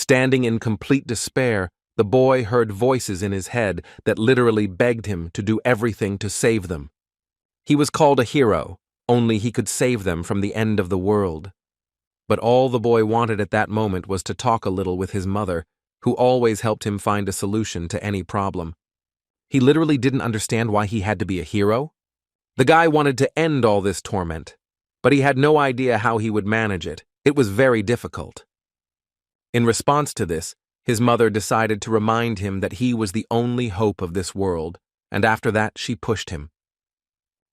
Standing in complete despair, the boy heard voices in his head that literally begged him to do everything to save them. He was called a hero, only he could save them from the end of the world. But all the boy wanted at that moment was to talk a little with his mother, who always helped him find a solution to any problem. He literally didn't understand why he had to be a hero. The guy wanted to end all this torment, but he had no idea how he would manage it. It was very difficult. In response to this, his mother decided to remind him that he was the only hope of this world, and after that she pushed him.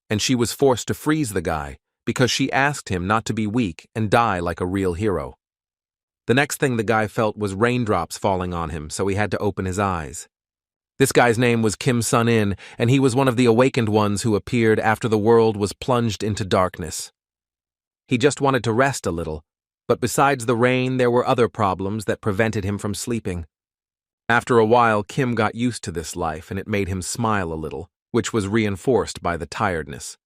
And she was forced to freeze the guy because she asked him not to be weak and die like a real hero. The next thing the guy felt was raindrops falling on him, so he had to open his eyes. This guy's name was Kim Sun-in, and he was one of the awakened ones who appeared after the world was plunged into darkness. He just wanted to rest a little, but besides the rain there were other problems that prevented him from sleeping. After a while, Kim got used to this life and it made him smile a little, which was reinforced by the tiredness.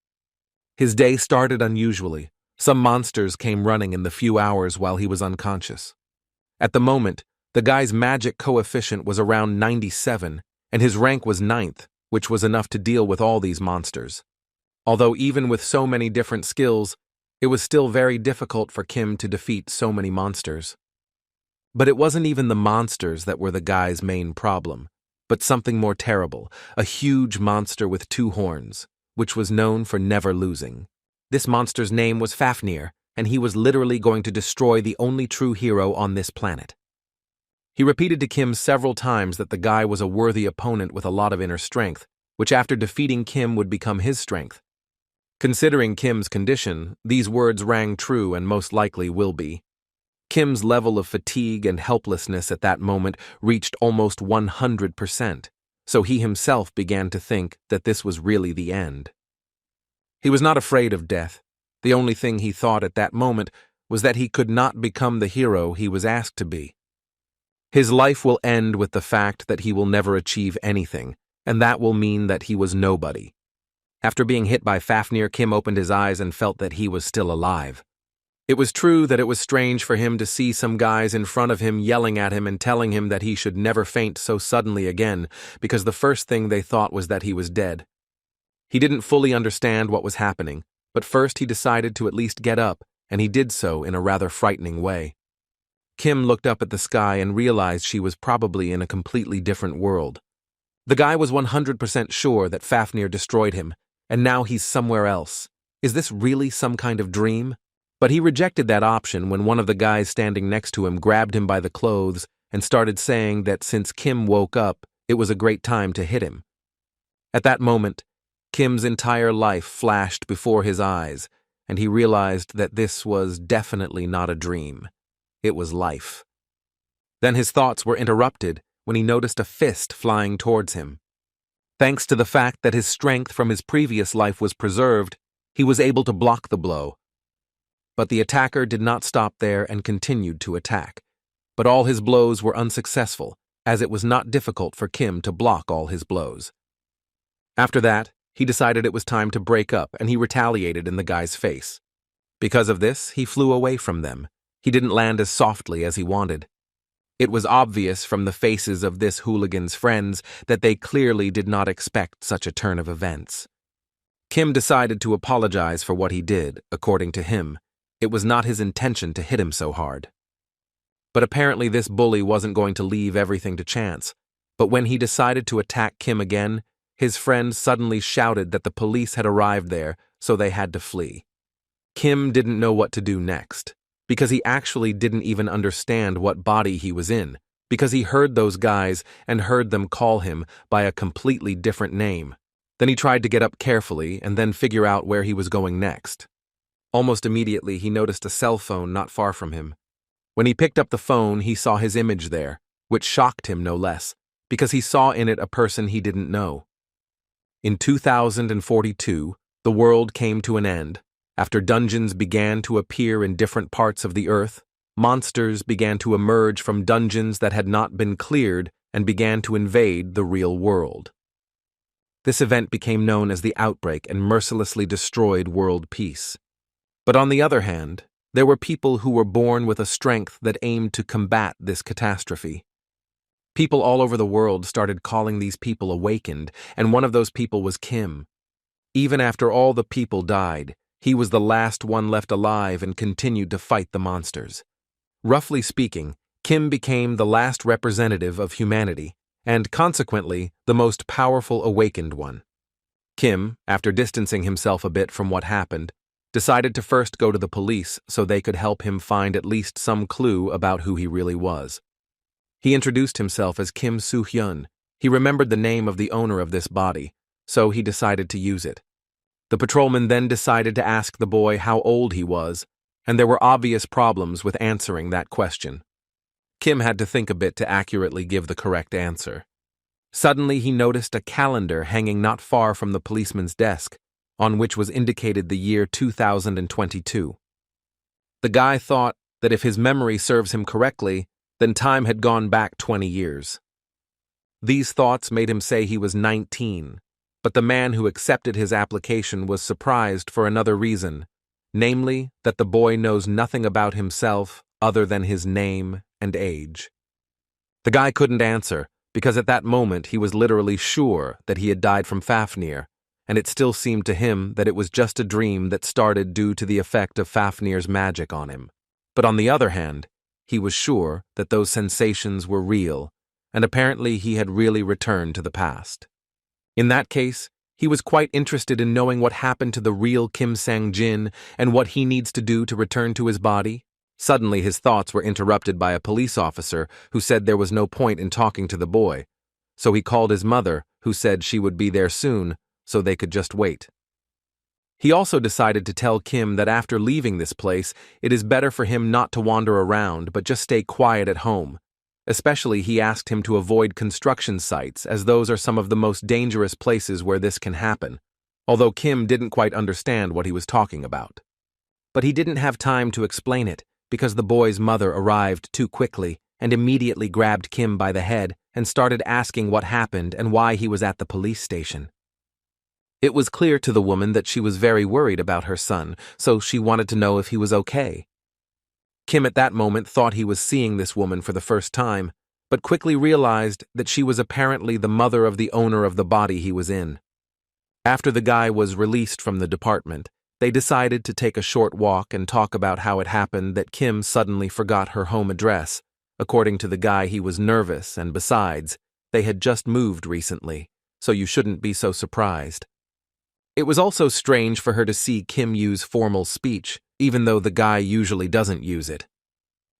His day started unusually. Some monsters came running in the few hours while he was unconscious. At the moment, the guy's magic coefficient was around 97, and his rank was 9th, which was enough to deal with all these monsters. Although even with so many different skills, it was still very difficult for Kim to defeat so many monsters. But it wasn't even the monsters that were the guy's main problem, but something more terrible, a huge monster with 2 horns, which was known for never losing. This monster's name was Fafnir, and he was literally going to destroy the only true hero on this planet. He repeated to Kim several times that the guy was a worthy opponent with a lot of inner strength, which after defeating Kim would become his strength. Considering Kim's condition, these words rang true and most likely will be. Kim's level of fatigue and helplessness at that moment reached almost 100%, so he himself began to think that this was really the end. He was not afraid of death. The only thing he thought at that moment was that he could not become the hero he was asked to be. His life will end with the fact that he will never achieve anything, and that will mean that he was nobody. After being hit by Fafnir, Kim opened his eyes and felt that he was still alive. It was true that it was strange for him to see some guys in front of him yelling at him and telling him that he should never faint so suddenly again, because the first thing they thought was that he was dead. He didn't fully understand what was happening, but first he decided to at least get up, and he did so in a rather frightening way. Kim looked up at the sky and realized she was probably in a completely different world. The guy was 100% sure that Fafnir destroyed him, and now he's somewhere else. Is this really some kind of dream? But he rejected that option when one of the guys standing next to him grabbed him by the clothes and started saying that since Kim woke up, it was a great time to hit him. At that moment, Kim's entire life flashed before his eyes, and he realized that this was definitely not a dream. It was life. Then his thoughts were interrupted when he noticed a fist flying towards him. Thanks to the fact that his strength from his previous life was preserved, he was able to block the blow. But the attacker did not stop there and continued to attack. But all his blows were unsuccessful, as it was not difficult for Kim to block all his blows. After that, he decided it was time to break up, and he retaliated in the guy's face. Because of this, he flew away from them. He didn't land as softly as he wanted. It was obvious from the faces of this hooligan's friends that they clearly did not expect such a turn of events. Kim decided to apologize for what he did. According to him, it was not his intention to hit him so hard. But apparently this bully wasn't going to leave everything to chance. But when he decided to attack Kim again, his friend suddenly shouted that the police had arrived there, so they had to flee. Kim didn't know what to do next, because he actually didn't even understand what body he was in, because he heard those guys and heard them call him by a completely different name. Then he tried to get up carefully and then figure out where he was going next. Almost immediately, he noticed a cell phone not far from him. When he picked up the phone, he saw his image there, which shocked him no less, because he saw in it a person he didn't know. In 2042, the world came to an end. After dungeons began to appear in different parts of the earth, monsters began to emerge from dungeons that had not been cleared and began to invade the real world. This event became known as the outbreak and mercilessly destroyed world peace. But on the other hand, There were people who were born with a strength that aimed to combat this catastrophe. People all over the world started calling these people awakened, and one of those people was Kim. Even after all the people died, he was the last one left alive and continued to fight the monsters. Roughly speaking, Kim became the last representative of humanity, and consequently, the most powerful awakened one. Kim, after distancing himself a bit from what happened, decided to first go to the police so they could help him find at least some clue about who he really was. He introduced himself as Kim Soo-hyun. He remembered the name of the owner of this body, so he decided to use it. The patrolman then decided to ask the boy how old he was, and there were obvious problems with answering that question. Kim had to think a bit to accurately give the correct answer. Suddenly he noticed a calendar hanging not far from the policeman's desk, on which was indicated the year 2022. The guy thought that if his memory serves him correctly, then time had gone back 20 years. These thoughts made him say he was 19, but the man who accepted his application was surprised for another reason, namely that the boy knows nothing about himself other than his name and age. The guy couldn't answer, because at that moment he was literally sure that he had died from Fafnir, and it still seemed to him that it was just a dream that started due to the effect of Fafnir's magic on him. But on the other hand, he was sure that those sensations were real, and apparently he had really returned to the past. In that case, he was quite interested in knowing what happened to the real Kim Sang-jin and what he needs to do to return to his body. Suddenly his thoughts were interrupted by a police officer who said there was no point in talking to the boy, so he called his mother, who said she would be there soon, so they could just wait. He also decided to tell Kim that after leaving this place, it is better for him not to wander around but just stay quiet at home. Especially, he asked him to avoid construction sites, as those are some of the most dangerous places where this can happen, although Kim didn't quite understand what he was talking about. But he didn't have time to explain it, because the boy's mother arrived too quickly and immediately grabbed Kim by the head and started asking what happened and why he was at the police station. It was clear to the woman that she was very worried about her son, so she wanted to know if he was okay. Kim at that moment thought he was seeing this woman for the first time, but quickly realized that she was apparently the mother of the owner of the body he was in. After the guy was released from the department, they decided to take a short walk and talk about how it happened that Kim suddenly forgot her home address. According to the guy, he was nervous, and besides, they had just moved recently, so you shouldn't be so surprised. It was also strange for her to see Kim use formal speech, even though the guy usually doesn't use it.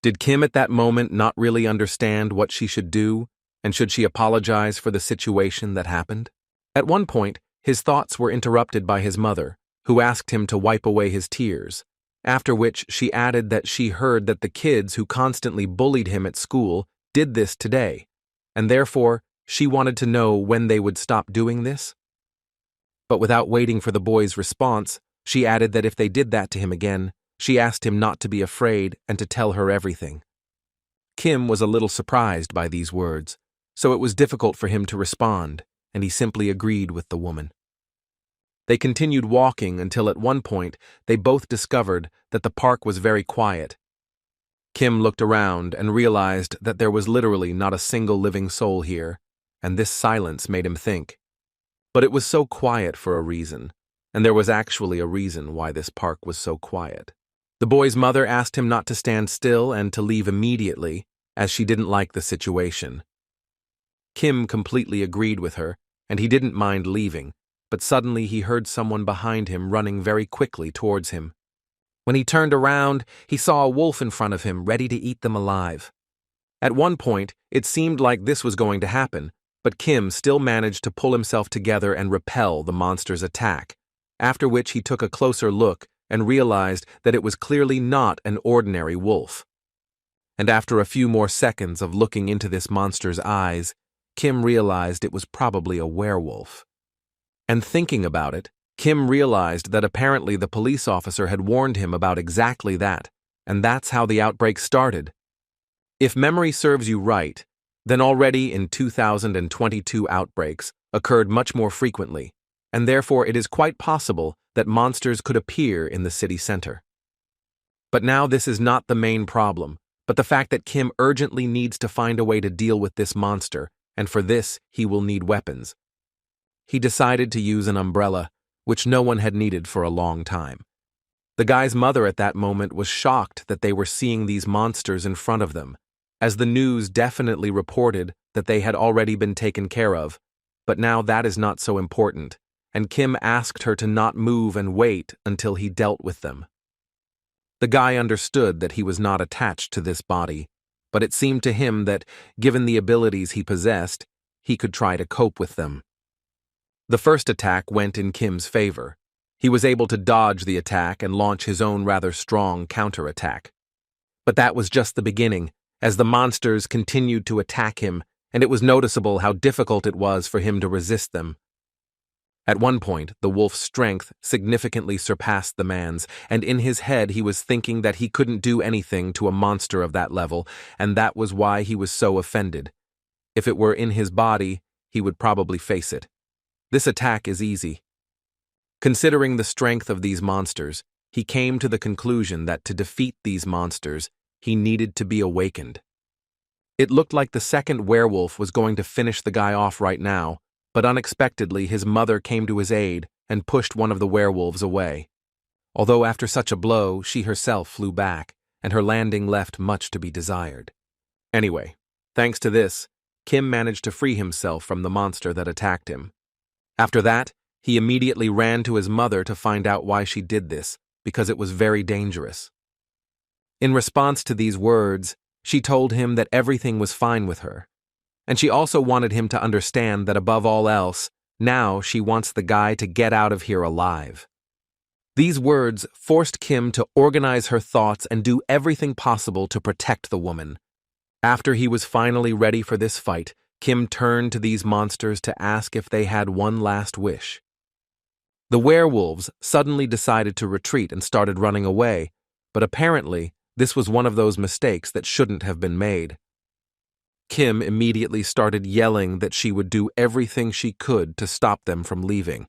Did Kim at that moment not really understand what she should do, and should she apologize for the situation that happened? At one point, his thoughts were interrupted by his mother, who asked him to wipe away his tears, after which she added that she heard that the kids who constantly bullied him at school did this today, and therefore she wanted to know when they would stop doing this. But without waiting for the boy's response, she added that if they did that to him again, she asked him not to be afraid and to tell her everything. Kim was a little surprised by these words, so it was difficult for him to respond, and he simply agreed with the woman. They continued walking until at one point they both discovered that the park was very quiet. Kim looked around and realized that there was literally not a single living soul here, and this silence made him think. But it was so quiet for a reason, and there was actually a reason why this park was so quiet. The boy's mother asked him not to stand still and to leave immediately, as she didn't like the situation. Kim completely agreed with her, and he didn't mind leaving, but suddenly he heard someone behind him running very quickly towards him. When he turned around, he saw a wolf in front of him, ready to eat them alive. At one point, it seemed like this was going to happen, but Kim still managed to pull himself together and repel the monster's attack, after which he took a closer look and realized that it was clearly not an ordinary wolf. And after a few more seconds of looking into this monster's eyes, Kim realized it was probably a werewolf. And thinking about it, Kim realized that apparently the police officer had warned him about exactly that, and that's how the outbreak started. If memory serves you right, then already in 2022 outbreaks occurred much more frequently, and therefore it is quite possible that monsters could appear in the city center. But now this is not the main problem, but the fact that Kim urgently needs to find a way to deal with this monster, and for this he will need weapons. He decided to use an umbrella, which no one had needed for a long time. The guy's mother at that moment was shocked that they were seeing these monsters in front of them, as the news definitely reported that they had already been taken care of, but now that is not so important, and Kim asked her to not move and wait until he dealt with them. The guy understood that he was not attached to this body, but it seemed to him that, given the abilities he possessed, he could try to cope with them. The first attack went in Kim's favor. He was able to dodge the attack and launch his own rather strong counterattack. But that was just the beginning, as the monsters continued to attack him, and it was noticeable how difficult it was for him to resist them. At one point, the wolf's strength significantly surpassed the man's, and in his head he was thinking that he couldn't do anything to a monster of that level, and that was why he was so offended. If it were in his body, he would probably face it. This attack is easy. Considering the strength of these monsters, he came to the conclusion that to defeat these monsters, he needed to be awakened. It looked like the second werewolf was going to finish the guy off right now, but unexpectedly his mother came to his aid and pushed one of the werewolves away. Although after such a blow, she herself flew back, and her landing left much to be desired. Anyway, thanks to this, Kim managed to free himself from the monster that attacked him. After that, he immediately ran to his mother to find out why she did this, because it was very dangerous. In response to these words, she told him that everything was fine with her. And she also wanted him to understand that above all else, now she wants the guy to get out of here alive. These words forced Kim to organize her thoughts and do everything possible to protect the woman. After he was finally ready for this fight, Kim turned to these monsters to ask if they had one last wish. The werewolves suddenly decided to retreat and started running away, but apparently this was one of those mistakes that shouldn't have been made. Kim immediately started yelling that she would do everything she could to stop them from leaving.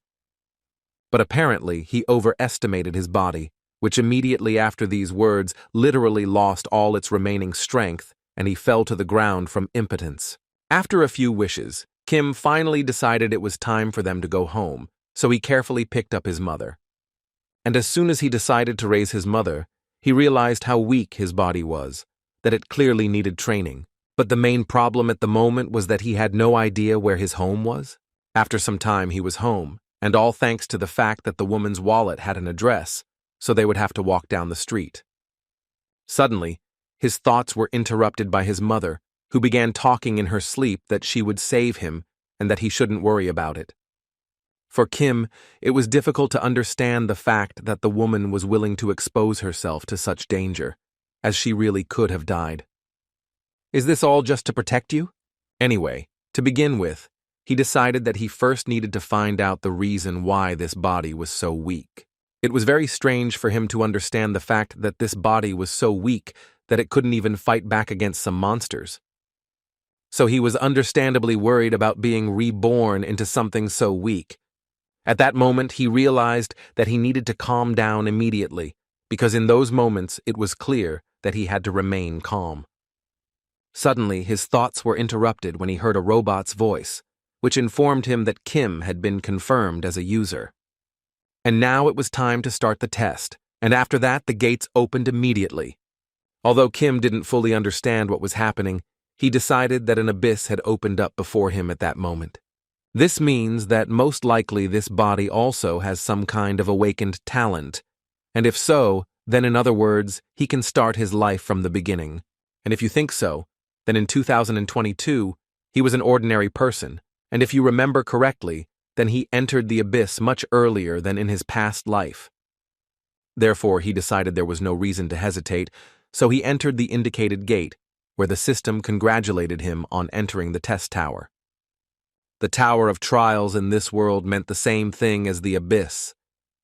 But apparently he overestimated his body, which immediately after these words literally lost all its remaining strength, and he fell to the ground from impotence. After a few wishes, Kim finally decided it was time for them to go home, so he carefully picked up his mother. And as soon as he decided to raise his mother, he realized how weak his body was, that it clearly needed training. But the main problem at the moment was that he had no idea where his home was. After some time he was home, and all thanks to the fact that the woman's wallet had an address, so they would have to walk down the street. Suddenly, his thoughts were interrupted by his mother, who began talking in her sleep that she would save him and that he shouldn't worry about it. For Kim, it was difficult to understand the fact that the woman was willing to expose herself to such danger, as she really could have died. Is this all just to protect you? Anyway, to begin with, he decided that he first needed to find out the reason why this body was so weak. It was very strange for him to understand the fact that this body was so weak that it couldn't even fight back against some monsters. So he was understandably worried about being reborn into something so weak. At that moment, he realized that he needed to calm down immediately, because in those moments it was clear that he had to remain calm. Suddenly, his thoughts were interrupted when he heard a robot's voice, which informed him that Kim had been confirmed as a user. And now it was time to start the test, and after that the gates opened immediately. Although Kim didn't fully understand what was happening, he decided that an abyss had opened up before him at that moment. This means that most likely this body also has some kind of awakened talent, and if so, then in other words, he can start his life from the beginning. And if you think so, then in 2022, he was an ordinary person, and if you remember correctly, then he entered the abyss much earlier than in his past life. Therefore, he decided there was no reason to hesitate, so he entered the indicated gate, where the system congratulated him on entering the test tower. The Tower of Trials in this world meant the same thing as the abyss.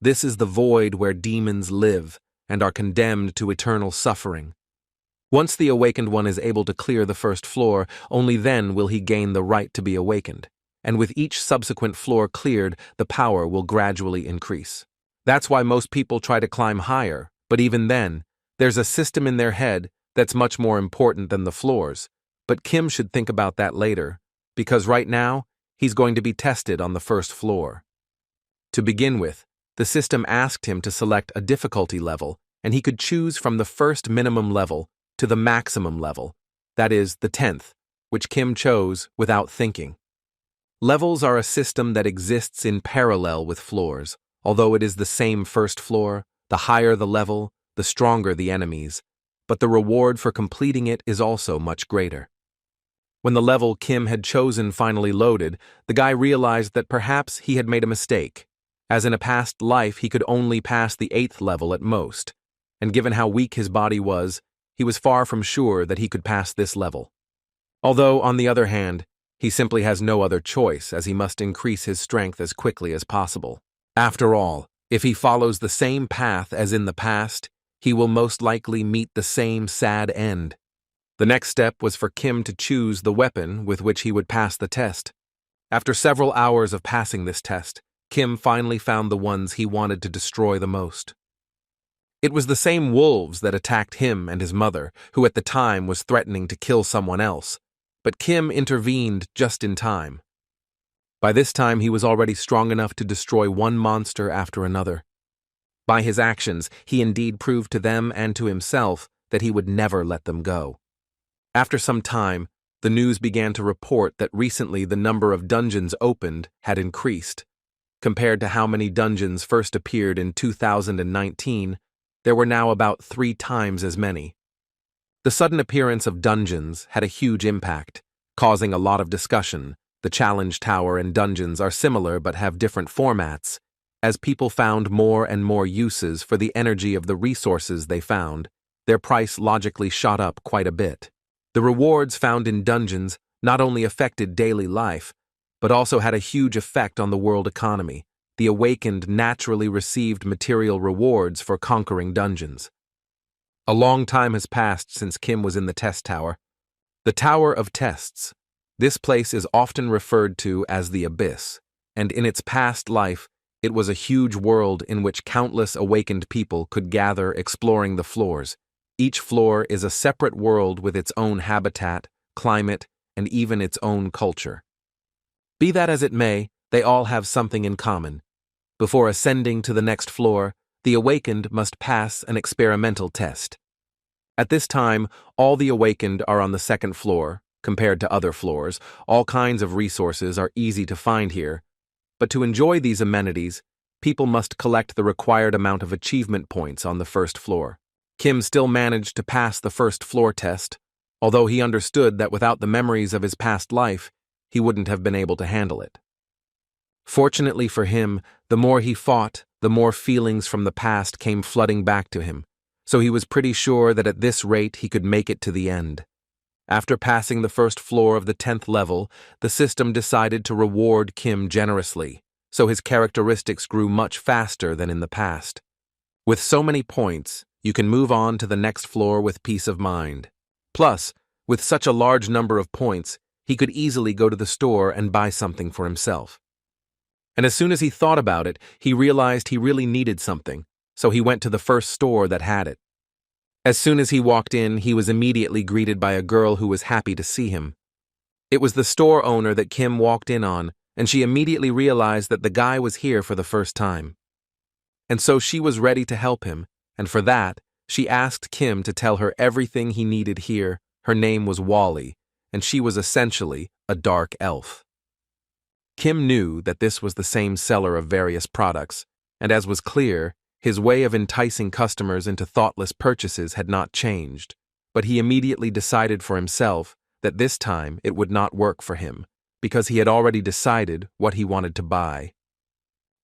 This is the void where demons live and are condemned to eternal suffering. Once the awakened one is able to clear the first floor, only then will he gain the right to be awakened, and with each subsequent floor cleared, the power will gradually increase. That's why most people try to climb higher, but even then, There's a system in their head that's much more important than the floors, but Kim should think about that later, because right now, he's going to be tested on the first floor. To begin with, the system asked him to select a difficulty level, and he could choose from the first minimum level to the maximum level, that is, the 10th, which Kim chose without thinking. Levels are a system that exists in parallel with floors, although it is the same first floor. The higher the level, the stronger the enemies, but the reward for completing it is also much greater. When the level Kim had chosen finally loaded, the guy realized that perhaps he had made a mistake, as in a past life he could only pass the 8th level at most, and given how weak his body was, he was far from sure that he could pass this level. Although, on the other hand, he simply has no other choice as he must increase his strength as quickly as possible. After all, if he follows the same path as in the past, he will most likely meet the same sad end. The next step was for Kim to choose the weapon with which he would pass the test. After several hours of passing this test, Kim finally found the ones he wanted to destroy the most. It was the same wolves that attacked him and his mother, who at the time was threatening to kill someone else, but Kim intervened just in time. By this time, he was already strong enough to destroy one monster after another. By his actions, he indeed proved to them and to himself that he would never let them go. After some time, the news began to report that recently the number of dungeons opened had increased. Compared to how many dungeons first appeared in 2019, there were now about 3 times as many. The sudden appearance of dungeons had a huge impact, causing a lot of discussion. The challenge tower and dungeons are similar but have different formats. As people found more and more uses for the energy of the resources they found, their price logically shot up quite a bit. The rewards found in dungeons not only affected daily life, but also had a huge effect on the world economy. The awakened naturally received material rewards for conquering dungeons. A long time has passed since Kim was in the test tower. The Tower of Tests. This place is often referred to as the Abyss, and in its past life, it was a huge world in which countless awakened people could gather exploring the floors. Each floor is a separate world with its own habitat, climate, and even its own culture. Be that as it may, they all have something in common. Before ascending to the next floor, the awakened must pass an experimental test. At this time, all the awakened are on the 2nd floor. Compared to other floors, all kinds of resources are easy to find here. But to enjoy these amenities, people must collect the required amount of achievement points on the 1st floor. Kim still managed to pass the 1st floor test, although he understood that without the memories of his past life, he wouldn't have been able to handle it. Fortunately for him, the more he fought, the more feelings from the past came flooding back to him, so he was pretty sure that at this rate he could make it to the end. After passing the 1st floor of the 10th level, the system decided to reward Kim generously, so his characteristics grew much faster than in the past. With so many points, you can move on to the next floor with peace of mind. Plus, with such a large number of points, he could easily go to the store and buy something for himself. And as soon as he thought about it, he realized he really needed something, so he went to the first store that had it. As soon as he walked in, he was immediately greeted by a girl who was happy to see him. It was the store owner that Kim walked in on, and she immediately realized that the guy was here for the first time. And so she was ready to help him, and for that, she asked Kim to tell her everything he needed here. Her name was Wally, and she was essentially a dark elf. Kim knew that this was the same seller of various products, and as was clear, his way of enticing customers into thoughtless purchases had not changed, but he immediately decided for himself that this time it would not work for him, because he had already decided what he wanted to buy.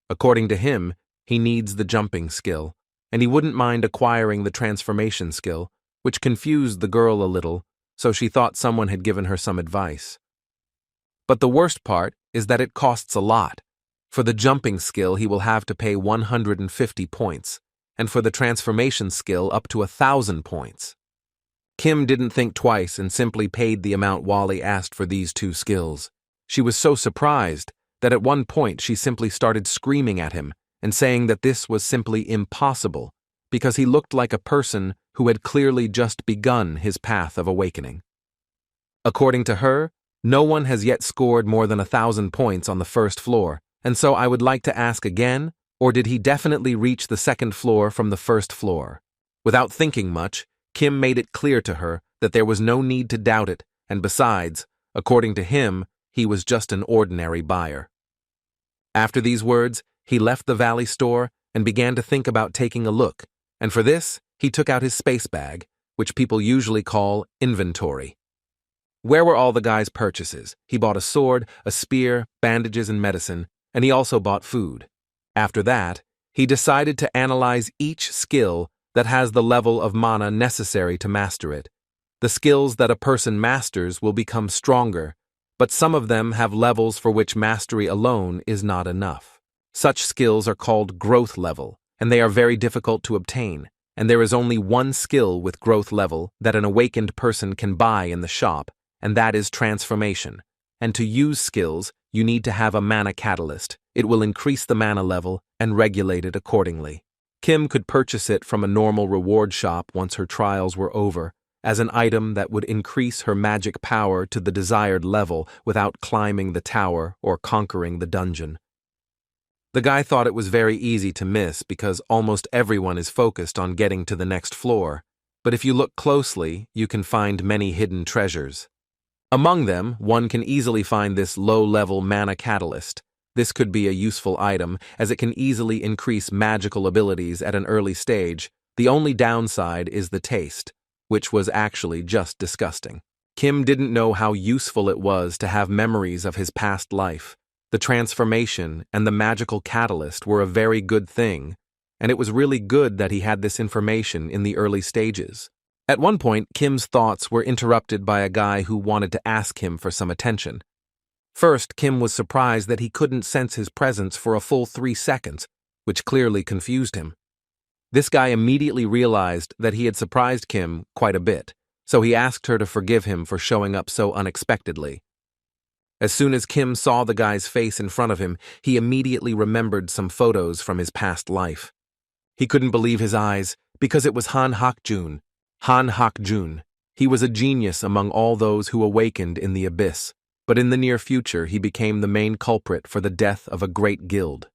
According to him, he needs the jumping skill, and he wouldn't mind acquiring the transformation skill, which confused the girl a little, so she thought someone had given her some advice. But the worst part is that it costs a lot. For the jumping skill, he will have to pay 150 points, and for the transformation skill up to 1,000 points. Kim didn't think twice and simply paid the amount Wally asked for these 2 skills. She was so surprised that at one point she simply started screaming at him and saying that this was simply impossible because he looked like a person who had clearly just begun his path of awakening. According to her, no one has yet scored more than 1,000 points on the first floor, and so I would like to ask again, or did he definitely reach the second floor from the first floor? Without thinking much, Kim made it clear to her that there was no need to doubt it, and besides, according to him, he was just an ordinary buyer. After these words, he left the Valley store and began to think about taking a look, and for this, he took out his space bag, which people usually call inventory. Where were all the guy's purchases? He bought a sword, a spear, bandages, and medicine, and he also bought food. After that, he decided to analyze each skill that has the level of mana necessary to master it. The skills that a person masters will become stronger, but some of them have levels for which mastery alone is not enough. Such skills are called growth level, and they are very difficult to obtain, and there is only one skill with growth level that an awakened person can buy in the shop, and that is transformation. And to use skills, you need to have a mana catalyst. It will increase the mana level and regulate it accordingly. Kim could purchase it from a normal reward shop once her trials were over, as an item that would increase her magic power to the desired level without climbing the tower or conquering the dungeon. The guy thought it was very easy to miss because almost everyone is focused on getting to the next floor, but if you look closely, you can find many hidden treasures. Among them, one can easily find this low-level mana catalyst. This could be a useful item, as it can easily increase magical abilities at an early stage. The only downside is the taste, which was actually just disgusting. Kim didn't know how useful it was to have memories of his past life. The transformation and the magical catalyst were a very good thing, and it was really good that he had this information in the early stages. At one point, Kim's thoughts were interrupted by a guy who wanted to ask him for some attention. First, Kim was surprised that he couldn't sense his presence for a full 3 seconds, which clearly confused him. This guy immediately realized that he had surprised Kim quite a bit, so he asked her to forgive him for showing up so unexpectedly. As soon as Kim saw the guy's face in front of him, he immediately remembered some photos from his past life. He couldn't believe his eyes, because it was Han Hak-jun. Han Hak-jun. He was a genius among all those who awakened in the abyss, but in the near future he became the main culprit for the death of a great guild.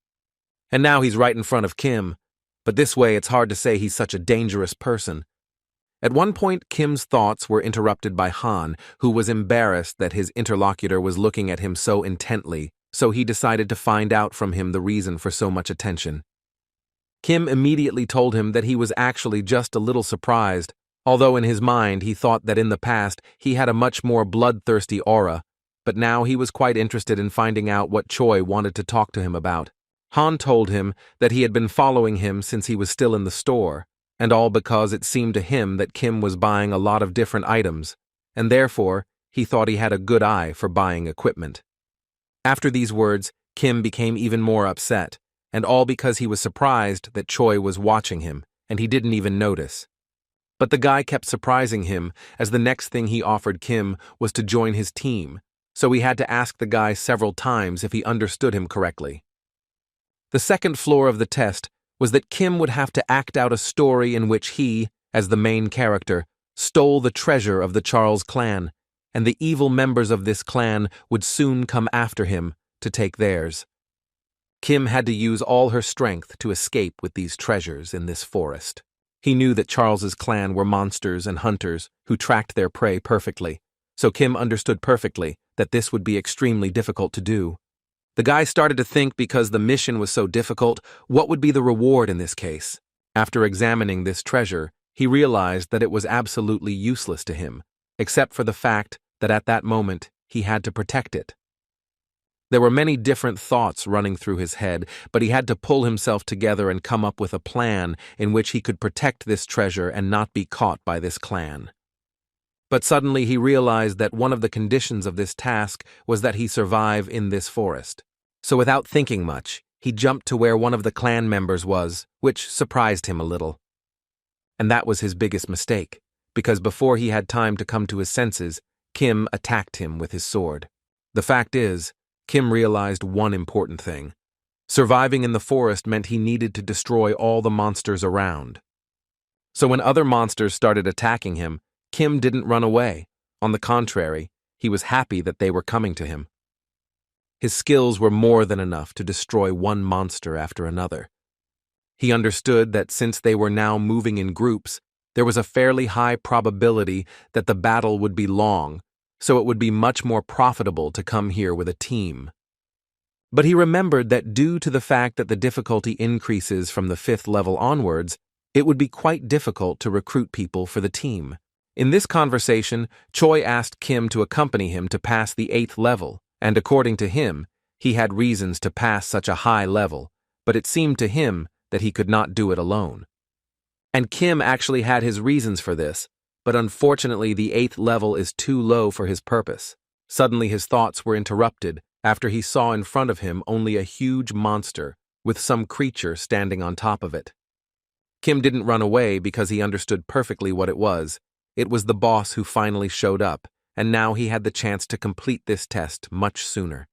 And now he's right in front of Kim, but this way it's hard to say he's such a dangerous person. At one point, Kim's thoughts were interrupted by Han, who was embarrassed that his interlocutor was looking at him so intently, so he decided to find out from him the reason for so much attention. Kim immediately told him that he was actually just a little surprised, although in his mind he thought that in the past he had a much more bloodthirsty aura, but now he was quite interested in finding out what Choi wanted to talk to him about. Han told him that he had been following him since he was still in the store, and all because it seemed to him that Kim was buying a lot of different items, and therefore he thought he had a good eye for buying equipment. After these words, Kim became even more upset, and all because he was surprised that Choi was watching him, and he didn't even notice. But the guy kept surprising him, as the next thing he offered Kim was to join his team, so he had to ask the guy several times if he understood him correctly. The second floor of the test was that Kim would have to act out a story in which he, as the main character, stole the treasure of the Charles clan, and the evil members of this clan would soon come after him to take theirs. Kim had to use all her strength to escape with these treasures in this forest. He knew that Charles's clan were monsters and hunters who tracked their prey perfectly, so Kim understood perfectly that this would be extremely difficult to do. The guy started to think, because the mission was so difficult, what would be the reward in this case? After examining this treasure, he realized that it was absolutely useless to him, except for the fact that at that moment he had to protect it. There were many different thoughts running through his head, but he had to pull himself together and come up with a plan in which he could protect this treasure and not be caught by this clan. But suddenly he realized that one of the conditions of this task was that he survive in this forest. So without thinking much, he jumped to where one of the clan members was, which surprised him a little. And that was his biggest mistake, because before he had time to come to his senses, Kim attacked him with his sword. The fact is, Kim realized one important thing. Surviving in the forest meant he needed to destroy all the monsters around. So when other monsters started attacking him, Kim didn't run away. On the contrary, he was happy that they were coming to him. His skills were more than enough to destroy one monster after another. He understood that since they were now moving in groups, there was a fairly high probability that the battle would be long, so it would be much more profitable to come here with a team. But he remembered that due to the fact that the difficulty increases from the 5th level onwards, it would be quite difficult to recruit people for the team. In this conversation, Choi asked Kim to accompany him to pass the 8th level, and according to him, he had reasons to pass such a high level, but it seemed to him that he could not do it alone. And Kim actually had his reasons for this, but unfortunately the 8th level is too low for his purpose. Suddenly his thoughts were interrupted after he saw in front of him only a huge monster with some creature standing on top of it. Kim didn't run away because he understood perfectly what it was. It was the boss who finally showed up, and now he had the chance to complete this test much sooner.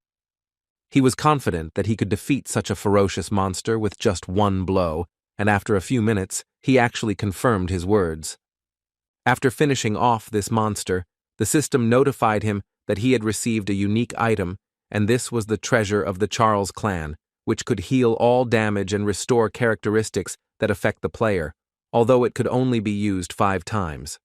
He was confident that he could defeat such a ferocious monster with just one blow, and after a few minutes, he actually confirmed his words. After finishing off this monster, the system notified him that he had received a unique item, and this was the treasure of the Charles clan, which could heal all damage and restore characteristics that affect the player, although it could only be used 5 times.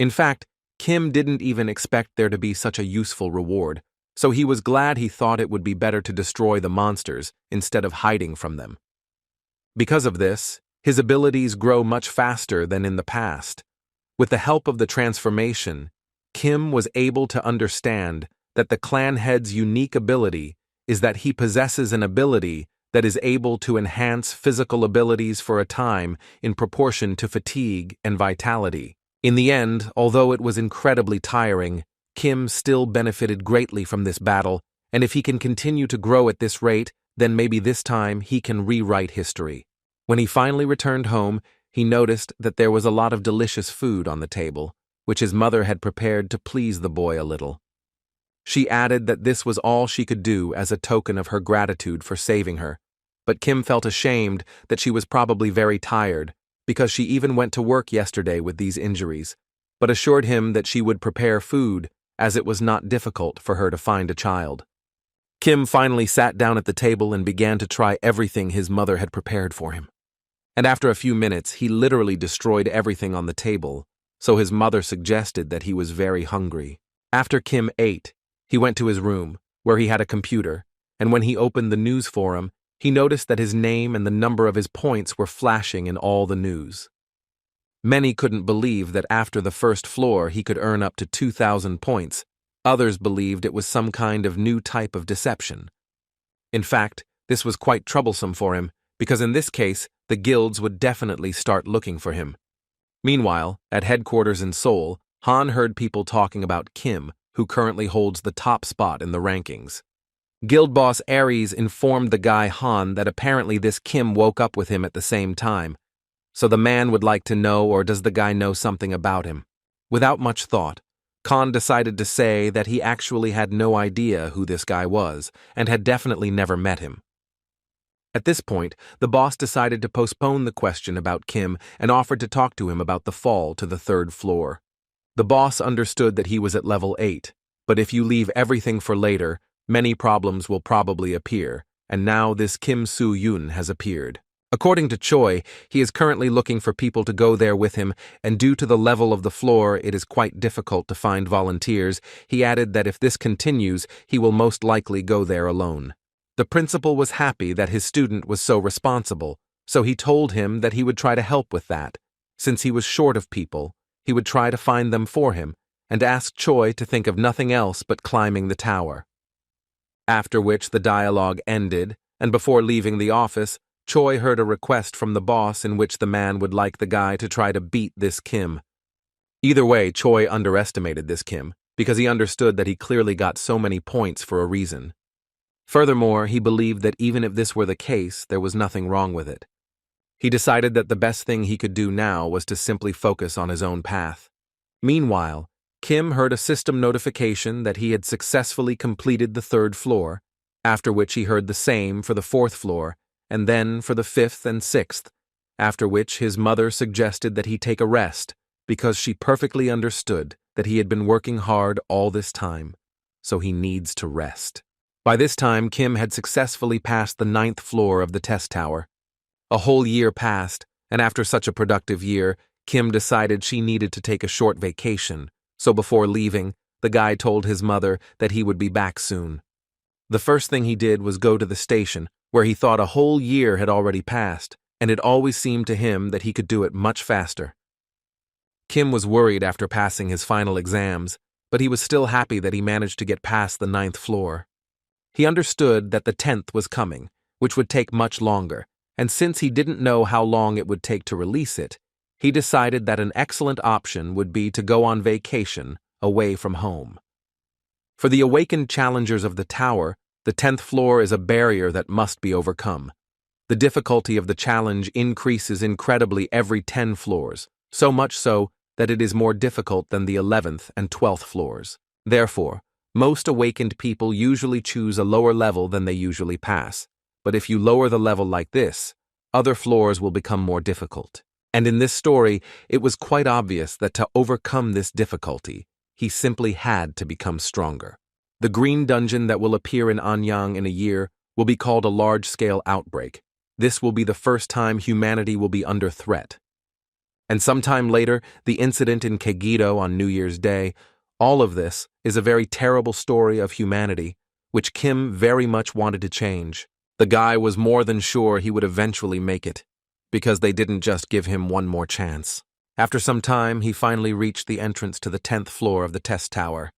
In fact, Kim didn't even expect there to be such a useful reward, so he was glad. He thought it would be better to destroy the monsters instead of hiding from them. Because of this, his abilities grow much faster than in the past. With the help of the transformation, Kim was able to understand that the clan head's unique ability is that he possesses an ability that is able to enhance physical abilities for a time in proportion to fatigue and vitality. In the end, although it was incredibly tiring, Kim still benefited greatly from this battle, and if he can continue to grow at this rate, then maybe this time he can rewrite history. When he finally returned home, he noticed that there was a lot of delicious food on the table, which his mother had prepared to please the boy a little. She added that this was all she could do as a token of her gratitude for saving her, but Kim felt ashamed that she was probably very tired, because she even went to work yesterday with these injuries, but assured him that she would prepare food, as it was not difficult for her to find a child. Kim finally sat down at the table and began to try everything his mother had prepared for him. And after a few minutes, he literally destroyed everything on the table, so his mother suggested that he was very hungry. After Kim ate, he went to his room, where he had a computer, and when he opened the news forum, he noticed that his name and the number of his points were flashing in all the news. Many couldn't believe that after the 1st floor he could earn up to 2,000 points. Others believed it was some kind of new type of deception. In fact, this was quite troublesome for him, because in this case, the guilds would definitely start looking for him. Meanwhile, at headquarters in Seoul, Han heard people talking about Kim, who currently holds the top spot in the rankings. Guild boss Ares informed the guy Han that apparently this Kim woke up with him at the same time, so the man would like to know, or does the guy know something about him? Without much thought, Khan decided to say that he actually had no idea who this guy was, and had definitely never met him. At this point, the boss decided to postpone the question about Kim and offered to talk to him about the fall to the 3rd floor. The boss understood that he was at level 8, but if you leave everything for later, many problems will probably appear, and now this Kim Soo-yoon has appeared. According to Choi, he is currently looking for people to go there with him, and due to the level of the floor, it is quite difficult to find volunteers. He added that if this continues, he will most likely go there alone. The principal was happy that his student was so responsible, so he told him that he would try to help with that. Since he was short of people, he would try to find them for him, and asked Choi to think of nothing else but climbing the tower. After which the dialogue ended, and before leaving the office, Choi heard a request from the boss in which the man would like the guy to try to beat this Kim. Either way, Choi underestimated this Kim, because he understood that he clearly got so many points for a reason. Furthermore, he believed that even if this were the case, there was nothing wrong with it. He decided that the best thing he could do now was to simply focus on his own path. Meanwhile, Kim heard a system notification that he had successfully completed the 3rd floor, after which he heard the same for the 4th floor, and then for the 5th and 6th. after which his mother suggested that he take a rest because she perfectly understood that he had been working hard all this time, so he needs to rest. By this time, Kim had successfully passed the 9th floor of the test tower. A whole year passed, and after such a productive year, Kim decided she needed to take a short vacation, so before leaving, the guy told his mother that he would be back soon. The first thing he did was go to the station, where he thought a whole year had already passed, and it always seemed to him that he could do it much faster. Kim was worried after passing his final exams, but he was still happy that he managed to get past the 9th floor. He understood that the 10th was coming, which would take much longer, and since he didn't know how long it would take to release it, he decided that an excellent option would be to go on vacation away from home. For the awakened challengers of the tower, the 10th floor is a barrier that must be overcome. The difficulty of the challenge increases incredibly every 10 floors, so much so that it is more difficult than the 11th and 12th floors. Therefore, most awakened people usually choose a lower level than they usually pass, but if you lower the level like this, other floors will become more difficult. And in this story, it was quite obvious that to overcome this difficulty, he simply had to become stronger. The green dungeon that will appear in Anyang in a year will be called a large-scale outbreak. This will be the first time humanity will be under threat. And sometime later, the incident in Kegido on New Year's Day, all of this is a very terrible story of humanity, which Kim very much wanted to change. The guy was more than sure he would eventually make it, because they didn't just give him one more chance. After some time, he finally reached the entrance to the 10th floor of the test tower.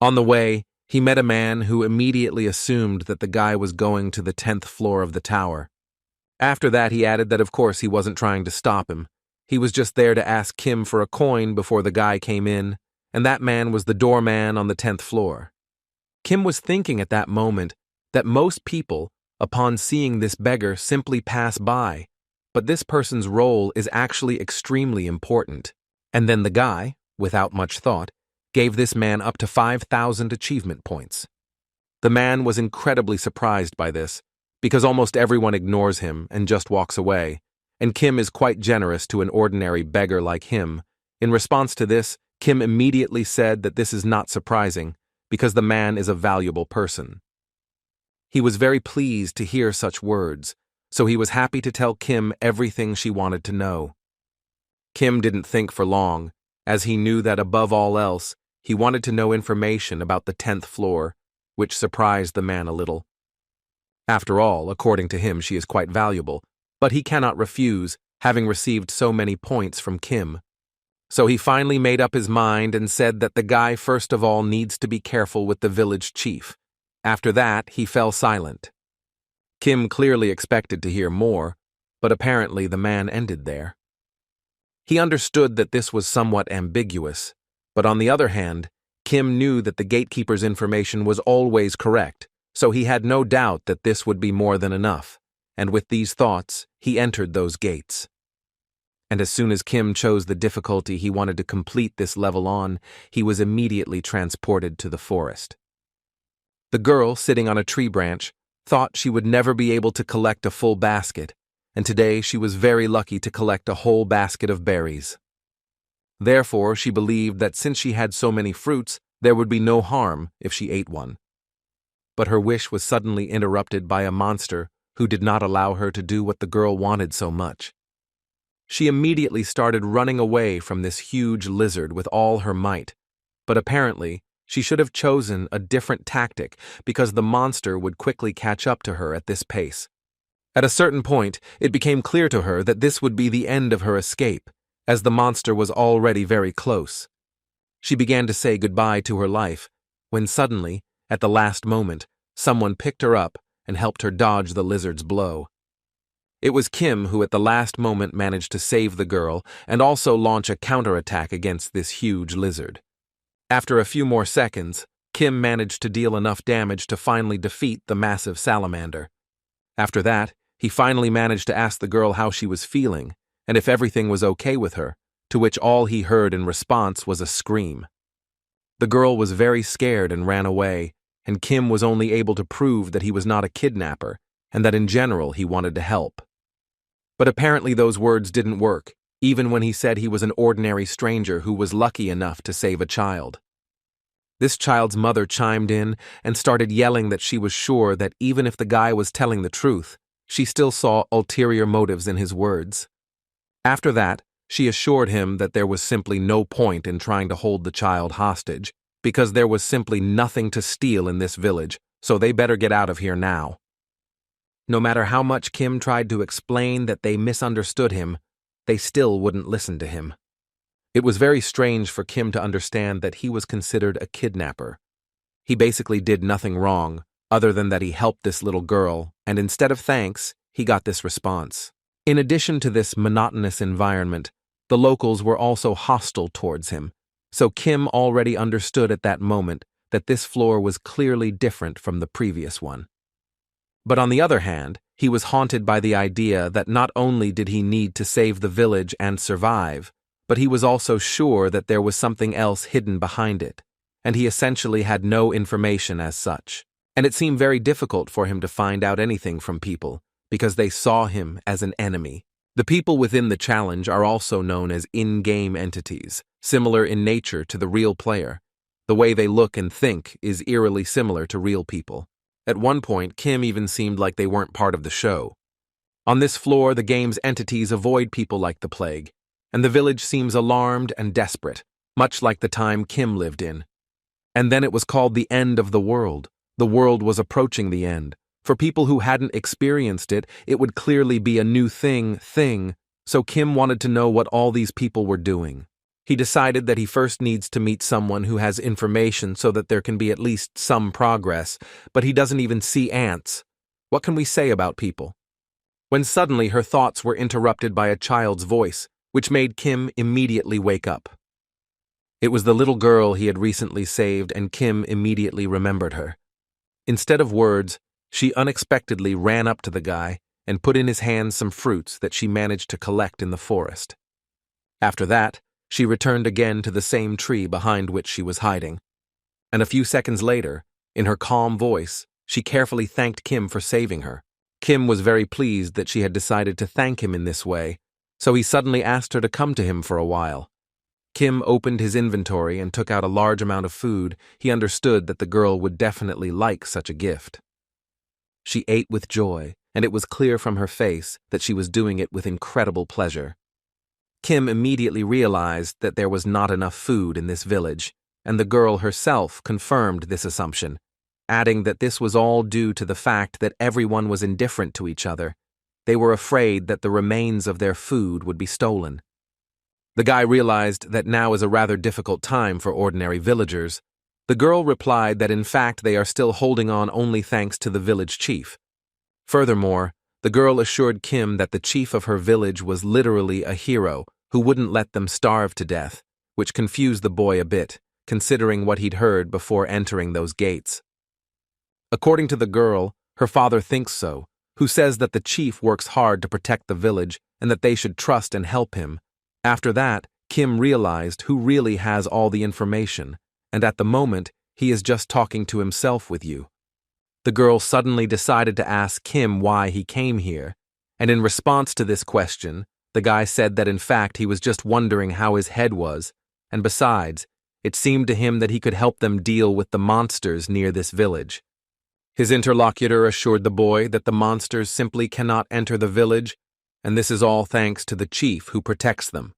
On the way, he met a man who immediately assumed that the guy was going to the 10th floor of the tower. After that, he added that of course he wasn't trying to stop him. He was just there to ask Kim for a coin before the guy came in, and that man was the doorman on the 10th floor. Kim was thinking at that moment that most people, upon seeing this beggar, simply pass by, but this person's role is actually extremely important. And then the guy, without much thought, gave this man up to 5,000 achievement points. The man was incredibly surprised by this, because almost everyone ignores him and just walks away, and Kim is quite generous to an ordinary beggar like him. In response to this, Kim immediately said that this is not surprising, because the man is a valuable person. He was very pleased to hear such words, so he was happy to tell Kim everything she wanted to know. Kim didn't think for long, as he knew that above all else, he wanted to know information about the 10th floor, which surprised the man a little. After all, according to him, she is quite valuable, but he cannot refuse, having received so many points from Kim. So he finally made up his mind and said that the guy first of all needs to be careful with the village chief. After that, he fell silent. Kim clearly expected to hear more, but apparently the man ended there. He understood that this was somewhat ambiguous, but on the other hand, Kim knew that the gatekeeper's information was always correct, so he had no doubt that this would be more than enough, and with these thoughts, he entered those gates. And as soon as Kim chose the difficulty he wanted to complete this level on, he was immediately transported to the forest. The girl, sitting on a tree branch, thought she would never be able to collect a full basket, and today she was very lucky to collect a whole basket of berries. Therefore, she believed that since she had so many fruits, there would be no harm if she ate one. But her wish was suddenly interrupted by a monster who did not allow her to do what the girl wanted so much. She immediately started running away from this huge lizard with all her might, but apparently, she should have chosen a different tactic because the monster would quickly catch up to her at this pace. At a certain point, it became clear to her that this would be the end of her escape, as the monster was already very close. She began to say goodbye to her life, when suddenly, at the last moment, someone picked her up and helped her dodge the lizard's blow. It was Kim who at the last moment managed to save the girl and also launch a counterattack against this huge lizard. After a few more seconds, Kim managed to deal enough damage to finally defeat the massive salamander. After that, he finally managed to ask the girl how she was feeling and if everything was okay with her, to which all he heard in response was a scream. The girl was very scared and ran away, and Kim was only able to prove that he was not a kidnapper and that in general he wanted to help. But apparently those words didn't work, even when he said he was an ordinary stranger who was lucky enough to save a child. This child's mother chimed in and started yelling that she was sure that even if the guy was telling the truth, she still saw ulterior motives in his words. After that, she assured him that there was simply no point in trying to hold the child hostage, because there was simply nothing to steal in this village, so they better get out of here now. No matter how much Kim tried to explain that they misunderstood him, they still wouldn't listen to him. It was very strange for Kim to understand that he was considered a kidnapper. He basically did nothing wrong, other than that he helped this little girl, and instead of thanks, he got this response. In addition to this monotonous environment, the locals were also hostile towards him, so Kim already understood at that moment that this floor was clearly different from the previous one. But on the other hand, he was haunted by the idea that not only did he need to save the village and survive, but he was also sure that there was something else hidden behind it, and he essentially had no information as such. And it seemed very difficult for him to find out anything from people, because they saw him as an enemy. The people within the challenge are also known as in-game entities, similar in nature to the real player. The way they look and think is eerily similar to real people. At one point, Kim even seemed like they weren't part of the show. On this floor, the game's entities avoid people like the plague, and the village seems alarmed and desperate, much like the time Kim lived in. And then it was called the end of the world. The world was approaching the end. For people who hadn't experienced it, it would clearly be a new thing, so Kim wanted to know what all these people were doing. He decided that he first needs to meet someone who has information so that there can be at least some progress, but he doesn't even see ants. What can we say about people? When suddenly her thoughts were interrupted by a child's voice, which made Kim immediately wake up. It was the little girl he had recently saved, and Kim immediately remembered her. Instead of words, she unexpectedly ran up to the guy and put in his hands some fruits that she managed to collect in the forest. After that, she returned again to the same tree behind which she was hiding. And a few seconds later, in her calm voice, she carefully thanked Kim for saving her. Kim was very pleased that she had decided to thank him in this way, so he suddenly asked her to come to him for a while. Kim opened his inventory and took out a large amount of food. He understood that the girl would definitely like such a gift. She ate with joy, and it was clear from her face that she was doing it with incredible pleasure. Kim immediately realized that there was not enough food in this village, and the girl herself confirmed this assumption, adding that this was all due to the fact that everyone was indifferent to each other. They were afraid that the remains of their food would be stolen. The guy realized that now is a rather difficult time for ordinary villagers. The girl replied that in fact they are still holding on only thanks to the village chief. Furthermore, the girl assured Kim that the chief of her village was literally a hero who wouldn't let them starve to death, which confused the boy a bit, considering what he'd heard before entering those gates. According to the girl, her father thinks so, who says that the chief works hard to protect the village and that they should trust and help him. After that, Kim realized who really has all the information, and at the moment, he is just talking to himself with you. The girl suddenly decided to ask Kim why he came here, and in response to this question, the guy said that in fact he was just wondering how his head was, and besides, it seemed to him that he could help them deal with the monsters near this village. His interlocutor assured the boy that the monsters simply cannot enter the village, and this is all thanks to the chief who protects them.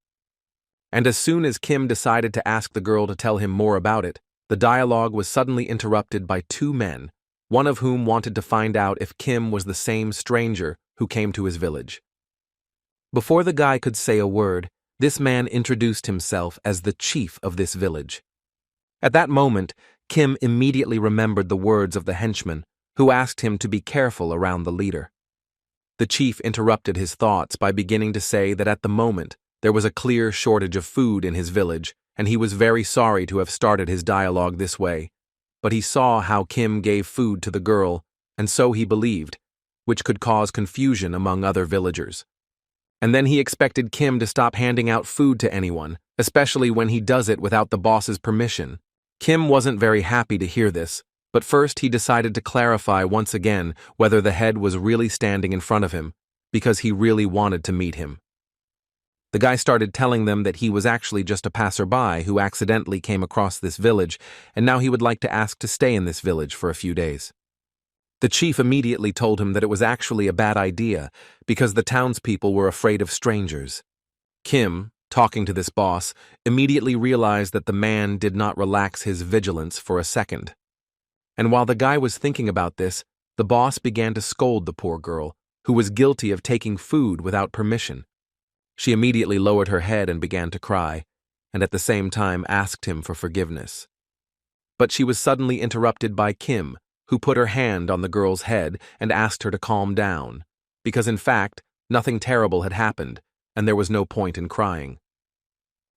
And as soon as Kim decided to ask the girl to tell him more about it, the dialogue was suddenly interrupted by two men, one of whom wanted to find out if Kim was the same stranger who came to his village. Before the guy could say a word, this man introduced himself as the chief of this village. At that moment, Kim immediately remembered the words of the henchman, who asked him to be careful around the leader. The chief interrupted his thoughts by beginning to say that at the moment, there was a clear shortage of food in his village, and he was very sorry to have started his dialogue this way. But he saw how Kim gave food to the girl, and so he believed, which could cause confusion among other villagers. And then he expected Kim to stop handing out food to anyone, especially when he does it without the boss's permission. Kim wasn't very happy to hear this, but first he decided to clarify once again whether the head was really standing in front of him, because he really wanted to meet him. The guy started telling them that he was actually just a passerby who accidentally came across this village, and now he would like to ask to stay in this village for a few days. The chief immediately told him that it was actually a bad idea because the townspeople were afraid of strangers. Kim, talking to this boss, immediately realized that the man did not relax his vigilance for a second. And while the guy was thinking about this, the boss began to scold the poor girl, who was guilty of taking food without permission. She immediately lowered her head and began to cry, and at the same time asked him for forgiveness. But she was suddenly interrupted by Kim, who put her hand on the girl's head and asked her to calm down, because in fact, nothing terrible had happened, and there was no point in crying.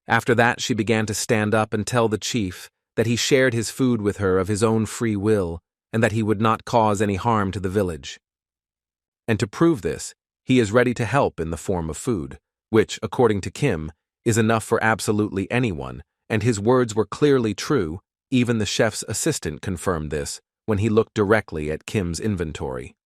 After that, she began to stand up and tell the chief that he shared his food with her of his own free will, and that he would not cause any harm to the village. And to prove this, he is ready to help in the form of food, which, according to Kim, is enough for absolutely anyone, and his words were clearly true. Even the chef's assistant confirmed this when he looked directly at Kim's inventory.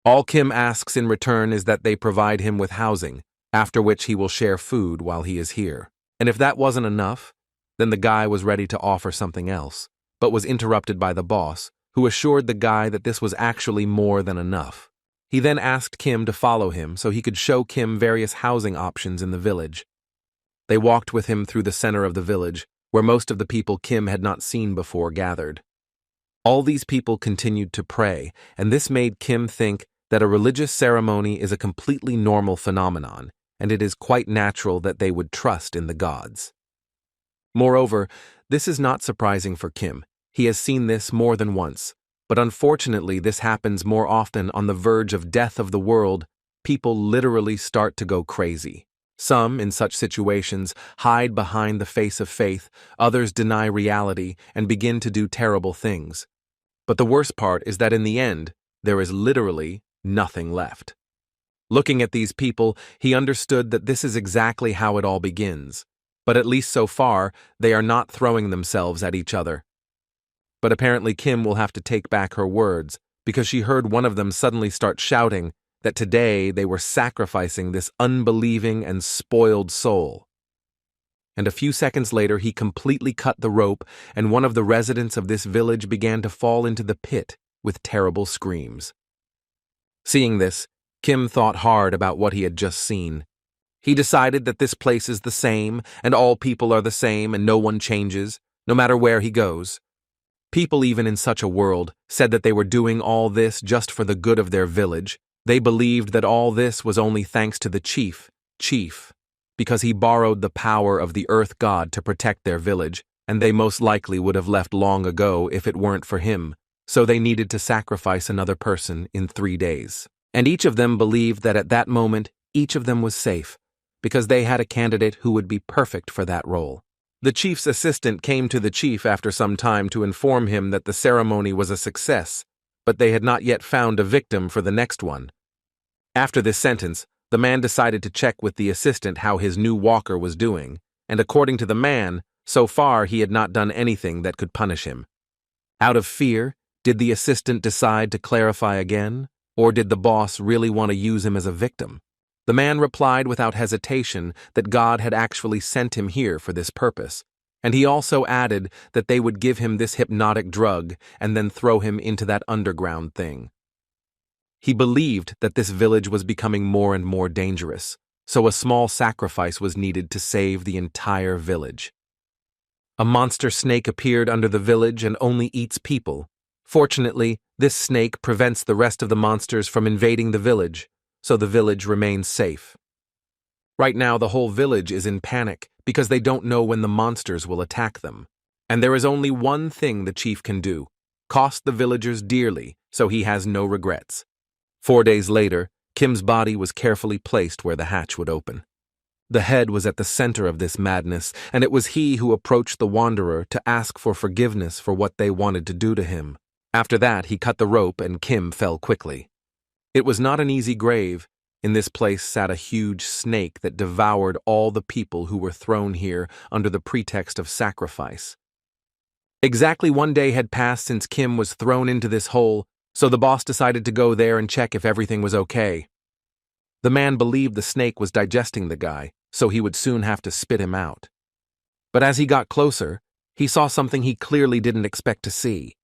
All Kim asks in return is that they provide him with housing, after which he will share food while he is here. And if that wasn't enough, then the guy was ready to offer something else, but was interrupted by the boss, who assured the guy that this was actually more than enough. He then asked Kim to follow him so he could show Kim various housing options in the village. They walked with him through the center of the village, where most of the people Kim had not seen before gathered. All these people continued to pray, and this made Kim think that a religious ceremony is a completely normal phenomenon, and it is quite natural that they would trust in the gods. Moreover, this is not surprising for Kim. He has seen this more than once, but unfortunately this happens more often on the verge of death of the world. People literally start to go crazy. Some, in such situations, hide behind the face of faith, others deny reality and begin to do terrible things. But the worst part is that in the end, there is literally nothing left. Looking at these people, he understood that this is exactly how it all begins. But at least so far, they are not throwing themselves at each other. But apparently Kim will have to take back her words, because she heard one of them suddenly start shouting that today they were sacrificing this unbelieving and spoiled soul. And a few seconds later he completely cut the rope, and one of the residents of this village began to fall into the pit with terrible screams. Seeing this, Kim thought hard about what he had just seen. He decided that this place is the same, and all people are the same, and no one changes, no matter where he goes. People even in such a world said that they were doing all this just for the good of their village. They believed that all this was only thanks to the chief, because he borrowed the power of the earth god to protect their village, and they most likely would have left long ago if it weren't for him, so they needed to sacrifice another person in 3 days. And each of them believed that at that moment, each of them was safe, because they had a candidate who would be perfect for that role. The chief's assistant came to the chief after some time to inform him that the ceremony was a success, but they had not yet found a victim for the next one. After this sentence, the man decided to check with the assistant how his new walker was doing, and according to the man, so far he had not done anything that could punish him. Out of fear, did the assistant decide to clarify again, or did the boss really want to use him as a victim? The man replied without hesitation that God had actually sent him here for this purpose, and he also added that they would give him this hypnotic drug and then throw him into that underground thing. He believed that this village was becoming more and more dangerous, so a small sacrifice was needed to save the entire village. A monster snake appeared under the village and only eats people. Fortunately, this snake prevents the rest of the monsters from invading the village, so the village remains safe. Right now, the whole village is in panic because they don't know when the monsters will attack them. And there is only one thing the chief can do: cost the villagers dearly, so he has no regrets. 4 days later, Kim's body was carefully placed where the hatch would open. The head was at the center of this madness, and it was he who approached the wanderer to ask for forgiveness for what they wanted to do to him. After that, he cut the rope and Kim fell quickly. It was not an easy grave. In this place sat a huge snake that devoured all the people who were thrown here under the pretext of sacrifice. Exactly 1 day had passed since Kim was thrown into this hole, so the boss decided to go there and check if everything was okay. The man believed the snake was digesting the guy, so he would soon have to spit him out. But as he got closer, he saw something he clearly didn't expect to see.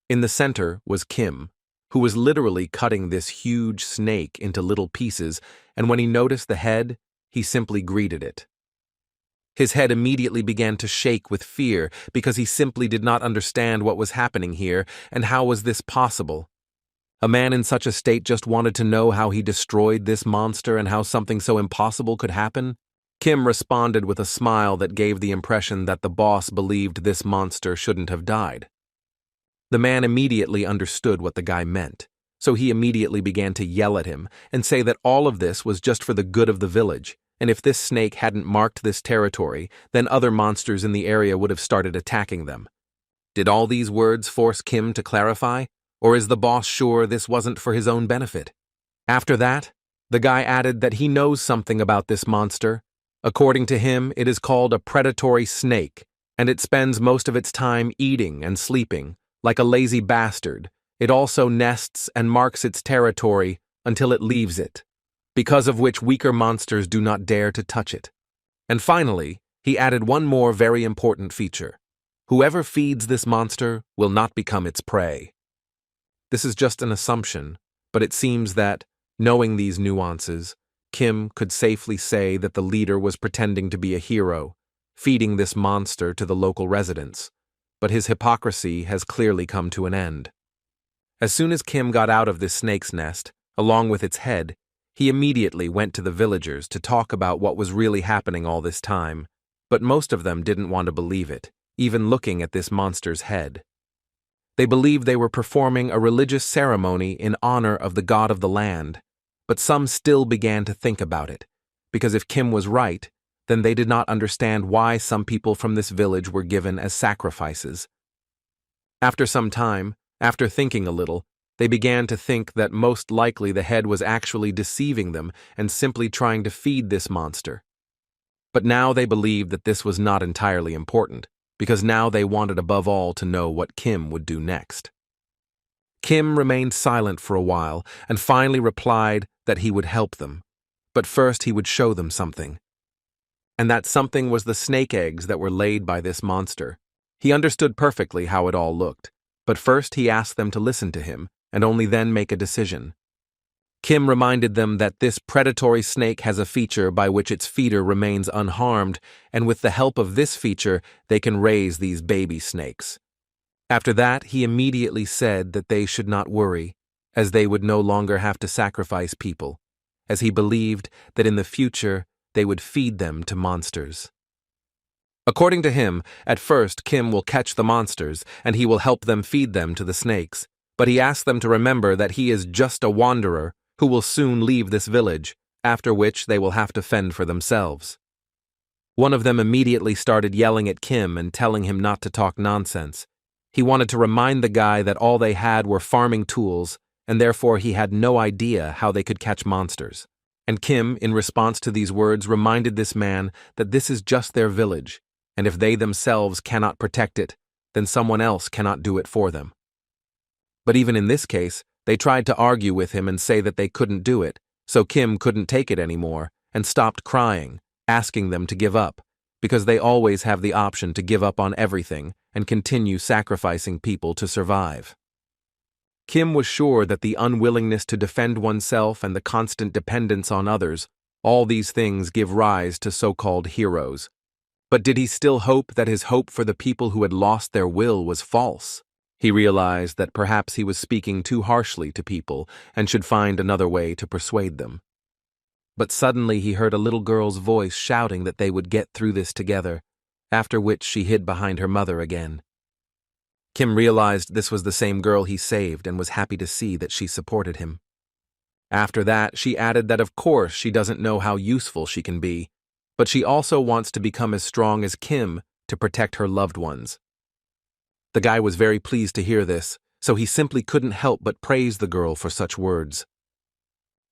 In the center was Kim, who was literally cutting this huge snake into little pieces, and when he noticed the head, he simply greeted it. His head immediately began to shake with fear because he simply did not understand what was happening here and how was this possible. A man in such a state just wanted to know how he destroyed this monster and how something so impossible could happen. Kim responded with a smile that gave the impression that the boss believed this monster shouldn't have died. The man immediately understood what the guy meant, so he immediately began to yell at him and say that all of this was just for the good of the village, and if this snake hadn't marked this territory, then other monsters in the area would have started attacking them. Did all these words force Kim to clarify? Or is the boss sure this wasn't for his own benefit? After that, the guy added that he knows something about this monster. According to him, it is called a predatory snake, and it spends most of its time eating and sleeping. Like a lazy bastard, it also nests and marks its territory until it leaves it, because of which weaker monsters do not dare to touch it. And finally, he added one more very important feature. Whoever feeds this monster will not become its prey. This is just an assumption, but it seems that, knowing these nuances, Kim could safely say that the leader was pretending to be a hero, feeding this monster to the local residents, but his hypocrisy has clearly come to an end. As soon as Kim got out of this snake's nest, along with its head, he immediately went to the villagers to talk about what was really happening all this time, but most of them didn't want to believe it, even looking at this monster's head. They believed they were performing a religious ceremony in honor of the god of the land, but some still began to think about it, because if Kim was right, then they did not understand why some people from this village were given as sacrifices. After some time, after thinking a little, they began to think that most likely the head was actually deceiving them and simply trying to feed this monster. But now they believed that this was not entirely important, because now they wanted above all to know what Kim would do next. Kim remained silent for a while and finally replied that he would help them, but first he would show them something. And that something was the snake eggs that were laid by this monster. He understood perfectly how it all looked, but first he asked them to listen to him and only then make a decision. Kim reminded them that this predatory snake has a feature by which its feeder remains unharmed, and with the help of this feature, they can raise these baby snakes. After that, he immediately said that they should not worry, as they would no longer have to sacrifice people, as he believed that in the future they would feed them to monsters. According to him, at first Kim will catch the monsters, and he will help them feed them to the snakes, but he asked them to remember that he is just a wanderer who will soon leave this village, after which they will have to fend for themselves. One of them immediately started yelling at Kim and telling him not to talk nonsense. He wanted to remind the guy that all they had were farming tools, and therefore he had no idea how they could catch monsters. And Kim, in response to these words, reminded this man that this is just their village, and if they themselves cannot protect it, then someone else cannot do it for them. But even in this case, they tried to argue with him and say that they couldn't do it, so Kim couldn't take it anymore and stopped crying, asking them to give up, because they always have the option to give up on everything and continue sacrificing people to survive. Kim was sure that the unwillingness to defend oneself and the constant dependence on others, all these things give rise to so-called heroes. But did he still hope that his hope for the people who had lost their will was false? He realized that perhaps he was speaking too harshly to people and should find another way to persuade them. But suddenly he heard a little girl's voice shouting that they would get through this together, after which she hid behind her mother again. Kim realized this was the same girl he saved and was happy to see that she supported him. After that, she added that of course she doesn't know how useful she can be, but she also wants to become as strong as Kim to protect her loved ones. The guy was very pleased to hear this, so he simply couldn't help but praise the girl for such words.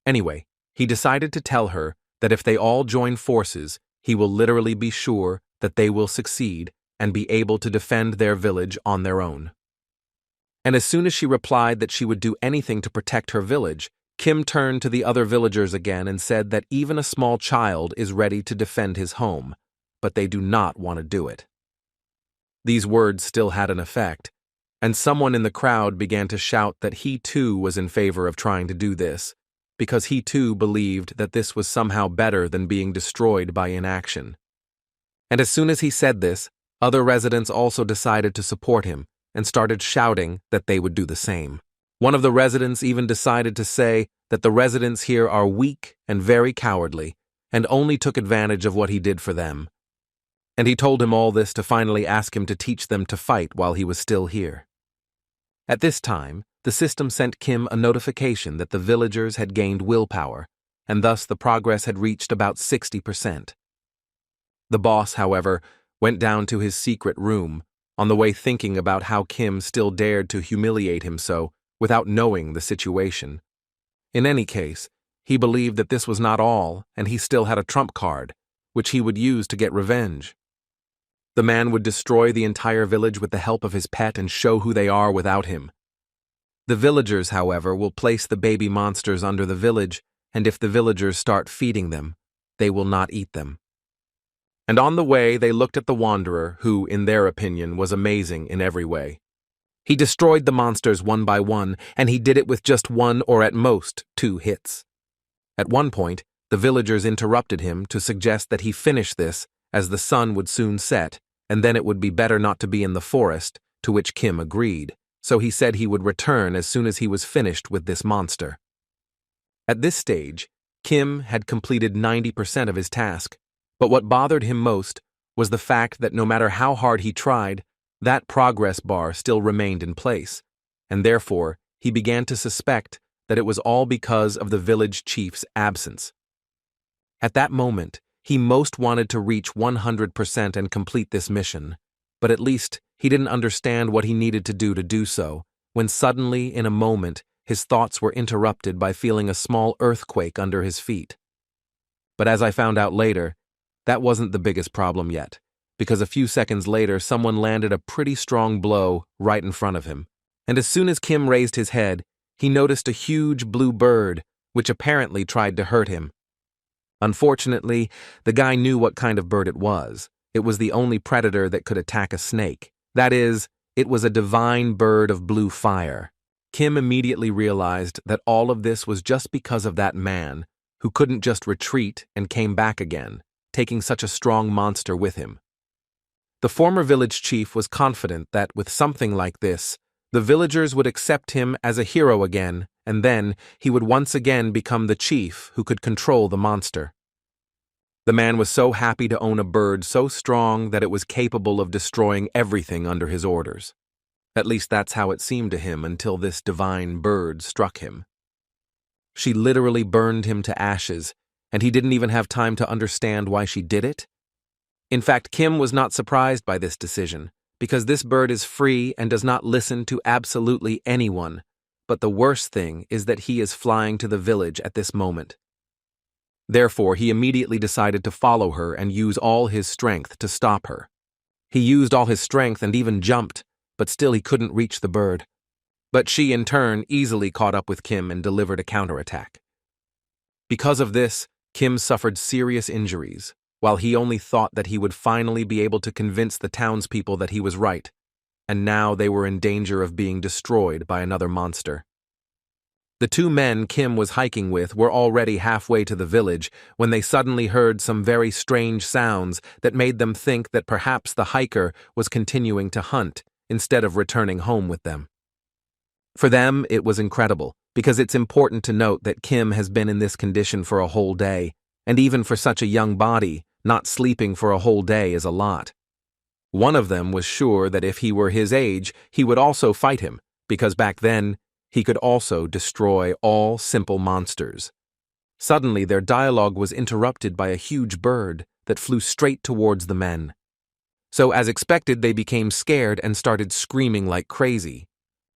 Anyway, he decided to tell her that if they all join forces, he will literally be sure that they will succeed and be able to defend their village on their own. And as soon as she replied that she would do anything to protect her village, Kim turned to the other villagers again and said that even a small child is ready to defend his home, but they do not want to do it. These words still had an effect, and someone in the crowd began to shout that he too was in favor of trying to do this, because he too believed that this was somehow better than being destroyed by inaction. And as soon as he said this, other residents also decided to support him and started shouting that they would do the same. One of the residents even decided to say that the residents here are weak and very cowardly, and only took advantage of what he did for them. And he told him all this to finally ask him to teach them to fight while he was still here. At this time, the system sent Kim a notification that the villagers had gained willpower, and thus the progress had reached about 60%. The boss, however, went down to his secret room, on the way thinking about how Kim still dared to humiliate him so, without knowing the situation. In any case, he believed that this was not all, and he still had a trump card, which he would use to get revenge. The man would destroy the entire village with the help of his pet and show who they are without him. The villagers, however, will place the baby monsters under the village, and if the villagers start feeding them, they will not eat them. And on the way, they looked at the wanderer, who, in their opinion, was amazing in every way. He destroyed the monsters one by one, and he did it with just 1 or at most 2 hits. At one point, the villagers interrupted him to suggest that he finish this, as the sun would soon set, and then it would be better not to be in the forest, to which Kim agreed, so he said he would return as soon as he was finished with this monster. At this stage, Kim had completed 90% of his task, but what bothered him most was the fact that no matter how hard he tried, that progress bar still remained in place, and therefore he began to suspect that it was all because of the village chief's absence. At that moment, he most wanted to reach 100% and complete this mission, but at least he didn't understand what he needed to do so, when suddenly, in a moment, his thoughts were interrupted by feeling a small earthquake under his feet. But as I found out later, that wasn't the biggest problem yet, because a few seconds later someone landed a pretty strong blow right in front of him, and as soon as Kim raised his head, he noticed a huge blue bird, which apparently tried to hurt him. Unfortunately, the guy knew what kind of bird it was. It was the only predator that could attack a snake. That is, it was a divine bird of blue fire. Kim immediately realized that all of this was just because of that man, who couldn't just retreat and came back again, taking such a strong monster with him. The former village chief was confident that with something like this, the villagers would accept him as a hero again, and then he would once again become the chief who could control the monster. The man was so happy to own a bird so strong that it was capable of destroying everything under his orders. At least that's how it seemed to him until this divine bird struck him. She literally burned him to ashes, and he didn't even have time to understand why she did it. In fact, Kim was not surprised by this decision, because this bird is free and does not listen to absolutely anyone, but the worst thing is that he is flying to the village at this moment. Therefore, he immediately decided to follow her and use all his strength to stop her. He used all his strength and even jumped, but still he couldn't reach the bird. But she, in turn, easily caught up with Kim and delivered a counterattack. Because of this, Kim suffered serious injuries, while he only thought that he would finally be able to convince the townspeople that he was right, and now they were in danger of being destroyed by another monster. The 2 men Kim was hiking with were already halfway to the village when they suddenly heard some very strange sounds that made them think that perhaps the hiker was continuing to hunt instead of returning home with them. For them, it was incredible, because it's important to note that Kim has been in this condition for a whole day, and even for such a young body, not sleeping for a whole day is a lot. One of them was sure that if he were his age, he would also fight him, because back then, he could also destroy all simple monsters. Suddenly, their dialogue was interrupted by a huge bird that flew straight towards the men. So, as expected, they became scared and started screaming like crazy.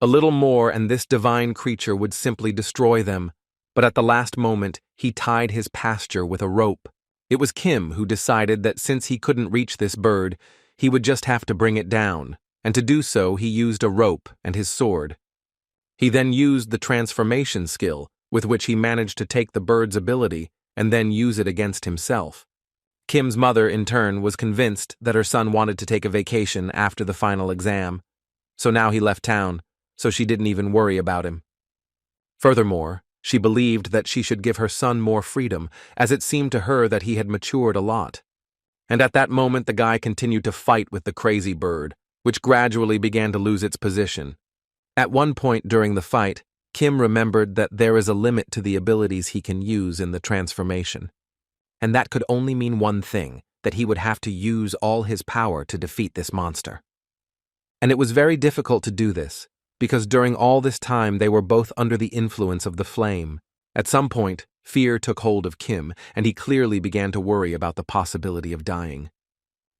A little more and this divine creature would simply destroy them, but at the last moment, he tied his pasture with a rope. It was Kim who decided that since he couldn't reach this bird, he would just have to bring it down, and to do so he used a rope and his sword. He then used the transformation skill, with which he managed to take the bird's ability and then use it against himself. Kim's mother, in turn, was convinced that her son wanted to take a vacation after the final exam, so now he left town, so she didn't even worry about him. Furthermore, she believed that she should give her son more freedom, as it seemed to her that he had matured a lot. And at that moment, the guy continued to fight with the crazy bird, which gradually began to lose its position. At one point during the fight, Kim remembered that there is a limit to the abilities he can use in the transformation. And that could only mean one thing, that he would have to use all his power to defeat this monster. And it was very difficult to do this, because during all this time they were both under the influence of the flame. At some point, fear took hold of Kim, and he clearly began to worry about the possibility of dying.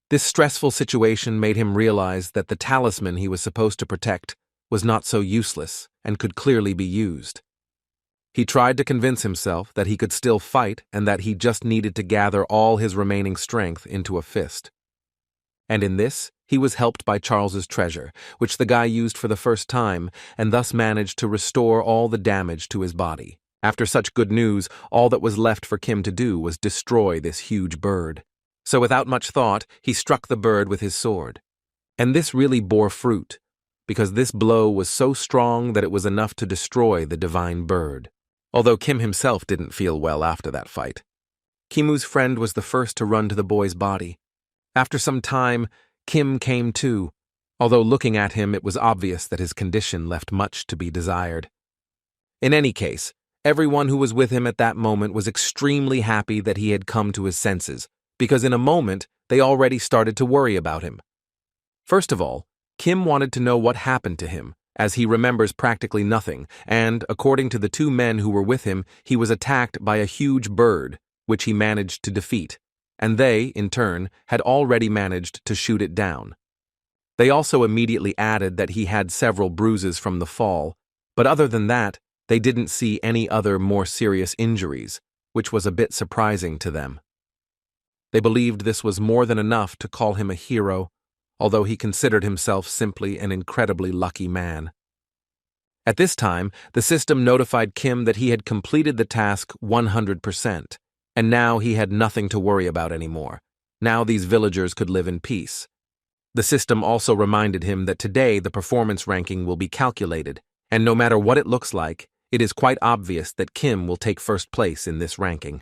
This stressful situation made him realize that the talisman he was supposed to protect was not so useless and could clearly be used. He tried to convince himself that he could still fight and that he just needed to gather all his remaining strength into a fist. And in this, he was helped by Charles's treasure, which the guy used for the first time and thus managed to restore all the damage to his body. After such good news, all that was left for Kim to do was destroy this huge bird. So without much thought, he struck the bird with his sword. And this really bore fruit, because this blow was so strong that it was enough to destroy the divine bird. Although Kim himself didn't feel well after that fight. Kimu's friend was the first to run to the boy's body. After some time, Kim came too, although looking at him it was obvious that his condition left much to be desired. In any case, everyone who was with him at that moment was extremely happy that he had come to his senses, because in a moment they already started to worry about him. First of all, Kim wanted to know what happened to him, as he remembers practically nothing, and, according to the two men who were with him, he was attacked by a huge bird, which he managed to defeat, and they, in turn, had already managed to shoot it down. They also immediately added that he had several bruises from the fall, but other than that, they didn't see any other more serious injuries, which was a bit surprising to them. They believed this was more than enough to call him a hero, although he considered himself simply an incredibly lucky man. At this time, the system notified Kim that he had completed the task 100%, and now he had nothing to worry about anymore. Now these villagers could live in peace. The system also reminded him that today the performance ranking will be calculated, and no matter what it looks like, it is quite obvious that Kim will take first place in this ranking.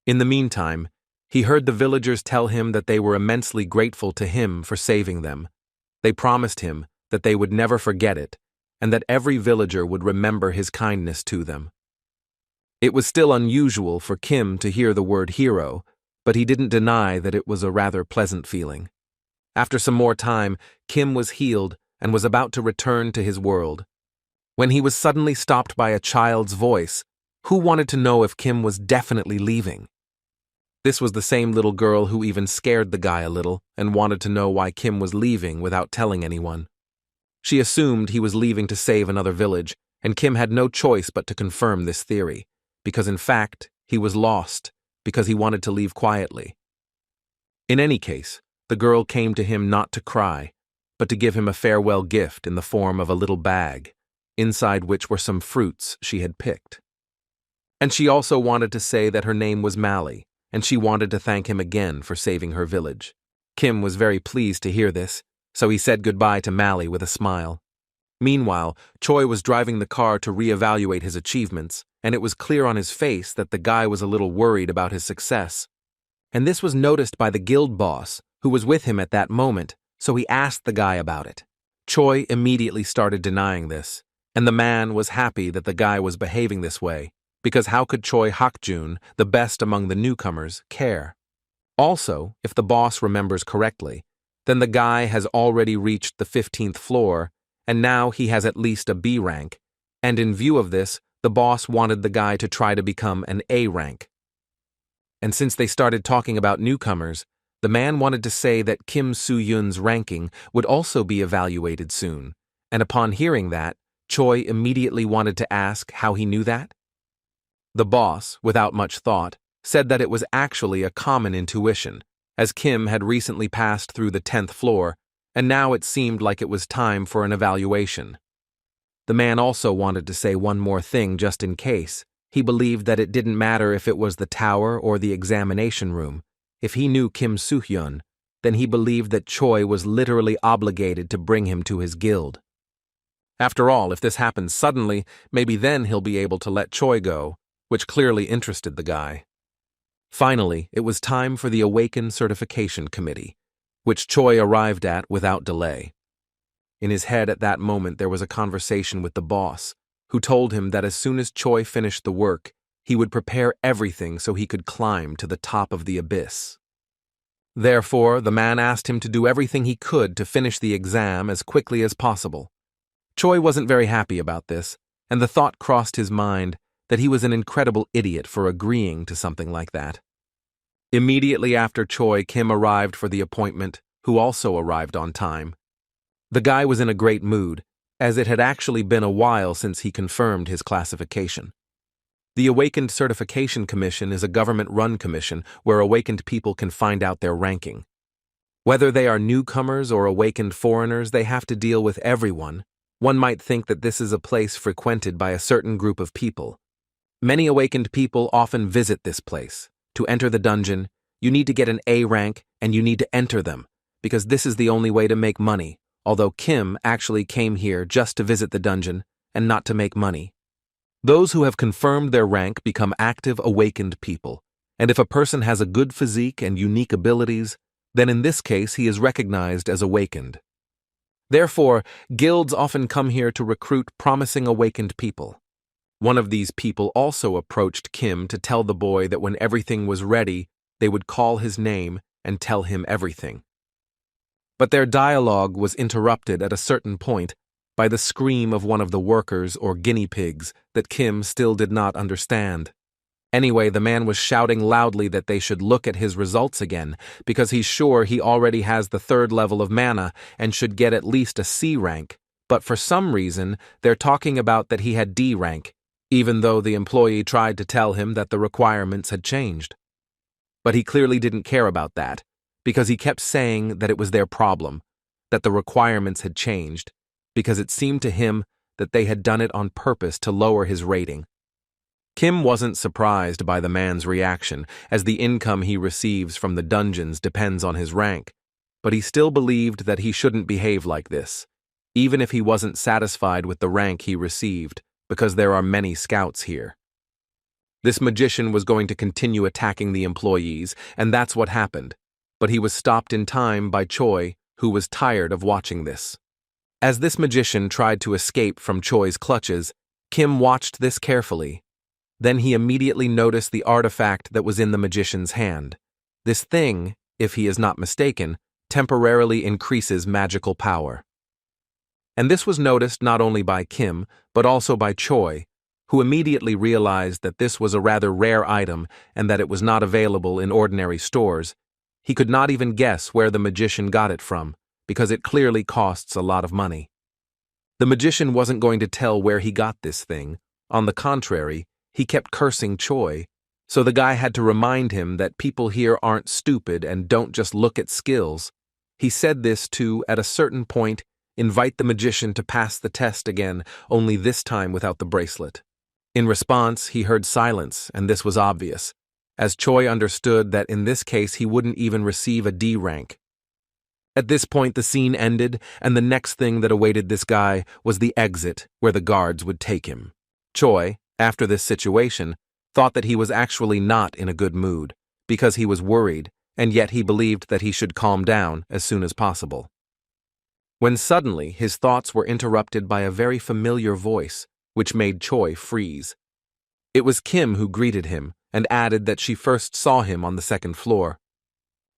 In the meantime, he heard the villagers tell him that they were immensely grateful to him for saving them. They promised him that they would never forget it, and that every villager would remember his kindness to them. It was still unusual for Kim to hear the word hero, but he didn't deny that it was a rather pleasant feeling. After some more time, Kim was healed and was about to return to his world, when he was suddenly stopped by a child's voice, who wanted to know if Kim was definitely leaving. This was the same little girl who even scared the guy a little and wanted to know why Kim was leaving without telling anyone. She assumed he was leaving to save another village, and Kim had no choice but to confirm this theory, because in fact, he was lost because he wanted to leave quietly. In any case, the girl came to him not to cry, but to give him a farewell gift in the form of a little bag, inside which were some fruits she had picked. And she also wanted to say that her name was Mally, and she wanted to thank him again for saving her village. Kim was very pleased to hear this, so he said goodbye to Mally with a smile. Meanwhile, Choi was driving the car to reevaluate his achievements, and it was clear on his face that the guy was a little worried about his success. And this was noticed by the guild boss, who was with him at that moment, so he asked the guy about it. Choi immediately started denying this, and the man was happy that the guy was behaving this way, because how could Choi Hakjun, the best among the newcomers, care? Also, if the boss remembers correctly, then the guy has already reached the 15th floor, and now he has at least a B rank, and in view of this, the boss wanted the guy to try to become an A rank. And since they started talking about newcomers, the man wanted to say that Kim Soo-yun's ranking would also be evaluated soon, and upon hearing that, Choi immediately wanted to ask how he knew that. The boss, without much thought, said that it was actually a common intuition, as Kim had recently passed through the 10th floor, and now it seemed like it was time for an evaluation. The man also wanted to say one more thing just in case. He believed that it didn't matter if it was the tower or the examination room. If he knew Kim Soo-hyun, then he believed that Choi was literally obligated to bring him to his guild. After all, if this happens suddenly, maybe then he'll be able to let Choi go, which clearly interested the guy. Finally, it was time for the Awakened Certification Committee, which Choi arrived at without delay. In his head at that moment there was a conversation with the boss, who told him that as soon as Choi finished the work, he would prepare everything so he could climb to the top of the abyss. Therefore, the man asked him to do everything he could to finish the exam as quickly as possible. Choi wasn't very happy about this, and the thought crossed his mind that he was an incredible idiot for agreeing to something like that. Immediately after Choi, Kim arrived for the appointment, who also arrived on time. The guy was in a great mood, as it had actually been a while since he confirmed his classification. The Awakened Certification Commission is a government-run commission where awakened people can find out their ranking. Whether they are newcomers or awakened foreigners, they have to deal with everyone. One might think that this is a place frequented by a certain group of people. Many awakened people often visit this place. To enter the dungeon, you need to get an A rank and you need to enter them, because this is the only way to make money, although Kim actually came here just to visit the dungeon and not to make money. Those who have confirmed their rank become active awakened people, and if a person has a good physique and unique abilities, then in this case he is recognized as awakened. Therefore, guilds often come here to recruit promising awakened people. One of these people also approached Kim to tell the boy that when everything was ready, they would call his name and tell him everything. But their dialogue was interrupted at a certain point by the scream of one of the workers or guinea pigs that Kim still did not understand. Anyway, the man was shouting loudly that they should look at his results again, because he's sure he already has the 3rd level of mana and should get at least a C rank, but for some reason, they're talking about that he had D rank, even though the employee tried to tell him that the requirements had changed. But he clearly didn't care about that, because he kept saying that it was their problem, that the requirements had changed, because it seemed to him that they had done it on purpose to lower his rating. Kim wasn't surprised by the man's reaction, as the income he receives from the dungeons depends on his rank, but he still believed that he shouldn't behave like this, even if he wasn't satisfied with the rank he received, because there are many scouts here. This magician was going to continue attacking the employees, and that's what happened, but he was stopped in time by Choi, who was tired of watching this. As this magician tried to escape from Choi's clutches, Kim watched this carefully. Then he immediately noticed the artifact that was in the magician's hand. This thing, if he is not mistaken, temporarily increases magical power. And this was noticed not only by Kim, but also by Choi, who immediately realized that this was a rather rare item and that it was not available in ordinary stores. He could not even guess where the magician got it from, because it clearly costs a lot of money. The magician wasn't going to tell where he got this thing. On the contrary, he kept cursing Choi, so the guy had to remind him that people here aren't stupid and don't just look at skills. He said this to, at a certain point, invite the magician to pass the test again, only this time without the bracelet. In response, he heard silence, and this was obvious, as Choi understood that in this case he wouldn't even receive a D rank. At this point the scene ended, and the next thing that awaited this guy was the exit where the guards would take him. Choi, after this situation, thought that he was actually not in a good mood, because he was worried, and yet he believed that he should calm down as soon as possible. When suddenly his thoughts were interrupted by a very familiar voice, which made Choi freeze. It was Kim who greeted him, and added that she first saw him on the 2nd floor.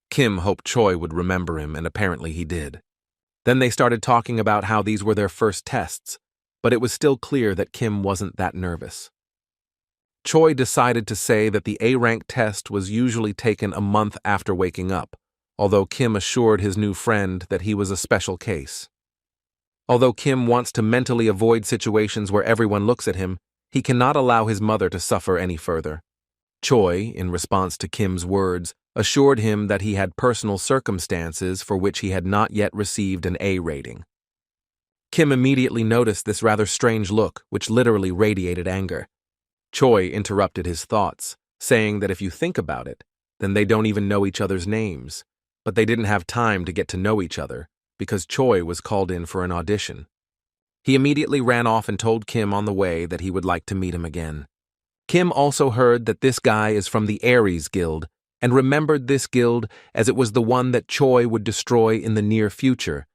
Kim hoped Choi would remember him, and apparently he did. Then they started talking about how these were their first tests, but it was still clear that Kim wasn't that nervous. Choi decided to say that the A-rank test was usually taken a month after waking up, although Kim assured his new friend that he was a special case. Although Kim wants to mentally avoid situations where everyone looks at him, he cannot allow his mother to suffer any further. Choi, in response to Kim's words, assured him that he had personal circumstances for which he had not yet received an A rating. Kim immediately noticed this rather strange look, which literally radiated anger. Choi interrupted his thoughts, saying that if you think about it, then they don't even know each other's names. But they didn't have time to get to know each other, because Choi was called in for an audition. He immediately ran off and told Kim on the way that he would like to meet him again. Kim also heard that this guy is from the Aries Guild, and remembered this guild as it was the one that Choi would destroy in the near future,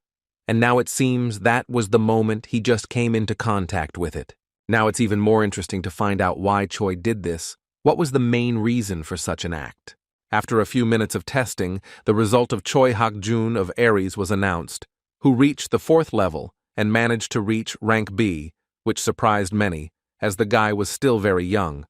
and now it seems that was the moment he just came into contact with it. Now it's even more interesting to find out why Choi did this. What was the main reason for such an act? After a few minutes of testing, the result of Choi Hak-jun of Aries was announced, who reached the 4th level and managed to reach rank B, which surprised many, as the guy was still very young.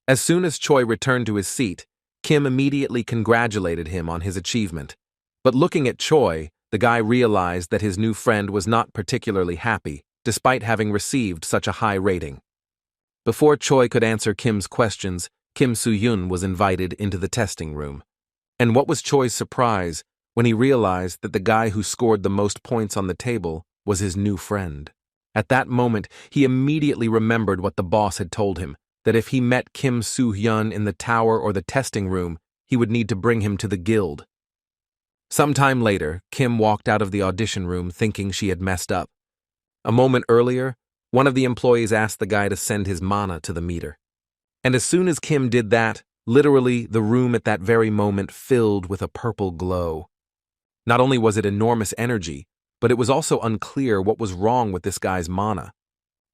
As soon as Choi returned to his seat, Kim immediately congratulated him on his achievement. But looking at Choi, the guy realized that his new friend was not particularly happy, despite having received such a high rating. Before Choi could answer Kim's questions, Kim Soo-yun was invited into the testing room. And what was Choi's surprise when he realized that the guy who scored the most points on the table was his new friend. At that moment, he immediately remembered what the boss had told him, that if he met Kim Soo-hyun in the tower or the testing room, he would need to bring him to the guild. Sometime later, Kim walked out of the audition room thinking she had messed up. A moment earlier, one of the employees asked the guy to send his mana to the meter. And as soon as Kim did that, literally the room at that very moment filled with a purple glow. Not only was it enormous energy, but it was also unclear what was wrong with this guy's mana.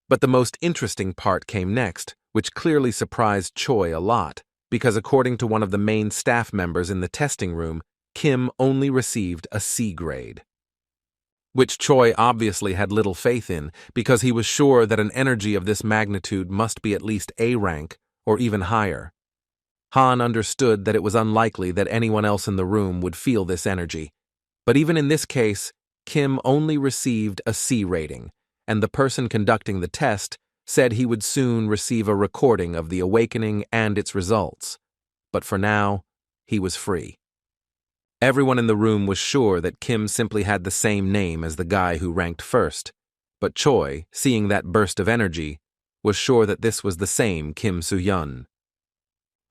But the most interesting part came next, which clearly surprised Choi a lot, because according to one of the main staff members in the testing room, Kim only received a C grade. Which Choi obviously had little faith in, because he was sure that an energy of this magnitude must be at least A rank, or even higher. Han understood that it was unlikely that anyone else in the room would feel this energy. But even in this case, Kim only received a C rating, and the person conducting the test said he would soon receive a recording of the awakening and its results. But for now, he was free. Everyone in the room was sure that Kim simply had the same name as the guy who ranked first, but Choi, seeing that burst of energy, was sure that this was the same Kim Soo-hyun.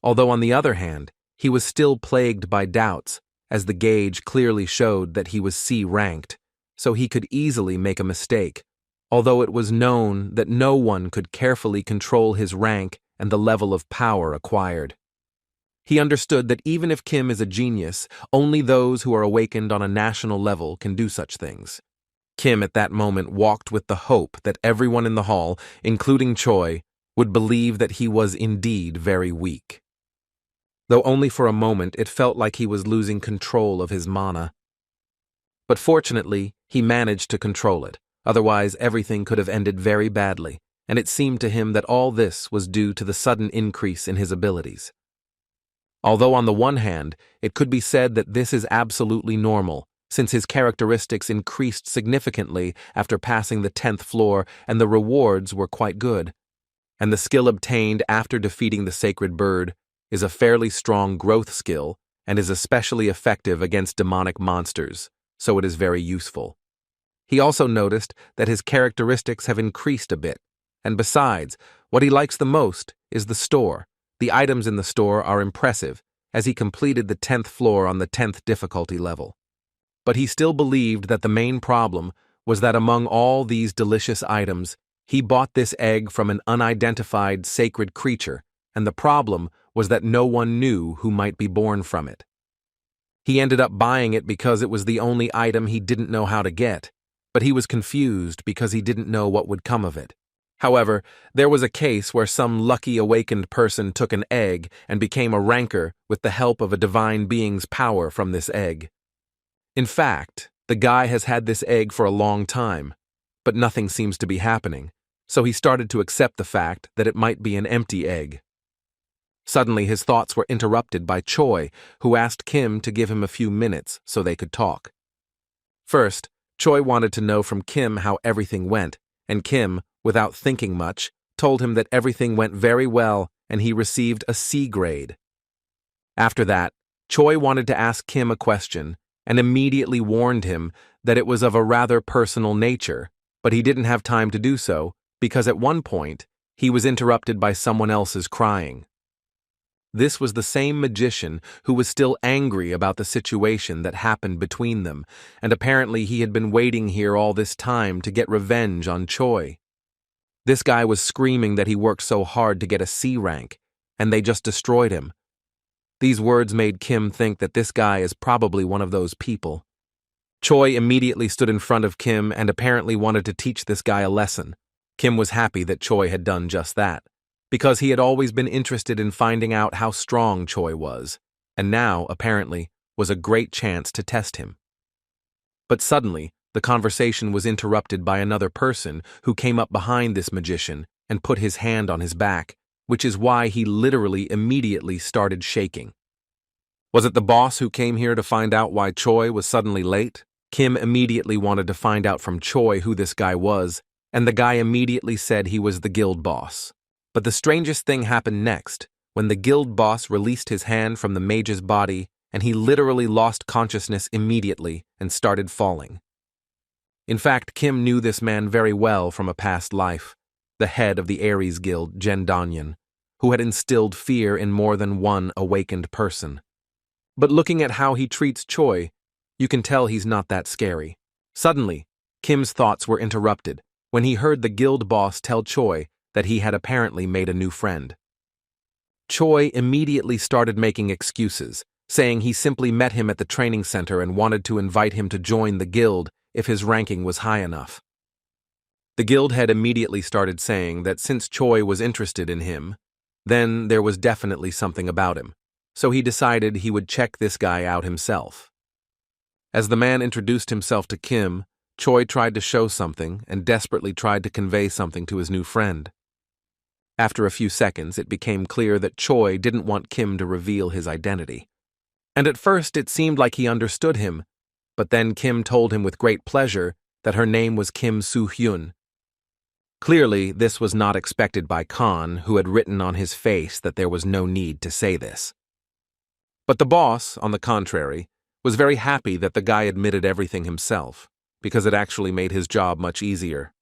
Although on the other hand, he was still plagued by doubts, as the gauge clearly showed that he was C-ranked, so he could easily make a mistake, although it was known that no one could carefully control his rank and the level of power acquired. He understood that even if Kim is a genius, only those who are awakened on a national level can do such things. Kim at that moment walked with the hope that everyone in the hall, including Choi, would believe that he was indeed very weak. Though only for a moment it felt like he was losing control of his mana. But fortunately, he managed to control it, otherwise everything could have ended very badly, and it seemed to him that all this was due to the sudden increase in his abilities. Although on the one hand, it could be said that this is absolutely normal, since his characteristics increased significantly after passing the 10th floor and the rewards were quite good. And the skill obtained after defeating the sacred bird is a fairly strong growth skill and is especially effective against demonic monsters, so it is very useful. He also noticed that his characteristics have increased a bit, and besides, what he likes the most is the store. The items in the store are impressive, as he completed the 10th floor on the 10th difficulty level. But he still believed that the main problem was that among all these delicious items, he bought this egg from an unidentified sacred creature, and the problem was that no one knew who might be born from it. He ended up buying it because it was the only item he didn't know how to get, but he was confused because he didn't know what would come of it. However, there was a case where some lucky awakened person took an egg and became a ranker with the help of a divine being's power from this egg. In fact, the guy has had this egg for a long time, but nothing seems to be happening, so he started to accept the fact that it might be an empty egg. Suddenly his thoughts were interrupted by Choi, who asked Kim to give him a few minutes so they could talk. First, Choi wanted to know from Kim how everything went, and Kim, without thinking much, told him that everything went very well and he received a C grade. After that, Choi wanted to ask Kim a question and immediately warned him that it was of a rather personal nature, But he didn't have time to do so, because at one point, he was interrupted by someone else's crying. This was the same magician who was still angry about the situation that happened between them, and apparently he had been waiting here all this time to get revenge on Choi. This guy was screaming that he worked so hard to get a C rank, and they just destroyed him. These words made Kim think that this guy is probably one of those people. Choi immediately stood in front of Kim and apparently wanted to teach this guy a lesson. Kim was happy that Choi had done just that, because he had always been interested in finding out how strong Choi was, and now, apparently, was a great chance to test him. But suddenly, the conversation was interrupted by another person who came up behind this magician and put his hand on his back, which is why he literally immediately started shaking. Was it the boss who came here to find out why Choi was suddenly late? Kim immediately wanted to find out from Choi who this guy was, and the guy immediately said he was the guild boss. But the strangest thing happened next, when the guild boss released his hand from the mage's body, and he literally lost consciousness immediately and started falling. In fact, Kim knew this man very well from a past life, the head of the Ares Guild, Jen Danyan, who had instilled fear in more than one awakened person. But looking at how he treats Choi, you can tell he's not that scary. Suddenly, Kim's thoughts were interrupted when he heard the guild boss tell Choi that he had apparently made a new friend. Choi immediately started making excuses, saying he simply met him at the training center and wanted to invite him to join the guild if his ranking was high enough. The guild head immediately started saying that since Choi was interested in him, then there was definitely something about him, so he decided he would check this guy out himself. As the man introduced himself to Kim, Choi tried to show something and desperately tried to convey something to his new friend. After a few seconds, it became clear that Choi didn't want Kim to reveal his identity. And at first it seemed like he understood him, but then Kim told him with great pleasure that her name was Kim Soo-hyun. Clearly, this was not expected by Khan, who had written on his face that there was no need to say this. But the boss, on the contrary, was very happy that the guy admitted everything himself, because it actually made his job much easier.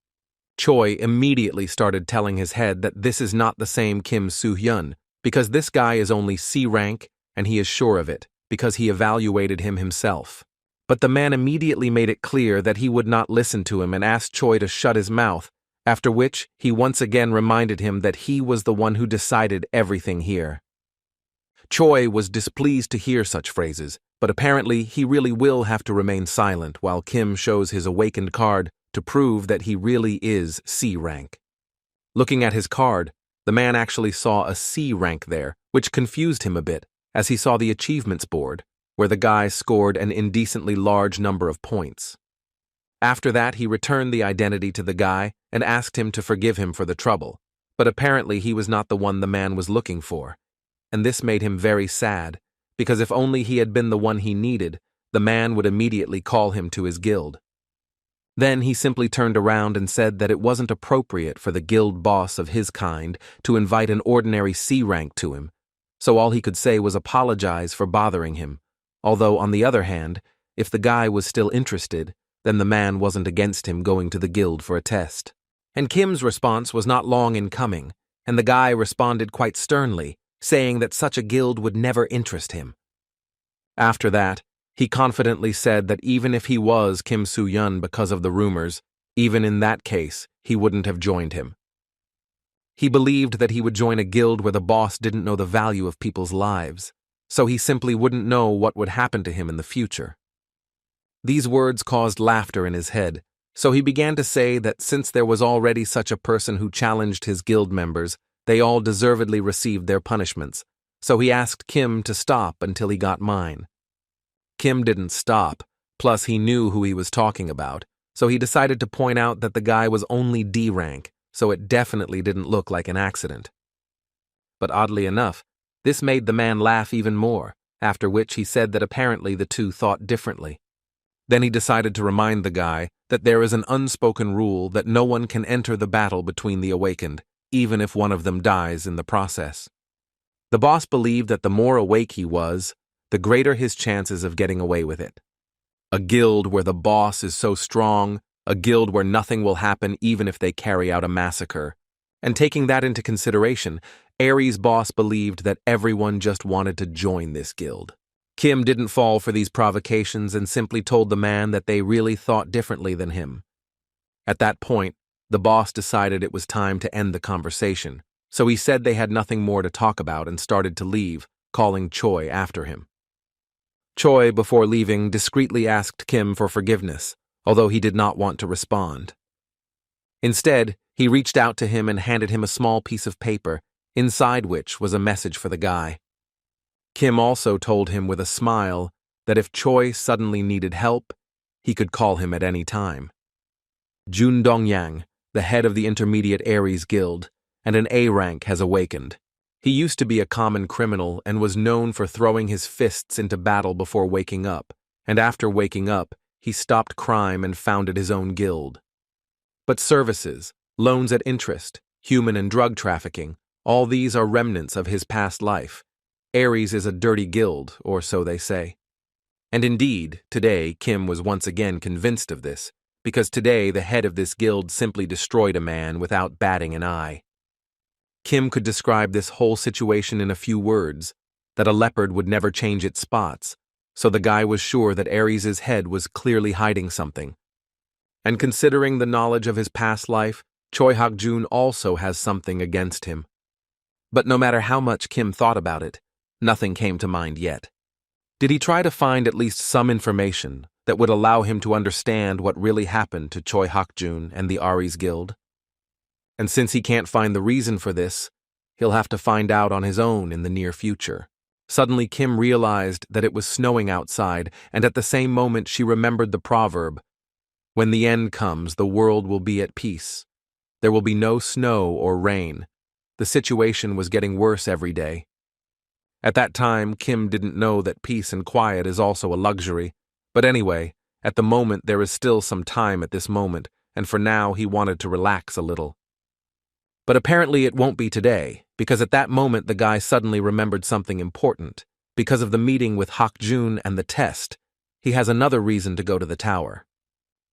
Choi immediately started telling his head that this is not the same Kim Soo-hyun, because this guy is only C rank, and he is sure of it, because he evaluated him himself. But the man immediately made it clear that he would not listen to him and asked Choi to shut his mouth, after which he once again reminded him that he was the one who decided everything here. Choi was displeased to hear such phrases, but apparently he really will have to remain silent while Kim shows his awakened card to prove that he really is C rank. Looking at his card, the man actually saw a C rank there, which confused him a bit, as he saw the achievements board, where the guy scored an indecently large number of points. After that, he returned the identity to the guy and asked him to forgive him for the trouble, but apparently he was not the one the man was looking for, and this made him very sad, because if only he had been the one he needed, the man would immediately call him to his guild. Then he simply turned around and said that it wasn't appropriate for the guild boss of his kind to invite an ordinary C rank to him, so all he could say was apologize for bothering him, although on the other hand, if the guy was still interested, then the man wasn't against him going to the guild for a test. And Kim's response was not long in coming, and the guy responded quite sternly, saying that such a guild would never interest him. After that, he confidently said that even if he was Kim Soo-hyun because of the rumors, even in that case, he wouldn't have joined him. He believed that he would join a guild where the boss didn't know the value of people's lives, so he simply wouldn't know what would happen to him in the future. These words caused laughter in his head, so he began to say that since there was already such a person who challenged his guild members, they all deservedly received their punishments, so he asked Kim to stop until he got mine. Kim didn't stop, plus he knew who he was talking about, so he decided to point out that the guy was only D rank, so it definitely didn't look like an accident. But oddly enough, this made the man laugh even more, after which he said that apparently the two thought differently. Then he decided to remind the guy that there is an unspoken rule that no one can enter the battle between the awakened, even if one of them dies in the process. The boss believed that the more awake he was, the greater his chances of getting away with it. A guild where the boss is so strong, a guild where nothing will happen even if they carry out a massacre. And taking that into consideration, Aries' boss believed that everyone just wanted to join this guild. Kim didn't fall for these provocations and simply told the man that they really thought differently than him. At that point, the boss decided it was time to end the conversation, so he said they had nothing more to talk about and started to leave, calling Choi after him. Choi, before leaving, discreetly asked Kim for forgiveness, although he did not want to respond. Instead, he reached out to him and handed him a small piece of paper, inside which was a message for the guy. Kim also told him with a smile that if Choi suddenly needed help, he could call him at any time. Jun Dongyang, the head of the Intermediate Aries Guild, and an A rank, has awakened. He used to be a common criminal and was known for throwing his fists into battle before waking up, and after waking up, he stopped crime and founded his own guild. But services, loans at interest, human and drug trafficking, all these are remnants of his past life. Aries is a dirty guild, or so they say. And indeed, today, Kim was once again convinced of this, because today the head of this guild simply destroyed a man without batting an eye. Kim could describe this whole situation in a few words, that a leopard would never change its spots, so the guy was sure that Aries' head was clearly hiding something. And considering the knowledge of his past life, Choi Hak-jun also has something against him. But no matter how much Kim thought about it, nothing came to mind yet. Did he try to find at least some information that would allow him to understand what really happened to Choi Hak-jun and the Aries Guild? And since he can't find the reason for this, he'll have to find out on his own in the near future. Suddenly, Kim realized that it was snowing outside, and at the same moment she remembered the proverb, "When the end comes, the world will be at peace. There will be no snow or rain." The situation was getting worse every day. At that time, Kim didn't know that peace and quiet is also a luxury. But anyway, at the moment there is still some time at this moment, and for now he wanted to relax a little. But apparently it won't be today, because at that moment the guy suddenly remembered something important. Because of the meeting with Hak-jun and the test, he has another reason to go to the tower.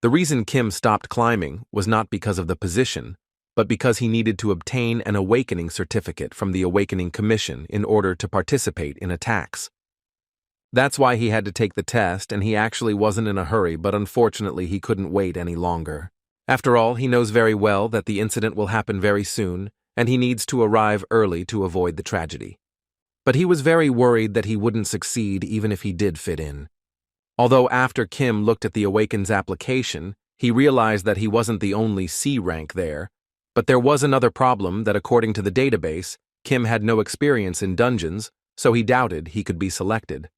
The reason Kim stopped climbing was not because of the position, but because he needed to obtain an awakening certificate from the Awakening Commission in order to participate in attacks. That's why he had to take the test, and he actually wasn't in a hurry, but unfortunately he couldn't wait any longer. After all, he knows very well that the incident will happen very soon, and he needs to arrive early to avoid the tragedy. But he was very worried that he wouldn't succeed even if he did fit in. Although after Kim looked at the Awaken's application, he realized that he wasn't the only C rank there, but there was another problem that according to the database, Kim had no experience in dungeons, so he doubted he could be selected.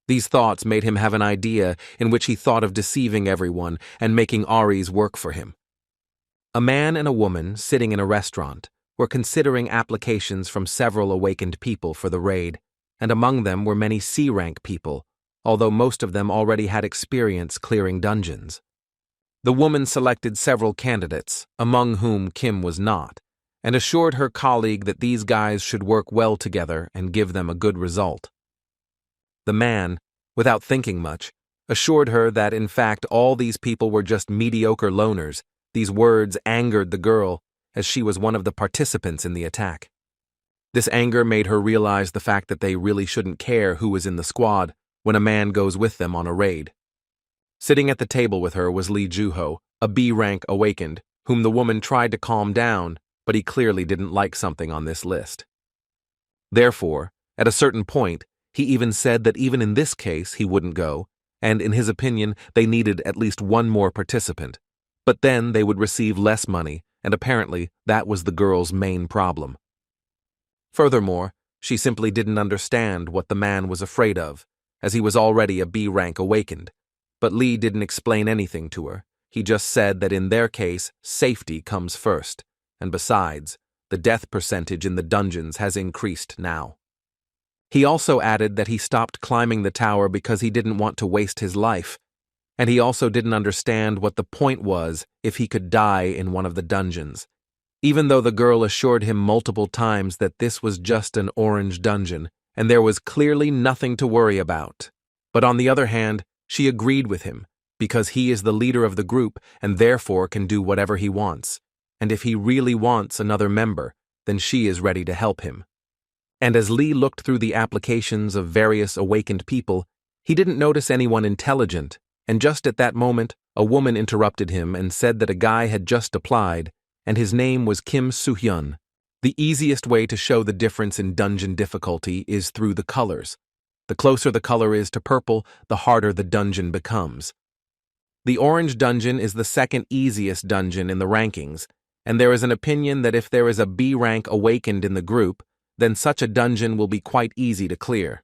These thoughts made him have an idea in which he thought of deceiving everyone and making Aries work for him. A man and a woman sitting in a restaurant were considering applications from several awakened people for the raid, and among them were many C-rank people, although most of them already had experience clearing dungeons. The woman selected several candidates, among whom Kim was not, and assured her colleague that these guys should work well together and give them a good result. The man, without thinking much, assured her that in fact all these people were just mediocre loners. These words angered the girl, as she was one of the participants in the attack. This anger made her realize the fact that they really shouldn't care who was in the squad when a man goes with them on a raid. Sitting at the table with her was Lee Juho, a B-rank awakened, whom the woman tried to calm down, but he clearly didn't like something on this list. Therefore, at a certain point, he even said that even in this case he wouldn't go, and in his opinion they needed at least one more participant. But then they would receive less money, and apparently that was the girl's main problem. Furthermore, she simply didn't understand what the man was afraid of, as he was already a B-rank awakened. But Lee didn't explain anything to her. He just said that in their case, safety comes first, and besides, the death percentage in the dungeons has increased now. He also added that he stopped climbing the tower because he didn't want to waste his life, and he also didn't understand what the point was if he could die in one of the dungeons. Even though the girl assured him multiple times that this was just an orange dungeon, and there was clearly nothing to worry about. But on the other hand, she agreed with him, because he is the leader of the group and therefore can do whatever he wants. And if he really wants another member, then she is ready to help him. And as Lee looked through the applications of various awakened people, he didn't notice anyone intelligent, and just at that moment, a woman interrupted him and said that a guy had just applied, and his name was Kim Soo-hyun. The easiest way to show the difference in dungeon difficulty is through the colors. The closer the color is to purple, the harder the dungeon becomes. The orange dungeon is the second easiest dungeon in the rankings, and there is an opinion that if there is a B rank awakened in the group, then such a dungeon will be quite easy to clear.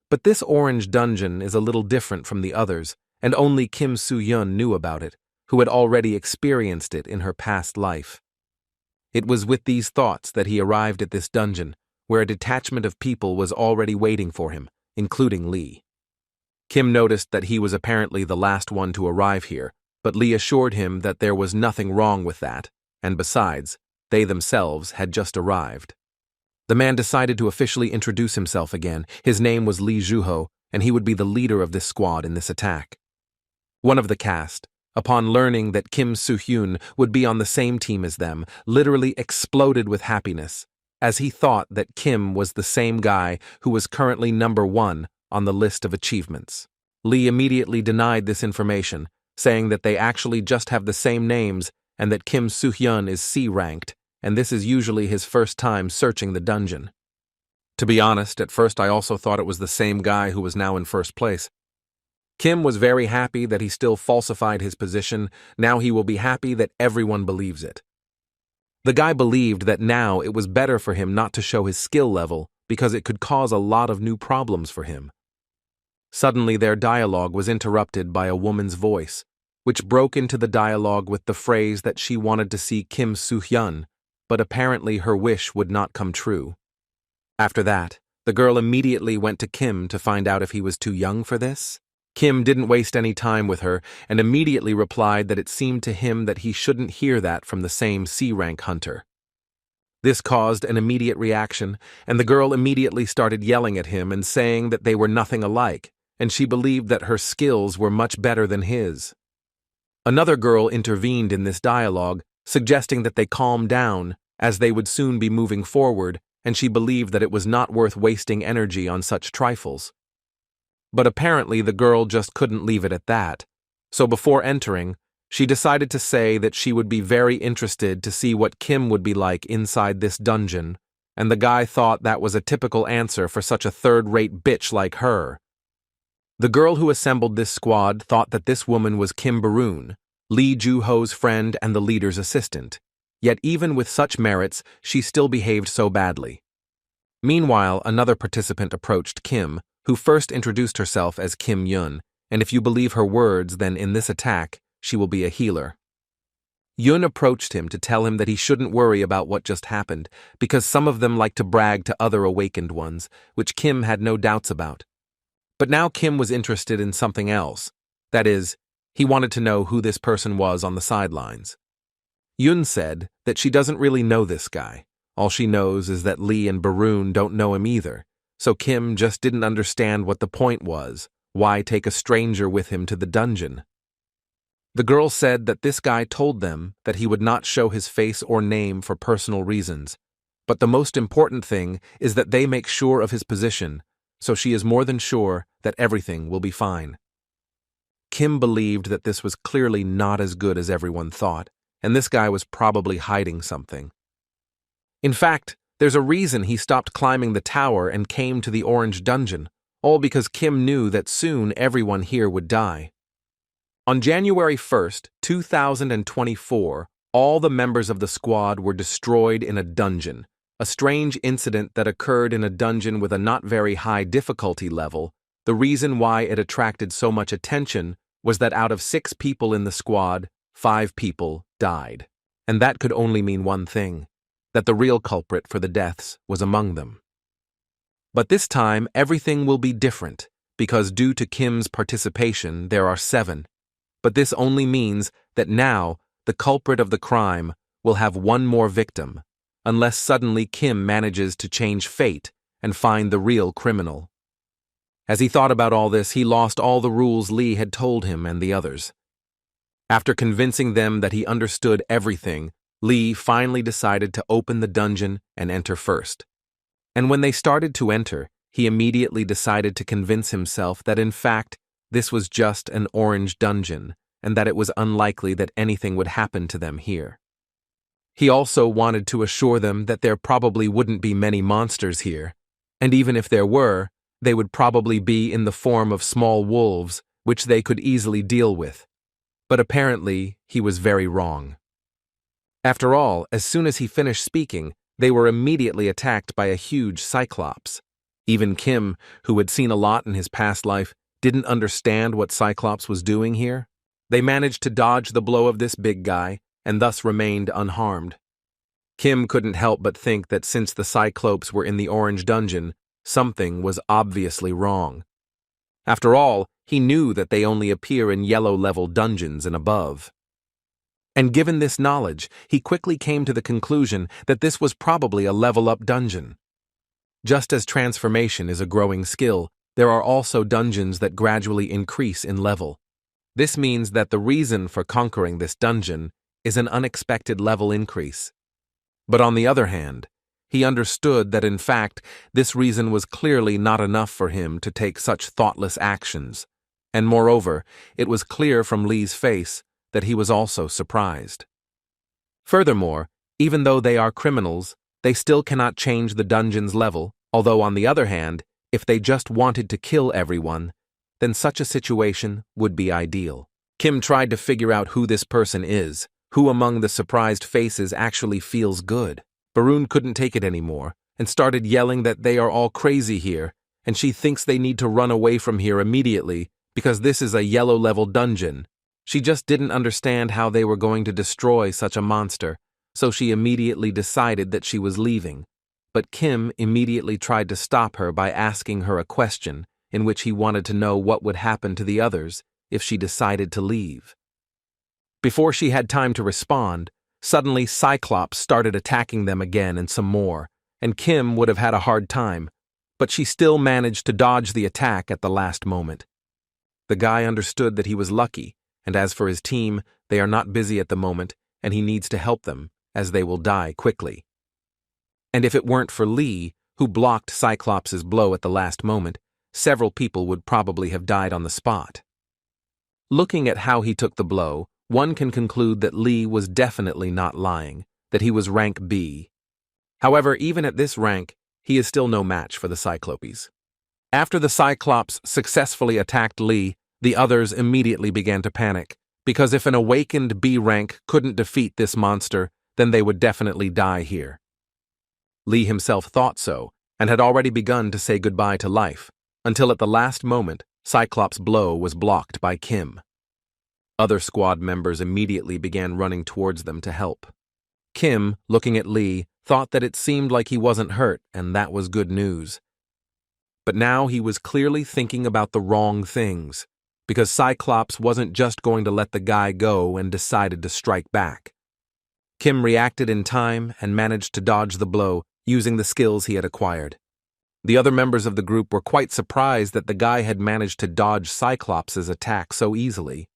But this orange dungeon is a little different from the others, and only Kim Soo-hyun knew about it, who had already experienced it in her past life. It was with these thoughts that he arrived at this dungeon, where a detachment of people was already waiting for him, including Lee. Kim noticed that he was apparently the last one to arrive here, but Lee assured him that there was nothing wrong with that, and besides, they themselves had just arrived. The man decided to officially introduce himself again. His name was Lee Joo-ho, and he would be the leader of this squad in this attack. One of the cast, upon learning that Kim Soo-hyun would be on the same team as them, literally exploded with happiness, as he thought that Kim was the same guy who was currently number 1 on the list of achievements. Lee immediately denied this information, saying that they actually just have the same names and that Kim Soo-hyun is C-ranked, and this is usually his first time searching the dungeon. To be honest, at first I also thought it was the same guy who was now in first place. Kim was very happy that he still falsified his position. Now he will be happy that everyone believes it. The guy believed that now it was better for him not to show his skill level because it could cause a lot of new problems for him. Suddenly their dialogue was interrupted by a woman's voice, which broke into the dialogue with the phrase that she wanted to see Kim Soo-hyun, but apparently her wish would not come true. After that, the girl immediately went to Kim to find out if he was too young for this. Kim didn't waste any time with her and immediately replied that it seemed to him that he shouldn't hear that from the same C-rank hunter. This caused an immediate reaction, and the girl immediately started yelling at him and saying that they were nothing alike, and she believed that her skills were much better than his. Another girl intervened in this dialogue, suggesting that they calm down, as they would soon be moving forward, and she believed that it was not worth wasting energy on such trifles. But apparently the girl just couldn't leave it at that, so before entering, she decided to say that she would be very interested to see what Kim would be like inside this dungeon, and the guy thought that was a typical answer for such a third-rate bitch like her. The girl who assembled this squad thought that this woman was Kim Baroon, Lee Joo-ho's friend and the leader's assistant, yet even with such merits, she still behaved so badly. Meanwhile, another participant approached Kim, who first introduced herself as Kim Yun, and if you believe her words, then in this attack, she will be a healer. Yun approached him to tell him that he shouldn't worry about what just happened, because some of them like to brag to other awakened ones, which Kim had no doubts about. But now Kim was interested in something else. That is, he wanted to know who this person was on the sidelines. Yun said that she doesn't really know this guy. All she knows is that Lee and Baroon don't know him either, so Kim just didn't understand what the point was. Why take a stranger with him to the dungeon? The girl said that this guy told them that he would not show his face or name for personal reasons, but the most important thing is that they make sure of his position, so she is more than sure that everything will be fine. Kim believed that this was clearly not as good as everyone thought, and this guy was probably hiding something. In fact, there's a reason he stopped climbing the tower and came to the orange dungeon, all because Kim knew that soon everyone here would die. On January 1st, 2024, all the members of the squad were destroyed in a dungeon, a strange incident that occurred in a dungeon with a not very high difficulty level. The reason why it attracted so much attention was that out of 6 people in the squad, 5 people died. And that could only mean one thing, that the real culprit for the deaths was among them. But this time, everything will be different, because due to Kim's participation, there are 7. But this only means that now, the culprit of the crime will have one more victim, unless suddenly Kim manages to change fate and find the real criminal. As he thought about all this, he lost all the rules Lee had told him and the others. After convincing them that he understood everything, Lee finally decided to open the dungeon and enter first. And when they started to enter, he immediately decided to convince himself that in fact, this was just an orange dungeon, and that it was unlikely that anything would happen to them here. He also wanted to assure them that there probably wouldn't be many monsters here, and even if there were, they would probably be in the form of small wolves, which they could easily deal with. But apparently, he was very wrong. After all, as soon as he finished speaking, they were immediately attacked by a huge Cyclops. Even Kim, who had seen a lot in his past life, didn't understand what Cyclops was doing here. They managed to dodge the blow of this big guy, and thus remained unharmed. Kim couldn't help but think that since the Cyclopes were in the orange dungeon, something was obviously wrong. After all, he knew that they only appear in yellow-level dungeons and above. And given this knowledge, he quickly came to the conclusion that this was probably a level-up dungeon. Just as transformation is a growing skill, there are also dungeons that gradually increase in level. This means that the reason for conquering this dungeon is an unexpected level increase. But on the other hand, he understood that in fact, this reason was clearly not enough for him to take such thoughtless actions, and moreover, it was clear from Lee's face that he was also surprised. Furthermore, even though they are criminals, they still cannot change the dungeon's level, although on the other hand, if they just wanted to kill everyone, then such a situation would be ideal. Kim tried to figure out who this person is, who among the surprised faces actually feels good. Barun couldn't take it anymore, and started yelling that they are all crazy here, and she thinks they need to run away from here immediately, because this is a yellow-level dungeon. She just didn't understand how they were going to destroy such a monster, so she immediately decided that she was leaving. But Kim immediately tried to stop her by asking her a question, in which he wanted to know what would happen to the others if she decided to leave. Before she had time to respond, suddenly Cyclops started attacking them again and some more, and Kim would have had a hard time, but she still managed to dodge the attack at the last moment. The guy understood that he was lucky, and as for his team, they are not busy at the moment, and he needs to help them, as they will die quickly. And if it weren't for Lee, who blocked Cyclops' blow at the last moment, several people would probably have died on the spot. Looking at how he took the blow, one can conclude that Lee was definitely not lying, that he was rank B. However, even at this rank, he is still no match for the Cyclopes. After the Cyclops successfully attacked Lee, the others immediately began to panic, because if an awakened B rank couldn't defeat this monster, then they would definitely die here. Lee himself thought so, and had already begun to say goodbye to life, until at the last moment, Cyclops' blow was blocked by Kim. Other squad members immediately began running towards them to help. Kim, looking at Lee, thought that it seemed like he wasn't hurt, and that was good news. But now he was clearly thinking about the wrong things, because Cyclops wasn't just going to let the guy go and decided to strike back. Kim reacted in time and managed to dodge the blow using the skills he had acquired. The other members of the group were quite surprised that the guy had managed to dodge Cyclops' attack so easily.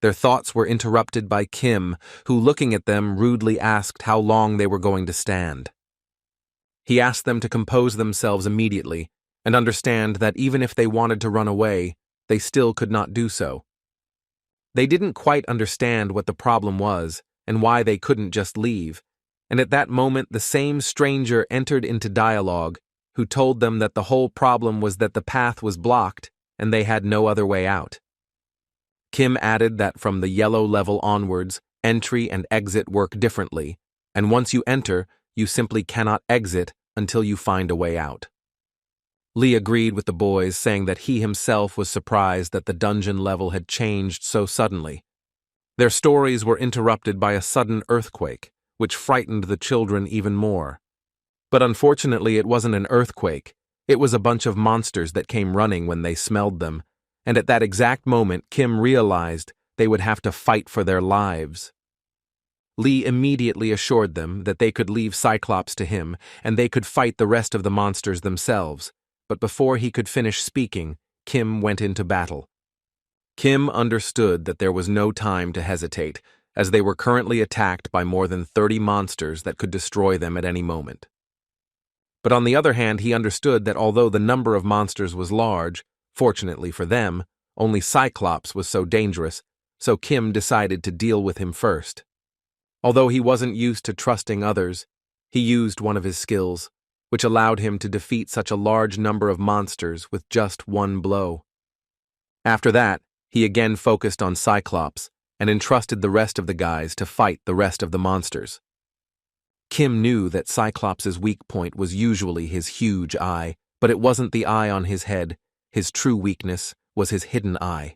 Their thoughts were interrupted by Kim, who, looking at them, rudely asked how long they were going to stand. He asked them to compose themselves immediately and understand that even if they wanted to run away, they still could not do so. They didn't quite understand what the problem was and why they couldn't just leave, and at that moment the same stranger entered into dialogue, who told them that the whole problem was that the path was blocked and they had no other way out. Kim added that from the yellow level onwards, entry and exit work differently, and once you enter, you simply cannot exit until you find a way out. Lee agreed with the boys, saying that he himself was surprised that the dungeon level had changed so suddenly. Their stories were interrupted by a sudden earthquake, which frightened the children even more. But unfortunately, it wasn't an earthquake. It was a bunch of monsters that came running when they smelled them, and at that exact moment, Kim realized they would have to fight for their lives. Lee immediately assured them that they could leave Cyclops to him, and they could fight the rest of the monsters themselves, but before he could finish speaking, Kim went into battle. Kim understood that there was no time to hesitate, as they were currently attacked by more than 30 monsters that could destroy them at any moment. But on the other hand, he understood that although the number of monsters was large, fortunately for them, only Cyclops was so dangerous, so Kim decided to deal with him first. Although he wasn't used to trusting others, he used one of his skills, which allowed him to defeat such a large number of monsters with just one blow. After that, he again focused on Cyclops and entrusted the rest of the guys to fight the rest of the monsters. Kim knew that Cyclops' weak point was usually his huge eye, but it wasn't the eye on his head. His true weakness was his hidden eye.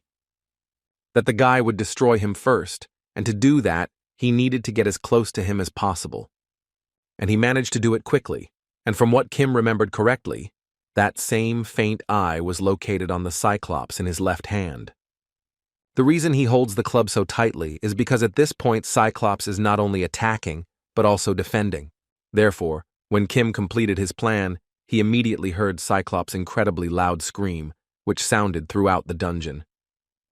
That the guy would destroy him first, and to do that, he needed to get as close to him as possible. And he managed to do it quickly, and from what Kim remembered correctly, that same faint eye was located on the Cyclops in his left hand. The reason he holds the club so tightly is because at this point Cyclops is not only attacking, but also defending. Therefore, when Kim completed his plan, he immediately heard Cyclops' incredibly loud scream, which sounded throughout the dungeon.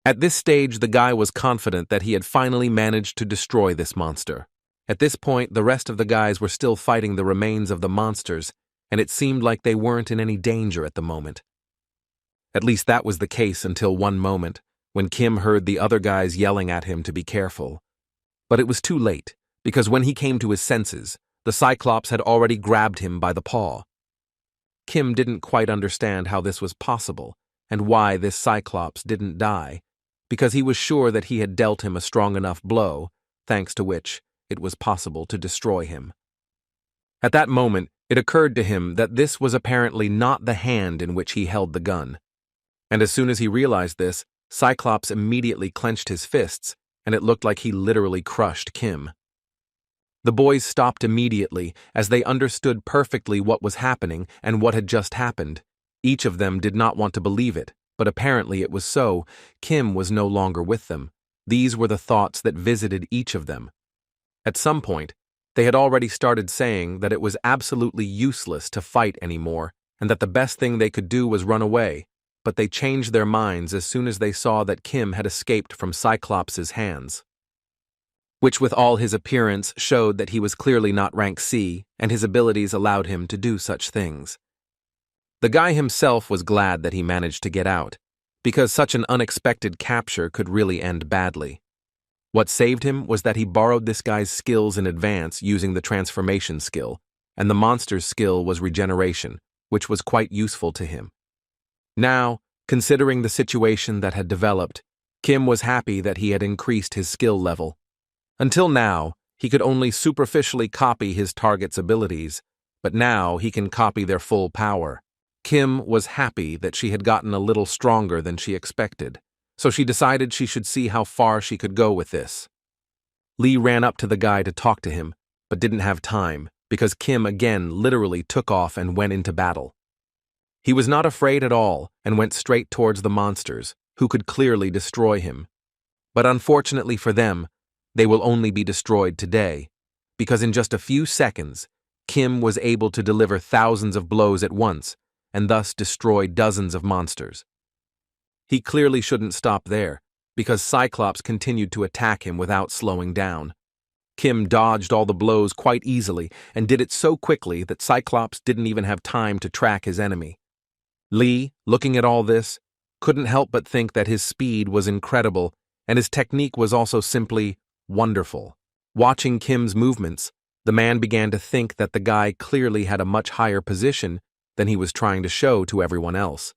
At this stage, the guy was confident that he had finally managed to destroy this monster. At this point, the rest of the guys were still fighting the remains of the monsters, and it seemed like they weren't in any danger at the moment. At least that was the case until one moment, when Kim heard the other guys yelling at him to be careful. But it was too late, because when he came to his senses, the Cyclops had already grabbed him by the paw. Kim didn't quite understand how this was possible, and why this Cyclops didn't die, because he was sure that he had dealt him a strong enough blow, thanks to which it was possible to destroy him. At that moment, it occurred to him that this was apparently not the hand in which he held the gun. And as soon as he realized this, Cyclops immediately clenched his fists, and it looked like he literally crushed Kim. The boys stopped immediately as they understood perfectly what was happening and what had just happened. Each of them did not want to believe it, but apparently it was so. Kim was no longer with them. These were the thoughts that visited each of them. At some point, they had already started saying that it was absolutely useless to fight anymore, and that the best thing they could do was run away, but they changed their minds as soon as they saw that Kim had escaped from Cyclops' hands, which with all his appearance showed that he was clearly not rank C, and his abilities allowed him to do such things. The guy himself was glad that he managed to get out, because such an unexpected capture could really end badly. What saved him was that he borrowed this guy's skills in advance using the transformation skill, and the monster's skill was regeneration, which was quite useful to him. Now, considering the situation that had developed, Kim was happy that he had increased his skill level. Until now, he could only superficially copy his target's abilities, but now he can copy their full power. Kim was happy that she had gotten a little stronger than she expected, so she decided she should see how far she could go with this. Lee ran up to the guy to talk to him, but didn't have time, because Kim again literally took off and went into battle. He was not afraid at all and went straight towards the monsters, who could clearly destroy him. But unfortunately for them, they will only be destroyed today, because in just a few seconds, Kim was able to deliver thousands of blows at once, and thus destroy dozens of monsters. He clearly shouldn't stop there, because Cyclops continued to attack him without slowing down. Kim dodged all the blows quite easily and did it so quickly that Cyclops didn't even have time to track his enemy. Lee, looking at all this, couldn't help but think that his speed was incredible and his technique was also simply wonderful. Watching Kim's movements, the man began to think that the guy clearly had a much higher position than he was trying to show to everyone else.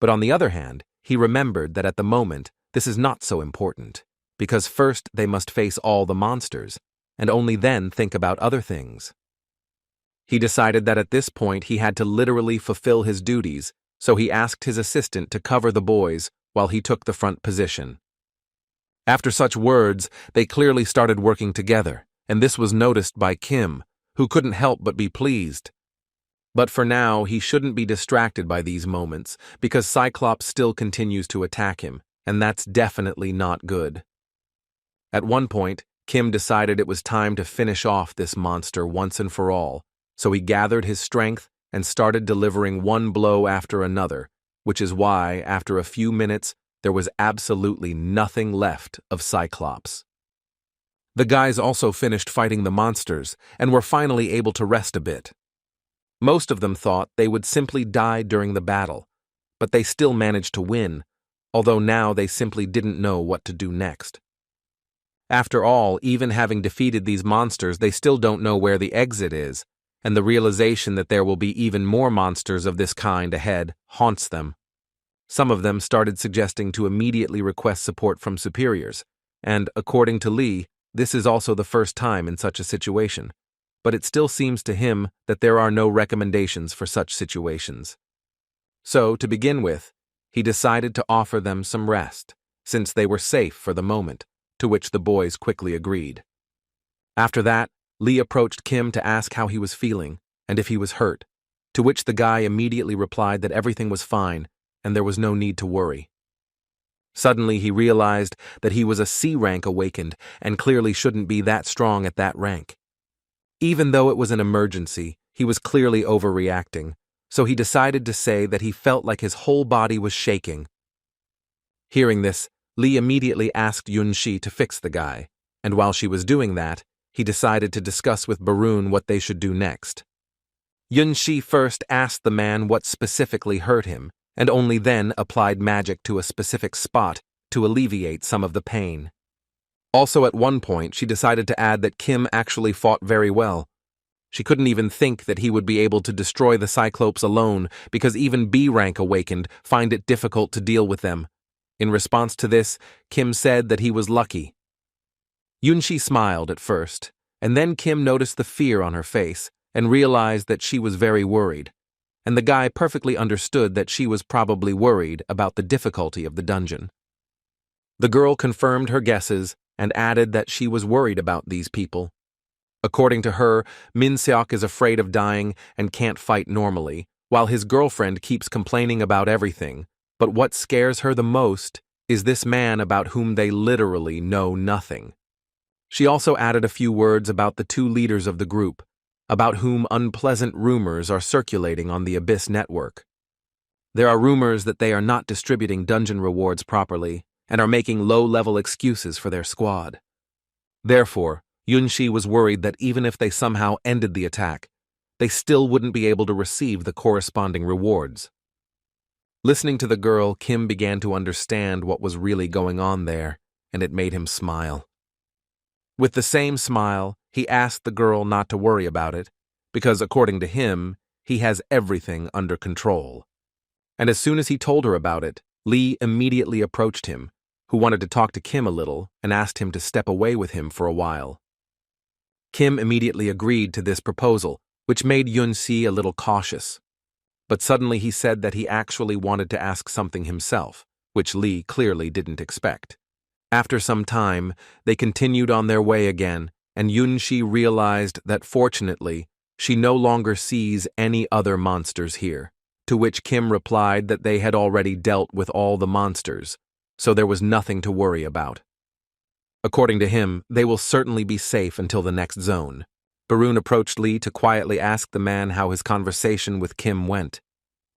But on the other hand, he remembered that at the moment, this is not so important, because first they must face all the monsters, and only then think about other things. He decided that at this point he had to literally fulfill his duties, so he asked his assistant to cover the boys while he took the front position. After such words, they clearly started working together, and this was noticed by Kim, who couldn't help but be pleased. But for now, he shouldn't be distracted by these moments, because Cyclops still continues to attack him, and that's definitely not good. At one point, Kim decided it was time to finish off this monster once and for all, so he gathered his strength and started delivering one blow after another, which is why, after a few minutes, there was absolutely nothing left of Cyclops. The guys also finished fighting the monsters and were finally able to rest a bit. Most of them thought they would simply die during the battle, but they still managed to win, although now they simply didn't know what to do next. After all, even having defeated these monsters, they still don't know where the exit is, and the realization that there will be even more monsters of this kind ahead haunts them. Some of them started suggesting to immediately request support from superiors, and, according to Lee, this is also the first time in such a situation, but it still seems to him that there are no recommendations for such situations. So, to begin with, he decided to offer them some rest, since they were safe for the moment, to which the boys quickly agreed. After that, Lee approached Kim to ask how he was feeling and if he was hurt, to which the guy immediately replied that everything was fine and there was no need to worry. Suddenly he realized that he was a C rank awakened and clearly shouldn't be that strong at that rank. Even though it was an emergency, he was clearly overreacting, so he decided to say that he felt like his whole body was shaking. Hearing this, Lee immediately asked Yunxi to fix the guy, and while she was doing that, he decided to discuss with Barun what they should do next. Yunxi first asked the man what specifically hurt him, and only then applied magic to a specific spot to alleviate some of the pain. Also, at one point, she decided to add that Kim actually fought very well. She couldn't even think that he would be able to destroy the Cyclopes alone because even B-rank awakened find it difficult to deal with them. In response to this, Kim said that he was lucky. Yunxi smiled at first, and then Kim noticed the fear on her face and realized that she was very worried. And the guy perfectly understood that she was probably worried about the difficulty of the dungeon. The girl confirmed her guesses and added that she was worried about these people. According to her, Min-seok is afraid of dying and can't fight normally, while his girlfriend keeps complaining about everything, but what scares her the most is this man about whom they literally know nothing. She also added a few words about the two leaders of the group, about whom unpleasant rumors are circulating on the Abyss network. There are rumors that they are not distributing dungeon rewards properly and are making low-level excuses for their squad. Therefore, Yunxi was worried that even if they somehow ended the attack, they still wouldn't be able to receive the corresponding rewards. Listening to the girl, Kim began to understand what was really going on there, and it made him smile. With the same smile, he asked the girl not to worry about it, because according to him, he has everything under control. And as soon as he told her about it, Lee immediately approached him, who wanted to talk to Kim a little and asked him to step away with him for a while. Kim immediately agreed to this proposal, which made Yunxi a little cautious. But suddenly he said that he actually wanted to ask something himself, which Lee clearly didn't expect. After some time, they continued on their way again, and Yunxi realized that fortunately, she no longer sees any other monsters here, to which Kim replied that they had already dealt with all the monsters, so there was nothing to worry about. According to him, they will certainly be safe until the next zone. Barun approached Lee to quietly ask the man how his conversation with Kim went.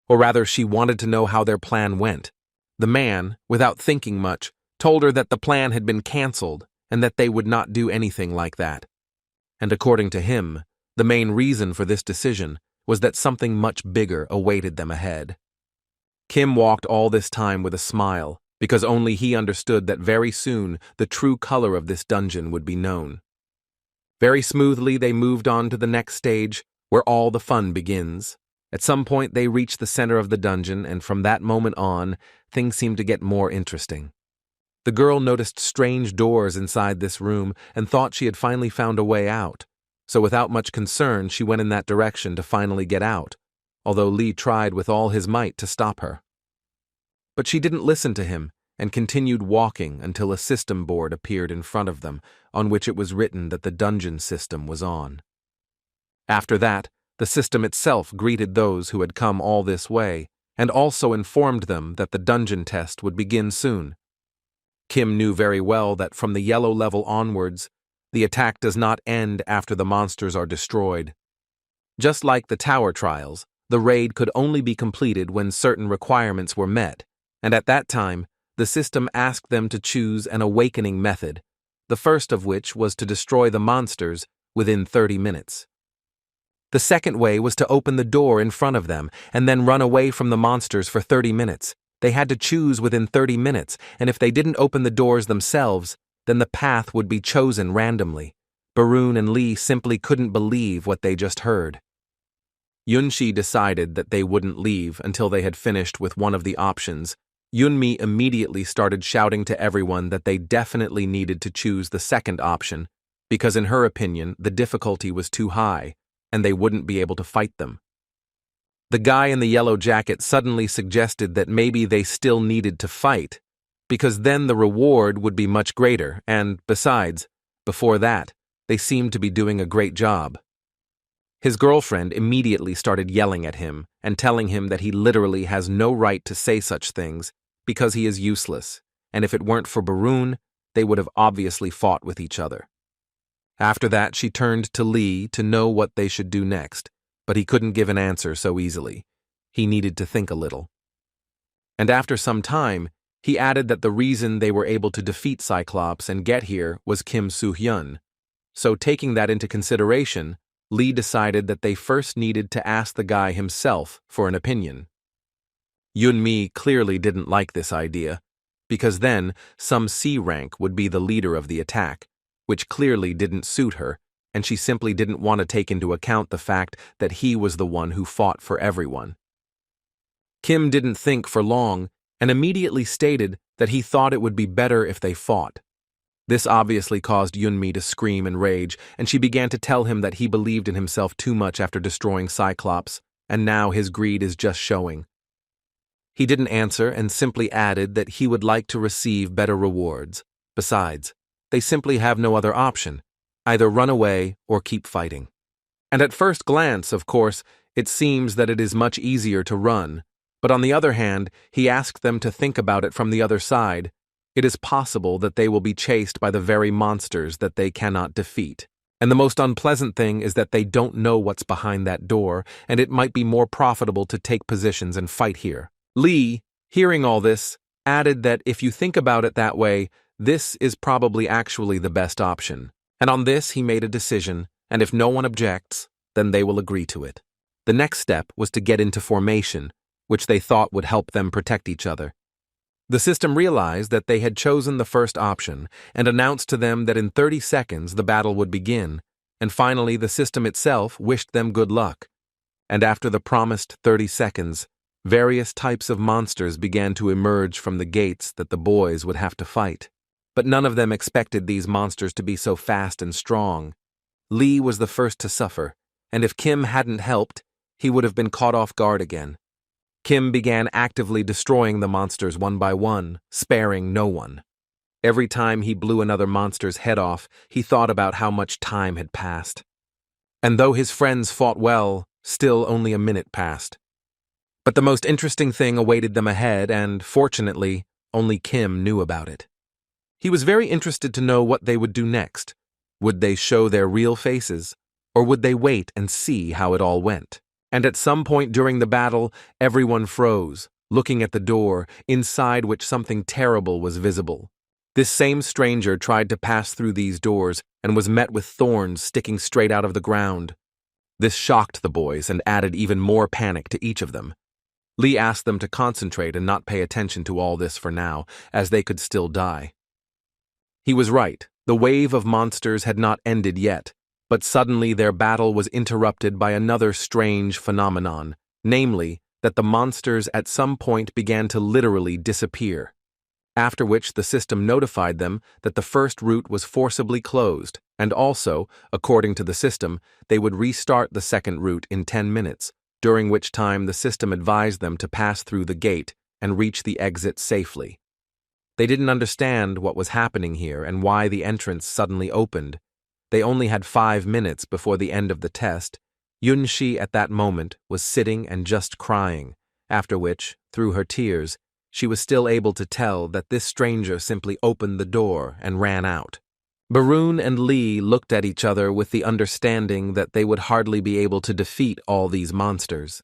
Or rather, she wanted to know how their plan went. The man, without thinking much, told her that the plan had been cancelled and that they would not do anything like that. And according to him, the main reason for this decision was that something much bigger awaited them ahead. Kim walked all this time with a smile, because only he understood that very soon the true color of this dungeon would be known. Very smoothly they moved on to the next stage, where all the fun begins. At some point they reached the center of the dungeon, and from that moment on, things seemed to get more interesting. The girl noticed strange doors inside this room and thought she had finally found a way out, so without much concern she went in that direction to finally get out, although Lee tried with all his might to stop her. But she didn't listen to him and continued walking until a system board appeared in front of them, on which it was written that the dungeon system was on. After that, the system itself greeted those who had come all this way, and also informed them that the dungeon test would begin soon. Kim knew very well that from the yellow level onwards, the attack does not end after the monsters are destroyed. Just like the tower trials, the raid could only be completed when certain requirements were met, and at that time, the system asked them to choose an awakening method, the first of which was to destroy the monsters within 30 minutes. The second way was to open the door in front of them and then run away from the monsters for 30 minutes. They had to choose within 30 minutes, and if they didn't open the doors themselves, then the path would be chosen randomly. Barun and Lee simply couldn't believe what they just heard. Yunshi decided that they wouldn't leave until they had finished with one of the options. Yunmi immediately started shouting to everyone that they definitely needed to choose the second option, because in her opinion, the difficulty was too high, and they wouldn't be able to fight them. The guy in the yellow jacket suddenly suggested that maybe they still needed to fight, because then the reward would be much greater, and, besides, before that, they seemed to be doing a great job. His girlfriend immediately started yelling at him and telling him that he literally has no right to say such things because he is useless, and if it weren't for Barun, they would have obviously fought with each other. After that, she turned to Lee to know what they should do next, but he couldn't give an answer so easily. He needed to think a little. And after some time, he added that the reason they were able to defeat Cyclops and get here was Kim Soo-hyun. So taking that into consideration, Lee decided that they first needed to ask the guy himself for an opinion. Yunmi clearly didn't like this idea, because then some C-rank would be the leader of the attack, which clearly didn't suit her, and she simply didn't want to take into account the fact that he was the one who fought for everyone. Kim didn't think for long and immediately stated that he thought it would be better if they fought. This obviously caused Yunmi to scream in rage, and she began to tell him that he believed in himself too much after destroying Cyclops, and now his greed is just showing. He didn't answer and simply added that he would like to receive better rewards. Besides, they simply have no other option, either run away or keep fighting. And at first glance, of course, it seems that it is much easier to run, but on the other hand, he asked them to think about it from the other side. It is possible that they will be chased by the very monsters that they cannot defeat. And the most unpleasant thing is that they don't know what's behind that door, and it might be more profitable to take positions and fight here. Lee, hearing all this, added that if you think about it that way, this is probably actually the best option. And on this he made a decision, and if no one objects, then they will agree to it. The next step was to get into formation, which they thought would help them protect each other. The system realized that they had chosen the first option and announced to them that in 30 seconds the battle would begin, and finally the system itself wished them good luck. And after the promised 30 seconds, various types of monsters began to emerge from the gates that the boys would have to fight. But none of them expected these monsters to be so fast and strong. Lee was the first to suffer, and if Kim hadn't helped, he would have been caught off guard again. Kim began actively destroying the monsters one by one, sparing no one. Every time he blew another monster's head off, he thought about how much time had passed. And though his friends fought well, still only a minute passed. But the most interesting thing awaited them ahead, and, fortunately, only Kim knew about it. He was very interested to know what they would do next. Would they show their real faces, or would they wait and see how it all went? And at some point during the battle, everyone froze, looking at the door, inside which something terrible was visible. This same stranger tried to pass through these doors and was met with thorns sticking straight out of the ground. This shocked the boys and added even more panic to each of them. Lee asked them to concentrate and not pay attention to all this for now, as they could still die. He was right. The wave of monsters had not ended yet. But suddenly their battle was interrupted by another strange phenomenon, namely, that the monsters at some point began to literally disappear. After which the system notified them that the first route was forcibly closed, and also, according to the system, they would restart the second route in 10 minutes, during which time the system advised them to pass through the gate and reach the exit safely. They didn't understand what was happening here and why the entrance suddenly opened. They only had 5 minutes before the end of the test. Yunshi at that moment was sitting and just crying, after which, through her tears, she was still able to tell that this stranger simply opened the door and ran out. Barun and Lee looked at each other with the understanding that they would hardly be able to defeat all these monsters.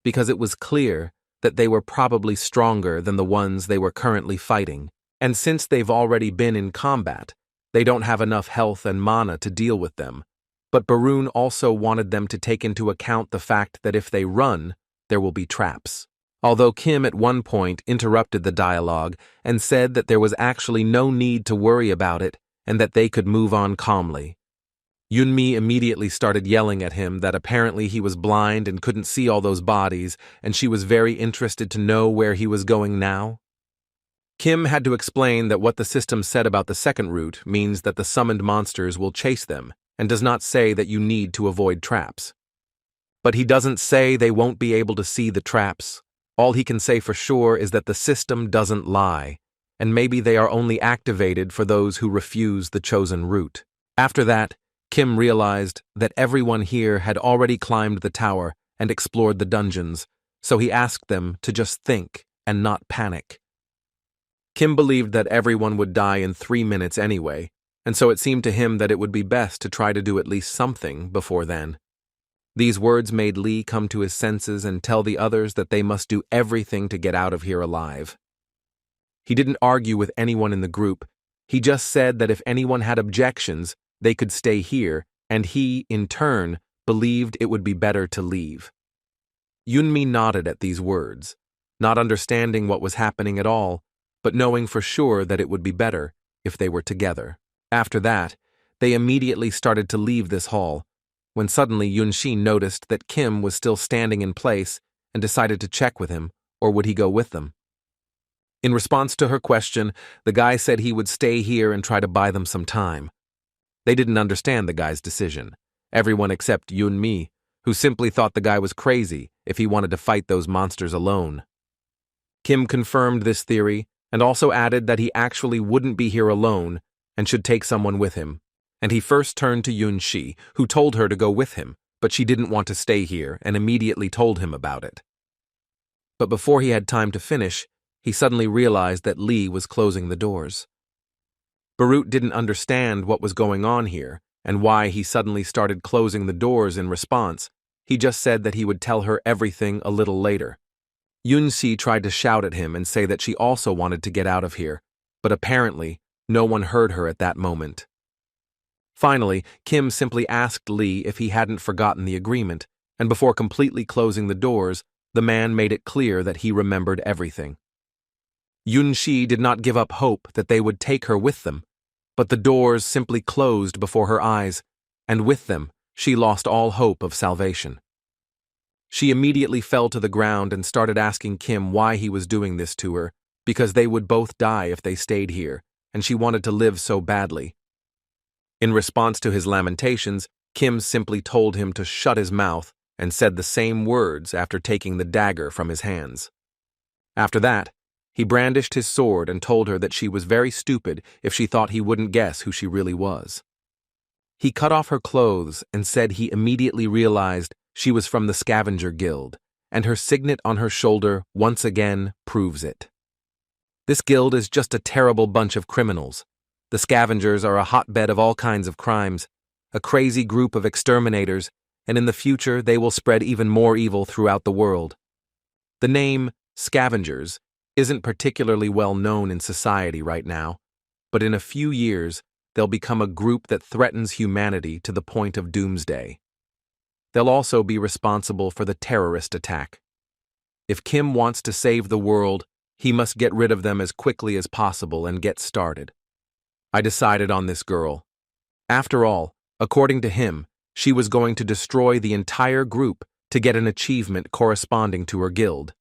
because it was clear that they were probably stronger than the ones they were currently fighting, and since they've already been in combat, they don't have enough health and mana to deal with them. But Barun also wanted them to take into account the fact that if they run, there will be traps. Although Kim at one point interrupted the dialogue and said that there was actually no need to worry about it and that they could move on calmly. Yunmi immediately started yelling at him that apparently he was blind and couldn't see all those bodies, and she was very interested to know where he was going now. Kim had to explain that what the system said about the second route means that the summoned monsters will chase them, and does not say that you need to avoid traps. But he doesn't say they won't be able to see the traps. All he can say for sure is that the system doesn't lie, and maybe they are only activated for those who refuse the chosen route. After that, Kim realized that everyone here had already climbed the tower and explored the dungeons, so he asked them to just think and not panic. Kim believed that everyone would die in 3 minutes anyway, and so it seemed to him that it would be best to try to do at least something before then. These words made Lee come to his senses and tell the others that they must do everything to get out of here alive. He didn't argue with anyone in the group. He just said that if anyone had objections, they could stay here, and he, in turn, believed it would be better to leave. Yunmi nodded at these words, not understanding what was happening at all, but knowing for sure that it would be better if they were together. After that, they immediately started to leave this hall, when suddenly Yunxi noticed that Kim was still standing in place and decided to check with him, or would he go with them? In response to her question, the guy said he would stay here and try to buy them some time. They didn't understand the guy's decision, everyone except Yunmi, who simply thought the guy was crazy if he wanted to fight those monsters alone. Kim confirmed this theory and also added that he actually wouldn't be here alone and should take someone with him. And he first turned to Yunxi, who told her to go with him, but she didn't want to stay here and immediately told him about it. But before he had time to finish, he suddenly realized that Lee was closing the doors. Barut didn't understand what was going on here and why he suddenly started closing the doors in response. He just said that he would tell her everything a little later. Yunxi tried to shout at him and say that she also wanted to get out of here, but apparently no one heard her at that moment. Finally, Kim simply asked Lee if he hadn't forgotten the agreement, and before completely closing the doors, the man made it clear that he remembered everything. Yunxi did not give up hope that they would take her with them, but the doors simply closed before her eyes, and with them, she lost all hope of salvation. She immediately fell to the ground and started asking Kim why he was doing this to her, because they would both die if they stayed here, and she wanted to live so badly. In response to his lamentations, Kim simply told him to shut his mouth and said the same words after taking the dagger from his hands. After that, he brandished his sword and told her that she was very stupid if she thought he wouldn't guess who she really was. He cut off her clothes and said he immediately realized she was from the Scavenger Guild, and her signet on her shoulder once again proves it. This guild is just a terrible bunch of criminals. The Scavengers are a hotbed of all kinds of crimes, a crazy group of exterminators, and in the future they will spread even more evil throughout the world. The name Scavengers isn't particularly well known in society right now, but in a few years they'll become a group that threatens humanity to the point of doomsday. They'll also be responsible for the terrorist attack. If Kim wants to save the world, he must get rid of them as quickly as possible and get started. I decided on this girl. After all, according to him, she was going to destroy the entire group to get an achievement corresponding to her guild.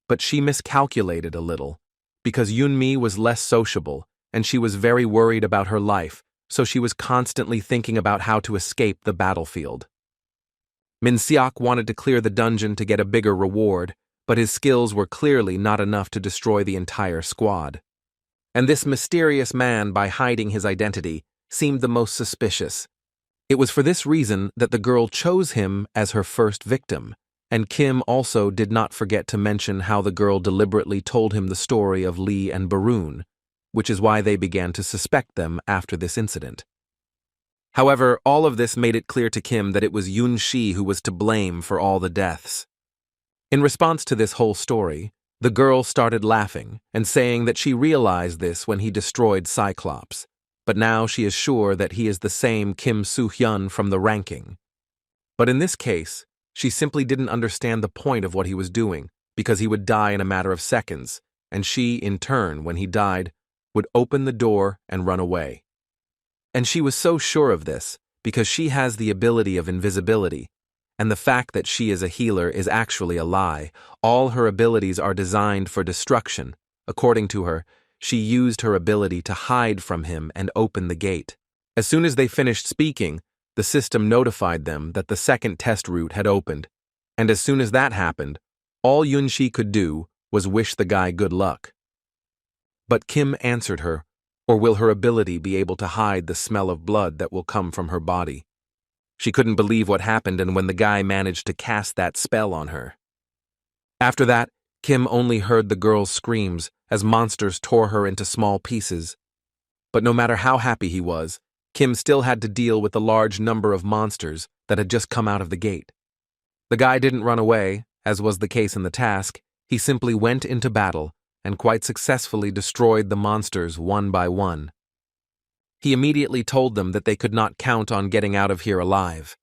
But she miscalculated a little, because Yunmi was less sociable, and she was very worried about her life, so she was constantly thinking about how to escape the battlefield. Minseok wanted to clear the dungeon to get a bigger reward, but his skills were clearly not enough to destroy the entire squad. And this mysterious man, by hiding his identity, seemed the most suspicious. It was for this reason that the girl chose him as her first victim, and Kim also did not forget to mention how the girl deliberately told him the story of Lee and Barun, which is why they began to suspect them after this incident. However, all of this made it clear to Kim that it was Yunxi who was to blame for all the deaths. In response to this whole story, the girl started laughing and saying that she realized this when he destroyed Cyclops, but now she is sure that he is the same Kim Soo-hyun from the ranking. But in this case, she simply didn't understand the point of what he was doing, because he would die in a matter of seconds, and she, in turn, when he died, would open the door and run away. And she was so sure of this, because she has the ability of invisibility, and the fact that she is a healer is actually a lie. All her abilities are designed for destruction. According to her, she used her ability to hide from him and open the gate. As soon as they finished speaking, the system notified them that the second test route had opened, and as soon as that happened, all Yunshi could do was wish the guy good luck. But Kim answered her, or will her ability be able to hide the smell of blood that will come from her body? She couldn't believe what happened and when the guy managed to cast that spell on her. After that, Kim only heard the girl's screams as monsters tore her into small pieces. But no matter how happy he was, Kim still had to deal with the large number of monsters that had just come out of the gate. The guy didn't run away, as was the case in the task. He simply went into battle and quite successfully destroyed the monsters one by one. He immediately told them that they could not count on getting out of here alive.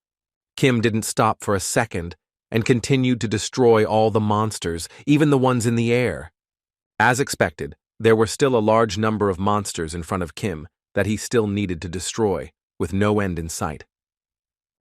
Kim didn't stop for a second and continued to destroy all the monsters, even the ones in the air. As expected, there were still a large number of monsters in front of Kim that he still needed to destroy, with no end in sight.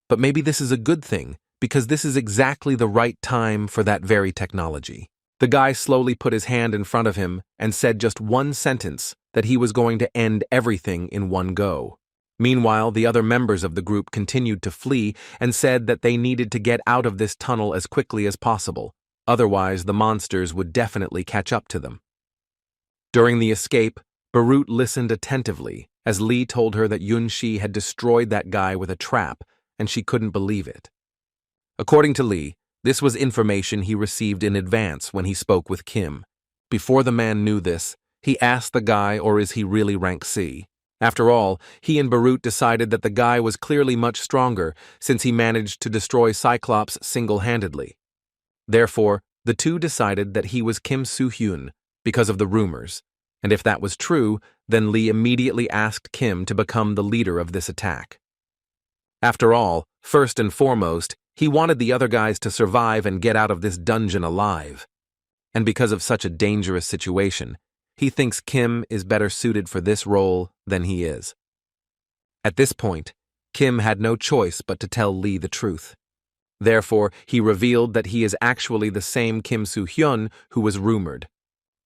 But maybe this is a good thing, because this is exactly the right time for that very technology. The guy slowly put his hand in front of him and said just one sentence that he was going to end everything in one go. Meanwhile, the other members of the group continued to flee and said that they needed to get out of this tunnel as quickly as possible, otherwise the monsters would definitely catch up to them. During the escape, Barut listened attentively as Lee told her that Yunshi had destroyed that guy with a trap, and she couldn't believe it. According to Lee, this was information he received in advance when he spoke with Kim. Before the man knew this, he asked the guy, or is he really rank C? After all, he and Barut decided that the guy was clearly much stronger since he managed to destroy Cyclops single-handedly. Therefore, the two decided that he was Kim Soo-hyun because of the rumors, and if that was true, then Lee immediately asked Kim to become the leader of this attack. After all, first and foremost, he wanted the other guys to survive and get out of this dungeon alive. And because of such a dangerous situation, he thinks Kim is better suited for this role than he is. At this point, Kim had no choice but to tell Lee the truth. Therefore, he revealed that he is actually the same Kim Soo-hyun who was rumored.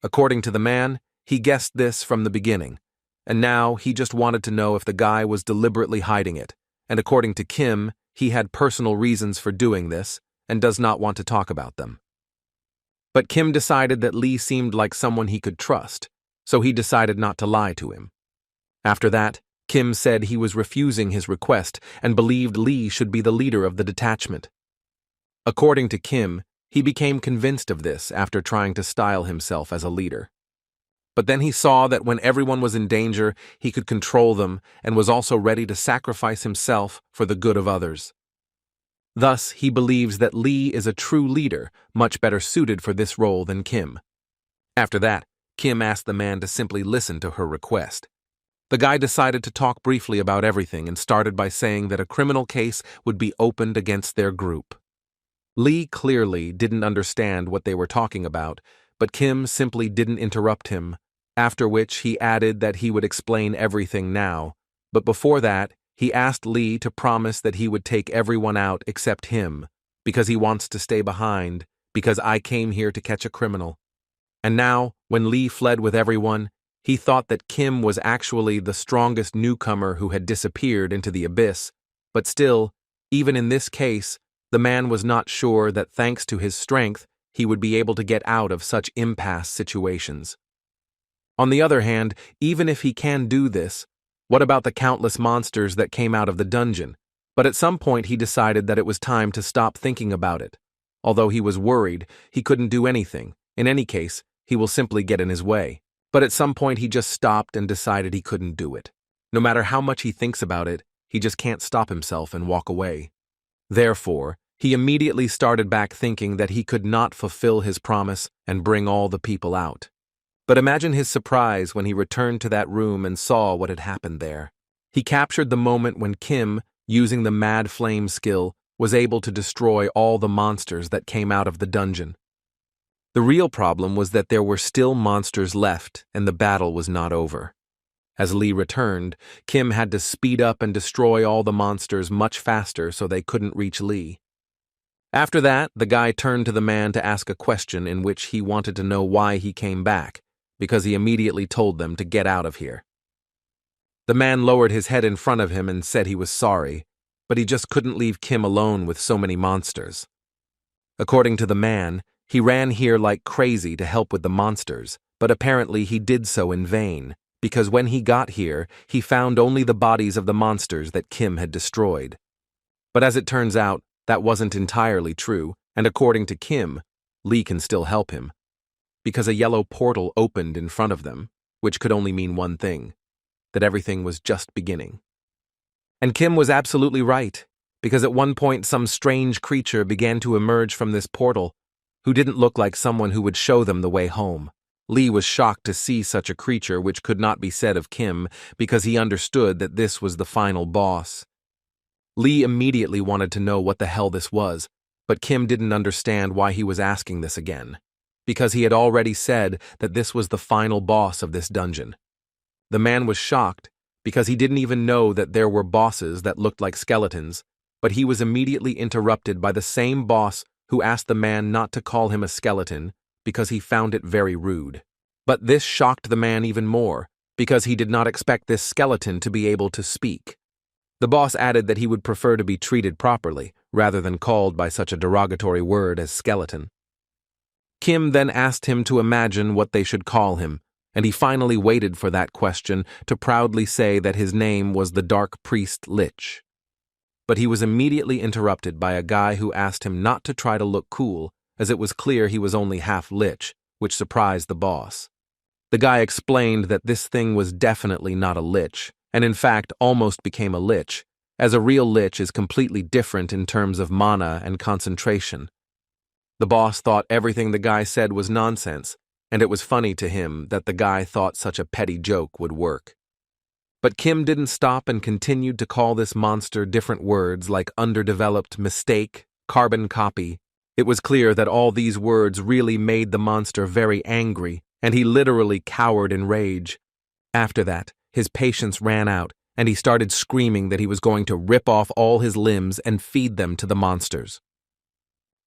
According to the man, he guessed this from the beginning, and now he just wanted to know if the guy was deliberately hiding it, and according to Kim, he had personal reasons for doing this and does not want to talk about them. But Kim decided that Lee seemed like someone he could trust, so he decided not to lie to him. After that, Kim said he was refusing his request and believed Lee should be the leader of the detachment. According to Kim, he became convinced of this after trying to style himself as a leader. But then he saw that when everyone was in danger, he could control them and was also ready to sacrifice himself for the good of others. Thus, he believes that Lee is a true leader, much better suited for this role than Kim. After that, Kim asked the man to simply listen to her request. The guy decided to talk briefly about everything and started by saying that a criminal case would be opened against their group. Lee clearly didn't understand what they were talking about, but Kim simply didn't interrupt him, after which he added that he would explain everything now, but before that, he asked Lee to promise that he would take everyone out except him, because he wants to stay behind, because I came here to catch a criminal. And now, when Lee fled with everyone, he thought that Kim was actually the strongest newcomer who had disappeared into the abyss, but still, even in this case, the man was not sure that thanks to his strength, he would be able to get out of such impasse situations. On the other hand, even if he can do this, what about the countless monsters that came out of the dungeon? But at some point he decided that it was time to stop thinking about it. Although he was worried, he couldn't do anything. In any case, he will simply get in his way. But at some point he just stopped and decided he couldn't do it. No matter how much he thinks about it, he just can't stop himself and walk away. Therefore, He immediately started back thinking that he could not fulfill his promise and bring all the people out. But imagine his surprise when he returned to that room and saw what had happened there. He captured the moment when Kim, using the Mad Flame skill, was able to destroy all the monsters that came out of the dungeon. The real problem was that there were still monsters left and the battle was not over. As Lee returned, Kim had to speed up and destroy all the monsters much faster so they couldn't reach Lee. After that, the guy turned to the man to ask a question in which he wanted to know why he came back, because he immediately told them to get out of here. The man lowered his head in front of him and said he was sorry, but he just couldn't leave Kim alone with so many monsters. According to the man, he ran here like crazy to help with the monsters, but apparently he did so in vain, because when he got here, he found only the bodies of the monsters that Kim had destroyed. But as it turns out, that wasn't entirely true, and according to Kim, Lee can still help him, because a yellow portal opened in front of them, which could only mean one thing, that everything was just beginning. And Kim was absolutely right, because at one point some strange creature began to emerge from this portal, who didn't look like someone who would show them the way home. Lee was shocked to see such a creature, which could not be said of Kim, because he understood that this was the final boss. Lee immediately wanted to know what the hell this was, but Kim didn't understand why he was asking this again, because he had already said that this was the final boss of this dungeon. The man was shocked, because he didn't even know that there were bosses that looked like skeletons, but he was immediately interrupted by the same boss who asked the man not to call him a skeleton because he found it very rude. But this shocked the man even more, because he did not expect this skeleton to be able to speak. The boss added that he would prefer to be treated properly, rather than called by such a derogatory word as skeleton. Kim then asked him to imagine what they should call him, and he finally waited for that question to proudly say that his name was the Dark Priest Lich. But he was immediately interrupted by a guy who asked him not to try to look cool, as it was clear he was only half lich, which surprised the boss. The guy explained that this thing was definitely not a lich, and in fact almost became a lich, as a real lich is completely different in terms of mana and concentration. The boss thought everything the guy said was nonsense, and it was funny to him that the guy thought such a petty joke would work. But Kim didn't stop and continued to call this monster different words like underdeveloped, mistake, carbon copy. It was clear that all these words really made the monster very angry, and he literally cowered in rage. After that, his patience ran out, and he started screaming that he was going to rip off all his limbs and feed them to the monsters.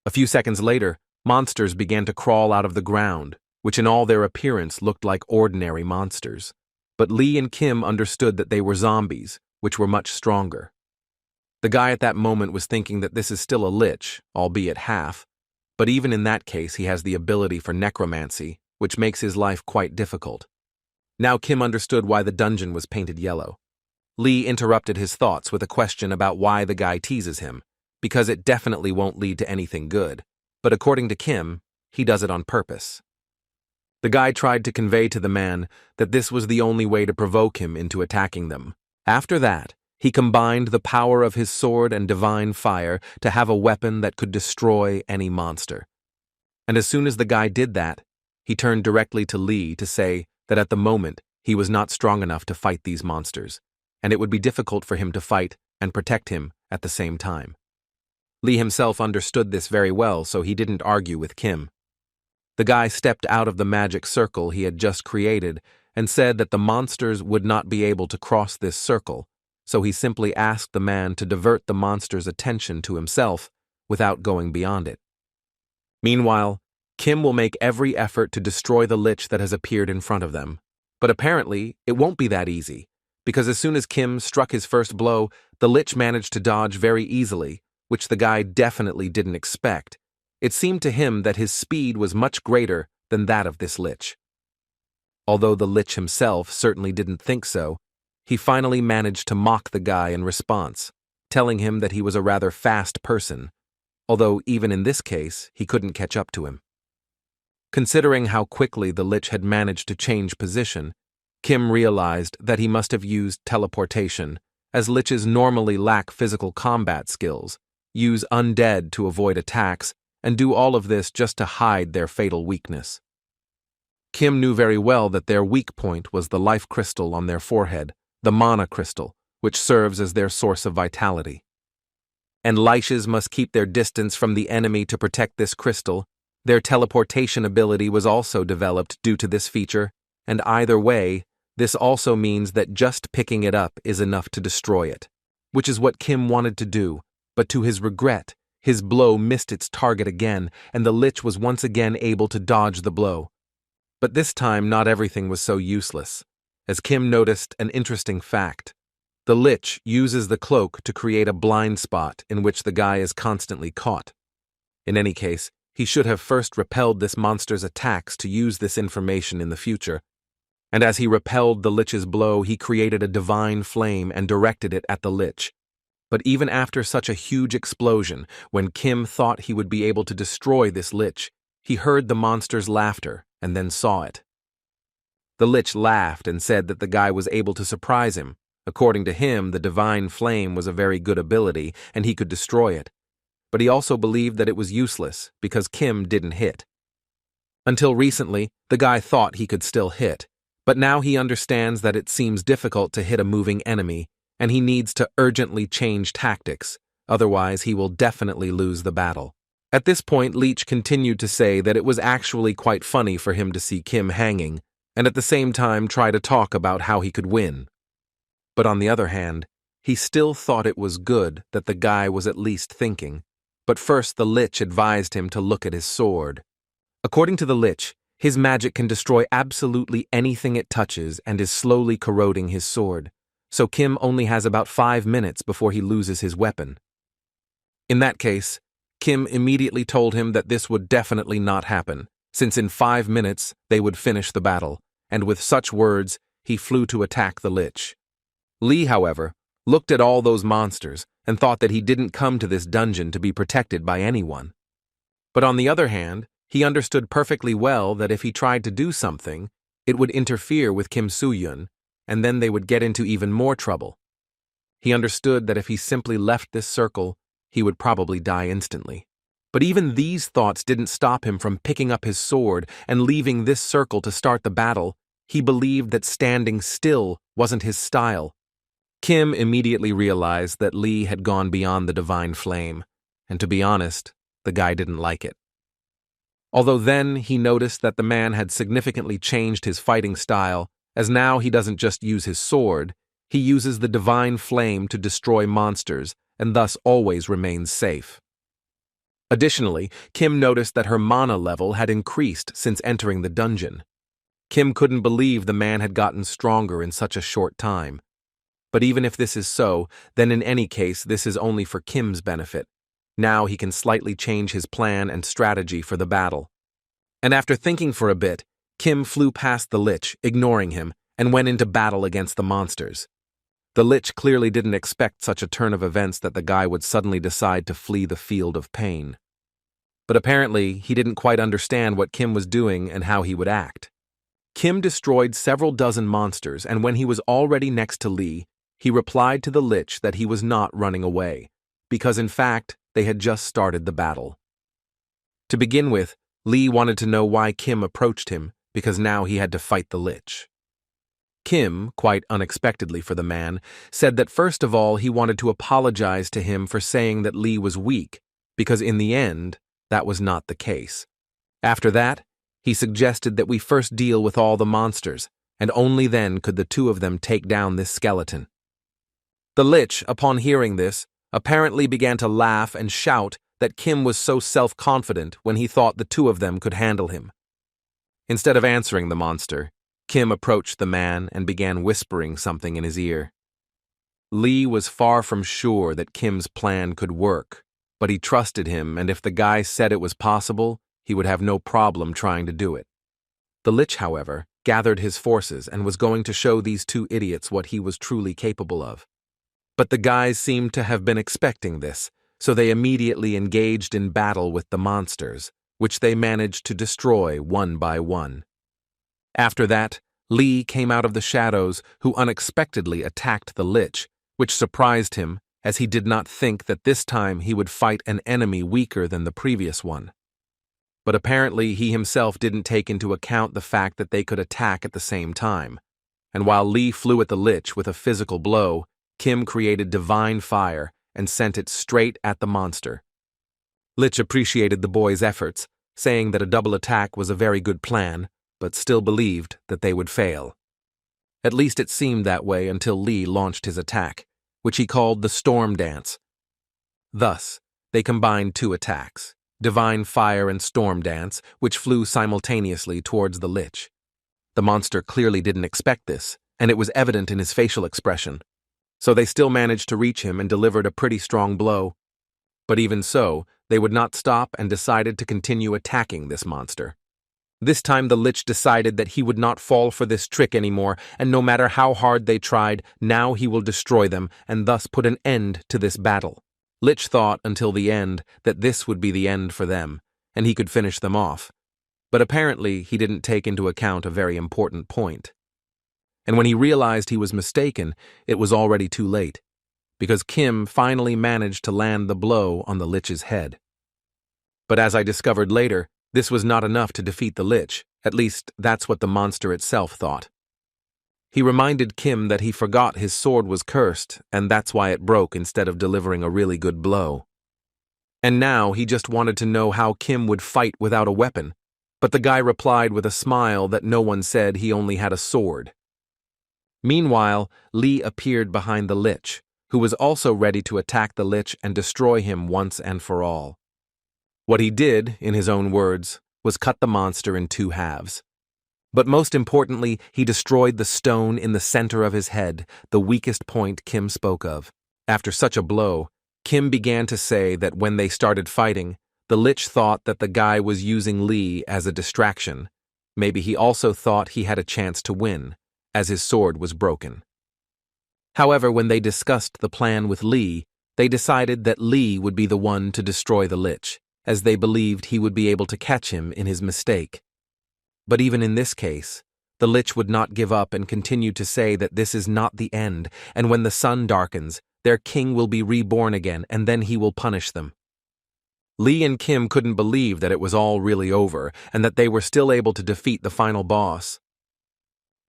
A few seconds later, monsters began to crawl out of the ground, which in all their appearance looked like ordinary monsters. But Lee and Kim understood that they were zombies, which were much stronger. The guy at that moment was thinking that this is still a lich, albeit half, but even in that case he has the ability for necromancy, which makes his life quite difficult. Now Kim understood why the dungeon was painted yellow. Lee interrupted his thoughts with a question about why the guy teases him, because it definitely won't lead to anything good, but according to Kim, he does it on purpose. The guy tried to convey to the man that this was the only way to provoke him into attacking them. After that, he combined the power of his sword and divine fire to have a weapon that could destroy any monster. And as soon as the guy did that, he turned directly to Lee to say that at the moment he was not strong enough to fight these monsters, and it would be difficult for him to fight and protect him at the same time. Lee himself understood this very well, so he didn't argue with Kim. The guy stepped out of the magic circle he had just created and said that the monsters would not be able to cross this circle, so he simply asked the man to divert the monster's attention to himself without going beyond it. Meanwhile, Kim will make every effort to destroy the lich that has appeared in front of them. But apparently, it won't be that easy, because as soon as Kim struck his first blow, the lich managed to dodge very easily, which the guy definitely didn't expect. It seemed to him that his speed was much greater than that of this lich. Although the lich himself certainly didn't think so, he finally managed to mock the guy in response, telling him that he was a rather fast person, although even in this case, he couldn't catch up to him. Considering how quickly the lich had managed to change position, Kim realized that he must have used teleportation, as liches normally lack physical combat skills, use undead to avoid attacks, and do all of this just to hide their fatal weakness. Kim knew very well that their weak point was the life crystal on their forehead, the mana crystal, which serves as their source of vitality. And liches must keep their distance from the enemy to protect this crystal. Their teleportation ability was also developed due to this feature, and either way, this also means that just picking it up is enough to destroy it, which is what Kim wanted to do, but to his regret, his blow missed its target again, and the lich was once again able to dodge the blow. But this time, not everything was so useless, as Kim noticed an interesting fact. The lich uses the cloak to create a blind spot in which the guy is constantly caught. In any case, he should have first repelled this monster's attacks to use this information in the future, and as he repelled the lich's blow, he created a divine flame and directed it at the lich. But even after such a huge explosion, when Kim thought he would be able to destroy this lich, he heard the monster's laughter and then saw it. The lich laughed and said that the guy was able to surprise him. According to him, the divine flame was a very good ability and he could destroy it. But he also believed that it was useless because Kim didn't hit. Until recently, the guy thought he could still hit, but now he understands that it seems difficult to hit a moving enemy, and he needs to urgently change tactics, otherwise he will definitely lose the battle. At this point, Leech continued to say that it was actually quite funny for him to see Kim hanging, and at the same time try to talk about how he could win. But on the other hand, he still thought it was good that the guy was at least thinking. But first the lich advised him to look at his sword. According to the lich, his magic can destroy absolutely anything it touches and is slowly corroding his sword, so Kim only has about 5 minutes before he loses his weapon. In that case, Kim immediately told him that this would definitely not happen, since in 5 minutes they would finish the battle, and with such words, he flew to attack the lich. Lee, however, looked at all those monsters and thought that he didn't come to this dungeon to be protected by anyone. But on the other hand, he understood perfectly well that if he tried to do something, it would interfere with Kim Soo-yun, and then they would get into even more trouble. He understood that if he simply left this circle, he would probably die instantly. But even these thoughts didn't stop him from picking up his sword and leaving this circle to start the battle. He believed that standing still wasn't his style. Kim immediately realized that Lee had gone beyond the divine flame, and to be honest, the guy didn't like it. Although then he noticed that the man had significantly changed his fighting style, as now he doesn't just use his sword, he uses the divine flame to destroy monsters and thus always remains safe. Additionally, Kim noticed that her mana level had increased since entering the dungeon. Kim couldn't believe the man had gotten stronger in such a short time. But even if this is so, then in any case this is only for Kim's benefit. Now he can slightly change his plan and strategy for the battle. And after thinking for a bit, Kim flew past the lich, ignoring him, and went into battle against the monsters. The lich clearly didn't expect such a turn of events that the guy would suddenly decide to flee the field of pain. But apparently, he didn't quite understand what Kim was doing and how he would act. Kim destroyed several dozen monsters, and when he was already next to Lee, he replied to the lich that he was not running away, because in fact, they had just started the battle. To begin with, Lee wanted to know why Kim approached him, because now he had to fight the lich. Kim, quite unexpectedly for the man, said that first of all he wanted to apologize to him for saying that Lee was weak, because in the end, that was not the case. After that, he suggested that we first deal with all the monsters, and only then could the two of them take down this skeleton. The lich, upon hearing this, apparently began to laugh and shout that Kim was so self-confident when he thought the two of them could handle him. Instead of answering the monster, Kim approached the man and began whispering something in his ear. Lee was far from sure that Kim's plan could work, but he trusted him, and if the guy said it was possible, he would have no problem trying to do it. The lich, however, gathered his forces and was going to show these two idiots what he was truly capable of. But the guys seemed to have been expecting this, so they immediately engaged in battle with the monsters, which they managed to destroy one by one. After that, Lee came out of the shadows, who unexpectedly attacked the lich, which surprised him as he did not think that this time he would fight an enemy weaker than the previous one. But apparently he himself didn't take into account the fact that they could attack at the same time. And while Lee flew at the lich with a physical blow, Kim created divine fire and sent it straight at the monster. Lich appreciated the boy's efforts, saying that a double attack was a very good plan, but still believed that they would fail. At least it seemed that way until Lee launched his attack, which he called the Storm Dance. Thus, they combined two attacks, Divine Fire and Storm Dance, which flew simultaneously towards the lich. The monster clearly didn't expect this, and it was evident in his facial expression. So they still managed to reach him and delivered a pretty strong blow. But even so, they would not stop and decided to continue attacking this monster. This time the lich decided that he would not fall for this trick anymore, and no matter how hard they tried, now he will destroy them and thus put an end to this battle. Lich thought until the end that this would be the end for them, and he could finish them off. But apparently he didn't take into account a very important point. And when he realized he was mistaken, it was already too late, because Kim finally managed to land the blow on the lich's head. But as I discovered later, this was not enough to defeat the lich, at least that's what the monster itself thought. He reminded Kim that he forgot his sword was cursed, and that's why it broke instead of delivering a really good blow. And now he just wanted to know how Kim would fight without a weapon, but the guy replied with a smile that no one said he only had a sword. Meanwhile, Lee appeared behind the lich, who was also ready to attack the lich and destroy him once and for all. What he did, in his own words, was cut the monster in two halves. But most importantly, he destroyed the stone in the center of his head, the weakest point Kim spoke of. After such a blow, Kim began to say that when they started fighting, the lich thought that the guy was using Lee as a distraction. Maybe he also thought he had a chance to win, as his sword was broken. However, when they discussed the plan with Lee, they decided that Lee would be the one to destroy the lich, as they believed he would be able to catch him in his mistake. But even in this case, the lich would not give up and continued to say that this is not the end, and when the sun darkens, their king will be reborn again, and then he will punish them. Lee and Kim couldn't believe that it was all really over, and that they were still able to defeat the final boss.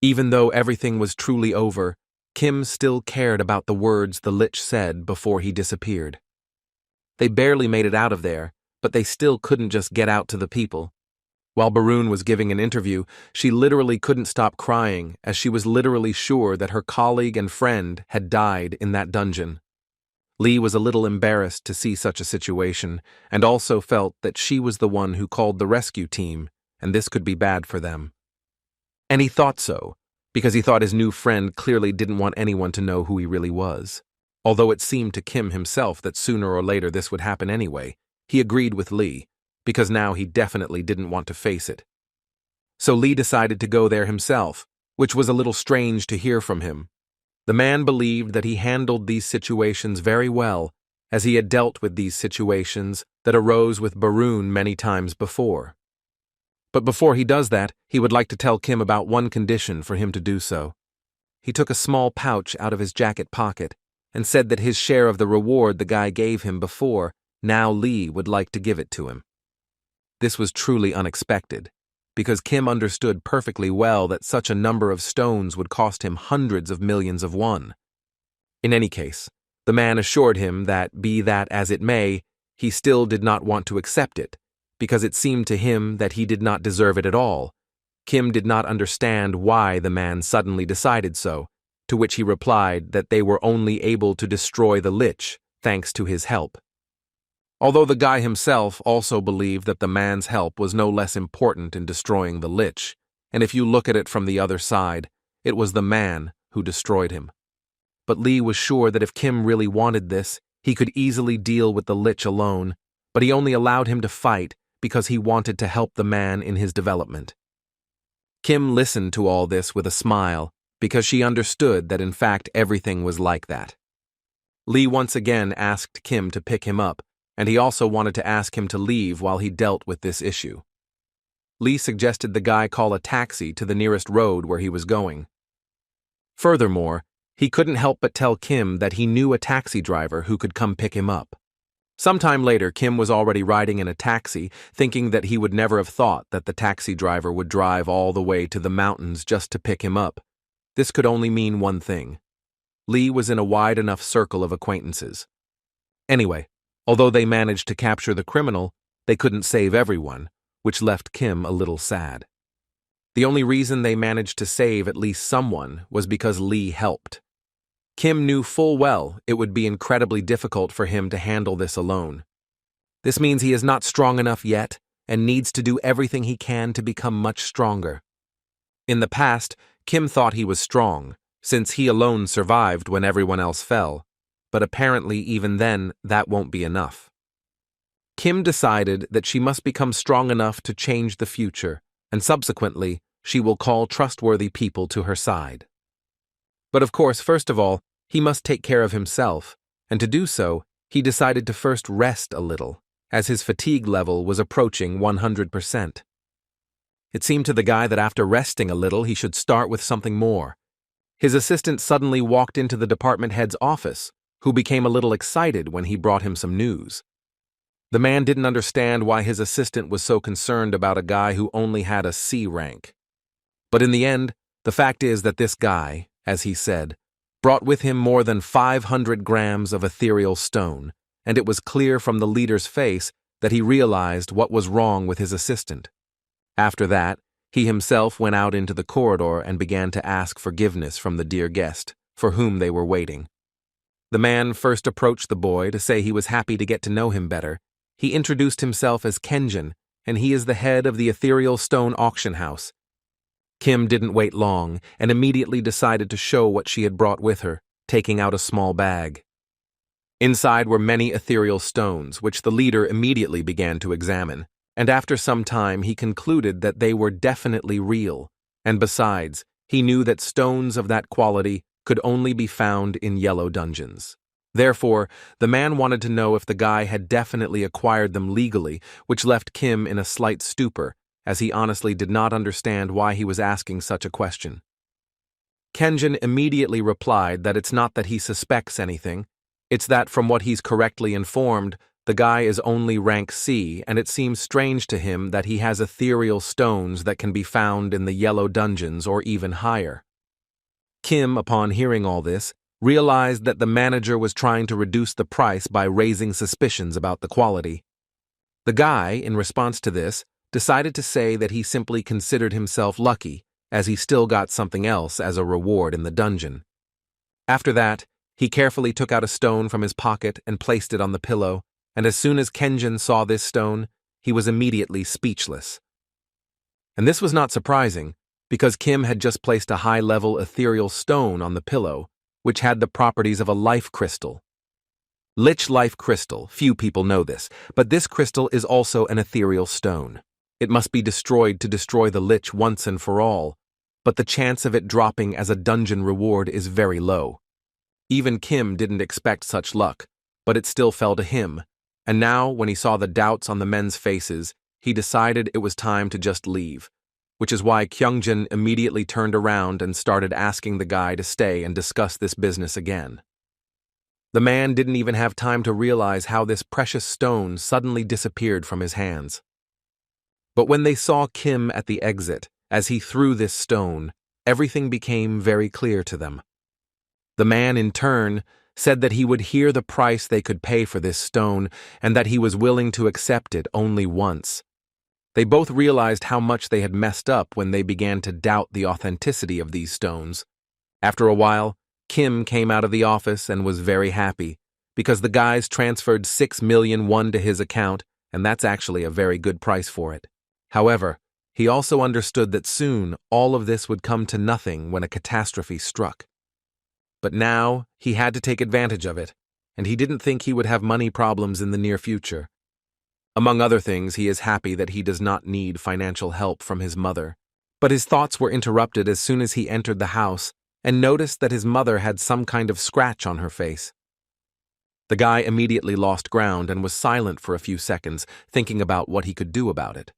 Even though everything was truly over, Kim still cared about the words the lich said before he disappeared. They barely made it out of there, but they still couldn't just get out to the people. While Barun was giving an interview, she literally couldn't stop crying, as she was literally sure that her colleague and friend had died in that dungeon. Lee was a little embarrassed to see such a situation, and also felt that she was the one who called the rescue team, and this could be bad for them. And he thought so, because he thought his new friend clearly didn't want anyone to know who he really was. Although it seemed to Kim himself that sooner or later this would happen anyway, he agreed with Lee, because now he definitely didn't want to face it. So Lee decided to go there himself, which was a little strange to hear from him. The man believed that he handled these situations very well, as he had dealt with these situations that arose with Barun many times before. But before he does that, he would like to tell Kim about one condition for him to do so. He took a small pouch out of his jacket pocket and said that his share of the reward the guy gave him before, now Lee would like to give it to him. This was truly unexpected, because Kim understood perfectly well that such a number of stones would cost him hundreds of millions of won. In any case, the man assured him that, be that as it may, he still did not want to accept it, because it seemed to him that he did not deserve it at all. Kim did not understand why the man suddenly decided so, to which he replied that they were only able to destroy the lich thanks to his help. Although the guy himself also believed that the man's help was no less important in destroying the lich, and if you look at it from the other side, it was the man who destroyed him. But Lee was sure that if Kim really wanted this, he could easily deal with the lich alone, but he only allowed him to fight because he wanted to help the man in his development. Kim listened to all this with a smile, because she understood that in fact everything was like that. Lee once again asked Kim to pick him up, and he also wanted to ask him to leave while he dealt with this issue. Lee suggested the guy call a taxi to the nearest road where he was going. Furthermore, He couldn't help but tell Kim that he knew a taxi driver who could come pick him up. Sometime later, Kim was already riding in a taxi, thinking that he would never have thought that the taxi driver would drive all the way to the mountains just to pick him up. This could only mean one thing. Lee was in a wide enough circle of acquaintances. Anyway, although they managed to capture the criminal, they couldn't save everyone, which left Kim a little sad. The only reason they managed to save at least someone was because Lee helped. Kim knew full well it would be incredibly difficult for him to handle this alone. This means he is not strong enough yet and needs to do everything he can to become much stronger. In the past, Kim thought he was strong, since he alone survived when everyone else fell, but apparently even then that won't be enough. Kim decided that she must become strong enough to change the future, and subsequently, she will call trustworthy people to her side. But of course, first of all, he must take care of himself, and to do so, he decided to first rest a little, as his fatigue level was approaching 100%. It seemed to the guy that after resting a little, he should start with something more. His assistant suddenly walked into the department head's office, who became a little excited when he brought him some news. The man didn't understand why his assistant was so concerned about a guy who only had a C rank. But in the end, the fact is that this guy, as he said, brought with him more than 500 grams of ethereal stone, and it was clear from the leader's face that he realized what was wrong with his assistant. After that, he himself went out into the corridor and began to ask forgiveness from the dear guest, for whom they were waiting. The man first approached the boy to say he was happy to get to know him better. He introduced himself as Kenjin, and he is the head of the ethereal stone auction house. Kim didn't wait long and immediately decided to show what she had brought with her, taking out a small bag. Inside were many ethereal stones, which the leader immediately began to examine, and after some time he concluded that they were definitely real, and besides, he knew that stones of that quality could only be found in yellow dungeons. Therefore, the man wanted to know if the guy had definitely acquired them legally, which left Kim in a slight stupor, as he honestly did not understand why he was asking such a question. Kenjin immediately replied that it's not that he suspects anything, it's that from what he's correctly informed, the guy is only rank C, and it seems strange to him that he has ethereal stones that can be found in the yellow dungeons or even higher. Kim, upon hearing all this, realized that the manager was trying to reduce the price by raising suspicions about the quality. The guy, in response to this, decided to say that he simply considered himself lucky, as he still got something else as a reward in the dungeon. After that, he carefully took out a stone from his pocket and placed it on the pillow, and as soon as Kenjin saw this stone, he was immediately speechless. And this was not surprising, because Kim had just placed a high-level ethereal stone on the pillow, which had the properties of a life crystal. Lich life crystal, few people know this, but this crystal is also an ethereal stone. It must be destroyed to destroy the lich once and for all, but the chance of it dropping as a dungeon reward is very low. Even Kim didn't expect such luck, but it still fell to him, and now, when he saw the doubts on the men's faces, he decided it was time to just leave, which is why Kyungjin immediately turned around and started asking the guy to stay and discuss this business again. The man didn't even have time to realize how this precious stone suddenly disappeared from his hands. But when they saw Kim at the exit, as he threw this stone, everything became very clear to them. The man, in turn, said that he would hear the price they could pay for this stone and that he was willing to accept it only once. They both realized how much they had messed up when they began to doubt the authenticity of these stones. After a while, Kim came out of the office and was very happy, because the guys transferred 6 million won to his account, and that's actually a very good price for it. However, he also understood that soon all of this would come to nothing when a catastrophe struck. But now he had to take advantage of it, and he didn't think he would have money problems in the near future. Among other things, he is happy that he does not need financial help from his mother. But his thoughts were interrupted as soon as he entered the house and noticed that his mother had some kind of scratch on her face. The guy immediately lost ground and was silent for a few seconds, thinking about what he could do about it.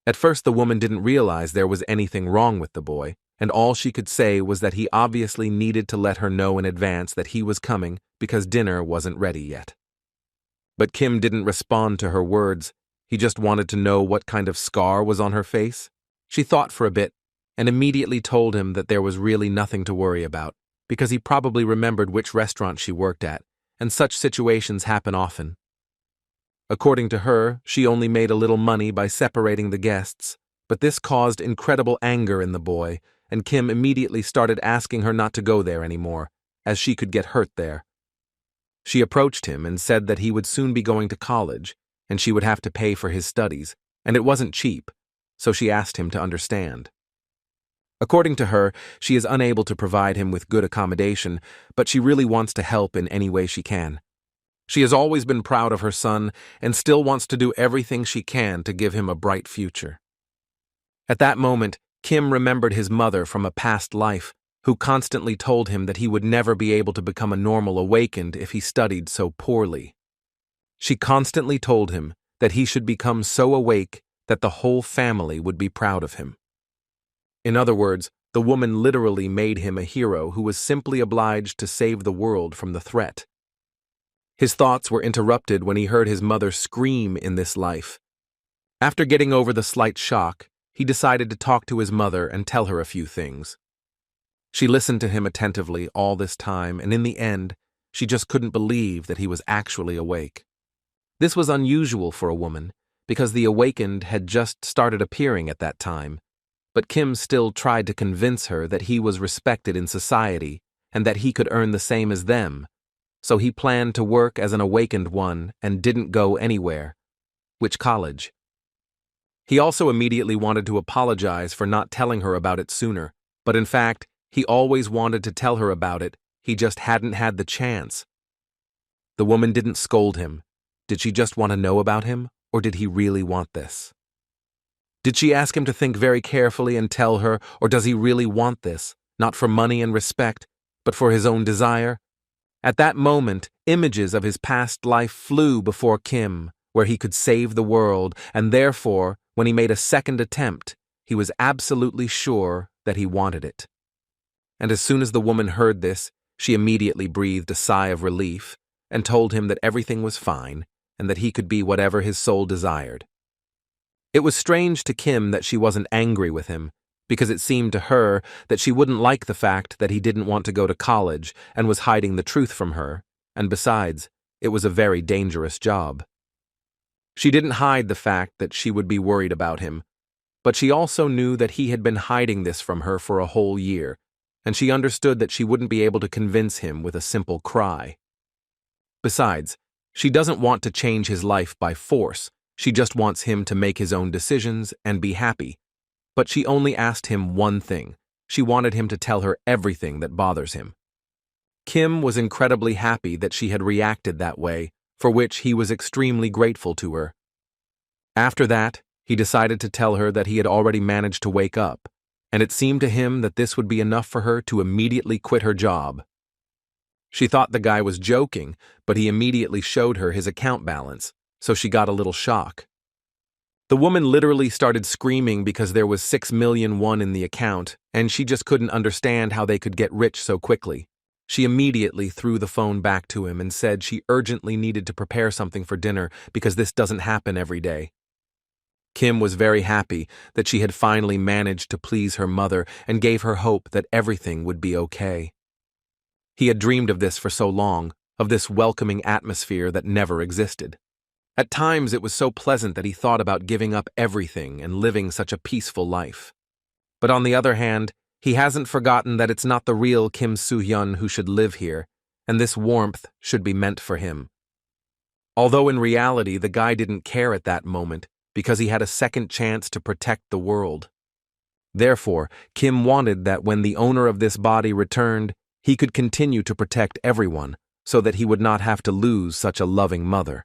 At first, the woman didn't realize there was anything wrong with the boy, and all she could say was that he obviously needed to let her know in advance that he was coming because dinner wasn't ready yet. But Kim didn't respond to her words. He just wanted to know what kind of scar was on her face. She thought for a bit and immediately told him that there was really nothing to worry about, because he probably remembered which restaurant she worked at, and such situations happen often. According to her, she only made a little money by separating the guests, but this caused incredible anger in the boy, and Kim immediately started asking her not to go there anymore, as she could get hurt there. She approached him and said that he would soon be going to college, and she would have to pay for his studies, and it wasn't cheap, so she asked him to understand. According to her, she is unable to provide him with good accommodation, but she really wants to help in any way she can. She has always been proud of her son and still wants to do everything she can to give him a bright future. At that moment, Kim remembered his mother from a past life, who constantly told him that he would never be able to become a normal awakened if he studied so poorly. She constantly told him that he should become so awake that the whole family would be proud of him. In other words, the woman literally made him a hero who was simply obliged to save the world from the threat. His thoughts were interrupted when he heard his mother scream in this life. After getting over the slight shock, he decided to talk to his mother and tell her a few things. She listened to him attentively all this time, and in the end, she just couldn't believe that he was actually awake. This was unusual for a woman, because the awakened had just started appearing at that time, but Kim still tried to convince her that he was respected in society and that he could earn the same as them, so he planned to work as an awakened one and didn't go anywhere. Which college? He also immediately wanted to apologize for not telling her about it sooner, but in fact, he always wanted to tell her about it, he just hadn't had the chance. The woman didn't scold him. Did she just want to know about him, or did he really want this? Did she ask him to think very carefully and tell her, or does he really want this, not for money and respect, but for his own desire? At that moment, images of his past life flew before Kim, where he could save the world, and therefore, when he made a second attempt, he was absolutely sure that he wanted it. And as soon as the woman heard this, she immediately breathed a sigh of relief and told him that everything was fine and that he could be whatever his soul desired. It was strange to Kim that she wasn't angry with him, because it seemed to her that she wouldn't like the fact that he didn't want to go to college and was hiding the truth from her, and besides, it was a very dangerous job. She didn't hide the fact that she would be worried about him, but she also knew that he had been hiding this from her for a whole year, and she understood that she wouldn't be able to convince him with a simple cry. Besides, she doesn't want to change his life by force, she just wants him to make his own decisions and be happy. But she only asked him one thing. She wanted him to tell her everything that bothers him. Kim was incredibly happy that she had reacted that way, for which he was extremely grateful to her. After that, he decided to tell her that he had already managed to wake up, and it seemed to him that this would be enough for her to immediately quit her job. She thought the guy was joking, but he immediately showed her his account balance, so she got a little shock. The woman literally started screaming because there was 6 million won in the account, and she just couldn't understand how they could get rich so quickly. She immediately threw the phone back to him and said she urgently needed to prepare something for dinner because this doesn't happen every day. Kim was very happy that she had finally managed to please her mother and gave her hope that everything would be okay. He had dreamed of this for so long, of this welcoming atmosphere that never existed. At times it was so pleasant that he thought about giving up everything and living such a peaceful life. But on the other hand, he hasn't forgotten that it's not the real Kim Soo-hyun who should live here, and this warmth should be meant for him. Although in reality the guy didn't care at that moment because he had a second chance to protect the world. Therefore, Kim wanted that when the owner of this body returned, he could continue to protect everyone so that he would not have to lose such a loving mother.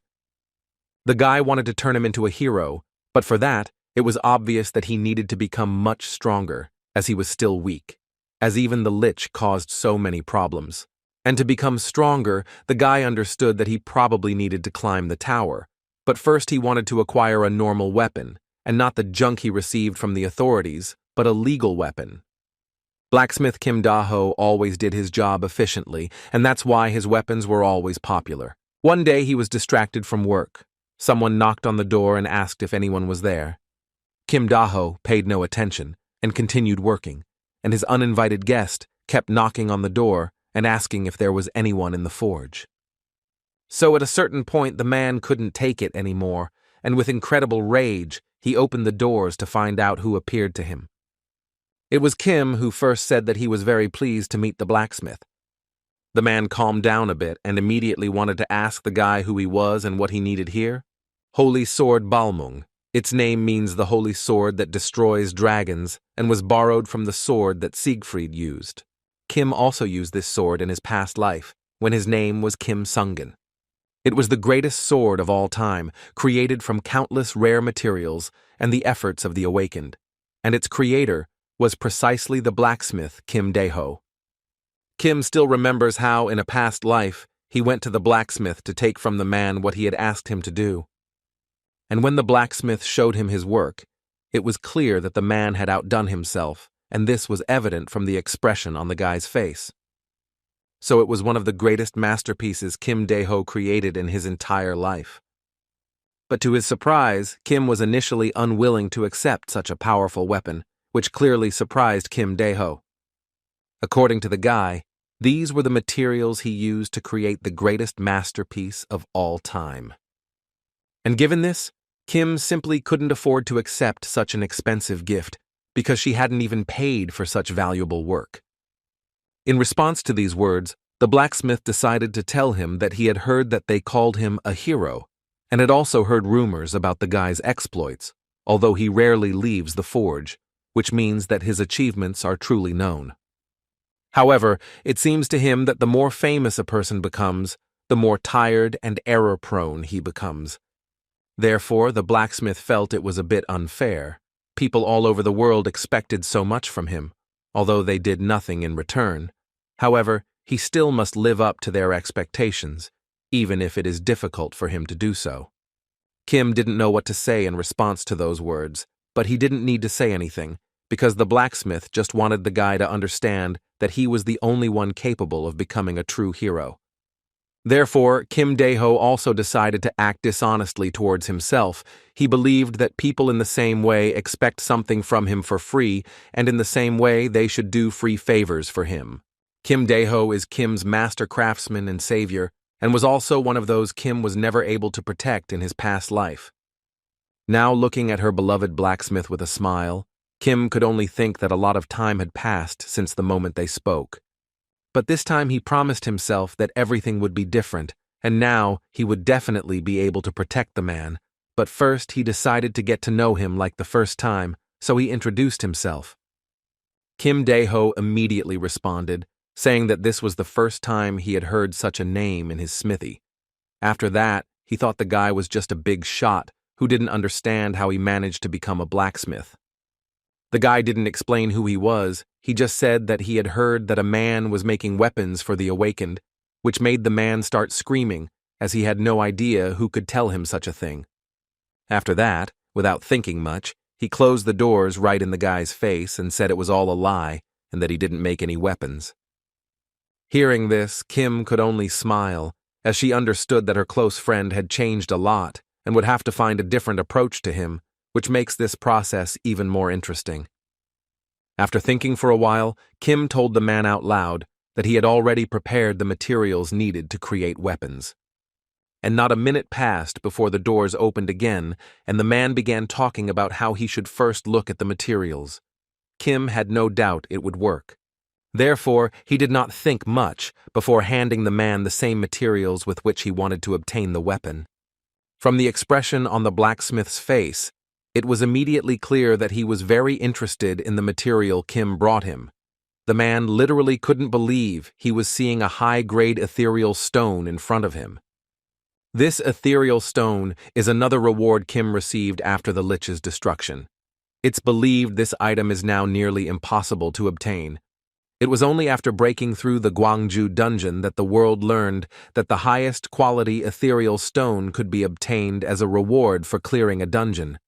The guy wanted to turn him into a hero, but for that, it was obvious that he needed to become much stronger, as he was still weak, as even the lich caused so many problems. And to become stronger, the guy understood that he probably needed to climb the tower, but first he wanted to acquire a normal weapon, and not the junk he received from the authorities, but a legal weapon. Blacksmith Kim Da-ho always did his job efficiently, and that's why his weapons were always popular. One day he was distracted from work. Someone knocked on the door and asked if anyone was there. Kim Da-ho paid no attention and continued working, and his uninvited guest kept knocking on the door and asking if there was anyone in the forge. So at a certain point the man couldn't take it anymore, and with incredible rage he opened the doors to find out who appeared to him. It was Kim who first said that he was very pleased to meet the blacksmith. The man calmed down a bit and immediately wanted to ask the guy who he was and what he needed here. Holy Sword Balmung. Its name means the holy sword that destroys dragons and was borrowed from the sword that Siegfried used. Kim also used this sword in his past life, when his name was Kim Sungen. It was the greatest sword of all time, created from countless rare materials and the efforts of the awakened, and its creator was precisely the blacksmith Kim Da-ho. Kim still remembers how, in a past life, he went to the blacksmith to take from the man what he had asked him to do. And when the blacksmith showed him his work, it was clear that the man had outdone himself, and this was evident from the expression on the guy's face. So it was one of the greatest masterpieces Kim Da-ho created in his entire life. But to his surprise, Kim was initially unwilling to accept such a powerful weapon, which clearly surprised Kim Da-ho. According to the guy, these were the materials he used to create the greatest masterpiece of all time. And given this, Kim simply couldn't afford to accept such an expensive gift because she hadn't even paid for such valuable work. In response to these words, the blacksmith decided to tell him that he had heard that they called him a hero, and had also heard rumors about the guy's exploits, although he rarely leaves the forge, which means that his achievements are truly known. However, it seems to him that the more famous a person becomes, the more tired and error-prone he becomes. Therefore, the blacksmith felt it was a bit unfair. People all over the world expected so much from him, although they did nothing in return. However, he still must live up to their expectations, even if it is difficult for him to do so. Kim didn't know what to say in response to those words, but he didn't need to say anything, because the blacksmith just wanted the guy to understand that he was the only one capable of becoming a true hero. Therefore, Kim Da-ho also decided to act dishonestly towards himself. He believed that people in the same way expect something from him for free, and in the same way they should do free favors for him. Kim Da-ho is Kim's master craftsman and savior, and was also one of those Kim was never able to protect in his past life. Now looking at her beloved blacksmith with a smile, Kim could only think that a lot of time had passed since the moment they spoke. But this time he promised himself that everything would be different, and now he would definitely be able to protect the man. But first he decided to get to know him like the first time, so he introduced himself. Kim Da-ho immediately responded, saying that this was the first time he had heard such a name in his smithy. After that, he thought the guy was just a big shot who didn't understand how he managed to become a blacksmith. The guy didn't explain who he was, he just said that he had heard that a man was making weapons for the awakened, which made the man start screaming, as he had no idea who could tell him such a thing. After that, without thinking much, he closed the doors right in the guy's face and said it was all a lie and that he didn't make any weapons. Hearing this, Kim could only smile, as she understood that her close friend had changed a lot and would have to find a different approach to him, which makes this process even more interesting. After thinking for a while, Kim told the man out loud that he had already prepared the materials needed to create weapons. And not a minute passed before the doors opened again, and the man began talking about how he should first look at the materials. Kim had no doubt it would work. Therefore, he did not think much before handing the man the same materials with which he wanted to obtain the weapon. From the expression on the blacksmith's face, it was immediately clear that he was very interested in the material Kim brought him. The man literally couldn't believe he was seeing a high-grade ethereal stone in front of him. This ethereal stone is another reward Kim received after the lich's destruction. It's believed this item is now nearly impossible to obtain. It was only after breaking through the Gwangju dungeon that the world learned that the highest quality ethereal stone could be obtained as a reward for clearing a dungeon.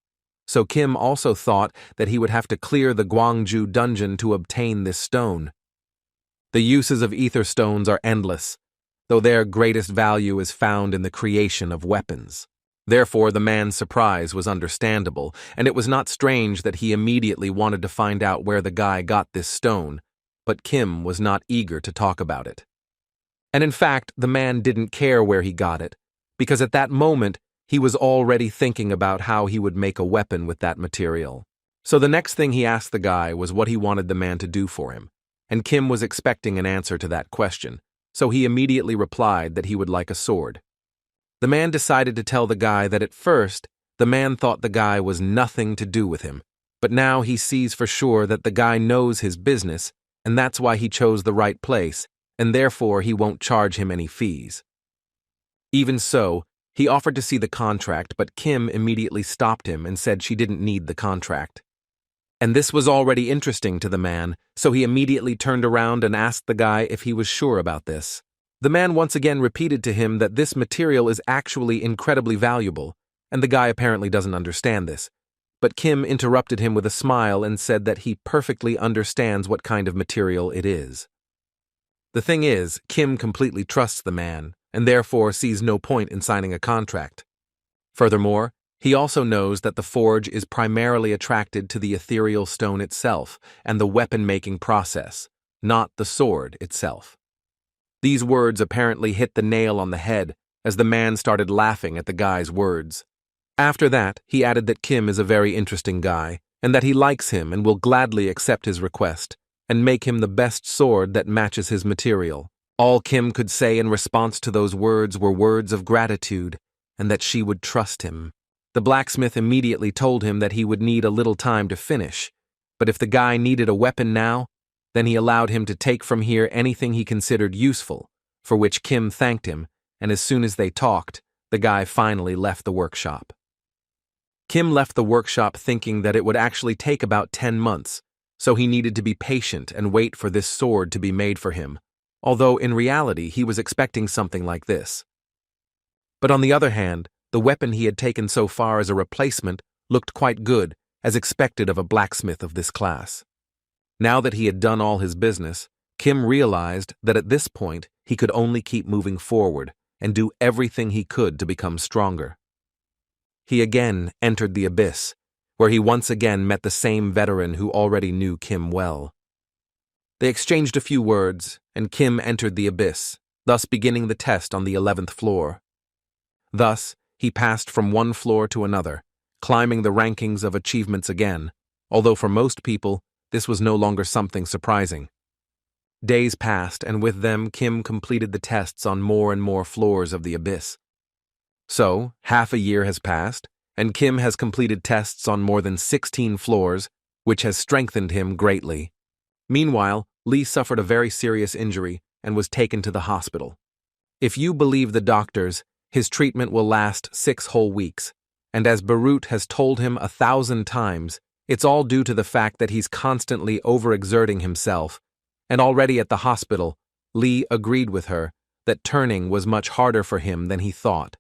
so Kim also thought that he would have to clear the Gwangju dungeon to obtain this stone. The uses of ether stones are endless, though their greatest value is found in the creation of weapons. Therefore, the man's surprise was understandable, and it was not strange that he immediately wanted to find out where the guy got this stone, but Kim was not eager to talk about it. And in fact, the man didn't care where he got it, because at that moment, he was already thinking about how he would make a weapon with that material. So the next thing he asked the guy was what he wanted the man to do for him, and Kim was expecting an answer to that question, so he immediately replied that he would like a sword. The man decided to tell the guy that at first, the man thought the guy was nothing to do with him, but now he sees for sure that the guy knows his business, and that's why he chose the right place, and therefore he won't charge him any fees. Even so, he offered to see the contract, but Kim immediately stopped him and said she didn't need the contract. And this was already interesting to the man, so he immediately turned around and asked the guy if he was sure about this. The man once again repeated to him that this material is actually incredibly valuable, and the guy apparently doesn't understand this. But Kim interrupted him with a smile and said that he perfectly understands what kind of material it is. The thing is, Kim completely trusts the man, and therefore sees no point in signing a contract. Furthermore, he also knows that the forge is primarily attracted to the ethereal stone itself and the weapon-making process, not the sword itself. These words apparently hit the nail on the head, as the man started laughing at the guy's words. After that, he added that Kim is a very interesting guy, and that he likes him and will gladly accept his request, and make him the best sword that matches his material. All Kim could say in response to those words were words of gratitude, and that she would trust him. The blacksmith immediately told him that he would need a little time to finish, but if the guy needed a weapon now, then he allowed him to take from here anything he considered useful, for which Kim thanked him, and as soon as they talked, the guy finally left the workshop. Kim left the workshop thinking that it would actually take about 10 months, so he needed to be patient and wait for this sword to be made for him, although in reality he was expecting something like this. But on the other hand, the weapon he had taken so far as a replacement looked quite good, as expected of a blacksmith of this class. Now that he had done all his business, Kim realized that at this point he could only keep moving forward and do everything he could to become stronger. He again entered the abyss, where he once again met the same veteran who already knew Kim well. They exchanged a few words, and Kim entered the abyss, thus beginning the test on the 11th floor. Thus, he passed from one floor to another, climbing the rankings of achievements again, although for most people, this was no longer something surprising. Days passed, and with them Kim completed the tests on more and more floors of the abyss. So, half a year has passed, and Kim has completed tests on more than 16 floors, which has strengthened him greatly. Meanwhile, Lee suffered a very serious injury and was taken to the hospital. If you believe the doctors, his treatment will last 6 whole weeks, and as Barut has told him 1,000 times, it's all due to the fact that he's constantly overexerting himself, and already at the hospital, Lee agreed with her that turning was much harder for him than he thought.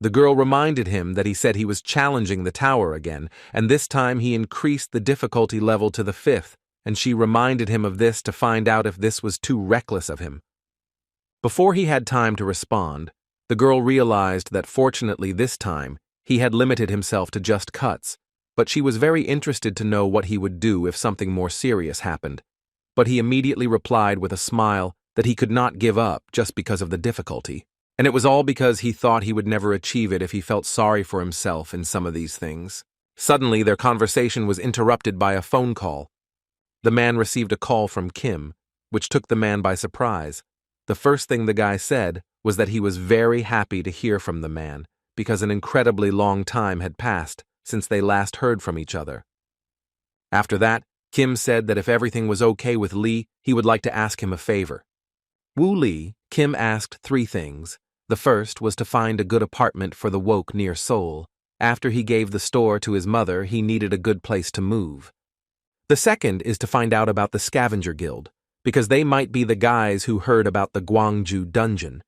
The girl reminded him that he said he was challenging the tower again, and this time he increased the difficulty level to the 5th, and she reminded him of this to find out if this was too reckless of him. Before he had time to respond, the girl realized that fortunately this time he had limited himself to just cuts, but she was very interested to know what he would do if something more serious happened. But he immediately replied with a smile that he could not give up just because of the difficulty, and it was all because he thought he would never achieve it if he felt sorry for himself in some of these things. Suddenly, their conversation was interrupted by a phone call. The man received a call from Kim, which took the man by surprise. The first thing the guy said was that he was very happy to hear from the man, because an incredibly long time had passed since they last heard from each other. After that, Kim said that if everything was okay with Lee, he would like to ask him a favor. Wu Lee, Kim asked 3 things. The first was to find a good apartment for the woke near Seoul. After he gave the store to his mother, he needed a good place to move. The second is to find out about the scavenger guild, because they might be the guys who heard about the Gwangju dungeon.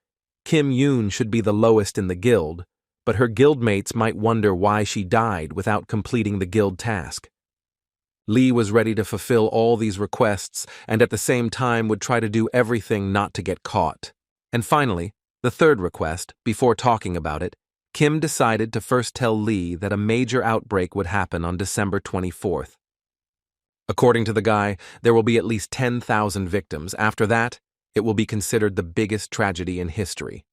Kim Yoon should be the lowest in the guild, but her guildmates might wonder why she died without completing the guild task. Lee was ready to fulfill all these requests and at the same time would try to do everything not to get caught. And finally, the third request, before talking about it, Kim decided to first tell Lee that a major outbreak would happen on December 24th. According to the guy, there will be at least 10,000 victims. After that, it will be considered the biggest tragedy in history.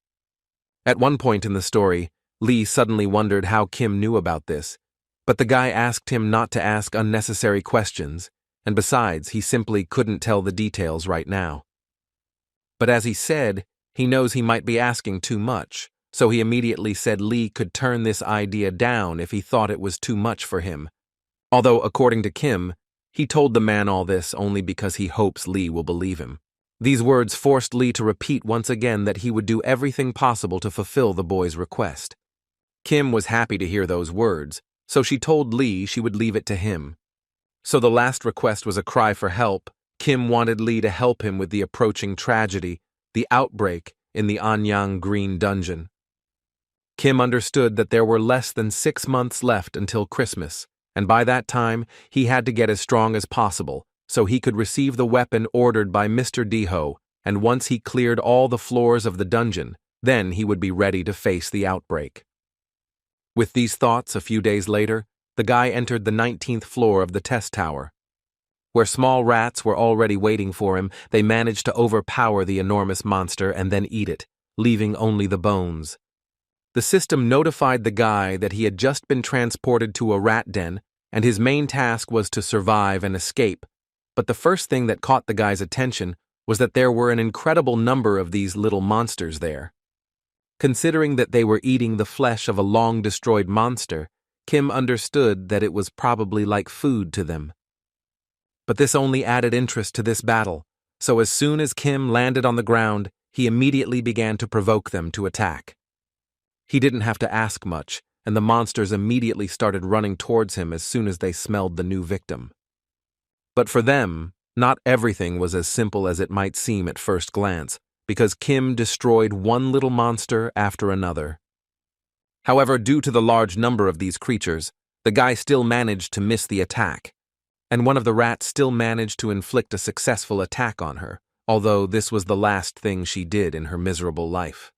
At one point in the story, Lee suddenly wondered how Kim knew about this, but the guy asked him not to ask unnecessary questions, and besides, he simply couldn't tell the details right now. But as he said, he knows he might be asking too much, so he immediately said Lee could turn this idea down if he thought it was too much for him. Although, according to Kim, he told the man all this only because he hopes Lee will believe him. These words forced Lee to repeat once again that he would do everything possible to fulfill the boy's request. Kim was happy to hear those words, so she told Lee she would leave it to him. So the last request was a cry for help. Kim wanted Lee to help him with the approaching tragedy, the outbreak in the Anyang Green Dungeon. Kim understood that there were less than 6 months left until Christmas, and by that time he had to get as strong as possible so he could receive the weapon ordered by Mr. Deho, and once he cleared all the floors of the dungeon, then he would be ready to face the outbreak. With these thoughts, a few days later, the guy entered the 19th floor of the test tower. Where small rats were already waiting for him, they managed to overpower the enormous monster and then eat it, leaving only the bones. The system notified the guy that he had just been transported to a rat den, and his main task was to survive and escape. But the first thing that caught the guy's attention was that there were an incredible number of these little monsters there. Considering that they were eating the flesh of a long-destroyed monster, Kim understood that it was probably like food to them. But this only added interest to this battle, so as soon as Kim landed on the ground, he immediately began to provoke them to attack. He didn't have to ask much, and the monsters immediately started running towards him as soon as they smelled the new victim. But for them, not everything was as simple as it might seem at first glance, because Kim destroyed one little monster after another. However, due to the large number of these creatures, the guy still managed to miss the attack, and one of the rats still managed to inflict a successful attack on her, although this was the last thing she did in her miserable life.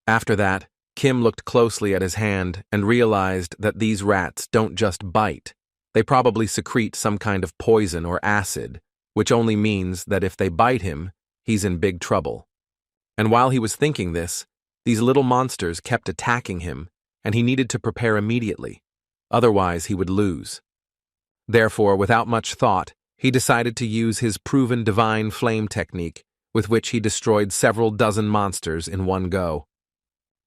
After that, Kim looked closely at his hand and realized that these rats don't just bite. They probably secrete some kind of poison or acid, which only means that if they bite him, he's in big trouble. And while he was thinking this, these little monsters kept attacking him, and he needed to prepare immediately. Otherwise, he would lose. Therefore, without much thought, he decided to use his proven divine flame technique, with which he destroyed several dozen monsters in one go.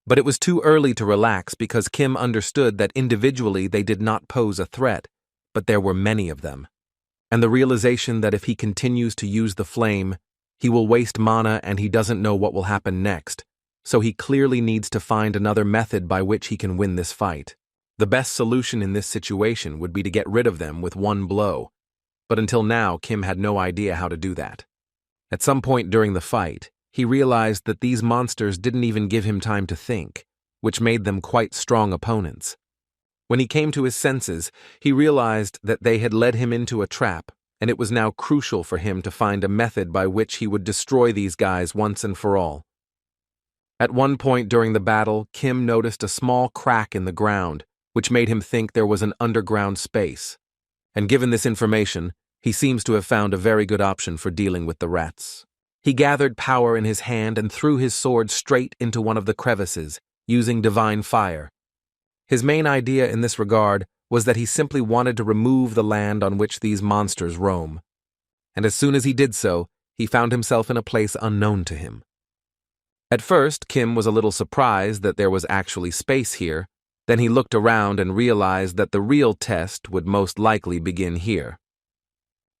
But it was too early to relax because Kim understood that individually they did not pose a threat, but there were many of them. And the realization that if he continues to use the flame, he will waste mana and he doesn't know what will happen next, so he clearly needs to find another method by which he can win this fight. The best solution in this situation would be to get rid of them with one blow, but until now Kim had no idea how to do that. At some point during the fight, he realized that these monsters didn't even give him time to think, which made them quite strong opponents. When he came to his senses, he realized that they had led him into a trap, and it was now crucial for him to find a method by which he would destroy these guys once and for all. At one point during the battle, Kim noticed a small crack in the ground, which made him think there was an underground space. And given this information, he seems to have found a very good option for dealing with the rats. He gathered power in his hand and threw his sword straight into one of the crevices, using divine fire. His main idea in this regard was that he simply wanted to remove the land on which these monsters roam. And as soon as he did so, he found himself in a place unknown to him. At first, Kim was a little surprised that there was actually space here. Then he looked around and realized that the real test would most likely begin here.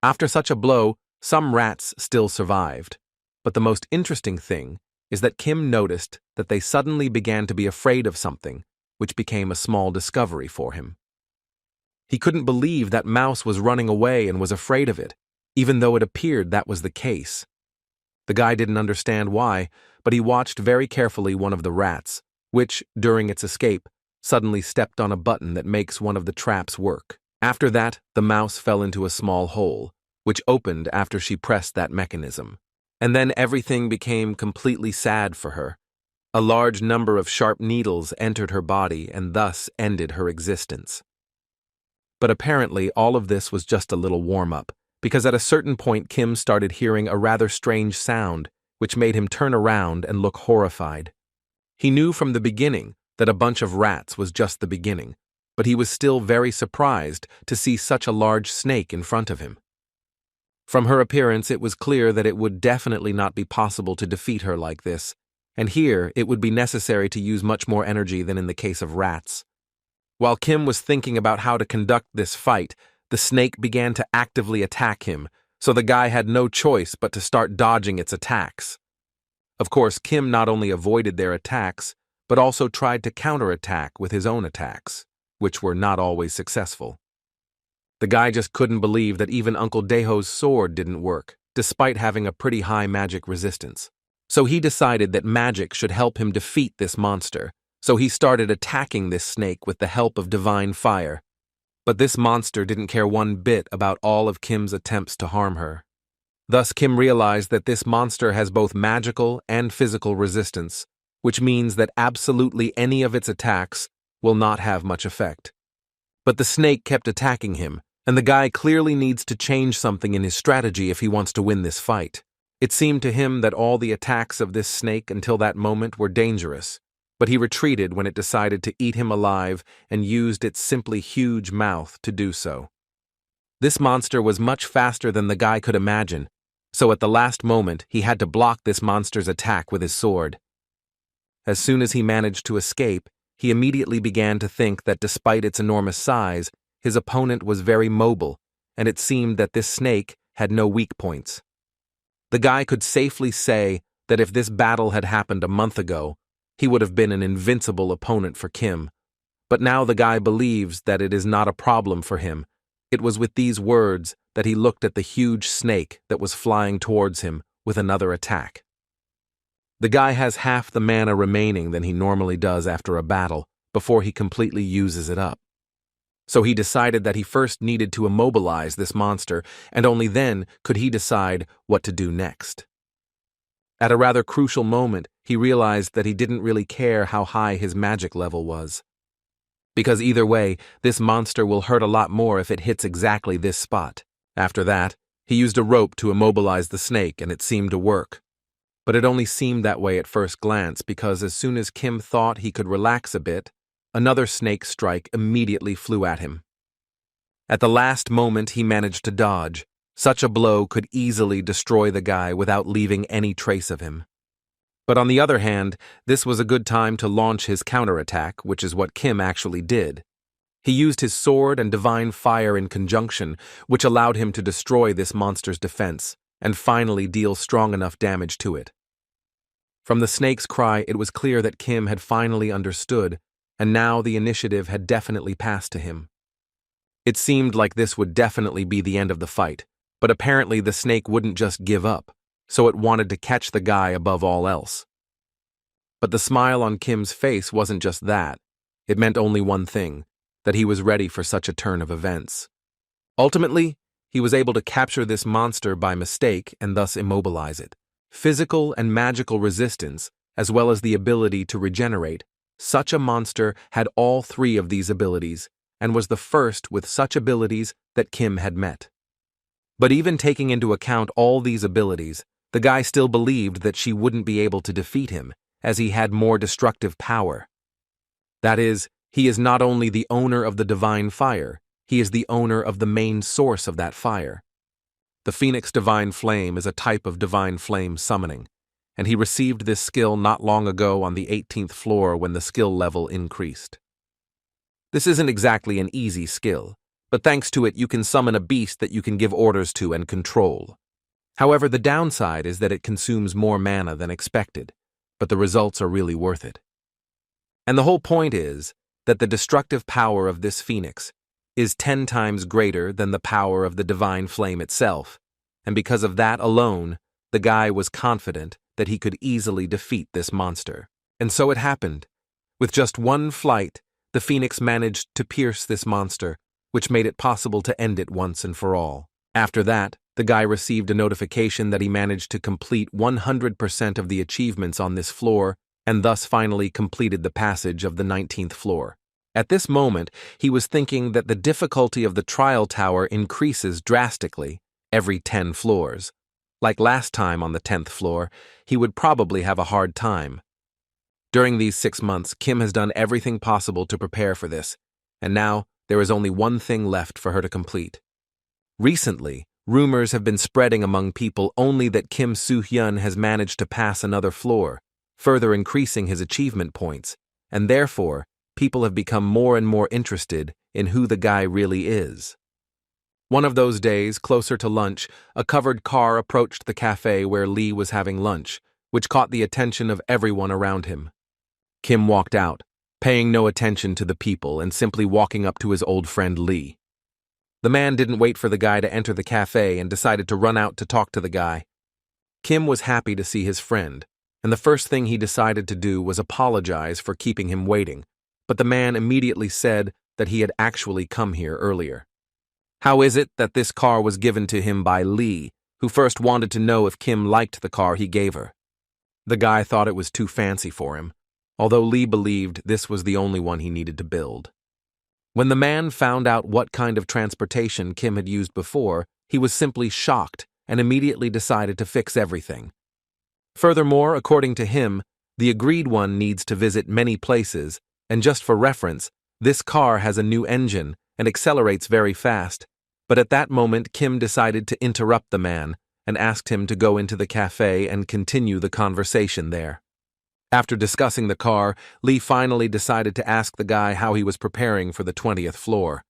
After such a blow, some rats still survived. But the most interesting thing is that Kim noticed that they suddenly began to be afraid of something, which became a small discovery for him. He couldn't believe that Mouse was running away and was afraid of it, even though it appeared that was the case. The guy didn't understand why, but he watched very carefully one of the rats, which, during its escape, suddenly stepped on a button that makes one of the traps work. After that, the mouse fell into a small hole, which opened after she pressed that mechanism. And then everything became completely sad for her. A large number of sharp needles entered her body and thus ended her existence. But apparently all of this was just a little warm-up, because at a certain point Kim started hearing a rather strange sound, which made him turn around and look horrified. He knew from the beginning that a bunch of rats was just the beginning, but he was still very surprised to see such a large snake in front of him. From her appearance, it was clear that it would definitely not be possible to defeat her like this, and here it would be necessary to use much more energy than in the case of rats. While Kim was thinking about how to conduct this fight, the snake began to actively attack him, so the guy had no choice but to start dodging its attacks. Of course, Kim not only avoided their attacks, but also tried to counterattack with his own attacks, which were not always successful. The guy just couldn't believe that even Uncle Daeho's sword didn't work, despite having a pretty high magic resistance. So he decided that magic should help him defeat this monster, so he started attacking this snake with the help of divine fire. But this monster didn't care one bit about all of Kim's attempts to harm her. Thus, Kim realized that this monster has both magical and physical resistance, which means that absolutely any of its attacks will not have much effect. But the snake kept attacking him, and the guy clearly needs to change something in his strategy if he wants to win this fight. It seemed to him that all the attacks of this snake until that moment were dangerous, but he retreated when it decided to eat him alive and used its simply huge mouth to do so. This monster was much faster than the guy could imagine, so at the last moment he had to block this monster's attack with his sword. As soon as he managed to escape, he immediately began to think that despite its enormous size, his opponent was very mobile, and it seemed that this snake had no weak points. The guy could safely say that if this battle had happened a month ago, he would have been an invincible opponent for Kim. But now the guy believes that it is not a problem for him. It was with these words that he looked at the huge snake that was flying towards him with another attack. The guy has half the mana remaining than he normally does after a battle before he completely uses it up. So he decided that he first needed to immobilize this monster, and only then could he decide what to do next. At a rather crucial moment, he realized that he didn't really care how high his magic level was. Because either way, this monster will hurt a lot more if it hits exactly this spot. After that, he used a rope to immobilize the snake, and it seemed to work. But it only seemed that way at first glance, because as soon as Kim thought he could relax a bit, another snake strike immediately flew at him. At the last moment, he managed to dodge. Such a blow could easily destroy the guy without leaving any trace of him. But on the other hand, this was a good time to launch his counterattack, which is what Kim actually did. He used his sword and divine fire in conjunction, which allowed him to destroy this monster's defense, and finally deal strong enough damage to it. From the snake's cry, it was clear that Kim had finally understood, and now the initiative had definitely passed to him. It seemed like this would definitely be the end of the fight, but apparently the snake wouldn't just give up, so it wanted to catch the guy above all else. But the smile on Kim's face wasn't just that. It meant only one thing, that he was ready for such a turn of events. Ultimately, he was able to capture this monster by mistake and thus immobilize it. Physical and magical resistance, as well as the ability to regenerate. Such a monster had all three of these abilities, and was the first with such abilities that Kim had met. But even taking into account all these abilities, the guy still believed that she wouldn't be able to defeat him, as he had more destructive power. That is, he is not only the owner of the divine fire, he is the owner of the main source of that fire. The Phoenix Divine Flame is a type of divine flame summoning, and he received this skill not long ago on the 18th floor when the skill level increased. This isn't exactly an easy skill, but thanks to it you can summon a beast that you can give orders to and control. However, the downside is that it consumes more mana than expected, but the results are really worth it. And the whole point is that the destructive power of this phoenix is 10 times greater than the power of the divine flame itself, and because of that alone, the guy was confident that he could easily defeat this monster. And so it happened. With just one flight, the phoenix managed to pierce this monster, which made it possible to end it once and for all. After that, the guy received a notification that he managed to complete 100% of the achievements on this floor and thus finally completed the passage of the 19th floor. At this moment, he was thinking that the difficulty of the trial tower increases drastically every 10 floors. Like last time on the 10th floor, he would probably have a hard time. During these 6 months, Kim has done everything possible to prepare for this, and now there is only one thing left for her to complete. Recently, rumors have been spreading among people only that Kim Soo-hyun has managed to pass another floor, further increasing his achievement points, and therefore, people have become more and more interested in who the guy really is. One of those days, closer to lunch, a covered car approached the cafe where Lee was having lunch, which caught the attention of everyone around him. Kim walked out, paying no attention to the people and simply walking up to his old friend Lee. The man didn't wait for the guy to enter the cafe and decided to run out to talk to the guy. Kim was happy to see his friend, and the first thing he decided to do was apologize for keeping him waiting, but the man immediately said that he had actually come here earlier. How is it that this car was given to him by Lee, who first wanted to know if Kim liked the car he gave her? The guy thought it was too fancy for him, although Lee believed this was the only one he needed to build. When the man found out what kind of transportation Kim had used before, he was simply shocked and immediately decided to fix everything. Furthermore, according to him, the agreed one needs to visit many places, and just for reference, this car has a new engine and accelerates very fast. But at that moment, Kim decided to interrupt the man and asked him to go into the cafe and continue the conversation there. After discussing the car, Lee finally decided to ask the guy how he was preparing for the 20th floor.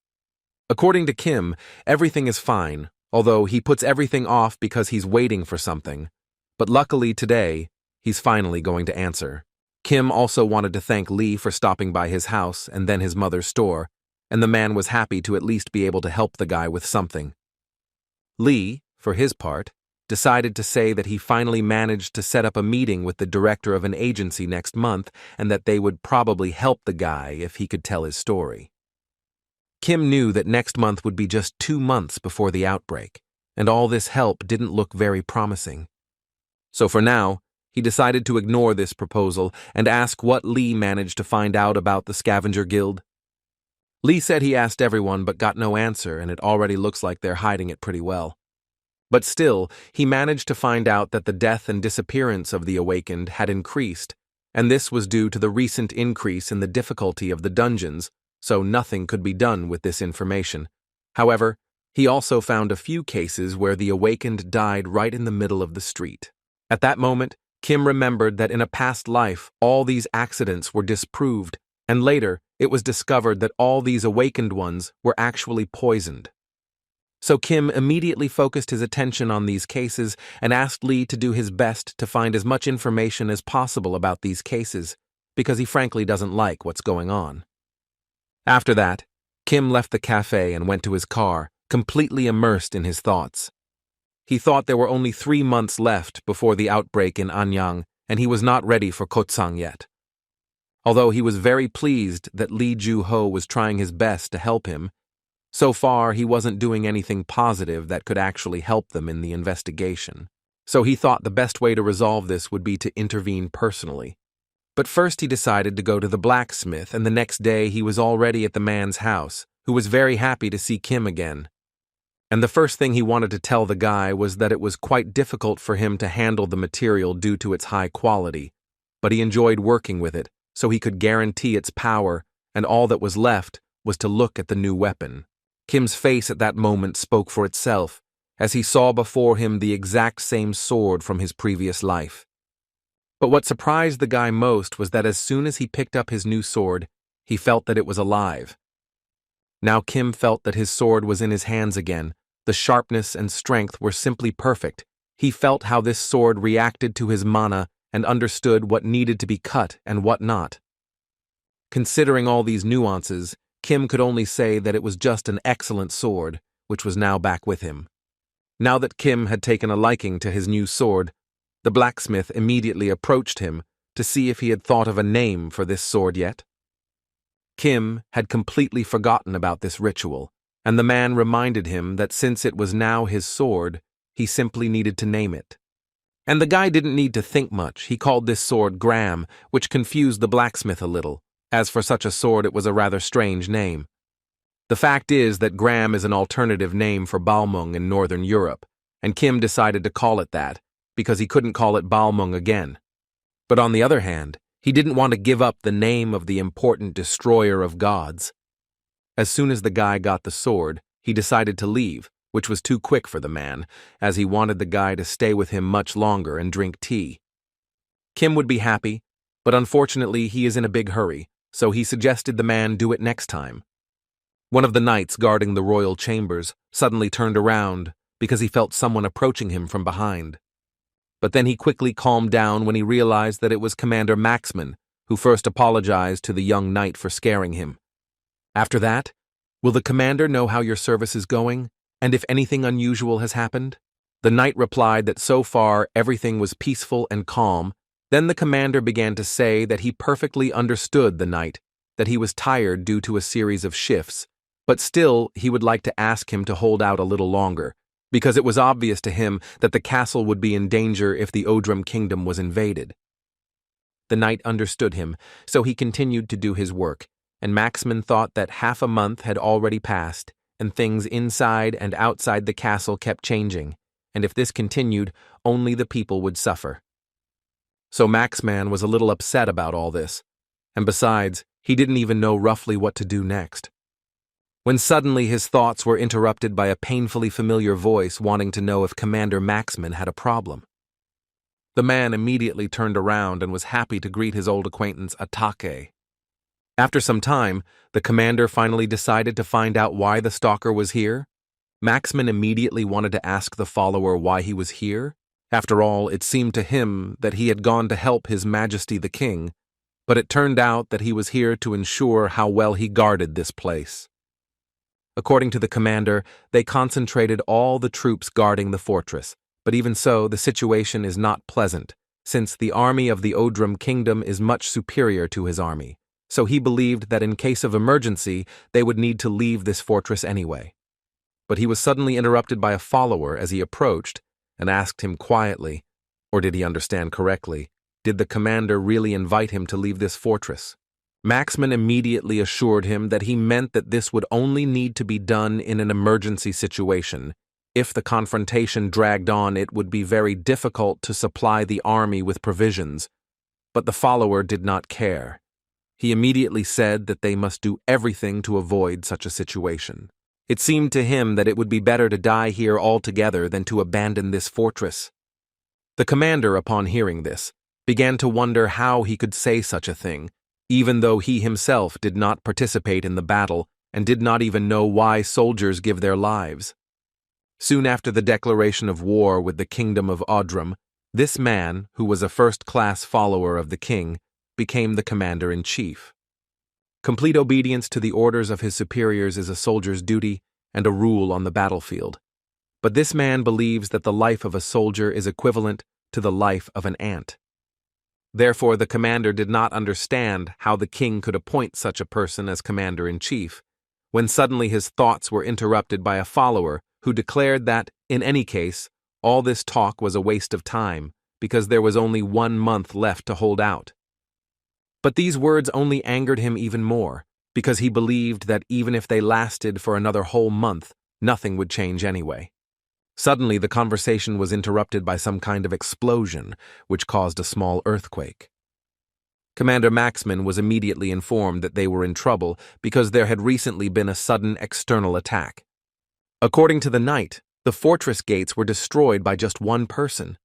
According to Kim, everything is fine, although he puts everything off because he's waiting for something. But luckily today, he's finally going to answer. Kim also wanted to thank Lee for stopping by his house and then his mother's store, and the man was happy to at least be able to help the guy with something. Lee, for his part, decided to say that he finally managed to set up a meeting with the director of an agency next month and that they would probably help the guy if he could tell his story. Kim knew that next month would be just 2 months before the outbreak, and all this help didn't look very promising. So for now, he decided to ignore this proposal and ask what Lee managed to find out about the Scavenger Guild. Lee said he asked everyone but got no answer, and it already looks like they're hiding it pretty well. But still, he managed to find out that the death and disappearance of the Awakened had increased, and this was due to the recent increase in the difficulty of the dungeons, so nothing could be done with this information. However, he also found a few cases where the Awakened died right in the middle of the street. At that moment, Kim remembered that in a past life, all these accidents were disproved, and later, it was discovered that all these Awakened ones were actually poisoned. So Kim immediately focused his attention on these cases and asked Lee to do his best to find as much information as possible about these cases, because he frankly doesn't like what's going on. After that, Kim left the cafe and went to his car, completely immersed in his thoughts. He thought there were only 3 months left before the outbreak in Anyang, and he was not ready for Kotsang yet. Although he was very pleased that Lee Ju-ho was trying his best to help him, so far he wasn't doing anything positive that could actually help them in the investigation. So he thought the best way to resolve this would be to intervene personally. But first he decided to go to the blacksmith, and the next day he was already at the man's house, who was very happy to see Kim again. And the first thing he wanted to tell the guy was that it was quite difficult for him to handle the material due to its high quality, but he enjoyed working with it, so he could guarantee its power, and all that was left was to look at the new weapon. Kim's face at that moment spoke for itself, as he saw before him the exact same sword from his previous life. But what surprised the guy most was that as soon as he picked up his new sword, he felt that it was alive. Now Kim felt that his sword was in his hands again. The sharpness and strength were simply perfect. He felt how this sword reacted to his mana and understood what needed to be cut and what not. Considering all these nuances, Kim could only say that it was just an excellent sword, which was now back with him. Now that Kim had taken a liking to his new sword, the blacksmith immediately approached him, to see if he had thought of a name for this sword yet. Kim had completely forgotten about this ritual, and the man reminded him that since it was now his sword, he simply needed to name it. And the guy didn't need to think much. He called this sword Gram, which confused the blacksmith a little, as for such a sword it was a rather strange name. The fact is that Gram is an alternative name for Balmung in Northern Europe, and Kim decided to call it that, because he couldn't call it Balmung again. But on the other hand, he didn't want to give up the name of the important destroyer of gods. As soon as the guy got the sword, he decided to leave, which was too quick for the man, as he wanted the guy to stay with him much longer and drink tea. Kim would be happy, but unfortunately he is in a big hurry, so he suggested the man do it next time. One of the knights guarding the royal chambers suddenly turned around because he felt someone approaching him from behind. But then he quickly calmed down when he realized that it was Commander Maxman, who first apologized to the young knight for scaring him. After that, will the commander know how your service is going, and if anything unusual has happened? The knight replied that so far everything was peaceful and calm. Then the commander began to say that he perfectly understood the knight, that he was tired due to a series of shifts, but still he would like to ask him to hold out a little longer, because it was obvious to him that the castle would be in danger if the Odrum kingdom was invaded. The knight understood him, so he continued to do his work, and Maxman thought that half a month had already passed, and things inside and outside the castle kept changing, and if this continued, only the people would suffer. So Maxman was a little upset about all this, and besides, he didn't even know roughly what to do next. When suddenly his thoughts were interrupted by a painfully familiar voice wanting to know if Commander Maxman had a problem. The man immediately turned around and was happy to greet his old acquaintance Atake. After some time, the commander finally decided to find out why the stalker was here. Maxman immediately wanted to ask the follower why he was here. After all, it seemed to him that he had gone to help His Majesty the King, but it turned out that he was here to ensure how well he guarded this place. According to the commander, they concentrated all the troops guarding the fortress, but even so, the situation is not pleasant, since the army of the Odrum kingdom is much superior to his army, so he believed that in case of emergency, they would need to leave this fortress anyway. But he was suddenly interrupted by a follower as he approached and asked him quietly, or did he understand correctly, did the commander really invite him to leave this fortress? Maxman immediately assured him that he meant that this would only need to be done in an emergency situation. If the confrontation dragged on, it would be very difficult to supply the army with provisions. But the follower did not care. He immediately said that they must do everything to avoid such a situation. It seemed to him that it would be better to die here altogether than to abandon this fortress. The commander, upon hearing this, began to wonder how he could say such a thing, even though he himself did not participate in the battle and did not even know why soldiers give their lives. Soon after the declaration of war with the kingdom of Odrum, this man, who was a first-class follower of the king, became the commander-in-chief. Complete obedience to the orders of his superiors is a soldier's duty and a rule on the battlefield. But this man believes that the life of a soldier is equivalent to the life of an ant. Therefore, the commander did not understand how the king could appoint such a person as commander-in-chief, when suddenly his thoughts were interrupted by a follower who declared that, in any case, all this talk was a waste of time, because there was only 1 month left to hold out. But these words only angered him even more, because he believed that even if they lasted for another whole month, nothing would change anyway. Suddenly, the conversation was interrupted by some kind of explosion, which caused a small earthquake. Commander Maxman was immediately informed that they were in trouble because there had recently been a sudden external attack. According to the knight, the fortress gates were destroyed by just one person.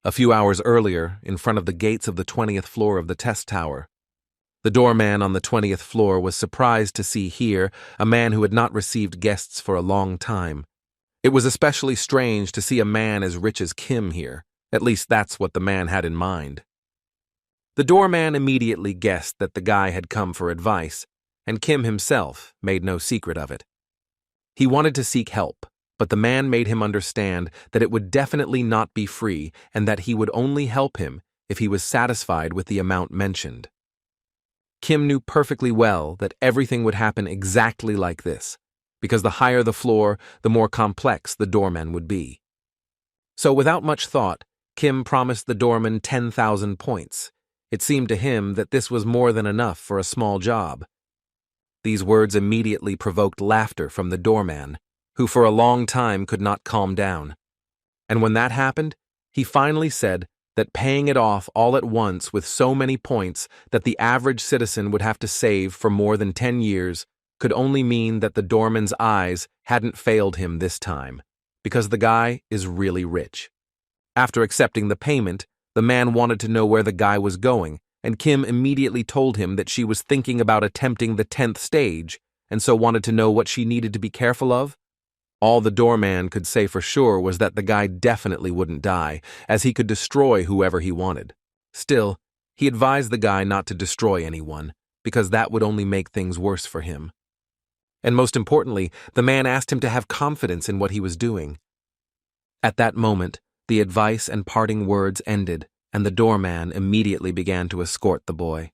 A few hours earlier, in front of the gates of the 20th floor of the test tower, the doorman on the 20th floor was surprised to see here a man who had not received guests for a long time. It was especially strange to see a man as rich as Kim here. At least that's what the man had in mind. The doorman immediately guessed that the guy had come for advice, and Kim himself made no secret of it. He wanted to seek help, but the man made him understand that it would definitely not be free and that he would only help him if he was satisfied with the amount mentioned. Kim knew perfectly well that everything would happen exactly like this, because the higher the floor, the more complex the doorman would be. So without much thought, Kim promised the doorman 10,000 points. It seemed to him that this was more than enough for a small job. These words immediately provoked laughter from the doorman, who for a long time could not calm down. And when that happened, he finally said that paying it off all at once with so many points that the average citizen would have to save for more than 10 years could only mean that the doorman's eyes hadn't failed him this time, because the guy is really rich. After accepting the payment, the man wanted to know where the guy was going, and Kim immediately told him that she was thinking about attempting the 10th stage, and so wanted to know what she needed to be careful of. All the doorman could say for sure was that the guy definitely wouldn't die, as he could destroy whoever he wanted. Still, he advised the guy not to destroy anyone, because that would only make things worse for him. And most importantly, the man asked him to have confidence in what he was doing. At that moment, the advice and parting words ended, and the doorman immediately began to escort the boy.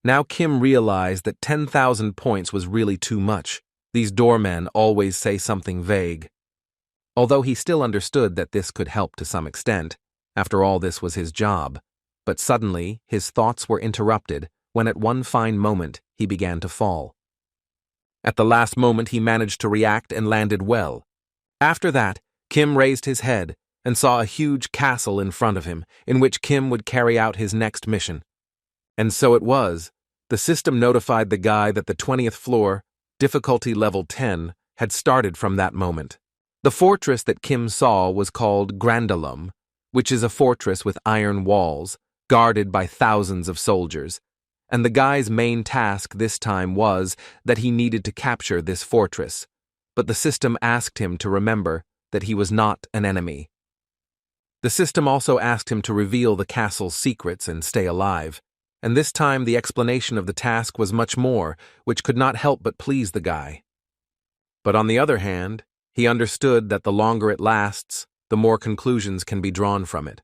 Now Kim realized that 10,000 points was really too much. These doormen always say something vague. Although he still understood that this could help to some extent, after all this was his job, but suddenly his thoughts were interrupted when at one fine moment he began to fall. At the last moment he managed to react and landed well. After that, Kim raised his head and saw a huge castle in front of him in which Kim would carry out his next mission. And so it was. The system notified the guy that the 20th floor, difficulty level 10, had started from that moment. The fortress that Kim saw was called Grandalum, which is a fortress with iron walls, guarded by thousands of soldiers, and the guy's main task this time was that he needed to capture this fortress, but the system asked him to remember that he was not an enemy. The system also asked him to reveal the castle's secrets and stay alive, and this time the explanation of the task was much more, which could not help but please the guy. But on the other hand, he understood that the longer it lasts, the more conclusions can be drawn from it.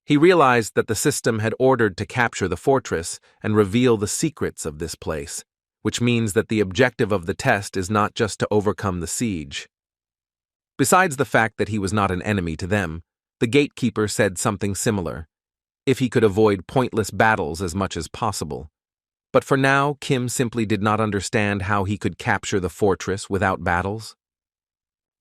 He realized that the system had ordered to capture the fortress and reveal the secrets of this place, which means that the objective of the test is not just to overcome the siege. Besides the fact that he was not an enemy to them, the gatekeeper said something similar, if he could avoid pointless battles as much as possible. But for now, Kim simply did not understand how he could capture the fortress without battles.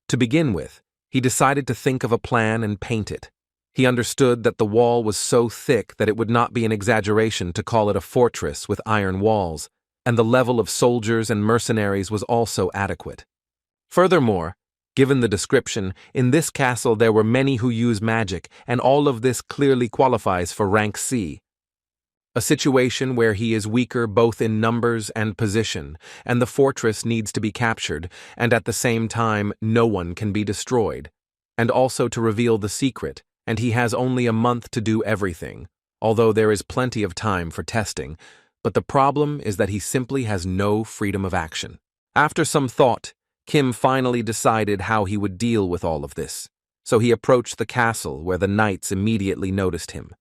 To begin with, he decided to think of a plan and paint it. He understood that the wall was so thick that it would not be an exaggeration to call it a fortress with iron walls, and the level of soldiers and mercenaries was also adequate. Furthermore, given the description, in this castle there were many who use magic, and all of this clearly qualifies for rank C. A situation where he is weaker both in numbers and position, and the fortress needs to be captured, and at the same time no one can be destroyed, and also to reveal the secret, and he has only a month to do everything, although there is plenty of time for testing, but the problem is that he simply has no freedom of action. After some thought, Kim finally decided how he would deal with all of this, so he approached the castle where the knights immediately noticed him.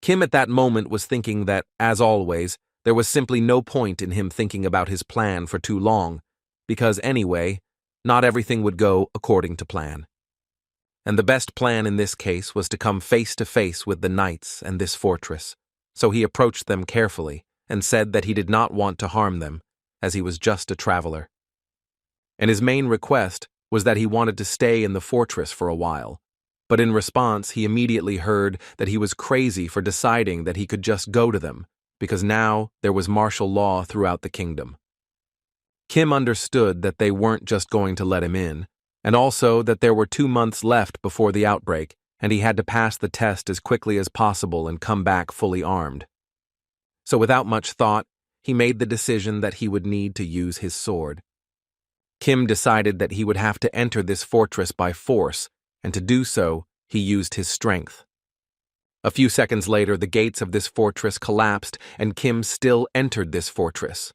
Kim at that moment was thinking that, as always, there was simply no point in him thinking about his plan for too long, because anyway, not everything would go according to plan. And the best plan in this case was to come face to face with the knights and this fortress, so he approached them carefully and said that he did not want to harm them, as he was just a traveler. And his main request was that he wanted to stay in the fortress for a while, but in response he immediately heard that he was crazy for deciding that he could just go to them, because now there was martial law throughout the kingdom. Kim understood that they weren't just going to let him in, and also that there were 2 months left before the outbreak, and he had to pass the test as quickly as possible and come back fully armed. So without much thought, he made the decision that he would need to use his sword. Kim decided that he would have to enter this fortress by force, and to do so, he used his strength. A few seconds later, the gates of this fortress collapsed, and Kim still entered this fortress.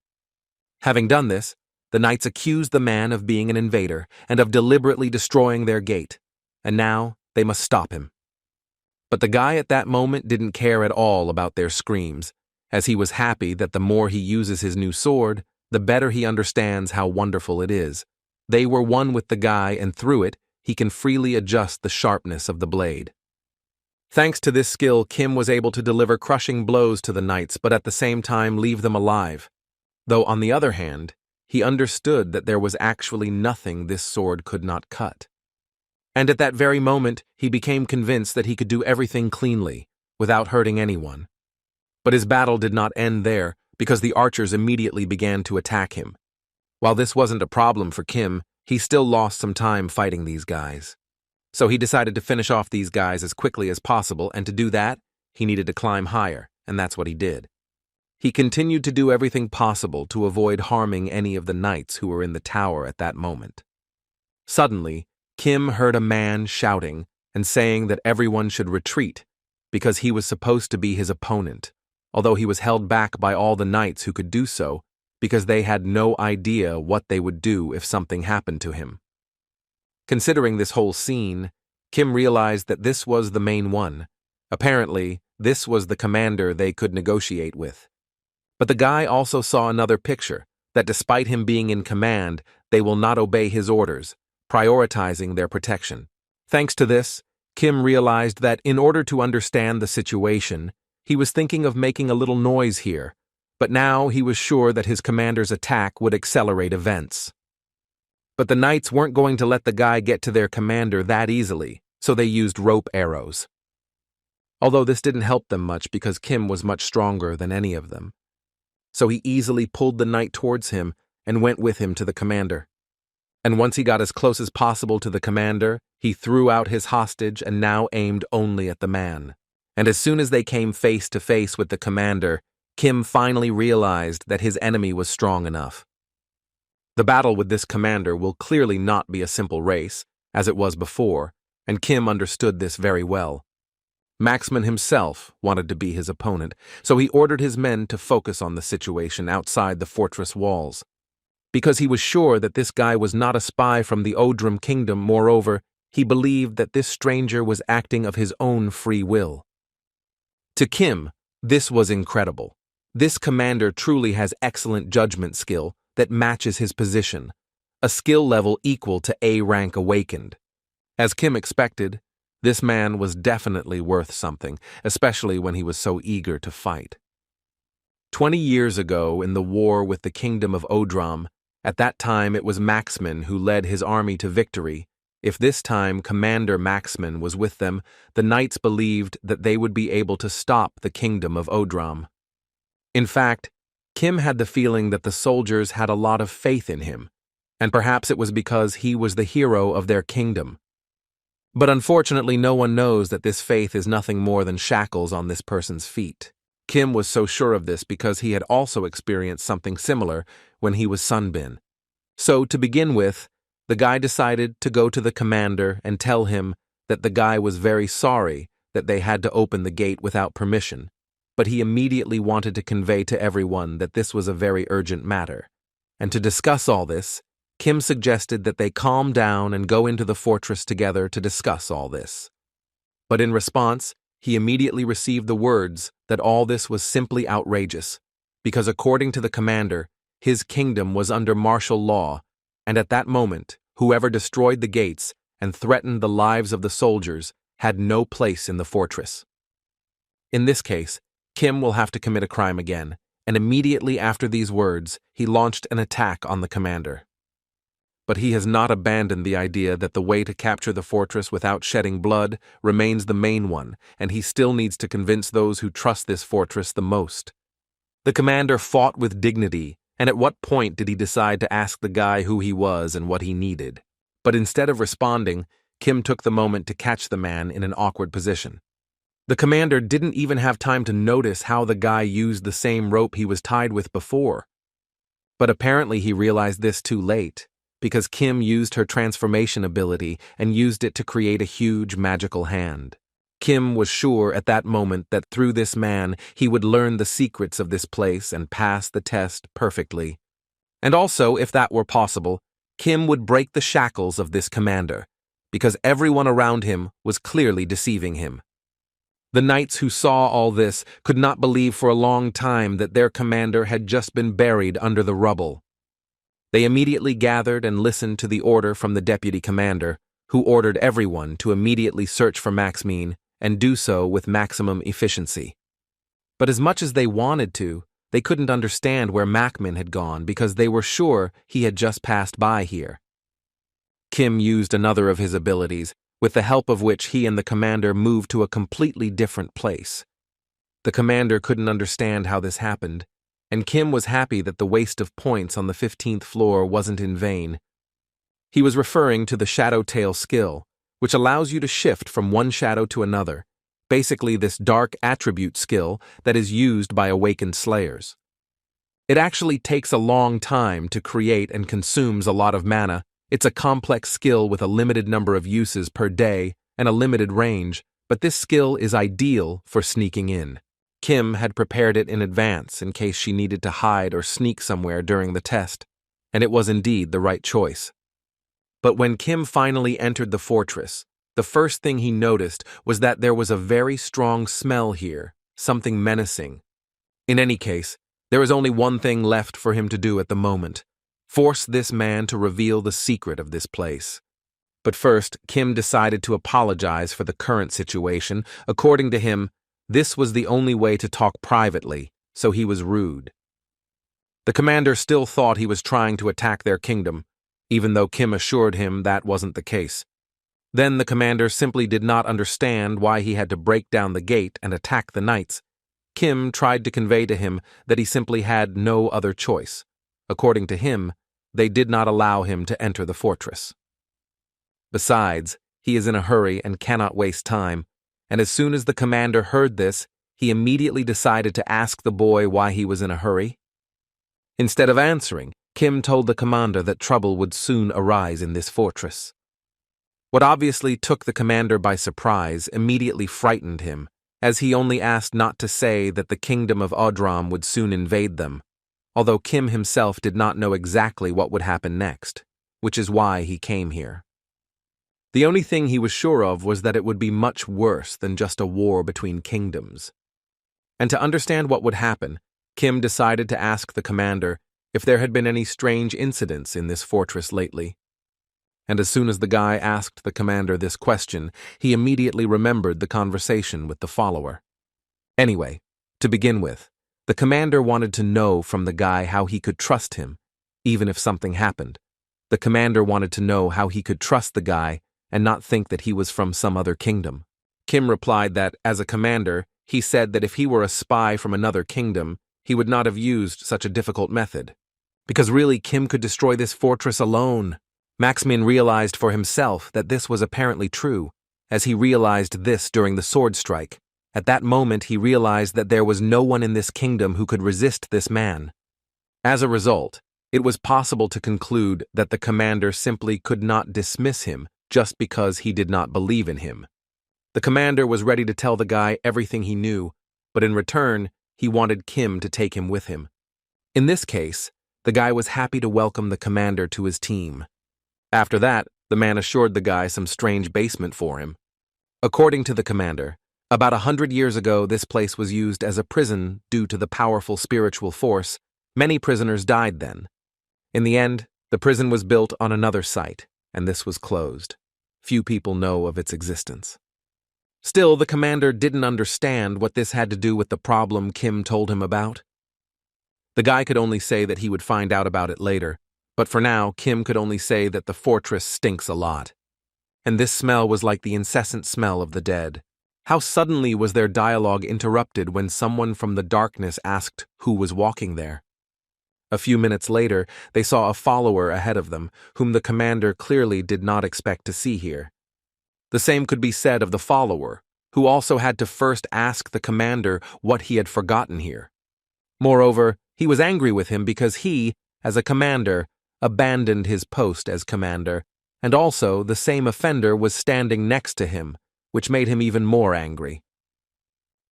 Having done this, the knights accused the man of being an invader and of deliberately destroying their gate, and now they must stop him. But the guy at that moment didn't care at all about their screams, as he was happy that the more he uses his new sword, the better he understands how wonderful it is. They were one with the guy, and through it, he can freely adjust the sharpness of the blade. Thanks to this skill, Kim was able to deliver crushing blows to the knights, but at the same time leave them alive. Though, on the other hand, he understood that there was actually nothing this sword could not cut. And at that very moment, he became convinced that he could do everything cleanly, without hurting anyone. But his battle did not end there, because the archers immediately began to attack him. While this wasn't a problem for Kim, he still lost some time fighting these guys. So he decided to finish off these guys as quickly as possible, and to do that, he needed to climb higher, and that's what he did. He continued to do everything possible to avoid harming any of the knights who were in the tower at that moment. Suddenly, Kim heard a man shouting and saying that everyone should retreat because he was supposed to be his opponent, although he was held back by all the knights who could do so because they had no idea what they would do if something happened to him. Considering this whole scene, Kim realized that this was the main one. Apparently, this was the commander they could negotiate with. But the guy also saw another picture, that despite him being in command, they will not obey his orders, prioritizing their protection. Thanks to this, Kim realized that in order to understand the situation, he was thinking of making a little noise here, but now he was sure that his commander's attack would accelerate events. But the knights weren't going to let the guy get to their commander that easily, so they used rope arrows. Although this didn't help them much because Kim was much stronger than any of them. So he easily pulled the knight towards him and went with him to the commander. And once he got as close as possible to the commander, he threw out his hostage and now aimed only at the man. And as soon as they came face to face with the commander, Kim finally realized that his enemy was strong enough. The battle with this commander will clearly not be a simple race, as it was before, and Kim understood this very well. Maxman himself wanted to be his opponent, so he ordered his men to focus on the situation outside the fortress walls. Because he was sure that this guy was not a spy from the Odrum kingdom, moreover, he believed that this stranger was acting of his own free will. To Kim, this was incredible. This commander truly has excellent judgment skill that matches his position, a skill level equal to A rank awakened. As Kim expected, this man was definitely worth something, especially when he was so eager to fight. 20 years ago, in the war with the kingdom of Odrum, at that time it was Maxman who led his army to victory. If this time Commander Maxman was with them, the knights believed that they would be able to stop the kingdom of Odrum. In fact, Kim had the feeling that the soldiers had a lot of faith in him, and perhaps it was because he was the hero of their kingdom. But unfortunately, no one knows that this faith is nothing more than shackles on this person's feet. Kim was so sure of this because he had also experienced something similar when he was Sunbin. So, to begin with, the guy decided to go to the commander and tell him that the guy was very sorry that they had to open the gate without permission, but he immediately wanted to convey to everyone that this was a very urgent matter. And to discuss all this, Kim suggested that they calm down and go into the fortress together to discuss all this. But in response, he immediately received the words that all this was simply outrageous, because according to the commander, his kingdom was under martial law, and at that moment, whoever destroyed the gates and threatened the lives of the soldiers had no place in the fortress. In this case, Kim will have to commit a crime again, and immediately after these words, he launched an attack on the commander. But he has not abandoned the idea that the way to capture the fortress without shedding blood remains the main one, and he still needs to convince those who trust this fortress the most. The commander fought with dignity, and at what point did he decide to ask the guy who he was and what he needed? But instead of responding, Kim took the moment to catch the man in an awkward position. The commander didn't even have time to notice how the guy used the same rope he was tied with before. But apparently he realized this too late, because Kim used her transformation ability and used it to create a huge magical hand. Kim was sure at that moment that through this man he would learn the secrets of this place and pass the test perfectly. And also, if that were possible, Kim would break the shackles of this commander, because everyone around him was clearly deceiving him. The knights who saw all this could not believe for a long time that their commander had just been buried under the rubble. They immediately gathered and listened to the order from the deputy commander, who ordered everyone to immediately search for Maxmine and do so with maximum efficiency. But as much as they wanted to, they couldn't understand where Maxmine had gone because they were sure he had just passed by here. Kim used another of his abilities, with the help of which he and the commander moved to a completely different place. The commander couldn't understand how this happened, and Kim was happy that the waste of points on the 15th floor wasn't in vain. He was referring to the Shadow Tail skill, which allows you to shift from one shadow to another, basically this dark attribute skill that is used by awakened slayers. It actually takes a long time to create and consumes a lot of mana. It's a complex skill with a limited number of uses per day and a limited range, but this skill is ideal for sneaking in. Kim had prepared it in advance in case she needed to hide or sneak somewhere during the test, and it was indeed the right choice. But when Kim finally entered the fortress, the first thing he noticed was that there was a very strong smell here, something menacing. In any case, there is only one thing left for him to do at the moment: force this man to reveal the secret of this place. But first, Kim decided to apologize for the current situation. According to him, this was the only way to talk privately, so he was rude. The commander still thought he was trying to attack their kingdom, even though Kim assured him that wasn't the case. Then the commander simply did not understand why he had to break down the gate and attack the knights. Kim tried to convey to him that he simply had no other choice. According to him, they did not allow him to enter the fortress. Besides, he is in a hurry and cannot waste time, and as soon as the commander heard this, he immediately decided to ask the boy why he was in a hurry. Instead of answering, Kim told the commander that trouble would soon arise in this fortress. What obviously took the commander by surprise immediately frightened him, as he only asked not to say that the kingdom of Odram would soon invade them, although Kim himself did not know exactly what would happen next, which is why he came here. The only thing he was sure of was that it would be much worse than just a war between kingdoms. And to understand what would happen, Kim decided to ask the commander if there had been any strange incidents in this fortress lately. And as soon as the guy asked the commander this question, he immediately remembered the conversation with the follower. Anyway, to begin with, the commander wanted to know from the guy how he could trust him, even if something happened. The commander wanted to know how he could trust the guy and not think that he was from some other kingdom. Kim replied that, as a commander, he said that if he were a spy from another kingdom, he would not have used such a difficult method. Because really, Kim could destroy this fortress alone. Maxmine realized for himself that this was apparently true, as he realized this during the sword strike. At that moment, he realized that there was no one in this kingdom who could resist this man. As a result, it was possible to conclude that the commander simply could not dismiss him just because he did not believe in him. The commander was ready to tell the guy everything he knew, but in return, he wanted Kim to take him with him. In this case, the guy was happy to welcome the commander to his team. After that, the man assured the guy some strange basement for him. According to the commander, about 100 years ago this place was used as a prison due to the powerful spiritual force. Many prisoners died then. In the end, the prison was built on another site, and this was closed. Few people know of its existence. Still, the commander didn't understand what this had to do with the problem Kim told him about. The guy could only say that he would find out about it later, but for now, Kim could only say that the fortress stinks a lot. And this smell was like the incessant smell of the dead. How suddenly was their dialogue interrupted when someone from the darkness asked who was walking there? A few minutes later, they saw a follower ahead of them, whom the commander clearly did not expect to see here. The same could be said of the follower, who also had to first ask the commander what he had forgotten here. Moreover, he was angry with him because he, as a commander, abandoned his post as commander, and also the same offender was standing next to him, which made him even more angry.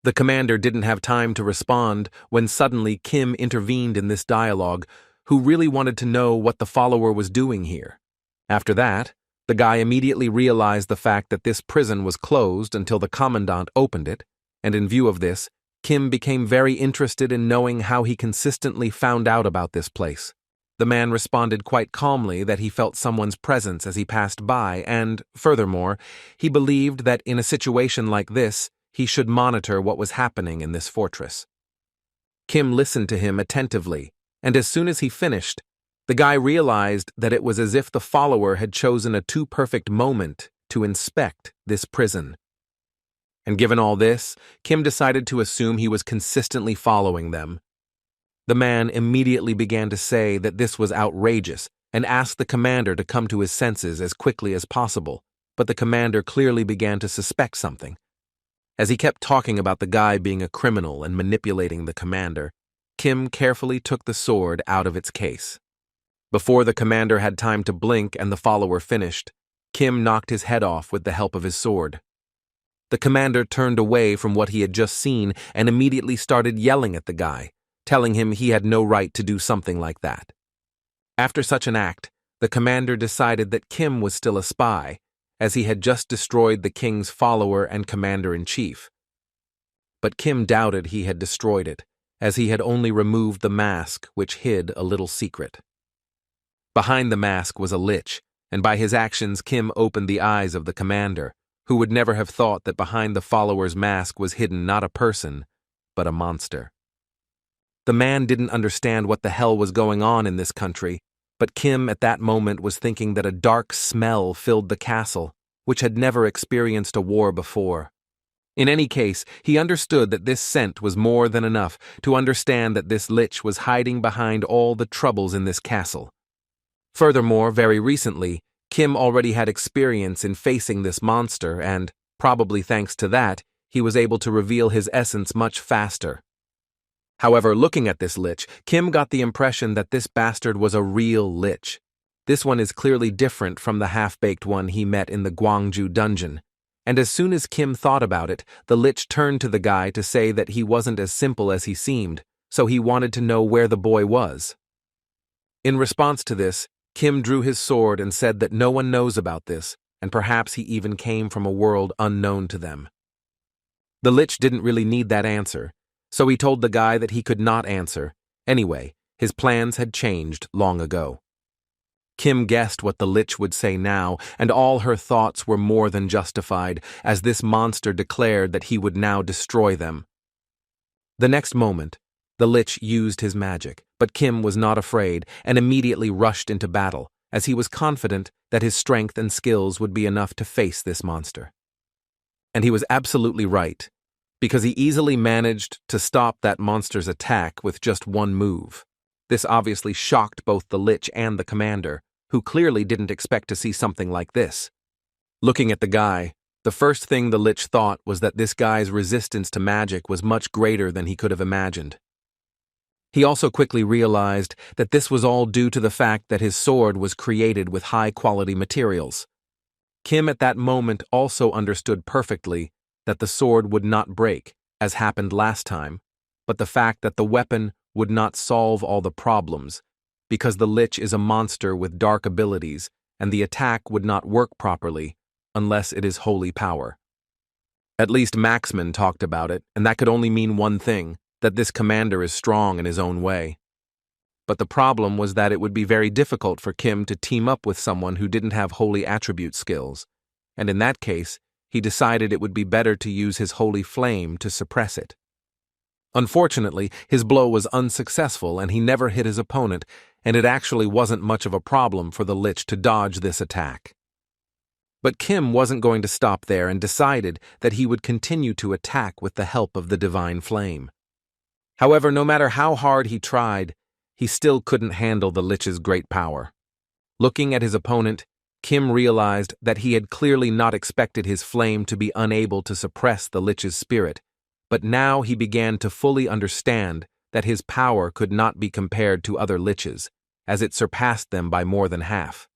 The commander didn't have time to respond when suddenly Kim intervened in this dialogue, who really wanted to know what the follower was doing here. After that, the guy immediately realized the fact that this prison was closed until the commandant opened it, and in view of this, Kim became very interested in knowing how he consistently found out about this place. The man responded quite calmly that he felt someone's presence as he passed by, and, furthermore, he believed that in a situation like this, he should monitor what was happening in this fortress. Kim listened to him attentively, and as soon as he finished, the guy realized that it was as if the follower had chosen a too perfect moment to inspect this prison. And given all this, Kim decided to assume he was consistently following them. The man immediately began to say that this was outrageous and asked the commander to come to his senses as quickly as possible, but the commander clearly began to suspect something. As he kept talking about the guy being a criminal and manipulating the commander, Kim carefully took the sword out of its case. Before the commander had time to blink and the follower finished, Kim knocked his head off with the help of his sword. The commander turned away from what he had just seen and immediately started yelling at the guy, telling him he had no right to do something like that. After such an act, the commander decided that Kim was still a spy, as he had just destroyed the king's follower and commander-in-chief. But Kim doubted he had destroyed it, as he had only removed the mask which hid a little secret. Behind the mask was a lich, and by his actions Kim opened the eyes of the commander, who would never have thought that behind the follower's mask was hidden not a person, but a monster. The man didn't understand what the hell was going on in this country, but Kim at that moment was thinking that a dark smell filled the castle, which had never experienced a war before. In any case, he understood that this scent was more than enough to understand that this lich was hiding behind all the troubles in this castle. Furthermore, very recently, Kim already had experience in facing this monster and, probably thanks to that, he was able to reveal his essence much faster. However, looking at this lich, Kim got the impression that this bastard was a real lich. This one is clearly different from the half-baked one he met in the Gwangju dungeon. And as soon as Kim thought about it, the lich turned to the guy to say that he wasn't as simple as he seemed, so he wanted to know where the boy was. In response to this, Kim drew his sword and said that no one knows about this, and perhaps he even came from a world unknown to them. The lich didn't really need that answer, so he told the guy that he could not answer. Anyway, his plans had changed long ago. Kim guessed what the lich would say now, and all her thoughts were more than justified, as this monster declared that he would now destroy them. The next moment, the lich used his magic, but Kim was not afraid and immediately rushed into battle, as he was confident that his strength and skills would be enough to face this monster. And he was absolutely right, because he easily managed to stop that monster's attack with just one move. This obviously shocked both the lich and the commander, who clearly didn't expect to see something like this. Looking at the guy, the first thing the lich thought was that this guy's resistance to magic was much greater than he could have imagined. He also quickly realized that this was all due to the fact that his sword was created with high-quality materials. Kim at that moment also understood perfectly that the sword would not break, as happened last time, but the fact that the weapon would not solve all the problems, because the lich is a monster with dark abilities, and the attack would not work properly unless it is holy power. At least Maxman talked about it, and that could only mean one thing, that this commander is strong in his own way. But the problem was that it would be very difficult for Kim to team up with someone who didn't have holy attribute skills, and in that case, he decided it would be better to use his holy flame to suppress it. Unfortunately, his blow was unsuccessful and he never hit his opponent, and it actually wasn't much of a problem for the lich to dodge this attack. But Kim wasn't going to stop there and decided that he would continue to attack with the help of the divine flame. However, no matter how hard he tried, he still couldn't handle the lich's great power. Looking at his opponent, Kim realized that he had clearly not expected his flame to be unable to suppress the lich's spirit, but now he began to fully understand that his power could not be compared to other liches, as it surpassed them by more than half.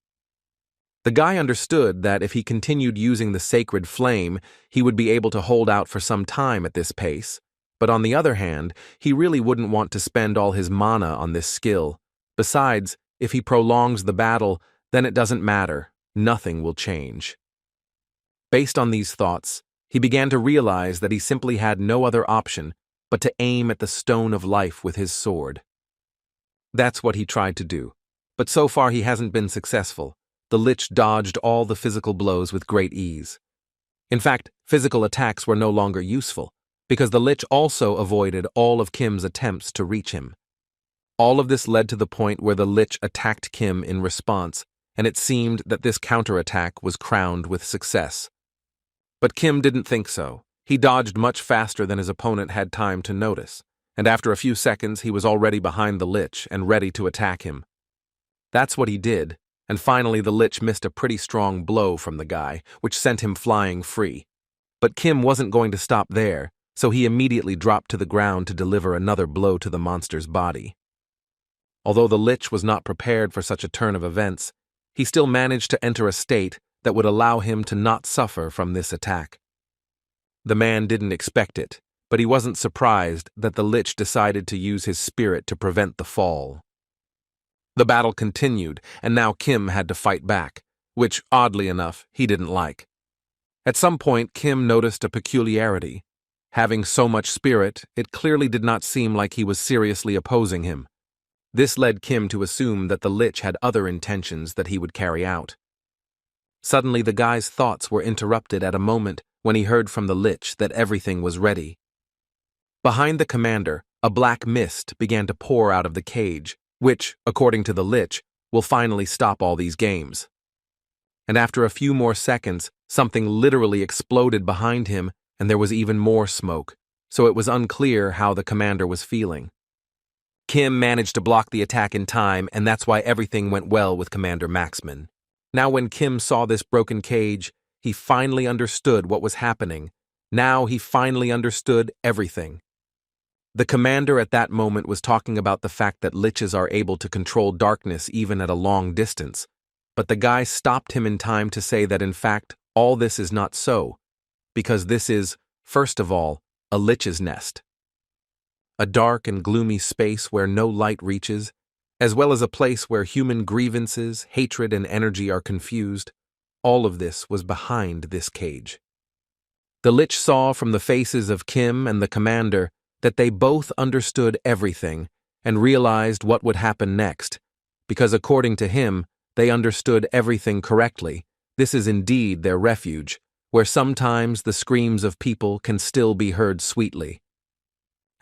The guy understood that if he continued using the sacred flame, he would be able to hold out for some time at this pace, but on the other hand, he really wouldn't want to spend all his mana on this skill. Besides, if he prolongs the battle, then it doesn't matter, nothing will change. Based on these thoughts, He began to realize that he simply had no other option but to aim at the stone of life with his sword. That's what he tried to do, but so far he hasn't been successful. The lich dodged all the physical blows with great ease. In fact, physical attacks were no longer useful, because the lich also avoided all of Kim's attempts to reach him. All of this led to the point where the lich attacked Kim in response, and it seemed that this counterattack was crowned with success. But Kim didn't think so. He dodged much faster than his opponent had time to notice, and after a few seconds he was already behind the lich and ready to attack him. That's what he did, and finally the lich missed a pretty strong blow from the guy, which sent him flying free. But Kim wasn't going to stop there, so he immediately dropped to the ground to deliver another blow to the monster's body. Although the lich was not prepared for such a turn of events, he still managed to enter a state that would allow him to not suffer from this attack. The man didn't expect it, but he wasn't surprised that the lich decided to use his spirit to prevent the fall. The battle continued, and now Kim had to fight back, which, oddly enough, he didn't like. At some point, Kim noticed a peculiarity. Having so much spirit, it clearly did not seem like he was seriously opposing him. This led Kim to assume that the lich had other intentions that he would carry out. Suddenly, the guy's thoughts were interrupted at a moment when he heard from the lich that everything was ready. Behind the commander, a black mist began to pour out of the cage, which, according to the lich, will finally stop all these games. And after a few more seconds, something literally exploded behind him, and there was even more smoke, so it was unclear how the commander was feeling. Kim managed to block the attack in time, and that's why everything went well with Commander Maxman. Now when Kim saw this broken cage, he finally understood what was happening. Now he finally understood everything. The commander at that moment was talking about the fact that liches are able to control darkness even at a long distance, but the guy stopped him in time to say that in fact all this is not so, because this is, first of all, a lich's nest. A dark and gloomy space where no light reaches, as well as a place where human grievances, hatred, and energy are confused. All of this was behind this cage. The lich saw from the faces of Kim and the commander that they both understood everything and realized what would happen next, because according to him, they understood everything correctly. This is indeed their refuge, where sometimes the screams of people can still be heard sweetly.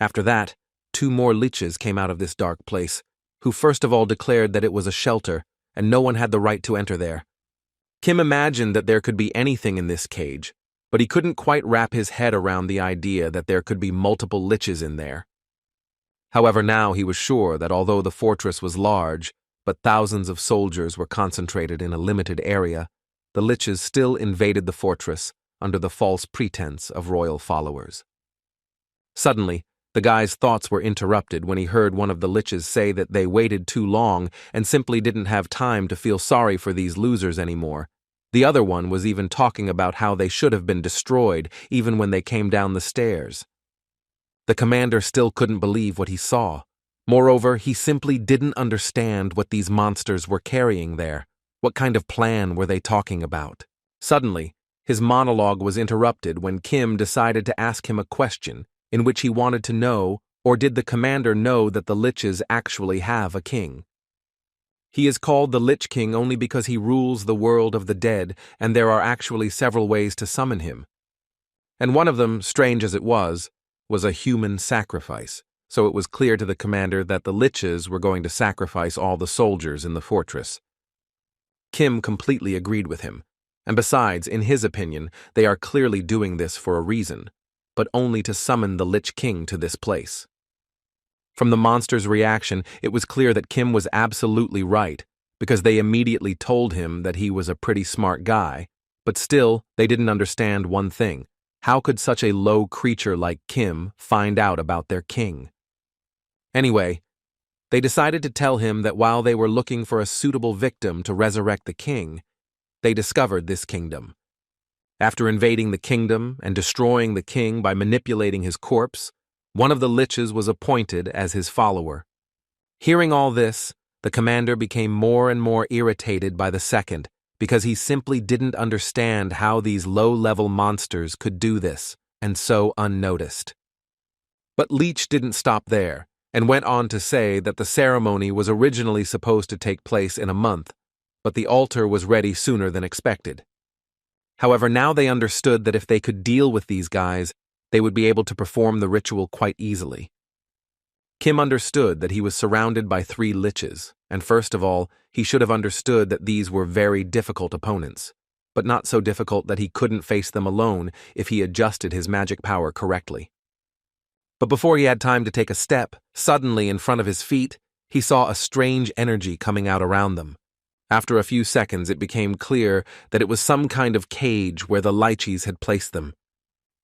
After that, 2 more liches came out of this dark place, who first of all declared that it was a shelter and no one had the right to enter there. Kim imagined that there could be anything in this cage, but he couldn't quite wrap his head around the idea that there could be multiple liches in there. However, now he was sure that although the fortress was large, but thousands of soldiers were concentrated in a limited area, the liches still invaded the fortress under the false pretense of royal followers. Suddenly, the guy's thoughts were interrupted when he heard one of the liches say that they waited too long and simply didn't have time to feel sorry for these losers anymore. The other one was even talking about how they should have been destroyed even when they came down the stairs. The commander still couldn't believe what he saw. Moreover, he simply didn't understand what these monsters were carrying there. What kind of plan were they talking about? Suddenly, his monologue was interrupted when Kim decided to ask him a question in which he wanted to know, or did the commander know that the liches actually have a king? He is called the Lich King only because he rules the world of the dead, and there are actually several ways to summon him. And one of them, strange as it was a human sacrifice, so it was clear to the commander that the liches were going to sacrifice all the soldiers in the fortress. Kim completely agreed with him, and besides, in his opinion, they are clearly doing this for a reason, but only to summon the Lich King to this place. From the monster's reaction, it was clear that Kim was absolutely right, because they immediately told him that he was a pretty smart guy, but still, they didn't understand one thing. How could such a low creature like Kim find out about their king? Anyway, they decided to tell him that while they were looking for a suitable victim to resurrect the king, they discovered this kingdom. After invading the kingdom and destroying the king by manipulating his corpse, one of the liches was appointed as his follower. Hearing all this, the commander became more and more irritated by the second, because he simply didn't understand how these low-level monsters could do this, and so unnoticed. But Leech didn't stop there, and went on to say that the ceremony was originally supposed to take place in a month, but the altar was ready sooner than expected. However, now they understood that if they could deal with these guys, they would be able to perform the ritual quite easily. Kim understood that he was surrounded by 3 liches, and first of all, he should have understood that these were very difficult opponents, but not so difficult that he couldn't face them alone if he adjusted his magic power correctly. But before he had time to take a step, suddenly in front of his feet, he saw a strange energy coming out around them. After a few seconds, it became clear that it was some kind of cage where the liches had placed them.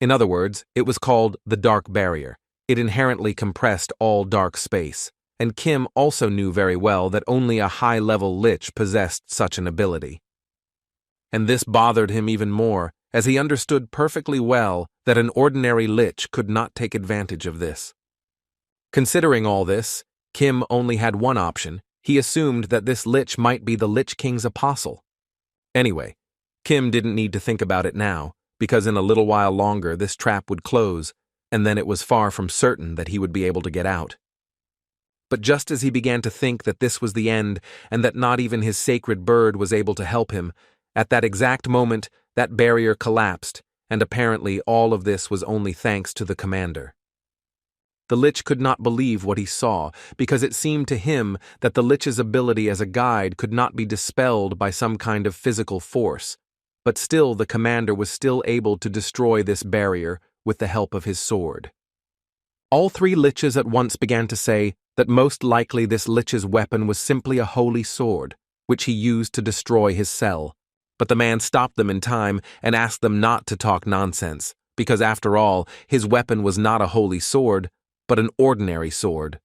In other words, it was called the Dark Barrier. It inherently compressed all dark space, and Kim also knew very well that only a high-level lich possessed such an ability. And this bothered him even more, as he understood perfectly well that an ordinary lich could not take advantage of this. Considering all this, Kim only had one option. He assumed that this lich might be the Lich King's apostle. Anyway, Kim didn't need to think about it now, because in a little while longer this trap would close, and then it was far from certain that he would be able to get out. But just as he began to think that this was the end, and that not even his sacred bird was able to help him, at that exact moment, that barrier collapsed, and apparently all of this was only thanks to the commander. The lich could not believe what he saw, because it seemed to him that the lich's ability as a guide could not be dispelled by some kind of physical force, but still the commander was still able to destroy this barrier with the help of his sword. All 3 liches at once began to say that most likely this lich's weapon was simply a holy sword, which he used to destroy his cell. But the man stopped them in time and asked them not to talk nonsense, because after all, his weapon was not a holy sword, but an ordinary sword.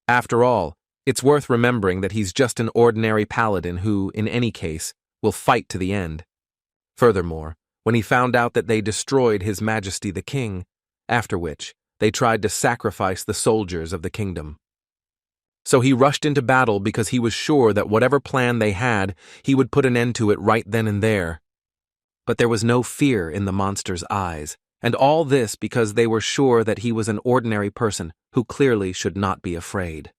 After all, it's worth remembering that he's just an ordinary paladin who, in any case, will fight to the end. Furthermore, when he found out that they destroyed His Majesty the King, after which they tried to sacrifice the soldiers of the kingdom. So he rushed into battle because he was sure that whatever plan they had, he would put an end to it right then and there. But there was no fear in the monster's eyes, and all this because they were sure that he was an ordinary person who clearly should not be afraid.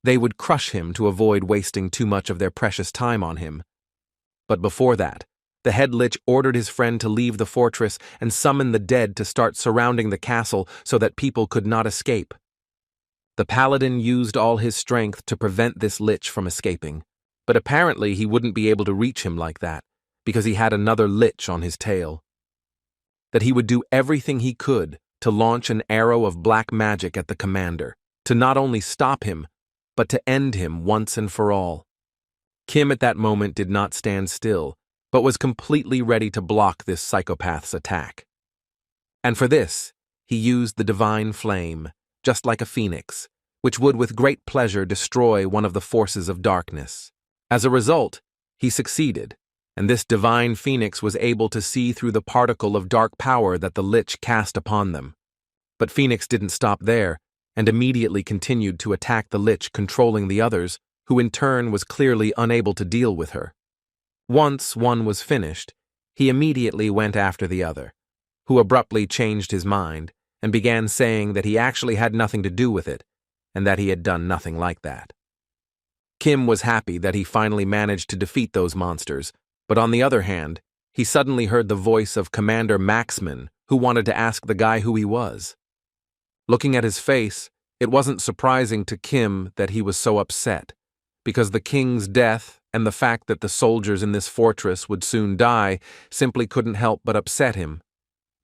They would crush him to avoid wasting too much of their precious time on him. But before that, the head lich ordered his friend to leave the fortress and summon the dead to start surrounding the castle so that people could not escape. The paladin used all his strength to prevent this lich from escaping, but apparently he wouldn't be able to reach him like that, because he had another lich on his tail. That he would do everything he could to launch an arrow of black magic at the commander, to not only stop him, but to end him once and for all. Kim at that moment did not stand still, but was completely ready to block this psychopath's attack. And for this, he used the divine flame, just like a phoenix, which would with great pleasure destroy one of the forces of darkness. As a result, he succeeded, and this divine phoenix was able to see through the particle of dark power that the lich cast upon them. But Phoenix didn't stop there, and immediately continued to attack the lich controlling the others, who in turn was clearly unable to deal with her. Once one was finished, he immediately went after the other, who abruptly changed his mind and began saying that he actually had nothing to do with it, and that he had done nothing like that. Kim was happy that he finally managed to defeat those monsters, but on the other hand, he suddenly heard the voice of Commander Maxman, who wanted to ask the guy who he was. Looking at his face, it wasn't surprising to Kim that he was so upset, because the king's death and the fact that the soldiers in this fortress would soon die simply couldn't help but upset him.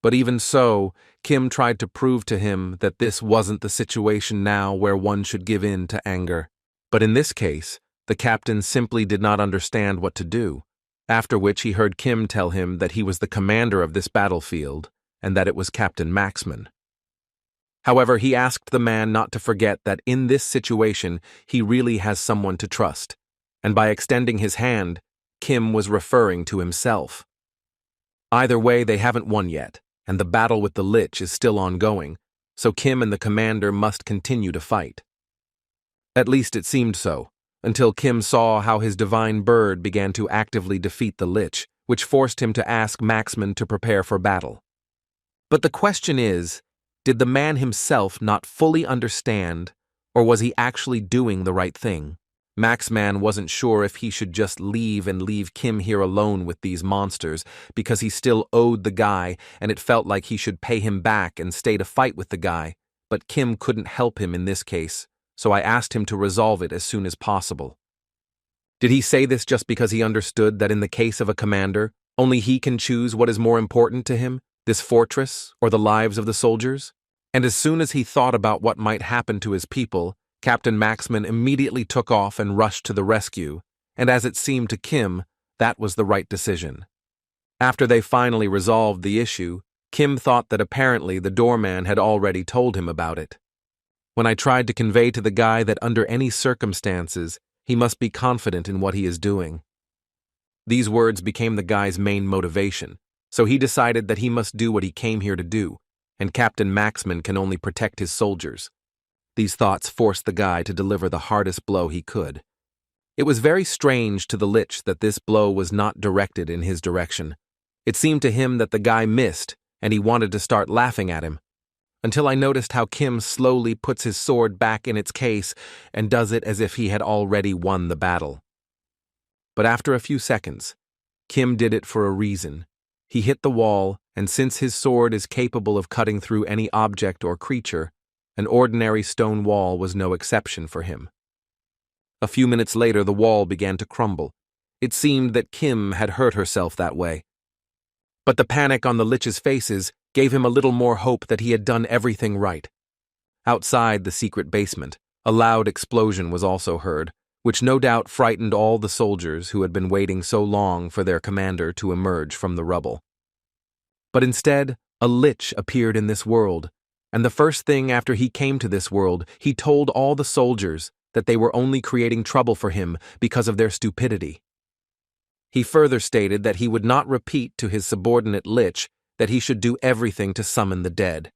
But even so, Kim tried to prove to him that this wasn't the situation now where one should give in to anger. But in this case, the captain simply did not understand what to do, after which he heard Kim tell him that he was the commander of this battlefield and that it was Captain Maxman. However, he asked the man not to forget that in this situation he really has someone to trust, and by extending his hand, Kim was referring to himself. Either way, they haven't won yet, and the battle with the lich is still ongoing, so Kim and the commander must continue to fight. At least it seemed so, until Kim saw how his divine bird began to actively defeat the lich, which forced him to ask Maxman to prepare for battle. But the question is, did the man himself not fully understand, or was he actually doing the right thing? Maxman wasn't sure if he should just leave Kim here alone with these monsters, because he still owed the guy and it felt like he should pay him back and stay to fight with the guy, but Kim couldn't help him in this case, so I asked him to resolve it as soon as possible. Did he say this just because he understood that in the case of a commander, only he can choose what is more important to him, this fortress or the lives of the soldiers? And as soon as he thought about what might happen to his people, Captain Maxman immediately took off and rushed to the rescue, and as it seemed to Kim, that was the right decision. After they finally resolved the issue, Kim thought that apparently the doorman had already told him about it. When I tried to convey to the guy that under any circumstances, he must be confident in what he is doing. These words became the guy's main motivation, so he decided that he must do what he came here to do, and Captain Maxman can only protect his soldiers. These thoughts forced the guy to deliver the hardest blow he could. It was very strange to the lich that this blow was not directed in his direction. It seemed to him that the guy missed, and he wanted to start laughing at him, until I noticed how Kim slowly puts his sword back in its case and does it as if he had already won the battle. But after a few seconds, Kim did it for a reason. He hit the wall, and since his sword is capable of cutting through any object or creature, an ordinary stone wall was no exception for him. A few minutes later, the wall began to crumble. It seemed that Kim had hurt herself that way. But the panic on the lich's faces gave him a little more hope that he had done everything right. Outside the secret basement, a loud explosion was also heard, which no doubt frightened all the soldiers who had been waiting so long for their commander to emerge from the rubble. But instead, a lich appeared in this world, and the first thing after he came to this world, he told all the soldiers that they were only creating trouble for him because of their stupidity. He further stated that he would not repeat to his subordinate lich that he should do everything to summon the dead.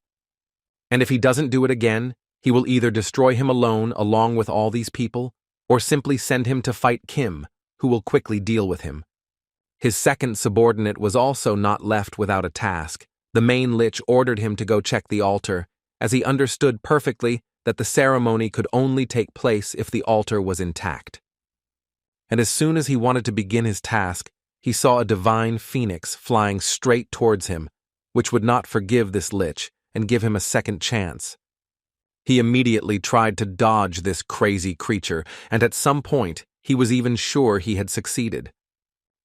And if he doesn't do it again, he will either destroy him alone along with all these people, or simply send him to fight Kim, who will quickly deal with him. His second subordinate was also not left without a task. The main lich ordered him to go check the altar, as he understood perfectly that the ceremony could only take place if the altar was intact. And as soon as he wanted to begin his task, he saw a divine phoenix flying straight towards him, which would not forgive this lich and give him a second chance. He immediately tried to dodge this crazy creature, and at some point, he was even sure he had succeeded.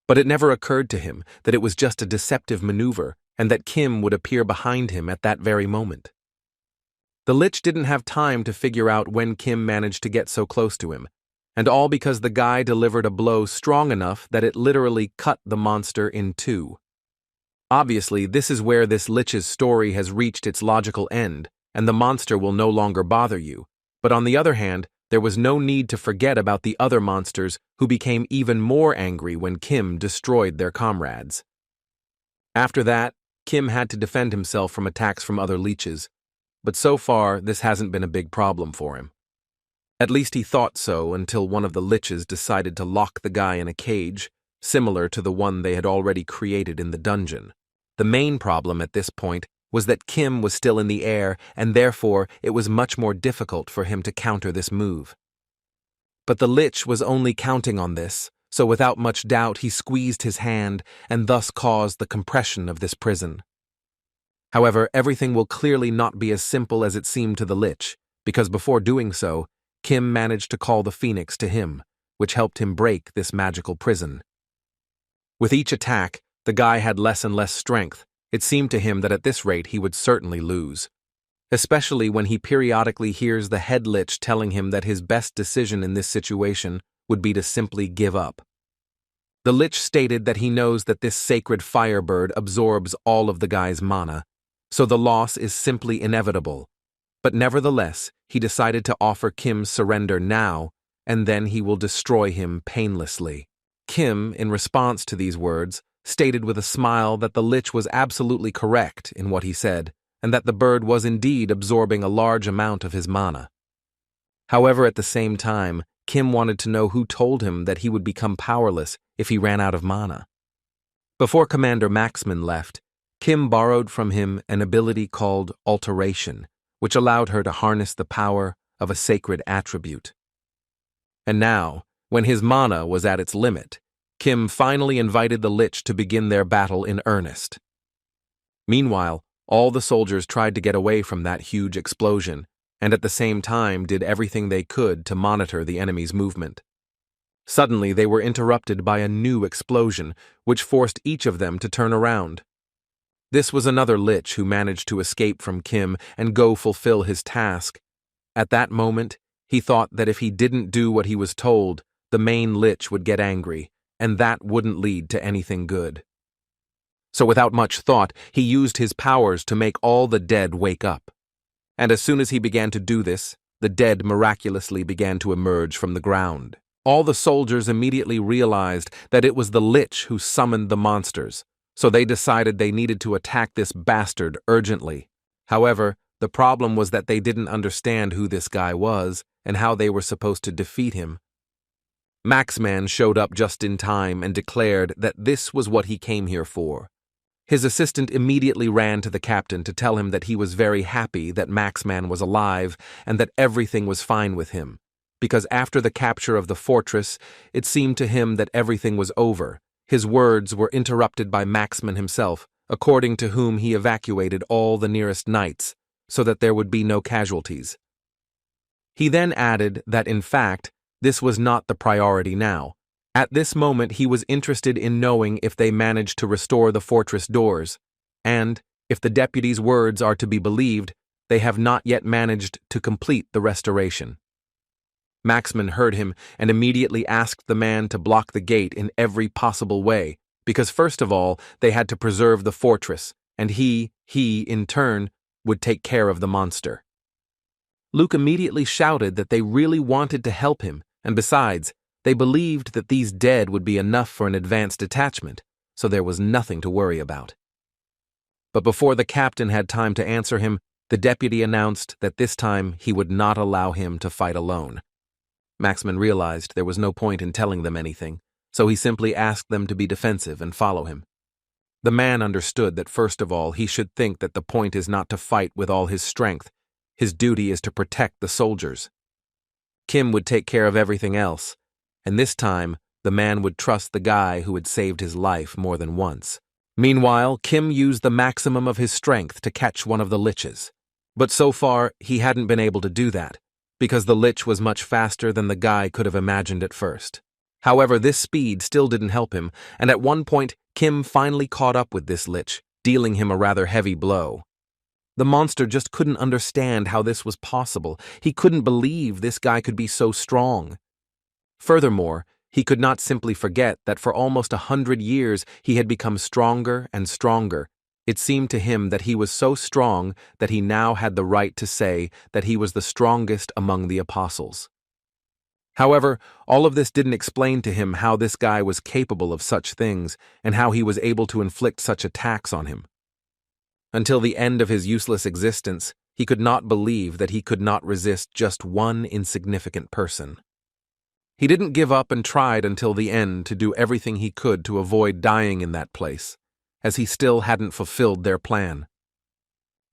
But it never occurred to him that it was just a deceptive maneuver, and that Kim would appear behind him at that very moment. The lich didn't have time to figure out when Kim managed to get so close to him, and all because the guy delivered a blow strong enough that it literally cut the monster in two. Obviously, this is where this lich's story has reached its logical end, and the monster will no longer bother you. But on the other hand, there was no need to forget about the other monsters who became even more angry when Kim destroyed their comrades. After that, Kim had to defend himself from attacks from other leeches, but so far this hasn't been a big problem for him. At least he thought so until one of the liches decided to lock the guy in a cage, similar to the one they had already created in the dungeon. The main problem at this point was that Kim was still in the air, and therefore it was much more difficult for him to counter this move. But the lich was only counting on this, so without much doubt he squeezed his hand and thus caused the compression of this prison. However, everything will clearly not be as simple as it seemed to the lich, because before doing so, Kim managed to call the phoenix to him, which helped him break this magical prison. With each attack, the guy had less and less strength. It seemed to him that at this rate he would certainly lose, especially when he periodically hears the head lich telling him that his best decision in this situation would be to simply give up. The lich stated that he knows that this sacred firebird absorbs all of the guy's mana, so the loss is simply inevitable. But nevertheless, he decided to offer Kim surrender now, and then he will destroy him painlessly. Kim, in response to these words, stated with a smile that the lich was absolutely correct in what he said, and that the bird was indeed absorbing a large amount of his mana. However, at the same time, Kim wanted to know who told him that he would become powerless if he ran out of mana. Before Commander Maxman left, Kim borrowed from him an ability called Alteration, which allowed her to harness the power of a sacred attribute. And now, when his mana was at its limit, Kim finally invited the Lich to begin their battle in earnest. Meanwhile, all the soldiers tried to get away from that huge explosion, and at the same time did everything they could to monitor the enemy's movement. Suddenly, they were interrupted by a new explosion, which forced each of them to turn around. This was another Lich who managed to escape from Kim and go fulfill his task. At that moment, he thought that if he didn't do what he was told, the main Lich would get angry, and that wouldn't lead to anything good. So without much thought, he used his powers to make all the dead wake up. And as soon as he began to do this, the dead miraculously began to emerge from the ground. All the soldiers immediately realized that it was the Lich who summoned the monsters, so they decided they needed to attack this bastard urgently. However, the problem was that they didn't understand who this guy was and how they were supposed to defeat him. Maxman showed up just in time and declared that this was what he came here for. His assistant immediately ran to the captain to tell him that he was very happy that Maxman was alive and that everything was fine with him, because after the capture of the fortress, it seemed to him that everything was over. His words were interrupted by Maxman himself, according to whom he evacuated all the nearest knights, so that there would be no casualties. He then added that, in fact, this was not the priority now. At this moment, he was interested in knowing if they managed to restore the fortress doors, and, if the deputy's words are to be believed, they have not yet managed to complete the restoration. Maxman heard him and immediately asked the man to block the gate in every possible way, because first of all, they had to preserve the fortress, and he, in turn, would take care of the monster. Luke immediately shouted that they really wanted to help him, and besides, they believed that these dead would be enough for an advanced detachment, so there was nothing to worry about. But before the captain had time to answer him, the deputy announced that this time he would not allow him to fight alone. Maxman realized there was no point in telling them anything, so he simply asked them to be defensive and follow him. The man understood that first of all he should think that the point is not to fight with all his strength. His duty is to protect the soldiers. Kim would take care of everything else, and this time the man would trust the guy who had saved his life more than once. Meanwhile, Kim used the maximum of his strength to catch one of the liches. But so far, he hadn't been able to do that, because the lich was much faster than the guy could have imagined at first. However, this speed still didn't help him, and at one point, Kim finally caught up with this lich, dealing him a rather heavy blow. The monster just couldn't understand how this was possible. He couldn't believe this guy could be so strong. Furthermore, he could not simply forget that for almost 100 years he had become stronger and stronger. It seemed to him that he was so strong that he now had the right to say that he was the strongest among the apostles. However, all of this didn't explain to him how this guy was capable of such things and how he was able to inflict such attacks on him. Until the end of his useless existence, he could not believe that he could not resist just one insignificant person. He didn't give up and tried until the end to do everything he could to avoid dying in that place, as he still hadn't fulfilled their plan.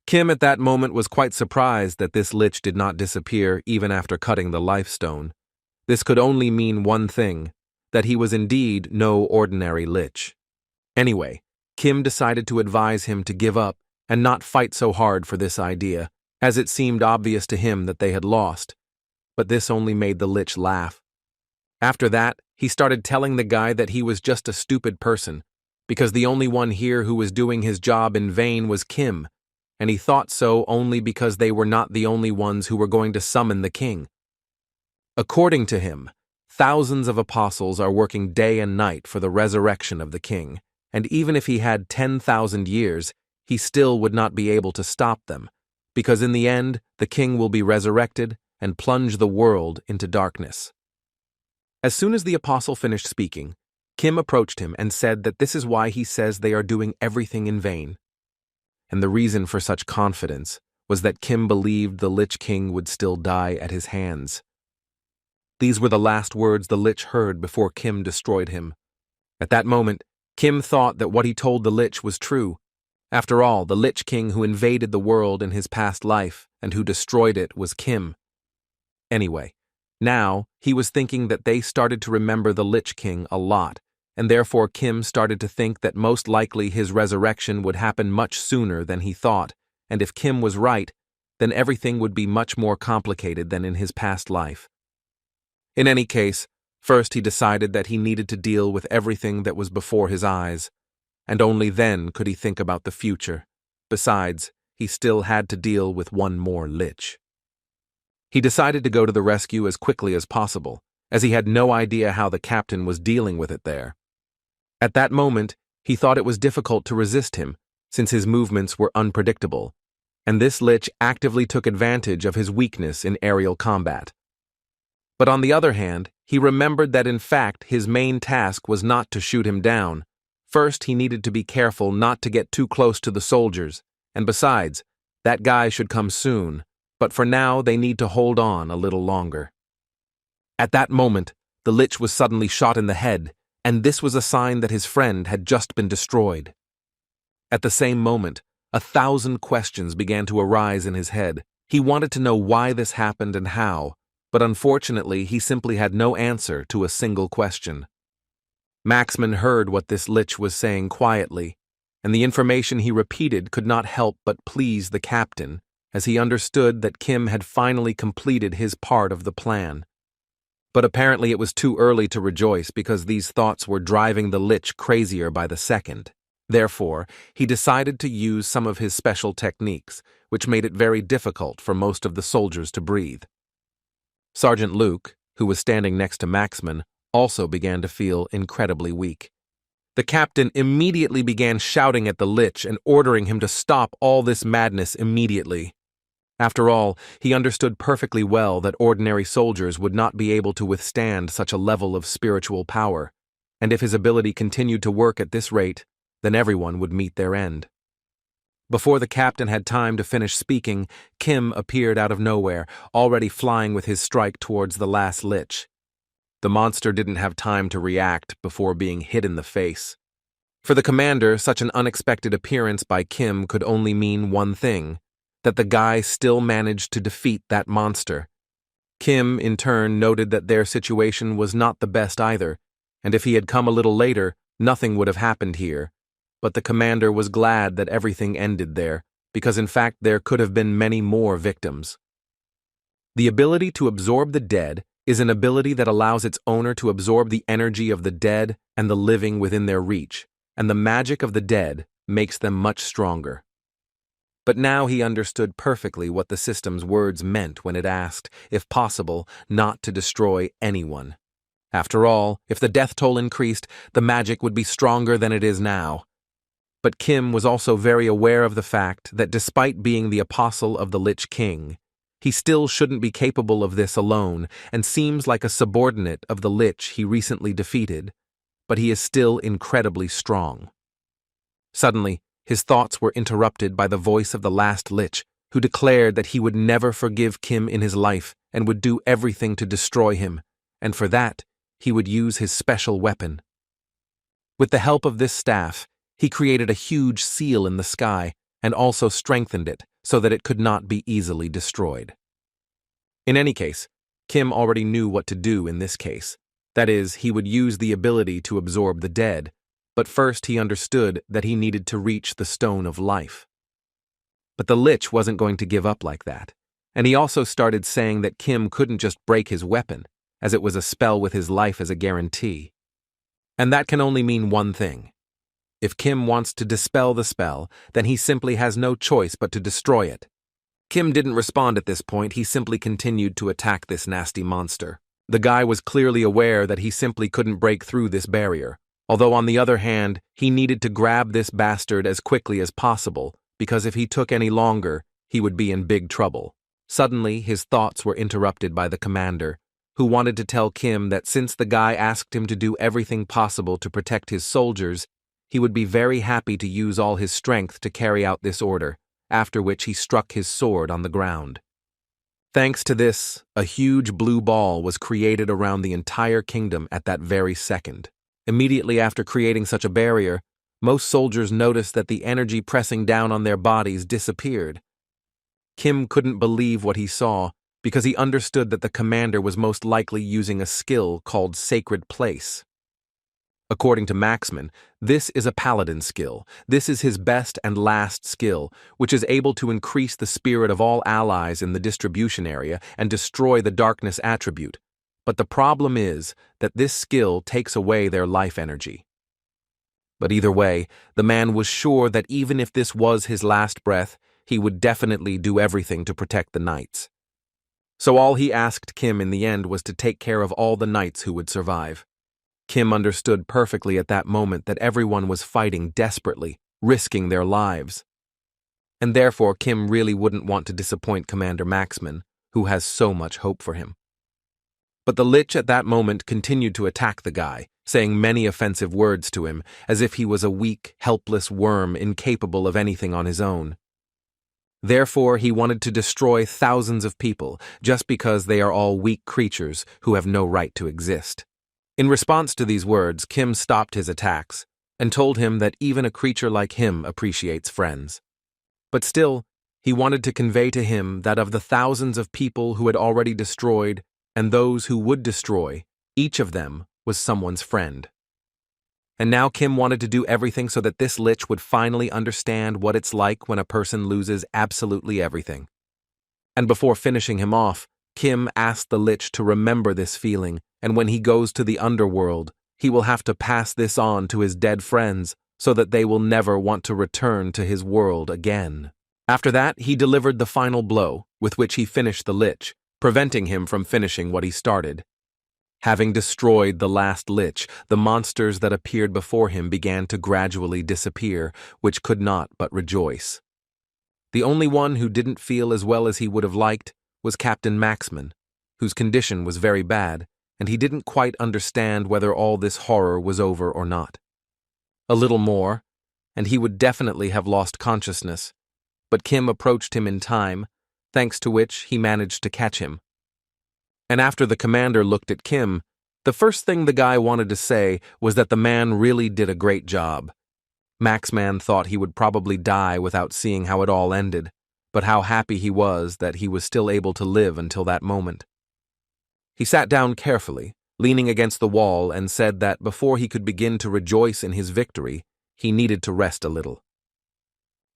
Kim at that moment was quite surprised that this lich did not disappear even after cutting the life stone. This could only mean one thing, that he was indeed no ordinary lich. Anyway, Kim decided to advise him to give up and not fight so hard for this idea, as it seemed obvious to him that they had lost. But this only made the lich laugh. After that, he started telling the guy that he was just a stupid person, because the only one here who was doing his job in vain was Kim, and he thought so only because they were not the only ones who were going to summon the king. According to him, thousands of apostles are working day and night for the resurrection of the king, and even if he had 10,000 years, he still would not be able to stop them, because in the end, the king will be resurrected and plunge the world into darkness. As soon as the apostle finished speaking, Kim approached him and said that this is why he says they are doing everything in vain. And the reason for such confidence was that Kim believed the Lich King would still die at his hands. These were the last words the lich heard before Kim destroyed him. At that moment, Kim thought that what he told the lich was true. After all, the Lich King who invaded the world in his past life and who destroyed it was Kim. Anyway, now he was thinking that they started to remember the Lich King a lot, and therefore Kim started to think that most likely his resurrection would happen much sooner than he thought, and if Kim was right, then everything would be much more complicated than in his past life. In any case, first he decided that he needed to deal with everything that was before his eyes, and only then could he think about the future. Besides, he still had to deal with one more lich. He decided to go to the rescue as quickly as possible, as he had no idea how the captain was dealing with it there. At that moment, he thought it was difficult to resist him, since his movements were unpredictable, and this lich actively took advantage of his weakness in aerial combat. But on the other hand, he remembered that in fact his main task was not to shoot him down. First, he needed to be careful not to get too close to the soldiers, and besides, that guy should come soon, but for now they need to hold on a little longer. At that moment, the lich was suddenly shot in the head, and this was a sign that his friend had just been destroyed. At the same moment, 1,000 questions began to arise in his head. He wanted to know why this happened and how, but unfortunately he simply had no answer to a single question. Maxman heard what this lich was saying quietly, and the information he repeated could not help but please the captain, as he understood that Kim had finally completed his part of the plan. But apparently it was too early to rejoice because these thoughts were driving the lich crazier by the second. Therefore, he decided to use some of his special techniques, which made it very difficult for most of the soldiers to breathe. Sergeant Luke, who was standing next to Maxman, also began to feel incredibly weak. The captain immediately began shouting at the lich and ordering him to stop all this madness immediately. After all, he understood perfectly well that ordinary soldiers would not be able to withstand such a level of spiritual power, and if his ability continued to work at this rate, then everyone would meet their end. Before the captain had time to finish speaking, Kim appeared out of nowhere, already flying with his strike towards the last lich. The monster didn't have time to react before being hit in the face. For the commander, such an unexpected appearance by Kim could only mean one thing, that the guy still managed to defeat that monster. Kim, in turn, noted that their situation was not the best either, and if he had come a little later, nothing would have happened here. But the commander was glad that everything ended there, because in fact there could have been many more victims. The ability to absorb the dead is an ability that allows its owner to absorb the energy of the dead and the living within their reach, and the magic of the dead makes them much stronger. But now he understood perfectly what the system's words meant when it asked, if possible, not to destroy anyone. After all, if the death toll increased, the magic would be stronger than it is now. But Kim was also very aware of the fact that despite being the apostle of the Lich King, he still shouldn't be capable of this alone and seems like a subordinate of the Lich he recently defeated, but he is still incredibly strong. Suddenly, his thoughts were interrupted by the voice of the last Lich, who declared that he would never forgive Kim in his life and would do everything to destroy him, and for that, he would use his special weapon. With the help of this staff, he created a huge seal in the sky and also strengthened it so that it could not be easily destroyed. In any case, Kim already knew what to do in this case. That is, he would use the ability to absorb the dead, but first he understood that he needed to reach the Stone of Life. But the Lich wasn't going to give up like that, and he also started saying that Kim couldn't just break his weapon, as it was a spell with his life as a guarantee. And that can only mean one thing. If Kim wants to dispel the spell, then he simply has no choice but to destroy it. Kim didn't respond at this point, he simply continued to attack this nasty monster. The guy was clearly aware that he simply couldn't break through this barrier, although on the other hand, he needed to grab this bastard as quickly as possible, because if he took any longer, he would be in big trouble. Suddenly, his thoughts were interrupted by the commander, who wanted to tell Kim that since the guy asked him to do everything possible to protect his soldiers, he would be very happy to use all his strength to carry out this order, after which he struck his sword on the ground. Thanks to this, a huge blue ball was created around the entire kingdom at that very second. Immediately after creating such a barrier, most soldiers noticed that the energy pressing down on their bodies disappeared. Kim couldn't believe what he saw because he understood that the commander was most likely using a skill called Sacred Place. According to Maxman, this is a paladin skill. This is his best and last skill, which is able to increase the spirit of all allies in the distribution area and destroy the darkness attribute. But the problem is that this skill takes away their life energy. But either way, the man was sure that even if this was his last breath, he would definitely do everything to protect the knights. So all he asked Kim in the end was to take care of all the knights who would survive. Kim understood perfectly at that moment that everyone was fighting desperately, risking their lives. And therefore Kim really wouldn't want to disappoint Commander Maxman, who has so much hope for him. But the lich at that moment continued to attack the guy, saying many offensive words to him, as if he was a weak, helpless worm incapable of anything on his own. Therefore, he wanted to destroy thousands of people just because they are all weak creatures who have no right to exist. In response to these words, Kim stopped his attacks and told him that even a creature like him appreciates friends. But still, he wanted to convey to him that of the thousands of people who had already destroyed and those who would destroy, each of them was someone's friend. And now Kim wanted to do everything so that this lich would finally understand what it's like when a person loses absolutely everything. And before finishing him off, Kim asked the lich to remember this feeling, and when he goes to the underworld, he will have to pass this on to his dead friends so that they will never want to return to his world again. After that, he delivered the final blow, with which he finished the lich, preventing him from finishing what he started. Having destroyed the last lich, the monsters that appeared before him began to gradually disappear, which could not but rejoice. The only one who didn't feel as well as he would have liked was Captain Maxman, whose condition was very bad, and he didn't quite understand whether all this horror was over or not. A little more, and he would definitely have lost consciousness, but Kim approached him in time, thanks to which he managed to catch him. And after the commander looked at Kim, the first thing the guy wanted to say was that the man really did a great job. Maxman thought he would probably die without seeing how it all ended, but how happy he was that he was still able to live until that moment. He sat down carefully, leaning against the wall, and said that before he could begin to rejoice in his victory, he needed to rest a little.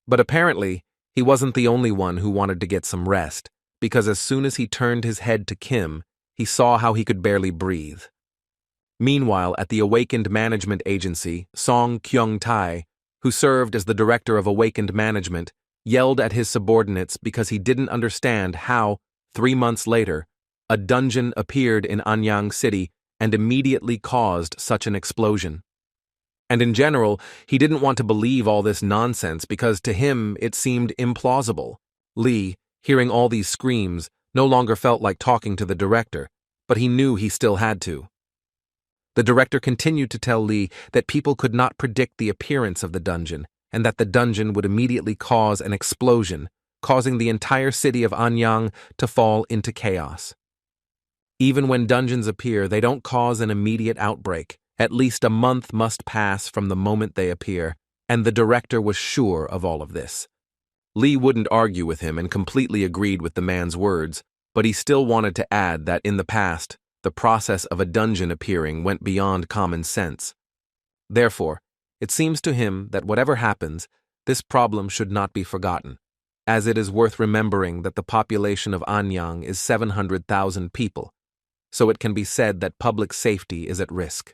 But apparently, he wasn't the only one who wanted to get some rest, because as soon as he turned his head to Kim, he saw how he could barely breathe. Meanwhile, at the Awakened Management Agency, Song Kyung-tae, who served as the director of Awakened Management, yelled at his subordinates because he didn't understand how, 3 months later, a dungeon appeared in Anyang City and immediately caused such an explosion. And in general, he didn't want to believe all this nonsense because to him it seemed implausible. Lee, hearing all these screams, no longer felt like talking to the director, but he knew he still had to. The director continued to tell Lee that people could not predict the appearance of the dungeon, and that the dungeon would immediately cause an explosion, causing the entire city of Anyang to fall into chaos. Even when dungeons appear, they don't cause an immediate outbreak. At least a month must pass from the moment they appear, and the director was sure of all of this. Lee wouldn't argue with him and completely agreed with the man's words, but he still wanted to add that in the past, the process of a dungeon appearing went beyond common sense. Therefore, it seems to him that whatever happens, this problem should not be forgotten, as it is worth remembering that the population of Anyang is 700,000 people, so it can be said that public safety is at risk.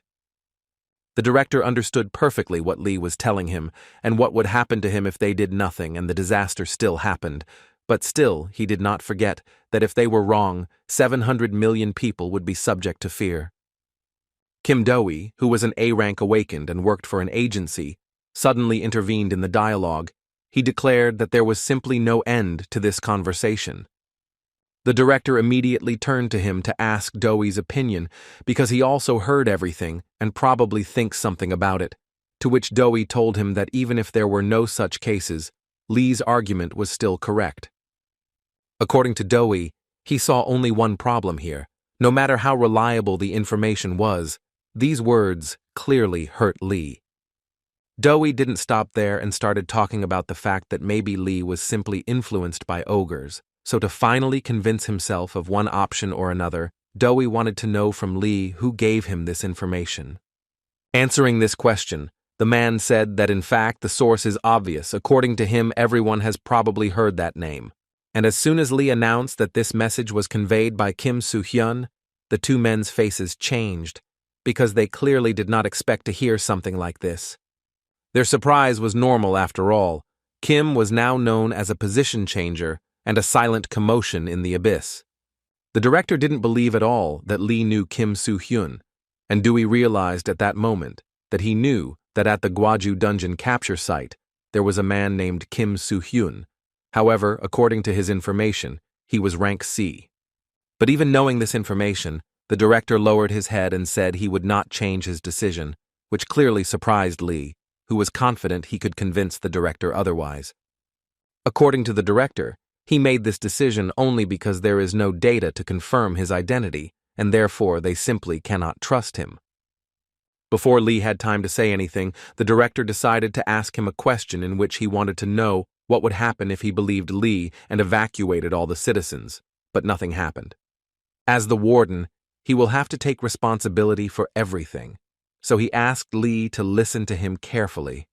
The director understood perfectly what Lee was telling him and what would happen to him if they did nothing and the disaster still happened, but still he did not forget that if they were wrong, 700 million people would be subject to fear. Kim Do-hee, who was an A-rank awakened and worked for an agency, suddenly intervened in the dialogue. He declared that there was simply no end to this conversation. The director immediately turned to him to ask Do-hee's opinion because he also heard everything and probably thinks something about it, to which Do-hee told him that even if there were no such cases, Lee's argument was still correct. According to Do-hee, He saw only one problem here. No matter how reliable the information was, these words clearly hurt Lee. Doi didn't stop there and started talking about the fact that maybe Lee was simply influenced by ogres. So to finally convince himself of one option or another, Doi wanted to know from Lee who gave him this information. Answering this question, the man said that in fact the source is obvious. According to him, everyone has probably heard that name. And as soon as Lee announced that this message was conveyed by Kim Soo-hyun, the two men's faces changed, because they clearly did not expect to hear something like this. Their surprise was normal after all. Kim was now known as a position changer and a silent commotion in the abyss. The director didn't believe at all that Lee knew Kim Soo-hyun, and Dewey realized at that moment that he knew that at the Gwaju dungeon capture site there was a man named Kim Soo-hyun. However, according to his information, he was rank C. But even knowing this information, the director lowered his head and said he would not change his decision, which clearly surprised Lee, who was confident he could convince the director otherwise. According to the director, he made this decision only because there is no data to confirm his identity, and therefore they simply cannot trust him. Before Lee had time to say anything, the director decided to ask him a question in which he wanted to know what would happen if he believed Lee and evacuated all the citizens, but nothing happened. As the warden, he will have to take responsibility for everything, so he asked Lee to listen to him carefully.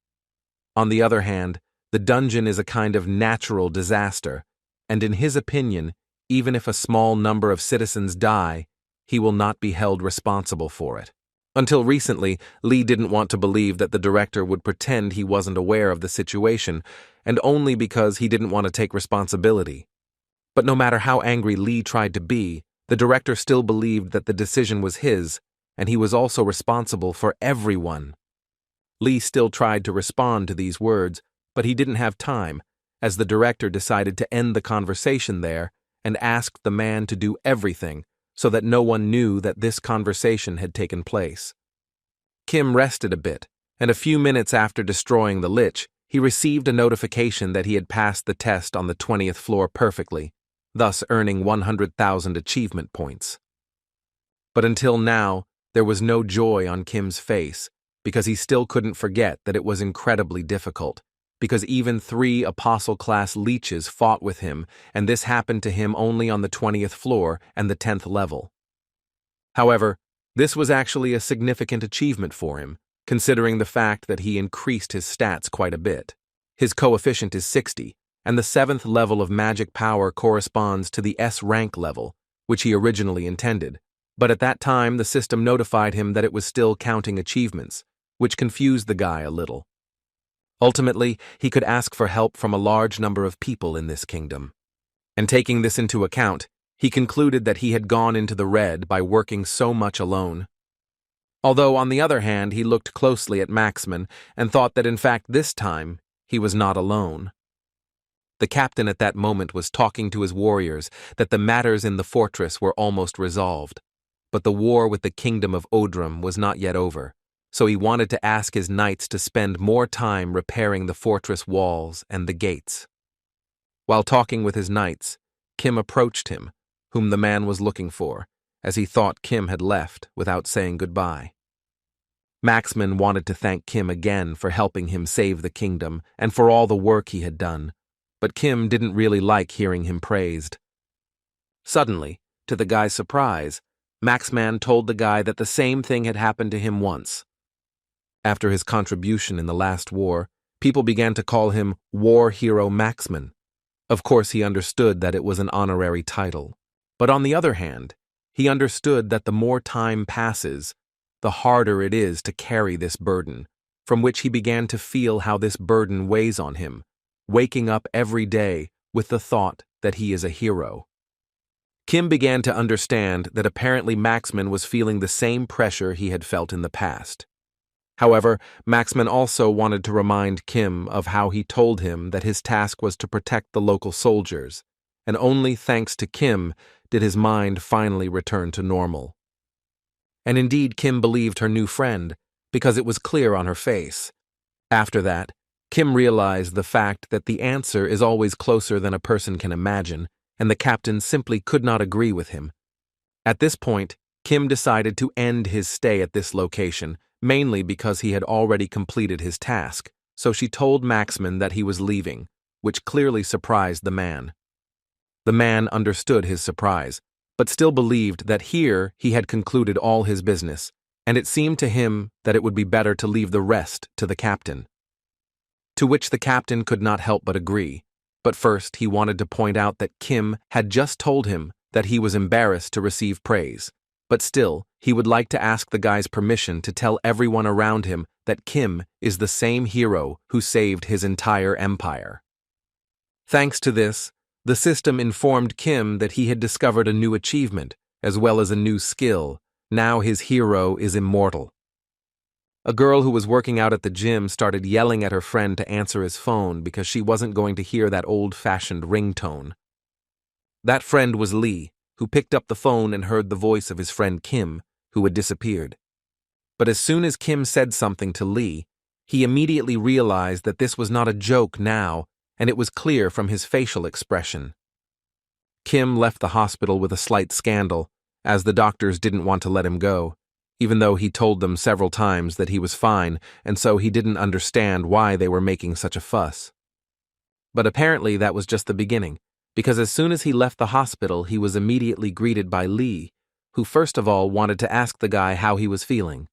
On the other hand, the dungeon is a kind of natural disaster, and in his opinion, even if a small number of citizens die, he will not be held responsible for it. Until recently, Lee didn't want to believe that the director would pretend he wasn't aware of the situation, and only because he didn't want to take responsibility. But no matter how angry Lee tried to be, the director still believed that the decision was his, and he was also responsible for everyone. Lee still tried to respond to these words, but he didn't have time, as the director decided to end the conversation there and asked the man to do everything so that no one knew that this conversation had taken place. Kim rested a bit, and a few minutes after destroying the lich, he received a notification that he had passed the test on the 20th floor perfectly, thus earning 100,000 achievement points. But until now, there was no joy on Kim's face, because he still couldn't forget that it was incredibly difficult, because even 3 apostle-class leeches fought with him, and this happened to him only on the 20th floor and the 10th level. However, this was actually a significant achievement for him, considering the fact that he increased his stats quite a bit. His coefficient is 60, and the 7th level of magic power corresponds to the S-rank level, which he originally intended. But at that time, the system notified him that it was still counting achievements, which confused the guy a little. Ultimately, he could ask for help from a large number of people in this kingdom. And taking this into account, he concluded that he had gone into the red by working so much alone. Although, on the other hand, he looked closely at Maxman and thought that in fact this time, he was not alone. The captain at that moment was talking to his warriors that the matters in the fortress were almost resolved, but the war with the kingdom of Odrum was not yet over. So he wanted to ask his knights to spend more time repairing the fortress walls and the gates. While talking with his knights, Kim approached him, whom the man was looking for, as he thought Kim had left without saying goodbye. Maxman wanted to thank Kim again for helping him save the kingdom and for all the work he had done, but Kim didn't really like hearing him praised. Suddenly, to the guy's surprise, Maxman told the guy that the same thing had happened to him once. After his contribution in the last war, people began to call him War Hero Maxman. Of course, he understood that it was an honorary title. But on the other hand, he understood that the more time passes, the harder it is to carry this burden, from which he began to feel how this burden weighs on him, waking up every day with the thought that he is a hero. Kim began to understand that apparently Maxman was feeling the same pressure he had felt in the past. However, Maxman also wanted to remind Kim of how he told him that his task was to protect the local soldiers, and only thanks to Kim did his mind finally return to normal. And indeed, Kim believed her new friend, because it was clear on her face. After that, Kim realized the fact that the answer is always closer than a person can imagine, and the captain simply could not agree with him. At this point, Kim decided to end his stay at this location, mainly because he had already completed his task, so she told Maxman that he was leaving, which clearly surprised the man. The man understood his surprise, but still believed that here he had concluded all his business, and it seemed to him that it would be better to leave the rest to the captain. To which the captain could not help but agree, but first he wanted to point out that Kim had just told him that he was embarrassed to receive praise, but still, he would like to ask the guy's permission to tell everyone around him that Kim is the same hero who saved his entire empire. Thanks to this, the system informed Kim that he had discovered a new achievement, as well as a new skill. Now his hero is immortal. A girl who was working out at the gym started yelling at her friend to answer his phone because she wasn't going to hear that old-fashioned ringtone. That friend was Lee, who picked up the phone and heard the voice of his friend Kim, who had disappeared. But as soon as Kim said something to Lee, he immediately realized that this was not a joke now, and it was clear from his facial expression. Kim left the hospital with a slight scandal, as the doctors didn't want to let him go, even though he told them several times that he was fine, and so he didn't understand why they were making such a fuss. But apparently that was just the beginning, because as soon as he left the hospital, he was immediately greeted by Lee, who first of all wanted to ask the guy how he was feeling.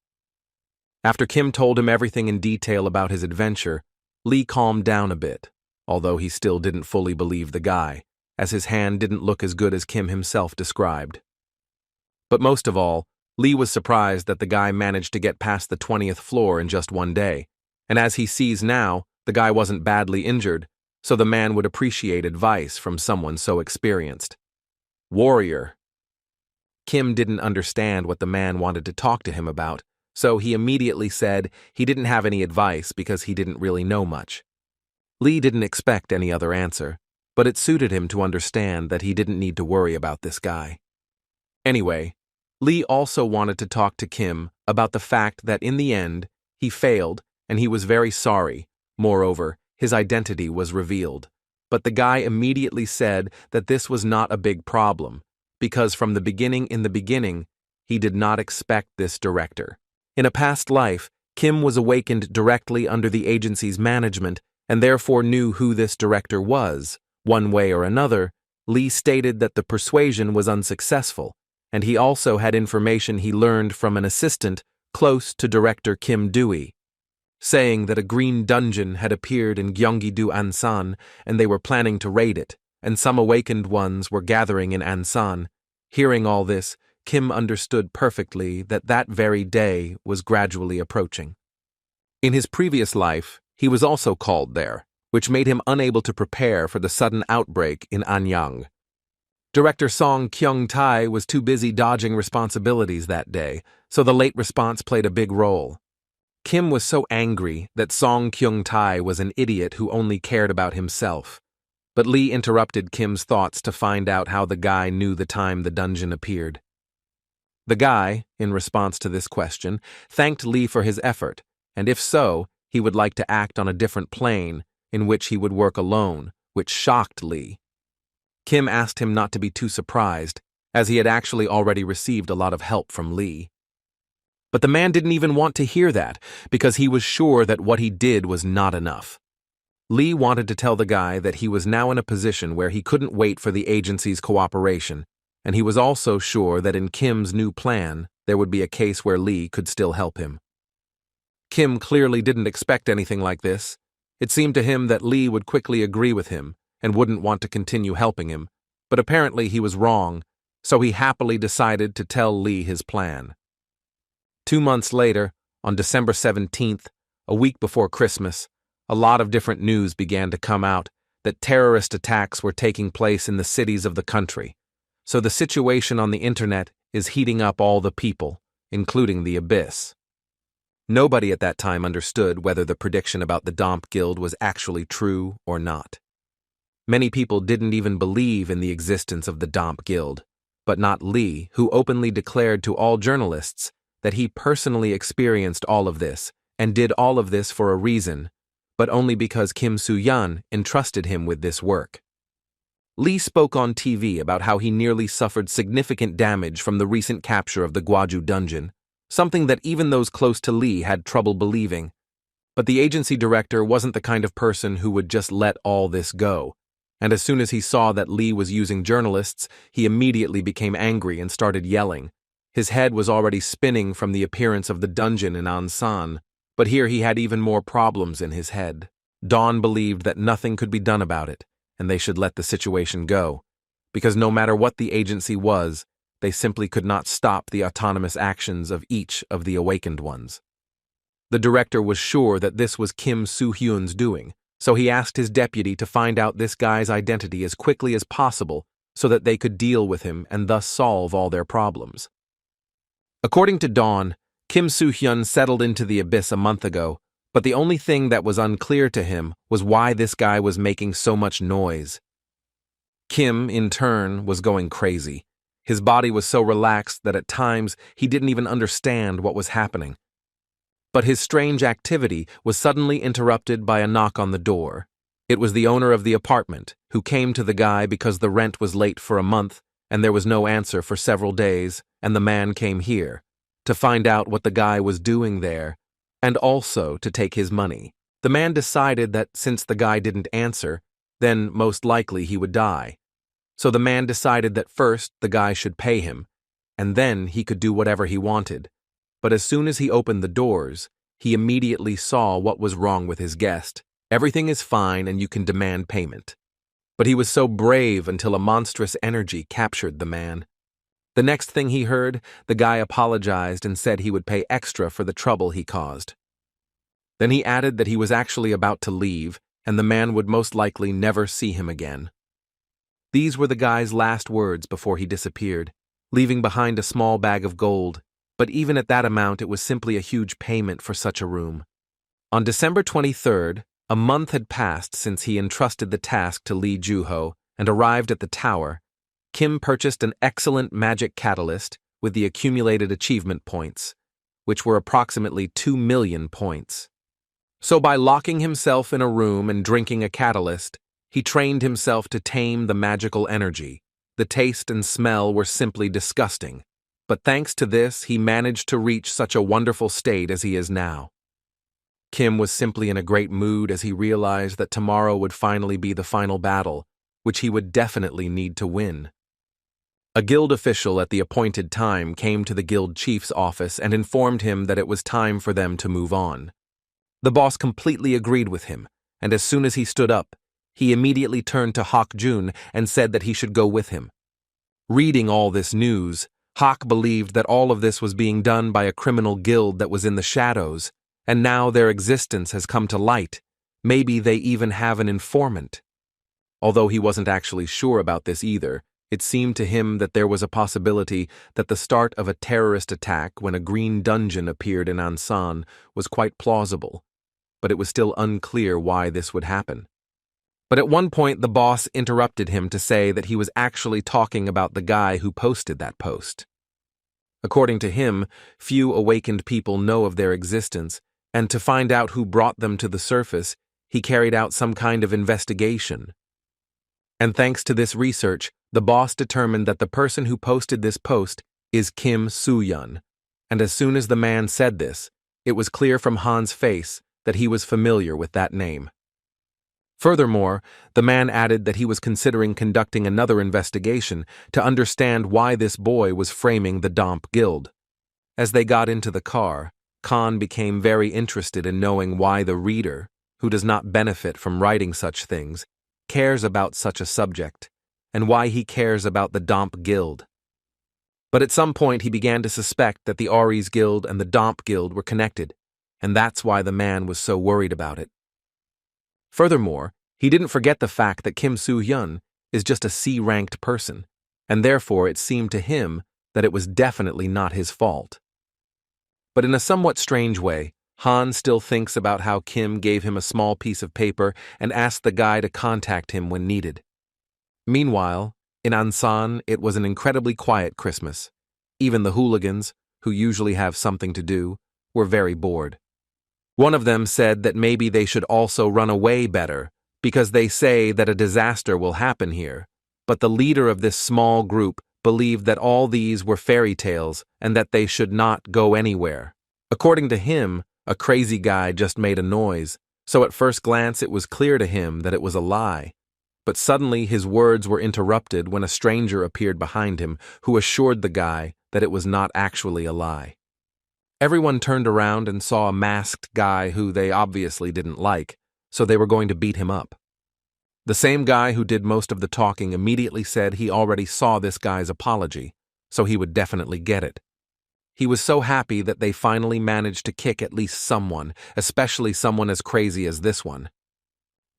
After Kim told him everything in detail about his adventure, Lee calmed down a bit, although he still didn't fully believe the guy, as his hand didn't look as good as Kim himself described. But most of all, Lee was surprised that the guy managed to get past the 20th floor in just one day, and as he sees now, the guy wasn't badly injured, so the man would appreciate advice from someone so experienced. Warrior. Kim didn't understand what the man wanted to talk to him about, so he immediately said he didn't have any advice because he didn't really know much. Lee didn't expect any other answer, but it suited him to understand that he didn't need to worry about this guy. Anyway, Lee also wanted to talk to Kim about the fact that in the end, he failed and he was very sorry. Moreover, his identity was revealed. But the guy immediately said that this was not a big problem, because from the beginning, he did not expect this director. In a past life, Kim was awakened directly under the agency's management and therefore knew who this director was. One way or another, Lee stated that the persuasion was unsuccessful, and he also had information he learned from an assistant close to director Kim Dewey, saying that a green dungeon had appeared in Gyeonggi-do Ansan and they were planning to raid it, and some awakened ones were gathering in Ansan. Hearing all this, Kim understood perfectly that that very day was gradually approaching. In his previous life, he was also called there, which made him unable to prepare for the sudden outbreak in Anyang. Director Song Kyung-tae was too busy dodging responsibilities that day, so the late response played a big role. Kim was so angry that Song Kyung-tae was an idiot who only cared about himself. But Lee interrupted Kim's thoughts to find out how the guy knew the time the dungeon appeared. The guy, in response to this question, thanked Lee for his effort, and if so, he would like to act on a different plane, in which he would work alone, which shocked Lee. Kim asked him not to be too surprised, as he had actually already received a lot of help from Lee. But the man didn't even want to hear that, because he was sure that what he did was not enough. Lee wanted to tell the guy that he was now in a position where he couldn't wait for the agency's cooperation, and he was also sure that in Kim's new plan, there would be a case where Lee could still help him. Kim clearly didn't expect anything like this. It seemed to him that Lee would quickly agree with him and wouldn't want to continue helping him, but apparently he was wrong, so he happily decided to tell Lee his plan. 2 months later, on December 17th, a week before Christmas, a lot of different news began to come out that terrorist attacks were taking place in the cities of the country, so the situation on the internet is heating up all the people, including the Abyss. Nobody at that time understood whether the prediction about the Domp Guild was actually true or not. Many people didn't even believe in the existence of the Domp Guild, but not Lee, who openly declared to all journalists that he personally experienced all of this and did all of this for a reason, but only because Kim Soo-yeon entrusted him with this work. Lee spoke on TV about how he nearly suffered significant damage from the recent capture of the Gwaju dungeon, something that even those close to Lee had trouble believing. But the agency director wasn't the kind of person who would just let all this go, and as soon as he saw that Lee was using journalists, he immediately became angry and started yelling. His head was already spinning from the appearance of the dungeon in Ansan, but here he had even more problems in his head. Dawn believed that nothing could be done about it, and they should let the situation go, because no matter what the agency was, they simply could not stop the autonomous actions of each of the awakened ones. The director was sure that this was Kim Soo-hyun's doing, so he asked his deputy to find out this guy's identity as quickly as possible so that they could deal with him and thus solve all their problems. According to Dawn, Kim Soo-hyun settled into the abyss a month ago, but the only thing that was unclear to him was why this guy was making so much noise. Kim, in turn, was going crazy. His body was so relaxed that at times he didn't even understand what was happening. But his strange activity was suddenly interrupted by a knock on the door. It was the owner of the apartment, who came to the guy because the rent was late for a month and there was no answer for several days, and the man came here to find out what the guy was doing there and also to take his money. The man decided that since the guy didn't answer, then most likely he would die. So the man decided that first the guy should pay him, and then he could do whatever he wanted. But as soon as he opened the doors, he immediately saw what was wrong with his guest. Everything is fine and you can demand payment. But he was so brave until a monstrous energy captured the man. The next thing he heard, the guy apologized and said he would pay extra for the trouble he caused. Then he added that he was actually about to leave, and the man would most likely never see him again. These were the guy's last words before he disappeared, leaving behind a small bag of gold. But even at that amount, it was simply a huge payment for such a room. On December 23rd, a month had passed since he entrusted the task to Lee Joo-ho and arrived at the tower. Kim purchased an excellent magic catalyst with the accumulated achievement points, which were approximately 2 million points. So by locking himself in a room and drinking a catalyst, he trained himself to tame the magical energy. The taste and smell were simply disgusting. But thanks to this, he managed to reach such a wonderful state as he is now. Kim was simply in a great mood as he realized that tomorrow would finally be the final battle, which he would definitely need to win. A guild official at the appointed time came to the guild chief's office and informed him that it was time for them to move on. The boss completely agreed with him, and as soon as he stood up, he immediately turned to Hak Jun and said that he should go with him. Reading all this news, Hak believed that all of this was being done by a criminal guild that was in the shadows, and now their existence has come to light. Maybe they even have an informant. Although he wasn't actually sure about this either, it seemed to him that there was a possibility that the start of a terrorist attack when a green dungeon appeared in Ansan was quite plausible, but it was still unclear why this would happen. But at one point, the boss interrupted him to say that he was actually talking about the guy who posted that post. According to him, few awakened people know of their existence, and to find out who brought them to the surface, he carried out some kind of investigation. And thanks to this research, the boss determined that the person who posted this post is Kim Soo-hyun. And as soon as the man said this, it was clear from Han's face that he was familiar with that name. Furthermore, the man added that he was considering conducting another investigation to understand why this boy was framing the Domp Guild. As they got into the car, Khan became very interested in knowing why the reader, who does not benefit from writing such things, cares about such a subject, and why he cares about the Domp Guild. But at some point he began to suspect that the Aries Guild and the Domp Guild were connected, and that's why the man was so worried about it. Furthermore, he didn't forget the fact that Kim Soo-hyun is just a C-ranked person, and therefore it seemed to him that it was definitely not his fault. But in a somewhat strange way, Han still thinks about how Kim gave him a small piece of paper and asked the guy to contact him when needed. Meanwhile, in Ansan, it was an incredibly quiet Christmas. Even the hooligans, who usually have something to do, were very bored. One of them said that maybe they should also run away better, because they say that a disaster will happen here. but the leader of this small group believed that all these were fairy tales and that they should not go anywhere. According to him, a crazy guy just made a noise, so at first glance it was clear to him that it was a lie. But suddenly his words were interrupted when a stranger appeared behind him who assured the guy that it was not actually a lie. Everyone turned around and saw a masked guy who they obviously didn't like, so they were going to beat him up. The same guy who did most of the talking immediately said he already saw this guy's apology, so he would definitely get it. He was so happy that they finally managed to kick at least someone, especially someone as crazy as this one.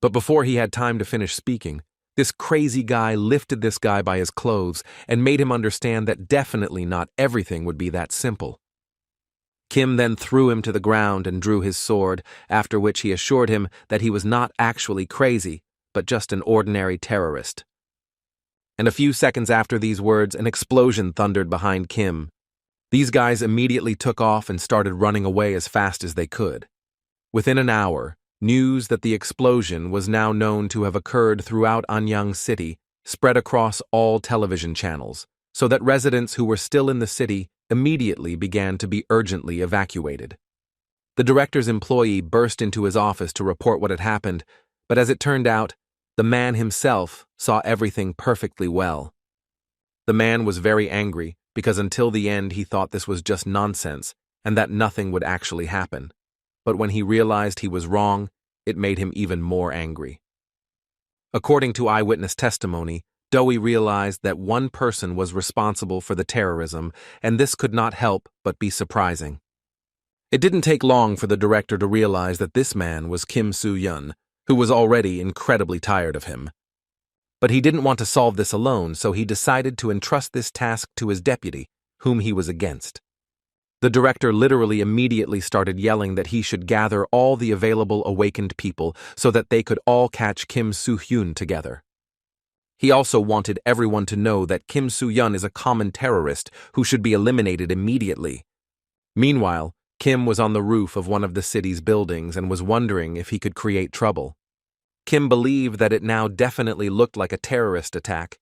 But before he had time to finish speaking, this crazy guy lifted this guy by his clothes and made him understand that definitely not everything would be that simple. Kim then threw him to the ground and drew his sword, after which he assured him that he was not actually crazy, but just an ordinary terrorist. And a few seconds after these words, an explosion thundered behind Kim. These guys immediately took off and started running away as fast as they could. Within an hour, news that the explosion was now known to have occurred throughout Anyang city spread across all television channels, so that residents who were still in the city immediately began to be urgently evacuated. The director's employee burst into his office to report what had happened, but as it turned out, the man himself saw everything perfectly well. The man was very angry because until the end he thought this was just nonsense and that nothing would actually happen. But when he realized he was wrong, it made him even more angry. According to eyewitness testimony, Doi realized that one person was responsible for the terrorism, and this could not help but be surprising. It didn't take long for the director to realize that this man was Kim Soo-yeon, who was already incredibly tired of him. But he didn't want to solve this alone, so he decided to entrust this task to his deputy, whom he was against. The director literally immediately started yelling that he should gather all the available awakened people so that they could all catch Kim Soo-hyun together. He also wanted everyone to know that Kim Soo-yeon is a common terrorist who should be eliminated immediately. Meanwhile, Kim was on the roof of one of the city's buildings and was wondering if he could create trouble. Kim believed that it now definitely looked like a terrorist attack.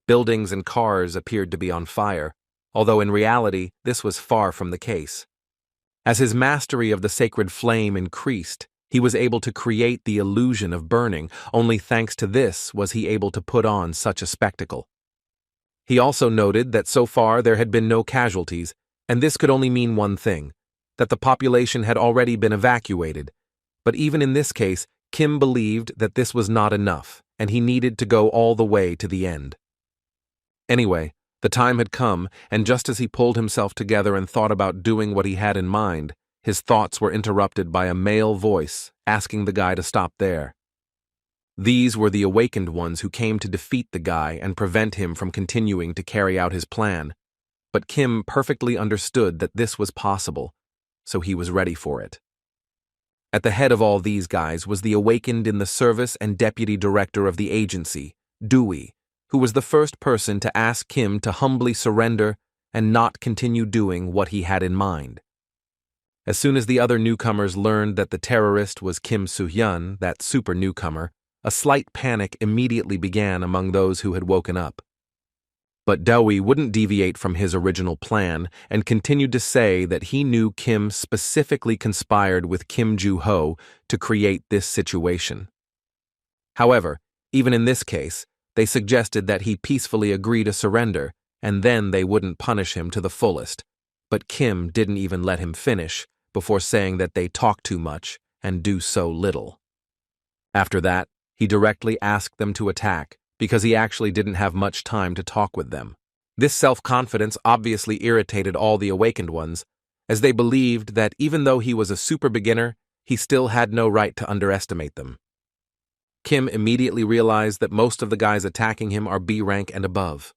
Buildings and cars appeared to be on fire, although in reality this was far from the case. As his mastery of the sacred flame increased, he was able to create the illusion of burning. Only thanks to this was he able to put on such a spectacle. He also noted that so far there had been no casualties, and this could only mean one thing, that the population had already been evacuated. But even in this case, Kim believed that this was not enough, and he needed to go all the way to the end. Anyway, the time had come, and just as he pulled himself together and thought about doing what he had in mind, his thoughts were interrupted by a male voice asking the guy to stop there. These were the awakened ones who came to defeat the guy and prevent him from continuing to carry out his plan. But Kim perfectly understood that this was possible, so he was ready for it. At the head of all these guys was the awakened in the service and deputy director of the agency, Dewey, who was the first person to ask Kim to humbly surrender and not continue doing what he had in mind. As soon as the other newcomers learned that the terrorist was Kim Soo-hyun, that super newcomer, a slight panic immediately began among those who had woken up. But Dewey wouldn't deviate from his original plan and continued to say that he knew Kim specifically conspired with Kim Joo-ho to create this situation. However, even in this case, they suggested that he peacefully agree to surrender, and then they wouldn't punish him to the fullest. But Kim didn't even let him finish, before saying that they talk too much and do so little. After that, he directly asked them to attack, because he actually didn't have much time to talk with them. This self-confidence obviously irritated all the awakened ones, as they believed that even though he was a super beginner, he still had no right to underestimate them. Kim immediately realized that most of the guys attacking him are B rank and above.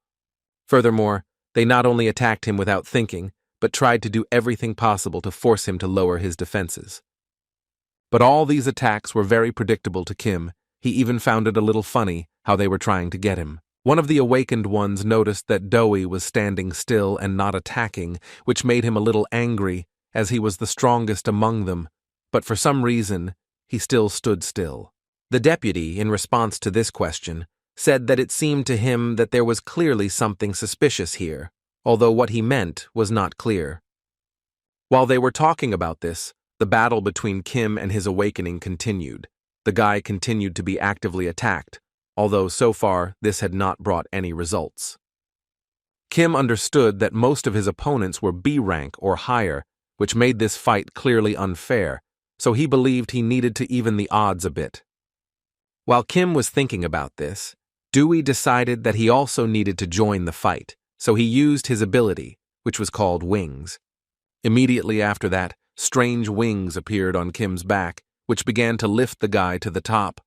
Furthermore, they not only attacked him without thinking, but tried to do everything possible to force him to lower his defenses. But all these attacks were very predictable to Kim. He even found it a little funny how they were trying to get him. One of the awakened ones noticed that Dewey was standing still and not attacking, which made him a little angry, as he was the strongest among them, but for some reason, he still stood still. The deputy, in response to this question, said that it seemed to him that there was clearly something suspicious here, although what he meant was not clear. While they were talking about this, the battle between Kim and his awakening continued. The guy continued to be actively attacked, although so far this had not brought any results. Kim understood that most of his opponents were B rank or higher, which made this fight clearly unfair, so he believed he needed to even the odds a bit. While Kim was thinking about this, Dewey decided that he also needed to join the fight, so he used his ability, which was called wings. Immediately after that, strange wings appeared on Kim's back, which began to lift the guy to the top.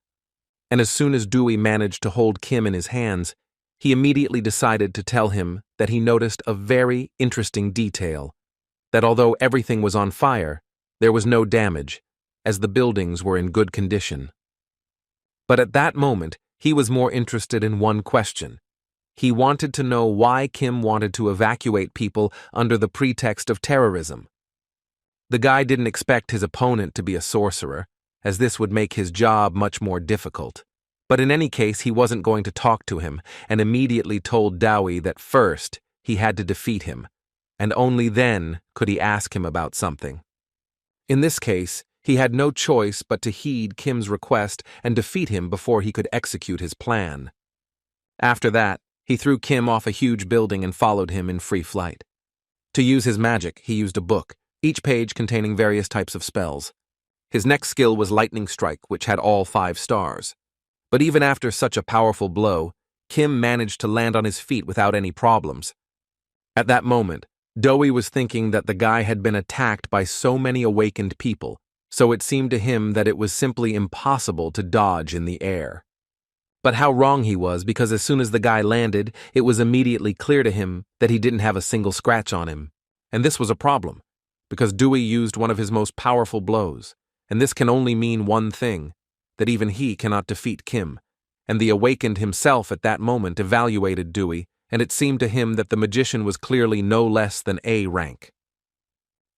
And as soon as Dewey managed to hold Kim in his hands, he immediately decided to tell him that he noticed a very interesting detail, that although everything was on fire, there was no damage, as the buildings were in good condition. But at that moment, he was more interested in one question. He wanted to know why Kim wanted to evacuate people under the pretext of terrorism. The guy didn't expect his opponent to be a sorcerer, as this would make his job much more difficult. But in any case, he wasn't going to talk to him, and immediately told Dewey that first he had to defeat him, and only then could he ask him about something. In this case, he had no choice but to heed Kim's request and defeat him before he could execute his plan. After that, he threw Kim off a huge building and followed him in free flight. To use his magic, he used a book, each page containing various types of spells. His next skill was Lightning Strike, which had all 5 stars. But even after such a powerful blow, Kim managed to land on his feet without any problems. At that moment, Dewey was thinking that the guy had been attacked by so many awakened people, so it seemed to him that it was simply impossible to dodge in the air. But how wrong he was, because as soon as the guy landed, it was immediately clear to him that he didn't have a single scratch on him. And this was a problem, because Dewey used one of his most powerful blows, and this can only mean one thing, that even he cannot defeat Kim, and the awakened himself at that moment evaluated Dewey, and it seemed to him that the magician was clearly no less than A rank.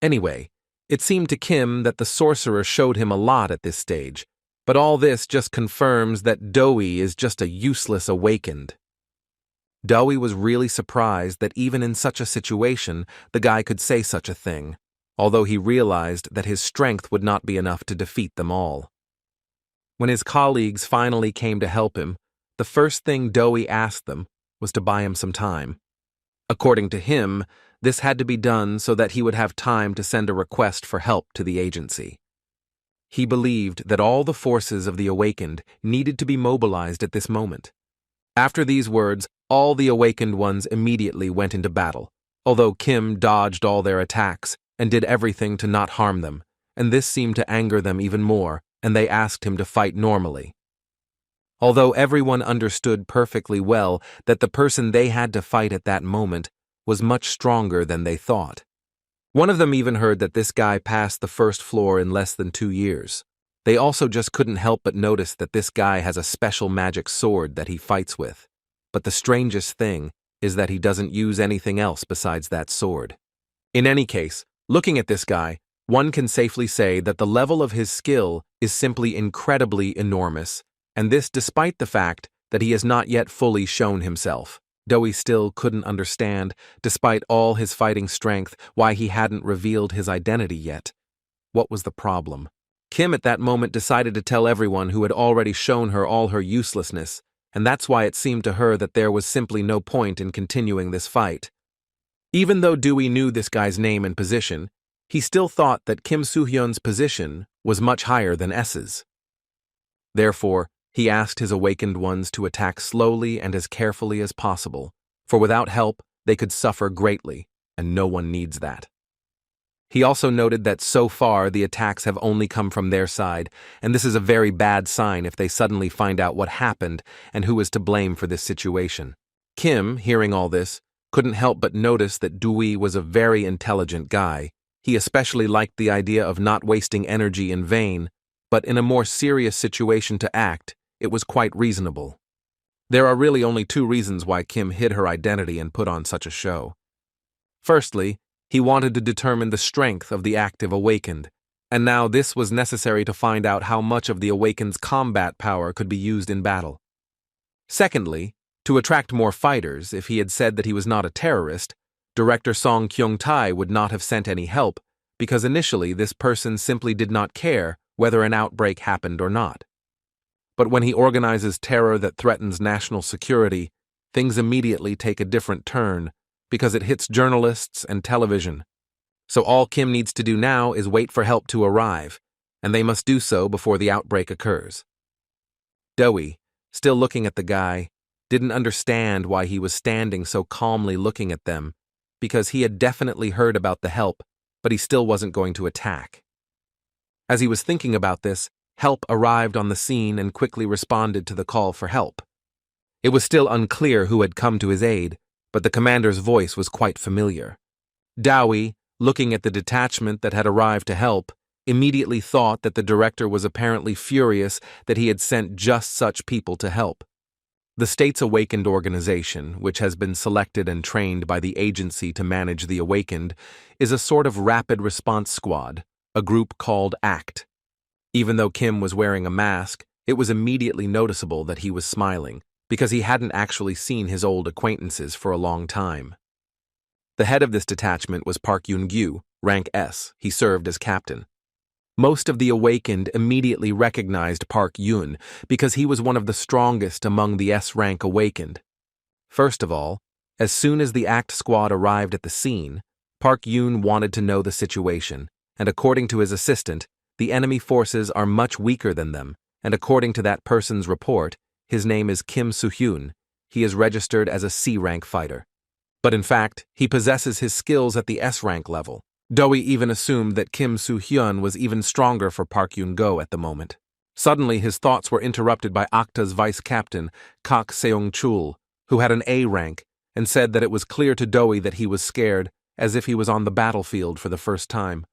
Anyway, it seemed to Kim that the sorcerer showed him a lot at this stage, but all this just confirms that Dewey is just a useless awakened. Dewey was really surprised that even in such a situation, the guy could say such a thing, although he realized that his strength would not be enough to defeat them all. When his colleagues finally came to help him, the first thing Dewey asked them was to buy him some time. According to him, this had to be done so that he would have time to send a request for help to the agency. He believed that all the forces of the awakened needed to be mobilized at this moment. After these words, all the awakened ones immediately went into battle, although Kim dodged all their attacks and did everything to not harm them, and this seemed to anger them even more, and they asked him to fight normally. Although everyone understood perfectly well that the person they had to fight at that moment was much stronger than they thought. One of them even heard that this guy passed the first floor in less than 2 years. They also just couldn't help but notice that this guy has a special magic sword that he fights with. But the strangest thing is that he doesn't use anything else besides that sword. In any case, looking at this guy, one can safely say that the level of his skill is simply incredibly enormous, and this despite the fact that he has not yet fully shown himself. Dewey still couldn't understand, despite all his fighting strength, why he hadn't revealed his identity yet. What was the problem? Kim at that moment decided to tell everyone who had already shown her all her uselessness, and that's why it seemed to her that there was simply no point in continuing this fight. Even though Dewey knew this guy's name and position, he still thought that Kim Soo-hyun's position was much higher than S's. Therefore, he asked his awakened ones to attack slowly and as carefully as possible, for without help, they could suffer greatly, and no one needs that. He also noted that so far the attacks have only come from their side, and this is a very bad sign if they suddenly find out what happened and who is to blame for this situation. Kim, hearing all this, couldn't help but notice that Dewey was a very intelligent guy. He especially liked the idea of not wasting energy in vain, but in a more serious situation to act, it was quite reasonable. There are really only 2 reasons why Kim hid her identity and put on such a show. Firstly, he wanted to determine the strength of the active awakened, and now this was necessary to find out how much of the awakened's combat power could be used in battle. Secondly, to attract more fighters, if he had said that he was not a terrorist, Director Song Kyung-tae would not have sent any help because initially this person simply did not care whether an outbreak happened or not. But when he organizes terror that threatens national security, things immediately take a different turn because it hits journalists and television. So all Kim needs to do now is wait for help to arrive, and they must do so before the outbreak occurs. Dowie, still looking at the guy, didn't understand why he was standing so calmly looking at them, because he had definitely heard about the help, but he still wasn't going to attack. As he was thinking about this, help arrived on the scene and quickly responded to the call for help. It was still unclear who had come to his aid, but the commander's voice was quite familiar. Dowie, looking at the detachment that had arrived to help, immediately thought that the director was apparently furious that he had sent just such people to help. The state's Awakened organization, which has been selected and trained by the agency to manage the Awakened, is a sort of rapid response squad, a group called ACT. Even though Kim was wearing a mask, it was immediately noticeable that he was smiling, because he hadn't actually seen his old acquaintances for a long time. The head of this detachment was Park Yoon-gyu, rank S. He served as captain. Most of the Awakened immediately recognized Park Yoon because he was one of the strongest among the S-Rank Awakened. First of all, as soon as the ACT squad arrived at the scene, Park Yoon wanted to know the situation, and according to his assistant, the enemy forces are much weaker than them, and according to that person's report, his name is Kim Soo-hyun. He is registered as a C-rank fighter. But in fact, he possesses his skills at the S-rank level. Dowie even assumed that Kim Soo-hyun was even stronger for Park Yoon-go at the moment. Suddenly, his thoughts were interrupted by ACTA's vice-captain, Kak Seong-chul, who had an A rank, and said that it was clear to Dowie that he was scared, as if he was on the battlefield for the first time.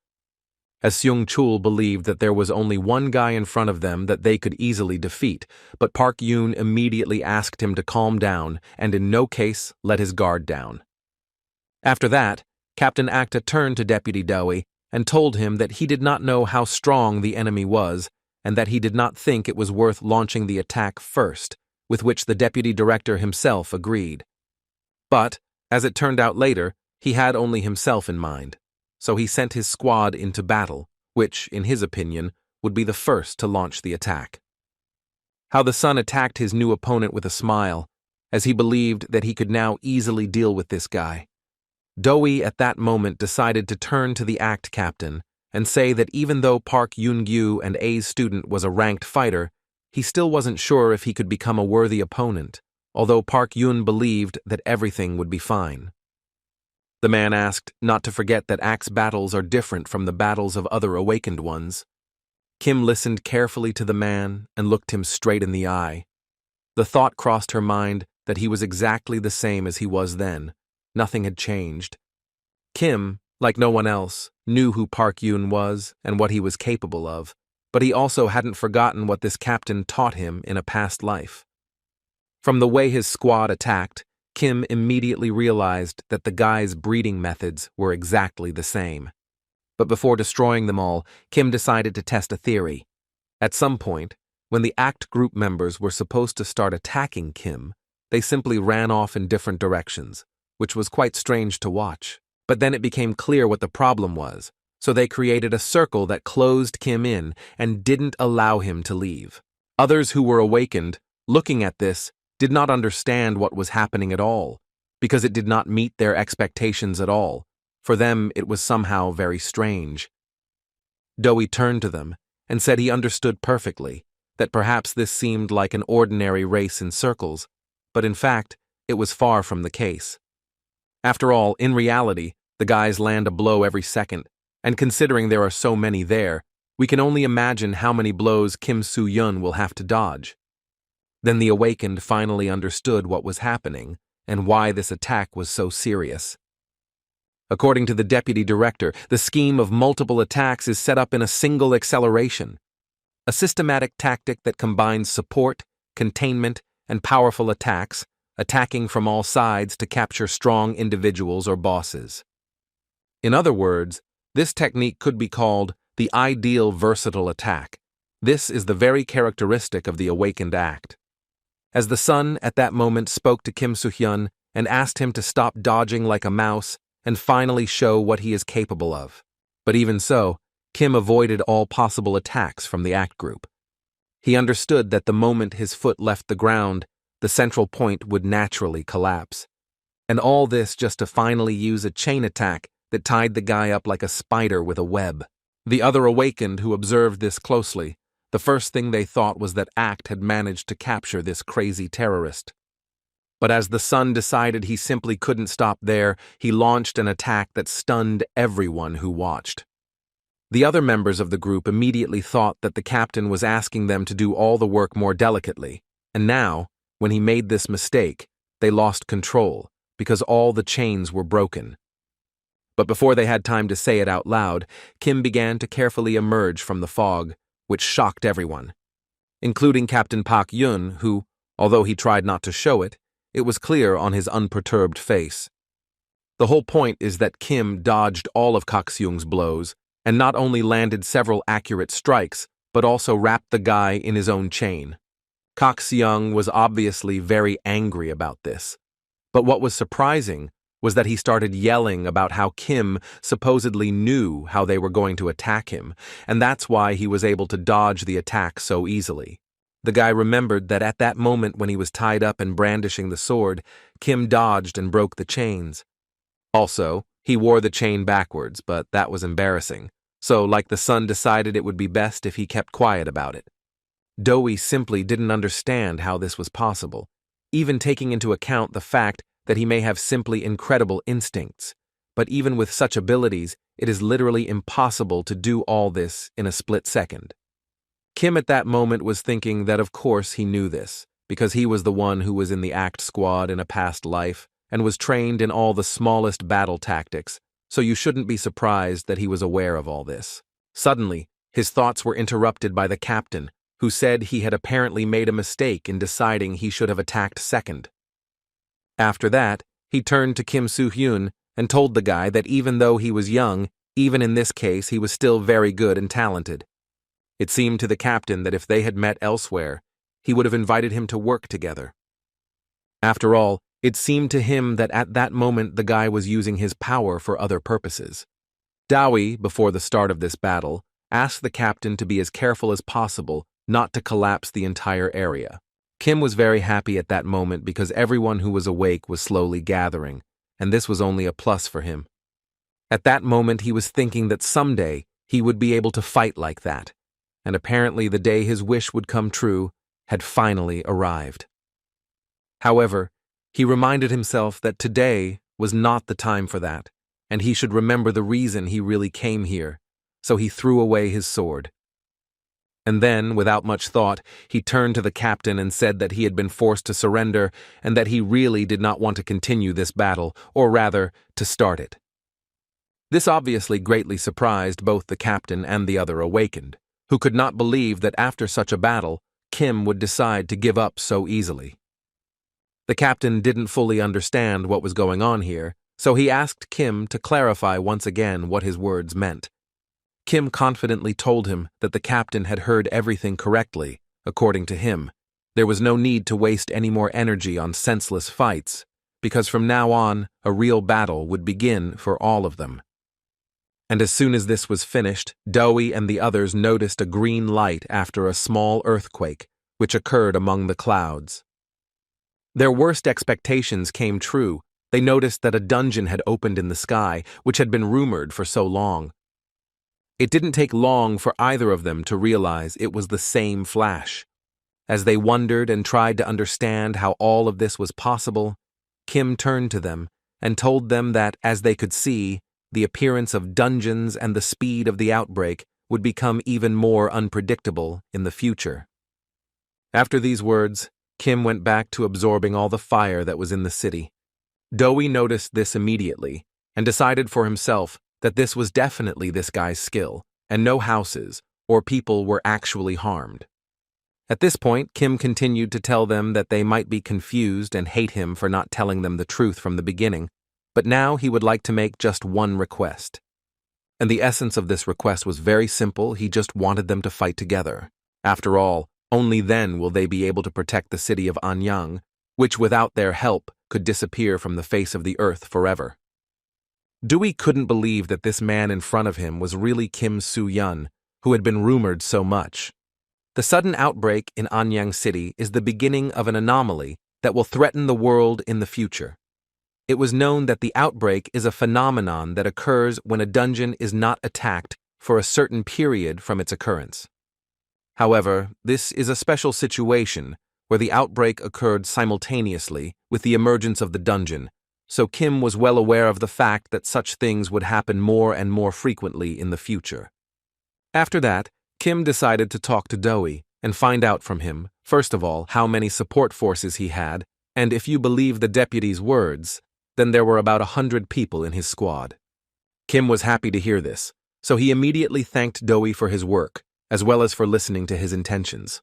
As Seong-chul believed that there was only one guy in front of them that they could easily defeat, but Park Yoon immediately asked him to calm down and in no case let his guard down. After that, Captain Acta turned to Deputy Dowie and told him that he did not know how strong the enemy was and that he did not think it was worth launching the attack first, with which the deputy director himself agreed. But, as it turned out later, he had only himself in mind, so he sent his squad into battle, which, in his opinion, would be the first to launch the attack. How the son attacked his new opponent with a smile, as he believed that he could now easily deal with this guy. Dowie at that moment decided to turn to the ACT captain and say that even though Park Yoon-gyu and A's student was a ranked fighter, he still wasn't sure if he could become a worthy opponent, although Park Yoon believed that everything would be fine. The man asked not to forget that ACT's battles are different from the battles of other awakened ones. Kim listened carefully to the man and looked him straight in the eye. The thought crossed her mind that he was exactly the same as he was then. Nothing had changed. Kim, like no one else, knew who Park Yoon was and what he was capable of, but he also hadn't forgotten what this captain taught him in a past life. From the way his squad attacked, Kim immediately realized that the guy's breeding methods were exactly the same. But before destroying them all, Kim decided to test a theory. At some point, when the ACT group members were supposed to start attacking Kim, they simply ran off in different directions, which was quite strange to watch. But then it became clear what the problem was, so they created a circle that closed Kim in and didn't allow him to leave. Others who were awakened, looking at this, did not understand what was happening at all, because it did not meet their expectations at all. For them, it was somehow very strange. Dowie turned to them and said he understood perfectly, that perhaps this seemed like an ordinary race in circles, but in fact, it was far from the case. After all, in reality, the guys land a blow every second, and considering there are so many there, we can only imagine how many blows Kim Soo-hyun will have to dodge. Then the awakened finally understood what was happening and why this attack was so serious. According to the deputy director, the scheme of multiple attacks is set up in a single acceleration, a systematic tactic that combines support, containment, and powerful attacks, attacking from all sides to capture strong individuals or bosses. In other words, this technique could be called the ideal versatile attack. This is the very characteristic of the Awakened Act. as the sun at that moment spoke to Kim Soo-hyun and asked him to stop dodging like a mouse and finally show what he is capable of. But even so, Kim avoided all possible attacks from the act group. He understood that the moment his foot left the ground, the central point would naturally collapse. And all this just to finally use a chain attack that tied the guy up like a spider with a web. The other awakened who observed this closely. The first thing they thought was that Act had managed to capture this crazy terrorist. But as the sun decided he simply couldn't stop there, he launched an attack that stunned everyone who watched. The other members of the group immediately thought that the captain was asking them to do all the work more delicately, and now, when he made this mistake, they lost control because all the chains were broken. But before they had time to say it out loud, Kim began to carefully emerge from the fog, which shocked everyone, including Captain Park Yun, who, although he tried not to show it, it was clear on his unperturbed face. The whole point is that Kim dodged all of Kak Seung's blows, and not only landed several accurate strikes, but also wrapped the guy in his own chain. Kak Seung was obviously very angry about this. But what was surprising was that he started yelling about how Kim supposedly knew how they were going to attack him, and that's why he was able to dodge the attack so easily. The guy remembered that at that moment when he was tied up and brandishing the sword, Kim dodged and broke the chains. Also, he wore the chain backwards, but that was embarrassing, so like the sun decided it would be best if he kept quiet about it. Dowie simply didn't understand how this was possible, even taking into account the fact that he may have simply incredible instincts, but even with such abilities, it is literally impossible to do all this in a split second. Kim at that moment was thinking that of course he knew this, because he was the one who was in the ACT squad in a past life and was trained in all the smallest battle tactics, so you shouldn't be surprised that he was aware of all this. Suddenly, his thoughts were interrupted by the captain, who said he had apparently made a mistake in deciding he should have attacked second. After that, he turned to Kim Soo-hyun and told the guy that even though he was young, even in this case he was still very good and talented. It seemed to the captain that if they had met elsewhere, he would have invited him to work together. After all, it seemed to him that at that moment the guy was using his power for other purposes. Dowie, before the start of this battle, asked the captain to be as careful as possible not to collapse the entire area. Kim was very happy at that moment because everyone who was awake was slowly gathering, and this was only a plus for him. At that moment he was thinking that someday he would be able to fight like that, and apparently the day his wish would come true had finally arrived. However, he reminded himself that today was not the time for that, and he should remember the reason he really came here, so he threw away his sword. And then, without much thought, he turned to the captain and said that he had been forced to surrender and that he really did not want to continue this battle, or rather, to start it. This obviously greatly surprised both the captain and the other awakened, who could not believe that after such a battle, Kim would decide to give up so easily. The captain didn't fully understand what was going on here, so he asked Kim to clarify once again what his words meant. Kim confidently told him that the captain had heard everything correctly, according to him. There was no need to waste any more energy on senseless fights, because from now on, a real battle would begin for all of them. And as soon as this was finished, Dowie and the others noticed a green light after a small earthquake, which occurred among the clouds. Their worst expectations came true. They noticed that a dungeon had opened in the sky, which had been rumored for so long. It didn't take long for either of them to realize it was the same flash. As they wondered and tried to understand how all of this was possible, Kim turned to them and told them that, as they could see, the appearance of dungeons and the speed of the outbreak would become even more unpredictable in the future. After these words, Kim went back to absorbing all the fire that was in the city. Dowie noticed this immediately and decided for himself that this was definitely this guy's skill, and no houses or people were actually harmed. At this point, Kim continued to tell them that they might be confused and hate him for not telling them the truth from the beginning, but now he would like to make just one request. And the essence of this request was very simple. He just wanted them to fight together. After all, Only then will they be able to protect the city of Anyang, which without their help could disappear from the face of the earth forever. Dewey couldn't believe that this man in front of him was really Kim Soo-yun, who had been rumored so much. The sudden outbreak in Anyang City is the beginning of an anomaly that will threaten the world in the future. It was known that the outbreak is a phenomenon that occurs when a dungeon is not attacked for a certain period from its occurrence. However, this is a special situation where the outbreak occurred simultaneously with the emergence of the dungeon, so Kim was well aware of the fact that such things would happen more and more frequently in the future. After that, Kim decided to talk to Dewey and find out from him, first of all, how many support forces he had, and if you believe the deputy's words, then there were about 100 people in his squad. Kim was happy to hear this, so he immediately thanked Dewey for his work, as well as for listening to his intentions.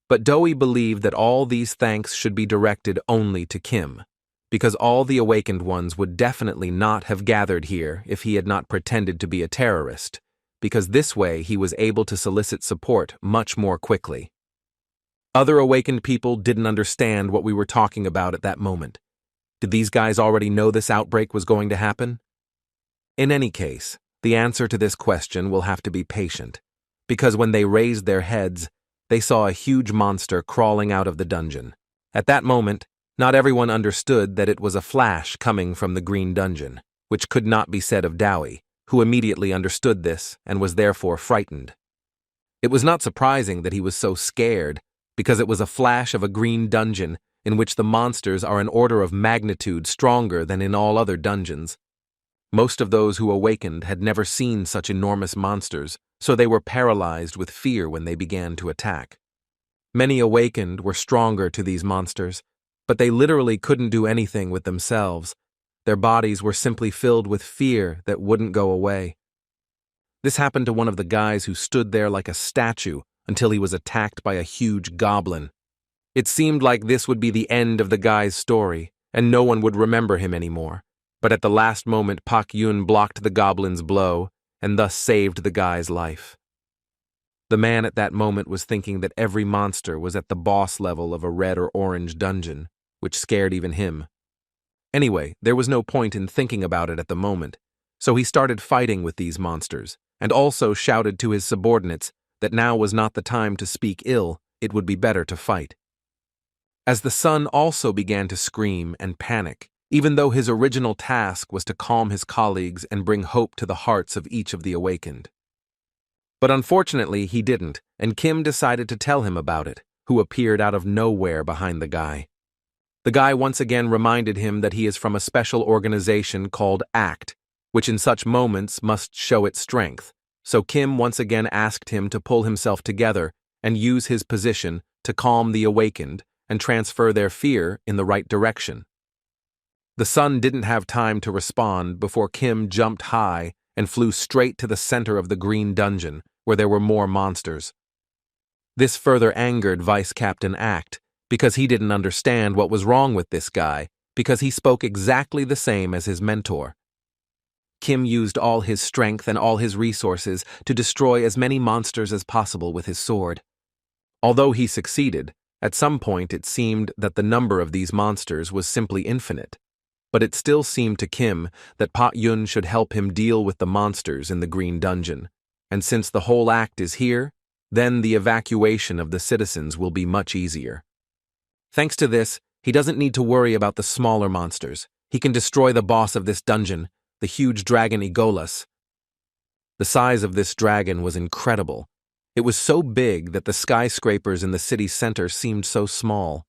But Dewey believed that all these thanks should be directed only to Kim, because all the awakened ones would definitely not have gathered here if he had not pretended to be a terrorist, because this way he was able to solicit support much more quickly. Other awakened people didn't understand what we were talking about at that moment. Did these guys already know this outbreak was going to happen? In any case, the answer to this question will have to be patient, because when they raised their heads, they saw a huge monster crawling out of the dungeon. At that moment, not everyone understood that it was a flash coming from the green dungeon, which could not be said of Dewey, who immediately understood this and was therefore frightened. It was not surprising that he was so scared, because it was a flash of a green dungeon in which the monsters are an order of magnitude stronger than in all other dungeons. Most of those who awakened had never seen such enormous monsters, so they were paralyzed with fear when they began to attack. Many awakened were stronger to these monsters, but they literally couldn't do anything with themselves. Their bodies were simply filled with fear that wouldn't go away. This happened to one of the guys who stood there like a statue until he was attacked by a huge goblin. It seemed like this would be the end of the guy's story, and no one would remember him anymore. But at the last moment, Pak Yun blocked the goblin's blow, and thus saved the guy's life. The man at that moment was thinking that every monster was at the boss level of a red or orange dungeon, which scared even him. Anyway, there was no point in thinking about it at the moment, so he started fighting with these monsters, and also shouted to his subordinates that now was not the time to speak ill, it would be better to fight. As the sun also began to scream and panic, even though his original task was to calm his colleagues and bring hope to the hearts of each of the awakened. But unfortunately, he didn't, and Kim decided to tell him about it, who appeared out of nowhere behind the guy. The guy once again reminded him that he is from a special organization called ACT, which in such moments must show its strength, so Kim once again asked him to pull himself together and use his position to calm the awakened and transfer their fear in the right direction. The sun didn't have time to respond before Kim jumped high and flew straight to the center of the green dungeon, where there were more monsters. This further angered Vice Captain Act, because he didn't understand what was wrong with this guy, because he spoke exactly the same as his mentor. Kim used all his strength and all his resources to destroy as many monsters as possible with his sword. Although he succeeded, at some point it seemed that the number of these monsters was simply infinite, but it still seemed to Kim that Pak Yun should help him deal with the monsters in the green dungeon, and since the whole act is here, then the evacuation of the citizens will be much easier. Thanks to this, he doesn't need to worry about the smaller monsters. He can destroy the boss of this dungeon, the huge dragon Egolas. The size of this dragon was incredible. It was so big that the skyscrapers in the city center seemed so small.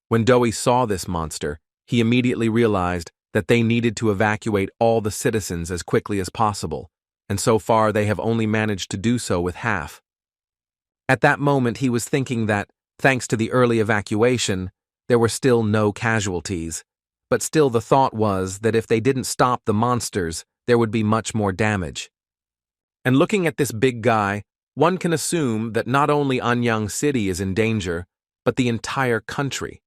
When Dewey saw this monster, he immediately realized that they needed to evacuate all the citizens as quickly as possible, and so far they have only managed to do so with half. At that moment he was thinking that, thanks to the early evacuation, there were still no casualties, but still the thought was that if they didn't stop the monsters, there would be much more damage. And looking at this big guy, one can assume that not only Anyang City is in danger, but the entire country.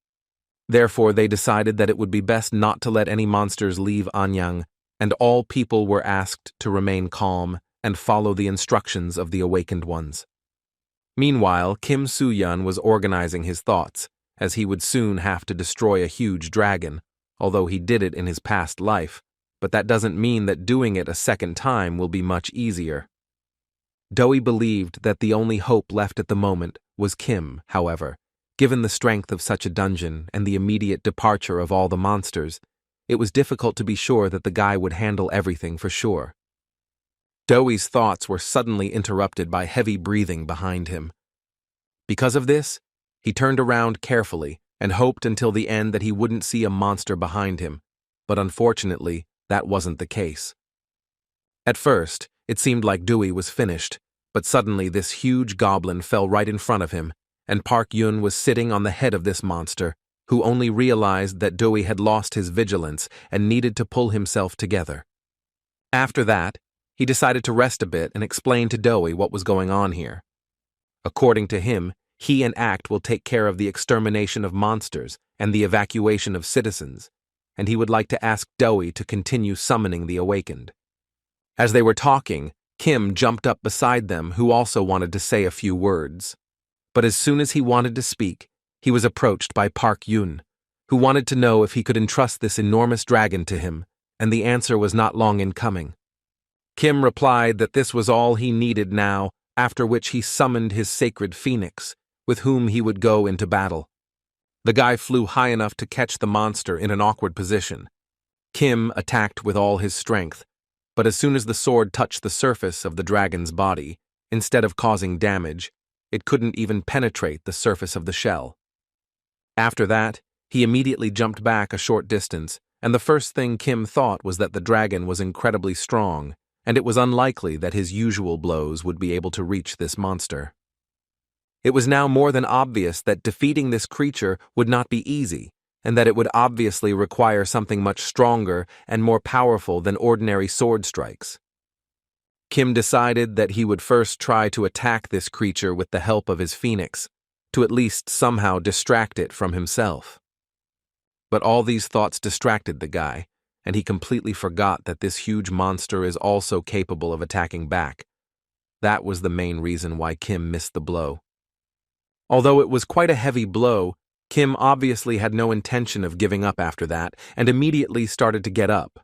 Therefore, they decided that it would be best not to let any monsters leave Anyang, and all people were asked to remain calm and follow the instructions of the awakened ones. Meanwhile, Kim Soo-yeon was organizing his thoughts, as he would soon have to destroy a huge dragon, although he did it in his past life, but that doesn't mean that doing it a second time will be much easier. Doey believed that the only hope left at the moment was Kim, however. Given the strength of such a dungeon and the immediate departure of all the monsters, it was difficult to be sure that the guy would handle everything for sure. Doey's thoughts were suddenly interrupted by heavy breathing behind him. Because of this, he turned around carefully and hoped until the end that he wouldn't see a monster behind him, but unfortunately, that wasn't the case. At first, it seemed like Doey was finished, but suddenly this huge goblin fell right in front of him, and Park Yun was sitting on the head of this monster, who only realized that Doey had lost his vigilance and needed to pull himself together. After that, he decided to rest a bit and explain to Doey what was going on here. According to him, he and Act will take care of the extermination of monsters and the evacuation of citizens, and he would like to ask Doey to continue summoning the awakened. As they were talking, Kim jumped up beside them, who also wanted to say a few words. But as soon as he wanted to speak, he was approached by Park Yun, who wanted to know if he could entrust this enormous dragon to him, and the answer was not long in coming. Kim replied that this was all he needed now, after which he summoned his sacred phoenix, with whom he would go into battle. The guy flew high enough to catch the monster in an awkward position. Kim attacked with all his strength, but as soon as the sword touched the surface of the dragon's body, instead of causing damage, it couldn't even penetrate the surface of the shell. After that, he immediately jumped back a short distance, and the first thing Kim thought was that the dragon was incredibly strong, and it was unlikely that his usual blows would be able to reach this monster. It was now more than obvious that defeating this creature would not be easy, and that it would obviously require something much stronger and more powerful than ordinary sword strikes. Kim decided that he would first try to attack this creature with the help of his phoenix, to at least somehow distract it from himself. But all these thoughts distracted the guy, and he completely forgot that this huge monster is also capable of attacking back. That was the main reason why Kim missed the blow. Although it was quite a heavy blow, Kim obviously had no intention of giving up after that and immediately started to get up.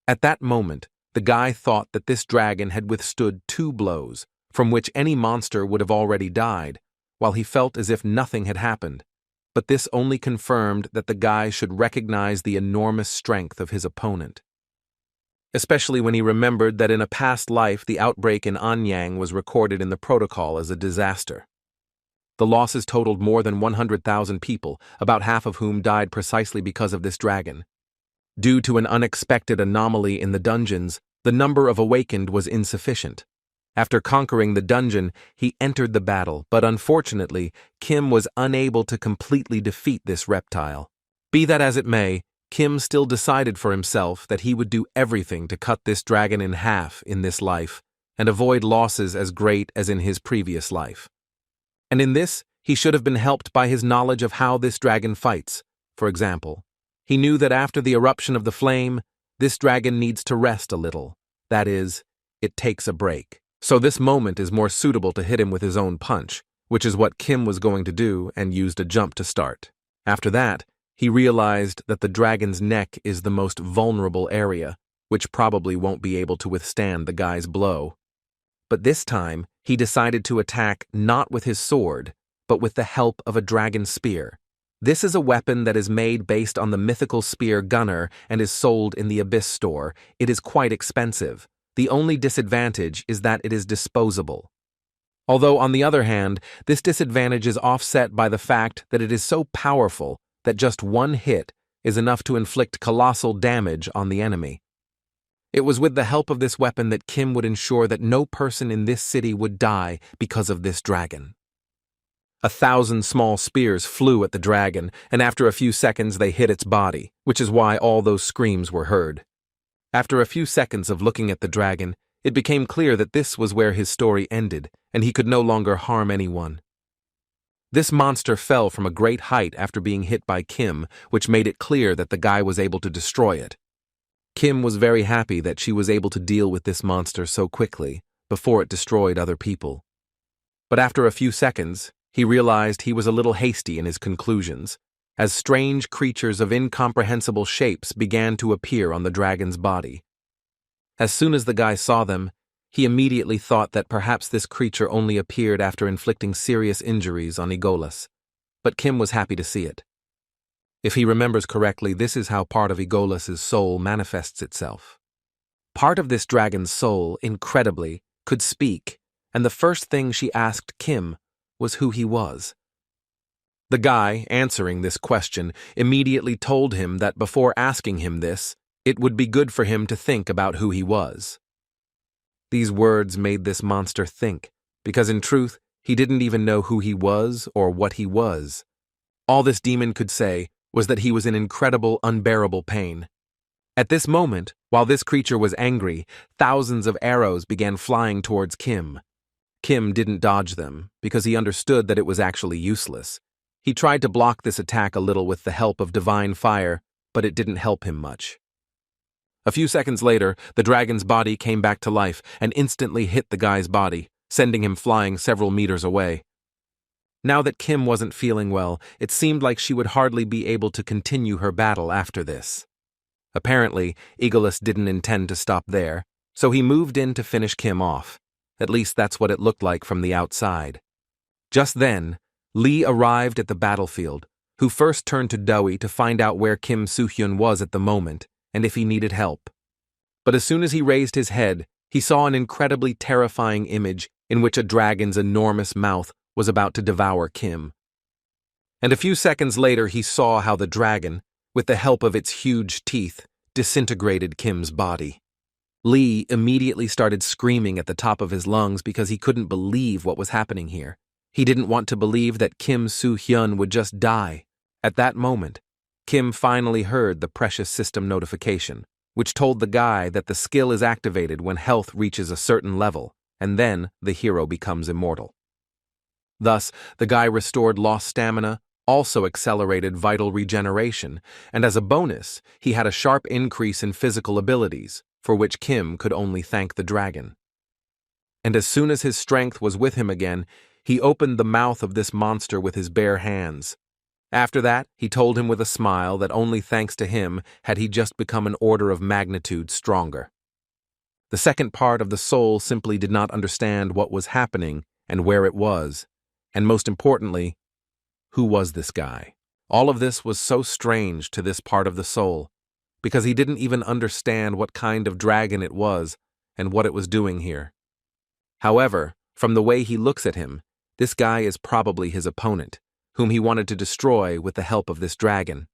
At that moment, the guy thought that this dragon had withstood 2 blows, from which any monster would have already died, while he felt as if nothing had happened. But this only confirmed that the guy should recognize the enormous strength of his opponent. Especially when he remembered that in a past life the outbreak in Anyang was recorded in the protocol as a disaster. The losses totaled more than 100,000 people, about half of whom died precisely because of this dragon. Due to an unexpected anomaly in the dungeons, the number of awakened was insufficient. After conquering the dungeon, he entered the battle, but unfortunately, Kim was unable to completely defeat this reptile. Be that as it may, Kim still decided for himself that he would do everything to cut this dragon in half in this life, and avoid losses as great as in his previous life. And in this, he should have been helped by his knowledge of how this dragon fights. For example, he knew that after the eruption of the flame, this dragon needs to rest a little. That is, it takes a break. So this moment is more suitable to hit him with his own punch, which is what Kim was going to do and used a jump to start. After that, he realized that the dragon's neck is the most vulnerable area, which probably won't be able to withstand the guy's blow. But this time, he decided to attack not with his sword, but with the help of a dragon spear. This is a weapon that is made based on the mythical spear Gunner and is sold in the Abyss store. It is quite expensive. The only disadvantage is that it is disposable. Although, on the other hand, this disadvantage is offset by the fact that it is so powerful that just one hit is enough to inflict colossal damage on the enemy. It was with the help of this weapon that Kim would ensure that no person in this city would die because of this dragon. 1,000 small spears flew at the dragon, and after a few seconds they hit its body, which is why all those screams were heard. After a few seconds of looking at the dragon, it became clear that this was where his story ended, and he could no longer harm anyone. This monster fell from a great height after being hit by Kim, which made it clear that the guy was able to destroy it. Kim was very happy that she was able to deal with this monster so quickly, before it destroyed other people. But after a few seconds, he realized he was a little hasty in his conclusions, as strange creatures of incomprehensible shapes began to appear on the dragon's body. As soon as the guy saw them, he immediately thought that perhaps this creature only appeared after inflicting serious injuries on Igolas, but Kim was happy to see it. If he remembers correctly, this is how part of Igolas's soul manifests itself. Part of this dragon's soul, incredibly, could speak, and the first thing she asked Kim was who he was. The guy, answering this question, immediately told him that before asking him this, it would be good for him to think about who he was. These words made this monster think, because in truth, he didn't even know who he was or what he was. All this demon could say was that he was in incredible, unbearable pain. At this moment, while this creature was angry, thousands of arrows began flying towards Kim. Kim didn't dodge them, because he understood that it was actually useless. He tried to block this attack a little with the help of divine fire, but it didn't help him much. A few seconds later, the dragon's body came back to life and instantly hit the guy's body, sending him flying several meters away. Now that Kim wasn't feeling well, it seemed like she would hardly be able to continue her battle after this. Apparently, Igolas didn't intend to stop there, so he moved in to finish Kim off. At least that's what it looked like from the outside. Just then, Lee arrived at the battlefield, who first turned to Doi to find out where Kim Soo-hyun was at the moment and if he needed help. But as soon as he raised his head, he saw an incredibly terrifying image in which a dragon's enormous mouth was about to devour Kim. And a few seconds later, he saw how the dragon, with the help of its huge teeth, disintegrated Kim's body. Lee immediately started screaming at the top of his lungs because he couldn't believe what was happening here. He didn't want to believe that Kim Soo-hyun would just die. At that moment, Kim finally heard the precious system notification, which told the guy that the skill is activated when health reaches a certain level, and then the hero becomes immortal. Thus, the guy restored lost stamina, also accelerated vital regeneration, and as a bonus, he had a sharp increase in physical abilities, for which Kim could only thank the dragon. And as soon as his strength was with him again, he opened the mouth of this monster with his bare hands. After that, he told him with a smile that only thanks to him had he just become an order of magnitude stronger. The second part of the soul simply did not understand what was happening and where it was, and most importantly, who was this guy? All of this was so strange to this part of the soul, because he didn't even understand what kind of dragon it was and what it was doing here. However, from the way he looks at him, this guy is probably his opponent, whom he wanted to destroy with the help of this dragon.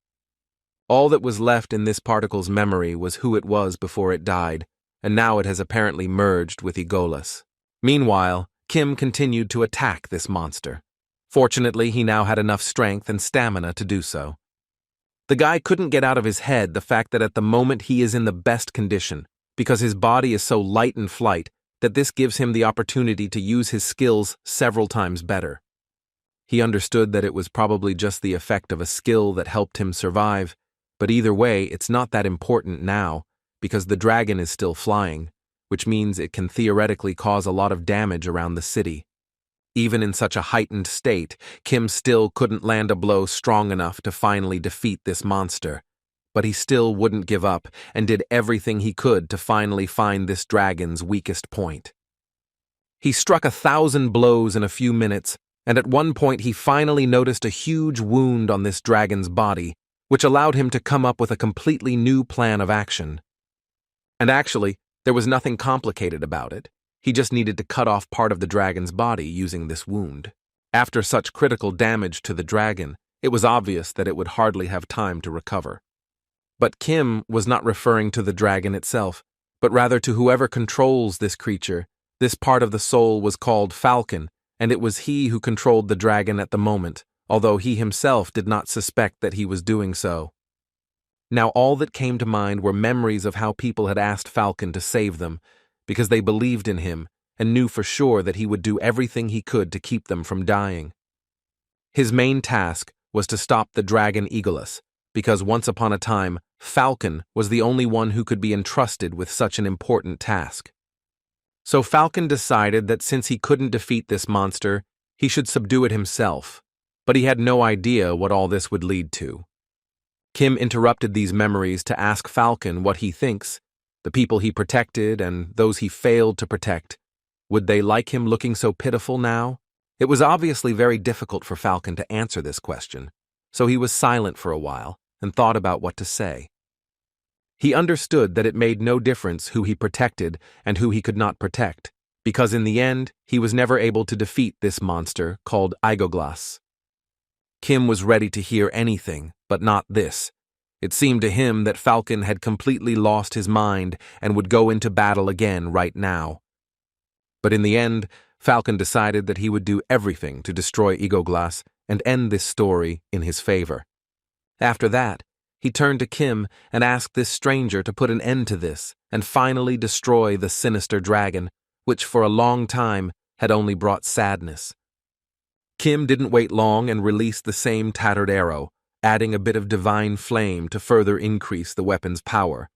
All that was left in this particle's memory was who it was before it died, and now it has apparently merged with Igolas. Meanwhile, Kim continued to attack this monster. Fortunately, he now had enough strength and stamina to do so. The guy couldn't get out of his head the fact that at the moment he is in the best condition, because his body is so light in flight that this gives him the opportunity to use his skills several times better. He understood that it was probably just the effect of a skill that helped him survive, but either way, it's not that important now, because the dragon is still flying, which means it can theoretically cause a lot of damage around the city. Even in such a heightened state, Kim still couldn't land a blow strong enough to finally defeat this monster, but he still wouldn't give up and did everything he could to finally find this dragon's weakest point. He struck 1,000 blows in a few minutes, and at one point he finally noticed a huge wound on this dragon's body, which allowed him to come up with a completely new plan of action. And actually, there was nothing complicated about it. He just needed to cut off part of the dragon's body using this wound. After such critical damage to the dragon, it was obvious that it would hardly have time to recover. But Kim was not referring to the dragon itself, but rather to whoever controls this creature. This part of the soul was called Falcon, and it was he who controlled the dragon at the moment, although he himself did not suspect that he was doing so. Now all that came to mind were memories of how people had asked Falcon to save them, because they believed in him and knew for sure that he would do everything he could to keep them from dying. His main task was to stop the dragon Igolas, because once upon a time, Falcon was the only one who could be entrusted with such an important task. So Falcon decided that since he couldn't defeat this monster, he should subdue it himself, but he had no idea what all this would lead to. Kim interrupted these memories to ask Falcon what he thinks, the people he protected and those he failed to protect. Would they like him looking so pitiful now? It was obviously very difficult for Falcon to answer this question, so he was silent for a while and thought about what to say. He understood that it made no difference who he protected and who he could not protect, because in the end, he was never able to defeat this monster called Igoglas. Kim was ready to hear anything, but not this. It seemed to him that Falcon had completely lost his mind and would go into battle again right now. But in the end, Falcon decided that he would do everything to destroy Igoglas and end this story in his favor. After that, he turned to Kim and asked this stranger to put an end to this and finally destroy the sinister dragon, which for a long time had only brought sadness. Kim didn't wait long and released the same tattered arrow, adding a bit of divine flame to further increase the weapon's power.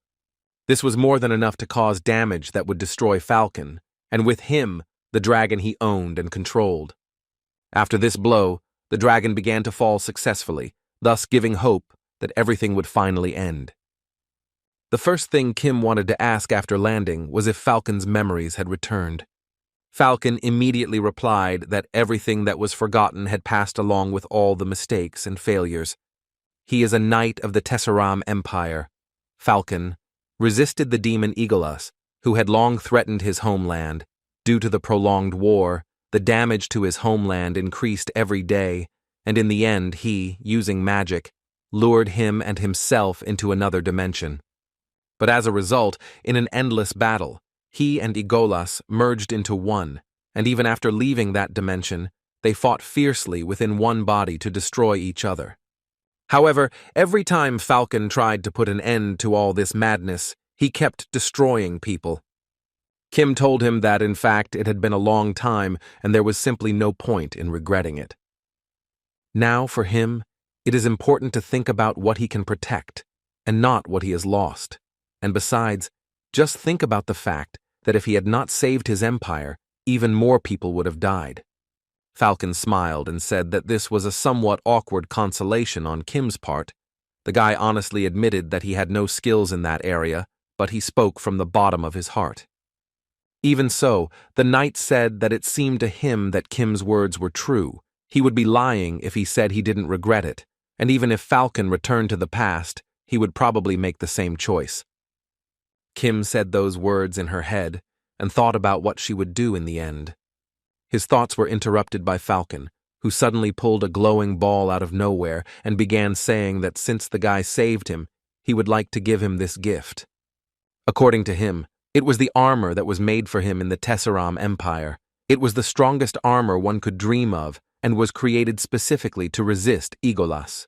This was more than enough to cause damage that would destroy Falcon, and with him, the dragon he owned and controlled. After this blow, the dragon began to fall successfully, thus giving hope that everything would finally end. The first thing Kim wanted to ask after landing was if Falcon's memories had returned. Falcon immediately replied that everything that was forgotten had passed along with all the mistakes and failures. He is a knight of the Tesseram Empire. Falcon resisted the demon Igolus, who had long threatened his homeland. Due to the prolonged war, the damage to his homeland increased every day, and in the end he, using magic, lured him and himself into another dimension. But as a result, in an endless battle, he and Igolus merged into one, and even after leaving that dimension, they fought fiercely within one body to destroy each other. However, every time Falcon tried to put an end to all this madness, he kept destroying people. Kim told him that, in fact, it had been a long time and there was simply no point in regretting it. Now, for him, it is important to think about what he can protect and not what he has lost. And besides, just think about the fact that if he had not saved his empire, even more people would have died. Falcon smiled and said that this was a somewhat awkward consolation on Kim's part. The guy honestly admitted that he had no skills in that area, but he spoke from the bottom of his heart. Even so, the knight said that it seemed to him that Kim's words were true. He would be lying if he said he didn't regret it, and even if Falcon returned to the past, he would probably make the same choice. Kim said those words in her head and thought about what she would do in the end. His thoughts were interrupted by Falcon, who suddenly pulled a glowing ball out of nowhere and began saying that since the guy saved him, he would like to give him this gift. According to him, it was the armor that was made for him in the Tesseram Empire. It was the strongest armor one could dream of and was created specifically to resist Igolus.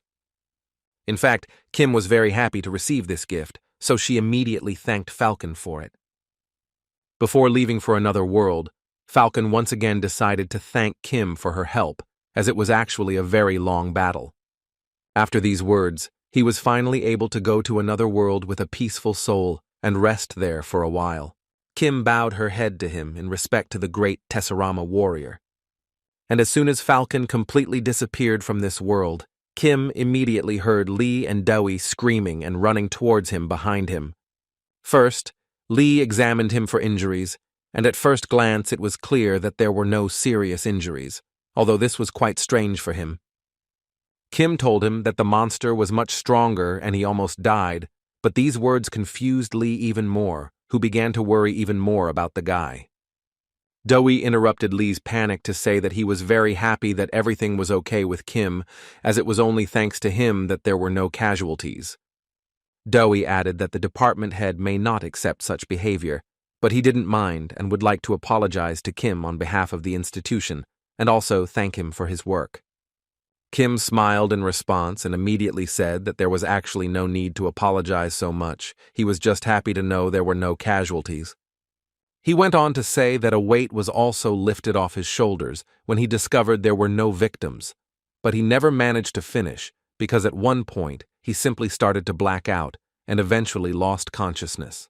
In fact, Kim was very happy to receive this gift, so she immediately thanked Falcon for it. Before leaving for another world, Falcon once again decided to thank Kim for her help, as it was actually a very long battle. After these words, he was finally able to go to another world with a peaceful soul and rest there for a while. Kim bowed her head to him in respect to the great Tesserama warrior. And as soon as Falcon completely disappeared from this world, Kim immediately heard Lee and Dewey screaming and running towards him behind him. First, Lee examined him for injuries, and at first glance it was clear that there were no serious injuries, although this was quite strange for him. Kim told him that the monster was much stronger and he almost died, but these words confused Lee even more, who began to worry even more about the guy. Dewey interrupted Lee's panic to say that he was very happy that everything was okay with Kim, as it was only thanks to him that there were no casualties. Dewey added that the department head may not accept such behavior, but he didn't mind and would like to apologize to Kim on behalf of the institution, and also thank him for his work. Kim smiled in response and immediately said that there was actually no need to apologize so much. He was just happy to know there were no casualties. He went on to say that a weight was also lifted off his shoulders when he discovered there were no victims, but he never managed to finish because at one point he simply started to black out and eventually lost consciousness.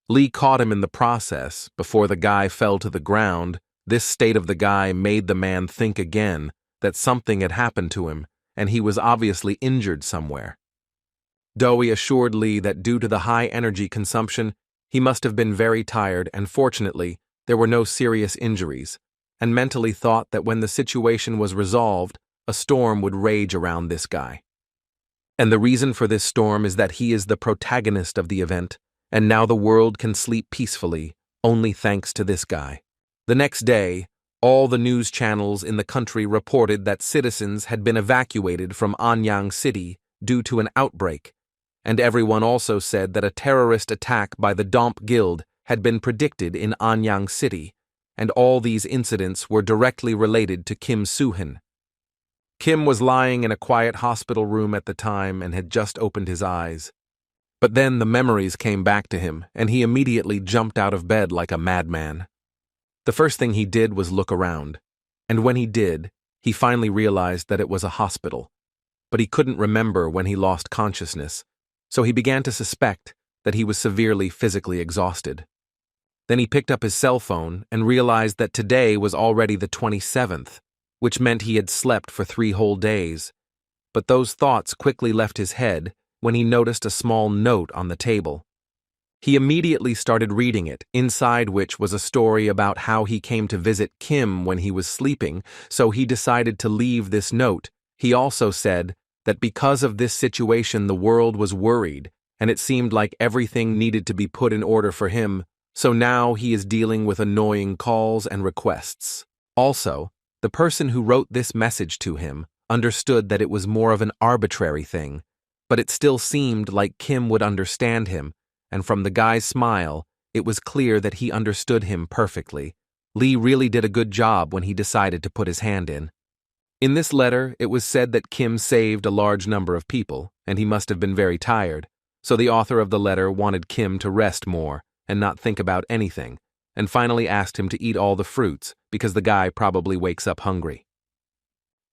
Lee caught him in the process. Before the guy fell to the ground, this state of the guy made the man think again that something had happened to him, and he was obviously injured somewhere. Dowie assured Lee that due to the high energy consumption, he must have been very tired, and fortunately, there were no serious injuries, and mentally thought that when the situation was resolved, a storm would rage around this guy. And the reason for this storm is that he is the protagonist of the event, and now the world can sleep peacefully, only thanks to this guy. The next day, all the news channels in the country reported that citizens had been evacuated from Anyang City due to an outbreak, and everyone also said that a terrorist attack by the Domp Guild had been predicted in Anyang City, and all these incidents were directly related to Kim Soo-hyun. Kim was lying in a quiet hospital room at the time and had just opened his eyes. But then the memories came back to him, and he immediately jumped out of bed like a madman. The first thing he did was look around, and when he did, he finally realized that it was a hospital. But he couldn't remember when he lost consciousness, so he began to suspect that he was severely physically exhausted. Then he picked up his cell phone and realized that today was already the 27th, which meant he had slept for 3 whole days. But those thoughts quickly left his head when he noticed a small note on the table. He immediately started reading it, inside which was a story about how he came to visit Kim when he was sleeping, so he decided to leave this note. He also said that because of this situation the world was worried, and it seemed like everything needed to be put in order for him, so now he is dealing with annoying calls and requests. Also, the person who wrote this message to him understood that it was more of an arbitrary thing, but it still seemed like Kim would understand him, and from the guy's smile, it was clear that he understood him perfectly. Lee really did a good job when he decided to put his hand in. In this letter, it was said that Kim saved a large number of people, and he must have been very tired, so the author of the letter wanted Kim to rest more and not think about anything, and finally asked him to eat all the fruits because the guy probably wakes up hungry.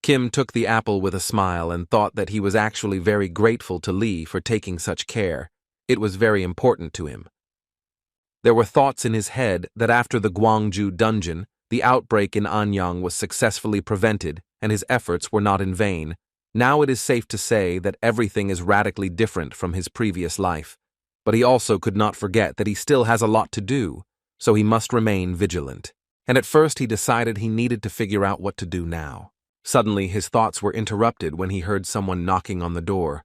Kim took the apple with a smile and thought that he was actually very grateful to Lee for taking such care. It was very important to him. There were thoughts in his head that after the Gwangju dungeon, the outbreak in Anyang was successfully prevented and his efforts were not in vain. Now it is safe to say that everything is radically different from his previous life. But he also could not forget that he still has a lot to do, so he must remain vigilant. And at first he decided he needed to figure out what to do now. Suddenly, his thoughts were interrupted when he heard someone knocking on the door.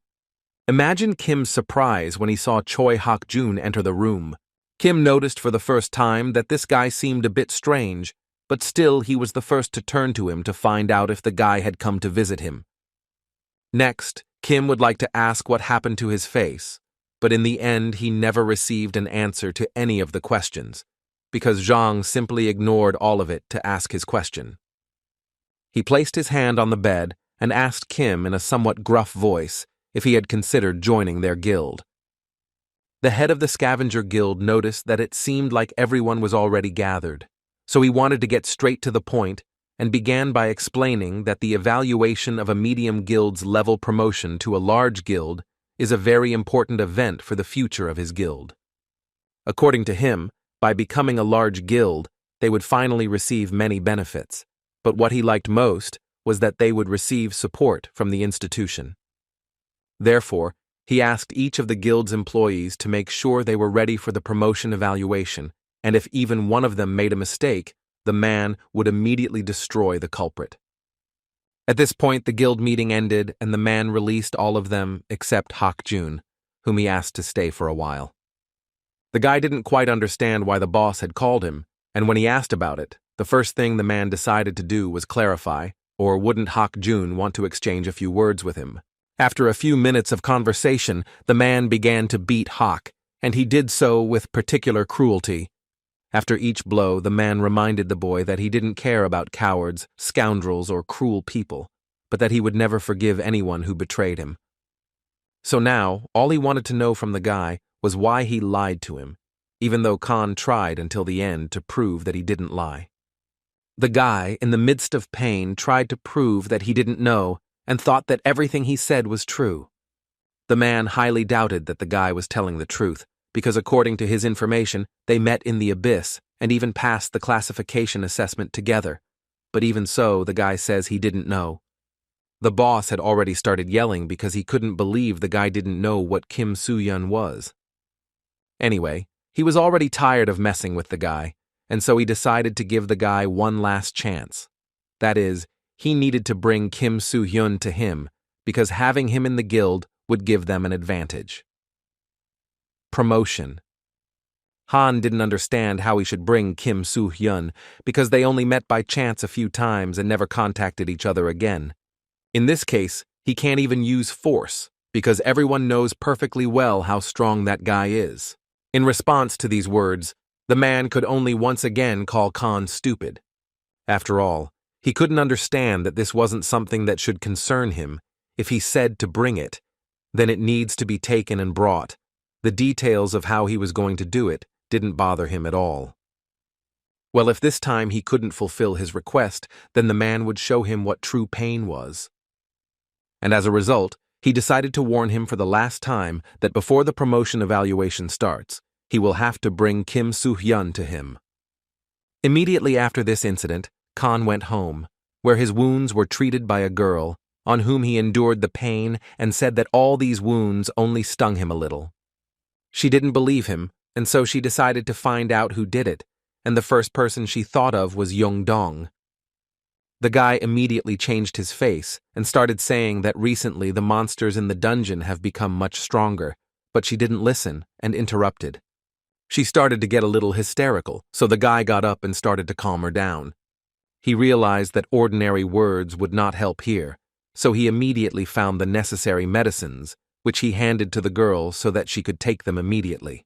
Imagine Kim's surprise when he saw Choi Hak-jun enter the room. Kim noticed for the first time that this guy seemed a bit strange, but still he was the first to turn to him to find out if the guy had come to visit him. Next, Kim would like to ask what happened to his face, but in the end he never received an answer to any of the questions, because Zhang simply ignored all of it to ask his question. He placed his hand on the bed and asked Kim in a somewhat gruff voice if he had considered joining their guild. The head of the scavenger guild noticed that it seemed like everyone was already gathered, so he wanted to get straight to the point and began by explaining that the evaluation of a medium guild's level promotion to a large guild is a very important event for the future of his guild. According to him, by becoming a large guild, they would finally receive many benefits. But what he liked most was that they would receive support from the institution. Therefore, he asked each of the guild's employees to make sure they were ready for the promotion evaluation, and if even one of them made a mistake, the man would immediately destroy the culprit. At this point, the guild meeting ended, and the man released all of them except Hak-jun, whom he asked to stay for a while. The guy didn't quite understand why the boss had called him, and when he asked about it, the first thing the man decided to do was clarify, or wouldn't Hak-jun want to exchange a few words with him. After a few minutes of conversation, the man began to beat Hak, and he did so with particular cruelty. After each blow, the man reminded the boy that he didn't care about cowards, scoundrels, or cruel people, but that he would never forgive anyone who betrayed him. So now, all he wanted to know from the guy was why he lied to him, even though Khan tried until the end to prove that he didn't lie. The guy, in the midst of pain, tried to prove that he didn't know and thought that everything he said was true. The man highly doubted that the guy was telling the truth, because according to his information, they met in the abyss and even passed the classification assessment together. But even so, the guy says he didn't know. The boss had already started yelling because he couldn't believe the guy didn't know what Kim Soo-hyun was. Anyway, he was already tired of messing with the guy, and so he decided to give the guy one last chance. That is, he needed to bring Kim Soo-hyun to him, because having him in the guild would give them an advantage. Promotion. Han didn't understand how he should bring Kim Soo-hyun, because they only met by chance a few times and never contacted each other again. In this case, he can't even use force, because everyone knows perfectly well how strong that guy is. In response to these words, the man could only once again call Khan stupid. After all, he couldn't understand that this wasn't something that should concern him. If he said to bring it, then it needs to be taken and brought. The details of how he was going to do it didn't bother him at all. Well, if this time he couldn't fulfill his request, then the man would show him what true pain was. And as a result, he decided to warn him for the last time that before the promotion evaluation starts, he will have to bring Kim Soo-hyun to him. Immediately after this incident, Khan went home, where his wounds were treated by a girl, on whom he endured the pain and said that all these wounds only stung him a little. She didn't believe him, and so she decided to find out who did it, and the first person she thought of was Yong-dong. The guy immediately changed his face and started saying that recently the monsters in the dungeon have become much stronger, but she didn't listen and interrupted. She started to get a little hysterical, so the guy got up and started to calm her down. He realized that ordinary words would not help here, so he immediately found the necessary medicines, which he handed to the girl so that she could take them immediately.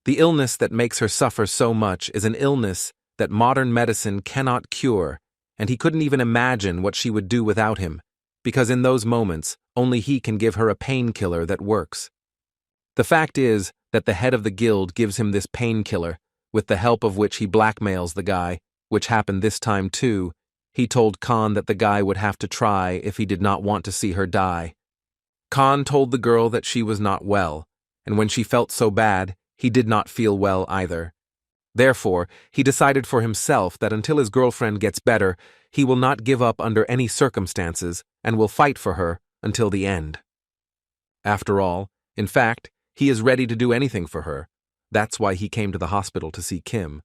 The illness that makes her suffer so much is an illness that modern medicine cannot cure, and he couldn't even imagine what she would do without him, because in those moments, only he can give her a painkiller that works. The fact is that the head of the guild gives him this painkiller, with the help of which he blackmails the guy, which happened this time too. He told Khan that the guy would have to try if he did not want to see her die. Khan told the girl that she was not well, and when she felt so bad, he did not feel well either. Therefore, he decided for himself that until his girlfriend gets better, he will not give up under any circumstances and will fight for her until the end. After all, in fact, he is ready to do anything for her. That's why he came to the hospital to see Kim.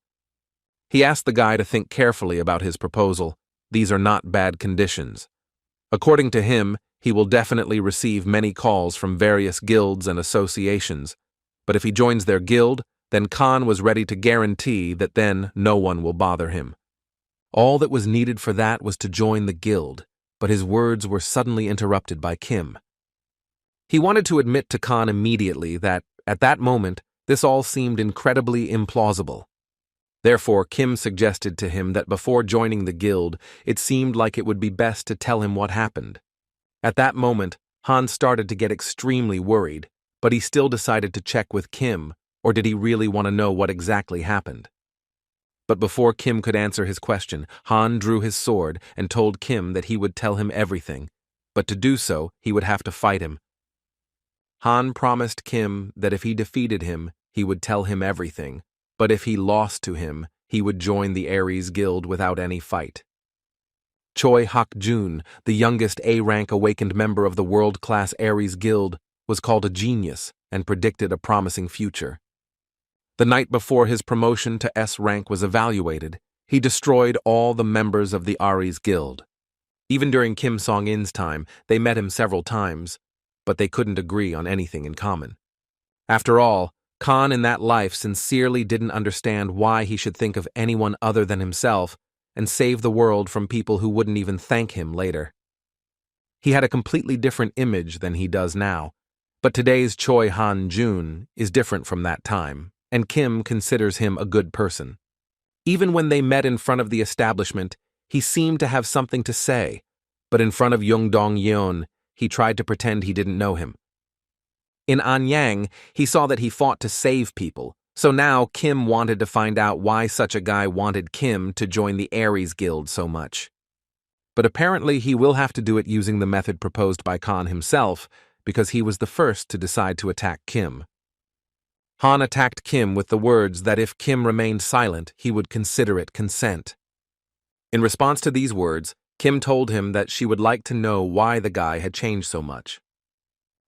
He asked the guy to think carefully about his proposal. These are not bad conditions. According to him, he will definitely receive many calls from various guilds and associations, but if he joins their guild, then Khan was ready to guarantee that then no one will bother him. All that was needed for that was to join the guild, but his words were suddenly interrupted by Kim. He wanted to admit to Khan immediately that, at that moment, this all seemed incredibly implausible. Therefore, Kim suggested to him that before joining the guild, it seemed like it would be best to tell him what happened. At that moment, Han started to get extremely worried, but he still decided to check with Kim, or did he really want to know what exactly happened? But before Kim could answer his question, Han drew his sword and told Kim that he would tell him everything, but to do so, he would have to fight him. Han promised Kim that if he defeated him, he would tell him everything, but if he lost to him, he would join the Ares Guild without any fight. Choi Hak-jun, the youngest A-rank awakened member of the world-class Ares Guild, was called a genius and predicted a promising future. The night before his promotion to S-rank was evaluated, he destroyed all the members of the Ares Guild. Even during Kim Song-in's time, they met him several times, but they couldn't agree on anything in common. After all, Khan in that life sincerely didn't understand why he should think of anyone other than himself and save the world from people who wouldn't even thank him later. He had a completely different image than he does now, but today's Choi Han-jun is different from that time, and Kim considers him a good person. Even when they met in front of the establishment, he seemed to have something to say, but in front of Yong-dong-yeon, he tried to pretend he didn't know him. In Anyang, he saw that he fought to save people, so now Kim wanted to find out why such a guy wanted Kim to join the Ares Guild so much. But apparently he will have to do it using the method proposed by Khan himself, because he was the first to decide to attack Kim. Han attacked Kim with the words that if Kim remained silent, he would consider it consent. In response to these words, Kim told him that she would like to know why the guy had changed so much.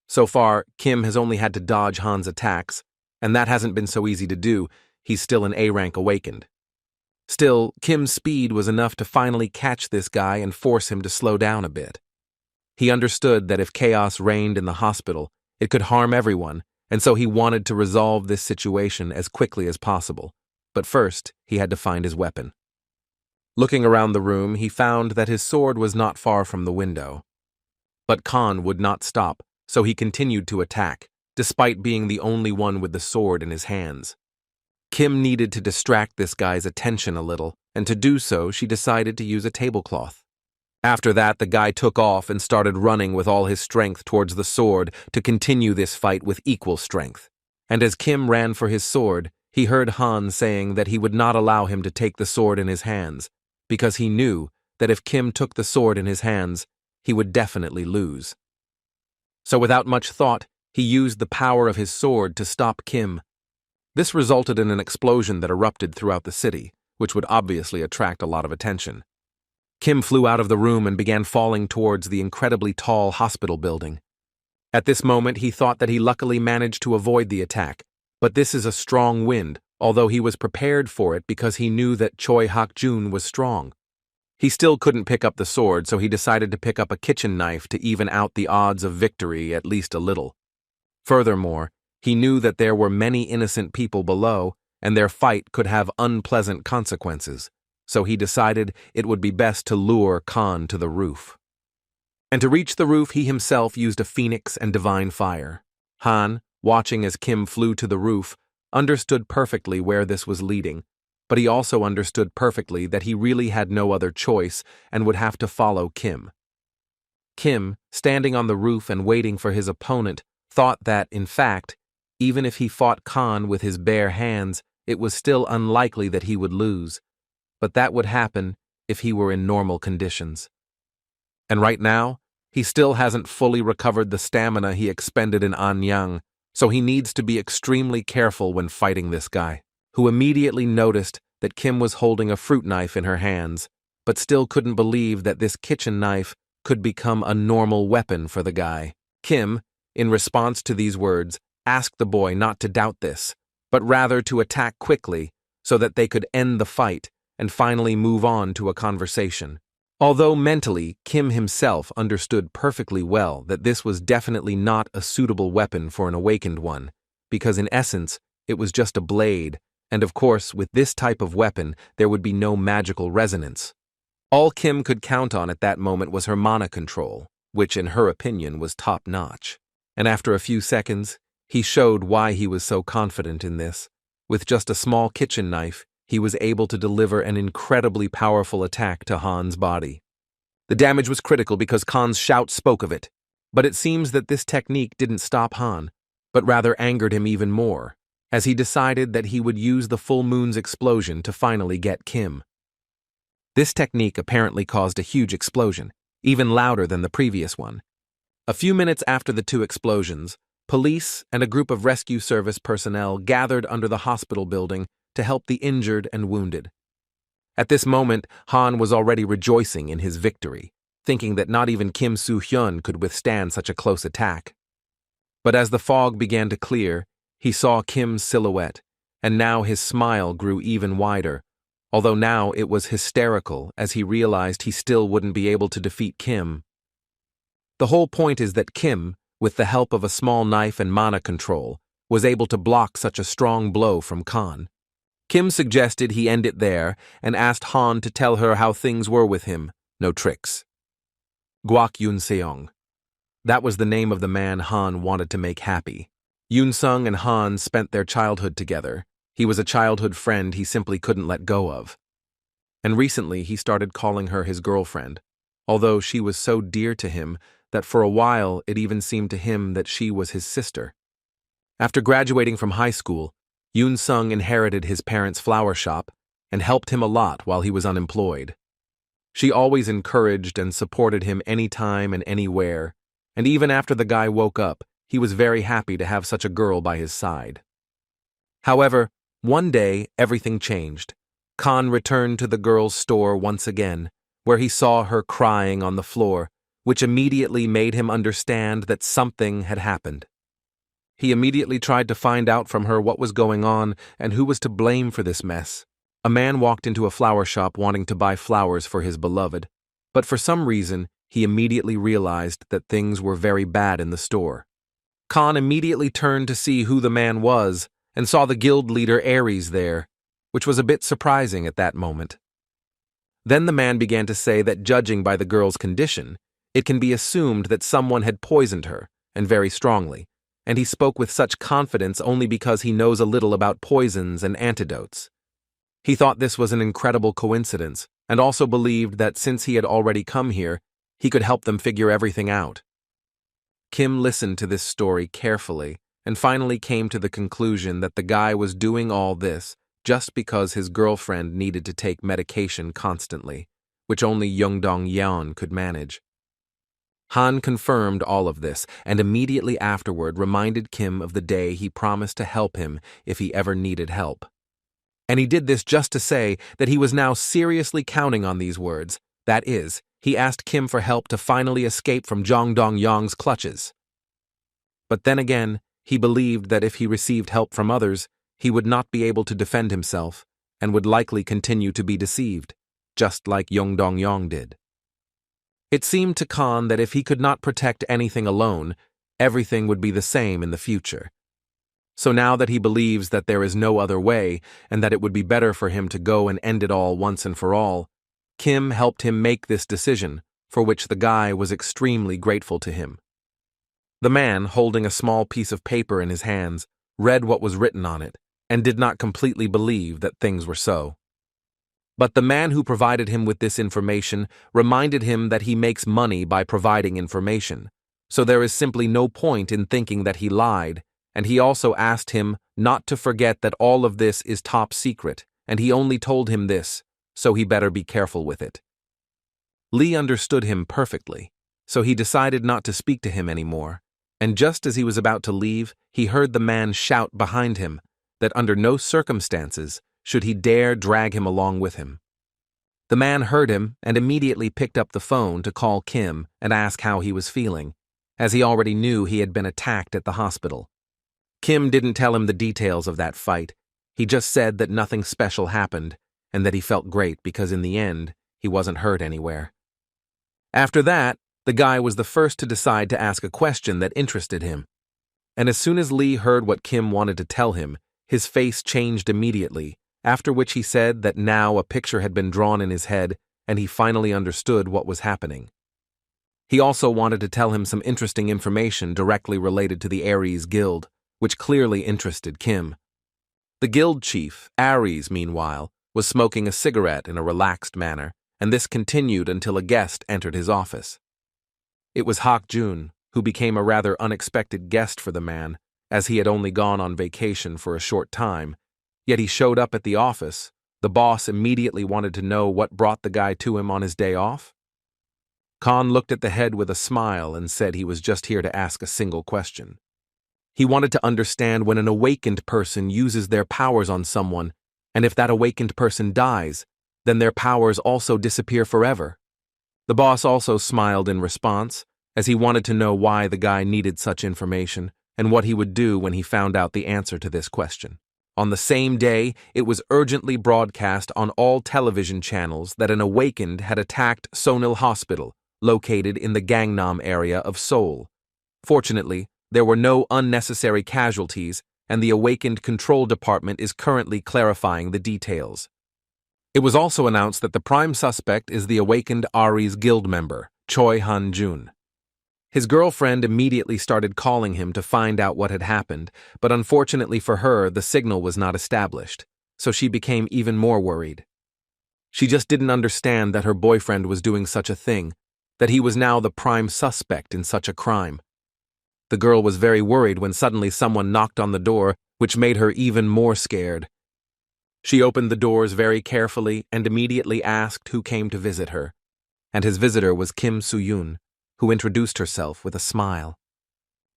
So far, Kim has only had to dodge Han's attacks, and that hasn't been so easy to do. He's still an A-rank awakened. Still, Kim's speed was enough to finally catch this guy and force him to slow down a bit. He understood that if chaos reigned in the hospital, it could harm everyone, and so he wanted to resolve this situation as quickly as possible. But first, he had to find his weapon. Looking around the room, he found that his sword was not far from the window. But Khan would not stop, so he continued to attack, despite being the only one with the sword in his hands. Kim needed to distract this guy's attention a little, and to do so, she decided to use a tablecloth. After that, the guy took off and started running with all his strength towards the sword to continue this fight with equal strength. And as Kim ran for his sword, he heard Han saying that he would not allow him to take the sword in his hands, because he knew that if Kim took the sword in his hands, he would definitely lose. So without much thought, he used the power of his sword to stop Kim. This resulted in an explosion that erupted throughout the city, which would obviously attract a lot of attention. Kim flew out of the room and began falling towards the incredibly tall hospital building. At this moment, he thought that he luckily managed to avoid the attack, but this is a strong wind, although he was prepared for it because he knew that Choi Hak-jun was strong. He still couldn't pick up the sword, so he decided to pick up a kitchen knife to even out the odds of victory at least a little. Furthermore, he knew that there were many innocent people below, and their fight could have unpleasant consequences, so he decided it would be best to lure Khan to the roof. And to reach the roof, he himself used a phoenix and divine fire. Han, watching as Kim flew to the roof, understood perfectly where this was leading, but he also understood perfectly that he really had no other choice and would have to follow Kim. Kim, standing on the roof and waiting for his opponent, thought that, in fact, even if he fought Khan with his bare hands, it was still unlikely that he would lose. But that would happen if he were in normal conditions. And right now, he still hasn't fully recovered the stamina he expended in Anyang, so he needs to be extremely careful when fighting this guy, who immediately noticed that Kim was holding a fruit knife in her hands, but still couldn't believe that this kitchen knife could become a normal weapon for the guy. Kim, in response to these words, asked the boy not to doubt this, but rather to attack quickly so that they could end the fight and finally move on to a conversation. Although mentally, Kim himself understood perfectly well that this was definitely not a suitable weapon for an awakened one, because in essence, it was just a blade, and of course, with this type of weapon, there would be no magical resonance. All Kim could count on at that moment was her mana control, which in her opinion was top-notch. And after a few seconds, he showed why he was so confident in this. With just a small kitchen knife, he was able to deliver an incredibly powerful attack to Han's body. The damage was critical because Khan's shout spoke of it, but it seems that this technique didn't stop Han, but rather angered him even more, as he decided that he would use the full moon's explosion to finally get Kim. This technique apparently caused a huge explosion, even louder than the previous one. A few minutes after the two explosions, police and a group of rescue service personnel gathered under the hospital building to help the injured and wounded. At this moment, Han was already rejoicing in his victory, thinking that not even Kim Soo-hyun could withstand such a close attack. But as the fog began to clear, he saw Kim's silhouette, and now his smile grew even wider, although now it was hysterical as he realized he still wouldn't be able to defeat Kim. The whole point is that Kim, with the help of a small knife and mana control, was able to block such a strong blow from Khan. Kim suggested he end it there and asked Han to tell her how things were with him, no tricks. Guak Yoon-seong. That was the name of the man Han wanted to make happy. Yoon-sung and Han spent their childhood together. He was a childhood friend he simply couldn't let go of. And recently he started calling her his girlfriend, although she was so dear to him that for a while it even seemed to him that she was his sister. After graduating from high school, Yoon-sung inherited his parents' flower shop and helped him a lot while he was unemployed. She always encouraged and supported him anytime and anywhere, and even after the guy woke up, he was very happy to have such a girl by his side. However, one day everything changed. Khan returned to the girl's store once again, where he saw her crying on the floor, which immediately made him understand that something had happened. He immediately tried to find out from her what was going on and who was to blame for this mess. A man walked into a flower shop wanting to buy flowers for his beloved, but for some reason, he immediately realized that things were very bad in the store. Khan immediately turned to see who the man was and saw the guild leader Ares there, which was a bit surprising at that moment. Then the man began to say that judging by the girl's condition, it can be assumed that someone had poisoned her, and very strongly, and he spoke with such confidence only because he knows a little about poisons and antidotes. He thought this was an incredible coincidence, and also believed that since he had already come here, he could help them figure everything out. Kim listened to this story carefully and finally came to the conclusion that the guy was doing all this just because his girlfriend needed to take medication constantly, which only Yeon could manage. Han confirmed all of this and immediately afterward reminded Kim of the day he promised to help him if he ever needed help. And he did this just to say that he was now seriously counting on these words. That is, he asked Kim for help to finally escape from Jong Dong-yong's clutches. But then again, he believed that if he received help from others, he would not be able to defend himself and would likely continue to be deceived, just like Jong Dong-yong did. It seemed to Khan that if he could not protect anything alone, everything would be the same in the future. So now that he believes that there is no other way and that it would be better for him to go and end it all once and for all, Kim helped him make this decision, for which the guy was extremely grateful to him. The man, holding a small piece of paper in his hands, read what was written on it and did not completely believe that things were so. But the man who provided him with this information reminded him that he makes money by providing information, so there is simply no point in thinking that he lied, and he also asked him not to forget that all of this is top secret, and he only told him this, so he better be careful with it. Lee understood him perfectly, so he decided not to speak to him anymore, and just as he was about to leave, he heard the man shout behind him that under no circumstances should he dare drag him along with him. The man heard him and immediately picked up the phone to call Kim and ask how he was feeling, as he already knew he had been attacked at the hospital. Kim didn't tell him the details of that fight. He just said that nothing special happened and that he felt great because in the end, he wasn't hurt anywhere. After that, the guy was the first to decide to ask a question that interested him. And as soon as Lee heard what Kim wanted to tell him, his face changed immediately, after which he said that now a picture had been drawn in his head and he finally understood what was happening. He also wanted to tell him some interesting information directly related to the Ares Guild, which clearly interested Kim. The guild chief, Ares, meanwhile, was smoking a cigarette in a relaxed manner, and this continued until a guest entered his office. It was Hak Jun, who became a rather unexpected guest for the man, as he had only gone on vacation for a short time, yet he showed up at the office. The boss immediately wanted to know what brought the guy to him on his day off. Khan looked at the head with a smile and said he was just here to ask a single question. He wanted to understand when an awakened person uses their powers on someone, and if that awakened person dies, then their powers also disappear forever. The boss also smiled in response, as he wanted to know why the guy needed such information and what he would do when he found out the answer to this question. On the same day, it was urgently broadcast on all television channels that an awakened had attacked Sonil Hospital, located in the Gangnam area of Seoul. Fortunately, there were no unnecessary casualties, and the awakened control department is currently clarifying the details. It was also announced that the prime suspect is the awakened Ares Guild member, Choi Han-jun. His girlfriend immediately started calling him to find out what had happened, but unfortunately for her, the signal was not established, so she became even more worried. She just didn't understand that her boyfriend was doing such a thing, that he was now the prime suspect in such a crime. The girl was very worried when suddenly someone knocked on the door, which made her even more scared. She opened the doors very carefully and immediately asked who came to visit her, and his visitor was Kim Soo-yoon, who introduced herself with a smile.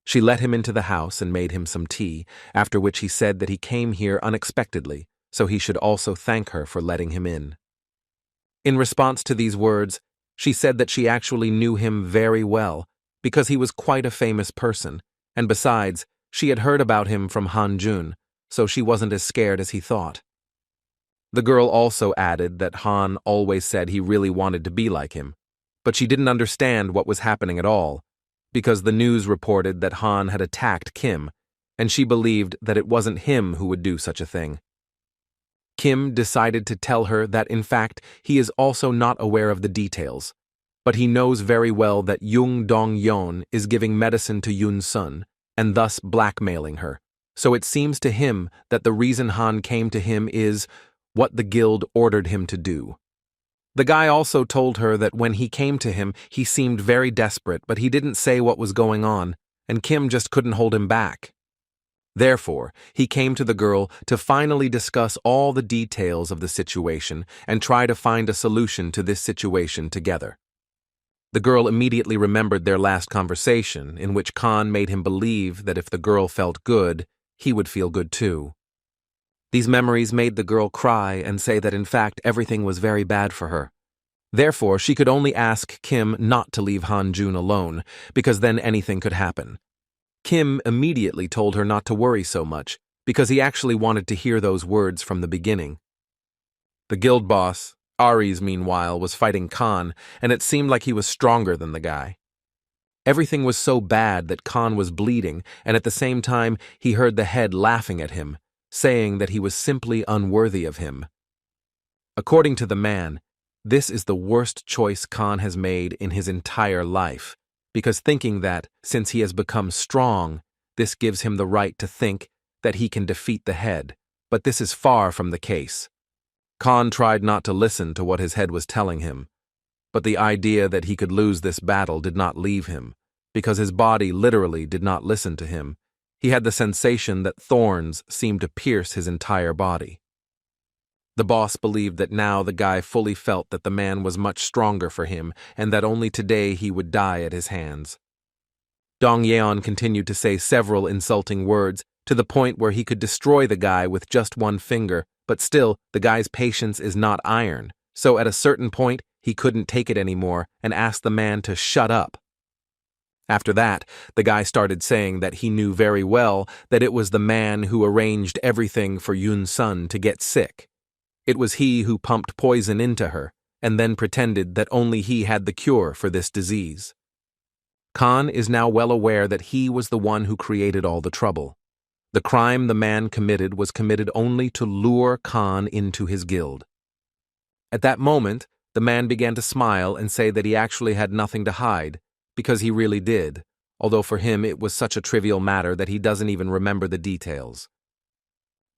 She let him into the house and made him some tea, after which he said that he came here unexpectedly, so he should also thank her for letting him in. In response to these words, she said that she actually knew him very well, because he was quite a famous person, and besides, she had heard about him from Han Jun, so she wasn't as scared as he thought. The girl also added that Han always said he really wanted to be like him, but she didn't understand what was happening at all, because the news reported that Han had attacked Kim, and she believed that it wasn't him who would do such a thing. Kim decided to tell her that in fact he is also not aware of the details, but he knows very well that Jung Dong-yeon is giving medicine to Yoon-sun, and thus blackmailing her, so it seems to him that the reason Han came to him is what the guild ordered him to do. The guy also told her that when he came to him, he seemed very desperate, but he didn't say what was going on, and Kim just couldn't hold him back. Therefore, he came to the girl to finally discuss all the details of the situation and try to find a solution to this situation together. The girl immediately remembered their last conversation, in which Khan made him believe that if the girl felt good, he would feel good too. These memories made the girl cry and say that in fact everything was very bad for her. Therefore, she could only ask Kim not to leave Han Jun alone, because then anything could happen. Kim immediately told her not to worry so much, because he actually wanted to hear those words from the beginning. The guild boss, Aries, meanwhile, was fighting Khan, and it seemed like he was stronger than the guy. Everything was so bad that Khan was bleeding, and at the same time he heard the head laughing at him, saying that he was simply unworthy of him. According to the man, this is the worst choice Khan has made in his entire life, because thinking that, since he has become strong, this gives him the right to think that he can defeat the head, but this is far from the case. Khan tried not to listen to what his head was telling him, but the idea that he could lose this battle did not leave him, because his body literally did not listen to him. He had the sensation that thorns seemed to pierce his entire body. The boss believed that now the guy fully felt that the man was much stronger for him and that only today he would die at his hands. Dong-yeon continued to say several insulting words to the point where he could destroy the guy with just one finger, but still, the guy's patience is not iron, so at a certain point, he couldn't take it anymore and asked the man to shut up. After that, the guy started saying that he knew very well that it was the man who arranged everything for Yoon-sun to get sick. It was he who pumped poison into her, and then pretended that only he had the cure for this disease. Khan is now well aware that he was the one who created all the trouble. The crime the man committed was committed only to lure Khan into his guild. At that moment, the man began to smile and say that he actually had nothing to hide, because he really did, although for him it was such a trivial matter that he doesn't even remember the details.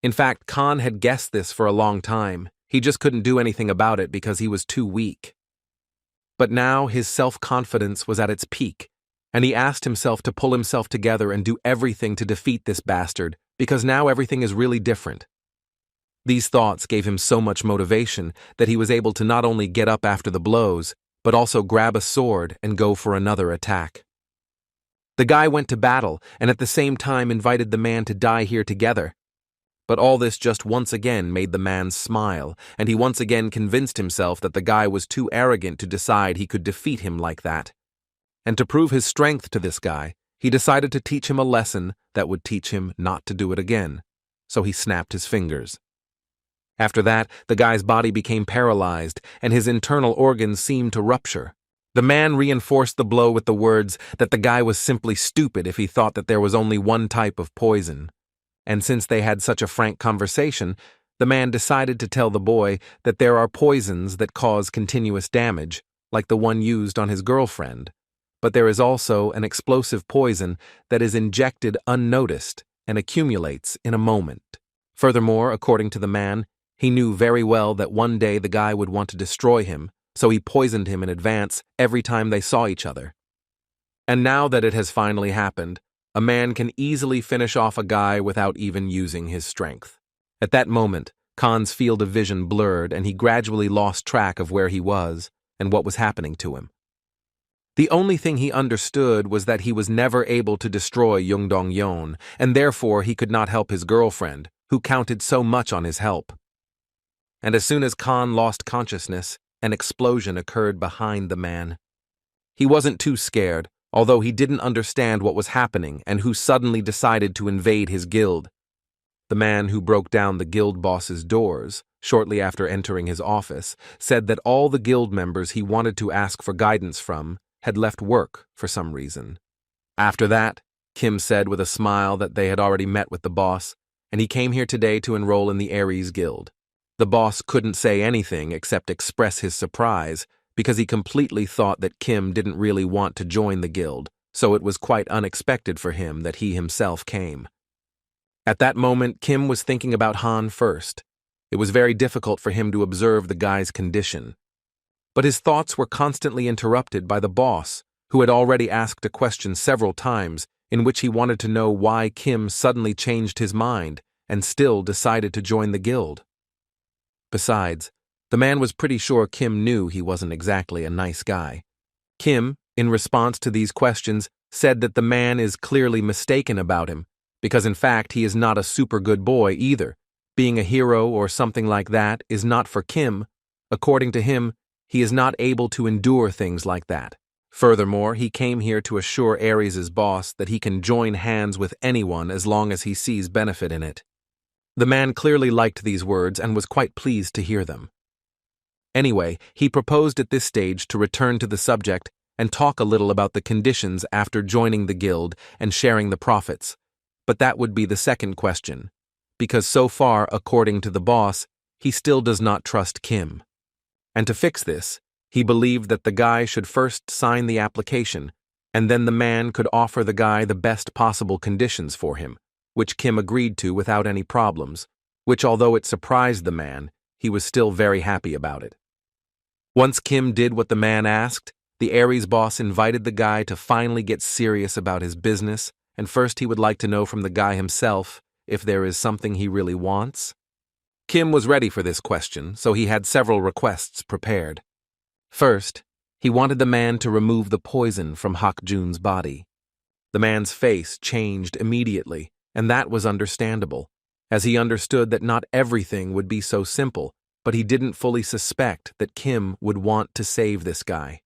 In fact, Khan had guessed this for a long time. He just couldn't do anything about it because he was too weak. But now his self-confidence was at its peak, and he asked himself to pull himself together and do everything to defeat this bastard, because now everything is really different. These thoughts gave him so much motivation that he was able to not only get up after the blows, but also grab a sword and go for another attack. The guy went to battle and at the same time invited the man to die here together. But all this just once again made the man smile, and he once again convinced himself that the guy was too arrogant to decide he could defeat him like that. And to prove his strength to this guy, he decided to teach him a lesson that would teach him not to do it again. So he snapped his fingers. After that, the guy's body became paralyzed, and his internal organs seemed to rupture. The man reinforced the blow with the words that the guy was simply stupid if he thought that there was only one type of poison. And since they had such a frank conversation, the man decided to tell the boy that there are poisons that cause continuous damage, like the one used on his girlfriend. But there is also an explosive poison that is injected unnoticed and accumulates in a moment. Furthermore, according to the man, he knew very well that one day the guy would want to destroy him, so he poisoned him in advance every time they saw each other. And now that it has finally happened, a man can easily finish off a guy without even using his strength. At that moment, Khan's field of vision blurred and he gradually lost track of where he was and what was happening to him. The only thing he understood was that he was never able to destroy Yung Dong-yeon, and therefore he could not help his girlfriend, who counted so much on his help. And as soon as Khan lost consciousness, an explosion occurred behind the man. He wasn't too scared, although he didn't understand what was happening and who suddenly decided to invade his guild. The man who broke down the guild boss's doors, shortly after entering his office, said that all the guild members he wanted to ask for guidance from had left work for some reason. After that, Kim said with a smile that they had already met with the boss, and he came here today to enroll in the Ares Guild. The boss couldn't say anything except express his surprise, because he completely thought that Kim didn't really want to join the guild, so it was quite unexpected for him that he himself came. At that moment, Kim was thinking about Han first. It was very difficult for him to observe the guy's condition. But his thoughts were constantly interrupted by the boss, who had already asked a question several times in which he wanted to know why Kim suddenly changed his mind and still decided to join the guild. Besides, the man was pretty sure Kim knew he wasn't exactly a nice guy. Kim, in response to these questions, said that the man is clearly mistaken about him, because in fact he is not a super good boy either. Being a hero or something like that is not for Kim. According to him, he is not able to endure things like that. Furthermore, he came here to assure Ares' boss that he can join hands with anyone as long as he sees benefit in it. The man clearly liked these words and was quite pleased to hear them. Anyway, he proposed at this stage to return to the subject and talk a little about the conditions after joining the guild and sharing the profits. But that would be the second question, because so far, according to the boss, he still does not trust Kim. And to fix this, he believed that the guy should first sign the application, and then the man could offer the guy the best possible conditions for him, which Kim agreed to without any problems, which although it surprised the man, he was still very happy about it. Once Kim did what the man asked, the Ares boss invited the guy to finally get serious about his business, and first he would like to know from the guy himself if there is something he really wants. Kim was ready for this question, so he had several requests prepared. First, he wanted the man to remove the poison from Hak-jun's body. The man's face changed immediately, and that was understandable, as he understood that not everything would be so simple, but he didn't fully suspect that Kim would want to save this guy.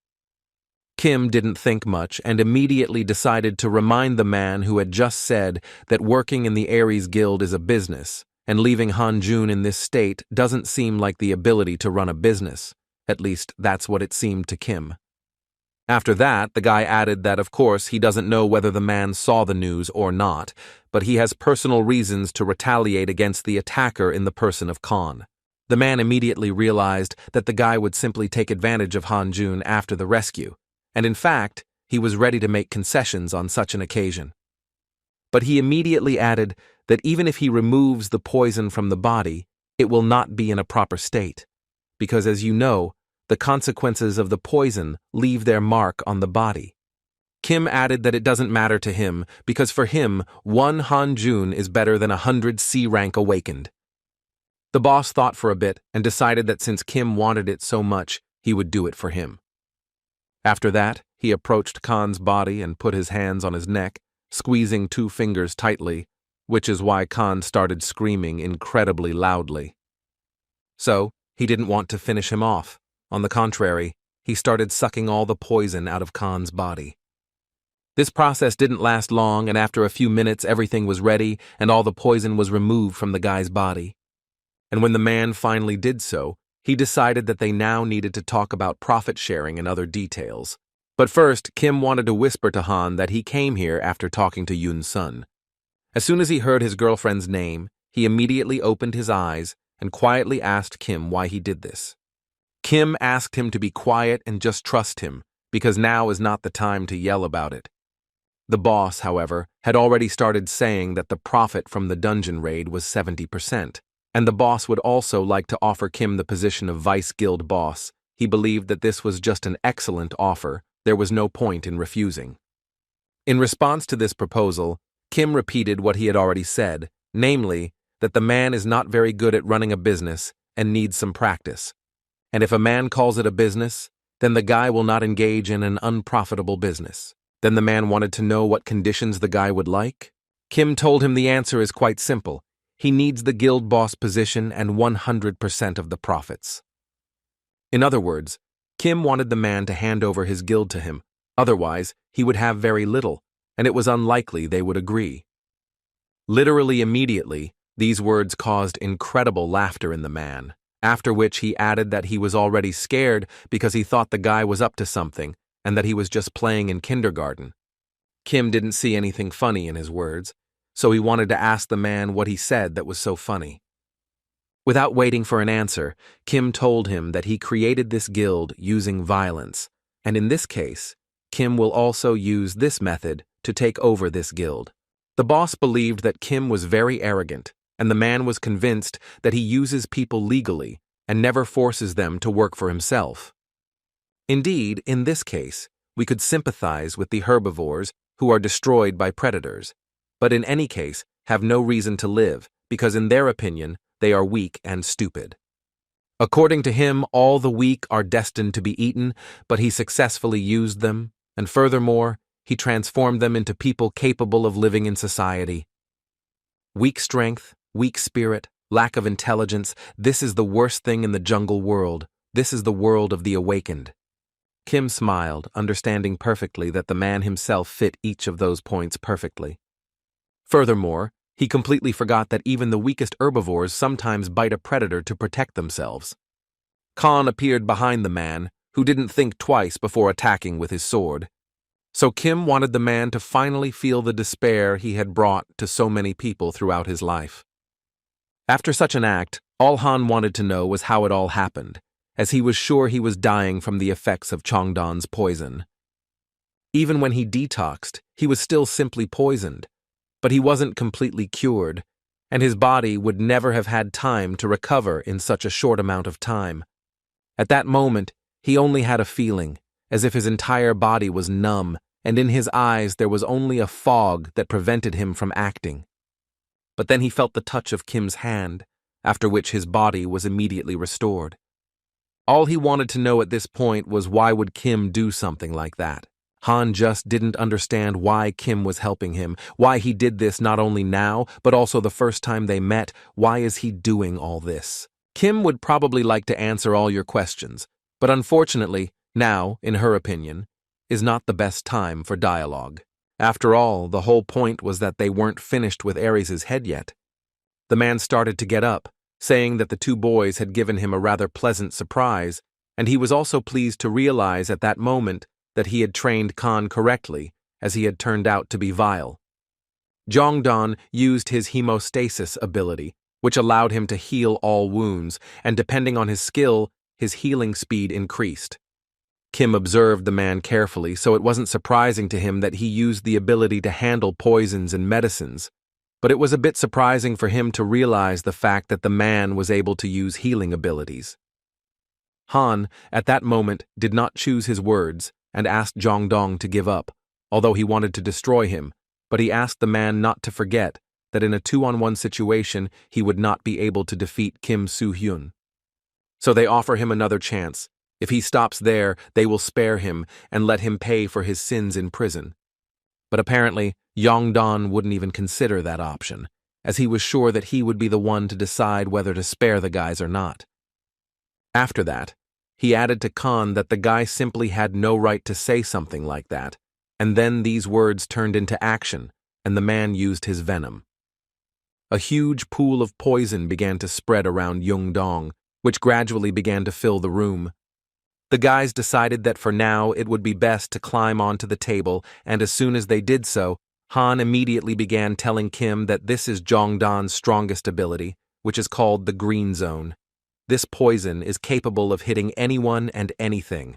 Kim didn't think much and immediately decided to remind the man who had just said that working in the Ares Guild is a business, and leaving Han-jun in this state doesn't seem like the ability to run a business. At least, that's what it seemed to Kim. After that, the guy added that of course he doesn't know whether the man saw the news or not, but he has personal reasons to retaliate against the attacker in the person of Khan. The man immediately realized that the guy would simply take advantage of Han-jun after the rescue, and in fact, he was ready to make concessions on such an occasion. But he immediately added that even if he removes the poison from the body, it will not be in a proper state, because as you know, the consequences of the poison leave their mark on the body. Kim added that it doesn't matter to him, because for him, 1 Han-jun is better than 100 C-rank awakened. The boss thought for a bit and decided that since Kim wanted it so much, he would do it for him. After that, he approached Khan's body and put his hands on his neck, squeezing 2 fingers tightly, which is why Khan started screaming incredibly loudly. So, he didn't want to finish him off. On the contrary, he started sucking all the poison out of Khan's body. This process didn't last long, and after a few minutes everything was ready and all the poison was removed from the guy's body. And when the man finally did so, he decided that they now needed to talk about profit sharing and other details. But first, Kim wanted to whisper to Han that he came here after talking to Yoon's son. As soon as he heard his girlfriend's name, he immediately opened his eyes and quietly asked Kim why he did this. Kim asked him to be quiet and just trust him, because now is not the time to yell about it. The boss, however, had already started saying that the profit from the dungeon raid was 70%, and the boss would also like to offer Kim the position of vice guild boss. He believed that this was just an excellent offer. There was no point in refusing. In response to this proposal, Kim repeated what he had already said, namely, that the man is not very good at running a business and needs some practice. And if a man calls it a business, then the guy will not engage in an unprofitable business. Then the man wanted to know what conditions the guy would like. Kim told him the answer is quite simple. He needs the guild boss position and 100% of the profits. In other words, Kim wanted the man to hand over his guild to him. Otherwise, he would have very little, and it was unlikely they would agree. Literally immediately, these words caused incredible laughter in the man, after which he added that he was already scared because he thought the guy was up to something and that he was just playing in kindergarten. Kim didn't see anything funny in his words, so he wanted to ask the man what he said that was so funny. Without waiting for an answer, Kim told him that he created this guild using violence, and in this case, Kim will also use this method to take over this guild. The boss believed that Kim was very arrogant, and the man was convinced that he uses people legally and never forces them to work for himself. Indeed, in this case, we could sympathize with the herbivores who are destroyed by predators, but in any case have no reason to live because in their opinion, they are weak and stupid. According to him, all the weak are destined to be eaten, but he successfully used them, and furthermore, he transformed them into people capable of living in society. Weak strength, weak spirit, lack of intelligence, this is the worst thing in the jungle world. This is the world of the awakened. Kim smiled, understanding perfectly that the man himself fit each of those points perfectly. Furthermore, he completely forgot that even the weakest herbivores sometimes bite a predator to protect themselves. Khan appeared behind the man, who didn't think twice before attacking with his sword. So Kim wanted the man to finally feel the despair he had brought to so many people throughout his life. After such an act, all Han wanted to know was how it all happened, as he was sure he was dying from the effects of Chongdon's poison. Even when he detoxed, he was still simply poisoned, but he wasn't completely cured, and his body would never have had time to recover in such a short amount of time. At that moment, he only had a feeling, as if his entire body was numb, and in his eyes there was only a fog that prevented him from acting. But then he felt the touch of Kim's hand, after which his body was immediately restored. All he wanted to know at this point was why would Kim do something like that? Han just didn't understand why Kim was helping him, why he did this not only now, but also the first time they met. Why is he doing all this? Kim would probably like to answer all your questions, but unfortunately, now, in her opinion, is not the best time for dialogue. After all, the whole point was that they weren't finished with Ares' head yet. The man started to get up, saying that the two boys had given him a rather pleasant surprise, and he was also pleased to realize at that moment that he had trained Khan correctly, as he had turned out to be vile. Jongdon used his hemostasis ability, which allowed him to heal all wounds, and depending on his skill, his healing speed increased. Kim observed the man carefully, so it wasn't surprising to him that he used the ability to handle poisons and medicines, but it was a bit surprising for him to realize the fact that the man was able to use healing abilities. Han, at that moment, did not choose his words and asked Jongdong to give up, although he wanted to destroy him, but he asked the man not to forget that in a 2-on-1 situation he would not be able to defeat Kim Soo-hyun. So they offer him another chance. If he stops there, they will spare him and let him pay for his sins in prison. But apparently, Jongdong wouldn't even consider that option, as he was sure that he would be the one to decide whether to spare the guys or not. After that, he added to Khan that the guy simply had no right to say something like that, and then these words turned into action, and the man used his venom. A huge pool of poison began to spread around Jongdong, which gradually began to fill the room. The guys decided that for now it would be best to climb onto the table, and as soon as they did so, Han immediately began telling Kim that this is Jongdon's strongest ability, which is called the Green Zone. This poison is capable of hitting anyone and anything.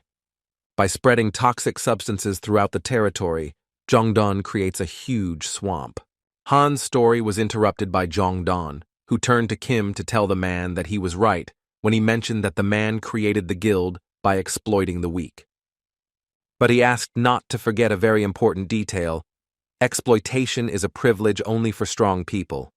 By spreading toxic substances throughout the territory, Jongdong creates a huge swamp. Han's story was interrupted by Jongdong, who turned to Kim to tell the man that he was right when he mentioned that the man created the guild by exploiting the weak. But he asked not to forget a very important detail. Exploitation is a privilege only for strong people.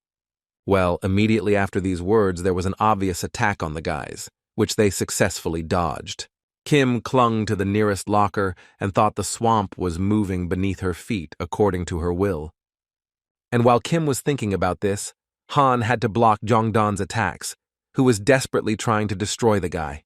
Well, immediately after these words, there was an obvious attack on the guys, which they successfully dodged. Kim clung to the nearest locker and thought the swamp was moving beneath her feet according to her will. And while Kim was thinking about this, Han had to block Jongdon's attacks, who was desperately trying to destroy the guy.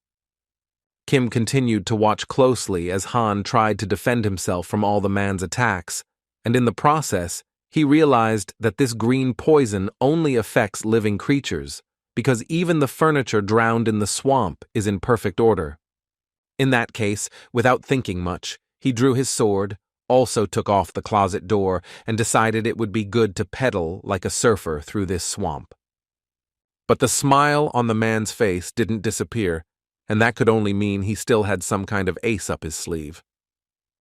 Kim continued to watch closely as Han tried to defend himself from all the man's attacks, and in the process, he realized that this green poison only affects living creatures, because even the furniture drowned in the swamp is in perfect order. In that case, without thinking much, he drew his sword, also took off the closet door, and decided it would be good to pedal like a surfer through this swamp. But the smile on the man's face didn't disappear, and that could only mean he still had some kind of ace up his sleeve.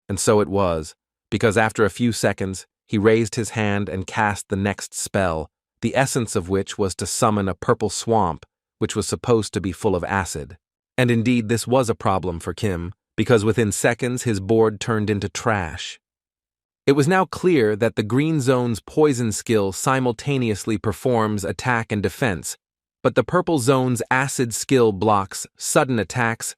And so it was, because after a few seconds, he raised his hand and cast the next spell, the essence of which was to summon a purple swamp, which was supposed to be full of acid. And indeed, this was a problem for Kim, because within seconds his board turned into trash. It was now clear that the green zone's poison skill simultaneously performs attack and defense, but the purple zone's acid skill blocks sudden attacks,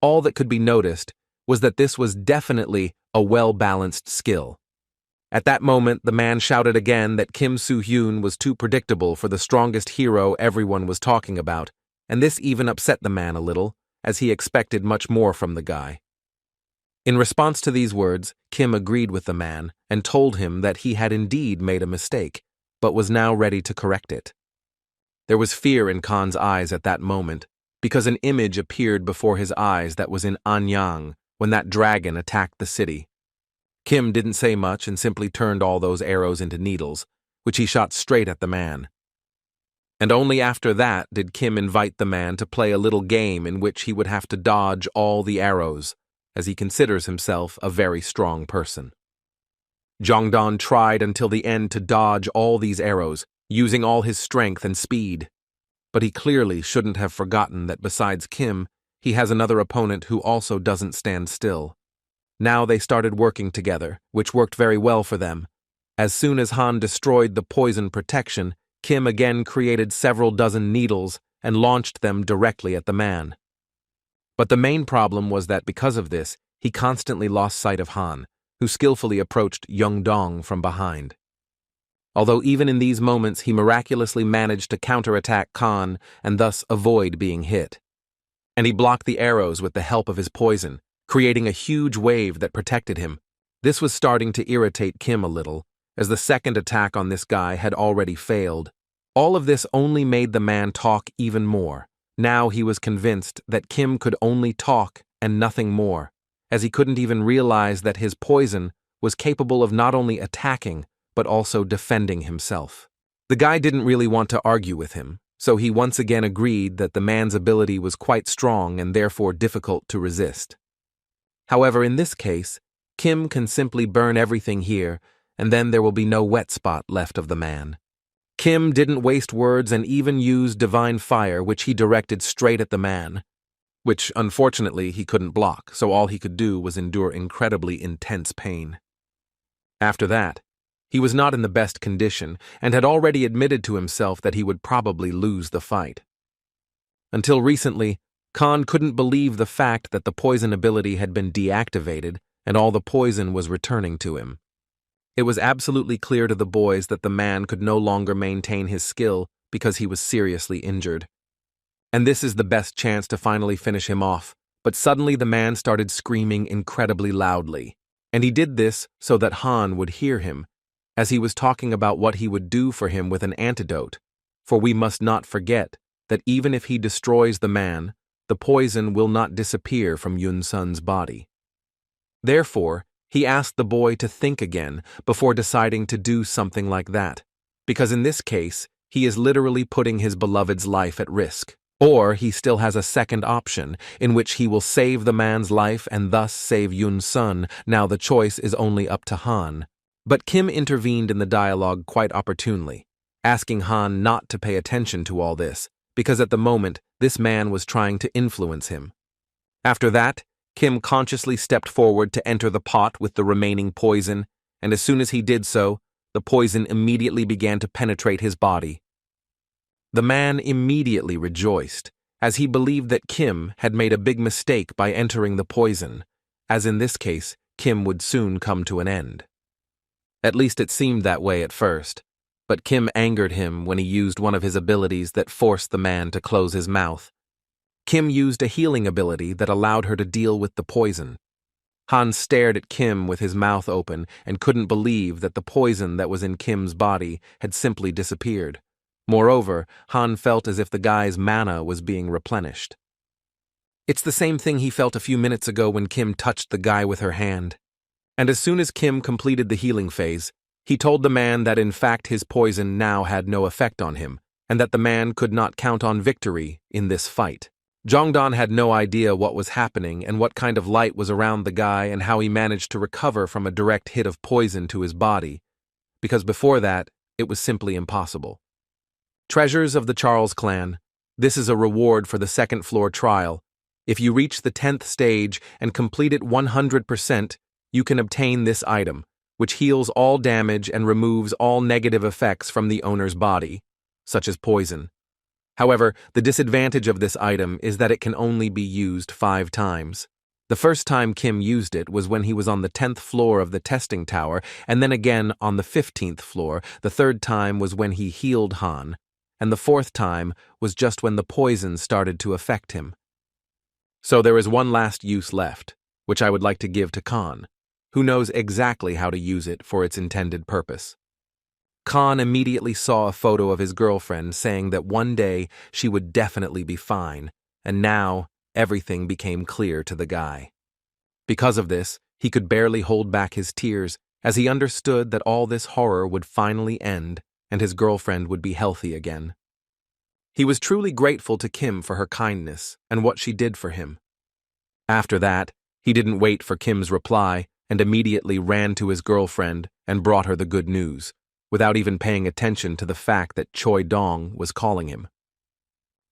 all that could be noticed was that this was definitely a well-balanced skill. At that moment, the man shouted again that Kim Soo-hyun was too predictable for the strongest hero everyone was talking about, and this even upset the man a little, as he expected much more from the guy. In response to these words, Kim agreed with the man and told him that he had indeed made a mistake, but was now ready to correct it. There was fear in Khan's eyes at that moment, because an image appeared before his eyes that was in Anyang when that dragon attacked the city. Kim didn't say much and simply turned all those arrows into needles, which he shot straight at the man. And only after that did Kim invite the man to play a little game in which he would have to dodge all the arrows, as he considers himself a very strong person. Jongdon tried until the end to dodge all these arrows, using all his strength and speed. But he clearly shouldn't have forgotten that besides Kim, he has another opponent who also doesn't stand still. Now they started working together, which worked very well for them. As soon as Han destroyed the poison protection, Kim again created several dozen needles and launched them directly at the man. But the main problem was that because of this, he constantly lost sight of Han, who skillfully approached Jongdong from behind. Although even in these moments he miraculously managed to counterattack Khan and thus avoid being hit. And he blocked the arrows with the help of his poison, creating a huge wave that protected him. This was starting to irritate Kim a little, as the second attack on this guy had already failed. All of this only made the man talk even more. Now he was convinced that Kim could only talk and nothing more, as he couldn't even realize that his poison was capable of not only attacking, but also defending himself. The guy didn't really want to argue with him, so he once again agreed that the man's ability was quite strong and therefore difficult to resist. However, in this case, Kim can simply burn everything here, and then there will be no wet spot left of the man. Kim didn't waste words and even used divine fire, which he directed straight at the man, which unfortunately he couldn't block, so all he could do was endure incredibly intense pain. After that, he was not in the best condition and had already admitted to himself that he would probably lose the fight. Until recently, Khan couldn't believe the fact that the poison ability had been deactivated and all the poison was returning to him. It was absolutely clear to the boys that the man could no longer maintain his skill because he was seriously injured. And this is the best chance to finally finish him off, but suddenly the man started screaming incredibly loudly. And he did this so that Han would hear him, as he was talking about what he would do for him with an antidote, for we must not forget that even if he destroys the man, the poison will not disappear from Yun-sun's body. Therefore, he asked the boy to think again before deciding to do something like that, because in this case, he is literally putting his beloved's life at risk. Or he still has a second option, in which he will save the man's life and thus save Yun-sun. Now the choice is only up to Han. But Kim intervened in the dialogue quite opportunely, asking Han not to pay attention to all this, because at the moment, this man was trying to influence him. After that, Kim consciously stepped forward to enter the pot with the remaining poison, and as soon as he did so, the poison immediately began to penetrate his body. The man immediately rejoiced, as he believed that Kim had made a big mistake by entering the poison, as in this case, Kim would soon come to an end. At least it seemed that way at first, but Kim angered him when he used one of his abilities that forced the man to close his mouth. Kim used a healing ability that allowed her to deal with the poison. Han stared at Kim with his mouth open and couldn't believe that the poison that was in Kim's body had simply disappeared. Moreover, Han felt as if the guy's mana was being replenished. It's the same thing he felt a few minutes ago when Kim touched the guy with her hand. And as soon as Kim completed the healing phase, he told the man that in fact his poison now had no effect on him, and that the man could not count on victory in this fight. Jongdan had no idea what was happening and what kind of light was around the guy and how he managed to recover from a direct hit of poison to his body, because before that, it was simply impossible. Treasures of the Charles clan, this is a reward for the second floor trial. If you reach the 10th stage and complete it 100%, you can obtain this item, which heals all damage and removes all negative effects from the owner's body, such as poison. However, the disadvantage of this item is that it can only be used 5 times. The first time Kim used it was when he was on the 10th floor of the testing tower, and then again on the 15th floor. The third time was when he healed Han, and the fourth time was just when the poison started to affect him. So there is one last use left, which I would like to give to Khan, who knows exactly how to use it for its intended purpose. Khan immediately saw a photo of his girlfriend saying that one day she would definitely be fine, and now everything became clear to the guy. Because of this, he could barely hold back his tears as he understood that all this horror would finally end and his girlfriend would be healthy again. He was truly grateful to Kim for her kindness and what she did for him. After that, he didn't wait for Kim's reply and immediately ran to his girlfriend and brought her the good news, without even paying attention to the fact that Choi Dong was calling him.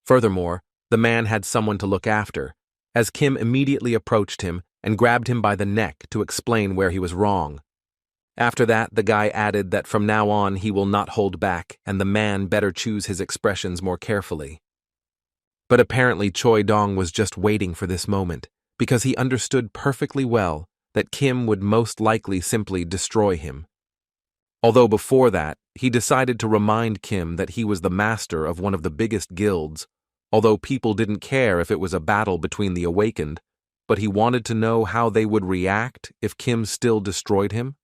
Furthermore, the man had someone to look after, as Kim immediately approached him and grabbed him by the neck to explain where he was wrong. After that, the guy added that from now on he will not hold back and the man better choose his expressions more carefully. But apparently Choi Dong was just waiting for this moment, because he understood perfectly well that Kim would most likely simply destroy him. Although before that, he decided to remind Kim that he was the master of one of the biggest guilds, although people didn't care if it was a battle between the awakened, but he wanted to know how they would react if Kim still destroyed him.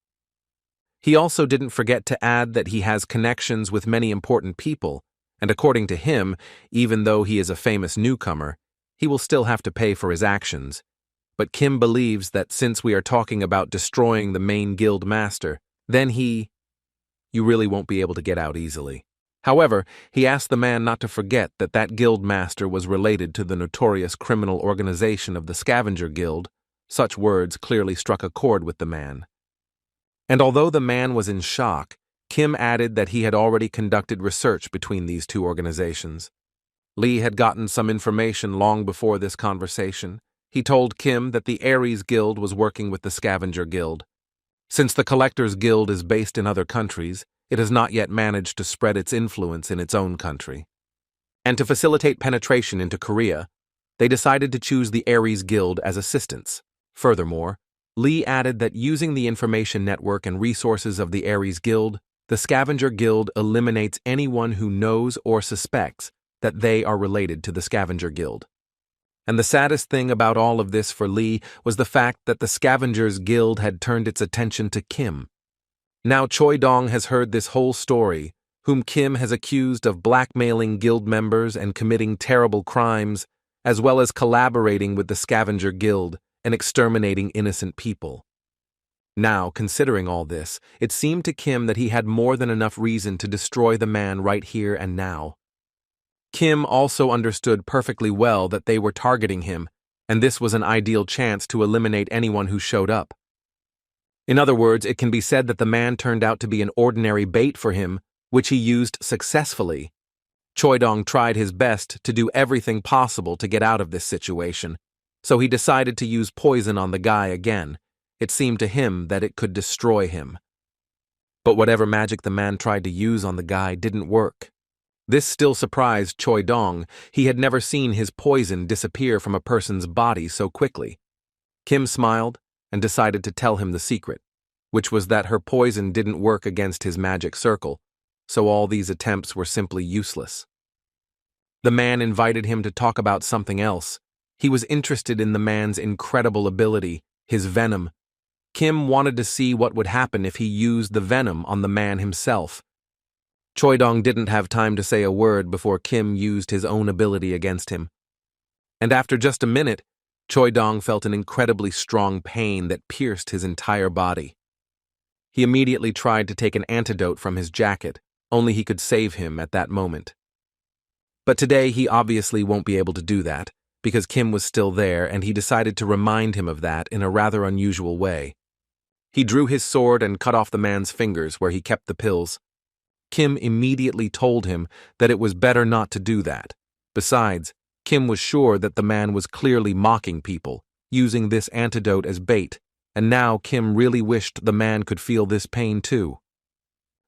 He also didn't forget to add that he has connections with many important people, and according to him, even though he is a famous newcomer, he will still have to pay for his actions. But Kim believes that since we are talking about destroying the main guild master, then you really won't be able to get out easily. However, he asked the man not to forget that that guild master was related to the notorious criminal organization of the Scavenger Guild. Such words clearly struck a chord with the man. And although the man was in shock, Kim added that he had already conducted research between these two organizations. Lee had gotten some information long before this conversation. He told Kim that the Ares Guild was working with the Scavenger Guild. Since the Collectors Guild is based in other countries, it has not yet managed to spread its influence in its own country. And to facilitate penetration into Korea, they decided to choose the Ares Guild as assistants. Furthermore, Lee added that using the information network and resources of the Ares Guild, the Scavenger Guild eliminates anyone who knows or suspects that they are related to the Scavenger Guild. And the saddest thing about all of this for Lee was the fact that the Scavengers Guild had turned its attention to Kim. Now Choi Dong has heard this whole story, whom Kim has accused of blackmailing guild members and committing terrible crimes, as well as collaborating with the Scavenger Guild and exterminating innocent people. Now, considering all this, it seemed to Kim that he had more than enough reason to destroy the man right here and now. Kim also understood perfectly well that they were targeting him, and this was an ideal chance to eliminate anyone who showed up. In other words, it can be said that the man turned out to be an ordinary bait for him, which he used successfully. Choi Dong tried his best to do everything possible to get out of this situation, so he decided to use poison on the guy again. It seemed to him that it could destroy him. But whatever magic the man tried to use on the guy didn't work. This still surprised Choi Dong. He had never seen his poison disappear from a person's body so quickly. Kim smiled and decided to tell him the secret, which was that her poison didn't work against his magic circle, so all these attempts were simply useless. The man invited him to talk about something else. He was interested in the man's incredible ability, his venom. Kim wanted to see what would happen if he used the venom on the man himself. Choi Dong didn't have time to say a word before Kim used his own ability against him. And after just a minute, Choi Dong felt an incredibly strong pain that pierced his entire body. He immediately tried to take an antidote from his jacket, only he could save him at that moment. But today he obviously won't be able to do that, because Kim was still there and he decided to remind him of that in a rather unusual way. He drew his sword and cut off the man's fingers where he kept the pills. Kim immediately told him that it was better not to do that. Besides, Kim was sure that the man was clearly mocking people, using this antidote as bait, and now Kim really wished the man could feel this pain too.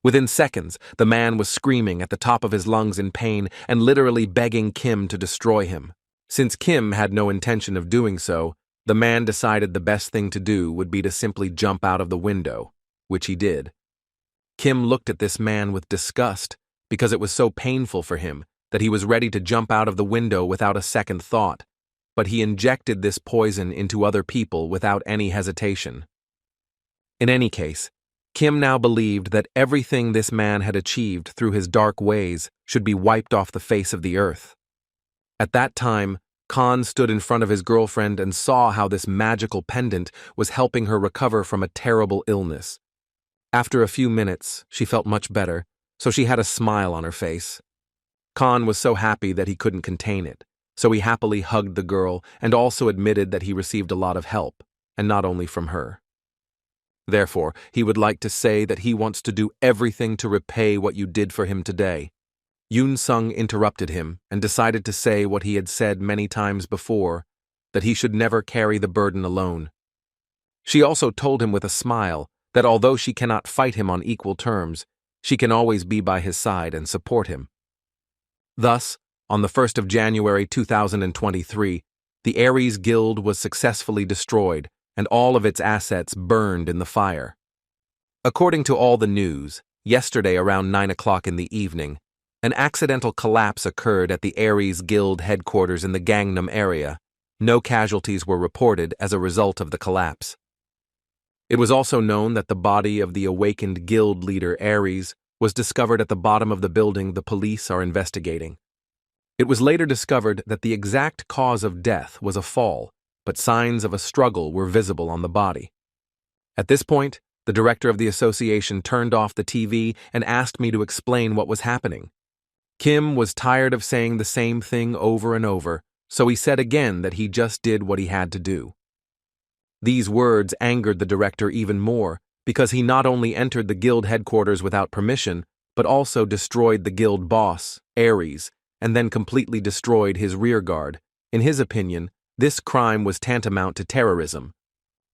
Within seconds, the man was screaming at the top of his lungs in pain and literally begging Kim to destroy him. Since Kim had no intention of doing so, the man decided the best thing to do would be to simply jump out of the window, which he did. Kim looked at this man with disgust because it was so painful for him that he was ready to jump out of the window without a second thought, but he injected this poison into other people without any hesitation. In any case, Kim now believed that everything this man had achieved through his dark ways should be wiped off the face of the earth. At that time, Khan stood in front of his girlfriend and saw how this magical pendant was helping her recover from a terrible illness. After a few minutes, she felt much better, so she had a smile on her face. Khan was so happy that he couldn't contain it, so he happily hugged the girl and also admitted that he received a lot of help, and not only from her. Therefore, he would like to say that he wants to do everything to repay what you did for him today. Yoon Sung interrupted him and decided to say what he had said many times before, that he should never carry the burden alone. She also told him with a smile that although she cannot fight him on equal terms, she can always be by his side and support him. Thus, on the 1st of January 2023, the Ares Guild was successfully destroyed and all of its assets burned in the fire. According to all the news, yesterday around 9 o'clock in the evening, an accidental collapse occurred at the Ares Guild headquarters in the Gangnam area. No casualties were reported as a result of the collapse. It was also known that the body of the awakened guild leader Ares was discovered at the bottom of the building the police are investigating. It was later discovered that the exact cause of death was a fall, but signs of a struggle were visible on the body. At this point, the director of the association turned off the TV and asked me to explain what was happening. Kim was tired of saying the same thing over and over, so he said again that he just did what he had to do. These words angered the director even more, because he not only entered the guild headquarters without permission, but also destroyed the guild boss, Ares, and then completely destroyed his rearguard. In his opinion, this crime was tantamount to terrorism.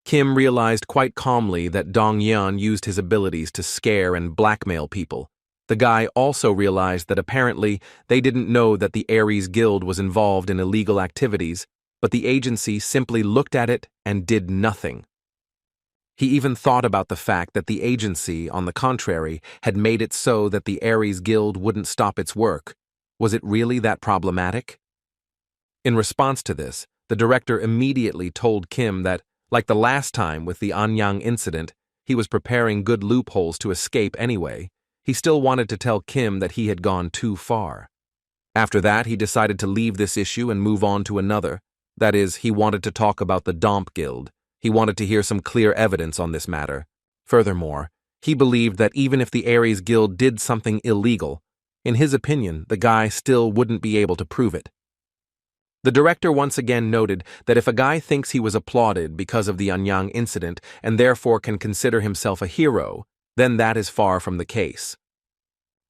Kim realized quite calmly that Dong Yeon used his abilities to scare and blackmail people. The guy also realized that apparently they didn't know that the Ares Guild was involved in illegal activities, but the agency simply looked at it and did nothing. He even thought about the fact that the agency, on the contrary, had made it so that the Ares Guild wouldn't stop its work. Was it really that problematic? In response to this, the director immediately told Kim that, like the last time with the Anyang incident, he was preparing good loopholes to escape anyway. He still wanted to tell Kim that he had gone too far. After that, he decided to leave this issue and move on to another. That is, he wanted to talk about the Domp Guild. He wanted to hear some clear evidence on this matter. Furthermore, he believed that even if the Ares Guild did something illegal, in his opinion, the guy still wouldn't be able to prove it. The director once again noted that if a guy thinks he was applauded because of the Anyang incident and therefore can consider himself a hero, then that is far from the case.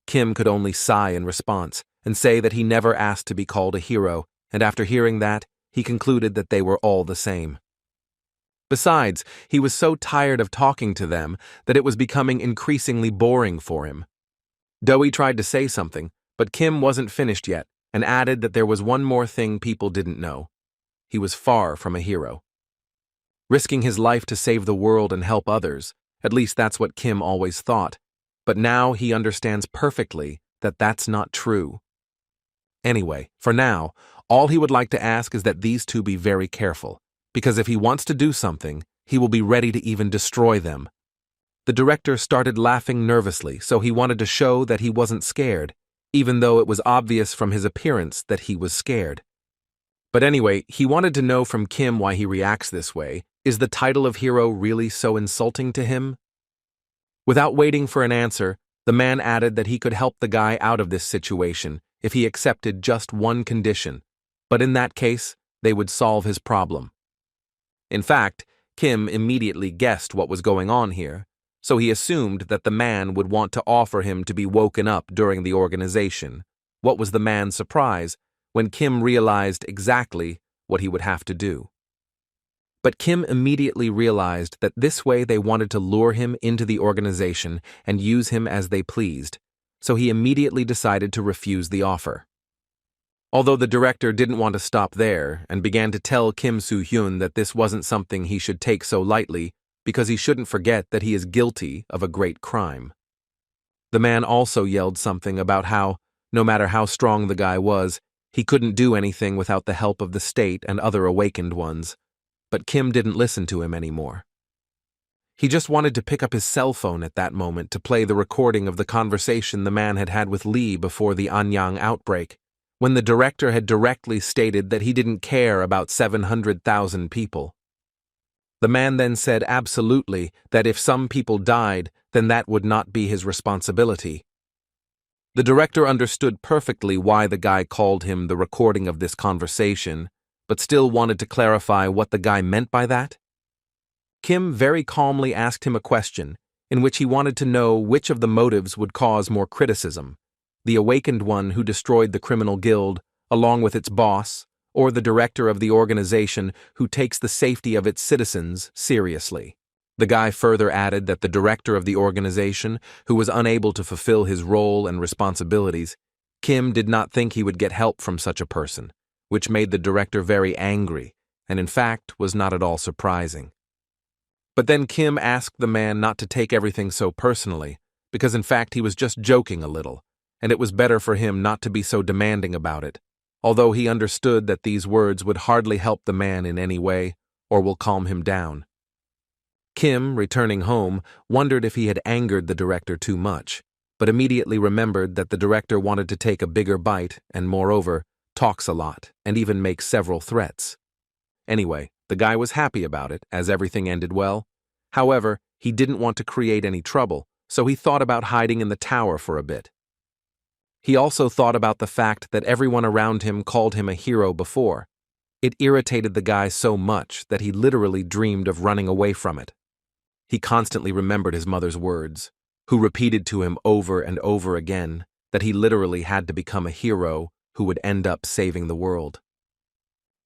Kim could only sigh in response and say that he never asked to be called a hero, and after hearing that, he concluded that they were all the same. Besides, he was so tired of talking to them that it was becoming increasingly boring for him. Doey tried to say something, But Kim wasn't finished yet, and added that there was one more thing people didn't know. He was far from a hero. Risking his life to save the world and help others, at least that's what Kim always thought. But now he understands perfectly that that's not true. Anyway, for now, all he would like to ask is that these two be very careful, because if he wants to do something, he will be ready to even destroy them. The director started laughing nervously, so he wanted to show that he wasn't scared, even though it was obvious from his appearance that he was scared. But anyway, he wanted to know from Kim why he reacts this way. Is the title of hero really so insulting to him? Without waiting for an answer, the man added that he could help the guy out of this situation if he accepted just one condition, but in that case, they would solve his problem. In fact, Kim immediately guessed what was going on here, so he assumed that the man would want to offer him to be woken up during the organization. What was the man's surprise when Kim realized exactly what he would have to do? But Kim immediately realized that this way they wanted to lure him into the organization and use him as they pleased, so he immediately decided to refuse the offer. Although the director didn't want to stop there and began to tell Kim Soo-hyun that this wasn't something he should take so lightly because he shouldn't forget that he is guilty of a great crime. The man also yelled something about how, no matter how strong the guy was, he couldn't do anything without the help of the state and other awakened ones. But Kim didn't listen to him anymore. He just wanted to pick up his cell phone at that moment to play the recording of the conversation the man had had with Lee before the Anyang outbreak, when the director had directly stated that he didn't care about 700,000 people. The man then said absolutely that if some people died, then that would not be his responsibility. The director understood perfectly why the guy called him the recording of this conversation, but still wanted to clarify what the guy meant by that. Kim very calmly asked him a question in which he wanted to know which of the motives would cause more criticism, the awakened one who destroyed the criminal guild, along with its boss, or the director of the organization who takes the safety of its citizens seriously. The guy further added that the director of the organization, who was unable to fulfill his role and responsibilities, Kim did not think he would get help from such a person, which made the director very angry, and in fact was not at all surprising. But then Kim asked the man not to take everything so personally, because in fact he was just joking a little, and it was better for him not to be so demanding about it, although he understood that these words would hardly help the man in any way, or will calm him down. Kim, returning home, wondered if he had angered the director too much, but immediately remembered that the director wanted to take a bigger bite and, moreover, talks a lot, and even makes several threats. Anyway, the guy was happy about it, as everything ended well. However, he didn't want to create any trouble, so he thought about hiding in the tower for a bit. He also thought about the fact that everyone around him called him a hero before. It irritated the guy so much that he literally dreamed of running away from it. He constantly remembered his mother's words, who repeated to him over and over again that he literally had to become a hero who would end up saving the world.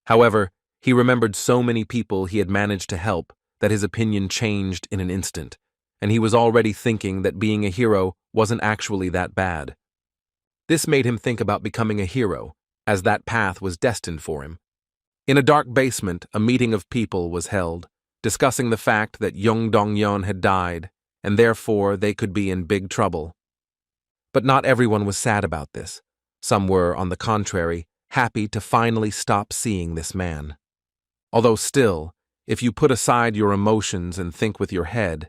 However, he remembered so many people he had managed to help that his opinion changed in an instant, and he was already thinking that being a hero wasn't actually that bad. This made him think about becoming a hero, as that path was destined for him. In a dark basement, a meeting of people was held, discussing the fact that Young Dong-yeon had died, and therefore they could be in big trouble. But not everyone was sad about this. Some were, on the contrary, happy to finally stop seeing this man. Although still, if you put aside your emotions and think with your head,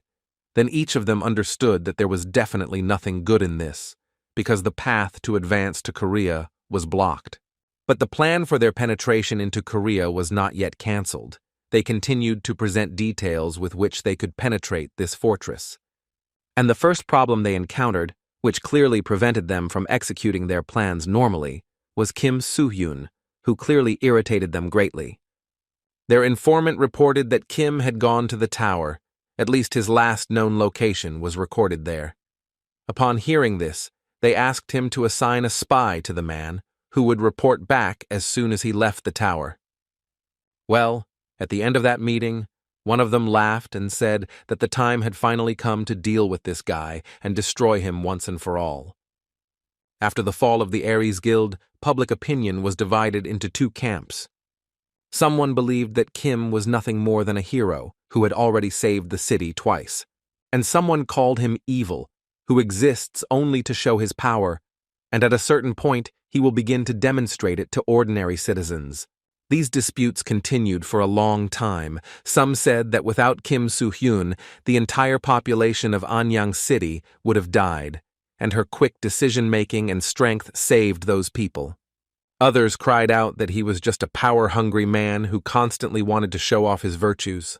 then each of them understood that there was definitely nothing good in this, because the path to advance to Korea was blocked. But the plan for their penetration into Korea was not yet cancelled. They continued to present details with which they could penetrate this fortress. And the first problem they encountered, which clearly prevented them from executing their plans normally, was Kim Soo-hyun, who clearly irritated them greatly. Their informant reported that Kim had gone to the tower, at least his last known location was recorded there. Upon hearing this, they asked him to assign a spy to the man, who would report back as soon as he left the tower. Well, at the end of that meeting, one of them laughed and said that the time had finally come to deal with this guy and destroy him once and for all. After the fall of the Ares Guild, public opinion was divided into two camps. Someone believed that Kim was nothing more than a hero who had already saved the city twice, and someone called him evil, who exists only to show his power, and at a certain point he will begin to demonstrate it to ordinary citizens. These disputes continued for a long time. Some said that without Kim Soo-hyun, the entire population of Anyang City would have died, and her quick decision-making and strength saved those people. Others cried out that he was just a power-hungry man who constantly wanted to show off his virtues.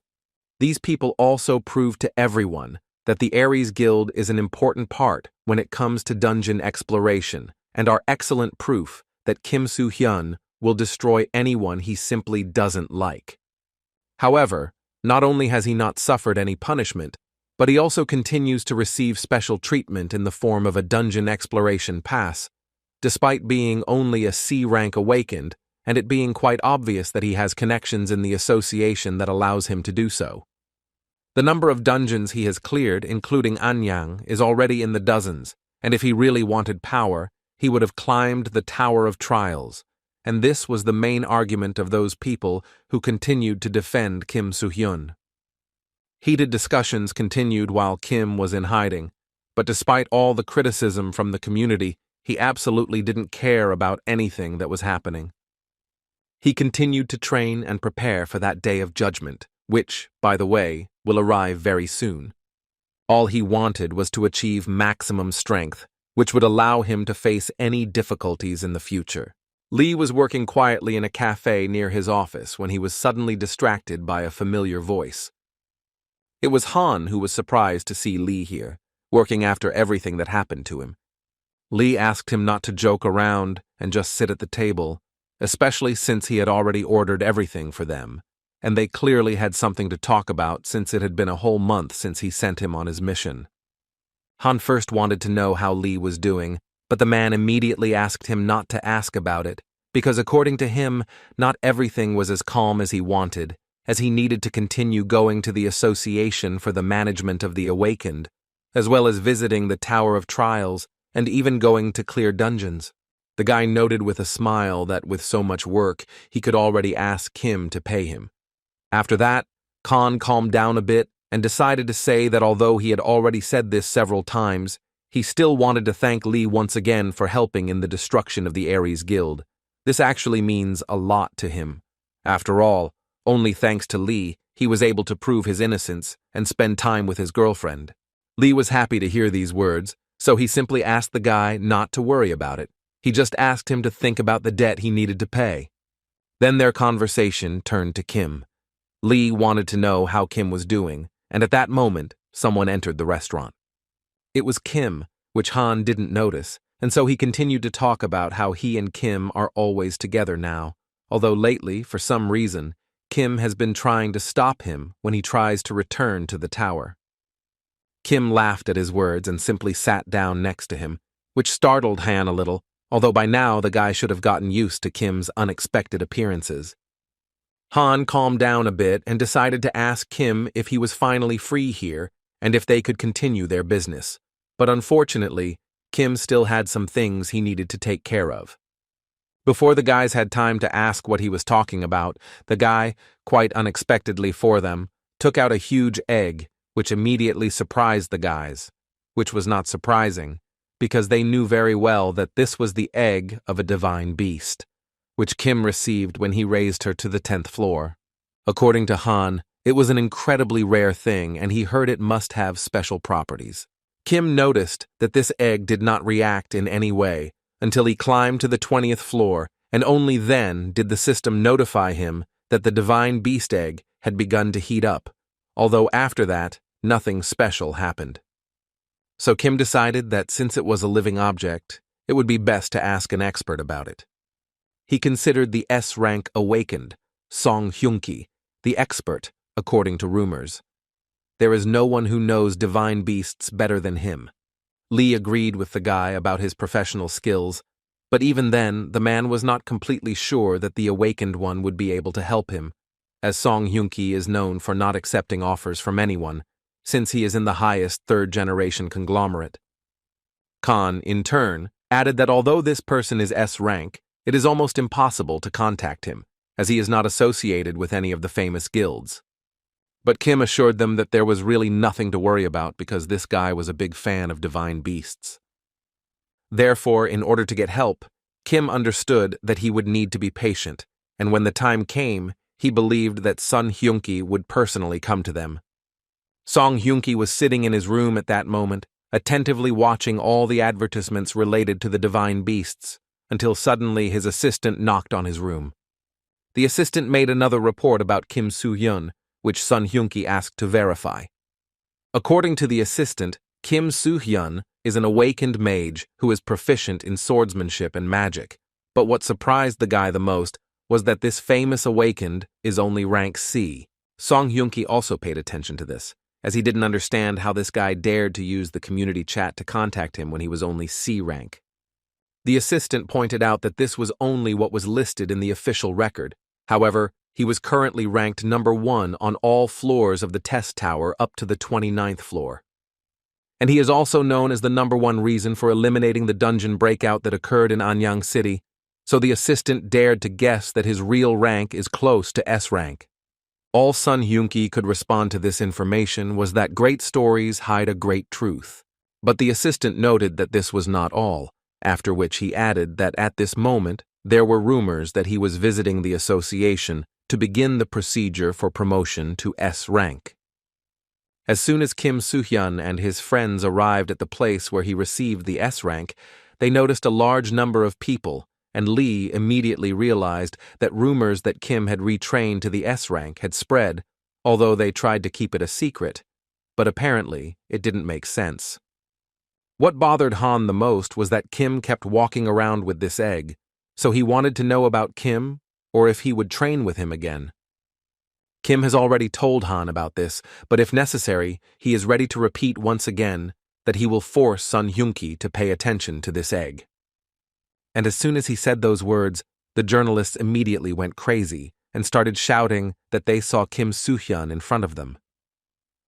These people also proved to everyone that the Ares Guild is an important part when it comes to dungeon exploration, and are excellent proof that Kim Soo-hyun will destroy anyone he simply doesn't like. However, not only has he not suffered any punishment, but he also continues to receive special treatment in the form of a dungeon exploration pass, despite being only a C-rank awakened, and it being quite obvious that he has connections in the association that allows him to do so. The number of dungeons he has cleared, including Anyang, is already in the dozens, and if he really wanted power, he would have climbed the Tower of Trials, and this was the main argument of those people who continued to defend Kim Soo-hyun. Heated discussions continued while Kim was in hiding, but despite all the criticism from the community, he absolutely didn't care about anything that was happening. He continued to train and prepare for that day of judgment, which, by the way, will arrive very soon. All he wanted was to achieve maximum strength, which would allow him to face any difficulties in the future. Lee was working quietly in a cafe near his office when he was suddenly distracted by a familiar voice. It was Han who was surprised to see Lee here, working after everything that happened to him. Lee asked him not to joke around and just sit at the table, especially since he had already ordered everything for them, and they clearly had something to talk about since it had been a whole month since he sent him on his mission. Han first wanted to know how Lee was doing, but the man immediately asked him not to ask about it, because according to him, not everything was as calm as he wanted, as he needed to continue going to the Association for the Management of the Awakened, as well as visiting the Tower of Trials, and even going to clear dungeons. The guy noted with a smile that with so much work, he could already ask Kim to pay him. After that, Khan calmed down a bit and decided to say that although he had already said this several times, he still wanted to thank Lee once again for helping in the destruction of the Ares Guild. This actually means a lot to him. After all, only thanks to Lee, he was able to prove his innocence and spend time with his girlfriend. Lee was happy to hear these words, so he simply asked the guy not to worry about it. He just asked him to think about the debt he needed to pay. Then their conversation turned to Kim. Lee wanted to know how Kim was doing, and at that moment, someone entered the restaurant. It was Kim, which Han didn't notice, and so he continued to talk about how he and Kim are always together now, although lately, for some reason, Kim has been trying to stop him when he tries to return to the tower. Kim laughed at his words and simply sat down next to him, which startled Han a little, although by now the guy should have gotten used to Kim's unexpected appearances. Han calmed down a bit and decided to ask Kim if he was finally free here and if they could continue their business. But unfortunately, Kim still had some things he needed to take care of. Before the guys had time to ask what he was talking about, the guy, quite unexpectedly for them, took out a huge egg, which immediately surprised the guys, which was not surprising, because they knew very well that this was the egg of a divine beast, which Kim received when he raised her to the 10th floor. According to Han, it was an incredibly rare thing, and he heard it must have special properties. Kim noticed that this egg did not react in any way until he climbed to the 20th floor, and only then did the system notify him that the divine beast egg had begun to heat up, although after that, nothing special happened. So Kim decided that since it was a living object, it would be best to ask an expert about it. He considered the S-Rank awakened, Song Hyun-ki, the expert, according to rumors. There is no one who knows divine beasts better than him. Lee agreed with the guy about his professional skills, but even then, the man was not completely sure that the awakened one would be able to help him, as Song Hyun-ki is known for not accepting offers from anyone, since he is in the highest third-generation conglomerate. Khan, in turn, added that although this person is S-Rank, it is almost impossible to contact him, as he is not associated with any of the famous guilds. But Kim assured them that there was really nothing to worry about because this guy was a big fan of divine beasts. Therefore, in order to get help, Kim understood that he would need to be patient, and when the time came, he believed that Sun Hyunki would personally come to them. Song Hyunki was sitting in his room at that moment, attentively watching all the advertisements related to the divine beasts, until suddenly his assistant knocked on his room. The assistant made another report about Kim Soo-hyun, which Sun Hyunki asked to verify. According to the assistant, Kim Soo-hyun is an awakened mage who is proficient in swordsmanship and magic, but what surprised the guy the most was that this famous awakened is only rank C. Song Hyunki also paid attention to this, as he didn't understand how this guy dared to use the community chat to contact him when he was only C rank. The assistant pointed out that this was only what was listed in the official record. However, he was currently ranked number 1 on all floors of the test tower up to the 29th floor. And he is also known as the number 1 reason for eliminating the dungeon breakout that occurred in Anyang City, so the assistant dared to guess that his real rank is close to S rank. All Sun Hyunki could respond to this information was that great stories hide a great truth. But the assistant noted that this was not all, after which he added that at this moment there were rumors that he was visiting the association to begin the procedure for promotion to S rank. As soon as Kim Soo-hyun and his friends arrived at the place where he received the S rank, they noticed a large number of people, and Lee immediately realized that rumors that Kim had retrained to the S rank had spread, although they tried to keep it a secret, but apparently it didn't make sense. What bothered Han the most was that Kim kept walking around with this egg, so he wanted to know about Kim or if he would train with him again. Kim has already told Han about this, but if necessary, he is ready to repeat once again that he will force Sun Hyunki to pay attention to this egg. And as soon as he said those words, the journalists immediately went crazy and started shouting that they saw Kim Soo-hyun in front of them.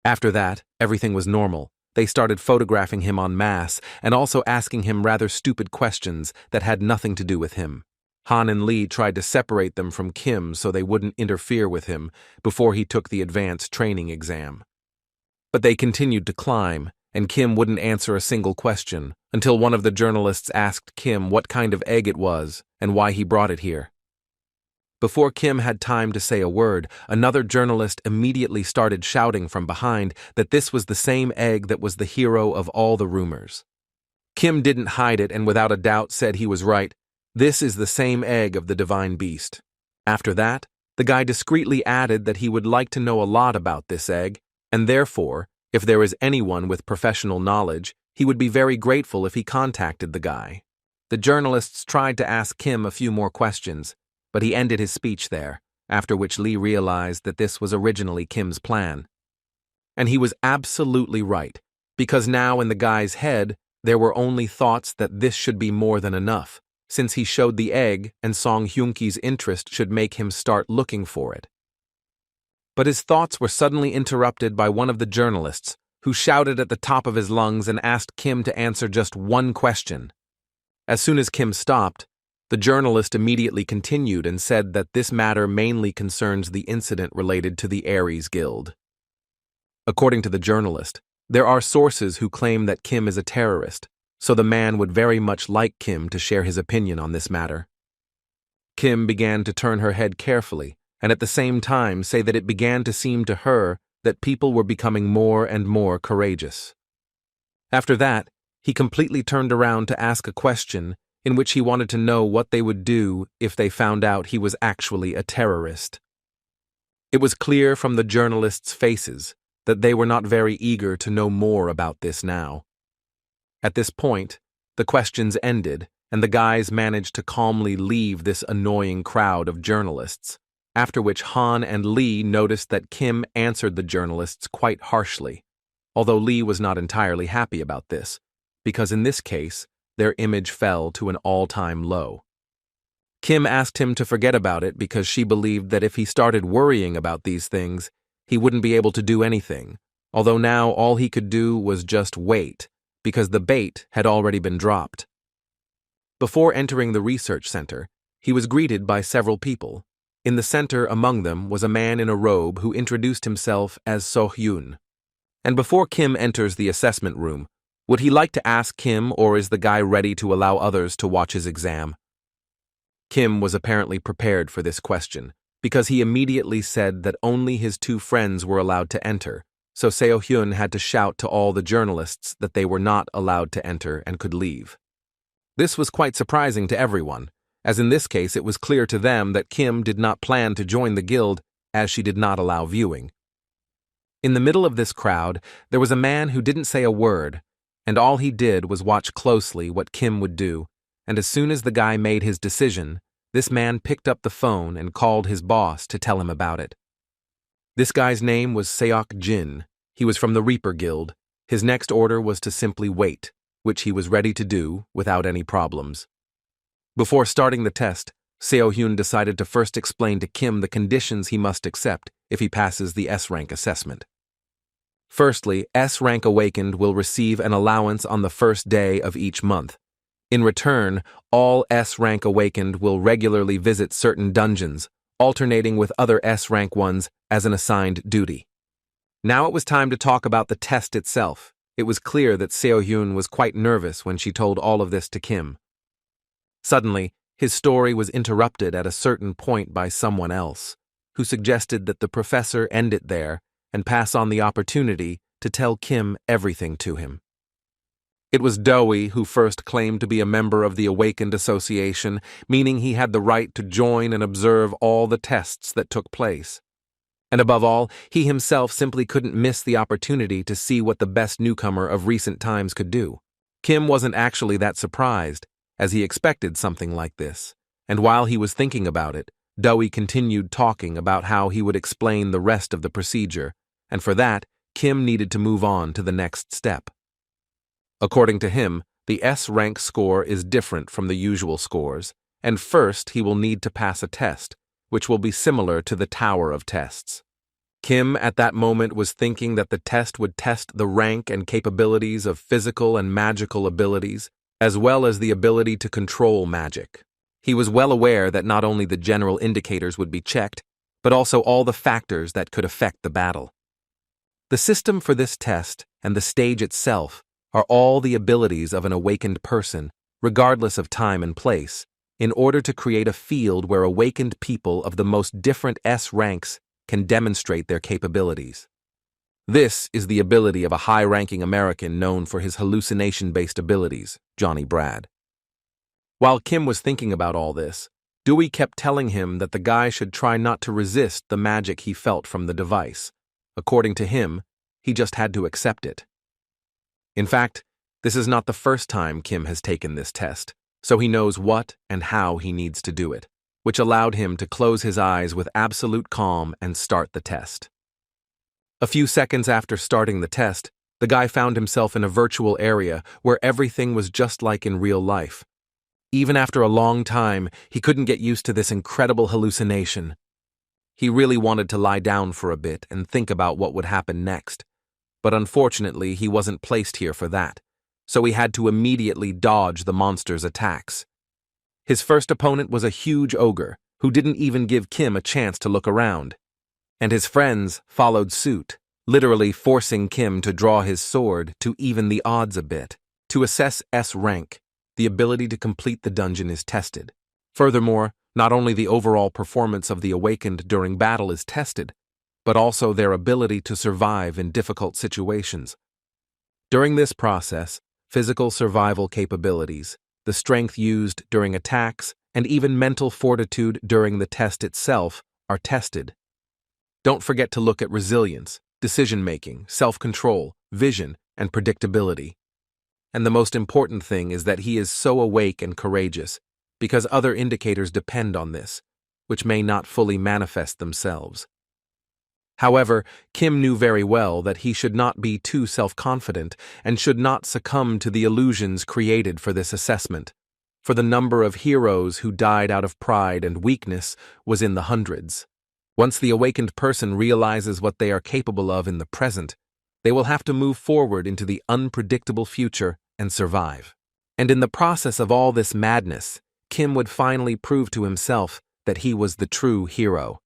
After that, everything was normal. They started photographing him en masse and also asking him rather stupid questions that had nothing to do with him. Han and Lee tried to separate them from Kim so they wouldn't interfere with him before he took the advanced training exam. But they continued to climb, and Kim wouldn't answer a single question until one of the journalists asked Kim what kind of egg it was and why he brought it here. Before Kim had time to say a word, another journalist immediately started shouting from behind that this was the same egg that was the hero of all the rumors. Kim didn't hide it and without a doubt said he was right. This is the same egg of the divine beast. After that, the guy discreetly added that he would like to know a lot about this egg, and therefore, if there is anyone with professional knowledge, he would be very grateful if he contacted the guy. The journalists tried to ask Kim a few more questions, but he ended his speech there, after which Lee realized that this was originally Kim's plan. And he was absolutely right, because now in the guy's head, there were only thoughts that this should be more than enough, since he showed the egg and Song Hyunki's interest should make him start looking for it. But his thoughts were suddenly interrupted by one of the journalists, who shouted at the top of his lungs and asked Kim to answer just one question. As soon as Kim stopped, the journalist immediately continued and said that this matter mainly concerns the incident related to the Ares Guild. According to the journalist, there are sources who claim that Kim is a terrorist, so the man would very much like Kim to share his opinion on this matter. Kim began to turn her head carefully, and at the same time say that it began to seem to her that people were becoming more and more courageous. After that, he completely turned around to ask a question in which he wanted to know what they would do if they found out he was actually a terrorist. It was clear from the journalists' faces that they were not very eager to know more about this now. At this point, the questions ended, and the guys managed to calmly leave this annoying crowd of journalists, after which Han and Lee noticed that Kim answered the journalists quite harshly, although Lee was not entirely happy about this, because in this case, their image fell to an all-time low. Kim asked him to forget about it because she believed that if he started worrying about these things, he wouldn't be able to do anything, although now all he could do was just wait, because the bait had already been dropped. Before entering the research center, he was greeted by several people. In the center among them was a man in a robe who introduced himself as So-hyun. And before Kim enters the assessment room, would he like to ask Kim, or is the guy ready to allow others to watch his exam? Kim was apparently prepared for this question, because he immediately said that only his two friends were allowed to enter, so Seo-hyun had to shout to all the journalists that they were not allowed to enter and could leave. This was quite surprising to everyone, as in this case it was clear to them that Kim did not plan to join the guild, as she did not allow viewing. In the middle of this crowd, there was a man who didn't say a word, and all he did was watch closely what Kim would do, and as soon as the guy made his decision, this man picked up the phone and called his boss to tell him about it. This guy's name was Seok Jin. He was from the Reaper Guild. His next order was to simply wait, which he was ready to do without any problems. Before starting the test, Seo-hyun decided to first explain to Kim the conditions he must accept if he passes the S-Rank assessment. Firstly, S-Rank Awakened will receive an allowance on the first day of each month. In return, all S-Rank Awakened will regularly visit certain dungeons, alternating with other S-Rank ones as an assigned duty. Now it was time to talk about the test itself. It was clear that Seo-hyun was quite nervous when she told all of this to Kim. Suddenly, his story was interrupted at a certain point by someone else, who suggested that the professor end it there and pass on the opportunity to tell Kim everything to him. It was Dowie who first claimed to be a member of the Awakened Association, meaning he had the right to join and observe all the tests that took place. And above all, he himself simply couldn't miss the opportunity to see what the best newcomer of recent times could do. Kim wasn't actually that surprised, as he expected something like this, and while he was thinking about it, Dowie continued talking about how he would explain the rest of the procedure, and for that, Kim needed to move on to the next step. According to him, the S-Rank score is different from the usual scores, and first he will need to pass a test, which will be similar to the Tower of Tests. Kim at that moment was thinking that the test would test the rank and capabilities of physical and magical abilities, as well as the ability to control magic. He was well aware that not only the general indicators would be checked, but also all the factors that could affect the battle. The system for this test and the stage itself are all the abilities of an awakened person, regardless of time and place, in order to create a field where awakened people of the most different S ranks can demonstrate their capabilities. This is the ability of a high-ranking American known for his hallucination-based abilities, Johnny Brad. While Kim was thinking about all this, Dewey kept telling him that the guy should try not to resist the magic he felt from the device. According to him, he just had to accept it. In fact, this is not the first time Kim has taken this test, so he knows what and how he needs to do it, which allowed him to close his eyes with absolute calm and start the test. A few seconds after starting the test, the guy found himself in a virtual area where everything was just like in real life. Even after a long time, he couldn't get used to this incredible hallucination. He really wanted to lie down for a bit and think about what would happen next, but unfortunately he wasn't placed here for that, so he had to immediately dodge the monster's attacks. His first opponent was a huge ogre who didn't even give Kim a chance to look around, and his friends followed suit, literally forcing Kim to draw his sword to even the odds a bit. To assess S rank, the ability to complete the dungeon is tested. Furthermore, not only the overall performance of the awakened during battle is tested, but also their ability to survive in difficult situations. During this process, physical survival capabilities, the strength used during attacks, and even mental fortitude during the test itself are tested. Don't forget to look at resilience, decision-making, self-control, vision, and predictability. And the most important thing is that he is so awake and courageous, because other indicators depend on this, which may not fully manifest themselves. However, Kim knew very well that he should not be too self-confident and should not succumb to the illusions created for this assessment, for the number of heroes who died out of pride and weakness was in the hundreds. Once the awakened person realizes what they are capable of in the present, they will have to move forward into the unpredictable future and survive. And in the process of all this madness, Kim would finally prove to himself that he was the true hero.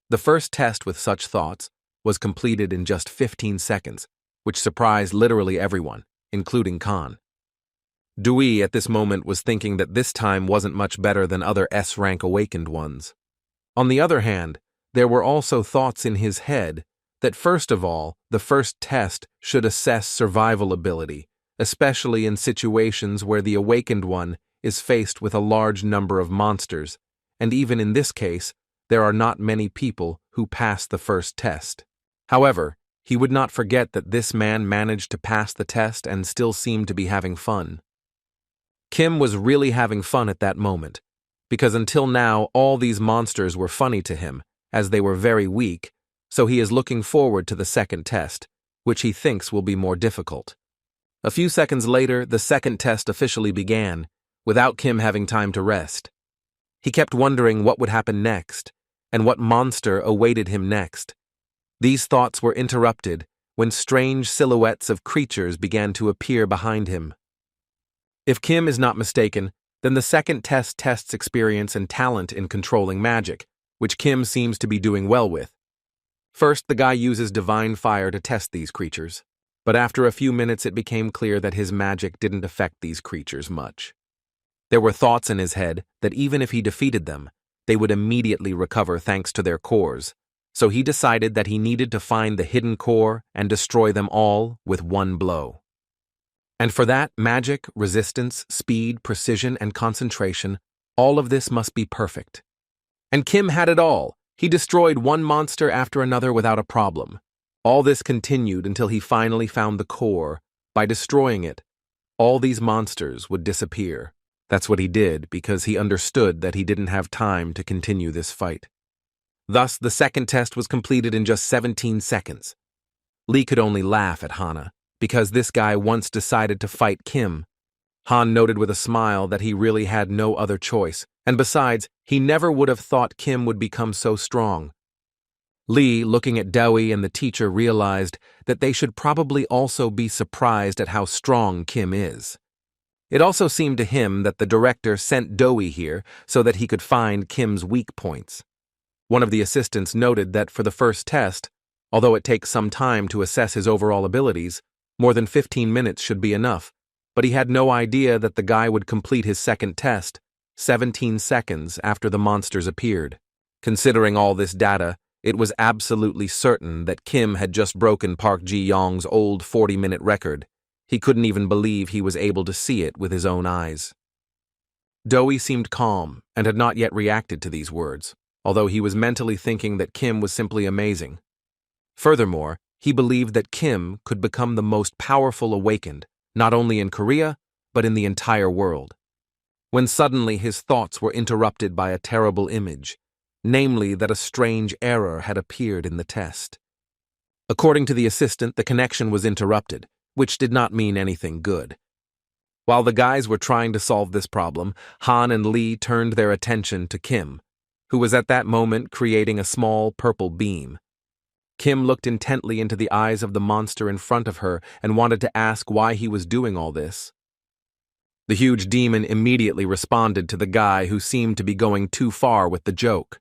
The first test with such thoughts was completed in just 15 seconds, which surprised literally everyone, including Khan. Dewey at this moment was thinking that this time wasn't much better than other S-rank awakened ones. On the other hand, there were also thoughts in his head that first of all, the first test should assess survival ability, especially in situations where the awakened one is faced with a large number of monsters, and even in this case, there are not many people who pass the first test. However, he would not forget that this man managed to pass the test and still seemed to be having fun. Kim was really having fun at that moment, because until now all these monsters were funny to him, as they were very weak, so he is looking forward to the second test, which he thinks will be more difficult. A few seconds later, the second test officially began, without Kim having time to rest. He kept wondering what would happen next, and what monster awaited him next. These thoughts were interrupted when strange silhouettes of creatures began to appear behind him. If Kim is not mistaken, then the second test tests experience and talent in controlling magic, which Kim seems to be doing well with. First, the guy uses divine fire to test these creatures, but after a few minutes it became clear that his magic didn't affect these creatures much. There were thoughts in his head that even if he defeated them, they would immediately recover thanks to their cores, so he decided that he needed to find the hidden core and destroy them all with one blow. And for that, magic, resistance, speed, precision, and concentration, all of this must be perfect. And Kim had it all. He destroyed one monster after another without a problem. All this continued until he finally found the core. By destroying it, all these monsters would disappear. That's what he did because he understood that he didn't have time to continue this fight. Thus, the second test was completed in just 17 seconds. Lee could only laugh at Hana, because this guy once decided to fight Kim. Han noted with a smile that he really had no other choice, and besides, he never would have thought Kim would become so strong. Lee, looking at Dewey and the teacher, realized that they should probably also be surprised at how strong Kim is. It also seemed to him that the director sent Dewey here so that he could find Kim's weak points. One of the assistants noted that for the first test, although it takes some time to assess his overall abilities, more than 15 minutes should be enough, but he had no idea that the guy would complete his second test 17 seconds after the monsters appeared. Considering all this data, it was absolutely certain that Kim had just broken Park Ji-young's old 40-minute record. He couldn't even believe he was able to see it with his own eyes. Dewey seemed calm and had not yet reacted to these words, although he was mentally thinking that Kim was simply amazing. Furthermore, he believed that Kim could become the most powerful awakened, not only in Korea, but in the entire world. When suddenly his thoughts were interrupted by a terrible image, namely that a strange error had appeared in the test. According to the assistant, the connection was interrupted, which did not mean anything good. While the guys were trying to solve this problem, Han and Lee turned their attention to Kim, who was at that moment creating a small purple beam. Kim looked intently into the eyes of the monster in front of her and wanted to ask why he was doing all this. The huge demon immediately responded to the guy who seemed to be going too far with the joke.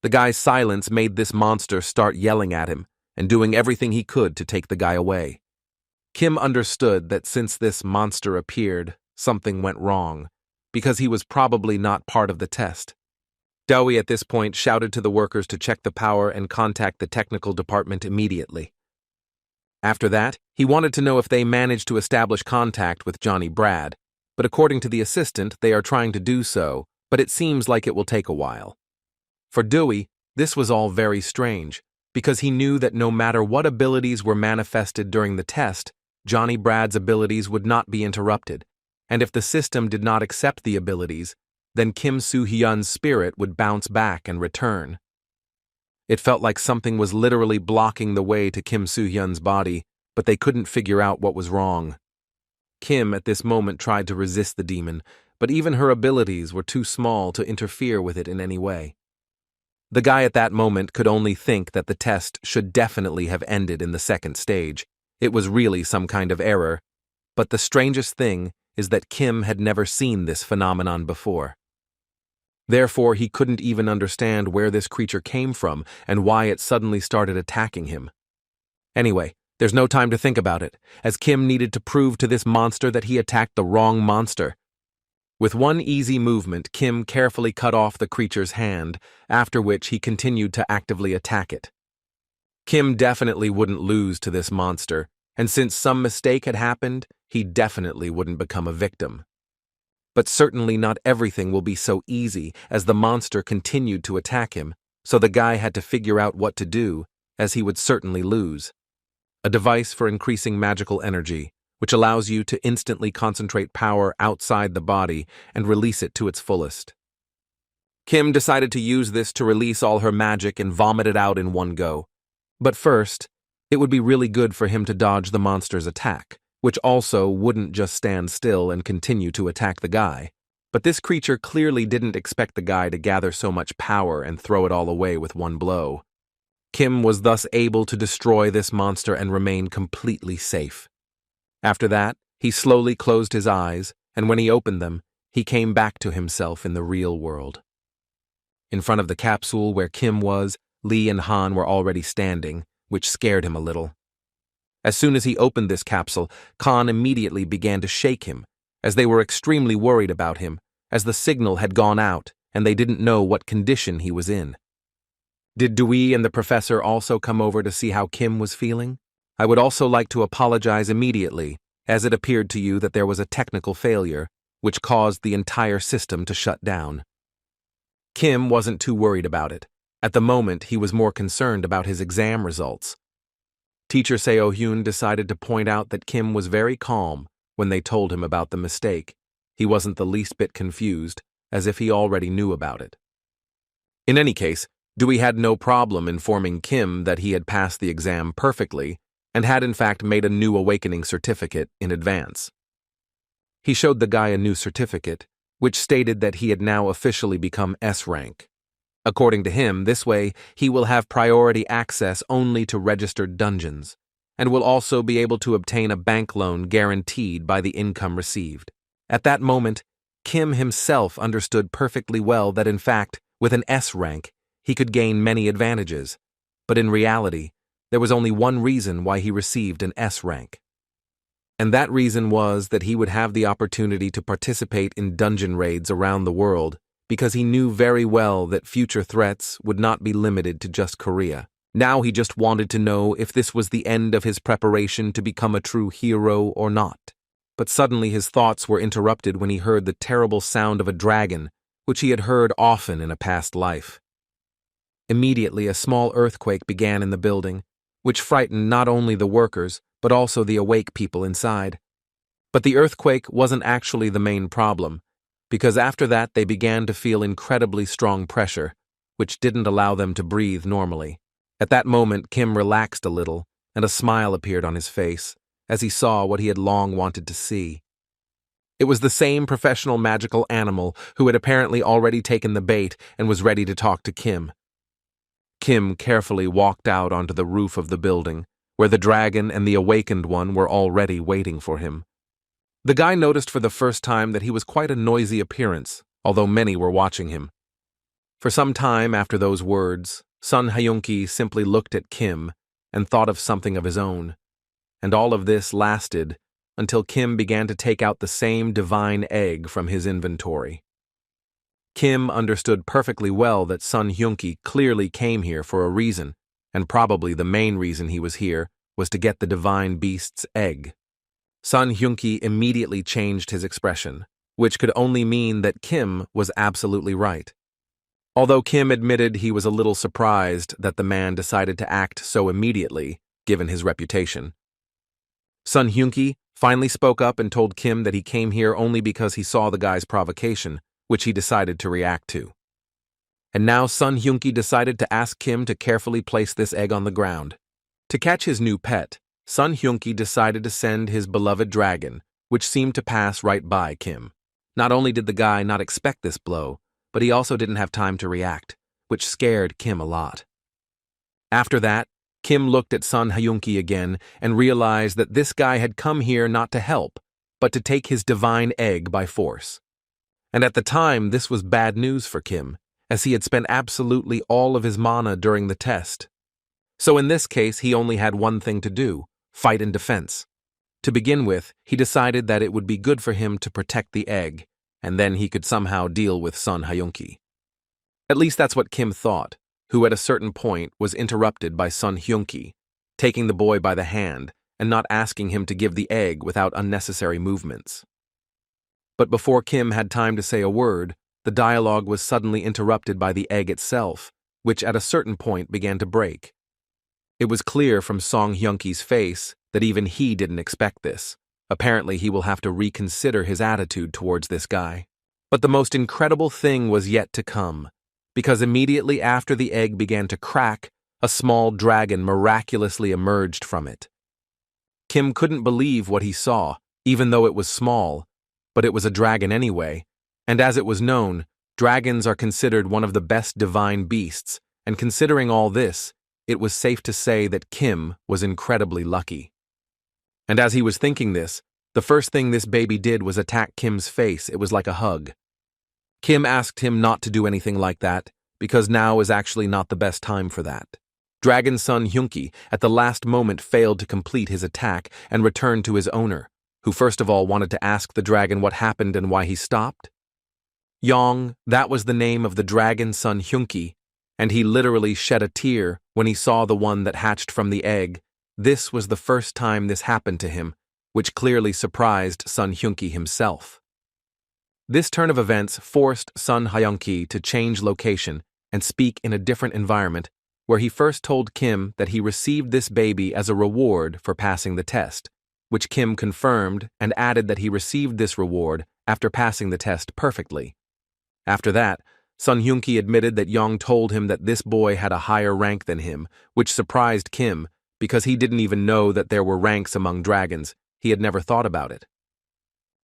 The guy's silence made this monster start yelling at him and doing everything he could to take the guy away. Kim understood that since this monster appeared, something went wrong, because he was probably not part of the test. Dewey at this point shouted to the workers to check the power and contact the technical department immediately. After that, he wanted to know if they managed to establish contact with Johnny Brad, but according to the assistant, they are trying to do so, but it seems like it will take a while. For Dewey, this was all very strange, because he knew that no matter what abilities were manifested during the test, Johnny Brad's abilities would not be interrupted, and if the system did not accept the abilities, then Kim Soo-hyun's spirit would bounce back and return. It felt like something was literally blocking the way to Kim Soo-hyun's body, but they couldn't figure out what was wrong. Kim at this moment tried to resist the demon, but even her abilities were too small to interfere with it in any way. The guy at that moment could only think that the test should definitely have ended in the second stage. It was really some kind of error. But the strangest thing is that Kim had never seen this phenomenon before. Therefore, he couldn't even understand where this creature came from and why it suddenly started attacking him. Anyway, there's no time to think about it, as Kim needed to prove to this monster that he attacked the wrong monster. With one easy movement, Kim carefully cut off the creature's hand, after which he continued to actively attack it. Kim definitely wouldn't lose to this monster, and since some mistake had happened, he definitely wouldn't become a victim. But certainly not everything will be so easy, as the monster continued to attack him, so the guy had to figure out what to do, as he would certainly lose. A device for increasing magical energy, which allows you to instantly concentrate power outside the body and release it to its fullest. Kim decided to use this to release all her magic and vomit it out in one go. But first, it would be really good for him to dodge the monster's attack, which also wouldn't just stand still and continue to attack the guy. But this creature clearly didn't expect the guy to gather so much power and throw it all away with one blow. Kim was thus able to destroy this monster and remain completely safe. After that, he slowly closed his eyes, and when he opened them, he came back to himself in the real world. In front of the capsule where Kim was, Lee and Han were already standing, which scared him a little. As soon as he opened this capsule, Khan immediately began to shake him, as they were extremely worried about him, as the signal had gone out and they didn't know what condition he was in. Did Dewey and the professor also come over to see how Kim was feeling? I would also like to apologize immediately, as it appeared to you that there was a technical failure, which caused the entire system to shut down. Kim wasn't too worried about it. At the moment, he was more concerned about his exam results. Teacher Seo-hyun decided to point out that Kim was very calm when they told him about the mistake. He wasn't the least bit confused, as if he already knew about it. In any case, Dewey had no problem informing Kim that he had passed the exam perfectly and had in fact made a new awakening certificate in advance. He showed the guy a new certificate, which stated that he had now officially become S-Rank. According to him, this way he will have priority access only to registered dungeons, and will also be able to obtain a bank loan guaranteed by the income received. At that moment, Kim himself understood perfectly well that in fact, with an S-Rank, he could gain many advantages, but in reality, there was only one reason why he received an S-Rank. And that reason was that he would have the opportunity to participate in dungeon raids around the world, because he knew very well that future threats would not be limited to just Korea. Now he just wanted to know if this was the end of his preparation to become a true hero or not. But suddenly his thoughts were interrupted when he heard the terrible sound of a dragon, which he had heard often in a past life. Immediately a small earthquake began in the building, which frightened not only the workers, but also the awake people inside. But the earthquake wasn't actually the main problem, because after that they began to feel incredibly strong pressure, which didn't allow them to breathe normally. At that moment, Kim relaxed a little, and a smile appeared on his face, as he saw what he had long wanted to see. It was the same professional magical animal who had apparently already taken the bait and was ready to talk to Kim. Kim carefully walked out onto the roof of the building, where the dragon and the awakened one were already waiting for him. The guy noticed for the first time that he was quite a noisy appearance, although many were watching him. For some time after those words, Sun Hyunki simply looked at Kim and thought of something of his own, and all of this lasted until Kim began to take out the same divine egg from his inventory. Kim understood perfectly well that Sun Hyunki clearly came here for a reason, and probably the main reason he was here was to get the divine beast's egg. Sun Hyunki immediately changed his expression, which could only mean that Kim was absolutely right. Although Kim admitted he was a little surprised that the man decided to act so immediately, given his reputation. Sun Hyunki finally spoke up and told Kim that he came here only because he saw the guy's provocation, which he decided to react to. And now Sun Hyunki decided to ask Kim to carefully place this egg on the ground. To catch his new pet, Sun Hyunki decided to send his beloved dragon, which seemed to pass right by Kim. Not only did the guy not expect this blow, but he also didn't have time to react, which scared Kim a lot. After that, Kim looked at Sun Hyunki again and realized that this guy had come here not to help, but to take his divine egg by force. And at the time, this was bad news for Kim, as he had spent absolutely all of his mana during the test. So in this case, he only had one thing to do: fight in defense. To begin with, he decided that it would be good for him to protect the egg, and then he could somehow deal with Sun Hyunki. At least that's what Kim thought, who at a certain point was interrupted by Sun Hyunki, taking the boy by the hand and not asking him to give the egg without unnecessary movements. But before Kim had time to say a word, the dialogue was suddenly interrupted by the egg itself, which at a certain point began to break. It was clear from Song Hyunki's face that even he didn't expect this. Apparently, he will have to reconsider his attitude towards this guy. But the most incredible thing was yet to come, because immediately after the egg began to crack, a small dragon miraculously emerged from it. Kim couldn't believe what he saw, even though it was small, but it was a dragon anyway, and as it was known, dragons are considered one of the best divine beasts, and considering all this, it was safe to say that Kim was incredibly lucky. And as he was thinking this, the first thing this baby did was attack Kim's face. It was like a hug. Kim asked him not to do anything like that, because now is actually not the best time for that. Dragon Sun Hyunki at the last moment failed to complete his attack and returned to his owner, who first of all wanted to ask the dragon what happened and why he stopped. Yong, that was the name of the dragon Sun Hyunki, and he literally shed a tear when he saw the one that hatched from the egg. This was the first time this happened to him, which clearly surprised Sun Hyunki himself. This turn of events forced Sun Hyunki to change location and speak in a different environment, where he first told Kim that he received this baby as a reward for passing the test, which Kim confirmed and added that he received this reward after passing the test perfectly. After that, Sun Hyunki admitted that Yong told him that this boy had a higher rank than him, which surprised Kim because he didn't even know that there were ranks among dragons. He had never thought about it.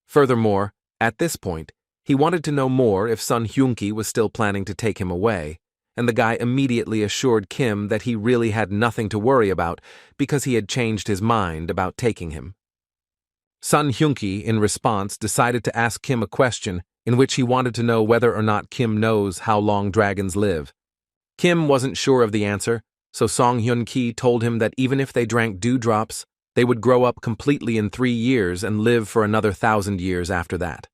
Furthermore, at this point, he wanted to know more if Sun Hyunki was still planning to take him away, and the guy immediately assured Kim that he really had nothing to worry about because he had changed his mind about taking him. Sun Hyunki, in response, decided to ask Kim a question in which he wanted to know whether or not Kim knows how long dragons live. Kim wasn't sure of the answer, so Song Hyun-ki told him that even if they drank dewdrops, they would grow up completely in 3 years and live for another 1,000 years after that.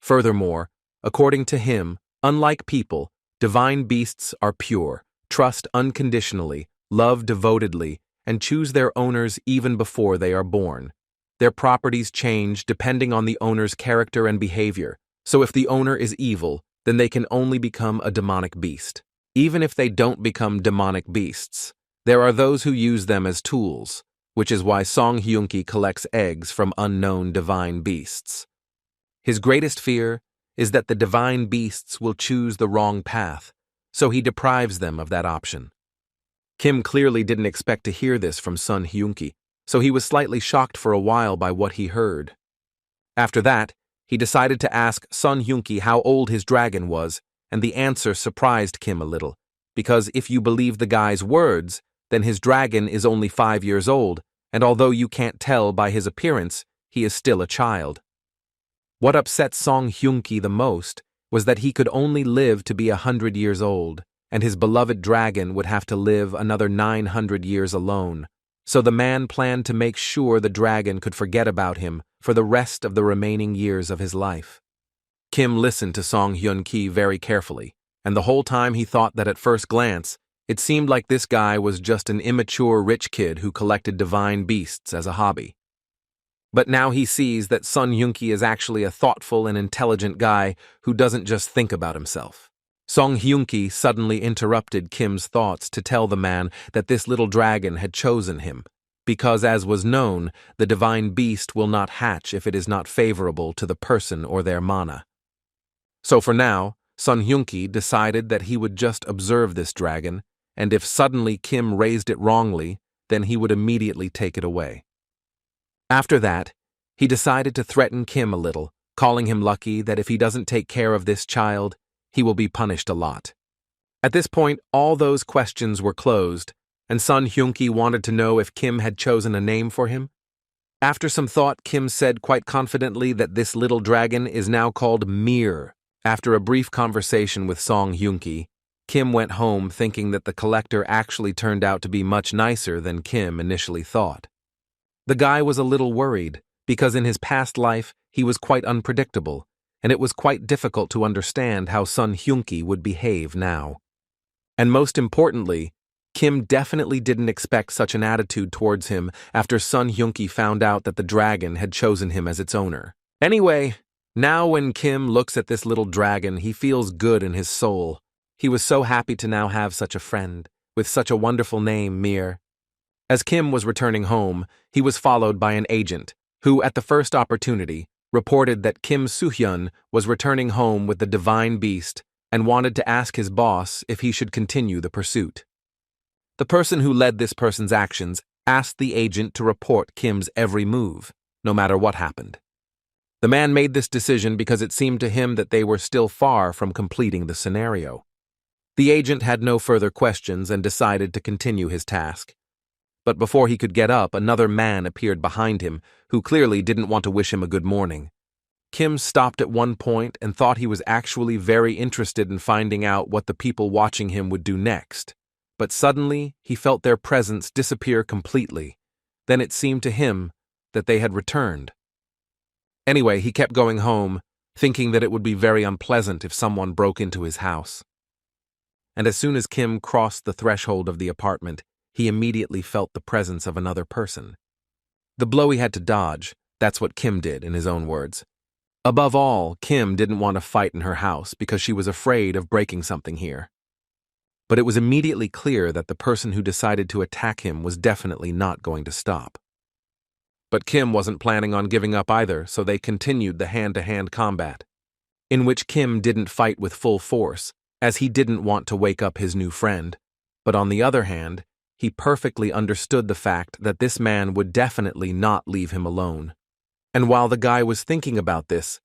Furthermore, according to him, unlike people, divine beasts are pure, trust unconditionally, love devotedly, and choose their owners even before they are born. Their properties change depending on the owner's character and behavior, so if the owner is evil, then they can only become a demonic beast. Even if they don't become demonic beasts, there are those who use them as tools, which is why Song Hyunki collects eggs from unknown divine beasts. His greatest fear is that the divine beasts will choose the wrong path, so he deprives them of that option. Kim clearly didn't expect to hear this from Sun Hyunki, so he was slightly shocked for a while by what he heard. After that, he decided to ask Sun Hyunki how old his dragon was, and the answer surprised Kim a little, because if you believe the guy's words, then his dragon is only 5 years old, and although you can't tell by his appearance, he is still a child. What upset Song Hyunki the most was that he could only live to be 100 years old, and his beloved dragon would have to live another 900 years alone. So the man planned to make sure the dragon could forget about him for the rest of the remaining years of his life. Kim listened to Song Hyun-ki very carefully, and the whole time he thought that at first glance, it seemed like this guy was just an immature rich kid who collected divine beasts as a hobby. But now he sees that Sun Hyunki is actually a thoughtful and intelligent guy who doesn't just think about himself. Song Hyunki suddenly interrupted Kim's thoughts to tell the man that this little dragon had chosen him, because as was known, the divine beast will not hatch if it is not favorable to the person or their mana. So for now, Sun Hyunki decided that he would just observe this dragon, and if suddenly Kim raised it wrongly, then he would immediately take it away. After that, he decided to threaten Kim a little, calling him lucky that if he doesn't take care of this child, he will be punished a lot. At this point, all those questions were closed, and Sun Hyunki wanted to know if Kim had chosen a name for him. After some thought, Kim said quite confidently that this little dragon is now called Mir. After a brief conversation with Song Hyun-ki, Kim went home thinking that the collector actually turned out to be much nicer than Kim initially thought. The guy was a little worried, because in his past life he was quite unpredictable, and it was quite difficult to understand how Sun Hyun-ki would behave now. And most importantly, Kim definitely didn't expect such an attitude towards him after Sun Hyun-ki found out that the dragon had chosen him as its owner. Anyway, now when Kim looks at this little dragon, he feels good in his soul. He was so happy to now have such a friend, with such a wonderful name, Mir. As Kim was returning home, he was followed by an agent, who, at the first opportunity, reported that Kim Soo-hyun was returning home with the divine beast and wanted to ask his boss if he should continue the pursuit. The person who led this person's actions asked the agent to report Kim's every move, no matter what happened. The man made this decision because it seemed to him that they were still far from completing the scenario. The agent had no further questions and decided to continue his task. But before he could get up, another man appeared behind him, who clearly didn't want to wish him a good morning. Kim stopped at one point and thought he was actually very interested in finding out what the people watching him would do next. But suddenly, he felt their presence disappear completely. Then it seemed to him that they had returned. Anyway, he kept going home, thinking that it would be very unpleasant if someone broke into his house. And as soon as Kim crossed the threshold of the apartment, he immediately felt the presence of another person. The blow he had to dodge, that's what Kim did, in his own words. Above all, Kim didn't want to fight in her house because she was afraid of breaking something here. But it was immediately clear that the person who decided to attack him was definitely not going to stop. But Kim wasn't planning on giving up either, so they continued the hand-to-hand combat, in which Kim didn't fight with full force, as he didn't want to wake up his new friend. But on the other hand, he perfectly understood the fact that this man would definitely not leave him alone. And while the guy was thinking about this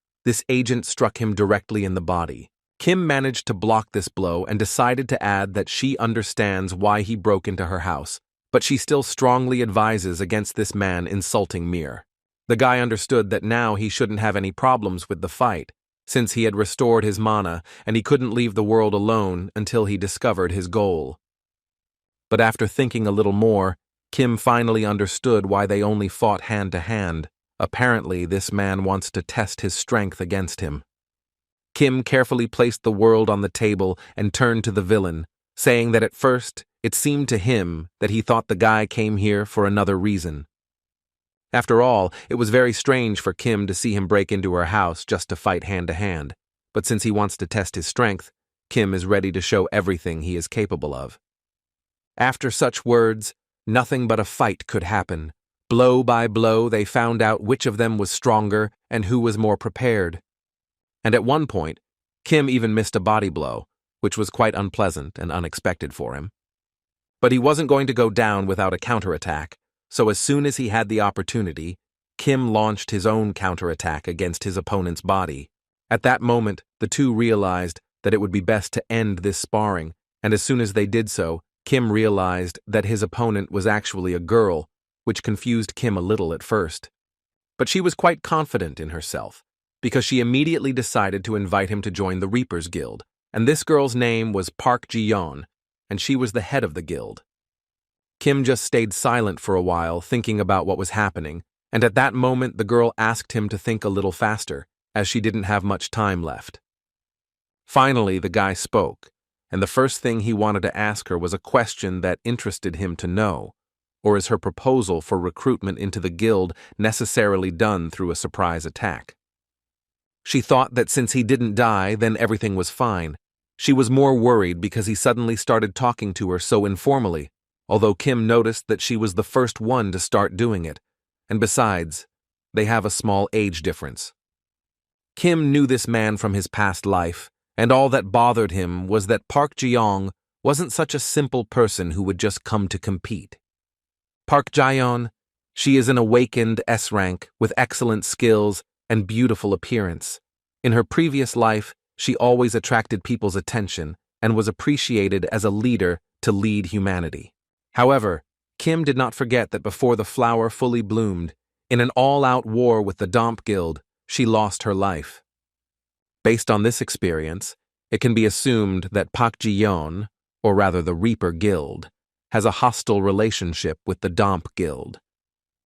agent struck him directly in the body. Kim managed to block this blow and decided to add that she understands why he broke into her house, but she still strongly advises against this man insulting Mir. The guy understood that now he shouldn't have any problems with the fight, since he had restored his mana and he couldn't leave the world alone until he discovered his goal. But after thinking a little more, Kim finally understood why they only fought hand-to-hand. Apparently, this man wants to test his strength against him. Kim carefully placed the world on the table and turned to the villain, saying that at first, it seemed to him that he thought the guy came here for another reason. After all, it was very strange for Kim to see him break into her house just to fight hand-to-hand, but since he wants to test his strength, Kim is ready to show everything he is capable of. After such words, nothing but a fight could happen. Blow by blow, they found out which of them was stronger and who was more prepared. And at one point, Kim even missed a body blow, which was quite unpleasant and unexpected for him. But he wasn't going to go down without a counterattack, so as soon as he had the opportunity, Kim launched his own counterattack against his opponent's body. At that moment, the two realized that it would be best to end this sparring, and as soon as they did so, Kim realized that his opponent was actually a girl, which confused Kim a little at first. But she was quite confident in herself, because she immediately decided to invite him to join the Reapers Guild, and this girl's name was Park Ji-yeon, and she was the head of the guild. Kim just stayed silent for a while, thinking about what was happening, and at that moment the girl asked him to think a little faster, as she didn't have much time left. Finally, the guy spoke, and the first thing he wanted to ask her was a question that interested him to know, or is her proposal for recruitment into the guild necessarily done through a surprise attack? She thought that since he didn't die, then everything was fine. She was more worried because he suddenly started talking to her so informally, although Kim noticed that she was the first one to start doing it, and besides, they have a small age difference. Kim knew this man from his past life, and all that bothered him was that Park Ji-yeon wasn't such a simple person who would just come to compete. Park Ji-yeon, she is an awakened S-Rank with excellent skills and beautiful appearance. In her previous life, she always attracted people's attention and was appreciated as a leader to lead humanity. However, Kim did not forget that before the flower fully bloomed, In an all-out war with the Domp Guild, she lost her life. Based on this experience, it can be assumed that Pak Ji-yeon, or rather the Reaper Guild, has a hostile relationship with the Domp Guild.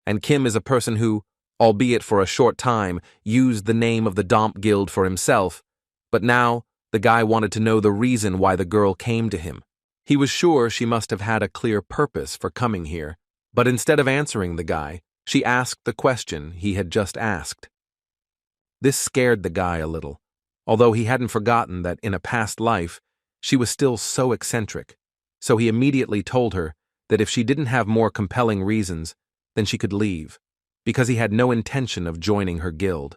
And Kim is a person who, albeit for a short time, used the name of the Domp Guild for himself, but now the guy wanted to know the reason why the girl came to him. He was sure she must have had a clear purpose for coming here, but instead of answering the guy, she asked the question he had just asked. This scared the guy a little, although he hadn't forgotten that in a past life, she was still so eccentric, so he immediately told her that if she didn't have more compelling reasons, then she could leave, because he had no intention of joining her guild.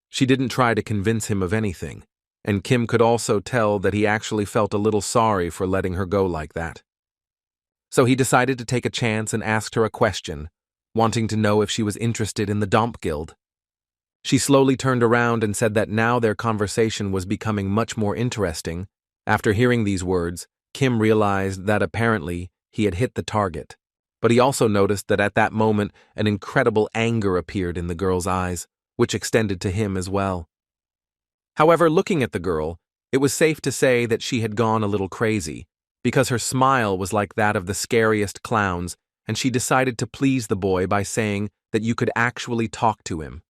She didn't try to convince him of anything, and Kim could also tell that he actually felt a little sorry for letting her go like that. So he decided to take a chance and asked her a question, wanting to know if she was interested in the Domp Guild. She slowly turned around and said that now their conversation was becoming much more interesting. After hearing these words, Kim realized that apparently he had hit the target. But he also noticed that at that moment an incredible anger appeared in the girl's eyes, which extended to him as well. However, looking at the girl, it was safe to say that she had gone a little crazy, because her smile was like that of the scariest clowns, and she decided to please the boy by saying that you could actually talk to him.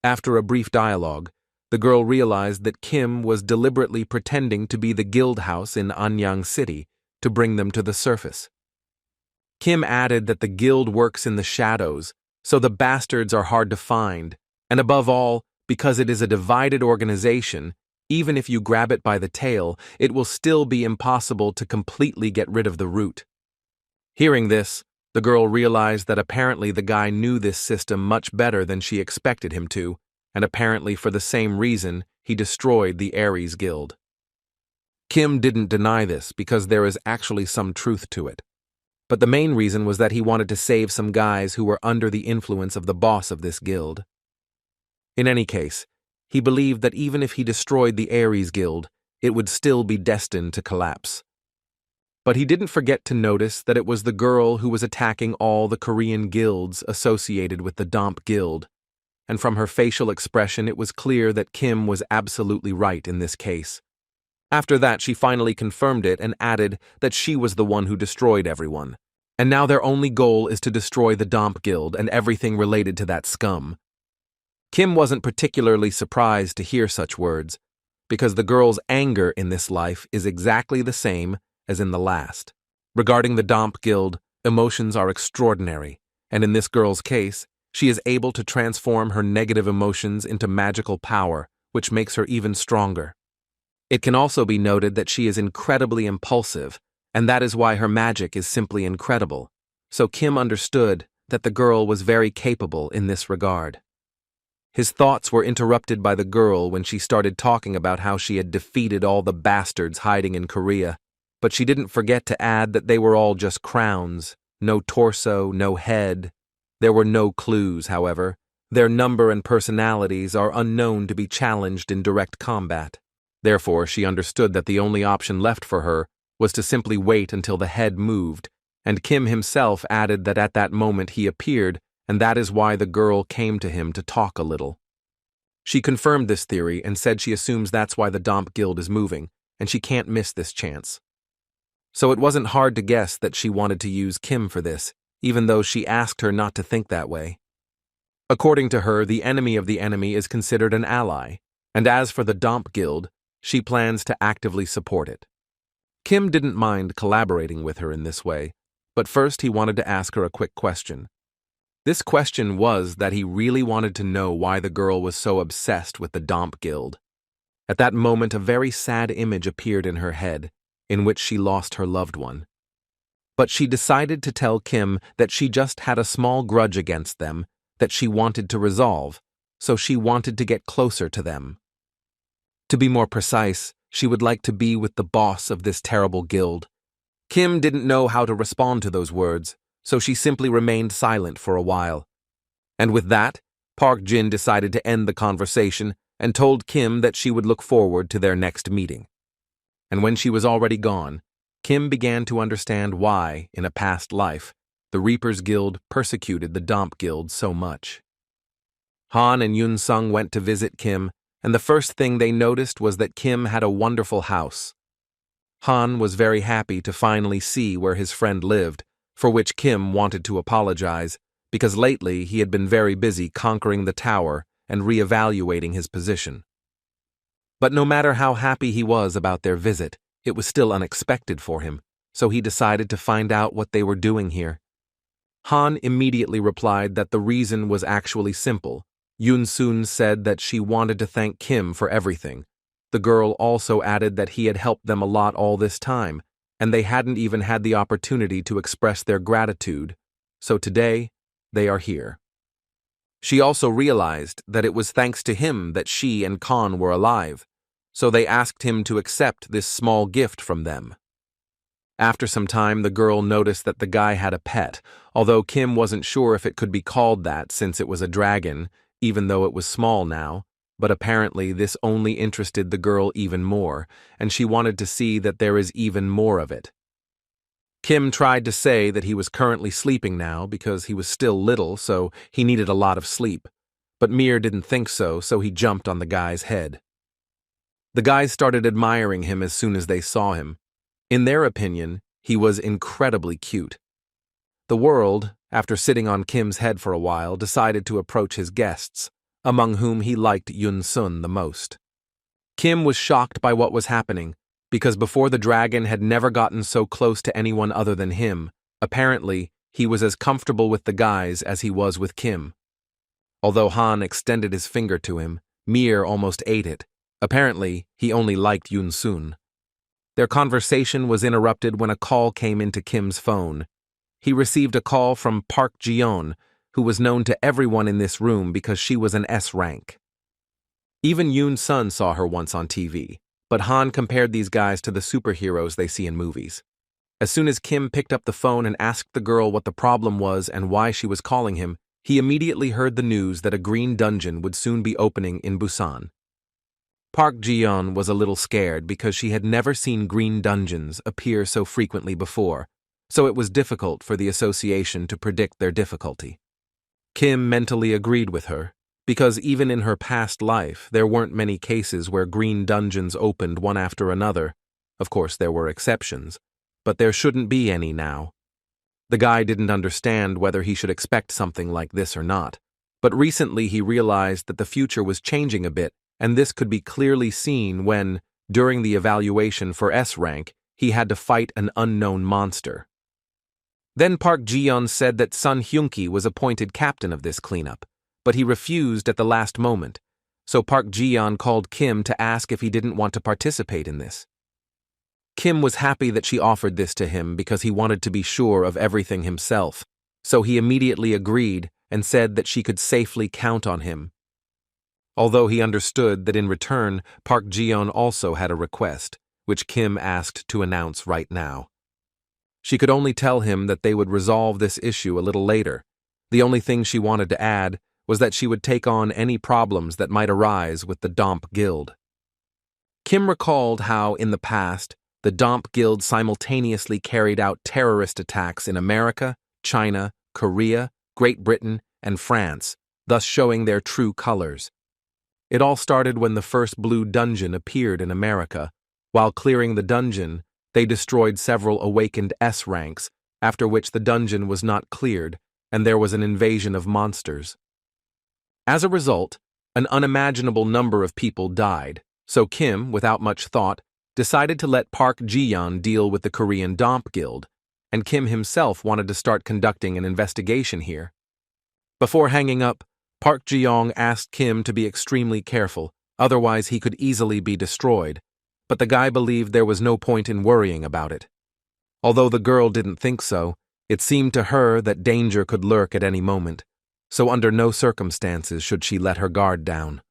After a brief dialogue, the girl realized that Kim was deliberately pretending to be the guild house in Anyang City to bring them to the surface. Kim added that the guild works in the shadows, so the bastards are hard to find, and above all, because it is a divided organization, even if you grab it by the tail, it will still be impossible to completely get rid of the root. Hearing this, the girl realized that apparently the guy knew this system much better than she expected him to, and apparently for the same reason, he destroyed the Ares Guild. Kim didn't deny this because there is actually some truth to it. But the main reason was that he wanted to save some guys who were under the influence of the boss of this guild. In any case, he believed that even if he destroyed the Ares Guild, it would still be destined to collapse. But he didn't forget to notice that it was the girl who was attacking all the Korean guilds associated with the Domp Guild, and from her facial expression it was clear that Kim was absolutely right in this case. After that, she finally confirmed it and added that she was the one who destroyed everyone, and now their only goal is to destroy the Domp Guild and everything related to that scum. Kim wasn't particularly surprised to hear such words, because the girl's anger in this life is exactly the same as in the last. Regarding the Domp Guild, emotions are extraordinary, and in this girl's case, she is able to transform her negative emotions into magical power, which makes her even stronger. It can also be noted that she is incredibly impulsive, and that is why her magic is simply incredible, so Kim understood that the girl was very capable in this regard. His thoughts were interrupted by the girl when she started talking about how she had defeated all the bastards hiding in Korea, but she didn't forget to add that they were all just crowns, no torso, no head. There were no clues, however. Their number and personalities are unknown to be challenged in direct combat. Therefore, she understood that the only option left for her was to simply wait until the head moved, and Kim himself added that at that moment he appeared, and that is why the girl came to him to talk a little. She confirmed this theory and said she assumes that's why the Domp Guild is moving, and she can't miss this chance. So it wasn't hard to guess that she wanted to use Kim for this, even though she asked her not to think that way. According to her, the enemy of the enemy is considered an ally, and as for the Domp Guild, she plans to actively support it. Kim didn't mind collaborating with her in this way, but first he wanted to ask her a quick question. This question was that he really wanted to know why the girl was so obsessed with the Domp Guild. At that moment, a very sad image appeared in her head, in which she lost her loved one. But she decided to tell Kim that she just had a small grudge against them that she wanted to resolve, so she wanted to get closer to them. To be more precise, she would like to be with the boss of this terrible guild. Kim didn't know how to respond to those words, so she simply remained silent for a while. And with that, Park Jin decided to end the conversation and told Kim that she would look forward to their next meeting. And when she was already gone, Kim began to understand why, in a past life, the Reapers Guild persecuted the Domp Guild so much. Han and Yun Sung went to visit Kim, and the first thing they noticed was that Kim had a wonderful house. Han was very happy to finally see where his friend lived, for which Kim wanted to apologize, because lately he had been very busy conquering the tower and reevaluating his position. But no matter how happy he was about their visit, it was still unexpected for him, so he decided to find out what they were doing here. Han immediately replied that the reason was actually simple. Yun Sun said that she wanted to thank Kim for everything. The girl also added that he had helped them a lot all this time, and they hadn't even had the opportunity to express their gratitude, so today, they are here. She also realized that it was thanks to him that she and Khan were alive, so they asked him to accept this small gift from them. After some time, the girl noticed that the guy had a pet, although Kim wasn't sure if it could be called that since it was a dragon, even though it was small now, but apparently this only interested the girl even more, and she wanted to see that there is even more of it. Kim tried to say that he was currently sleeping now because he was still little, so he needed a lot of sleep, but Mir didn't think so, so he jumped on the guy's head. The guys started admiring him as soon as they saw him. In their opinion, he was incredibly cute. The world, after sitting on Kim's head for a while, decided to approach his guests, among whom he liked Yun Sun the most. Kim was shocked by what was happening, because before the dragon had never gotten so close to anyone other than him. Apparently, he was as comfortable with the guys as he was with Kim. Although Han extended his finger to him, Mir almost ate it. Apparently, he only liked Yun Sun. Their conversation was interrupted when a call came into Kim's phone. He received a call from Park Ji-yeon, who was known to everyone in this room because she was an S-Rank. Even Yun Sun saw her once on TV, but Han compared these guys to the superheroes they see in movies. As soon as Kim picked up the phone and asked the girl what the problem was and why she was calling him, he immediately heard the news that a green dungeon would soon be opening in Busan. Park Ji-yeon was a little scared because she had never seen green dungeons appear so frequently before, so it was difficult for the association to predict their difficulty. Kim mentally agreed with her, because even in her past life there weren't many cases where green dungeons opened one after another. Of course there were exceptions, but there shouldn't be any now. The guy didn't understand whether he should expect something like this or not, but recently he realized that the future was changing a bit, and this could be clearly seen when, during the evaluation for S-Rank, he had to fight an unknown monster. Then Park Ji-yeon said that Sun Hyun-ki was appointed captain of this cleanup, but he refused at the last moment, so Park Ji-yeon called Kim to ask if he didn't want to participate in this. Kim was happy that she offered this to him because he wanted to be sure of everything himself, so he immediately agreed and said that she could safely count on him. Although he understood that in return, Park Ji-yeon also had a request, which Kim asked to announce right now. She could only tell him that they would resolve this issue a little later. The only thing she wanted to add was that she would take on any problems that might arise with the Domp Guild. Kim recalled how, in the past, the Domp Guild simultaneously carried out terrorist attacks in America, China, Korea, Great Britain, and France, thus showing their true colors. It all started when the first blue dungeon appeared in America. While clearing the dungeon, they destroyed several awakened S-Ranks, after which the dungeon was not cleared, and there was an invasion of monsters. As a result, an unimaginable number of people died, so Kim, without much thought, decided to let Park Ji-yeon deal with the Korean Domp Guild, and Kim himself wanted to start conducting an investigation here. Before hanging up, Park Ji-yeon asked Kim to be extremely careful, otherwise he could easily be destroyed, but the guy believed there was no point in worrying about it. Although the girl didn't think so, it seemed to her that danger could lurk at any moment, so under no circumstances should she let her guard down.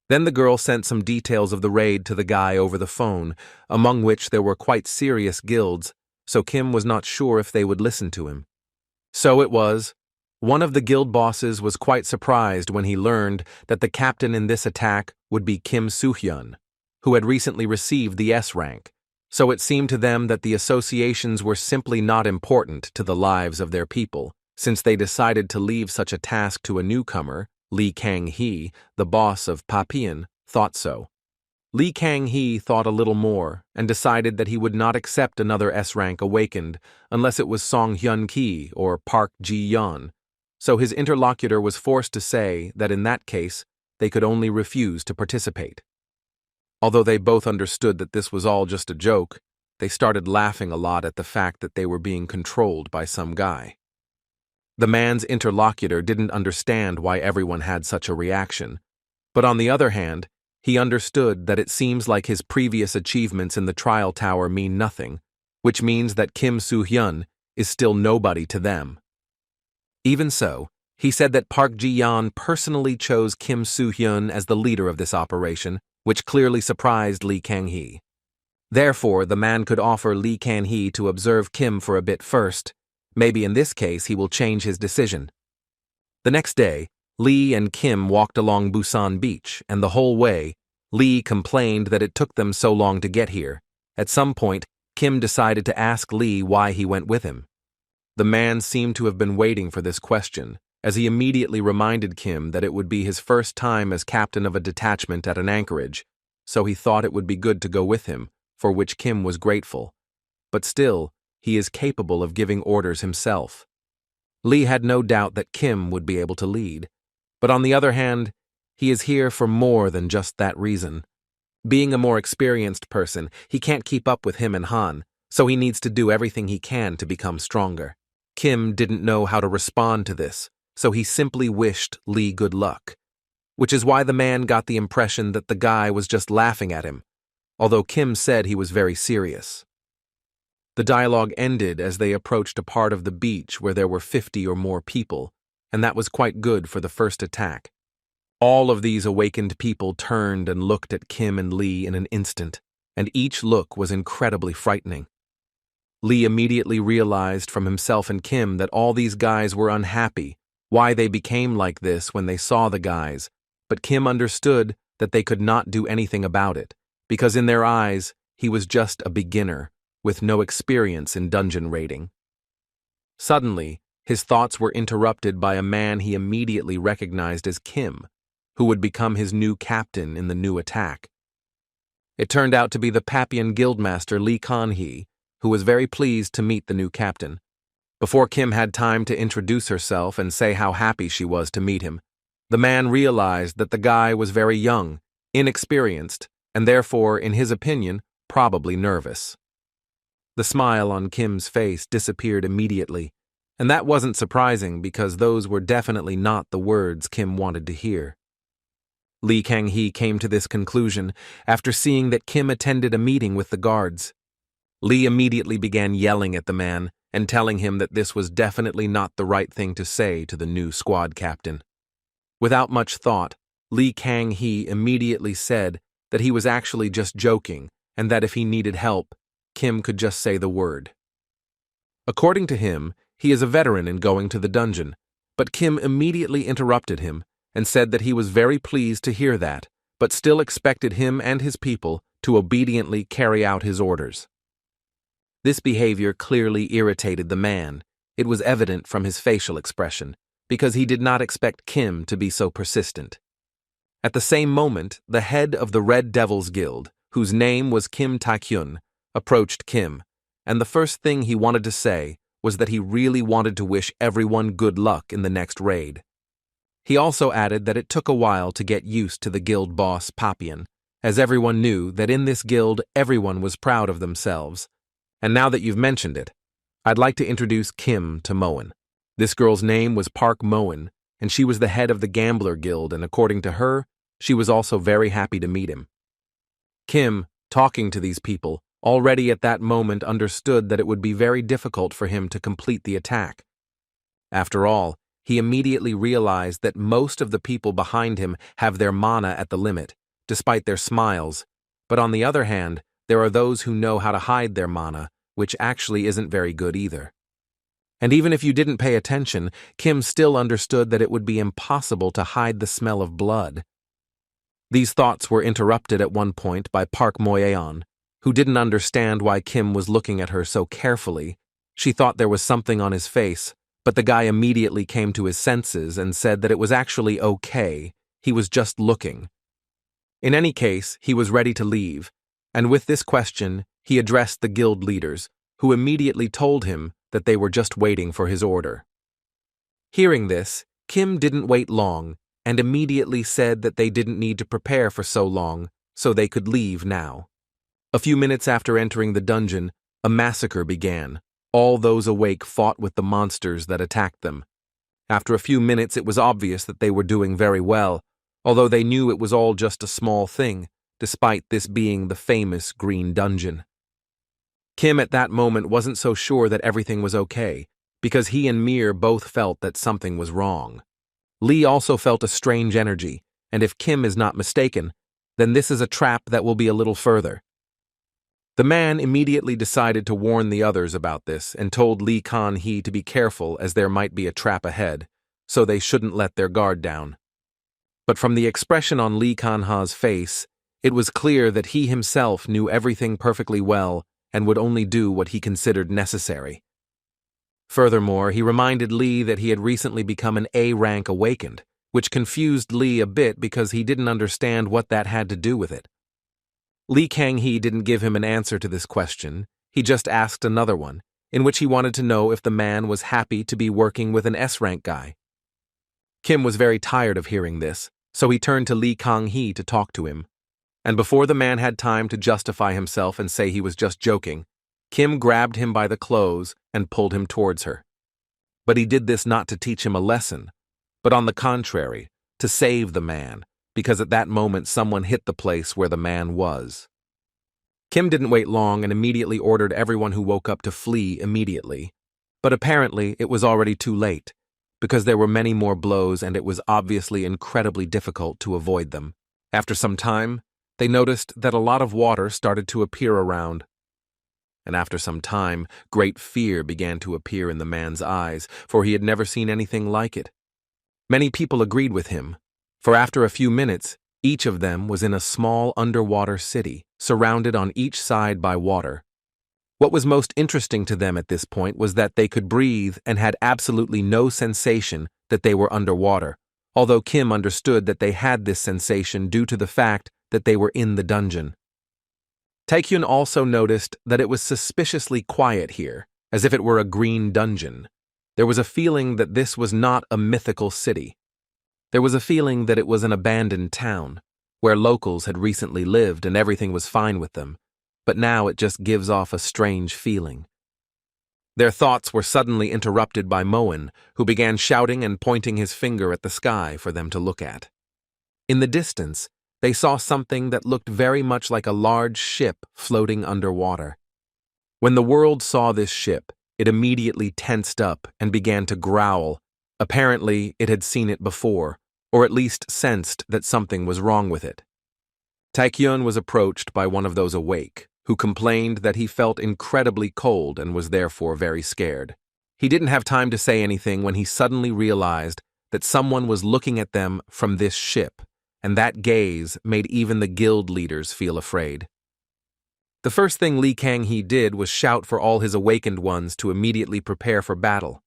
Then the girl sent some details of the raid to the guy over the phone, among which there were quite serious guilds, so Kim was not sure if they would listen to him. So it was. One of the guild bosses was quite surprised when he learned that the captain in this attack would be Kim Soo-hyun, who had recently received the S-Rank. So it seemed to them that the associations were simply not important to the lives of their people, since they decided to leave such a task to a newcomer. Li Kang-hee, the boss of Papian, thought so. Li Kang-hee thought a little more and decided that he would not accept another S-rank awakened unless it was Song Hyun-ki or Park Ji-yeon, so his interlocutor was forced to say that in that case they could only refuse to participate. Although they both understood that this was all just a joke, they started laughing a lot at the fact that they were being controlled by some guy. The man's interlocutor didn't understand why everyone had such a reaction, but on the other hand, he understood that it seems like his previous achievements in the trial tower mean nothing, which means that Kim Soo-hyun is still nobody to them. Even so, he said that Park Ji-yeon personally chose Kim Soo-hyun as the leader of this operation, which clearly surprised Li Kang-hee. Therefore, the man could offer Li Kang-hee to observe Kim for a bit first. Maybe in this case he will change his decision. The next day, Lee and Kim walked along Busan Beach, and the whole way, Lee complained that it took them so long to get here. At some point, Kim decided to ask Lee why he went with him. The man seemed to have been waiting for this question, as he immediately reminded Kim that it would be his first time as captain of a detachment at an anchorage, so he thought it would be good to go with him, for which Kim was grateful. But still, he is capable of giving orders himself. Lee had no doubt that Kim would be able to lead, but on the other hand, he is here for more than just that reason. Being a more experienced person, he can't keep up with him and Han, so he needs to do everything he can to become stronger. Kim didn't know how to respond to this, so he simply wished Lee good luck, which is why the man got the impression that the guy was just laughing at him, although Kim said he was very serious. The dialogue ended as they approached a part of the beach where there were 50 or more people, and that was quite good for the first attack. All of these awakened people turned and looked at Kim and Lee in an instant, and each look was incredibly frightening. Lee immediately realized from himself and Kim that all these guys were unhappy, why they became like this when they saw the guys, but Kim understood that they could not do anything about it, because in their eyes, he was just a beginner, with no experience in dungeon raiding. Suddenly, his thoughts were interrupted by a man he immediately recognized as Kim, who would become his new captain in the new attack. It turned out to be the Papian guildmaster Lee Kan-hee, who was very pleased to meet the new captain. Before Kim had time to introduce herself and say how happy she was to meet him, the man realized that the guy was very young, inexperienced, and therefore, in his opinion, probably nervous. The smile on Kim's face disappeared immediately, and that wasn't surprising because those were definitely not the words Kim wanted to hear. Lee Kang-hee came to this conclusion after seeing that Kim attended a meeting with the guards. Lee immediately began yelling at the man and telling him that this was definitely not the right thing to say to the new squad captain. Without much thought, Lee Kang-hee immediately said that he was actually just joking and that if he needed help, Kim could just say the word. According to him, he is a veteran in going to the dungeon, but Kim immediately interrupted him and said that he was very pleased to hear that, but still expected him and his people to obediently carry out his orders. This behavior clearly irritated the man. It was evident from his facial expression, because he did not expect Kim to be so persistent. At the same moment, the head of the Red Devils Guild, whose name was Kim Tae-kyun, approached Kim, and the first thing he wanted to say was that he really wanted to wish everyone good luck in the next raid. He also added that it took a while to get used to the guild boss Papian, as everyone knew that in this guild everyone was proud of themselves. And now that you've mentioned it, I'd like to introduce Kim to Moen. This girl's name was Park Moen, and she was the head of the Gambler Guild, and according to her, she was also very happy to meet him. Kim, talking to these people, already at that moment understood that it would be very difficult for him to complete the attack. After all, he immediately realized that most of the people behind him have their mana at the limit, despite their smiles, but on the other hand, there are those who know how to hide their mana, which actually isn't very good either. And even if you didn't pay attention, Kim still understood that it would be impossible to hide the smell of blood. These thoughts were interrupted at one point by Park Moyeon, who didn't understand why Kim was looking at her so carefully. She thought there was something on his face, but the guy immediately came to his senses and said that it was actually okay, he was just looking. In any case, he was ready to leave, and with this question, he addressed the guild leaders, who immediately told him that they were just waiting for his order. Hearing this, Kim didn't wait long and immediately said that they didn't need to prepare for so long, so they could leave now. A few minutes after entering the dungeon, a massacre began. All those awake fought with the monsters that attacked them. After a few minutes, it was obvious that they were doing very well, although they knew it was all just a small thing, despite this being the famous Green Dungeon. Kim at that moment wasn't so sure that everything was okay, because he and Mir both felt that something was wrong. Lee also felt a strange energy, and if Kim is not mistaken, then this is a trap that will be a little further. The man immediately decided to warn the others about this and told Lee Kan-hee to be careful as there might be a trap ahead, so they shouldn't let their guard down. But from the expression on Lee Kan-ha's face, it was clear that he himself knew everything perfectly well and would only do what he considered necessary. Furthermore, he reminded Lee that he had recently become an A-rank awakened, which confused Lee a bit because he didn't understand what that had to do with it. Lee Kang-hee didn't give him an answer to this question, he just asked another one, in which he wanted to know if the man was happy to be working with an S-rank guy. Kim was very tired of hearing this, so he turned to Lee Kang-hee to talk to him. And before the man had time to justify himself and say he was just joking, Kim grabbed him by the clothes and pulled him towards her. But he did this not to teach him a lesson, but on the contrary, to save the man, because at that moment someone hit the place where the man was. Kim didn't wait long and immediately ordered everyone who woke up to flee immediately. But apparently it was already too late, because there were many more blows and it was obviously incredibly difficult to avoid them. After some time, they noticed that a lot of water started to appear around. And after some time, great fear began to appear in the man's eyes, for he had never seen anything like it. Many people agreed with him, for after a few minutes, each of them was in a small underwater city, surrounded on each side by water. What was most interesting to them at this point was that they could breathe and had absolutely no sensation that they were underwater, although Kim understood that they had this sensation due to the fact that they were in the dungeon. Taekyun also noticed that it was suspiciously quiet here, as if it were a green dungeon. There was a feeling that this was not a mythical city. There was a feeling that it was an abandoned town, where locals had recently lived and everything was fine with them, but now it just gives off a strange feeling. Their thoughts were suddenly interrupted by Moen, who began shouting and pointing his finger at the sky for them to look at. In the distance, they saw something that looked very much like a large ship floating underwater. When the world saw this ship, it immediately tensed up and began to growl. Apparently, it had seen it before, or at least sensed that something was wrong with it. Taekyun was approached by one of those awake, who complained that he felt incredibly cold and was therefore very scared. He didn't have time to say anything when he suddenly realized that someone was looking at them from this ship, and that gaze made even the guild leaders feel afraid. The first thing Lee Kang-hee did was shout for all his awakened ones to immediately prepare for battle.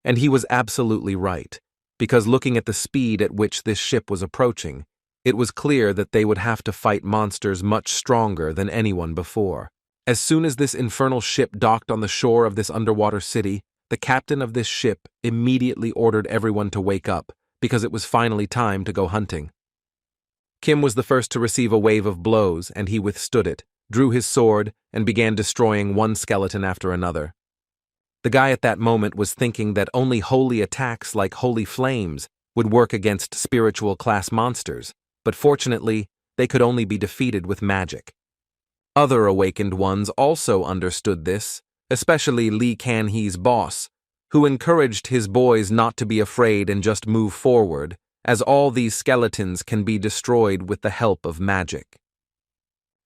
And he was absolutely right, because looking at the speed at which this ship was approaching, it was clear that they would have to fight monsters much stronger than anyone before. As soon as this infernal ship docked on the shore of this underwater city, the captain of this ship immediately ordered everyone to wake up, because it was finally time to go hunting. Kim was the first to receive a wave of blows, and he withstood it, drew his sword, and began destroying one skeleton after another. The guy at that moment was thinking that only holy attacks like holy flames would work against spiritual class monsters, but fortunately, they could only be defeated with magic. Other awakened ones also understood this, especially Lee Kan-hee's boss, who encouraged his boys not to be afraid and just move forward, as all these skeletons can be destroyed with the help of magic.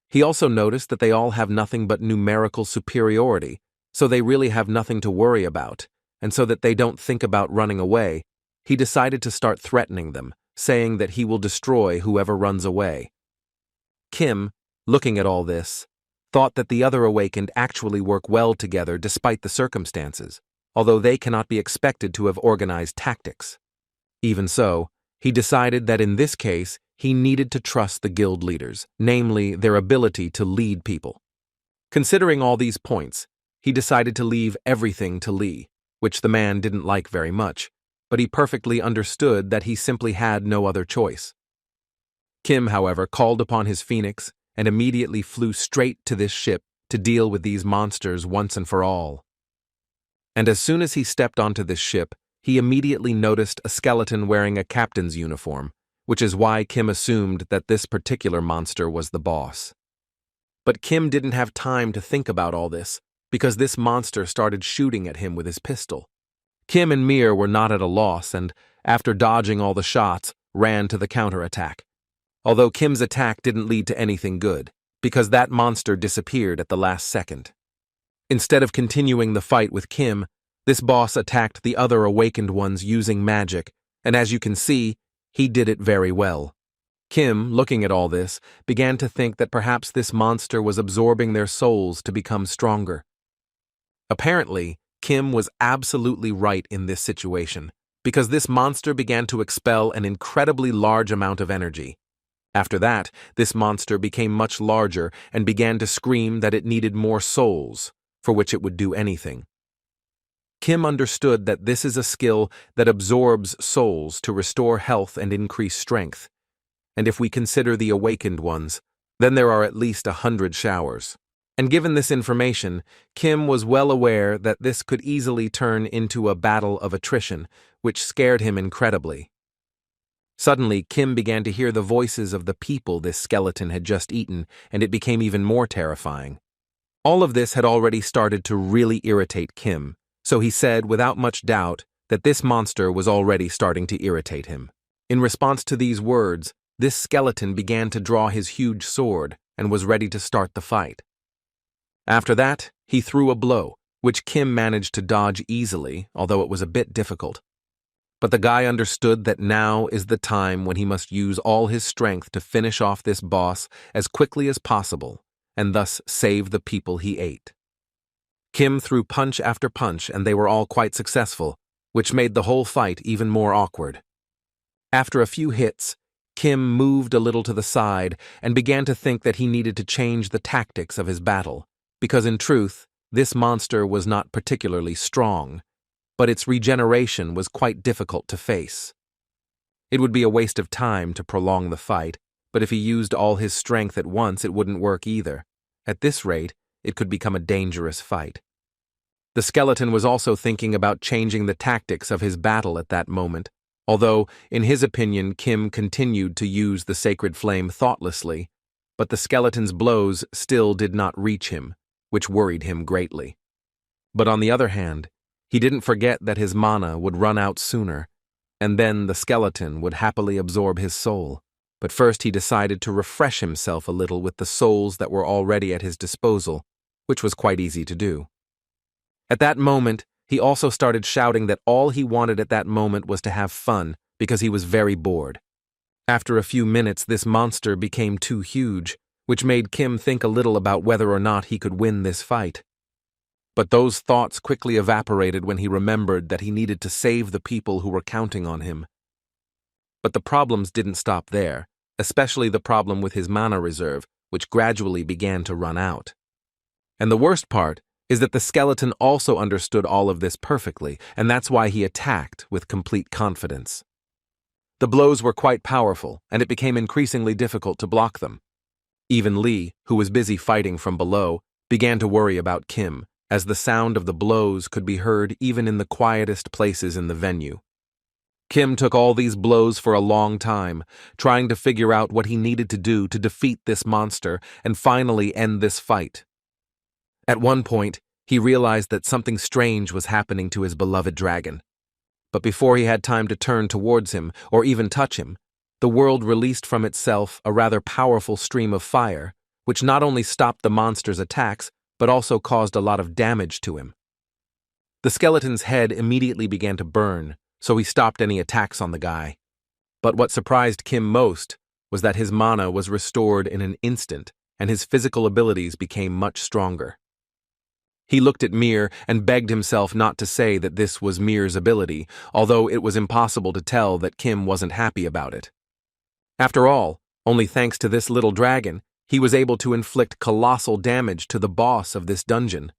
He also noticed that they all have nothing but numerical superiority, so they really have nothing to worry about, and so that they don't think about running away, he decided to start threatening them, saying that he will destroy whoever runs away. Kim, looking at all this, thought that the other awakened actually work well together despite the circumstances, although they cannot be expected to have organized tactics. Even so, he decided that in this case, he needed to trust the guild leaders, namely their ability to lead people. Considering all these points, he decided to leave everything to Lee, which the man didn't like very much, but he perfectly understood that he simply had no other choice. Kim, however, called upon his phoenix and immediately flew straight to this ship to deal with these monsters once and for all. And as soon as he stepped onto this ship, he immediately noticed a skeleton wearing a captain's uniform, which is why Kim assumed that this particular monster was the boss. But Kim didn't have time to think about all this, because this monster started shooting at him with his pistol. Kim and Mir were not at a loss and, after dodging all the shots, ran to the counterattack. Although Kim's attack didn't lead to anything good, because that monster disappeared at the last second. Instead of continuing the fight with Kim, this boss attacked the other awakened ones using magic, and as you can see, he did it very well. Kim, looking at all this, began to think that perhaps this monster was absorbing their souls to become stronger. Apparently, Kim was absolutely right in this situation, because this monster began to expel an incredibly large amount of energy. After that, this monster became much larger and began to scream that it needed more souls, for which it would do anything. Kim understood that this is a skill that absorbs souls to restore health and increase strength. And if we consider the awakened ones, then there are at least 100 showers. And given this information, Kim was well aware that this could easily turn into a battle of attrition, which scared him incredibly. Suddenly, Kim began to hear the voices of the people this skeleton had just eaten, and it became even more terrifying. All of this had already started to really irritate Kim, so he said without much doubt that this monster was already starting to irritate him. In response to these words, this skeleton began to draw his huge sword and was ready to start the fight. After that, he threw a blow, which Kim managed to dodge easily, although it was a bit difficult. But the guy understood that now is the time when he must use all his strength to finish off this boss as quickly as possible, and thus save the people he ate. Kim threw punch after punch, and they were all quite successful, which made the whole fight even more awkward. After a few hits, Kim moved a little to the side and began to think that he needed to change the tactics of his battle, because in truth, this monster was not particularly strong, but its regeneration was quite difficult to face. It would be a waste of time to prolong the fight, but if he used all his strength at once, it wouldn't work either. At this rate, it could become a dangerous fight. The skeleton was also thinking about changing the tactics of his battle at that moment, although, in his opinion, Kim continued to use the sacred flame thoughtlessly, but the skeleton's blows still did not reach him, which worried him greatly. But on the other hand, he didn't forget that his mana would run out sooner, and then the skeleton would happily absorb his soul. But first he decided to refresh himself a little with the souls that were already at his disposal, which was quite easy to do. At that moment, he also started shouting that all he wanted at that moment was to have fun, because he was very bored. After a few minutes, this monster became too huge, which made Kim think a little about whether or not he could win this fight. But those thoughts quickly evaporated when he remembered that he needed to save the people who were counting on him. But the problems didn't stop there, especially the problem with his mana reserve, which gradually began to run out. And the worst part is that the skeleton also understood all of this perfectly, and that's why he attacked with complete confidence. The blows were quite powerful, and it became increasingly difficult to block them. Even Lee, who was busy fighting from below, began to worry about Kim, as the sound of the blows could be heard even in the quietest places in the venue. Kim took all these blows for a long time, trying to figure out what he needed to do to defeat this monster and finally end this fight. At one point, he realized that something strange was happening to his beloved dragon. But before he had time to turn towards him or even touch him, the world released from itself a rather powerful stream of fire, which not only stopped the monster's attacks, but also caused a lot of damage to him. The skeleton's head immediately began to burn, so he stopped any attacks on the guy. But what surprised Kim most was that his mana was restored in an instant, and his physical abilities became much stronger. He looked at Mir and begged himself not to say that this was Mir's ability, although it was impossible to tell that Kim wasn't happy about it. After all, only thanks to this little dragon, he was able to inflict colossal damage to the boss of this dungeon.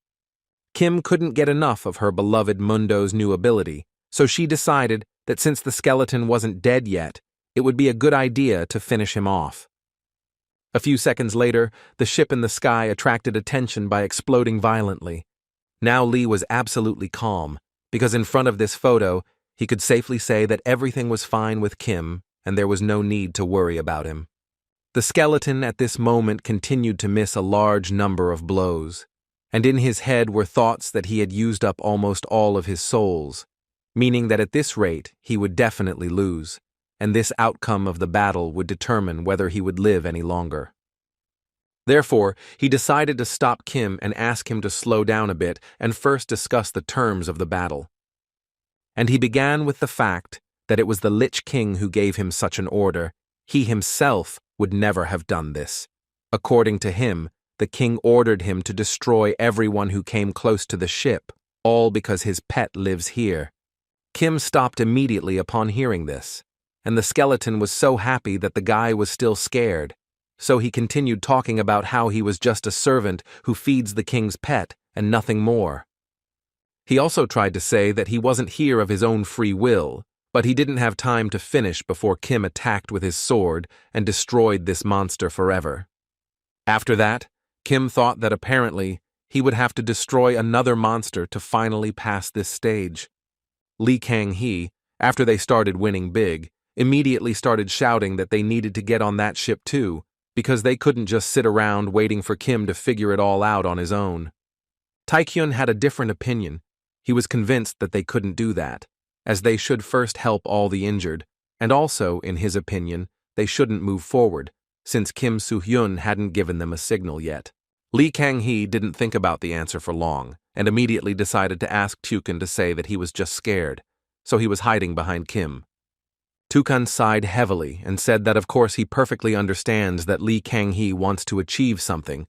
Kim couldn't get enough of her beloved Mundo's new ability, so she decided that since the skeleton wasn't dead yet, it would be a good idea to finish him off. A few seconds later, the ship in the sky attracted attention by exploding violently. Now Lee was absolutely calm, because in front of this photo, he could safely say that everything was fine with Kim and there was no need to worry about him. The skeleton at this moment continued to miss a large number of blows, and in his head were thoughts that he had used up almost all of his souls, meaning that at this rate he would definitely lose, and this outcome of the battle would determine whether he would live any longer. Therefore, he decided to stop Kim and ask him to slow down a bit and first discuss the terms of the battle. And he began with the fact that it was the Lich King who gave him such an order. He himself would never have done this. According to him, the king ordered him to destroy everyone who came close to the ship, all because his pet lives here. Kim stopped immediately upon hearing this, and the skeleton was so happy that the guy was still scared, so he continued talking about how he was just a servant who feeds the king's pet and nothing more. He also tried to say that he wasn't here of his own free will, but he didn't have time to finish before Kim attacked with his sword and destroyed this monster forever. After that, Kim thought that apparently he would have to destroy another monster to finally pass this stage. Lee Kang-hee, after they started winning big, immediately started shouting that they needed to get on that ship too, because they couldn't just sit around waiting for Kim to figure it all out on his own. Taekyun had a different opinion. He was convinced that they couldn't do that, as they should first help all the injured, and also, in his opinion, they shouldn't move forward, since Kim Soo-hyun hadn't given them a signal yet. Lee Kang-hee didn't think about the answer for long, and immediately decided to ask Tukan to say that he was just scared, so he was hiding behind Kim. Tukan sighed heavily and said that of course he perfectly understands that Lee Kang-hee wants to achieve something,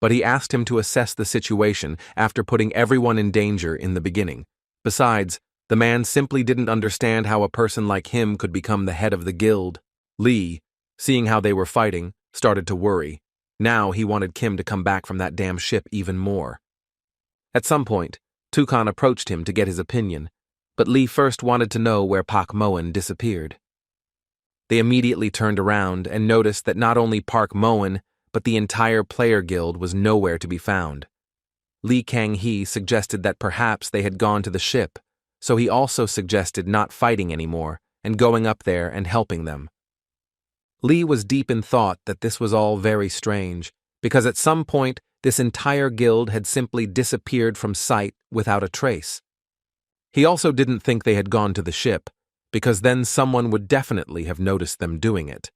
but he asked him to assess the situation after putting everyone in danger in the beginning. Besides, the man simply didn't understand how a person like him could become the head of the guild. Lee, seeing how they were fighting, started to worry. Now he wanted Kim to come back from that damn ship even more. At some point, Tukan approached him to get his opinion, but Lee first wanted to know where Park Moen disappeared. They immediately turned around and noticed that not only Park Moen, but the entire player guild was nowhere to be found. Lee Kang-hee suggested that perhaps they had gone to the ship, so he also suggested not fighting anymore and going up there and helping them. Lee was deep in thought that this was all very strange, because at some point this entire guild had simply disappeared from sight without a trace. He also didn't think they had gone to the ship, because then someone would definitely have noticed them doing it.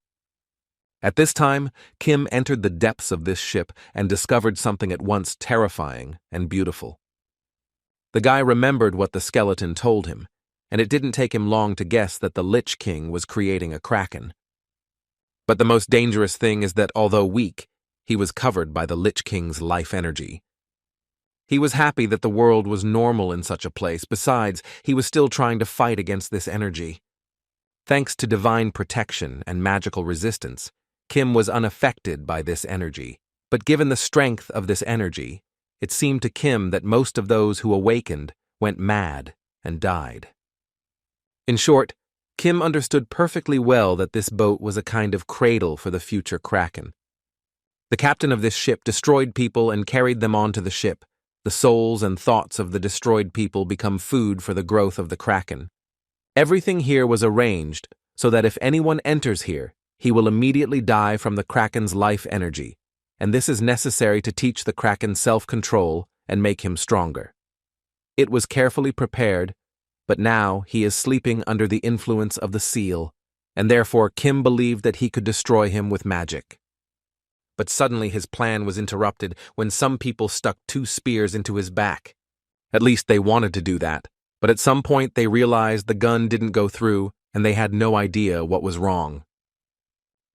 At this time, Kim entered the depths of this ship and discovered something at once terrifying and beautiful. The guy remembered what the skeleton told him, and it didn't take him long to guess that the Lich King was creating a kraken. But the most dangerous thing is that although weak, he was covered by the Lich King's life energy. He was happy that the world was normal in such a place. Besides, he was still trying to fight against this energy. Thanks to divine protection and magical resistance, Kim was unaffected by this energy. But given the strength of this energy, it seemed to Kim that most of those who awakened went mad and died. In short, Kim understood perfectly well that this boat was a kind of cradle for the future kraken. The captain of this ship destroyed people and carried them onto the ship. The souls and thoughts of the destroyed people become food for the growth of the kraken. Everything here was arranged so that if anyone enters here, he will immediately die from the kraken's life energy, and this is necessary to teach the kraken self-control and make him stronger. It was carefully prepared, but now he is sleeping under the influence of the seal, and therefore Kim believed that he could destroy him with magic. But suddenly his plan was interrupted when some people stuck 2 spears into his back. At least they wanted to do that, but at some point they realized the gun didn't go through and they had no idea what was wrong.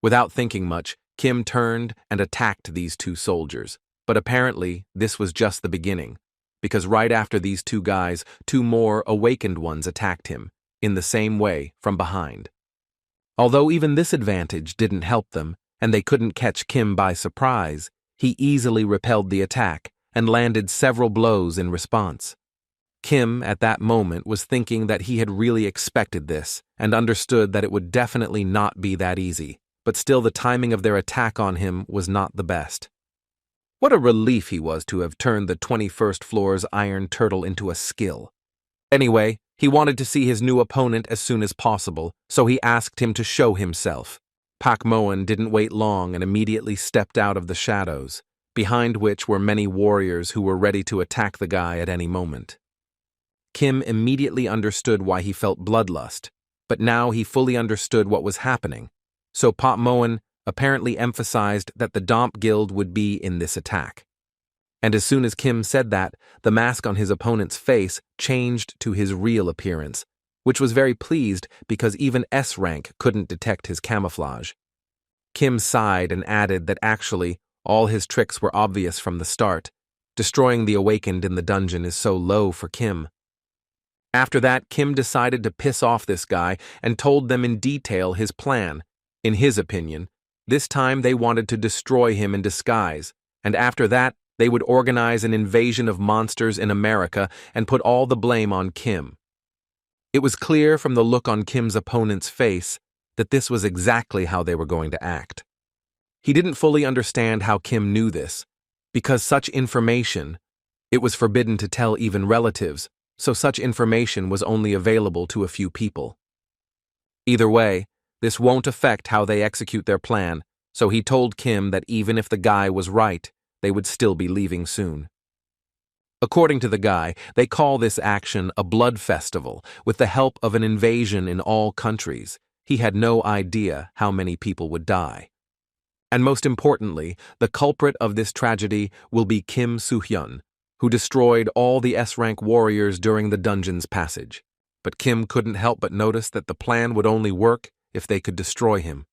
Without thinking much, Kim turned and attacked these two soldiers, but apparently this was just the beginning, because right after these two guys, two more awakened ones attacked him, in the same way, from behind. Although even this advantage didn't help them, and they couldn't catch Kim by surprise, he easily repelled the attack and landed several blows in response. Kim, at that moment, was thinking that he had really expected this and understood that it would definitely not be that easy, but still the timing of their attack on him was not the best. What a relief he was to have turned the 21st floor's iron turtle into a skill. Anyway, he wanted to see his new opponent as soon as possible, so he asked him to show himself. Pak Moen didn't wait long and immediately stepped out of the shadows, behind which were many warriors who were ready to attack the guy at any moment. Kim immediately understood why he felt bloodlust, but now he fully understood what was happening, so Pak Moen apparently emphasized that the Domp Guild would be in this attack. And as soon as Kim said that, the mask on his opponent's face changed to his real appearance, which was very pleased because even S-Rank couldn't detect his camouflage. Kim sighed and added that actually, all his tricks were obvious from the start. Destroying the awakened in the dungeon is so low for Kim. After that, Kim decided to piss off this guy and told them in detail his plan. In his opinion, this time they wanted to destroy him in disguise, and after that, they would organize an invasion of monsters in America and put all the blame on Kim. It was clear from the look on Kim's opponent's face that this was exactly how they were going to act. He didn't fully understand how Kim knew this, because such information, it was forbidden to tell even relatives, so such information was only available to a few people. Either way, this won't affect how they execute their plan, so he told Kim that even if the guy was right, they would still be leaving soon. According to the guy, they call this action a blood festival with the help of an invasion in all countries. He had no idea how many people would die. And most importantly, the culprit of this tragedy will be Kim Soo-hyun, who destroyed all the S-Rank warriors during the dungeon's passage. But Kim couldn't help but notice that the plan would only work if they could destroy him.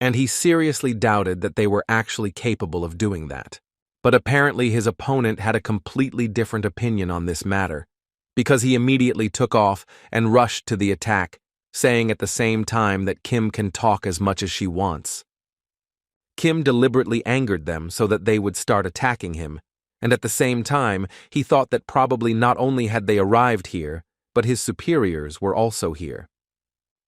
And he seriously doubted that they were actually capable of doing that. But apparently his opponent had a completely different opinion on this matter, because he immediately took off and rushed to the attack, saying at the same time that Kim can talk as much as she wants. Kim deliberately angered them so that they would start attacking him, and at the same time he thought that probably not only had they arrived here, but his superiors were also here.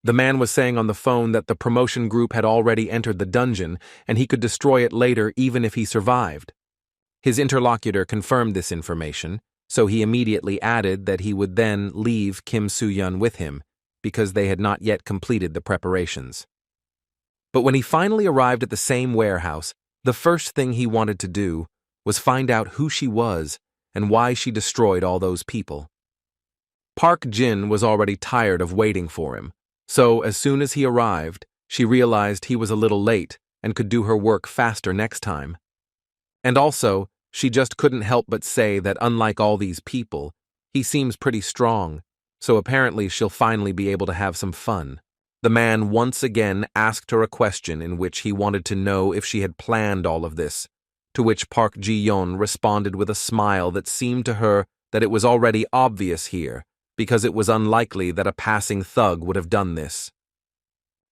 The man was saying on the phone that the promotion group had already entered the dungeon and he could destroy it later even if he survived. His interlocutor confirmed this information, so he immediately added that he would then leave Kim Soo-hyun with him, because they had not yet completed the preparations. But when he finally arrived at the same warehouse, the first thing he wanted to do was find out who she was and why she destroyed all those people. Park Jin was already tired of waiting for him, so as soon as he arrived, she realized he was a little late and could do her work faster next time. And also, she just couldn't help but say that unlike all these people, he seems pretty strong, so apparently she'll finally be able to have some fun. The man once again asked her a question in which he wanted to know if she had planned all of this, to which Park Ji-yeon responded with a smile that seemed to her that it was already obvious here, because it was unlikely that a passing thug would have done this.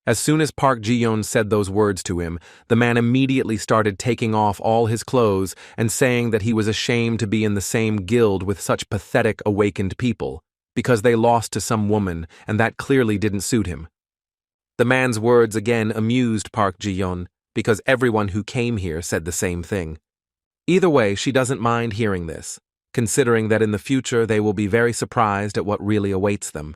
As soon as Park Ji-yeon said those words to him, the man immediately started taking off all his clothes and saying that he was ashamed to be in the same guild with such pathetic awakened people, because they lost to some woman and that clearly didn't suit him. The man's words again amused Park Ji-yeon, because everyone who came here said the same thing. Either way, she doesn't mind hearing this, considering that in the future they will be very surprised at what really awaits them.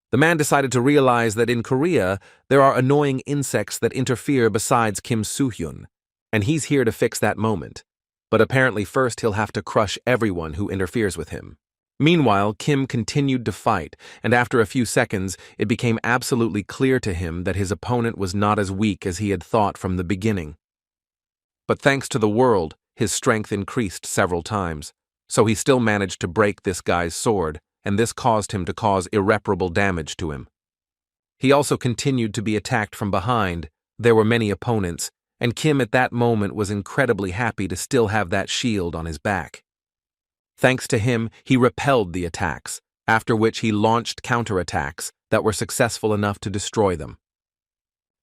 The man decided to realize that in Korea, there are annoying insects that interfere besides Kim Soo-hyun, and he's here to fix that moment. But apparently first he'll have to crush everyone who interferes with him. Meanwhile, Kim continued to fight, and after a few seconds, it became absolutely clear to him that his opponent was not as weak as he had thought from the beginning. But thanks to the world, his strength increased several times, so he still managed to break this guy's sword, and this caused him to cause irreparable damage to him. He also continued to be attacked from behind. There were many opponents, and Kim at that moment was incredibly happy to still have that shield on his back. Thanks to him, he repelled the attacks, after which he launched counterattacks that were successful enough to destroy them.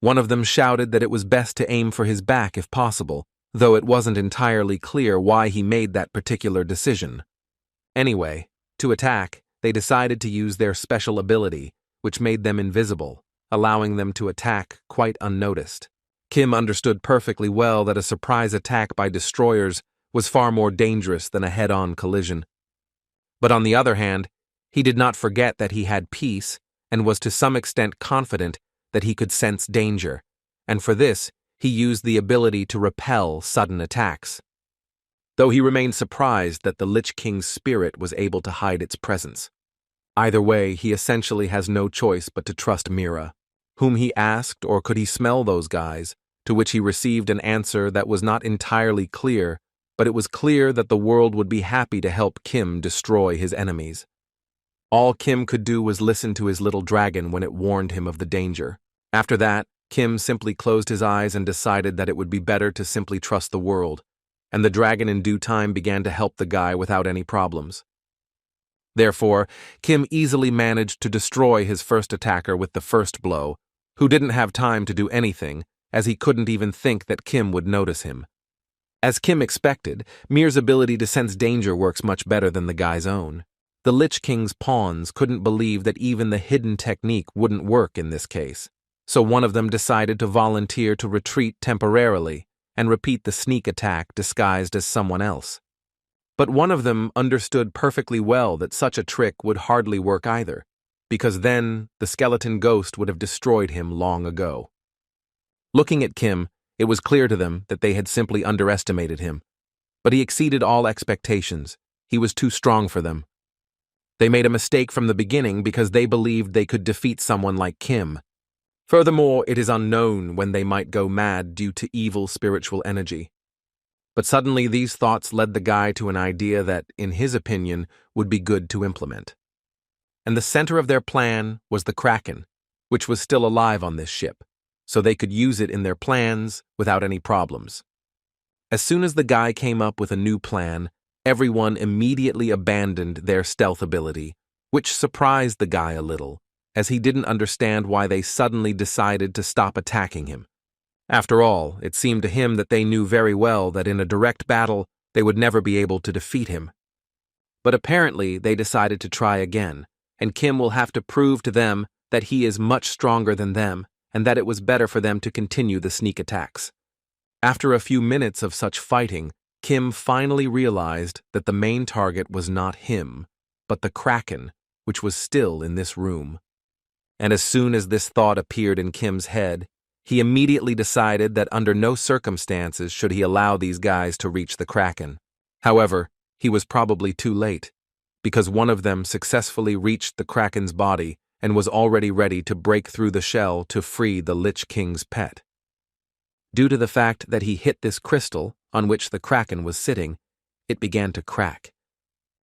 One of them shouted that it was best to aim for his back if possible, though it wasn't entirely clear why he made that particular decision. Anyway, to attack, they decided to use their special ability, which made them invisible, allowing them to attack quite unnoticed. Kim understood perfectly well that a surprise attack by destroyers was far more dangerous than a head-on collision. But on the other hand, he did not forget that he had peace and was to some extent confident that he could sense danger, and for this, he used the ability to repel sudden attacks. Though he remained surprised that the Lich King's spirit was able to hide its presence. Either way, he essentially has no choice but to trust Mira, whom he asked or could he smell those guys, to which he received an answer that was not entirely clear, but it was clear that the world would be happy to help Kim destroy his enemies. All Kim could do was listen to his little dragon when it warned him of the danger. After that, Kim simply closed his eyes and decided that it would be better to simply trust the world, and the dragon in due time began to help the guy without any problems. Therefore, Kim easily managed to destroy his first attacker with the first blow, who didn't have time to do anything, as he couldn't even think that Kim would notice him. As Kim expected, Mir's ability to sense danger works much better than the guy's own. The Lich King's pawns couldn't believe that even the hidden technique wouldn't work in this case, so one of them decided to volunteer to retreat temporarily and repeat the sneak attack disguised as someone else. But one of them understood perfectly well that such a trick would hardly work either, because then the skeleton ghost would have destroyed him long ago. Looking at Kim, it was clear to them that they had simply underestimated him, but he exceeded all expectations. He was too strong for them. They made a mistake from the beginning because they believed they could defeat someone like Kim. Furthermore, it is unknown when they might go mad due to evil spiritual energy. But suddenly these thoughts led the guy to an idea that, in his opinion, would be good to implement. And the center of their plan was the kraken, which was still alive on this ship, so they could use it in their plans without any problems. As soon as the guy came up with a new plan, everyone immediately abandoned their stealth ability, which surprised the guy a little, as he didn't understand why they suddenly decided to stop attacking him. After all, it seemed to him that they knew very well that in a direct battle, they would never be able to defeat him. But apparently, they decided to try again, and Kim will have to prove to them that he is much stronger than them, and that it was better for them to continue the sneak attacks. After a few minutes of such fighting, Kim finally realized that the main target was not him, but the kraken, which was still in this room. And as soon as this thought appeared in Kim's head, he immediately decided that under no circumstances should he allow these guys to reach the kraken. However, he was probably too late, because one of them successfully reached the kraken's body and was already ready to break through the shell to free the Lich King's pet. Due to the fact that he hit this crystal on which the kraken was sitting, it began to crack.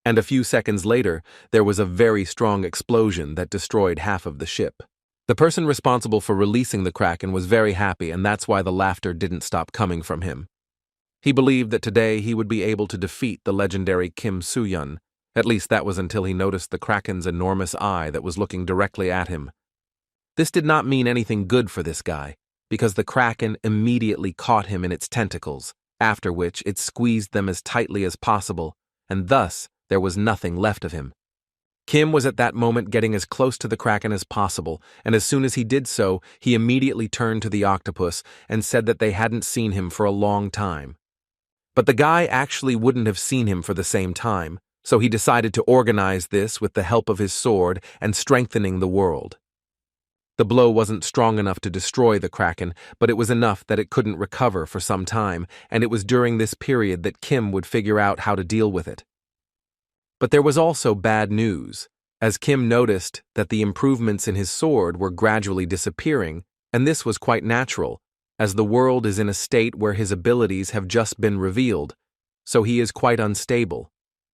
And a few seconds later, there was a very strong explosion that destroyed half of the ship. The person responsible for releasing the kraken was very happy, and that's why the laughter didn't stop coming from him. He believed that today he would be able to defeat the legendary Kim Soo-yun. At least that was until he noticed the kraken's enormous eye that was looking directly at him. This did not mean anything good for this guy, because the kraken immediately caught him in its tentacles, after which it squeezed them as tightly as possible, and thus there was nothing left of him. Kim was at that moment getting as close to the kraken as possible, and as soon as he did so, he immediately turned to the octopus and said that they hadn't seen him for a long time. But the guy actually wouldn't have seen him for the same time, so he decided to organize this with the help of his sword and strengthening the world. The blow wasn't strong enough to destroy the kraken, but it was enough that it couldn't recover for some time, and it was during this period that Kim would figure out how to deal with it. But there was also bad news, as Kim noticed that the improvements in his sword were gradually disappearing, and this was quite natural, as the world is in a state where his abilities have just been revealed, so he is quite unstable.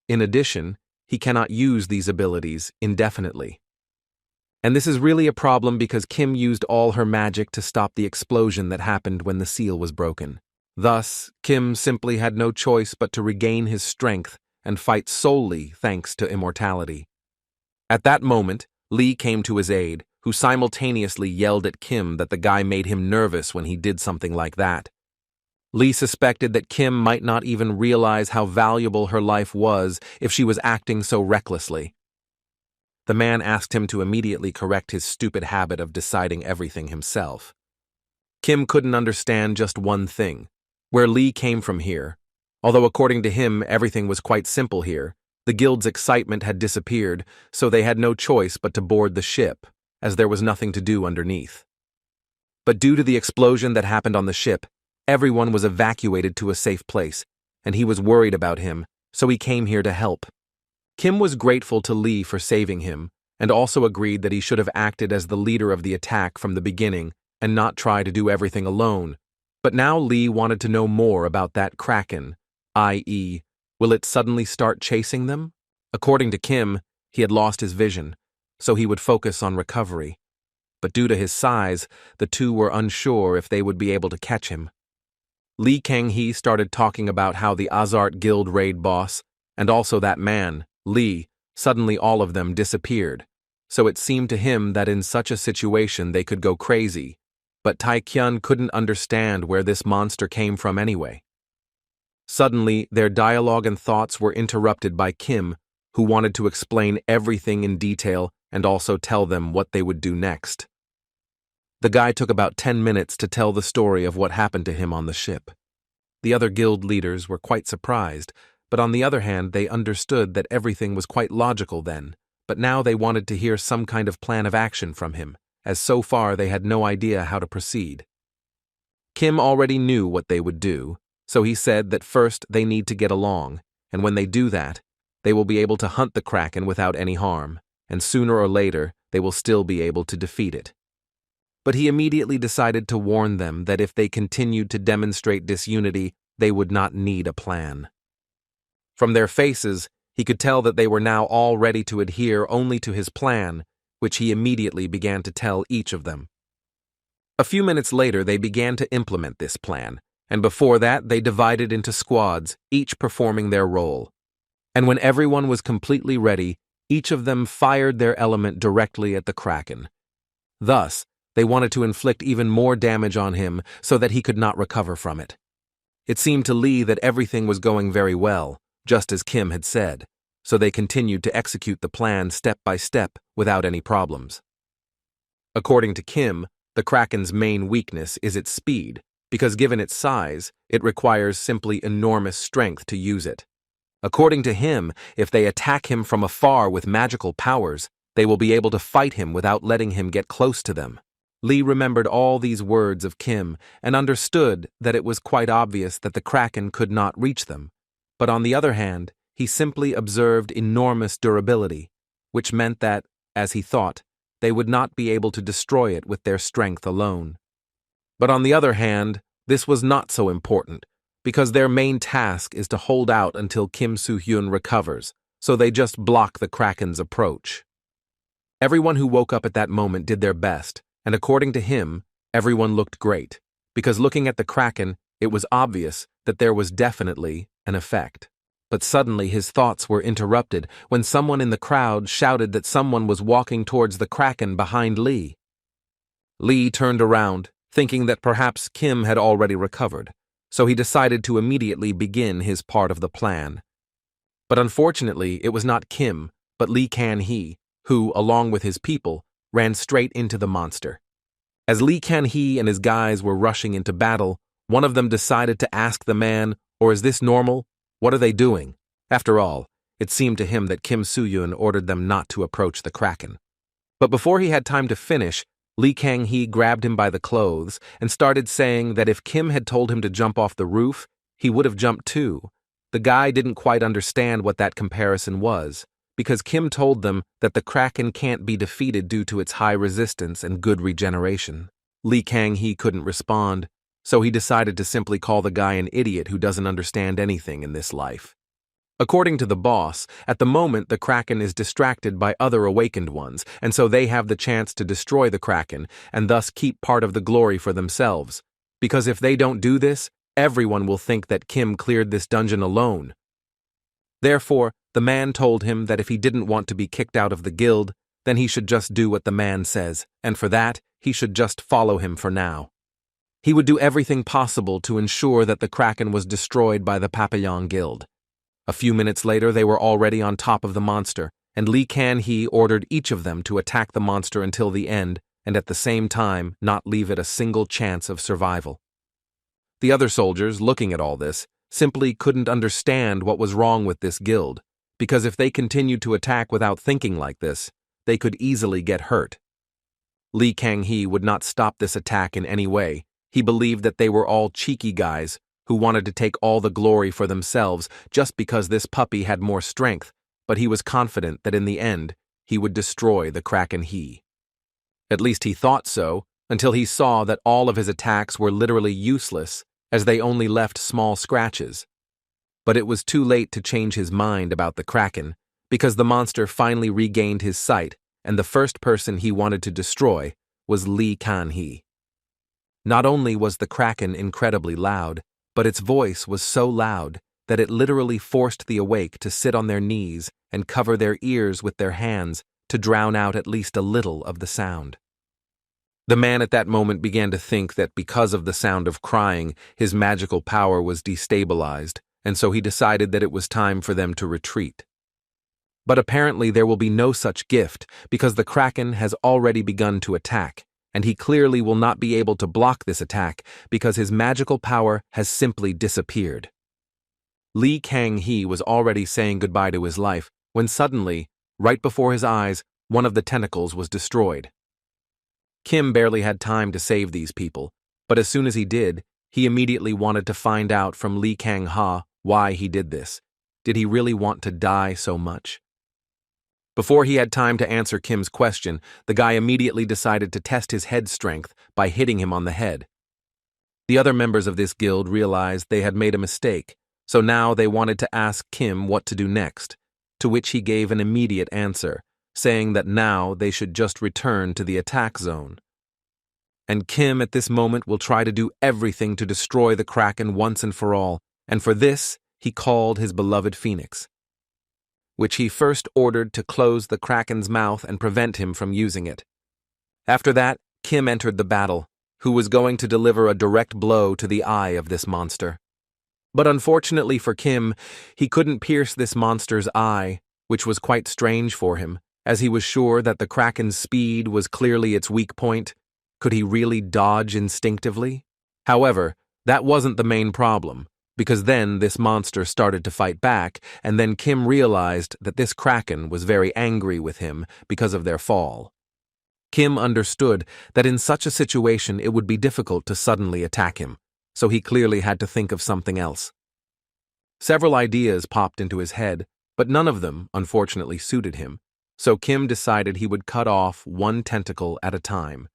In addition, he cannot use these abilities indefinitely. And this is really a problem because Kim used all her magic to stop the explosion that happened when the seal was broken. Thus, Kim simply had no choice but to regain his strength and fight solely thanks to immortality. At that moment, Lee came to his aid, who simultaneously yelled at Kim that the guy made him nervous when he did something like that. Lee suspected that Kim might not even realize how valuable her life was if she was acting so recklessly. The man asked him to immediately correct his stupid habit of deciding everything himself. Kim couldn't understand just one thing, where Lee came from here. Although according to him everything was quite simple here, the guild's excitement had disappeared, so they had no choice but to board the ship, as there was nothing to do underneath. But due to the explosion that happened on the ship, everyone was evacuated to a safe place, and he was worried about him, so he came here to help. Kim was grateful to Lee for saving him, and also agreed that he should have acted as the leader of the attack from the beginning and not try to do everything alone. But now Lee wanted to know more about that kraken, i.e., will it suddenly start chasing them? According to Kim, he had lost his vision, so he would focus on recovery. But due to his size, the two were unsure if they would be able to catch him. Lee Kang-hee started talking about how the Azart Guild raid boss, and also that man, Lee, suddenly all of them disappeared, so it seemed to him that in such a situation they could go crazy, but Tae-kyun couldn't understand where this monster came from anyway. Suddenly, their dialogue and thoughts were interrupted by Kim, who wanted to explain everything in detail and also tell them what they would do next. The guy took about 10 minutes to tell the story of what happened to him on the ship. The other guild leaders were quite surprised, but on the other hand, they understood that everything was quite logical then, but now they wanted to hear some kind of plan of action from him, as so far they had no idea how to proceed. Kim already knew what they would do, so he said that first they need to get along, and when they do that, they will be able to hunt the kraken without any harm, and sooner or later they will still be able to defeat it. But he immediately decided to warn them that if they continued to demonstrate disunity, they would not need a plan. From their faces, he could tell that they were now all ready to adhere only to his plan, which he immediately began to tell each of them. A few minutes later, they began to implement this plan, and before that, they divided into squads, each performing their role. And when everyone was completely ready, each of them fired their element directly at the kraken. Thus, they wanted to inflict even more damage on him so that he could not recover from it. It seemed to Lee that everything was going very well, just as Kim had said, so they continued to execute the plan step by step without any problems. According to Kim, the kraken's main weakness is its speed, because given its size, it requires simply enormous strength to use it. According to him, if they attack him from afar with magical powers, they will be able to fight him without letting him get close to them. Lee remembered all these words of Kim and understood that it was quite obvious that the kraken could not reach them. But on the other hand, he simply observed enormous durability, which meant that, as he thought, they would not be able to destroy it with their strength alone. But on the other hand, this was not so important, because their main task is to hold out until Kim Soo-hyun recovers, so they just block the kraken's approach. Everyone who woke up at that moment did their best, and according to him, everyone looked great, because looking at the kraken, it was obvious that there was definitely an effect. But suddenly his thoughts were interrupted when someone in the crowd shouted that someone was walking towards the kraken behind Lee. Lee turned around, thinking that perhaps Kim had already recovered, so he decided to immediately begin his part of the plan. But unfortunately, it was not Kim, but Lee Kan-hee, who, along with his people, ran straight into the monster. As Lee Kan-hee and his guys were rushing into battle, one of them decided to ask the man, "Or is this normal? What are they doing?" After all, it seemed to him that Kim Soo-hyun ordered them not to approach the kraken. But before he had time to finish, Lee Kang-hee grabbed him by the clothes and started saying that if Kim had told him to jump off the roof, he would have jumped too. The guy didn't quite understand what that comparison was, because Kim told them that the kraken can't be defeated due to its high resistance and good regeneration. Lee Kang-hee couldn't respond, so he decided to simply call the guy an idiot who doesn't understand anything in this life. According to the boss, at the moment the kraken is distracted by other awakened ones, and so they have the chance to destroy the kraken and thus keep part of the glory for themselves. Because if they don't do this, everyone will think that Kim cleared this dungeon alone. Therefore, the man told him that if he didn't want to be kicked out of the guild, then he should just do what the man says, and for that, he should just follow him for now. He would do everything possible to ensure that the kraken was destroyed by the Papillon Guild. A few minutes later, they were already on top of the monster, and Lee Kan-hee ordered each of them to attack the monster until the end, and at the same time not leave it a single chance of survival. The other soldiers, looking at all this, simply couldn't understand what was wrong with this guild, because if they continued to attack without thinking like this, they could easily get hurt. Lee Kan-hee would not stop this attack in any way. He believed that they were all cheeky guys who wanted to take all the glory for themselves just because this puppy had more strength, but he was confident that in the end, he would destroy the kraken he. At least he thought so, until he saw that all of his attacks were literally useless, as they only left small scratches. But it was too late to change his mind about the kraken, because the monster finally regained his sight, and the first person he wanted to destroy was Lee Kan-hee. Not only was the kraken incredibly loud, but its voice was so loud that it literally forced the awake to sit on their knees and cover their ears with their hands to drown out at least a little of the sound. The man at that moment began to think that because of the sound of crying, his magical power was destabilized, and so he decided that it was time for them to retreat. But apparently there will be no such gift because the kraken has already begun to attack, and he clearly will not be able to block this attack because his magical power has simply disappeared. Lee Kan-hee was already saying goodbye to his life when suddenly, right before his eyes, one of the tentacles was destroyed. Kim barely had time to save these people, but as soon as he did, he immediately wanted to find out from Lee Kan-hee why he did this. Did he really want to die so much? Before he had time to answer Kim's question, the guy immediately decided to test his head strength by hitting him on the head. The other members of this guild realized they had made a mistake, so now they wanted to ask Kim what to do next, to which he gave an immediate answer, saying that now they should just return to the attack zone. And Kim at this moment will try to do everything to destroy the kraken once and for all, and for this he called his beloved Phoenix, which he first ordered to close the kraken's mouth and prevent him from using it. After that, Kim entered the battle, who was going to deliver a direct blow to the eye of this monster. But unfortunately for Kim, he couldn't pierce this monster's eye, which was quite strange for him, as he was sure that the kraken's speed was clearly its weak point. Could he really dodge instinctively? However, that wasn't the main problem, because then this monster started to fight back, and then Kim realized that this kraken was very angry with him because of their fall. Kim understood that in such a situation it would be difficult to suddenly attack him, so he clearly had to think of something else. Several ideas popped into his head, but none of them, unfortunately, suited him, so Kim decided he would cut off one tentacle at a time.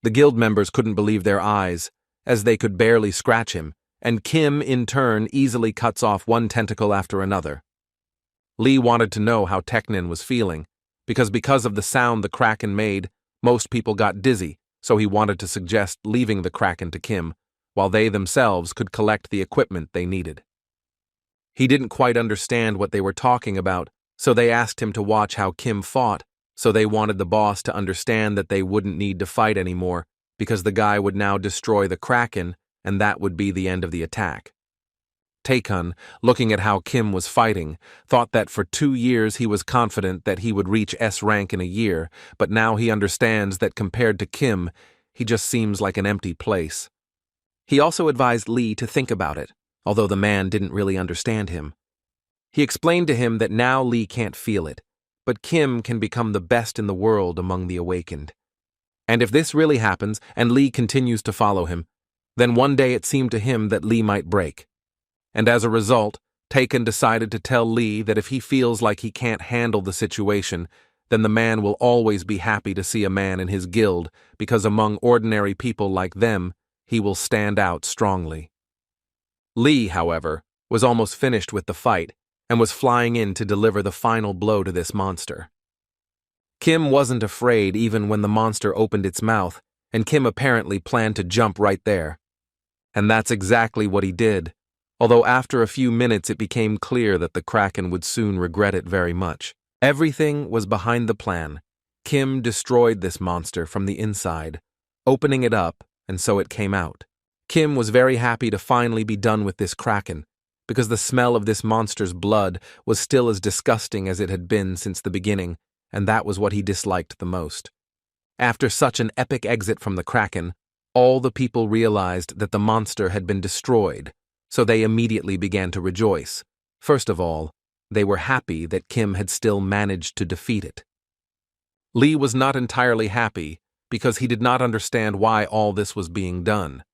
The guild members couldn't believe their eyes, as they could barely scratch him, and Kim, in turn, easily cuts off one tentacle after another. Lee wanted to know how Teknin was feeling, because of the sound the kraken made, most people got dizzy, so he wanted to suggest leaving the kraken to Kim, while they themselves could collect the equipment they needed. He didn't quite understand what they were talking about, so they asked him to watch how Kim fought, so they wanted the boss to understand that they wouldn't need to fight anymore, because the guy would now destroy the kraken, and that would be the end of the attack. Taekun, looking at how Kim was fighting, thought that for 2 years he was confident that he would reach S rank in a year, but now he understands that compared to Kim, he just seems like an empty place. He also advised Lee to think about it, although the man didn't really understand him. He explained to him that now Lee can't feel it, but Kim can become the best in the world among the awakened. And if this really happens, and Lee continues to follow him, then one day it seemed to him that Lee might break. And as a result, Taken decided to tell Lee that if he feels like he can't handle the situation, then the man will always be happy to see a man in his guild, because among ordinary people like them, he will stand out strongly. Lee, however, was almost finished with the fight, and was flying in to deliver the final blow to this monster. Kim wasn't afraid even when the monster opened its mouth, and Kim apparently planned to jump right there. And that's exactly what he did, although after a few minutes it became clear that the kraken would soon regret it very much. Everything was behind the plan. Kim destroyed this monster from the inside, opening it up, and so it came out. Kim was very happy to finally be done with this kraken, because the smell of this monster's blood was still as disgusting as it had been since the beginning, and that was what he disliked the most. After such an epic exit from the kraken, all the people realized that the monster had been destroyed, so they immediately began to rejoice. First of all, they were happy that Kim had still managed to defeat it. Lee was not entirely happy because he did not understand why all this was being done.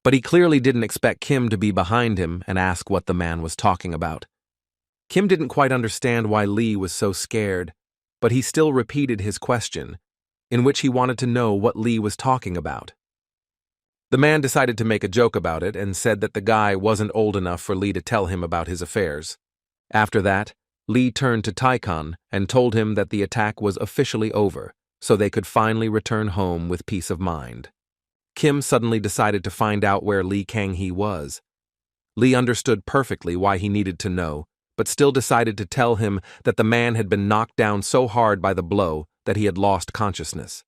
But he clearly didn't expect Kim to be behind him and ask what the man was talking about. Kim didn't quite understand why Lee was so scared, but he still repeated his question, in which he wanted to know what Lee was talking about. The man decided to make a joke about it and said that the guy wasn't old enough for Lee to tell him about his affairs. After that, Lee turned to Taikon and told him that the attack was officially over, so they could finally return home with peace of mind. Kim suddenly decided to find out where Lee Kang-hee was. Lee understood perfectly why he needed to know, but still decided to tell him that the man had been knocked down so hard by the blow that he had lost consciousness.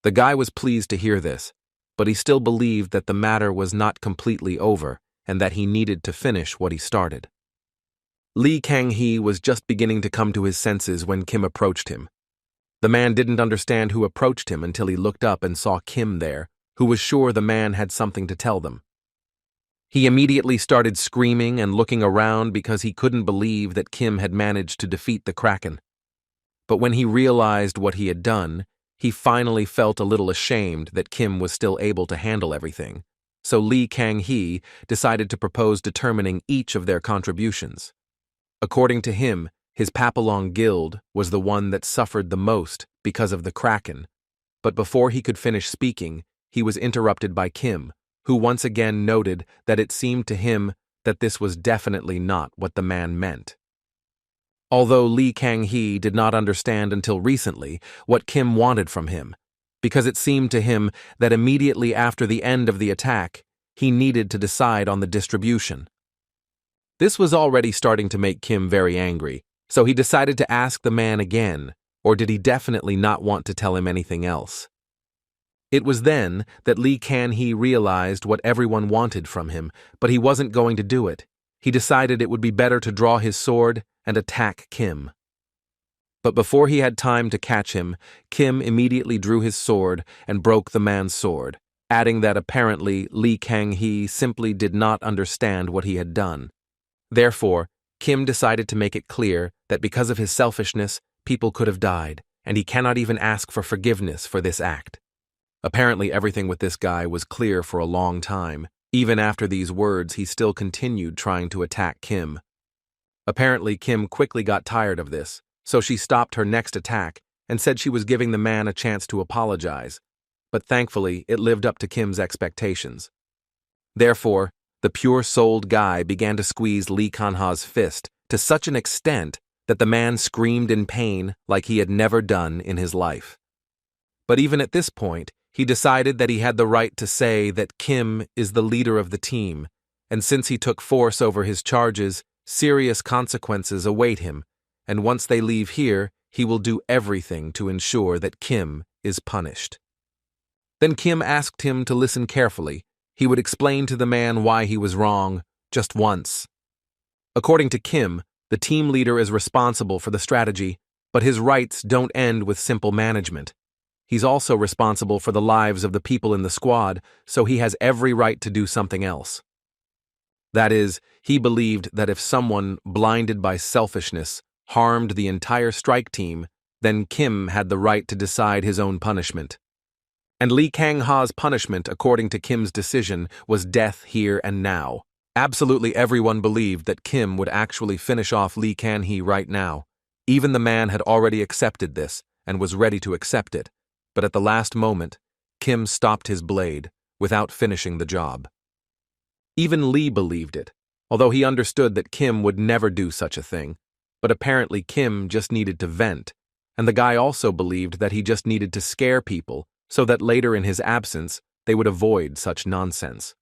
The guy was pleased to hear this, but he still believed that the matter was not completely over and that he needed to finish what he started. Lee Kang-hee was just beginning to come to his senses when Kim approached him. The man didn't understand who approached him until he looked up and saw Kim there, who was sure the man had something to tell them. He immediately started screaming and looking around because he couldn't believe that Kim had managed to defeat the kraken. But when he realized what he had done, he finally felt a little ashamed that Kim was still able to handle everything, so Lee Kang-hee decided to propose determining each of their contributions. According to him, his Papillon guild was the one that suffered the most because of the kraken, but before he could finish speaking, he was interrupted by Kim, who once again noted that it seemed to him that this was definitely not what the man meant. Although Lee Kang-hee did not understand until recently what Kim wanted from him, because it seemed to him that immediately after the end of the attack, he needed to decide on the distribution. This was already starting to make Kim very angry, so he decided to ask the man again, or did he definitely not want to tell him anything else? It was then that Lee Kang-hee realized what everyone wanted from him, but he wasn't going to do it. He decided it would be better to draw his sword and attack Kim. But before he had time to catch him, Kim immediately drew his sword and broke the man's sword, adding that apparently Lee Kang-hee simply did not understand what he had done. Therefore, Kim decided to make it clear that because of his selfishness, people could have died, and he cannot even ask for forgiveness for this act. Apparently everything with this guy was clear for a long time. Even after these words, he still continued trying to attack Kim. Apparently Kim quickly got tired of this, so she stopped her next attack and said she was giving the man a chance to apologize, but thankfully it lived up to Kim's expectations. Therefore, the pure-souled guy began to squeeze Lee Kang-hee's fist to such an extent that the man screamed in pain like he had never done in his life. But even at this point, he decided that he had the right to say that Kim is the leader of the team, and since he took force over his charges, serious consequences await him, and once they leave here, he will do everything to ensure that Kim is punished. Then Kim asked him to listen carefully. He would explain to the man why he was wrong, just once. According to Kim, the team leader is responsible for the strategy, but his rights don't end with simple management. He's also responsible for the lives of the people in the squad, so he has every right to do something else. That is, he believed that if someone, blinded by selfishness, harmed the entire strike team, then Kim had the right to decide his own punishment. And Lee Kang-hee's punishment, according to Kim's decision, was death here and now. Absolutely everyone believed that Kim would actually finish off Lee Kang-hee right now. Even the man had already accepted this and was ready to accept it, but at the last moment, Kim stopped his blade without finishing the job. Even Lee believed it, although he understood that Kim would never do such a thing. But apparently Kim just needed to vent, and the guy also believed that he just needed to scare people so that later in his absence they would avoid such nonsense.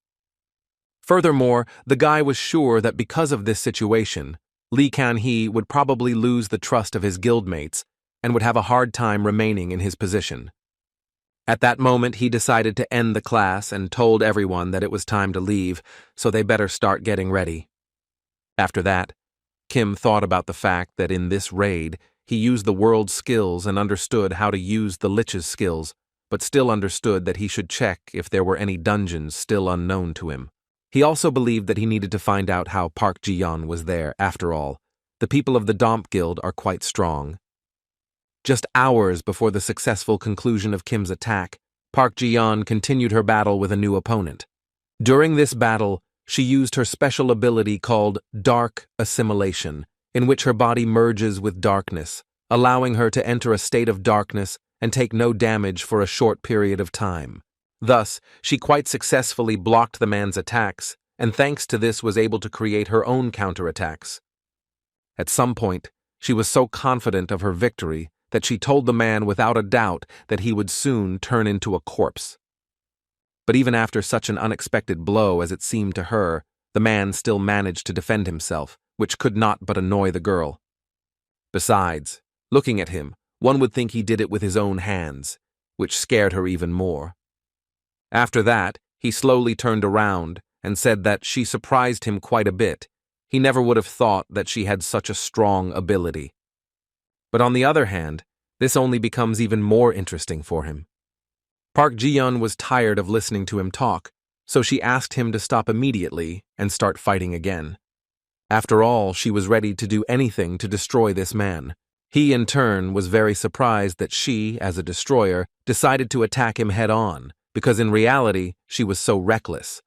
Furthermore, the guy was sure that because of this situation, Lee Kan-hee would probably lose the trust of his guildmates and would have a hard time remaining in his position. At that moment, he decided to end the class and told everyone that it was time to leave, so they better start getting ready. After that, Kim thought about the fact that in this raid, he used the world's skills and understood how to use the lich's skills, but still understood that he should check if there were any dungeons still unknown to him. He also believed that he needed to find out how Park Ji-yeon was there. After all, the people of the Domp Guild are quite strong. Just hours before the successful conclusion of Kim's attack, Park Ji-yeon continued her battle with a new opponent. During this battle, she used her special ability called Dark Assimilation, in which her body merges with darkness, allowing her to enter a state of darkness and take no damage for a short period of time. Thus, she quite successfully blocked the man's attacks, and thanks to this was able to create her own counterattacks. At some point, she was so confident of her victory that she told the man without a doubt that he would soon turn into a corpse. But even after such an unexpected blow as it seemed to her, the man still managed to defend himself, which could not but annoy the girl. Besides, looking at him, one would think he did it with his own hands, which scared her even more. After that, he slowly turned around and said that she surprised him quite a bit. He never would have thought that she had such a strong ability. But on the other hand, this only becomes even more interesting for him. Park Ji-yeon was tired of listening to him talk, so she asked him to stop immediately and start fighting again. After all, she was ready to do anything to destroy this man. He, in turn, was very surprised that she, as a destroyer, decided to attack him head-on, because in reality, she was so reckless.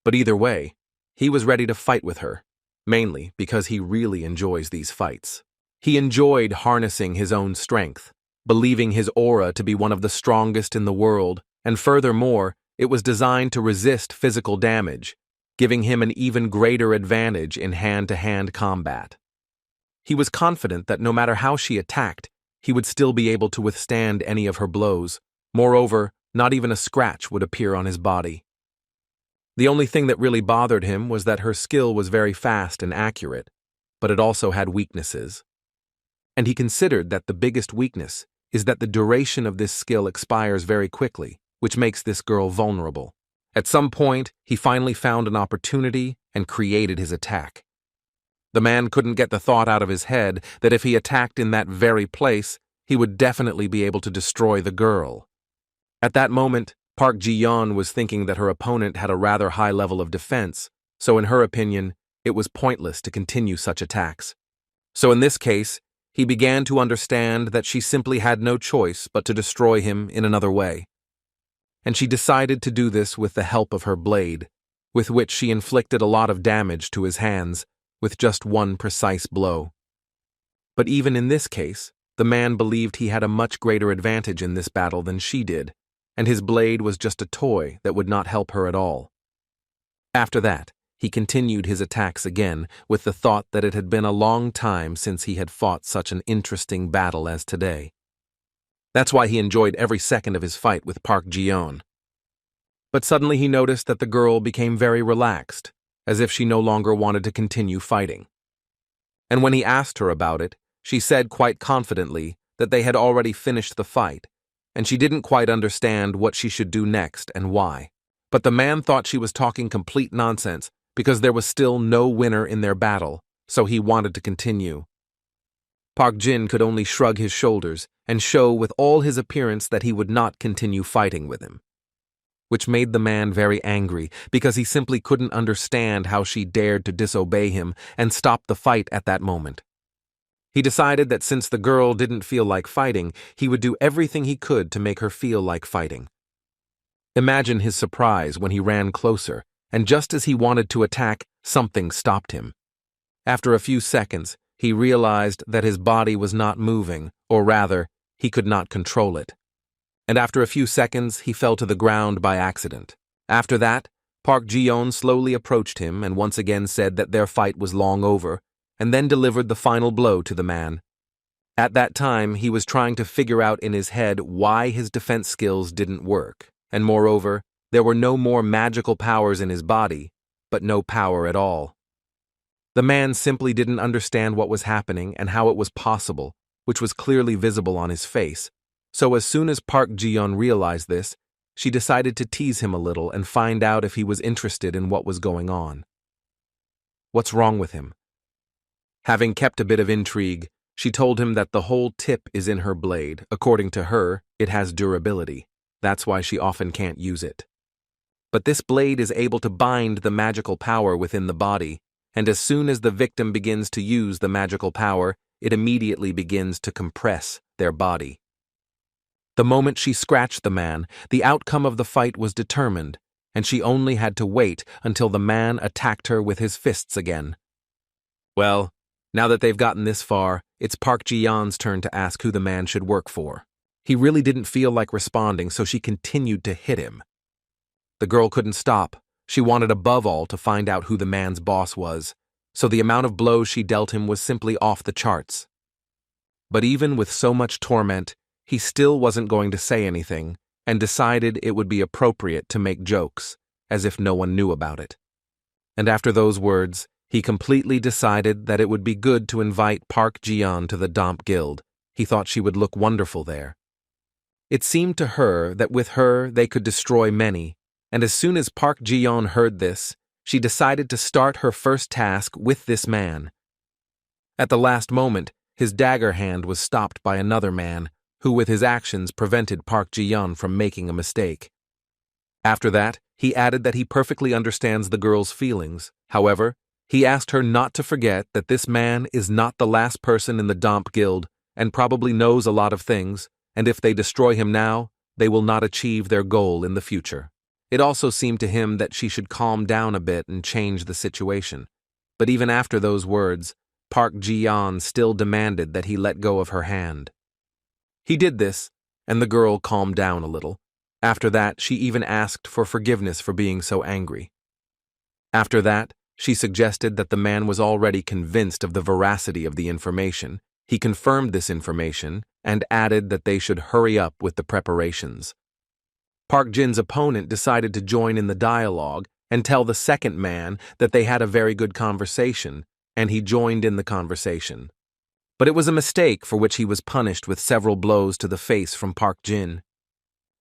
But either way, he was ready to fight with her, mainly because he really enjoys these fights. He enjoyed harnessing his own strength, believing his aura to be one of the strongest in the world, and furthermore, it was designed to resist physical damage, giving him an even greater advantage in hand-to-hand combat. He was confident that no matter how she attacked, he would still be able to withstand any of her blows. Moreover, not even a scratch would appear on his body. The only thing that really bothered him was that her skill was very fast and accurate, but it also had weaknesses. And he considered that the biggest weakness is that the duration of this skill expires very quickly, which makes this girl vulnerable. At some point, he finally found an opportunity and created his attack. The man couldn't get the thought out of his head that if he attacked in that very place, he would definitely be able to destroy the girl. At that moment, Park Ji-yeon was thinking that her opponent had a rather high level of defense, so in her opinion, it was pointless to continue such attacks. So in this case, he began to understand that she simply had no choice but to destroy him in another way. And she decided to do this with the help of her blade, with which she inflicted a lot of damage to his hands with just one precise blow. But even in this case, the man believed he had a much greater advantage in this battle than she did, and his blade was just a toy that would not help her at all. After that, he continued his attacks again with the thought that it had been a long time since he had fought such an interesting battle as today. That's why he enjoyed every second of his fight with Park Ji-yeon. But suddenly he noticed that the girl became very relaxed, as if she no longer wanted to continue fighting. And when he asked her about it, she said quite confidently that they had already finished the fight, and she didn't quite understand what she should do next and why. But the man thought she was talking complete nonsense because there was still no winner in their battle, so he wanted to continue. Park Jin could only shrug his shoulders and show with all his appearance that he would not continue fighting with him, which made the man very angry because he simply couldn't understand how she dared to disobey him and stop the fight at that moment. He decided that since the girl didn't feel like fighting, he would do everything he could to make her feel like fighting. Imagine his surprise when he ran closer, and just as he wanted to attack, something stopped him. After a few seconds, he realized that his body was not moving, or rather, he could not control it. And after a few seconds, he fell to the ground by accident. After that, Park Ji-yeon slowly approached him and once again said that their fight was long over, and then delivered the final blow to the man. At that time, he was trying to figure out in his head why his defense skills didn't work, and moreover, there were no more magical powers in his body, but no power at all. The man simply didn't understand what was happening and how it was possible, which was clearly visible on his face. So as soon as Park Ji-yeon realized this, she decided to tease him a little and find out if he was interested in what was going on. What's wrong with him? Having kept a bit of intrigue, she told him that the whole tip is in her blade. According to her, it has durability. That's why she often can't use it. But this blade is able to bind the magical power within the body, and as soon as the victim begins to use the magical power, it immediately begins to compress their body. The moment she scratched the man, the outcome of the fight was determined, and she only had to wait until the man attacked her with his fists again. Well, now that they've gotten this far, it's Park Ji-yeon's turn to ask who the man should work for. He really didn't feel like responding, so she continued to hit him. The girl couldn't stop. She wanted above all to find out who the man's boss was, so the amount of blows she dealt him was simply off the charts. But even with so much torment, he still wasn't going to say anything, and decided it would be appropriate to make jokes, as if no one knew about it. And after those words, he completely decided that it would be good to invite Park Ji-yeon to the Damp Guild. He thought she would look wonderful there. It seemed to her that with her they could destroy many, and as soon as Park Ji-yeon heard this, she decided to start her first task with this man. At the last moment, his dagger hand was stopped by another man, who with his actions prevented Park Ji-yeon from making a mistake. After that, he added that he perfectly understands the girl's feelings. However, he asked her not to forget that this man is not the last person in the Damp Guild and probably knows a lot of things, and if they destroy him now, they will not achieve their goal in the future. It also seemed to him that she should calm down a bit and change the situation. But even after those words, Park Ji-yeon still demanded that he let go of her hand. He did this, and the girl calmed down a little. After that, she even asked for forgiveness for being so angry. After that, she suggested that the man was already convinced of the veracity of the information. He confirmed this information and added that they should hurry up with the preparations. Park Jin's opponent decided to join in the dialogue and tell the second man that they had a very good conversation, and he joined in the conversation. But it was a mistake for which he was punished with several blows to the face from Park Jin.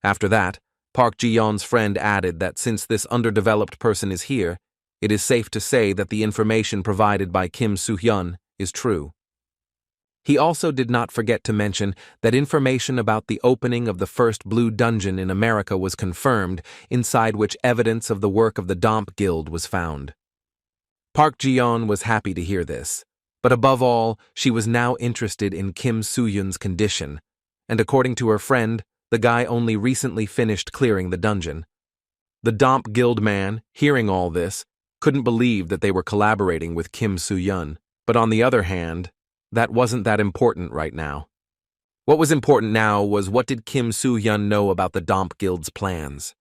After that, Park Ji-yeon's friend added that since this underdeveloped person is here, it is safe to say that the information provided by Kim Soo-hyun is true. He also did not forget to mention that information about the opening of the first blue dungeon in America was confirmed, inside which evidence of the work of the Damp Guild was found. Park Ji-yeon was happy to hear this, but above all, she was now interested in Kim Soo-hyun's condition, and according to her friend, the guy only recently finished clearing the dungeon. The Damp Guild man, hearing all this, couldn't believe that they were collaborating with Kim Soo-hyun, but on the other hand, that wasn't that important right now. What was important now was what did Kim Soo-hyun know about the Damp Guild's plans.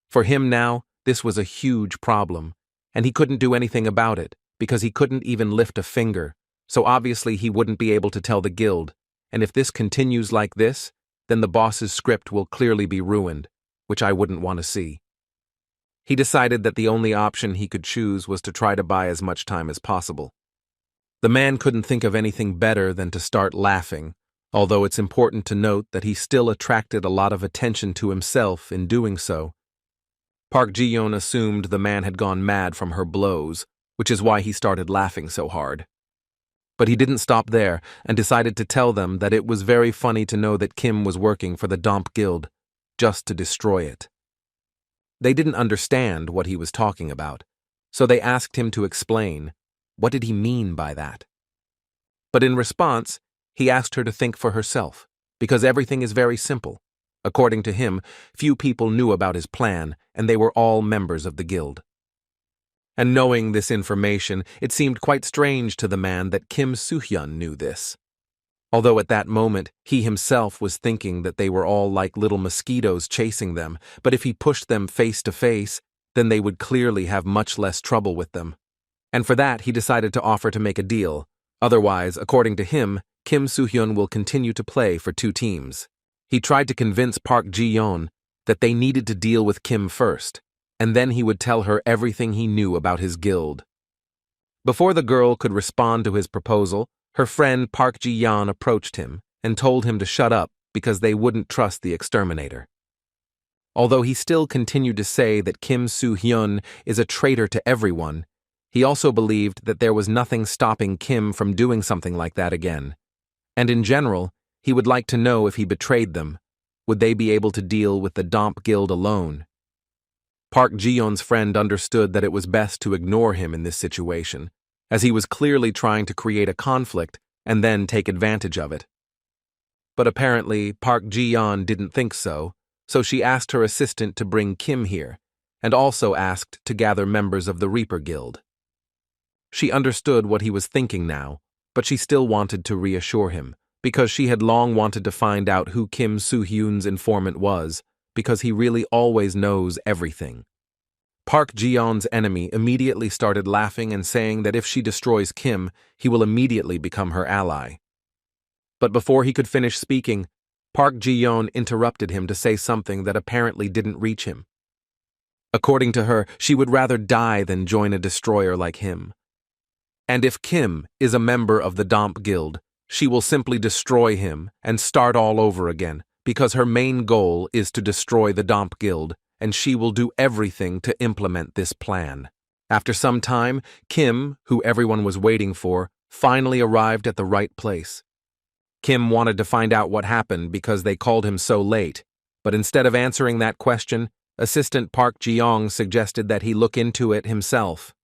For him now, this was a huge problem, and he couldn't do anything about it, because he couldn't even lift a finger, so obviously he wouldn't be able to tell the guild, and if this continues like this, then the boss's script will clearly be ruined, which I wouldn't want to see. He decided that the only option he could choose was to try to buy as much time as possible. The man couldn't think of anything better than to start laughing, although it's important to note that he still attracted a lot of attention to himself in doing so. Park Ji-yeon assumed the man had gone mad from her blows, which is why he started laughing so hard. But he didn't stop there and decided to tell them that it was very funny to know that Kim was working for the Damp Guild, just to destroy it. They didn't understand what he was talking about, so they asked him to explain. What did he mean by that? But in response, he asked her to think for herself, because everything is very simple. According to him, few people knew about his plan, and they were all members of the guild. And knowing this information, it seemed quite strange to the man that Kim Soo-hyun knew this. Although at that moment, he himself was thinking that they were all like little mosquitoes chasing them, but if he pushed them face to face, then they would clearly have much less trouble with them. And for that, he decided to offer to make a deal. Otherwise, according to him, Kim Soo-hyun will continue to play for two teams. He tried to convince Park Ji-yeon that they needed to deal with Kim first, and then he would tell her everything he knew about his guild. Before the girl could respond to his proposal, her friend Park Ji-yeon approached him and told him to shut up because they wouldn't trust the exterminator. Although he still continued to say that Kim Soo-hyun is a traitor to everyone, he also believed that there was nothing stopping Kim from doing something like that again. And in general, he would like to know if he betrayed them, would they be able to deal with the Domp Guild alone? Park Ji-yeon's friend understood that it was best to ignore him in this situation, as he was clearly trying to create a conflict and then take advantage of it. But apparently, Park Ji-yeon didn't think so she asked her assistant to bring Kim here, and also asked to gather members of the Reaper Guild. She understood what he was thinking now, but she still wanted to reassure him, because she had long wanted to find out who Kim Soo-hyun's informant was, because he really always knows everything. Park Ji-yeon's enemy immediately started laughing and saying that if she destroys Kim, he will immediately become her ally. But before he could finish speaking, Park Ji-yeon interrupted him to say something that apparently didn't reach him. According to her, she would rather die than join a destroyer like him. And if Kim is a member of the Domp Guild, she will simply destroy him and start all over again, because her main goal is to destroy the Domp Guild, and she will do everything to implement this plan. After some time, Kim, who everyone was waiting for, finally arrived at the right place. Kim wanted to find out what happened because they called him so late, but instead of answering that question, Assistant Park Ji-yeon suggested that he look into it himself.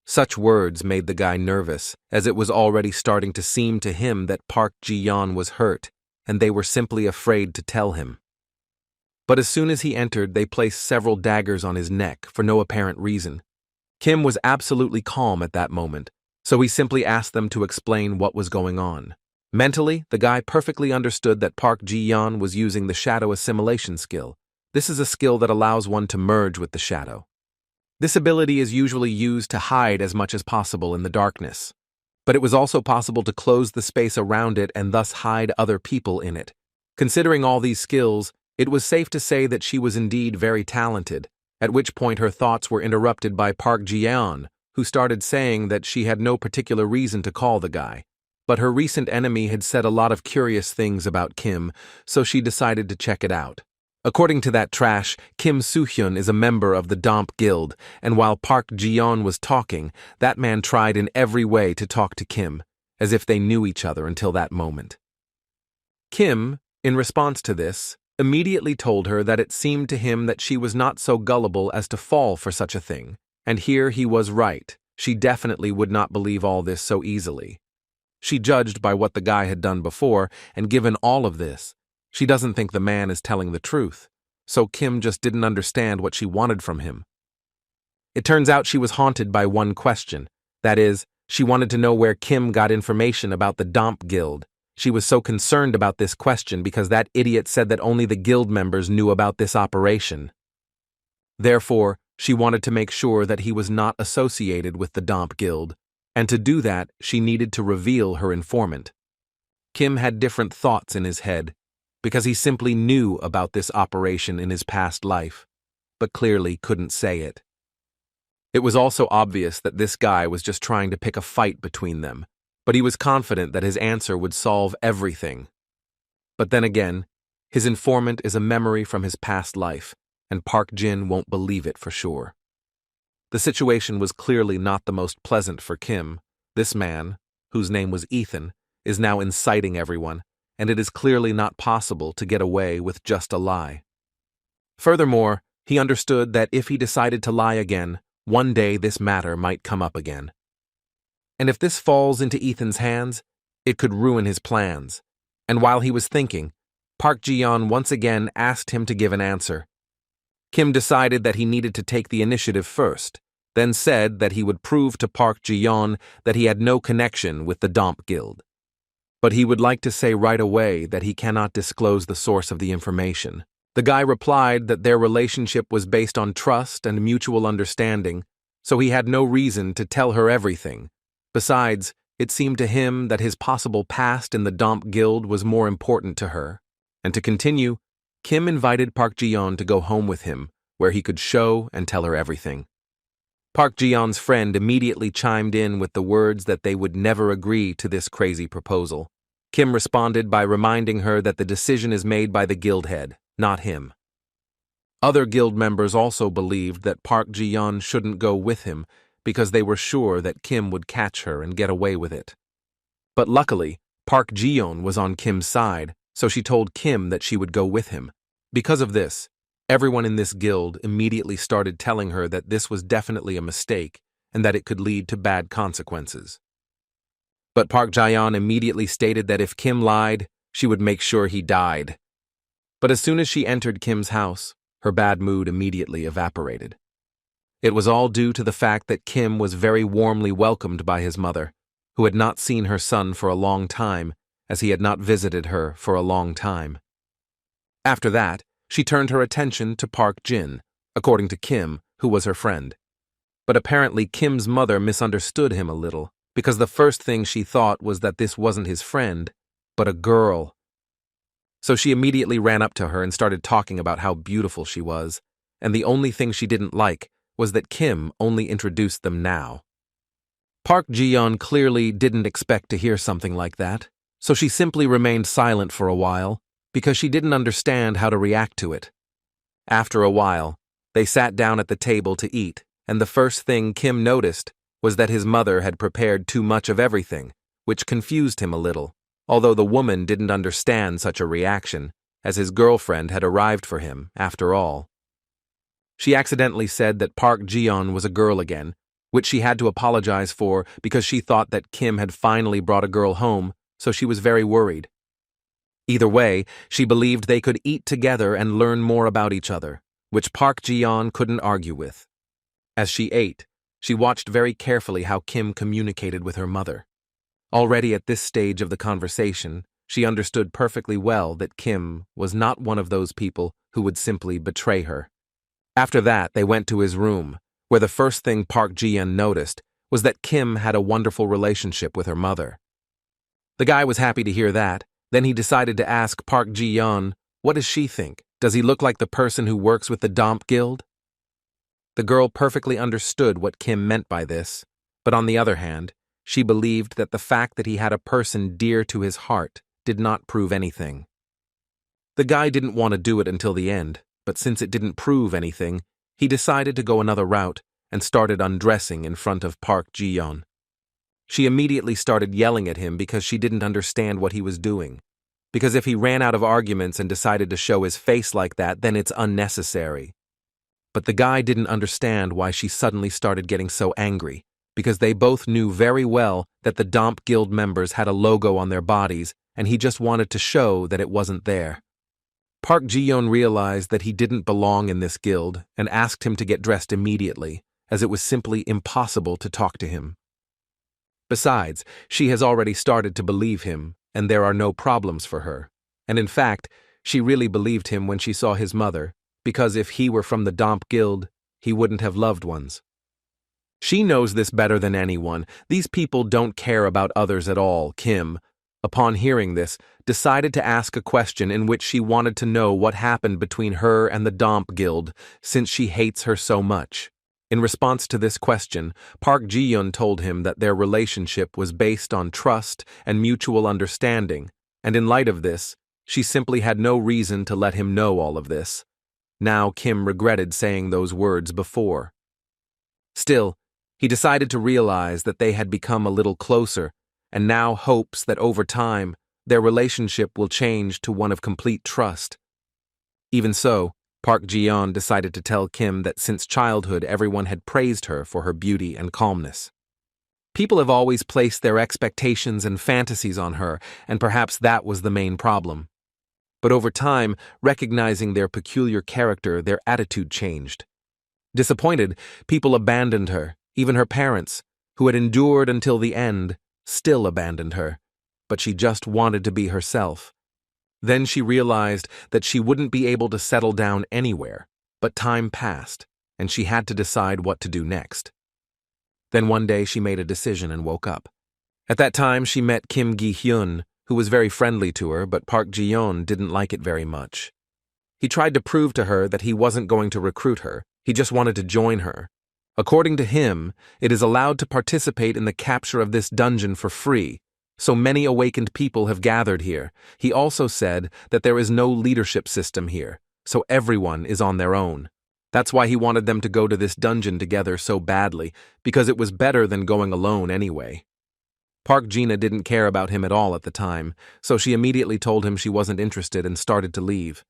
Such words made the guy nervous, as it was already starting to seem to him that Park Ji-yeon was hurt, and they were simply afraid to tell him. But as soon as he entered, they placed several daggers on his neck for no apparent reason. Kim was absolutely calm at that moment, so he simply asked them to explain what was going on. Mentally, the guy perfectly understood that Park Ji-yeon was using the shadow assimilation skill. This is a skill that allows one to merge with the shadow. This ability is usually used to hide as much as possible in the darkness. But it was also possible to close the space around it and thus hide other people in it. Considering all these skills, it was safe to say that she was indeed very talented, at which point her thoughts were interrupted by Park Ji-yeon, who started saying that she had no particular reason to call the guy. But her recent enemy had said a lot of curious things about Kim, so she decided to check it out. According to that trash, Kim Soo-hyun is a member of the Domp Guild, and while Park Ji-yeon was talking, that man tried in every way to talk to Kim, as if they knew each other until that moment. Kim, in response to this, immediately told her that it seemed to him that she was not so gullible as to fall for such a thing, and here he was right. She definitely would not believe all this so easily. She judged by what the guy had done before, and given all of this, she doesn't think the man is telling the truth, so Kim just didn't understand what she wanted from him. It turns out she was haunted by one question. That is, she wanted to know where Kim got information about the Domp Guild. She was so concerned about this question because that idiot said that only the guild members knew about this operation. Therefore, she wanted to make sure that he was not associated with the Domp Guild, and to do that, she needed to reveal her informant. Kim had different thoughts in his head, because he simply knew about this operation in his past life, but clearly couldn't say it. It was also obvious that this guy was just trying to pick a fight between them, but he was confident that his answer would solve everything. But then again, his informant is a memory from his past life, and Park Jin won't believe it for sure. The situation was clearly not the most pleasant for Kim. This man, whose name was Ethan, is now inciting everyone, and it is clearly not possible to get away with just a lie. Furthermore, he understood that if he decided to lie again, one day this matter might come up again. And if this falls into Ethan's hands, it could ruin his plans. And while he was thinking, Park Ji-yeon once again asked him to give an answer. Kim decided that he needed to take the initiative first, then said that he would prove to Park Ji-yeon that he had no connection with the Domp Guild. But he would like to say right away that he cannot disclose the source of the information, The guy replied that their relationship was based on trust and mutual understanding, so he had no reason to tell her everything. Besides, it seemed to him that his possible past in the Domp Guild was more important to her. And to continue, Kim invited Park Ji-yeon to go home with him, where he could show and tell her everything. Park Ji-yeon's friend immediately chimed in with the words that they would never agree to this crazy proposal. Kim responded by reminding her that the decision is made by the guild head, not him. Other guild members also believed that Park Ji-yeon shouldn't go with him because they were sure that Kim would catch her and get away with it. But luckily, Park Ji-yeon was on Kim's side, so she told Kim that she would go with him. Because of this, everyone in this guild immediately started telling her that this was definitely a mistake and that it could lead to bad consequences. But Park Ji-yeon immediately stated that if Kim lied, she would make sure he died. But as soon as she entered Kim's house, her bad mood immediately evaporated. It was all due to the fact that Kim was very warmly welcomed by his mother, who had not seen her son for a long time, as he had not visited her for a long time. After that, she turned her attention to Park Jin, according to Kim, who was her friend. But apparently Kim's mother misunderstood him a little, because the first thing she thought was that this wasn't his friend, but a girl. So she immediately ran up to her and started talking about how beautiful she was, and the only thing she didn't like was that Kim only introduced them now. Park Ji-yeon clearly didn't expect to hear something like that, so she simply remained silent for a while, because she didn't understand how to react to it. After a while, they sat down at the table to eat, and the first thing Kim noticed was that his mother had prepared too much of everything, which confused him a little, although the woman didn't understand such a reaction, as his girlfriend had arrived for him, after all. She accidentally said that Park Ji-yeon was a girl again, which she had to apologize for because she thought that Kim had finally brought a girl home, so she was very worried. Either way, she believed they could eat together and learn more about each other, which Park Ji-yeon couldn't argue with. As she ate, she watched very carefully how Kim communicated with her mother. Already at this stage of the conversation, she understood perfectly well that Kim was not one of those people who would simply betray her. After that, they went to his room, where the first thing Park Ji-yeon noticed was that Kim had a wonderful relationship with her mother. The guy was happy to hear that. Then he decided to ask Park Ji-yeon, what does she think? Does he look like the person who works with the Domp Guild? The girl perfectly understood what Kim meant by this, but on the other hand, she believed that the fact that he had a person dear to his heart did not prove anything. The guy didn't want to do it until the end, but since it didn't prove anything, he decided to go another route and started undressing in front of Park Ji-yeon. She immediately started yelling at him because she didn't understand what he was doing. Because if he ran out of arguments and decided to show his face like that, then it's unnecessary. But the guy didn't understand why she suddenly started getting so angry, because they both knew very well that the Domp Guild members had a logo on their bodies, and he just wanted to show that it wasn't there. Park Ji-yeon realized that he didn't belong in this guild and asked him to get dressed immediately, as it was simply impossible to talk to him. Besides, she has already started to believe him, and there are no problems for her. And in fact, she really believed him when she saw his mother, because if he were from the Domp Guild, he wouldn't have loved ones. She knows this better than anyone. These people don't care about others at all. Kim, upon hearing this, decided to ask a question in which she wanted to know what happened between her and the Domp Guild, since she hates her so much. In response to this question, Park Ji-yeon told him that their relationship was based on trust and mutual understanding, and in light of this, she simply had no reason to let him know all of this. Now Kim regretted saying those words before. Still, he decided to realize that they had become a little closer, and now hopes that over time, their relationship will change to one of complete trust. Even so, Park Ji-yeon decided to tell Kim that since childhood everyone had praised her for her beauty and calmness. People have always placed their expectations and fantasies on her, and perhaps that was the main problem. But over time, recognizing their peculiar character, their attitude changed. Disappointed, people abandoned her, even her parents, who had endured until the end, still abandoned her. But she just wanted to be herself. Then she realized that she wouldn't be able to settle down anywhere, but time passed, and she had to decide what to do next. Then one day she made a decision and woke up. At that time she met Kim Gi-hyun, who was very friendly to her, but Park Ji-yeon didn't like it very much. He tried to prove to her that he wasn't going to recruit her, he just wanted to join her. According to him, it is allowed to participate in the capture of this dungeon for free, so many awakened people have gathered here. He also said that there is no leadership system here, so everyone is on their own. That's why he wanted them to go to this dungeon together so badly, because it was better than going alone anyway. Park Gina didn't care about him at all at the time, so she immediately told him she wasn't interested and started to leave.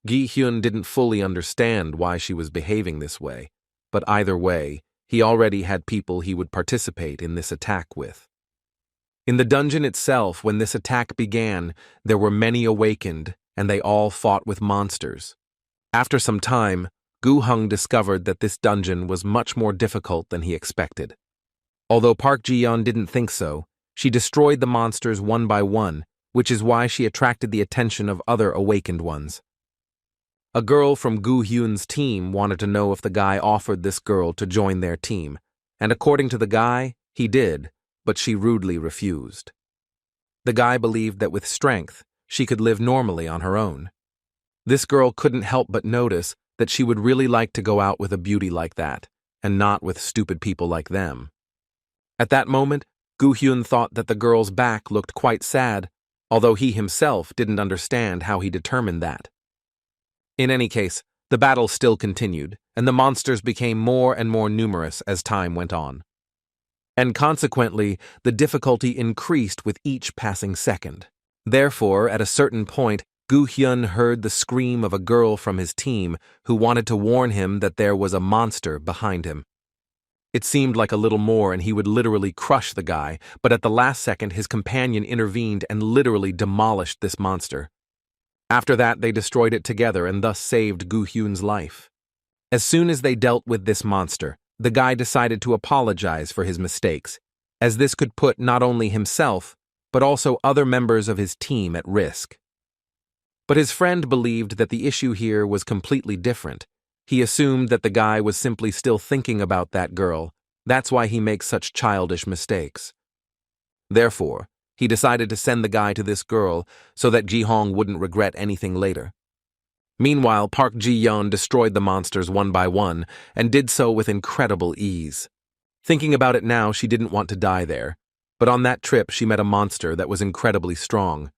Gi-hyun didn't fully understand why she was behaving this way, but either way, he already had people he would participate in this attack with. In the dungeon itself, when this attack began, there were many awakened, and they all fought with monsters. After some time, Gu-hung discovered that this dungeon was much more difficult than he expected. Although Park Ji-yeon didn't think so, she destroyed the monsters one by one, which is why she attracted the attention of other awakened ones. A girl from Gu-hyun's team wanted to know if the guy offered this girl to join their team, and according to the guy, he did, but she rudely refused. The guy believed that with strength, she could live normally on her own. This girl couldn't help but notice that she would really like to go out with a beauty like that, and not with stupid people like them. At that moment, Gu-hyun thought that the girl's back looked quite sad, although he himself didn't understand how he determined that. In any case, the battle still continued, and the monsters became more and more numerous as time went on. And consequently, the difficulty increased with each passing second. Therefore, at a certain point, Gu-hyun heard the scream of a girl from his team who wanted to warn him that there was a monster behind him. It seemed like a little more and he would literally crush the guy, but at the last second his companion intervened and literally demolished this monster. After that, they destroyed it together and thus saved Gu-hyun's life. As soon as they dealt with this monster, the guy decided to apologize for his mistakes, as this could put not only himself, but also other members of his team at risk. But his friend believed that the issue here was completely different. He assumed that the guy was simply still thinking about that girl. That's why he makes such childish mistakes. Therefore, he decided to send the guy to this girl so that Ji-hong wouldn't regret anything later. Meanwhile, Park Ji-yeon destroyed the monsters one by one and did so with incredible ease. Thinking about it now, she didn't want to die there, but on that trip she met a monster that was incredibly strong.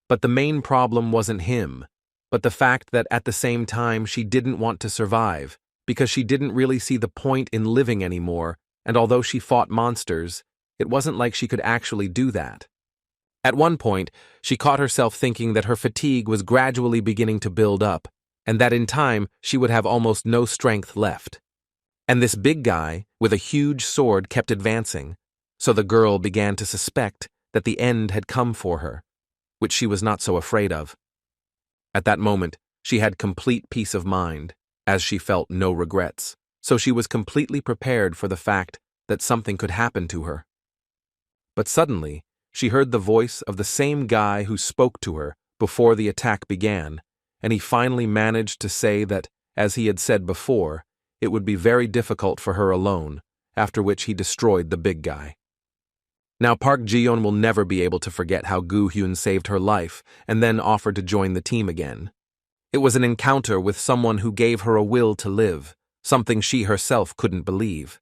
But the main problem wasn't him, but the fact that at the same time she didn't want to survive, because she didn't really see the point in living anymore, and although she fought monsters, it wasn't like she could actually do that. At one point, she caught herself thinking that her fatigue was gradually beginning to build up, and that in time she would have almost no strength left. And this big guy, with a huge sword, kept advancing, so the girl began to suspect that the end had come for her, which she was not so afraid of. At that moment, she had complete peace of mind, as she felt no regrets, so she was completely prepared for the fact that something could happen to her. But suddenly, she heard the voice of the same guy who spoke to her before the attack began, and he finally managed to say that, as he had said before, it would be very difficult for her alone, after which he destroyed the big guy. Now Park Ji-yeon will never be able to forget how Gu-hyun saved her life and then offered to join the team again. It was an encounter with someone who gave her a will to live, something she herself couldn't believe.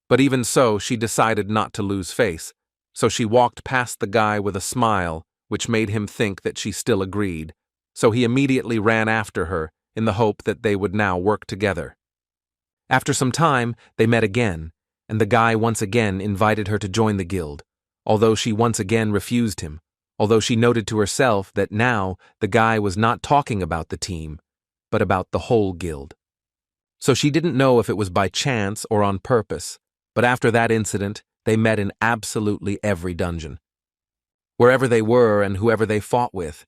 But even so, she decided not to lose face, so she walked past the guy with a smile, which made him think that she still agreed, so he immediately ran after her in the hope that they would now work together. After some time, they met again, and the guy once again invited her to join the guild, although she once again refused him, although she noted to herself that now the guy was not talking about the team, but about the whole guild. So she didn't know if it was by chance or on purpose, but after that incident, they met in absolutely every dungeon. Wherever they were and whoever they fought with,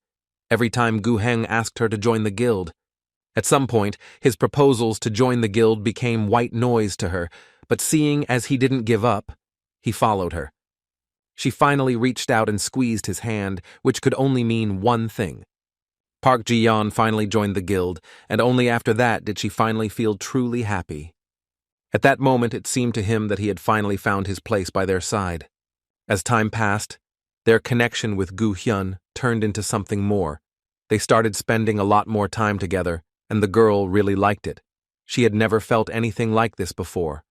every time Gu-heng asked her to join the guild. At some point, his proposals to join the guild became white noise to her, but seeing as he didn't give up, he followed her. She finally reached out and squeezed his hand, which could only mean one thing. Park Ji-yeon finally joined the guild, and only after that did she finally feel truly happy. At that moment, it seemed to him that he had finally found his place by their side. As time passed, their connection with Gu Hyun turned into something more. They started spending a lot more time together, and the girl really liked it. She had never felt anything like this before.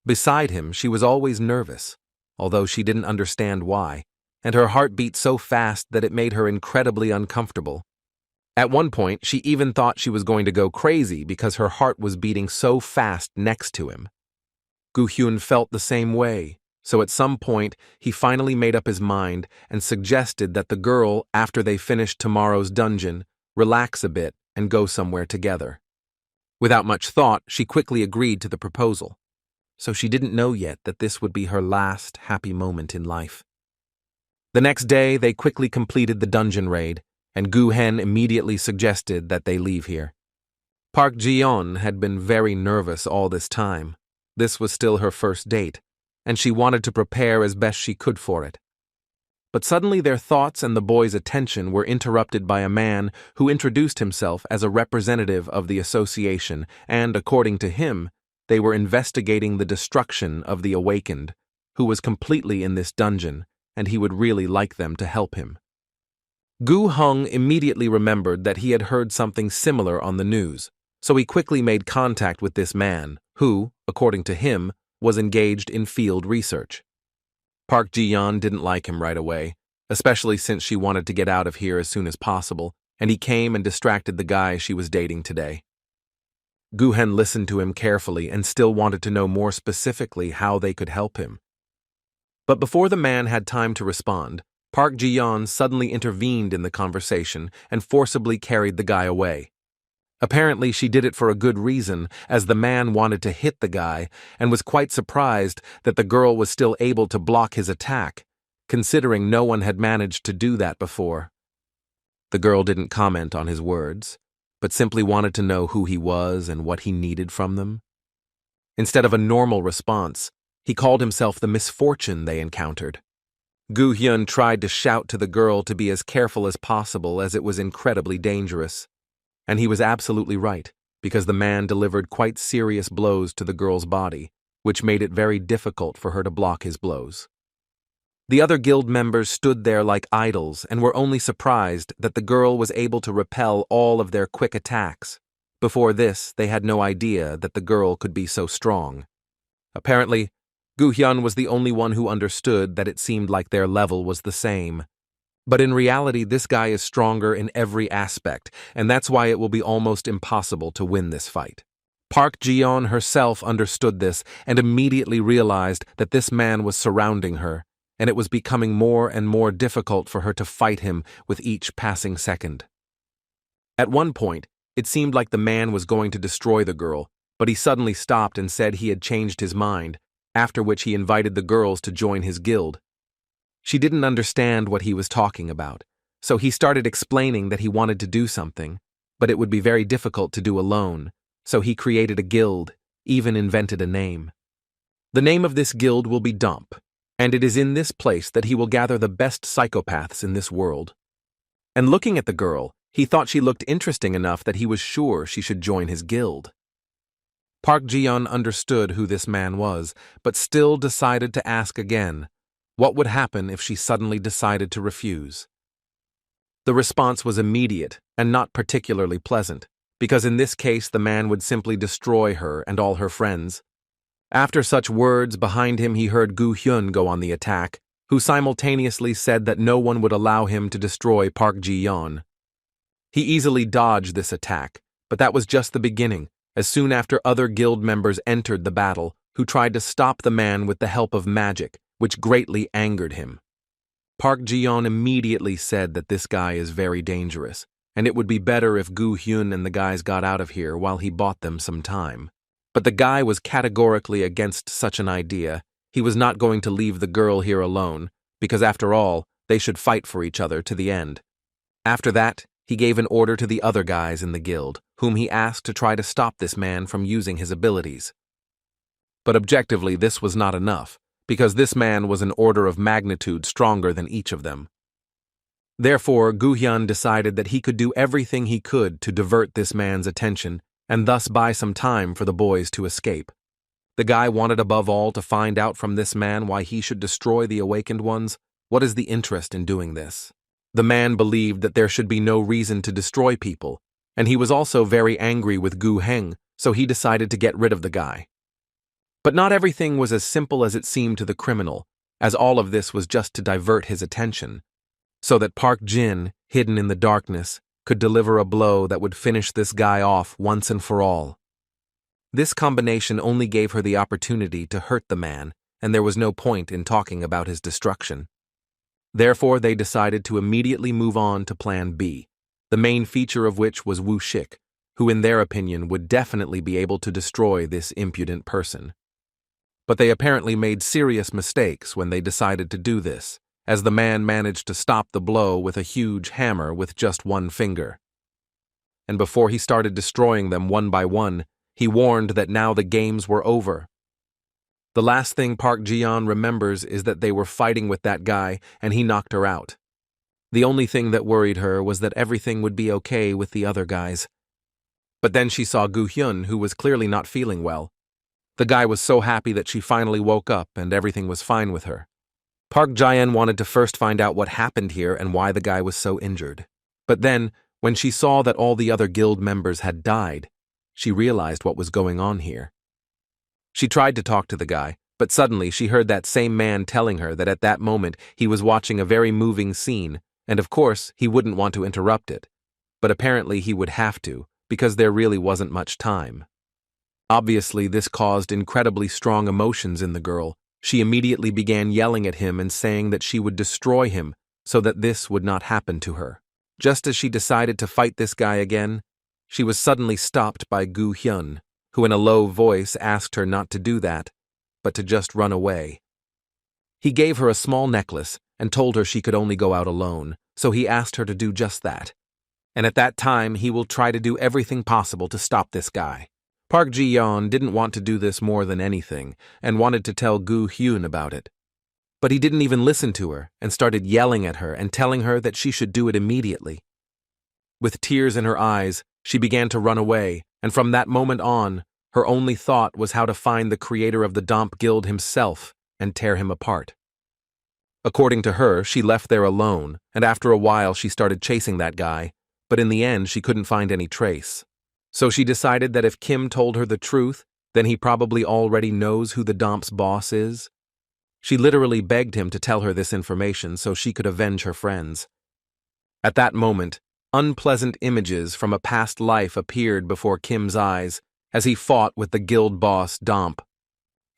Beside him, she was always nervous, although she didn't understand why, and her heart beat so fast that it made her incredibly uncomfortable. At one point, she even thought she was going to go crazy because her heart was beating so fast next to him. Gu Hyun felt the same way, so at some point, he finally made up his mind and suggested that the girl, after they finished tomorrow's dungeon, relax a bit and go somewhere together. Without much thought, she quickly agreed to the proposal. So she didn't know yet that this would be her last happy moment in life. The next day, they quickly completed the dungeon raid, and Gu Hen immediately suggested that they leave here. Park Ji-yeon had been very nervous all this time. This was still her first date, and she wanted to prepare as best she could for it. But suddenly their thoughts and the boys' attention were interrupted by a man who introduced himself as a representative of the association, and, according to him, they were investigating the destruction of the Awakened, who was completely in this dungeon, and he would really like them to help him. Gu Hung immediately remembered that he had heard something similar on the news, so he quickly made contact with this man, who, according to him, was engaged in field research. Park Ji-yeon didn't like him right away, especially since she wanted to get out of here as soon as possible, and he came and distracted the guy she was dating today. Gu Hen listened to him carefully and still wanted to know more specifically how they could help him. But before the man had time to respond, Park Ji-yeon suddenly intervened in the conversation and forcibly carried the guy away. Apparently, she did it for a good reason, as the man wanted to hit the guy and was quite surprised that the girl was still able to block his attack, considering no one had managed to do that before. The girl didn't comment on his words, but simply wanted to know who he was and what he needed from them. Instead of a normal response, he called himself the misfortune they encountered. Gu Hyun tried to shout to the girl to be as careful as possible, as it was incredibly dangerous. And he was absolutely right, because the man delivered quite serious blows to the girl's body, which made it very difficult for her to block his blows. The other guild members stood there like idols and were only surprised that the girl was able to repel all of their quick attacks. Before this, they had no idea that the girl could be so strong. Apparently, Gu Hyun was the only one who understood that it seemed like their level was the same. But in reality, this guy is stronger in every aspect, and that's why it will be almost impossible to win this fight. Park Ji-yeon herself understood this and immediately realized that this man was surrounding her, and it was becoming more and more difficult for her to fight him with each passing second. At one point, it seemed like the man was going to destroy the girl, but he suddenly stopped and said he had changed his mind, after which he invited the girls to join his guild. She didn't understand what he was talking about, so he started explaining that he wanted to do something, but it would be very difficult to do alone, so he created a guild, even invented a name. The name of this guild will be Dump, and it is in this place that he will gather the best psychopaths in this world. And looking at the girl, he thought she looked interesting enough that he was sure she should join his guild. Park Ji-yeon understood who this man was, but still decided to ask again. What would happen if she suddenly decided to refuse? The response was immediate and not particularly pleasant, because in this case the man would simply destroy her and all her friends. After such words, behind him he heard Gu Hyun go on the attack, who simultaneously said that no one would allow him to destroy Park Ji-yeon. He easily dodged this attack, but that was just the beginning, as soon after other guild members entered the battle, who tried to stop the man with the help of magic, which greatly angered him. Park Ji-yeon immediately said that this guy is very dangerous, and it would be better if Gu Hyun and the guys got out of here while he bought them some time. But the guy was categorically against such an idea. He was not going to leave the girl here alone, because after all, they should fight for each other to the end. After that, he gave an order to the other guys in the guild, whom he asked to try to stop this man from using his abilities. But objectively, this was not enough, because this man was an order of magnitude stronger than each of them. Therefore, Gu-hyun decided that he could do everything he could to divert this man's attention and thus buy some time for the boys to escape. The guy wanted above all to find out from this man why he should destroy the awakened ones. What is the interest in doing this? The man believed that there should be no reason to destroy people, and he was also very angry with Gu Heng, so he decided to get rid of the guy. But not everything was as simple as it seemed to the criminal, as all of this was just to divert his attention, so that Park Jin, hidden in the darkness, could deliver a blow that would finish this guy off once and for all. This combination only gave her the opportunity to hurt the man, and there was no point in talking about his destruction. Therefore, they decided to immediately move on to Plan B, the main feature of which was Wu Shik, who in their opinion would definitely be able to destroy this impudent person. But they apparently made serious mistakes when they decided to do this, as the man managed to stop the blow with a huge hammer with just one finger. And before he started destroying them one by one, he warned that now the games were over. The last thing Park Ji-yeon remembers is that they were fighting with that guy and he knocked her out. The only thing that worried her was that everything would be okay with the other guys. But then she saw Gu-hyun, who was clearly not feeling well. The guy was so happy that she finally woke up and everything was fine with her. Park Ji-yeon wanted to first find out what happened here and why the guy was so injured. But then, when she saw that all the other guild members had died, she realized what was going on here. She tried to talk to the guy, but suddenly she heard that same man telling her that at that moment he was watching a very moving scene, and of course he wouldn't want to interrupt it. But apparently he would have to, because there really wasn't much time. Obviously, this caused incredibly strong emotions in the girl. She immediately began yelling at him and saying that she would destroy him so that this would not happen to her. Just as she decided to fight this guy again, she was suddenly stopped by Gu-hyun, who in a low voice asked her not to do that, but to just run away. He gave her a small necklace and told her she could only go out alone, so he asked her to do just that. And at that time, he will try to do everything possible to stop this guy. Park Ji-yeon didn't want to do this more than anything and wanted to tell Gu-hyun about it. But he didn't even listen to her and started yelling at her and telling her that she should do it immediately. With tears in her eyes, she began to run away, and from that moment on, her only thought was how to find the creator of the Domp Guild himself and tear him apart. According to her, she left there alone, and after a while she started chasing that guy, but in the end she couldn't find any trace. So she decided that if Kim told her the truth, then he probably already knows who the Domp's boss is. She literally begged him to tell her this information so she could avenge her friends. At that moment, unpleasant images from a past life appeared before Kim's eyes as he fought with the guild boss Domp.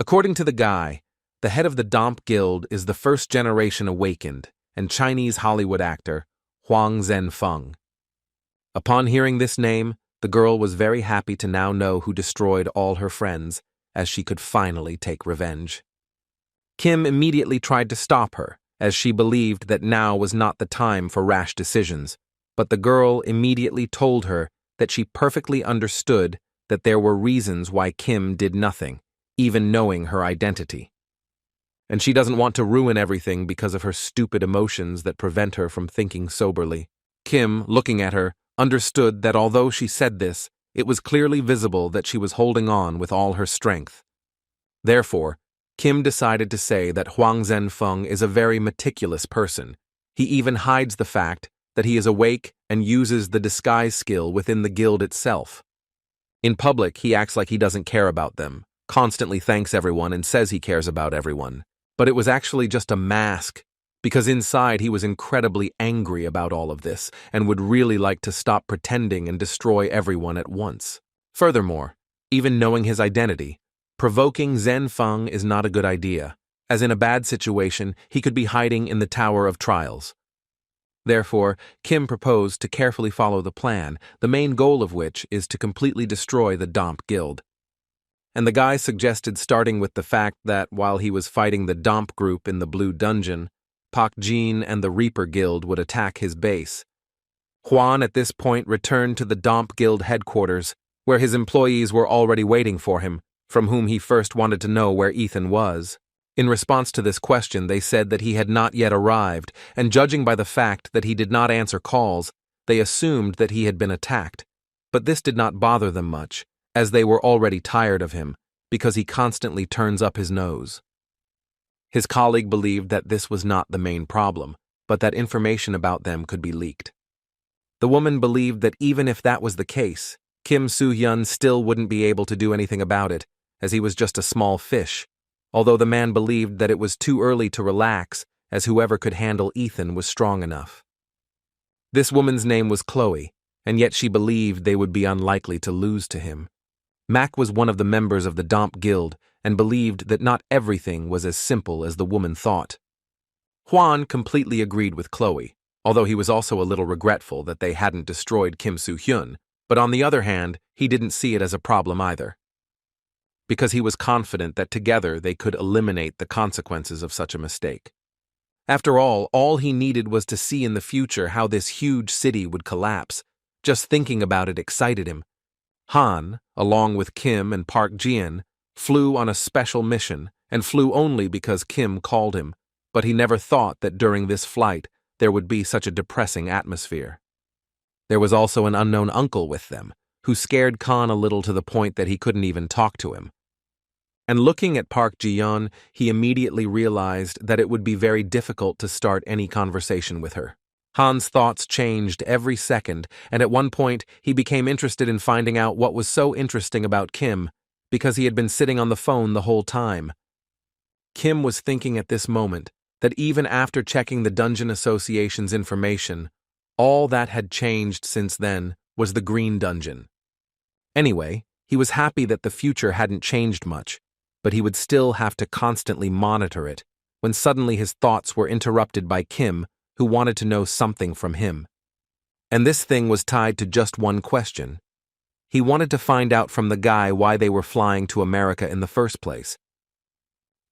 According to the guy, the head of the Domp Guild is the first generation awakened and Chinese Hollywood actor Huang Zhenfeng. Upon hearing this name, the girl was very happy to now know who destroyed all her friends, as she could finally take revenge. Kim immediately tried to stop her, as she believed that now was not the time for rash decisions, but the girl immediately told her that she perfectly understood that there were reasons why Kim did nothing, even knowing her identity. And she doesn't want to ruin everything because of her stupid emotions that prevent her from thinking soberly. Kim, looking at her, understood that although she said this, it was clearly visible that she was holding on with all her strength. Therefore, Kim decided to say that Huang Zhenfeng is a very meticulous person. He even hides the fact that he is awake and uses the disguise skill within the guild itself. In public, he acts like he doesn't care about them, constantly thanks everyone and says he cares about everyone. But it was actually just a mask, because inside he was incredibly angry about all of this and would really like to stop pretending and destroy everyone at once. Furthermore, even knowing his identity, provoking Zhenfeng is not a good idea, as in a bad situation he could be hiding in the Tower of Trials. Therefore, Kim proposed to carefully follow the plan, the main goal of which is to completely destroy the Domp Guild. And the guy suggested starting with the fact that while he was fighting the Domp group in the Blue Dungeon, Pak Jin and the Reaper Guild would attack his base. Juan at this point returned to the Domp Guild headquarters, where his employees were already waiting for him, from whom he first wanted to know where Ethan was. In response to this question, they said that he had not yet arrived, and judging by the fact that he did not answer calls, they assumed that he had been attacked. But this did not bother them much, as they were already tired of him, because he constantly turns up his nose. His colleague believed that this was not the main problem, but that information about them could be leaked. The woman believed that even if that was the case, Kim Soo-hyun still wouldn't be able to do anything about it, as he was just a small fish, although the man believed that it was too early to relax, as whoever could handle Ethan was strong enough. This woman's name was Chloe, and yet she believed they would be unlikely to lose to him. Mac was one of the members of the Domp Guild and believed that not everything was as simple as the woman thought. Hwan completely agreed with Chloe, although he was also a little regretful that they hadn't destroyed Kim Soo-hyun, but on the other hand, he didn't see it as a problem either, because he was confident that together they could eliminate the consequences of such a mistake. After all he needed was to see in the future how this huge city would collapse. Just thinking about it excited him. Han, along with Kim and Park Jian, flew on a special mission and flew only because Kim called him, but he never thought that during this flight there would be such a depressing atmosphere. There was also an unknown uncle with them, who scared Khan a little to the point that he couldn't even talk to him. And looking at Park Ji-yeon, he immediately realized that it would be very difficult to start any conversation with her. Han's thoughts changed every second, and at one point he became interested in finding out what was so interesting about Kim, because he had been sitting on the phone the whole time. Kim was thinking at this moment that even after checking the Dungeon Association's information, all that had changed since then was the Green Dungeon. Anyway, he was happy that the future hadn't changed much, but he would still have to constantly monitor it, when suddenly his thoughts were interrupted by Kim, who wanted to know something from him. And this thing was tied to just one question. He wanted to find out from the guy why they were flying to America in the first place.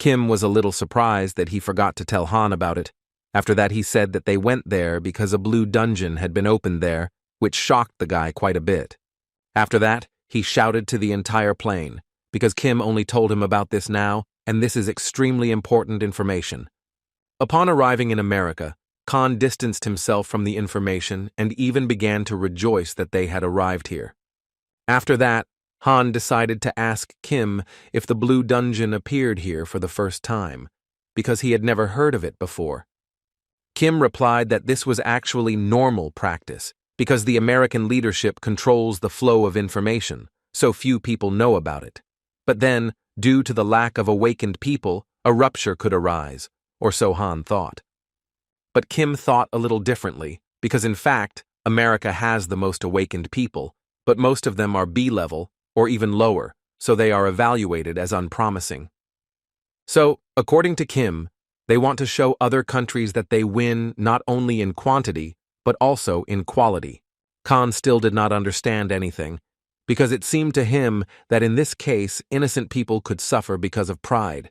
Kim was a little surprised that he forgot to tell Han about it. After that, he said that they went there because a blue dungeon had been opened there, which shocked the guy quite a bit. After that, he shouted to the entire plane, because Kim only told him about this now, and this is extremely important information. Upon arriving in America, Khan distanced himself from the information and even began to rejoice that they had arrived here. After that, Han decided to ask Kim if the Blue Dungeon appeared here for the first time, because he had never heard of it before. Kim replied that this was actually normal practice, because the American leadership controls the flow of information, so few people know about it. But then, due to the lack of awakened people, a rupture could arise, or so Han thought. But Kim thought a little differently, because in fact, America has the most awakened people, but most of them are B-level, or even lower, so they are evaluated as unpromising. So, according to Kim, they want to show other countries that they win not only in quantity, but also in quality. Khan still did not understand anything, because it seemed to him that in this case, innocent people could suffer because of pride.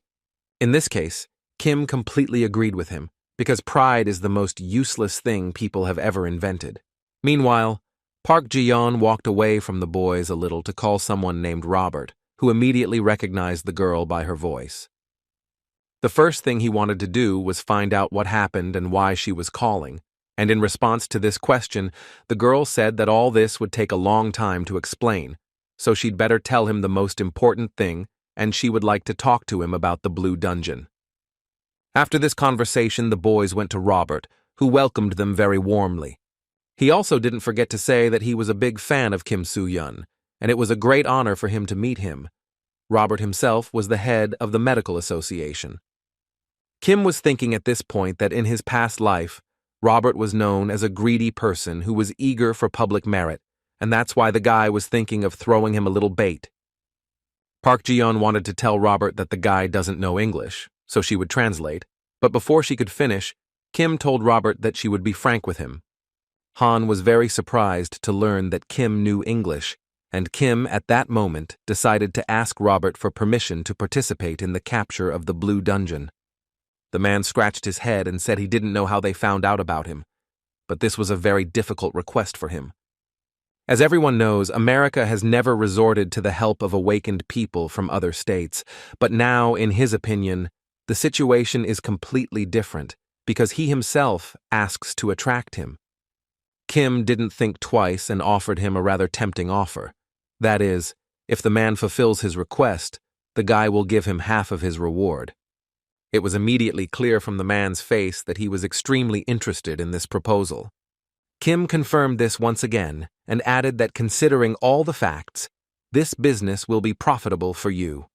In this case, Kim completely agreed with him, because pride is the most useless thing people have ever invented. Meanwhile, Park Ji-yeon walked away from the boys a little to call someone named Robert, who immediately recognized the girl by her voice. The first thing he wanted to do was find out what happened and why she was calling, and in response to this question, the girl said that all this would take a long time to explain, so she'd better tell him the most important thing, and she would like to talk to him about the Blue Dungeon. After this conversation, the boys went to Robert, who welcomed them very warmly. He also didn't forget to say that he was a big fan of Kim Soo-hyun, and it was a great honor for him to meet him. Robert himself was the head of the medical association. Kim was thinking at this point that in his past life, Robert was known as a greedy person who was eager for public merit, and that's why the guy was thinking of throwing him a little bait. Park Ji-yeon wanted to tell Robert that the guy doesn't know English, so she would translate, but before she could finish, Kim told Robert that she would be frank with him. Han was very surprised to learn that Kim knew English, and Kim at that moment decided to ask Robert for permission to participate in the capture of the Blue Dungeon. The man scratched his head and said he didn't know how they found out about him, but this was a very difficult request for him. As everyone knows, America has never resorted to the help of awakened people from other states, but now, in his opinion, the situation is completely different because he himself asks to attract him. Kim didn't think twice and offered him a rather tempting offer. That is, if the man fulfills his request, the guy will give him half of his reward. It was immediately clear from the man's face that he was extremely interested in this proposal. Kim confirmed this once again and added that considering all the facts, this business will be profitable for you.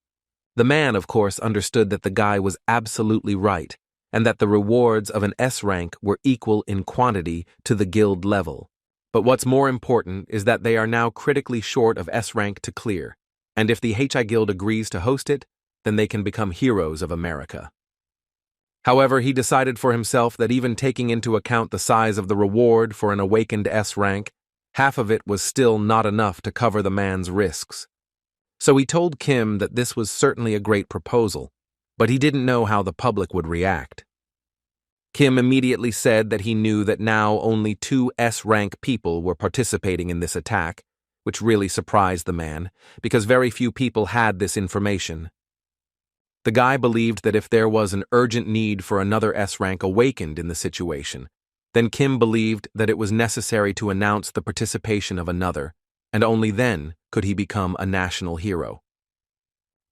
The man, of course, understood that the guy was absolutely right and that the rewards of an S rank were equal in quantity to the guild level. But what's more important is that they are now critically short of S rank to clear, and if the HI Guild agrees to host it, then they can become heroes of America. However, he decided for himself that even taking into account the size of the reward for an awakened S rank, half of it was still not enough to cover the man's risks. So he told Kim that this was certainly a great proposal, but he didn't know how the public would react. Kim immediately said that he knew that now only 2 S-rank people were participating in this attack, which really surprised the man, because very few people had this information. The guy believed that if there was an urgent need for another S-rank awakened in the situation, then Kim believed that it was necessary to announce the participation of another, and only then could he become a national hero.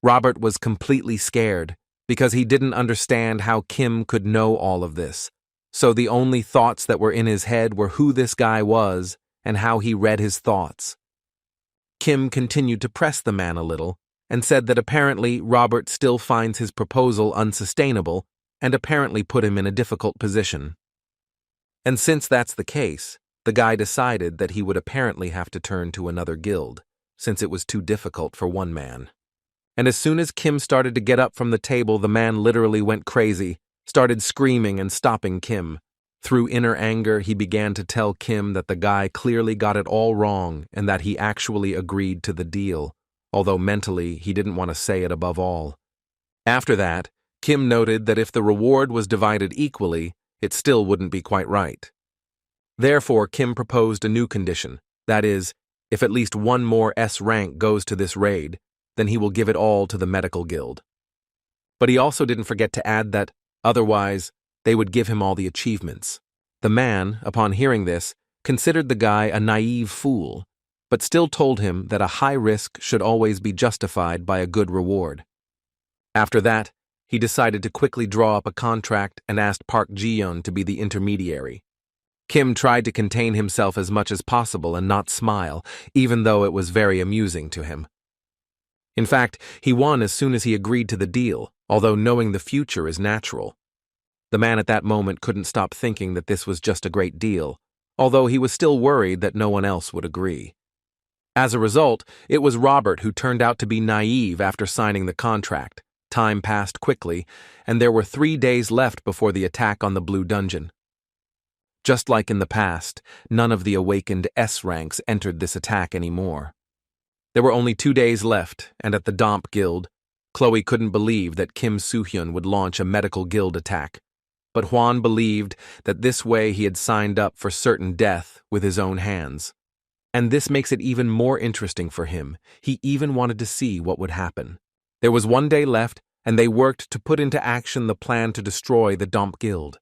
Robert was completely scared, because he didn't understand how Kim could know all of this, so the only thoughts that were in his head were who this guy was and how he read his thoughts. Kim continued to press the man a little, and said that apparently Robert still finds his proposal unsustainable and apparently put him in a difficult position. And since that's the case, the guy decided that he would apparently have to turn to another guild, since it was too difficult for one man. And as soon as Kim started to get up from the table, the man literally went crazy, started screaming and stopping Kim. Through inner anger, he began to tell Kim that the guy clearly got it all wrong and that he actually agreed to the deal, although mentally he didn't want to say it above all. After that, Kim noted that if the reward was divided equally, it still wouldn't be quite right. Therefore, Kim proposed a new condition, that is, if at least one more S rank goes to this raid, then he will give it all to the medical guild. But he also didn't forget to add that, otherwise, they would give him all the achievements. The man, upon hearing this, considered the guy a naive fool, but still told him that a high risk should always be justified by a good reward. After that, he decided to quickly draw up a contract and asked Park Ji-yeon to be the intermediary. Kim tried to contain himself as much as possible and not smile, even though it was very amusing to him. In fact, he won as soon as he agreed to the deal, although knowing the future is natural. The man at that moment couldn't stop thinking that this was just a great deal, although he was still worried that no one else would agree. As a result, it was Robert who turned out to be naive after signing the contract. Time passed quickly, and there were 3 days left before the attack on the Blue Dungeon. Just like in the past, none of the awakened S ranks entered this attack anymore. There were only 2 days left, and at the Domp Guild, Chloe couldn't believe that Kim Soo-hyun would launch a medical guild attack, but Hwan believed that this way he had signed up for certain death with his own hands. And this makes it even more interesting for him. He even wanted to see what would happen. There was 1 day left, and they worked to put into action the plan to destroy the Domp Guild.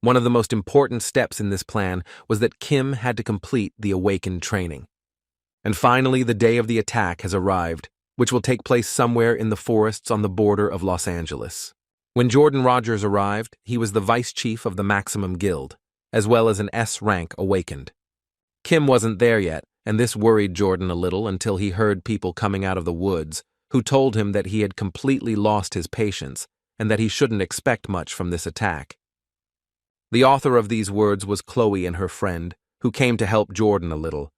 One of the most important steps in this plan was that Kim had to complete the awakened training. And finally, the day of the attack has arrived, which will take place somewhere in the forests on the border of Los Angeles. When Jordan Rogers arrived, he was the vice chief of the Maximum Guild, as well as an S rank awakened. Kim wasn't there yet, and this worried Jordan a little until he heard people coming out of the woods, who told him that he had completely lost his patience and that he shouldn't expect much from this attack. The author of these words was Chloe and her friend, who came to help Jordan a little.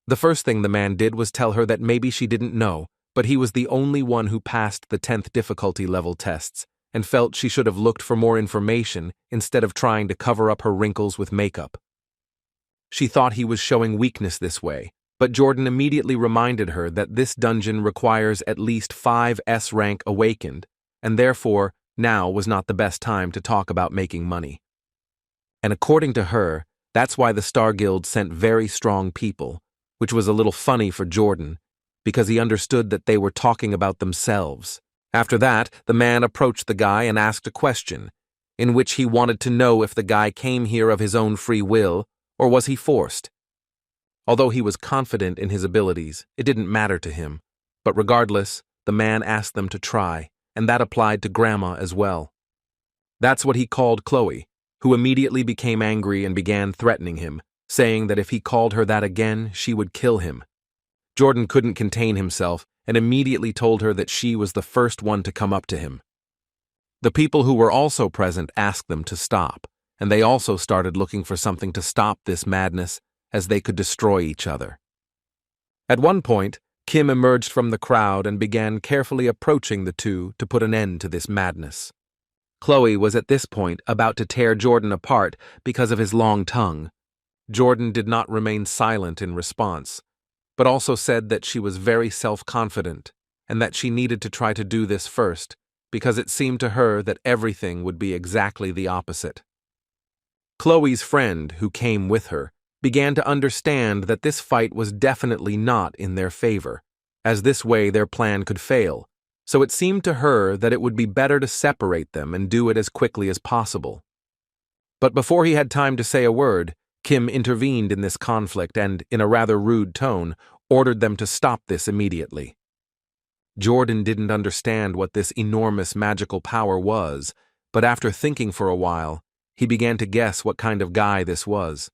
The first thing the man did was tell her that maybe she didn't know, but he was the only one who passed the 10th difficulty level tests, and felt she should have looked for more information instead of trying to cover up her wrinkles with makeup. She thought he was showing weakness this way, but Jordan immediately reminded her that this dungeon requires at least 5 S rank awakened, and therefore now was not the best time to talk about making money. And according to her, that's why the Star Guild sent very strong people, which was a little funny for Jordan, because he understood that they were talking about themselves, After that, the man approached the guy and asked a question, in which he wanted to know if the guy came here of his own free will, or was he forced. Although he was confident in his abilities, it didn't matter to him. But regardless, the man asked them to try, and that applied to Grandma as well. That's what he called Chloe, who immediately became angry and began threatening him, saying that if he called her that again, she would kill him. Jordan couldn't contain himself and immediately told her that she was the first one to come up to him. The people who were also present asked them to stop, and they also started looking for something to stop this madness, as they could destroy each other. At one point, Kim emerged from the crowd and began carefully approaching the two to put an end to this madness. Chloe was at this point about to tear Jordan apart because of his long tongue. Jordan did not remain silent in response, but also said that she was very self-confident and that she needed to try to do this first because it seemed to her that everything would be exactly the opposite. Chloe's friend, who came with her, began to understand that this fight was definitely not in their favor, as this way their plan could fail, so it seemed to her that it would be better to separate them and do it as quickly as possible. But before he had time to say a word, Kim intervened in this conflict and, in a rather rude tone, ordered them to stop this immediately. Jordan didn't understand what this enormous magical power was, but after thinking for a while, he began to guess what kind of guy this was.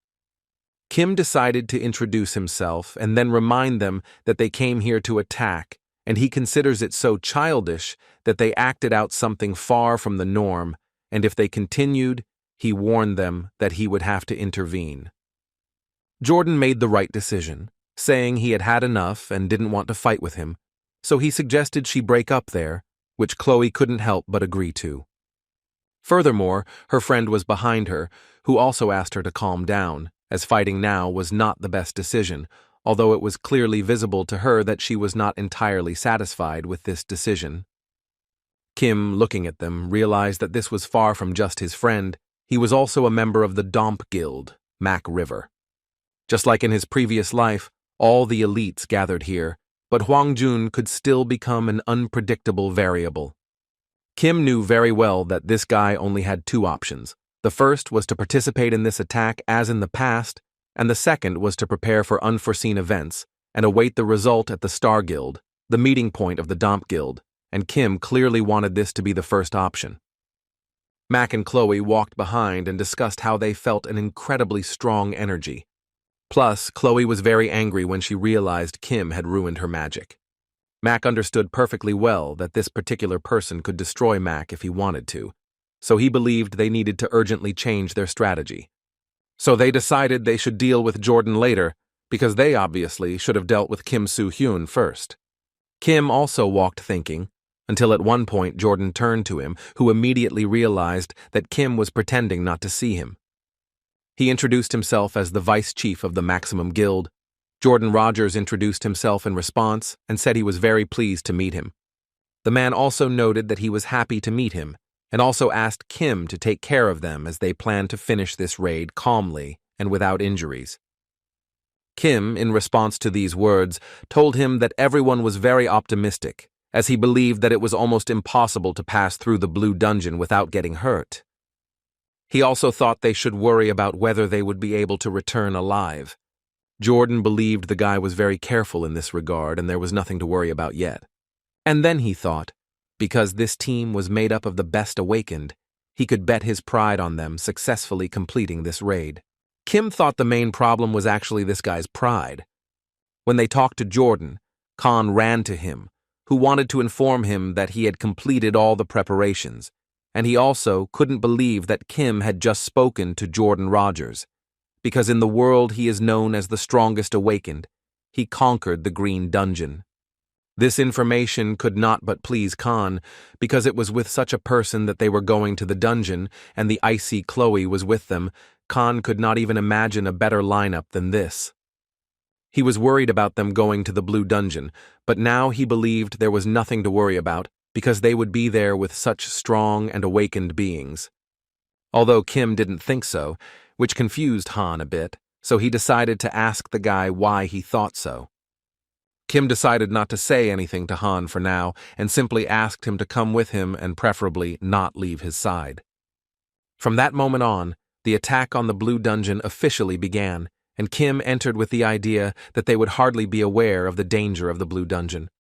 Kim decided to introduce himself and then remind them that they came here to attack, and he considers it so childish that they acted out something far from the norm, and if they continued, he warned them that he would have to intervene. Jordan made the right decision, saying he had had enough and didn't want to fight with him, so he suggested she break up there, which Chloe couldn't help but agree to. Furthermore, her friend was behind her, who also asked her to calm down, as fighting now was not the best decision, although it was clearly visible to her that she was not entirely satisfied with this decision. Kim, looking at them, realized that this was far from just his friend. He was also a member of the Domp Guild, Mac River. Just like in his previous life, all the elites gathered here, but Hwangjun could still become an unpredictable variable. Kim knew very well that this guy only had two options. The first was to participate in this attack as in the past, and the second was to prepare for unforeseen events and await the result at the Star Guild, the meeting point of the Domp Guild, and Kim clearly wanted this to be the first option. Mac and Chloe walked behind and discussed how they felt an incredibly strong energy. Plus, Chloe was very angry when she realized Kim had ruined her magic. Mac understood perfectly well that this particular person could destroy Mac if he wanted to, so he believed they needed to urgently change their strategy. So they decided they should deal with Jordan later, because they obviously should have dealt with Kim Soo-hyun first. Kim also walked thinking, until at one point Jordan turned to him, who immediately realized that Kim was pretending not to see him. He introduced himself as the vice chief of the Maximum Guild. Jordan Rogers introduced himself in response and said he was very pleased to meet him. The man also noted that he was happy to meet him, and also asked Kim to take care of them as they planned to finish this raid calmly and without injuries. Kim, in response to these words, told him that everyone was very optimistic, as he believed that it was almost impossible to pass through the Blue Dungeon without getting hurt. He also thought they should worry about whether they would be able to return alive. Jordan believed the guy was very careful in this regard and there was nothing to worry about yet. And then he thought, because this team was made up of the best awakened, he could bet his pride on them successfully completing this raid. Kim thought the main problem was actually this guy's pride. When they talked to Jordan, Khan ran to him, who wanted to inform him that he had completed all the preparations, and he also couldn't believe that Kim had just spoken to Jordan Rogers, because in the world he is known as the strongest awakened. He conquered the Green Dungeon. This information could not but please Khan, because it was with such a person that they were going to the dungeon, and the icy Chloe was with them. Khan could not even imagine a better lineup than this. He was worried about them going to the Blue Dungeon, but now he believed there was nothing to worry about, because they would be there with such strong and awakened beings. Although Kim didn't think so, which confused Han a bit, so he decided to ask the guy why he thought so. Kim decided not to say anything to Han for now and simply asked him to come with him and preferably not leave his side. From that moment on, the attack on the Blue Dungeon officially began, and Kim entered with the idea that they would hardly be aware of the danger of the Blue Dungeon.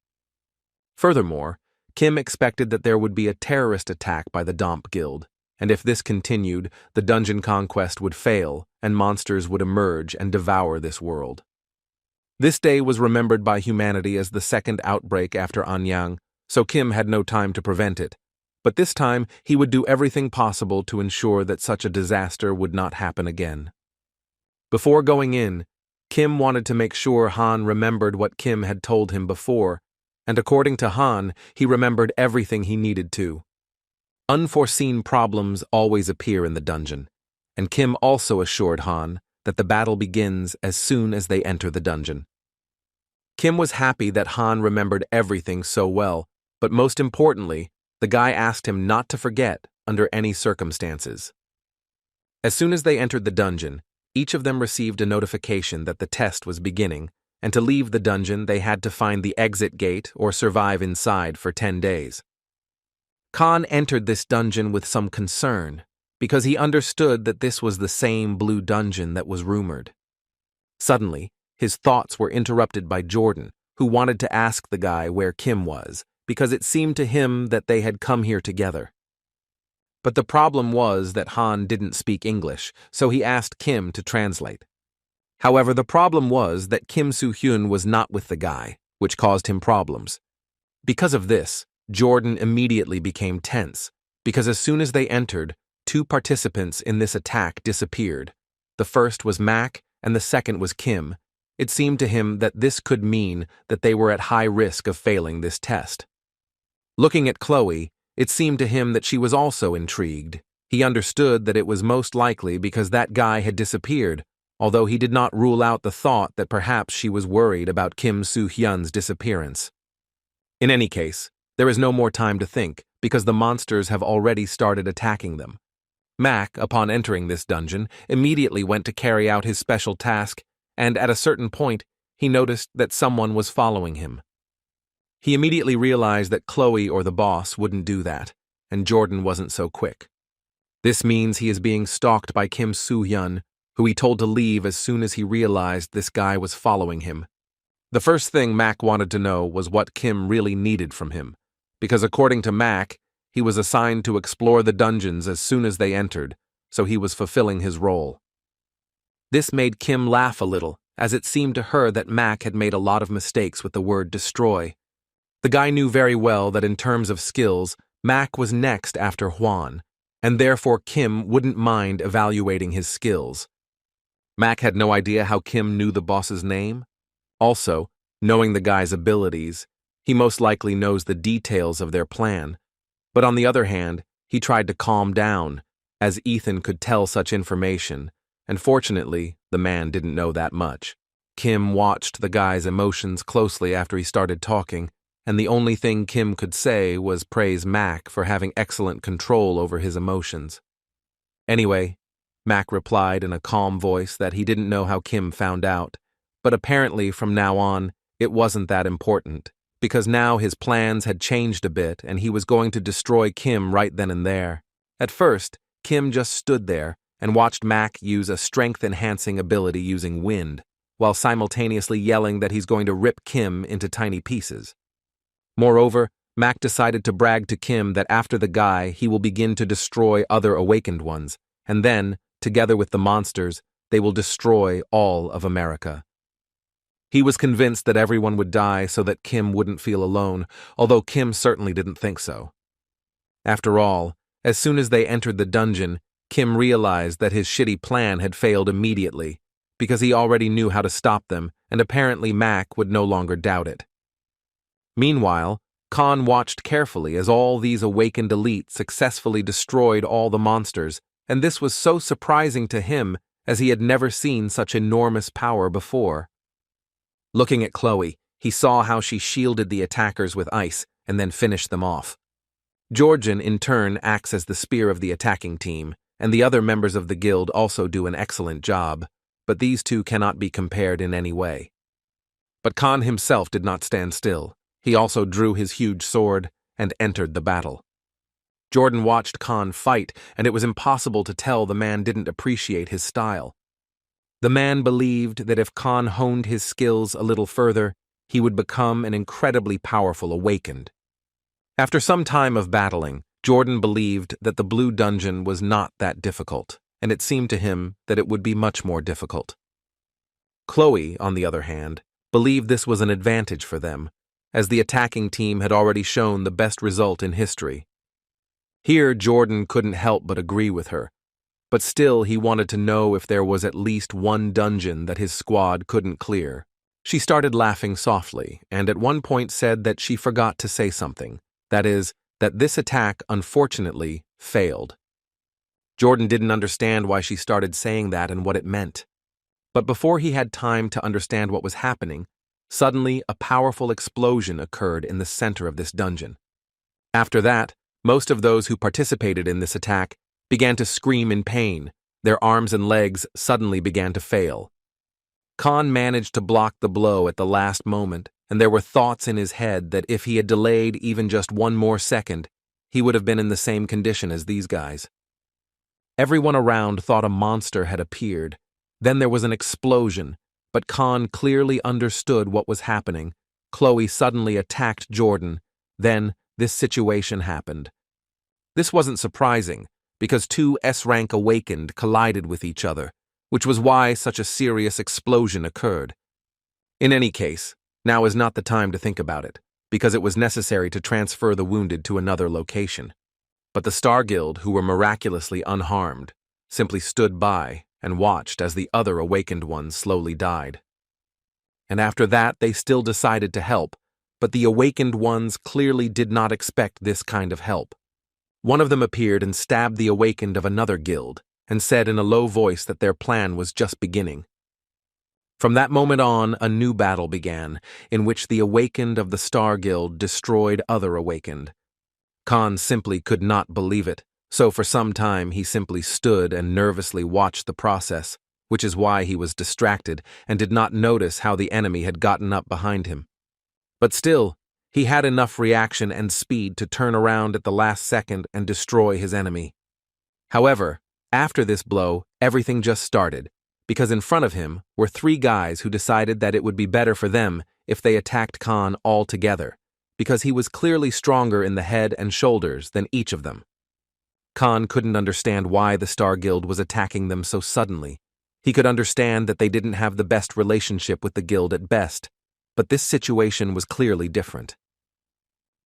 Furthermore, Kim expected that there would be a terrorist attack by the Domp Guild, and if this continued, the dungeon conquest would fail and monsters would emerge and devour this world. This day was remembered by humanity as the second outbreak after Anyang, so Kim had no time to prevent it. But this time, he would do everything possible to ensure that such a disaster would not happen again. Before going in, Kim wanted to make sure Han remembered what Kim had told him before, and according to Han, he remembered everything he needed to. Unforeseen problems always appear in the dungeon, and Kim also assured Han that the battle begins as soon as they enter the dungeon. Kim was happy that Han remembered everything so well, but most importantly, the guy asked him not to forget under any circumstances. As soon as they entered the dungeon, each of them received a notification that the test was beginning, and to leave the dungeon they had to find the exit gate or survive inside for 10 days. Khan entered this dungeon with some concern, because he understood that this was the same blue dungeon that was rumored. Suddenly, his thoughts were interrupted by Jordan, who wanted to ask the guy where Kim was, because it seemed to him that they had come here together. But the problem was that Han didn't speak English, so he asked Kim to translate. However, the problem was that Kim Soo-hyun was not with the guy, which caused him problems. Because of this, Jordan immediately became tense, because as soon as they entered, 2 participants in this attack disappeared. The first was Mac, and the second was Kim. It seemed to him that this could mean that they were at high risk of failing this test. Looking at Chloe, it seemed to him that she was also intrigued. He understood that it was most likely because that guy had disappeared, although he did not rule out the thought that perhaps she was worried about Kim Soo-hyun's disappearance. In any case, there is no more time to think, because the monsters have already started attacking them. Mac, upon entering this dungeon, immediately went to carry out his special task, and at a certain point, he noticed that someone was following him. He immediately realized that Chloe or the boss wouldn't do that, and Jordan wasn't so quick. This means he is being stalked by Kim Soo-hyun, who he told to leave as soon as he realized this guy was following him. The first thing Mac wanted to know was what Kim really needed from him, because according to Mac, he was assigned to explore the dungeons as soon as they entered, so he was fulfilling his role. This made Kim laugh a little, as it seemed to her that Mac had made a lot of mistakes with the word destroy. The guy knew very well that in terms of skills, Mac was next after Hwan, and therefore Kim wouldn't mind evaluating his skills. Mac had no idea how Kim knew the boss's name. Also, knowing the guy's abilities, he most likely knows the details of their plan. But on the other hand, he tried to calm down, as Ethan could tell such information, and fortunately, the man didn't know that much. Kim watched the guy's emotions closely after he started talking, and the only thing Kim could say was praise Mac for having excellent control over his emotions. Anyway, Mac replied in a calm voice that he didn't know how Kim found out, but apparently from now on, it wasn't that important, because now his plans had changed a bit and he was going to destroy Kim right then and there. At first, Kim just stood there and watched Mac use a strength-enhancing ability using wind, while simultaneously yelling that he's going to rip Kim into tiny pieces. Moreover, Mac decided to brag to Kim that after the guy, he will begin to destroy other awakened ones, and then, together with the monsters, they will destroy all of America. He was convinced that everyone would die so that Kim wouldn't feel alone, although Kim certainly didn't think so. After all, as soon as they entered the dungeon, Kim realized that his shitty plan had failed immediately, because he already knew how to stop them, and apparently Mac would no longer doubt it. Meanwhile, Khan watched carefully as all these awakened elites successfully destroyed all the monsters, and this was so surprising to him as he had never seen such enormous power before. Looking at Chloe, he saw how she shielded the attackers with ice and then finished them off. Georgian, in turn, acts as the spear of the attacking team, and the other members of the guild also do an excellent job, but these two cannot be compared in any way. But Khan himself did not stand still. He also drew his huge sword and entered the battle. Jordan watched Khan fight, and it was impossible to tell the man didn't appreciate his style. The man believed that if Khan honed his skills a little further, he would become an incredibly powerful awakened. After some time of battling, Jordan believed that the blue dungeon was not that difficult, and it seemed to him that it would be much more difficult. Chloe, on the other hand, believed this was an advantage for them, as the attacking team had already shown the best result in history. Here, Jordan couldn't help but agree with her, but still he wanted to know if there was at least one dungeon that his squad couldn't clear. She started laughing softly, and at one point said that she forgot to say something, that is, that this attack, unfortunately, failed. Jordan didn't understand why she started saying that and what it meant. But before he had time to understand what was happening, suddenly a powerful explosion occurred in the center of this dungeon. After that, most of those who participated in this attack began to scream in pain. Their arms and legs suddenly began to fail. Khan managed to block the blow at the last moment, and there were thoughts in his head that if he had delayed even just one more second, he would have been in the same condition as these guys. Everyone around thought a monster had appeared. Then there was an explosion, but Khan clearly understood what was happening. Chloe suddenly attacked Jordan. Then this situation happened. This wasn't surprising, because two S-Rank awakened collided with each other, which was why such a serious explosion occurred. In any case, now is not the time to think about it, because it was necessary to transfer the wounded to another location. But the Star Guild, who were miraculously unharmed, simply stood by and watched as the other awakened ones slowly died. And after that, they still decided to help, but the awakened ones clearly did not expect this kind of help. One of them appeared and stabbed the awakened of another guild, and said in a low voice that their plan was just beginning. From that moment on, a new battle began, in which the awakened of the Star Guild destroyed other awakened. Khan simply could not believe it, so for some time he simply stood and nervously watched the process, which is why he was distracted and did not notice how the enemy had gotten up behind him. But still, he had enough reaction and speed to turn around at the last second and destroy his enemy. However, after this blow, everything just started, because in front of him were three guys who decided that it would be better for them if they attacked Khan all together, because he was clearly stronger in the head and shoulders than each of them. Khan couldn't understand why the Star Guild was attacking them so suddenly. He could understand that they didn't have the best relationship with the guild at best, but this situation was clearly different.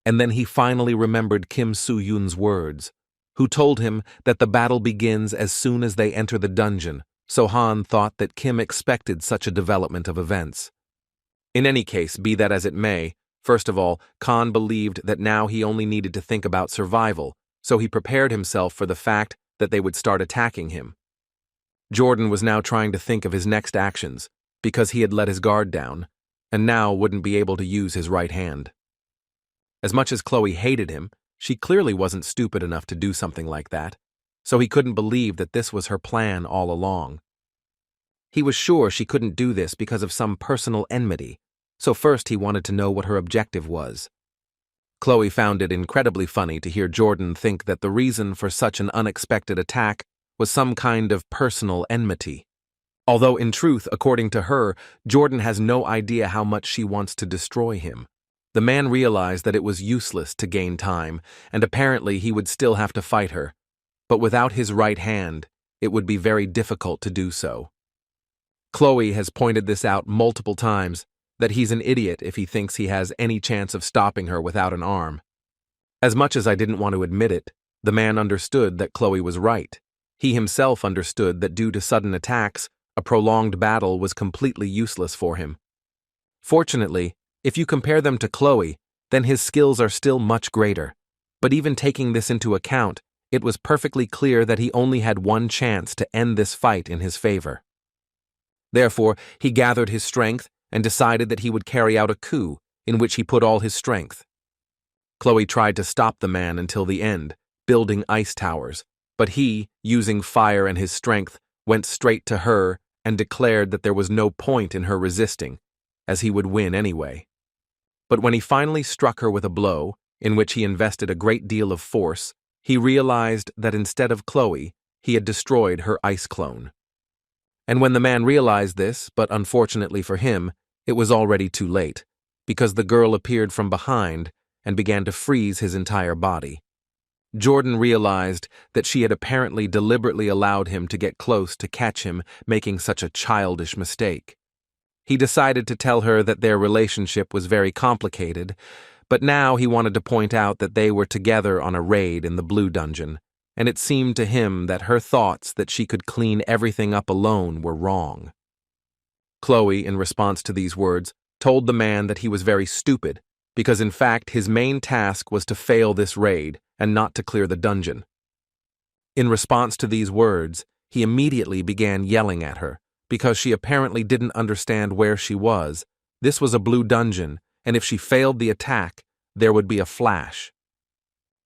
And then he finally remembered Kim Soo-yoon's words, who told him that the battle begins as soon as they enter the dungeon, so Han thought that Kim expected such a development of events. In any case, be that as it may, first of all, Khan believed that now he only needed to think about survival, so he prepared himself for the fact that they would start attacking him. Jordan was now trying to think of his next actions, because he had let his guard down, and now wouldn't be able to use his right hand. As much as Chloe hated him, she clearly wasn't stupid enough to do something like that, so he couldn't believe that this was her plan all along. He was sure she couldn't do this because of some personal enmity, so first he wanted to know what her objective was. Chloe found it incredibly funny to hear Jordan think that the reason for such an unexpected attack was some kind of personal enmity. Although in truth, according to her, Jordan has no idea how much she wants to destroy him. The man realized that it was useless to gain time, and apparently he would still have to fight her. But without his right hand, it would be very difficult to do so. Chloe has pointed this out multiple times, that he's an idiot if he thinks he has any chance of stopping her without an arm. As much as I didn't want to admit it, the man understood that Chloe was right. He himself understood that due to sudden attacks, a prolonged battle was completely useless for him. Fortunately, if you compare them to Chloe, then his skills are still much greater. But even taking this into account, it was perfectly clear that he only had one chance to end this fight in his favor. Therefore, he gathered his strength and decided that he would carry out a coup in which he put all his strength. Chloe tried to stop the man until the end, building ice towers, but he, using fire and his strength, went straight to her and declared that there was no point in her resisting, as he would win anyway. But when he finally struck her with a blow, in which he invested a great deal of force, he realized that instead of Chloe, he had destroyed her ice clone. And when the man realized this, but unfortunately for him, it was already too late, because the girl appeared from behind and began to freeze his entire body. Jordan realized that she had apparently deliberately allowed him to get close to catch him making such a childish mistake. He decided to tell her that their relationship was very complicated, but now he wanted to point out that they were together on a raid in the Blue Dungeon, and it seemed to him that her thoughts that she could clean everything up alone were wrong. Chloe, in response to these words, told the man that he was very stupid, because in fact his main task was to fail this raid and not to clear the dungeon. In response to these words, he immediately began yelling at her, because she apparently didn't understand where she was. This was a blue dungeon, and if she failed the attack, there would be a flash,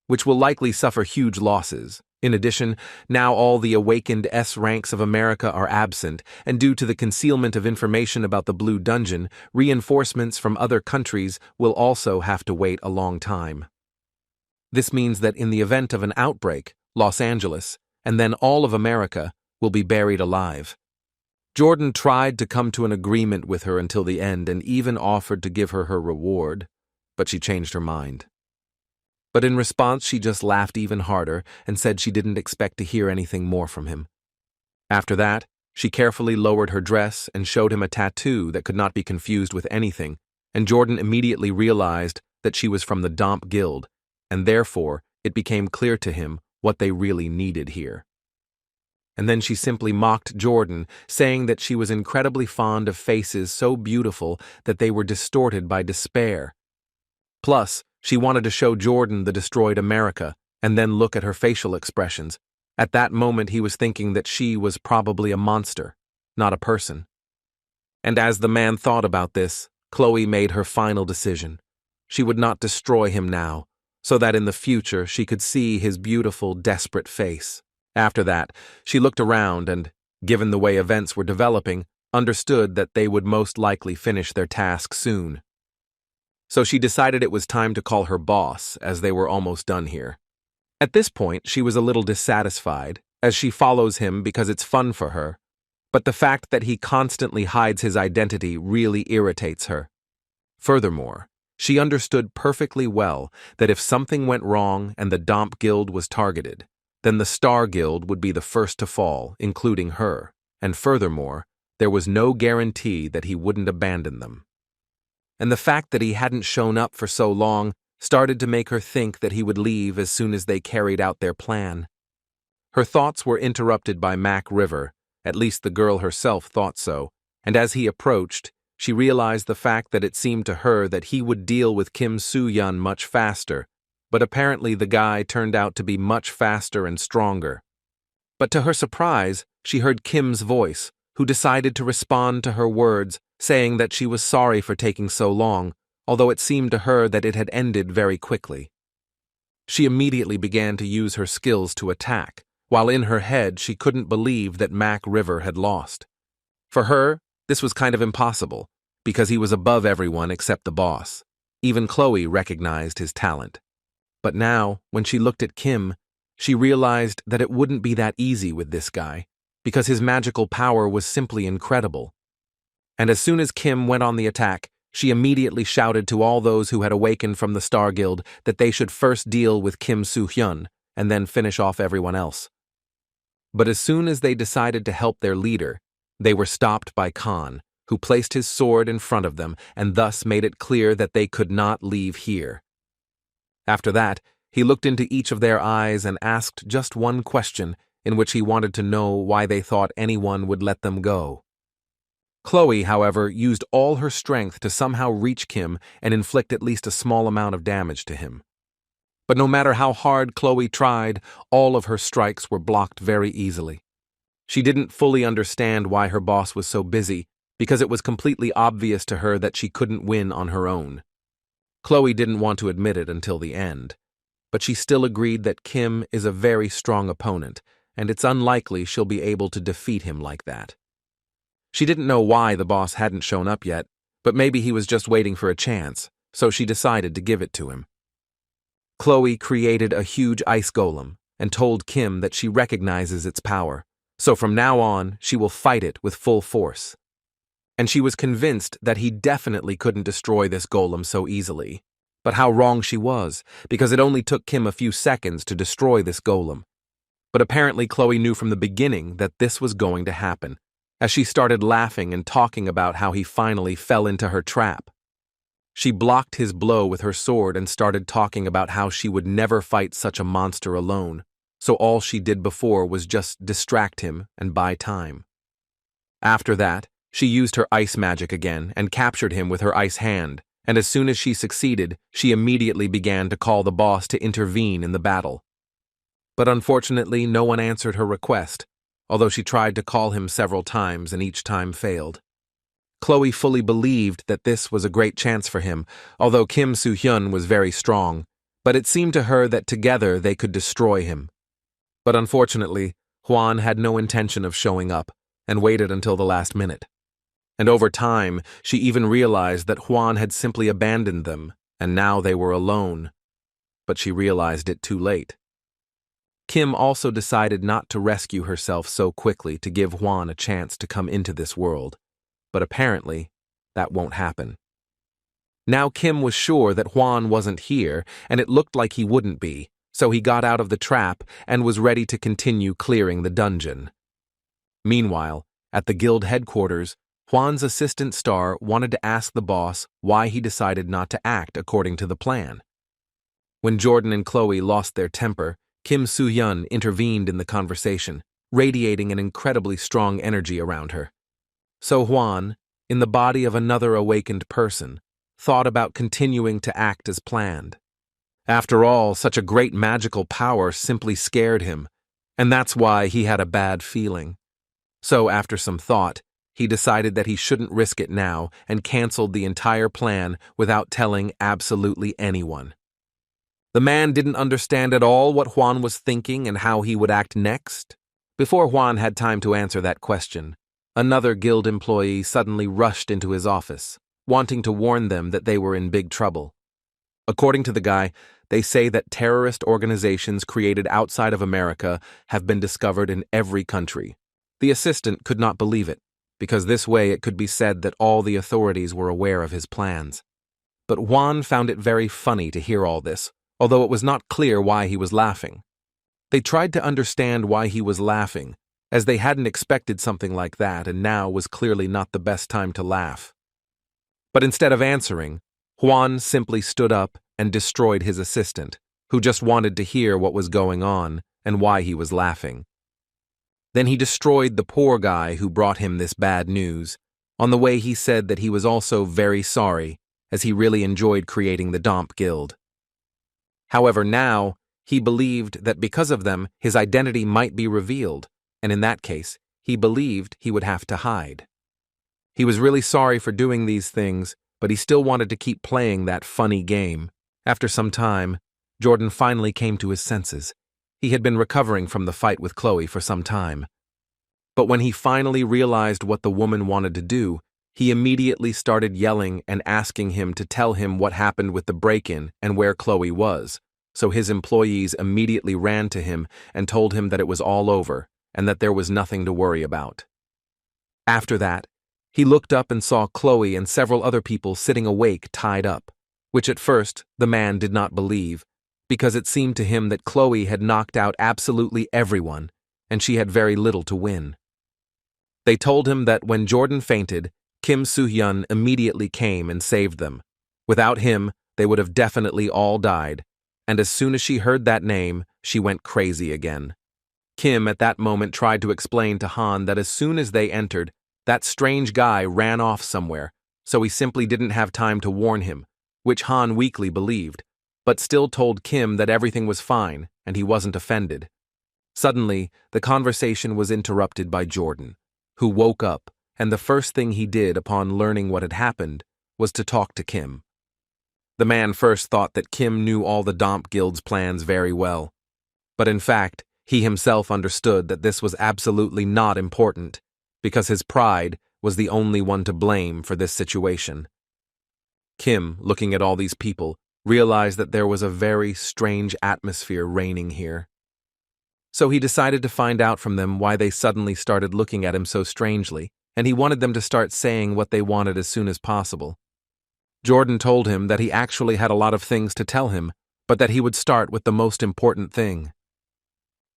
which will likely suffer huge losses. In addition, now all the awakened S ranks of America are absent, and due to the concealment of information about the Blue Dungeon, reinforcements from other countries will also have to wait a long time. This means that in the event of an outbreak, Los Angeles, and then all of America, will be buried alive. Jordan tried to come to an agreement with her until the end and even offered to give her her reward, but she changed her mind. But in response, she just laughed even harder and said she didn't expect to hear anything more from him. After that, she carefully lowered her dress and showed him a tattoo that could not be confused with anything, and Jordan immediately realized that she was from the Domp Guild, and therefore it became clear to him what they really needed here. And then she simply mocked Jordan, saying that she was incredibly fond of faces so beautiful that they were distorted by despair. Plus, she wanted to show Jordan the destroyed America and then look at her facial expressions. At that moment, he was thinking that she was probably a monster, not a person. And as the man thought about this, Chloe made her final decision. She would not destroy him now, so that in the future she could see his beautiful, desperate face. After that, she looked around and, given the way events were developing, understood that they would most likely finish their task soon. So she decided it was time to call her boss, as they were almost done here. At this point, she was a little dissatisfied, as she follows him because it's fun for her, but the fact that he constantly hides his identity really irritates her. Furthermore, she understood perfectly well that if something went wrong and the Domp Guild was targeted, then the Star Guild would be the first to fall, including her, and furthermore, there was no guarantee that he wouldn't abandon them. And the fact that he hadn't shown up for so long started to make her think that he would leave as soon as they carried out their plan. Her thoughts were interrupted by Mac River, at least the girl herself thought so, and as he approached, she realized the fact that it seemed to her that he would deal with Kim Soo-yeon much faster, but apparently the guy turned out to be much faster and stronger. But to her surprise, she heard Kim's voice, who decided to respond to her words, saying that she was sorry for taking so long, although it seemed to her that it had ended very quickly. She immediately began to use her skills to attack, while in her head she couldn't believe that Mac River had lost. For her, this was kind of impossible, because he was above everyone except the boss. Even Chloe recognized his talent. But now, when she looked at Kim, she realized that it wouldn't be that easy with this guy, because his magical power was simply incredible. And as soon as Kim went on the attack, she immediately shouted to all those who had awakened from the Star Guild that they should first deal with Kim Soo-hyun and then finish off everyone else. But as soon as they decided to help their leader, they were stopped by Khan, who placed his sword in front of them and thus made it clear that they could not leave here. After that, he looked into each of their eyes and asked just one question, in which he wanted to know why they thought anyone would let them go. Chloe, however, used all her strength to somehow reach Kim and inflict at least a small amount of damage to him. But no matter how hard Chloe tried, all of her strikes were blocked very easily. She didn't fully understand why her boss was so busy, because it was completely obvious to her that she couldn't win on her own. Chloe didn't want to admit it until the end, but she still agreed that Kim is a very strong opponent, and it's unlikely she'll be able to defeat him like that. She didn't know why the boss hadn't shown up yet, But maybe he was just waiting for a chance, so she decided to give it to him. Chloe created a huge ice golem and told Kim that she recognizes its power, so from now on she will fight it with full force. And she was convinced that he definitely couldn't destroy this golem so easily. But how wrong she was, because it only took Kim a few seconds to destroy this golem. But apparently Chloe knew from the beginning that this was going to happen, as she started laughing and talking about how he finally fell into her trap. She blocked his blow with her sword and started talking about how she would never fight such a monster alone, so all she did before was just distract him and buy time. After that, she used her ice magic again and captured him with her ice hand, and as soon as she succeeded, she immediately began to call the boss to intervene in the battle. But unfortunately, no one answered her request, although she tried to call him several times and each time failed. Chloe fully believed that this was a great chance for him, although Kim Soo-hyun was very strong, but it seemed to her that together they could destroy him. But unfortunately, Hwan had no intention of showing up and waited until the last minute. And over time, she even realized that Hwan had simply abandoned them, and now they were alone. But she realized it too late. Kim also decided not to rescue herself so quickly to give Hwan a chance to come into this world. But apparently, that won't happen. Now Kim was sure that Hwan wasn't here, and it looked like he wouldn't be, so he got out of the trap and was ready to continue clearing the dungeon. Meanwhile, at the guild headquarters, Hwan's assistant Star wanted to ask the boss why he decided not to act according to the plan. When Jordan and Chloe lost their temper, Kim Soo-hyun intervened in the conversation, radiating an incredibly strong energy around her. So Hwan, in the body of another awakened person, thought about continuing to act as planned. After all, such a great magical power simply scared him, and that's why he had a bad feeling. So after some thought, he decided that he shouldn't risk it now and canceled the entire plan without telling absolutely anyone. The man didn't understand at all what Hwan was thinking and how he would act next. Before Hwan had time to answer that question, another guild employee suddenly rushed into his office, wanting to warn them that they were in big trouble. According to the guy, they say that terrorist organizations created outside of America have been discovered in every country. The assistant could not believe it, because this way it could be said that all the authorities were aware of his plans. But Hwan found it very funny to hear all this, although it was not clear why he was laughing. They tried to understand why he was laughing, as they hadn't expected something like that, and now was clearly not the best time to laugh. But instead of answering, Hwan simply stood up and destroyed his assistant, who just wanted to hear what was going on and why he was laughing. Then he destroyed the poor guy who brought him this bad news. On the way he said that he was also very sorry, as he really enjoyed creating the Domp Guild. However, now, he believed that because of them, his identity might be revealed, and in that case, he believed he would have to hide. He was really sorry for doing these things, but he still wanted to keep playing that funny game. After some time, Jordan finally came to his senses. He had been recovering from the fight with Chloe for some time. But when he finally realized what the woman wanted to do, he immediately started yelling and asking him to tell him what happened with the break-in and where Chloe was, so his employees immediately ran to him and told him that it was all over and that there was nothing to worry about. After that, he looked up and saw Chloe and several other people sitting awake tied up, which at first the man did not believe, because it seemed to him that Chloe had knocked out absolutely everyone, and she had very little to win. They told him that when Jordan fainted, Kim Soo-hyun immediately came and saved them. Without him, they would have definitely all died, and as soon as she heard that name, she went crazy again. Kim at that moment tried to explain to Han that as soon as they entered, that strange guy ran off somewhere, so he simply didn't have time to warn him, which Han weakly believed, but still told Kim that everything was fine and he wasn't offended. Suddenly, the conversation was interrupted by Jordan, who woke up, and the first thing he did upon learning what had happened was to talk to Kim. The man first thought that Kim knew all the Domp Guild's plans very well, but in fact, he himself understood that this was absolutely not important, because his pride was the only one to blame for this situation. Kim, looking at all these people, realized that there was a very strange atmosphere reigning here. So he decided to find out from them why they suddenly started looking at him so strangely, and he wanted them to start saying what they wanted as soon as possible. Jordan told him that he actually had a lot of things to tell him, but that he would start with the most important thing.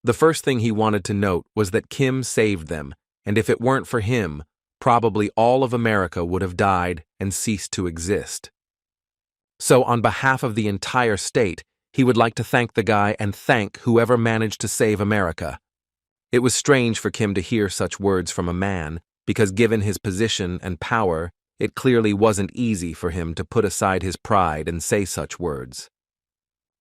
The first thing he wanted to note was that Kim saved them, and if it weren't for him, probably all of America would have died and ceased to exist. So on behalf of the entire state, he would like to thank the guy and thank whoever managed to save America. It was strange for Kim to hear such words from a man, because given his position and power, it clearly wasn't easy for him to put aside his pride and say such words.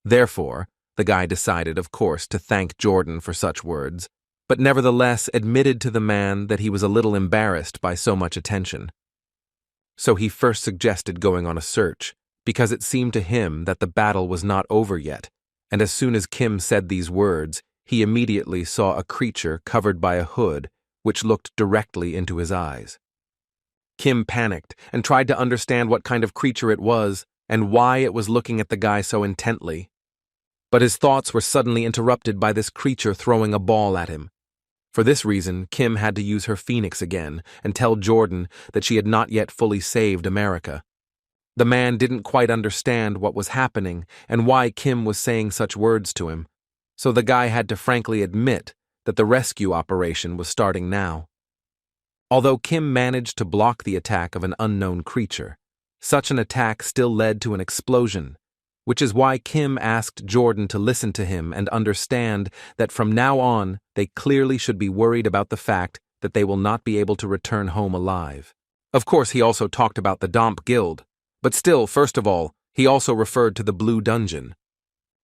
Therefore, the guy decided, of course, to thank Jordan for such words, but nevertheless admitted to the man that he was a little embarrassed by so much attention. So he first suggested going on a search, because it seemed to him that the battle was not over yet, and as soon as Kim said these words, he immediately saw a creature covered by a hood, which looked directly into his eyes. Kim panicked and tried to understand what kind of creature it was and why it was looking at the guy so intently. But his thoughts were suddenly interrupted by this creature throwing a ball at him. For this reason, Kim had to use her phoenix again and tell Jordan that she had not yet fully saved America. The man didn't quite understand what was happening and why Kim was saying such words to him, so the guy had to frankly admit that the rescue operation was starting now. Although Kim managed to block the attack of an unknown creature, such an attack still led to an explosion, which is why Kim asked Jordan to listen to him and understand that from now on they clearly should be worried about the fact that they will not be able to return home alive. Of course, he also talked about the Domp Guild, but still, first of all, he also referred to the Blue Dungeon.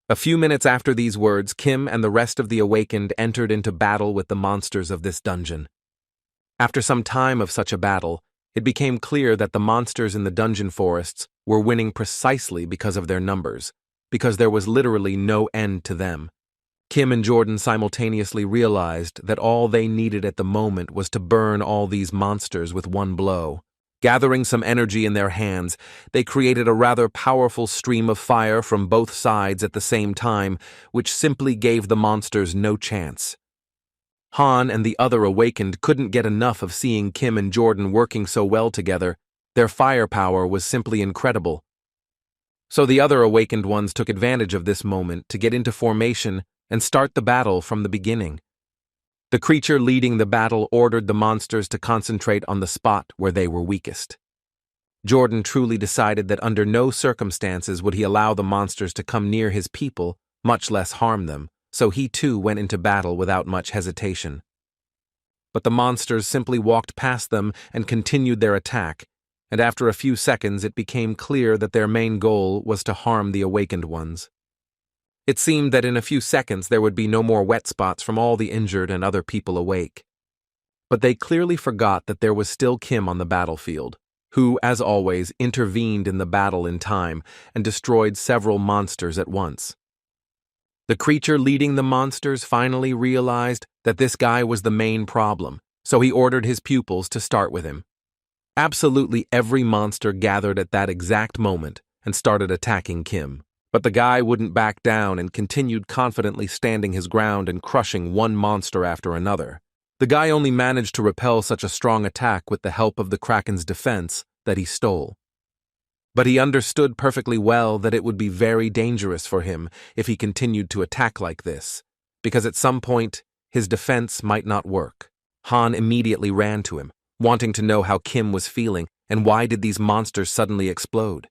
A few minutes after these words, Kim and the rest of the Awakened entered into battle with the monsters of this dungeon. After some time of such a battle, it became clear that the monsters in the dungeon forests were winning precisely because of their numbers, because there was literally no end to them. Kim and Jordan simultaneously realized that all they needed at the moment was to burn all these monsters with one blow. Gathering some energy in their hands, they created a rather powerful stream of fire from both sides at the same time, which simply gave the monsters no chance. Han and the other Awakened couldn't get enough of seeing Kim and Jordan working so well together. Their firepower was simply incredible. So the other Awakened ones took advantage of this moment to get into formation and start the battle from the beginning. The creature leading the battle ordered the monsters to concentrate on the spot where they were weakest. Jordan truly decided that under no circumstances would he allow the monsters to come near his people, much less harm them, so he too went into battle without much hesitation. But the monsters simply walked past them and continued their attack, and after a few seconds it became clear that their main goal was to harm the Awakened ones. It seemed that in a few seconds there would be no more wet spots from all the injured and other people awake. But they clearly forgot that there was still Kim on the battlefield, who, as always, intervened in the battle in time and destroyed several monsters at once. The creature leading the monsters finally realized that this guy was the main problem, so he ordered his pupils to start with him. Absolutely every monster gathered at that exact moment and started attacking Kim. But the guy wouldn't back down and continued confidently standing his ground and crushing one monster after another. The guy only managed to repel such a strong attack with the help of the kraken's defense that he stole. But he understood perfectly well that it would be very dangerous for him if he continued to attack like this, because at some point his defense might not work. Han immediately ran to him, wanting to know how Kim was feeling and why did these monsters suddenly explode.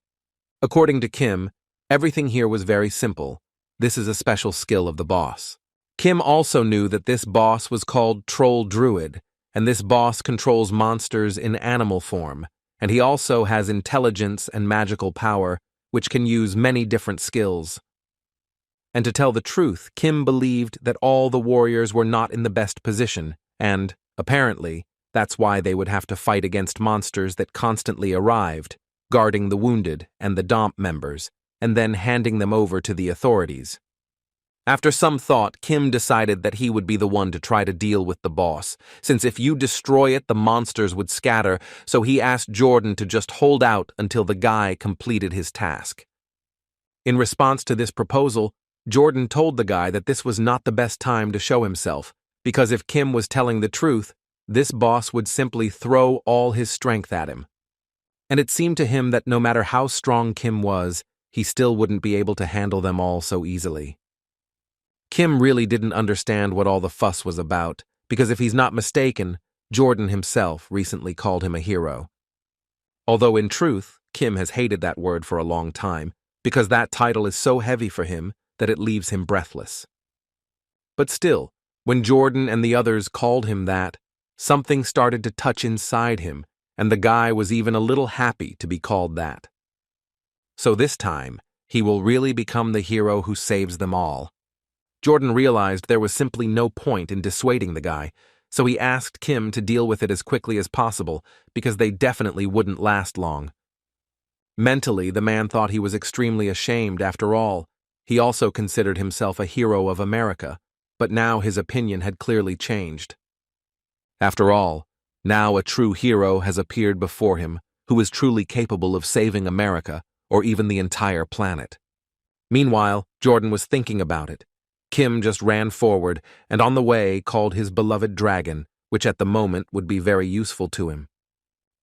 According to Kim, everything here was very simple. This is a special skill of the boss. Kim also knew that this boss was called Troll Druid, and this boss controls monsters in animal form, and he also has intelligence and magical power, which can use many different skills. And to tell the truth, Kim believed that all the warriors were not in the best position, and, apparently, that's why they would have to fight against monsters that constantly arrived, guarding the wounded and the Domp members, and then handing them over to the authorities. After some thought, Kim decided that he would be the one to try to deal with the boss, since if you destroy it, the monsters would scatter, so he asked Jordan to just hold out until the guy completed his task. In response to this proposal, Jordan told the guy that this was not the best time to show himself, because if Kim was telling the truth, this boss would simply throw all his strength at him. And it seemed to him that no matter how strong Kim was, he still wouldn't be able to handle them all so easily. Kim really didn't understand what all the fuss was about, because if he's not mistaken, Jordan himself recently called him a hero. Although in truth, Kim has hated that word for a long time, because that title is so heavy for him that it leaves him breathless. But still, when Jordan and the others called him that, something started to touch inside him, and the guy was even a little happy to be called that. So this time, he will really become the hero who saves them all. Jordan realized there was simply no point in dissuading the guy, so he asked Kim to deal with it as quickly as possible, because they definitely wouldn't last long. Mentally, the man thought he was extremely ashamed after all. He also considered himself a hero of America, but now his opinion had clearly changed. After all, now a true hero has appeared before him who is truly capable of saving America or even the entire planet. Meanwhile, Jordan was thinking about it. Kim just ran forward and on the way called his beloved dragon, which at the moment would be very useful to him.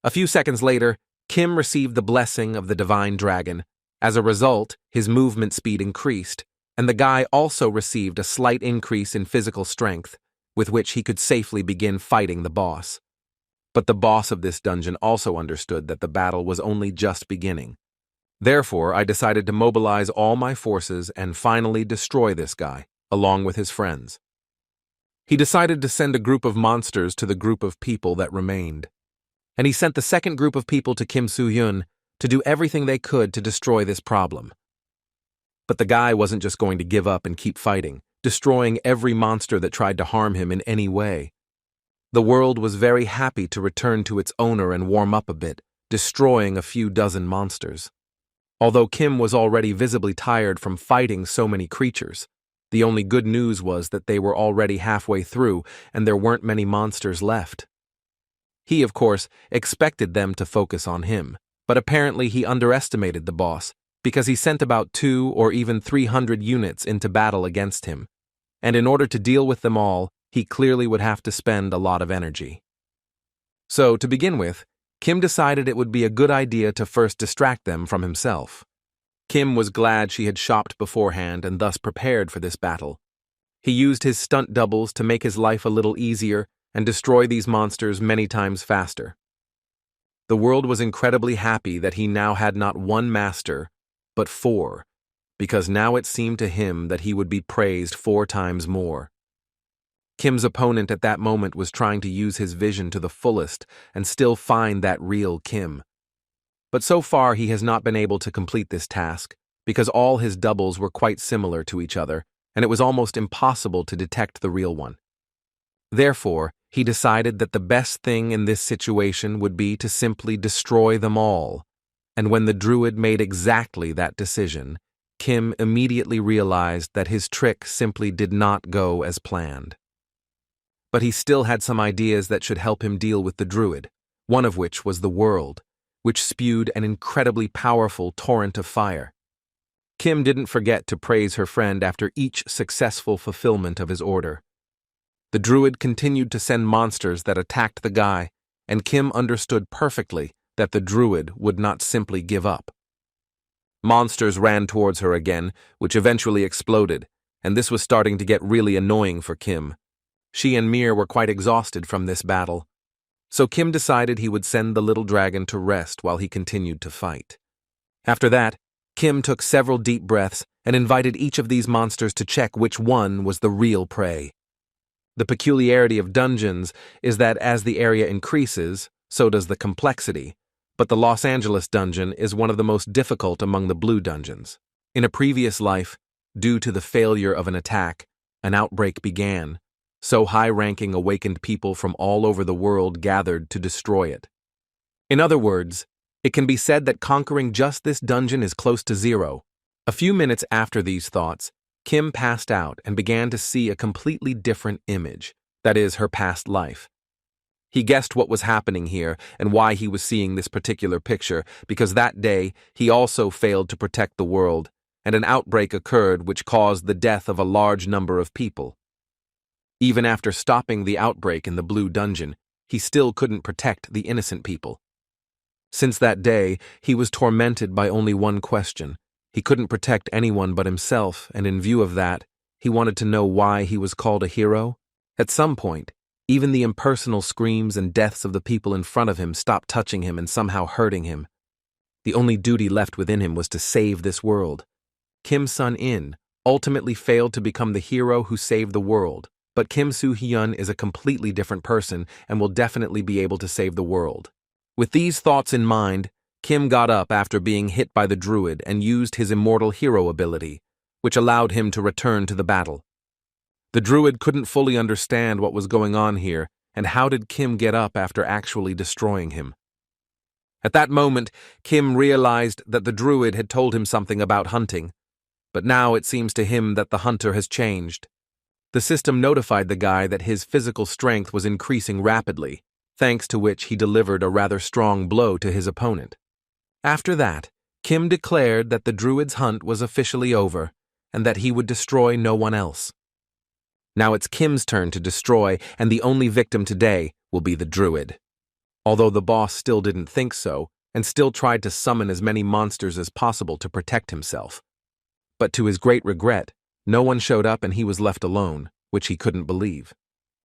A few seconds later, Kim received the blessing of the divine dragon. As a result, his movement speed increased, and the guy also received a slight increase in physical strength, with which he could safely begin fighting the boss. But the boss of this dungeon also understood that the battle was only just beginning. Therefore, I decided to mobilize all my forces and finally destroy this guy, along with his friends. He decided to send a group of monsters to the group of people that remained. And he sent the second group of people to Kim Soo-hyun to do everything they could to destroy this problem. But the guy wasn't just going to give up and keep fighting, destroying every monster that tried to harm him in any way. The world was very happy to return to its owner and warm up a bit, destroying a few dozen monsters. Although Kim was already visibly tired from fighting so many creatures, the only good news was that they were already halfway through and there weren't many monsters left. He, of course, expected them to focus on him, but apparently he underestimated the boss because he sent about 200 or even 300 units into battle against him, and in order to deal with them all, he clearly would have to spend a lot of energy. So, to begin with, Kim decided it would be a good idea to first distract them from himself. Kim was glad she had shopped beforehand and thus prepared for this battle. He used his stunt doubles to make his life a little easier and destroy these monsters many times faster. The world was incredibly happy that he now had not one master, but 4, because now it seemed to him that he would be praised 4 times more. Kim's opponent at that moment was trying to use his vision to the fullest and still find that real Kim. But so far he has not been able to complete this task, because all his doubles were quite similar to each other, and it was almost impossible to detect the real one. Therefore, he decided that the best thing in this situation would be to simply destroy them all, and when the druid made exactly that decision, Kim immediately realized that his trick simply did not go as planned. But he still had some ideas that should help him deal with the druid, one of which was the world, which spewed an incredibly powerful torrent of fire. Kim didn't forget to praise her friend after each successful fulfillment of his order. The druid continued to send monsters that attacked the guy, and Kim understood perfectly that the druid would not simply give up. Monsters ran towards her again, which eventually exploded, and this was starting to get really annoying for Kim. She and Mir were quite exhausted from this battle, so Kim decided he would send the little dragon to rest while he continued to fight. After that, Kim took several deep breaths and invited each of these monsters to check which one was the real prey. The peculiarity of dungeons is that as the area increases, so does the complexity, but the Los Angeles dungeon is one of the most difficult among the blue dungeons. In a previous life, due to the failure of an attack, an outbreak began, so high-ranking awakened people from all over the world gathered to destroy it. In other words, it can be said that conquering just this dungeon is close to zero. A few minutes after these thoughts, Kim passed out and began to see a completely different image, that is, her past life. He guessed what was happening here and why he was seeing this particular picture, because that day he also failed to protect the world, and an outbreak occurred which caused the death of a large number of people. Even after stopping the outbreak in the Blue Dungeon, he still couldn't protect the innocent people. Since that day, he was tormented by only one question. He couldn't protect anyone but himself, and in view of that, he wanted to know why he was called a hero. At some point, even the impersonal screams and deaths of the people in front of him stopped touching him and somehow hurting him. The only duty left within him was to save this world. Kim Sun-in ultimately failed to become the hero who saved the world, but Kim Soo-hyun is a completely different person and will definitely be able to save the world. With these thoughts in mind, Kim got up after being hit by the druid and used his immortal hero ability, which allowed him to return to the battle. The druid couldn't fully understand what was going on here, and how did Kim get up after actually destroying him? At that moment, Kim realized that the druid had told him something about hunting, but now it seems to him that the hunter has changed. The system notified the guy that his physical strength was increasing rapidly, thanks to which he delivered a rather strong blow to his opponent. After that, Kim declared that the druid's hunt was officially over, and that he would destroy no one else. Now it's Kim's turn to destroy, and the only victim today will be the druid. Although the boss still didn't think so, and still tried to summon as many monsters as possible to protect himself. But to his great regret, no one showed up and he was left alone, which he couldn't believe.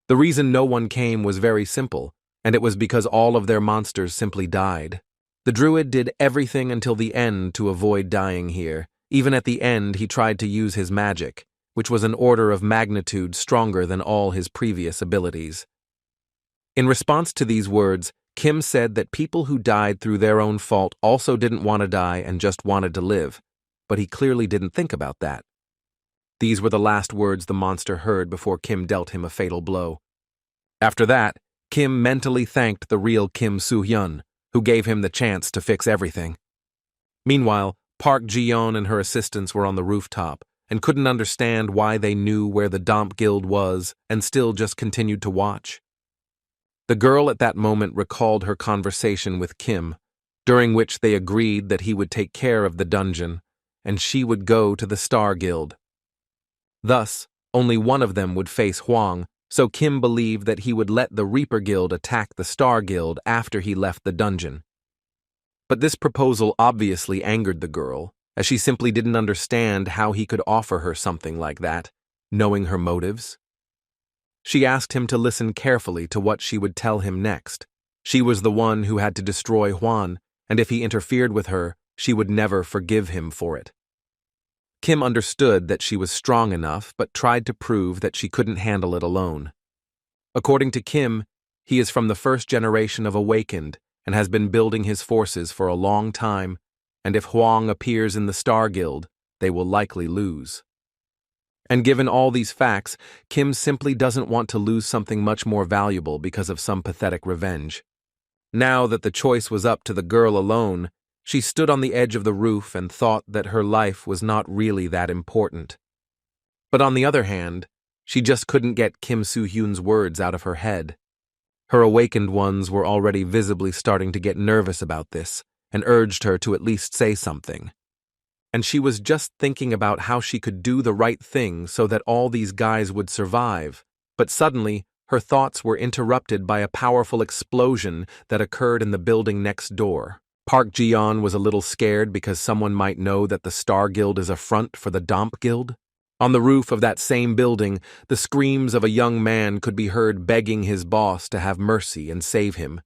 The reason no one came was very simple, and it was because all of their monsters simply died. The druid did everything until the end to avoid dying here. Even at the end, he tried to use his magic, which was an order of magnitude stronger than all his previous abilities. In response to these words, Kim said that people who died through their own fault also didn't want to die and just wanted to live, but he clearly didn't think about that. These were the last words the monster heard before Kim dealt him a fatal blow. After that, Kim mentally thanked the real Kim Soo-hyun, who gave him the chance to fix everything. Meanwhile, Park Ji-yeon and her assistants were on the rooftop and couldn't understand why they knew where the Domp Guild was and still just continued to watch. The girl at that moment recalled her conversation with Kim, during which they agreed that he would take care of the dungeon, and she would go to the Star Guild. Thus, only one of them would face Hwang, so Kim believed that he would let the Reaper Guild attack the Star Guild after he left the dungeon. But this proposal obviously angered the girl, as she simply didn't understand how he could offer her something like that, knowing her motives. She asked him to listen carefully to what she would tell him next. She was the one who had to destroy Hwan, and if he interfered with her, she would never forgive him for it. Kim understood that she was strong enough, but tried to prove that she couldn't handle it alone. According to Kim, he is from the first generation of Awakened and has been building his forces for a long time, and if Hwang appears in the Star Guild, they will likely lose. And given all these facts, Kim simply doesn't want to lose something much more valuable because of some pathetic revenge. Now that the choice was up to the girl alone, she stood on the edge of the roof and thought that her life was not really that important. But on the other hand, she just couldn't get Kim Soo-hyun's words out of her head. Her awakened ones were already visibly starting to get nervous about this and urged her to at least say something. And she was just thinking about how she could do the right thing so that all these guys would survive, but suddenly her thoughts were interrupted by a powerful explosion that occurred in the building next door. Park Ji-yeon was a little scared because someone might know that the Star Guild is a front for the Domp Guild. On the roof of that same building, the screams of a young man could be heard begging his boss to have mercy and save him.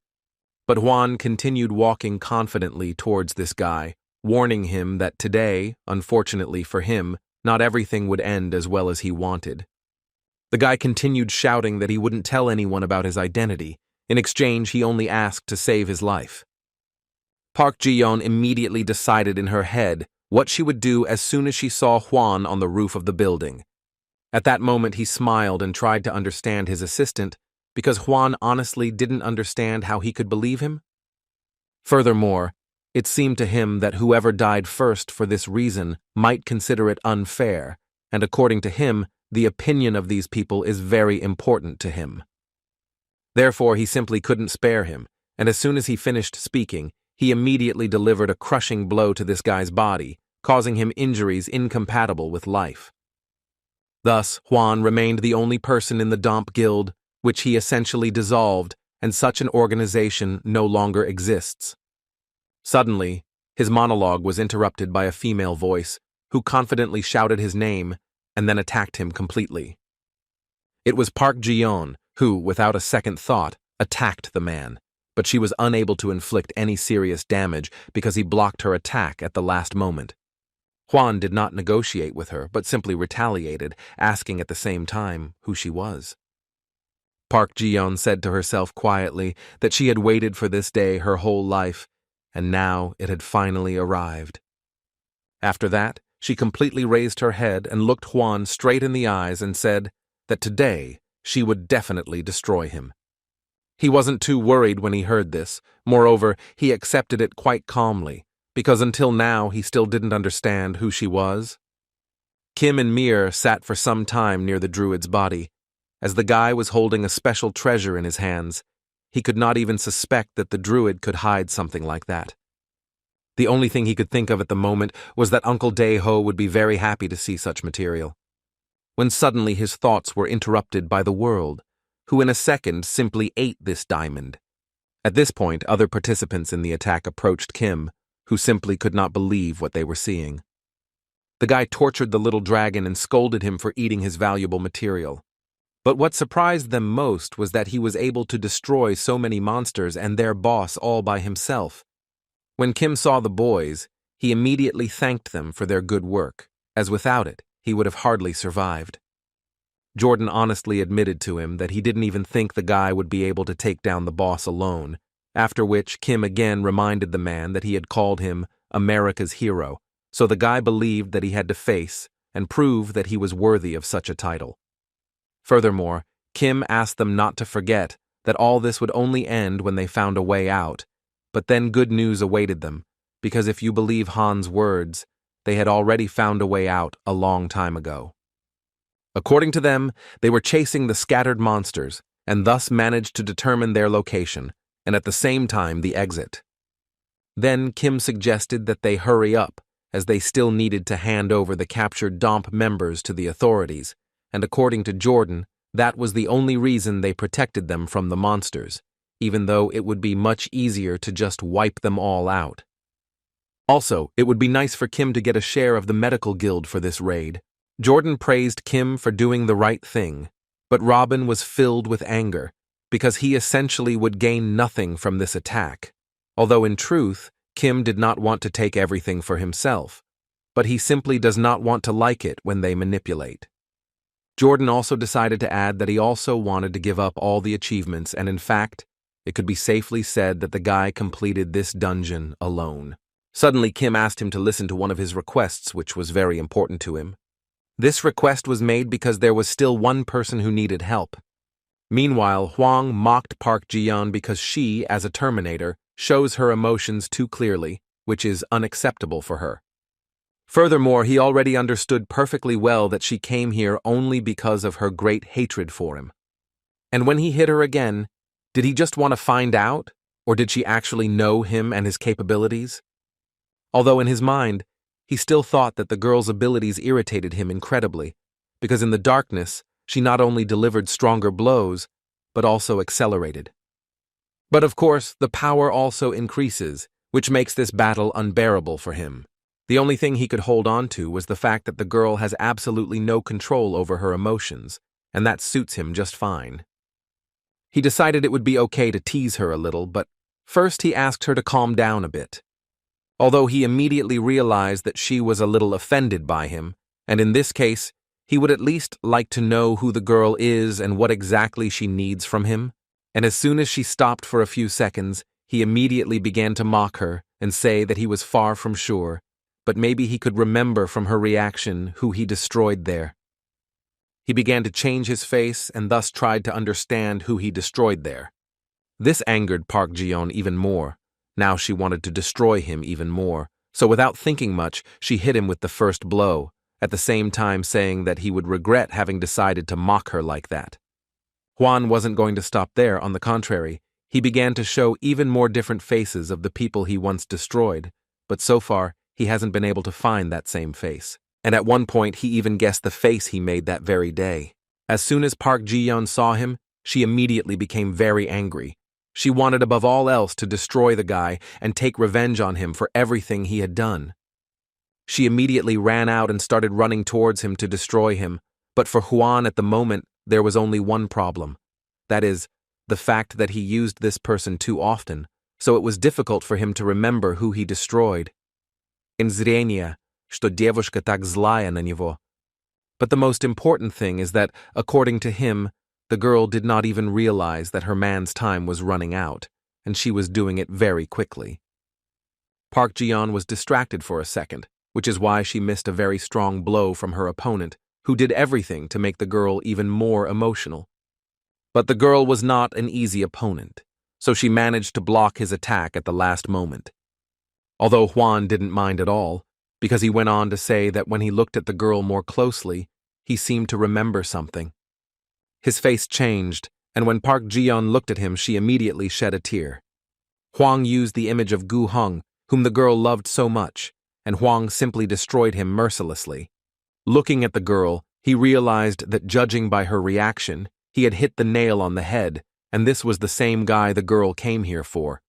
But Hwan continued walking confidently towards this guy, warning him that today, unfortunately for him, not everything would end as well as he wanted. The guy continued shouting that he wouldn't tell anyone about his identity. In exchange, he only asked to save his life. Park Ji-yeon immediately decided in her head what she would do as soon as she saw Hwan on the roof of the building. At that moment, he smiled and tried to understand his assistant, because Hwan honestly didn't understand how he could believe him. Furthermore, it seemed to him that whoever died first for this reason might consider it unfair, and according to him, the opinion of these people is very important to him. Therefore, he simply couldn't spare him, and as soon as he finished speaking, he immediately delivered a crushing blow to this guy's body, causing him injuries incompatible with life. Thus, Juan remained the only person in the Domp Guild, which he essentially dissolved, and such an organization no longer exists. Suddenly, his monologue was interrupted by a female voice, who confidently shouted his name and then attacked him completely. It was Park Ji-yeon, who, without a second thought, attacked the man, but she was unable to inflict any serious damage because he blocked her attack at the last moment. Juan did not negotiate with her, but simply retaliated, asking at the same time who she was. Park Ji-yeon said to herself quietly that she had waited for this day her whole life, and now it had finally arrived. After that, she completely raised her head and looked Juan straight in the eyes and said that today she would definitely destroy him. He wasn't too worried when he heard this. Moreover, he accepted it quite calmly, because until now he still didn't understand who she was. Kim and Mir sat for some time near the druid's body. As the guy was holding a special treasure in his hands, he could not even suspect that the druid could hide something like that. The only thing he could think of at the moment was that Uncle Dae-ho would be very happy to see such material. When suddenly his thoughts were interrupted by the world, who in a second simply ate this diamond. At this point, other participants in the attack approached Kim, who simply could not believe what they were seeing. The guy tortured the little dragon and scolded him for eating his valuable material. But what surprised them most was that he was able to destroy so many monsters and their boss all by himself. When Kim saw the boys, he immediately thanked them for their good work, as without it, he would have hardly survived. Jordan honestly admitted to him that he didn't even think the guy would be able to take down the boss alone, after which Kim again reminded the man that he had called him America's hero, so the guy believed that he had to face and prove that he was worthy of such a title. Furthermore, Kim asked them not to forget that all this would only end when they found a way out, but then good news awaited them, because if you believe Han's words, they had already found a way out a long time ago. According to them, they were chasing the scattered monsters, and thus managed to determine their location, and at the same time the exit. Then Kim suggested that they hurry up, as they still needed to hand over the captured Domp members to the authorities, and according to Jordan, that was the only reason they protected them from the monsters, even though it would be much easier to just wipe them all out. Also, it would be nice for Kim to get a share of the medical guild for this raid. Jordan praised Kim for doing the right thing, but Robin was filled with anger, because he essentially would gain nothing from this attack, although in truth, Kim did not want to take everything for himself, but he simply does not want to like it when they manipulate. Jordan also decided to add that he also wanted to give up all the achievements, and in fact, it could be safely said that the guy completed this dungeon alone. Suddenly, Kim asked him to listen to one of his requests, which was very important to him. This request was made because there was still one person who needed help. Meanwhile, Hwang mocked Park Ji-yeon because she, as a Terminator, shows her emotions too clearly, which is unacceptable for her. Furthermore, he already understood perfectly well that she came here only because of her great hatred for him. And when he hit her again, did he just want to find out, or did she actually know him and his capabilities? Although in his mind, he still thought that the girl's abilities irritated him incredibly, because in the darkness, she not only delivered stronger blows, but also accelerated. But of course, the power also increases, which makes this battle unbearable for him. The only thing he could hold on to was the fact that the girl has absolutely no control over her emotions, and that suits him just fine. He decided it would be okay to tease her a little, but first he asked her to calm down a bit. Although he immediately realized that she was a little offended by him, and in this case, he would at least like to know who the girl is and what exactly she needs from him, and as soon as she stopped for a few seconds, he immediately began to mock her and say that he was far from sure, but maybe he could remember from her reaction who he destroyed there. He began to change his face and thus tried to understand who he destroyed there. This angered Park Ji-yeon even more. Now she wanted to destroy him even more, so without thinking much, she hit him with the first blow, at the same time saying that he would regret having decided to mock her like that. Juan wasn't going to stop there. On the contrary, he began to show even more different faces of the people he once destroyed, but so far, he hasn't been able to find that same face. And at one point, he even guessed the face he made that very day. As soon as Park Ji-yeon saw him, she immediately became very angry. She wanted above all else to destroy the guy and take revenge on him for everything he had done. She immediately ran out and started running towards him to destroy him, but for Juan at the moment, there was only one problem. That is, the fact that he used this person too often, so it was difficult for him to remember who he destroyed. In zrение, что девушка так злая на него. But the most important thing is that, according to him, the girl did not even realize that her man's time was running out, and she was doing it very quickly. Park Ji-yeon was distracted for a second, which is why she missed a very strong blow from her opponent, who did everything to make the girl even more emotional. But the girl was not an easy opponent, so she managed to block his attack at the last moment. Although Juan didn't mind at all, because he went on to say that when he looked at the girl more closely, he seemed to remember something. His face changed, and when Park Ji-yeon looked at him, she immediately shed a tear. Hwang used the image of Gu Hong, whom the girl loved so much, and Hwang simply destroyed him mercilessly. Looking at the girl, he realized that judging by her reaction, he had hit the nail on the head, and this was the same guy the girl came here for.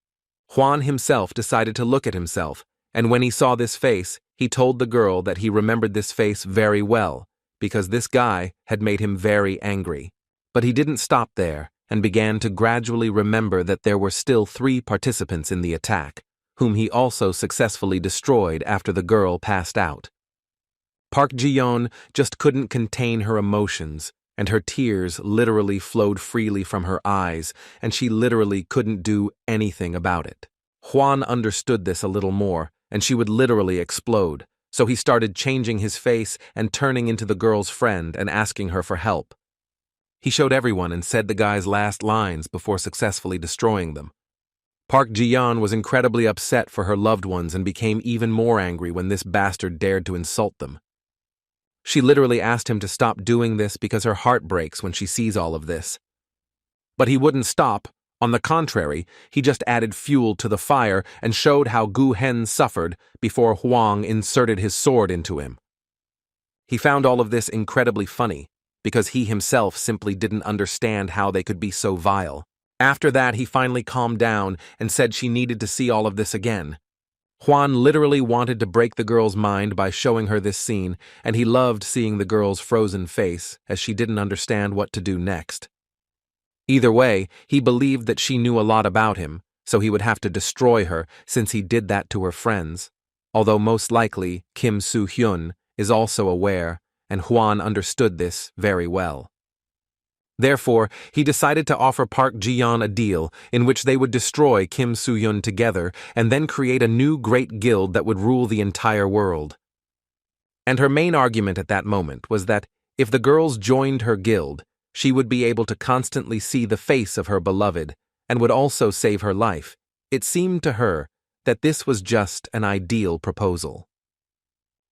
Hwan himself decided to look at himself, and when he saw this face, he told the girl that he remembered this face very well, because this guy had made him very angry. But he didn't stop there, and began to gradually remember that there were still 3 participants in the attack, whom he also successfully destroyed after the girl passed out. Park Ji-yeon just couldn't contain her emotions, and her tears literally flowed freely from her eyes, and she literally couldn't do anything about it. Hwan understood this a little more, and she would literally explode, so he started changing his face and turning into the girl's friend and asking her for help. He showed everyone and said the guy's last lines before successfully destroying them. Park Ji-yeon was incredibly upset for her loved ones and became even more angry when this bastard dared to insult them. She literally asked him to stop doing this because her heart breaks when she sees all of this. But he wouldn't stop. On the contrary, he just added fuel to the fire and showed how Gu Hen suffered before Hwang inserted his sword into him. He found all of this incredibly funny, because he himself simply didn't understand how they could be so vile. After that, he finally calmed down and said she needed to see all of this again. Hwan literally wanted to break the girl's mind by showing her this scene, and he loved seeing the girl's frozen face as she didn't understand what to do next. Either way, he believed that she knew a lot about him, so he would have to destroy her since he did that to her friends, although most likely Kim Soo-hyun is also aware, and Hwan understood this very well. Therefore, he decided to offer Park Ji-yeon a deal in which they would destroy Kim Soo-hyun together and then create a new great guild that would rule the entire world. And her main argument at that moment was that if the girls joined her guild, she would be able to constantly see the face of her beloved and would also save her life. It seemed to her that this was just an ideal proposal.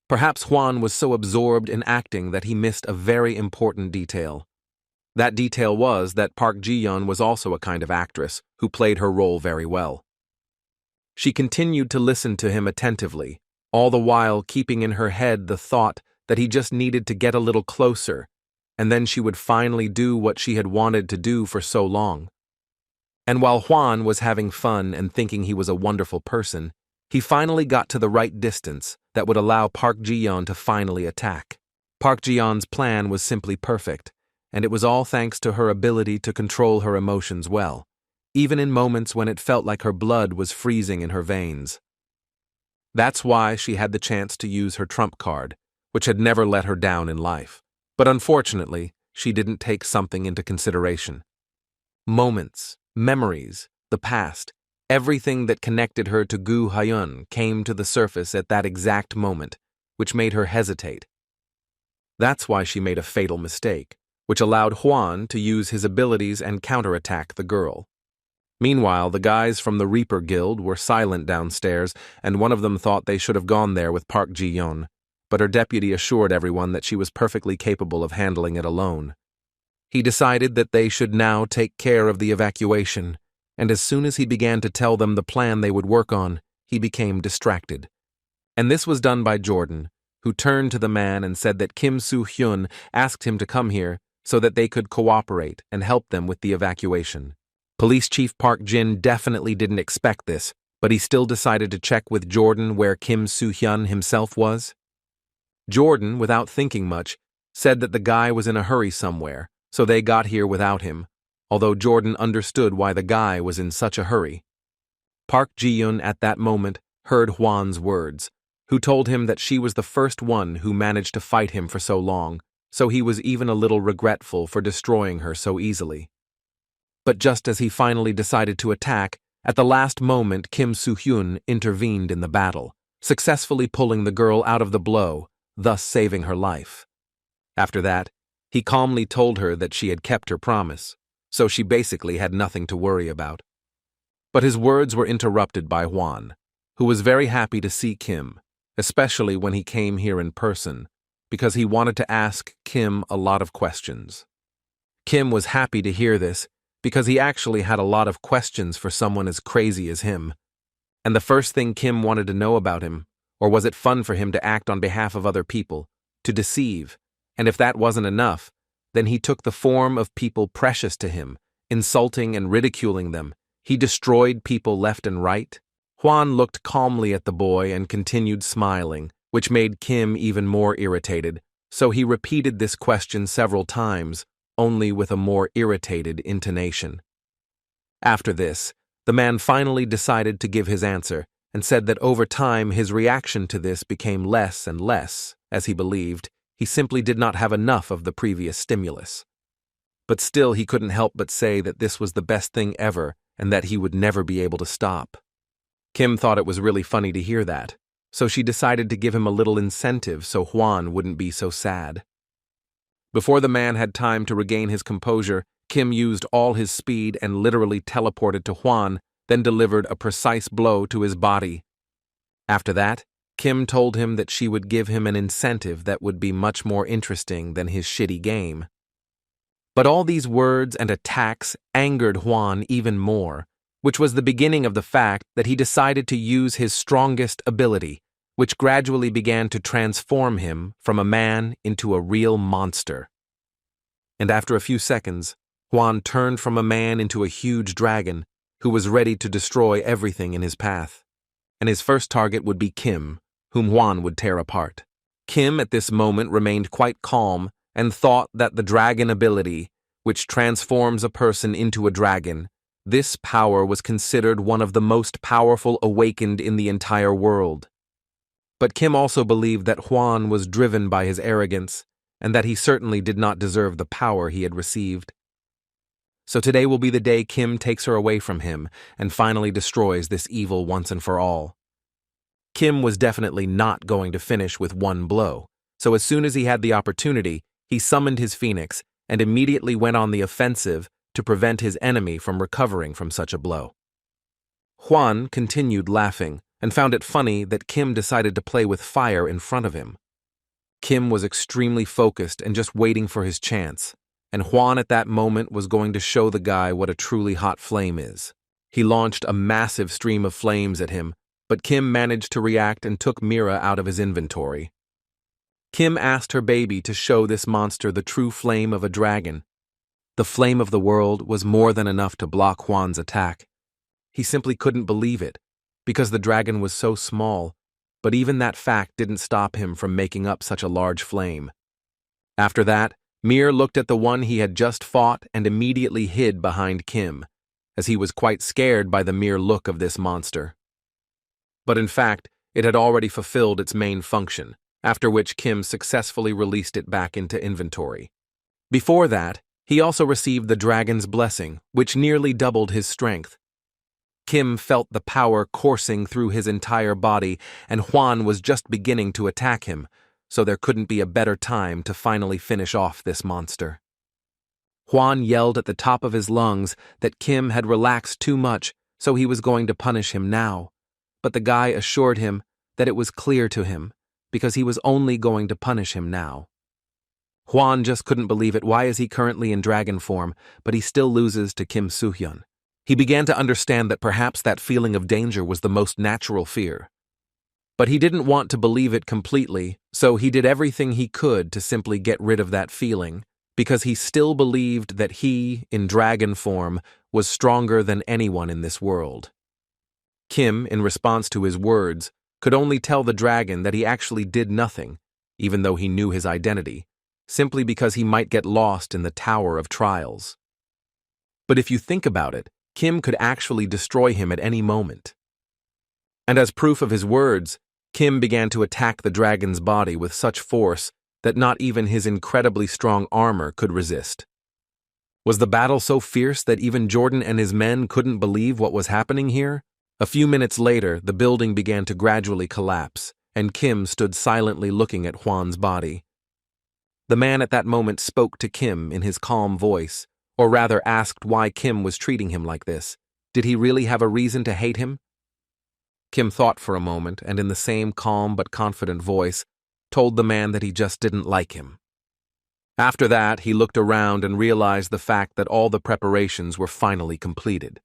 Perhaps Hwan was so absorbed in acting that he missed a very important detail. That detail was that Park Ji-yeon was also a kind of actress who played her role very well. She continued to listen to him attentively, all the while keeping in her head the thought that he just needed to get a little closer, and then she would finally do what she had wanted to do for so long. And while Hwan was having fun and thinking he was a wonderful person, he finally got to the right distance that would allow Park Ji-yeon to finally attack. Park Ji-yeon's plan was simply perfect, and it was all thanks to her ability to control her emotions well, even in moments when it felt like her blood was freezing in her veins. That's why she had the chance to use her trump card, which had never let her down in life. But unfortunately, she didn't take something into consideration. Moments, memories, the past, everything that connected her to Gu Hyun came to the surface at that exact moment, which made her hesitate. That's why she made a fatal mistake, which allowed Hwan to use his abilities and counterattack the girl. Meanwhile, the guys from the Reaper Guild were silent downstairs, and one of them thought they should have gone there with Park Ji-yeon, but her deputy assured everyone that she was perfectly capable of handling it alone. He decided that they should now take care of the evacuation, and as soon as he began to tell them the plan they would work on, he became distracted. And this was done by Jordan, who turned to the man and said that Kim Soo-hyun asked him to come here so that they could cooperate and help them with the evacuation. Police Chief Park Jin definitely didn't expect this, but he still decided to check with Jordan where Kim Soo-hyun himself was. Jordan, without thinking much, said that the guy was in a hurry somewhere, so they got here without him, although Jordan understood why the guy was in such a hurry. Park Ji-yoon at that moment heard Hwan's words, who told him that she was the first one who managed to fight him for so long, so he was even a little regretful for destroying her so easily. But just as he finally decided to attack, at the last moment Kim Soo-hyun intervened in the battle, successfully pulling the girl out of the blow, thus saving her life. After that, he calmly told her that she had kept her promise, so she basically had nothing to worry about. But his words were interrupted by Hwan, who was very happy to see Kim, especially when he came here in person, because he wanted to ask Kim a lot of questions. Kim was happy to hear this, because he actually had a lot of questions for someone as crazy as him. And the first thing Kim wanted to know about him, or was it fun for him to act on behalf of other people, to deceive, and if that wasn't enough, then he took the form of people precious to him, insulting and ridiculing them. He destroyed people left and right. Hwan looked calmly at the boy and continued smiling, which made Kim even more irritated, so he repeated this question several times, only with a more irritated intonation. After this, the man finally decided to give his answer and said that over time his reaction to this became less and less, as he believed he simply did not have enough of the previous stimulus. But still he couldn't help but say that this was the best thing ever and that he would never be able to stop. Kim thought it was really funny to hear that, so she decided to give him a little incentive so Hwan wouldn't be so sad. Before the man had time to regain his composure, Kim used all his speed and literally teleported to Hwan, then delivered a precise blow to his body. After that, Kim told him that she would give him an incentive that would be much more interesting than his shitty game. But all these words and attacks angered Hwan even more, which was the beginning of the fact that he decided to use his strongest ability, which gradually began to transform him from a man into a real monster. And after a few seconds, Hwan turned from a man into a huge dragon who was ready to destroy everything in his path. And his first target would be Kim, whom Hwan would tear apart. Kim at this moment remained quite calm and thought that the dragon ability, which transforms a person into a dragon, this power was considered one of the most powerful awakened in the entire world. But Kim also believed that Hwan was driven by his arrogance, and that he certainly did not deserve the power he had received. So today will be the day Kim takes her away from him and finally destroys this evil once and for all. Kim was definitely not going to finish with one blow, so as soon as he had the opportunity, he summoned his phoenix and immediately went on the offensive to prevent his enemy from recovering from such a blow. Hwan continued laughing and found it funny that Kim decided to play with fire in front of him. Kim was extremely focused and just waiting for his chance, and Hwan at that moment was going to show the guy what a truly hot flame is. He launched a massive stream of flames at him, but Kim managed to react and took Mira out of his inventory. Kim asked her baby to show this monster the true flame of a dragon. The flame of the world was more than enough to block Hwan's attack. He simply couldn't believe it, because the dragon was so small, but even that fact didn't stop him from making up such a large flame. After that, Mir looked at the one he had just fought and immediately hid behind Kim, as he was quite scared by the mere look of this monster. But in fact, it had already fulfilled its main function, after which Kim successfully released it back into inventory. Before that, he also received the dragon's blessing, which nearly doubled his strength. Kim felt the power coursing through his entire body, and Hwan was just beginning to attack him, so there couldn't be a better time to finally finish off this monster. Hwan yelled at the top of his lungs that Kim had relaxed too much, so he was going to punish him now, but the guy assured him that it was clear to him, because he was only going to punish him now. Hwan just couldn't believe it. Why is he currently in dragon form, but he still loses to Kim Soo-hyun? He began to understand that perhaps that feeling of danger was the most natural fear. But he didn't want to believe it completely, so he did everything he could to simply get rid of that feeling, because he still believed that he, in dragon form, was stronger than anyone in this world. Kim, in response to his words, could only tell the dragon that he actually did nothing, even though he knew his identity, simply because he might get lost in the Tower of Trials. But if you think about it, Kim could actually destroy him at any moment. And as proof of his words, Kim began to attack the dragon's body with such force that not even his incredibly strong armor could resist. Was the battle so fierce that even Jordan and his men couldn't believe what was happening here? A few minutes later, the building began to gradually collapse, and Kim stood silently looking at Hwan's body. The man at that moment spoke to Kim in his calm voice, or rather asked why Kim was treating him like this. Did he really have a reason to hate him? Kim thought for a moment, and in the same calm but confident voice, told the man that he just didn't like him. After that, he looked around and realized the fact that all the preparations were finally completed.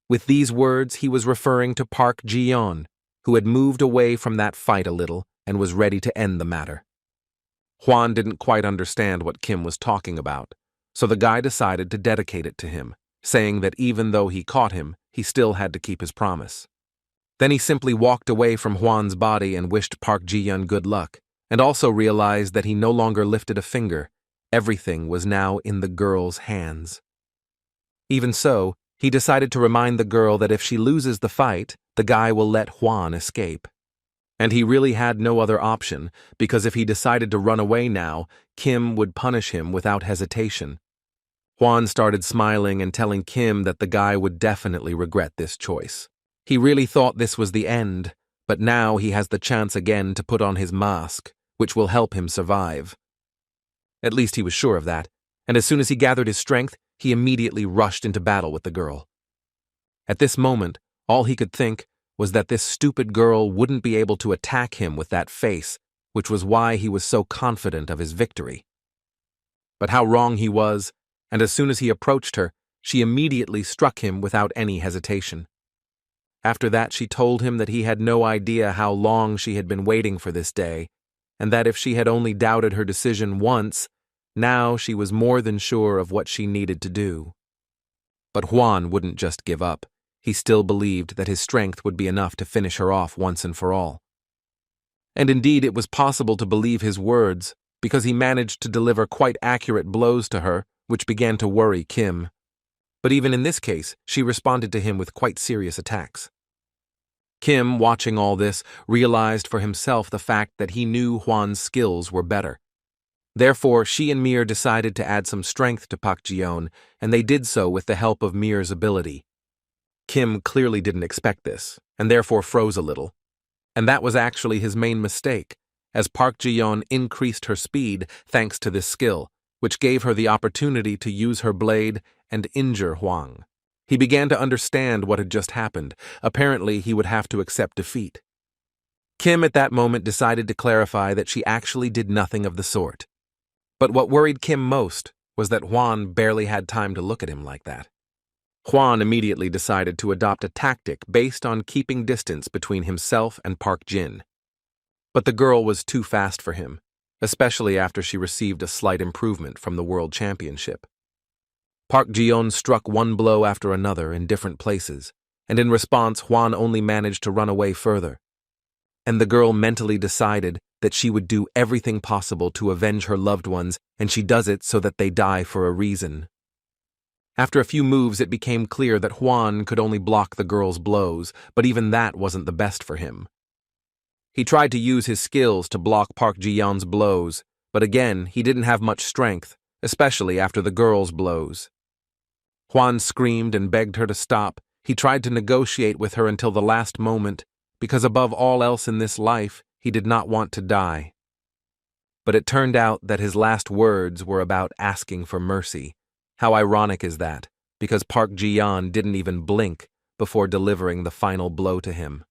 With these words, he was referring to Park Ji-yeon, who had moved away from that fight a little and was ready to end the matter. Hwan didn't quite understand what Kim was talking about, so the guy decided to dedicate it to him, saying that even though he caught him, he still had to keep his promise. Then he simply walked away from Hwan's body and wished Park Ji-yeon good luck, and also realized that he no longer lifted a finger. Everything was now in the girl's hands. Even so, he decided to remind the girl that if she loses the fight, the guy will let Hwan escape. And he really had no other option, because if he decided to run away now, Kim would punish him without hesitation. Hwan started smiling and telling Kim that the guy would definitely regret this choice. He really thought this was the end, but now he has the chance again to put on his mask, which will help him survive. At least he was sure of that, and as soon as he gathered his strength, he immediately rushed into battle with the girl. At this moment, all he could think was that this stupid girl wouldn't be able to attack him with that face, which was why he was so confident of his victory. But how wrong he was, and as soon as he approached her, she immediately struck him without any hesitation. After that, she told him that he had no idea how long she had been waiting for this day, and that if she had only doubted her decision once, now she was more than sure of what she needed to do. But Hwan wouldn't just give up. He still believed that his strength would be enough to finish her off once and for all. And indeed, it was possible to believe his words, because he managed to deliver quite accurate blows to her, which began to worry Kim. But even in this case, she responded to him with quite serious attacks. Kim, watching all this, realized for himself the fact that he knew Hwan's skills were better. Therefore, she and Mir decided to add some strength to Park Ji-yeon, and they did so with the help of Mir's ability. Kim clearly didn't expect this, and therefore froze a little. And that was actually his main mistake, as Park Ji-yeon increased her speed thanks to this skill, which gave her the opportunity to use her blade and injure Hwang. He began to understand what had just happened. Apparently, he would have to accept defeat. Kim at that moment decided to clarify that she actually did nothing of the sort. But what worried Kim most was that Hwan barely had time to look at him like that. Hwan immediately decided to adopt a tactic based on keeping distance between himself and Park Jin. But the girl was too fast for him, especially after she received a slight improvement from the World Championship. Park Ji-yeon struck one blow after another in different places, and in response Hwan only managed to run away further. And the girl mentally decided that she would do everything possible to avenge her loved ones, and she does it so that they die for a reason. After a few moves, it became clear that Hwan could only block the girl's blows, but even that wasn't the best for him. He tried to use his skills to block Park Ji-yeon's blows, but again, he didn't have much strength, especially after the girl's blows. Hwan screamed and begged her to stop. He tried to negotiate with her until the last moment, because above all else in this life, he did not want to die. But it turned out that his last words were about asking for mercy. How ironic is that, because Park Ji-yeon didn't even blink before delivering the final blow to him.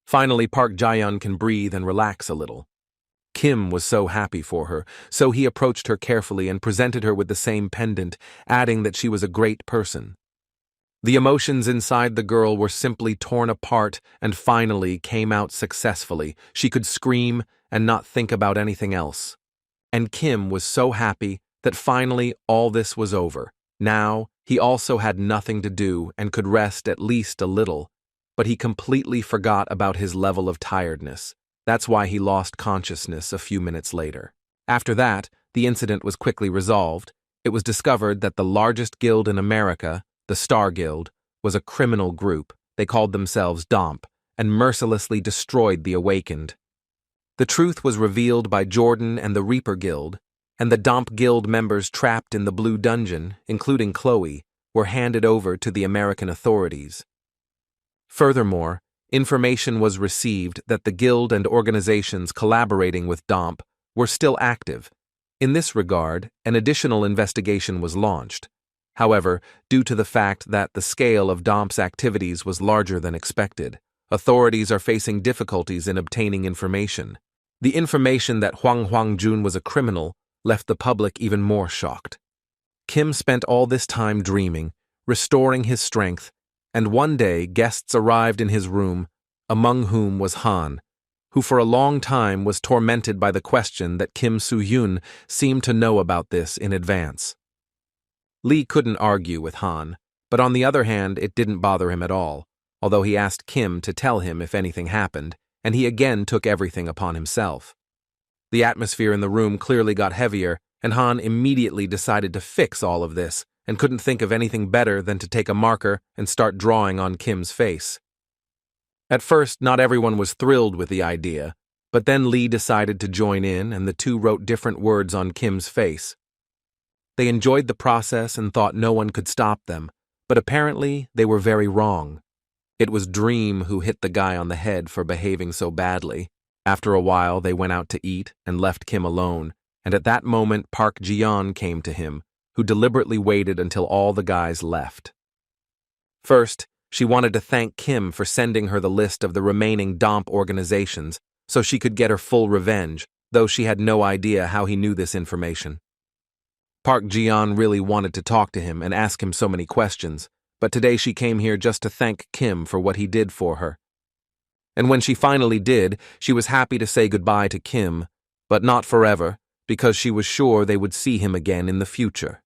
Finally, Park Jae-yeon can breathe and relax a little. Kim was so happy for her, so he approached her carefully and presented her with the same pendant, adding that she was a great person. The emotions inside the girl were simply torn apart and finally came out successfully. She could scream and not think about anything else. And Kim was so happy that finally all this was over. Now, he also had nothing to do and could rest at least a little, but he completely forgot about his level of tiredness. That's why he lost consciousness a few minutes later. After that, the incident was quickly resolved. It was discovered that the largest guild in America, the Star Guild, was a criminal group. They called themselves DOMP and mercilessly destroyed the Awakened. The truth was revealed by Jordan and the Reaper Guild, and the DOMP Guild members trapped in the Blue Dungeon, including Chloe, were handed over to the American authorities. Furthermore, information was received that the guild and organizations collaborating with DOMP were still active. In this regard, an additional investigation was launched. However, due to the fact that the scale of DOMP's activities was larger than expected, authorities are facing difficulties in obtaining information. The information that Hwang Hwangjun was a criminal left the public even more shocked. Kim spent all this time dreaming, restoring his strength, and one day guests arrived in his room, among whom was Han, who for a long time was tormented by the question that Kim Soo-hyun seemed to know about this in advance. Lee couldn't argue with Han, but on the other hand it didn't bother him at all, although he asked Kim to tell him if anything happened, and he again took everything upon himself. The atmosphere in the room clearly got heavier, and Han immediately decided to fix all of this, and couldn't think of anything better than to take a marker and start drawing on Kim's face. At first, not everyone was thrilled with the idea, but then Lee decided to join in, and the two wrote different words on Kim's face. They enjoyed the process and thought no one could stop them, but apparently they were very wrong. It was Dream who hit the guy on the head for behaving so badly. After a while, they went out to eat and left Kim alone, and at that moment Park Ji-yeon came to him, who deliberately waited until all the guys left. First, she wanted to thank Kim for sending her the list of the remaining DOMP organizations so she could get her full revenge, though she had no idea how he knew this information. Park Ji-yeon really wanted to talk to him and ask him so many questions, but today she came here just to thank Kim for what he did for her. And when she finally did, she was happy to say goodbye to Kim, but not forever, because she was sure they would see him again in the future.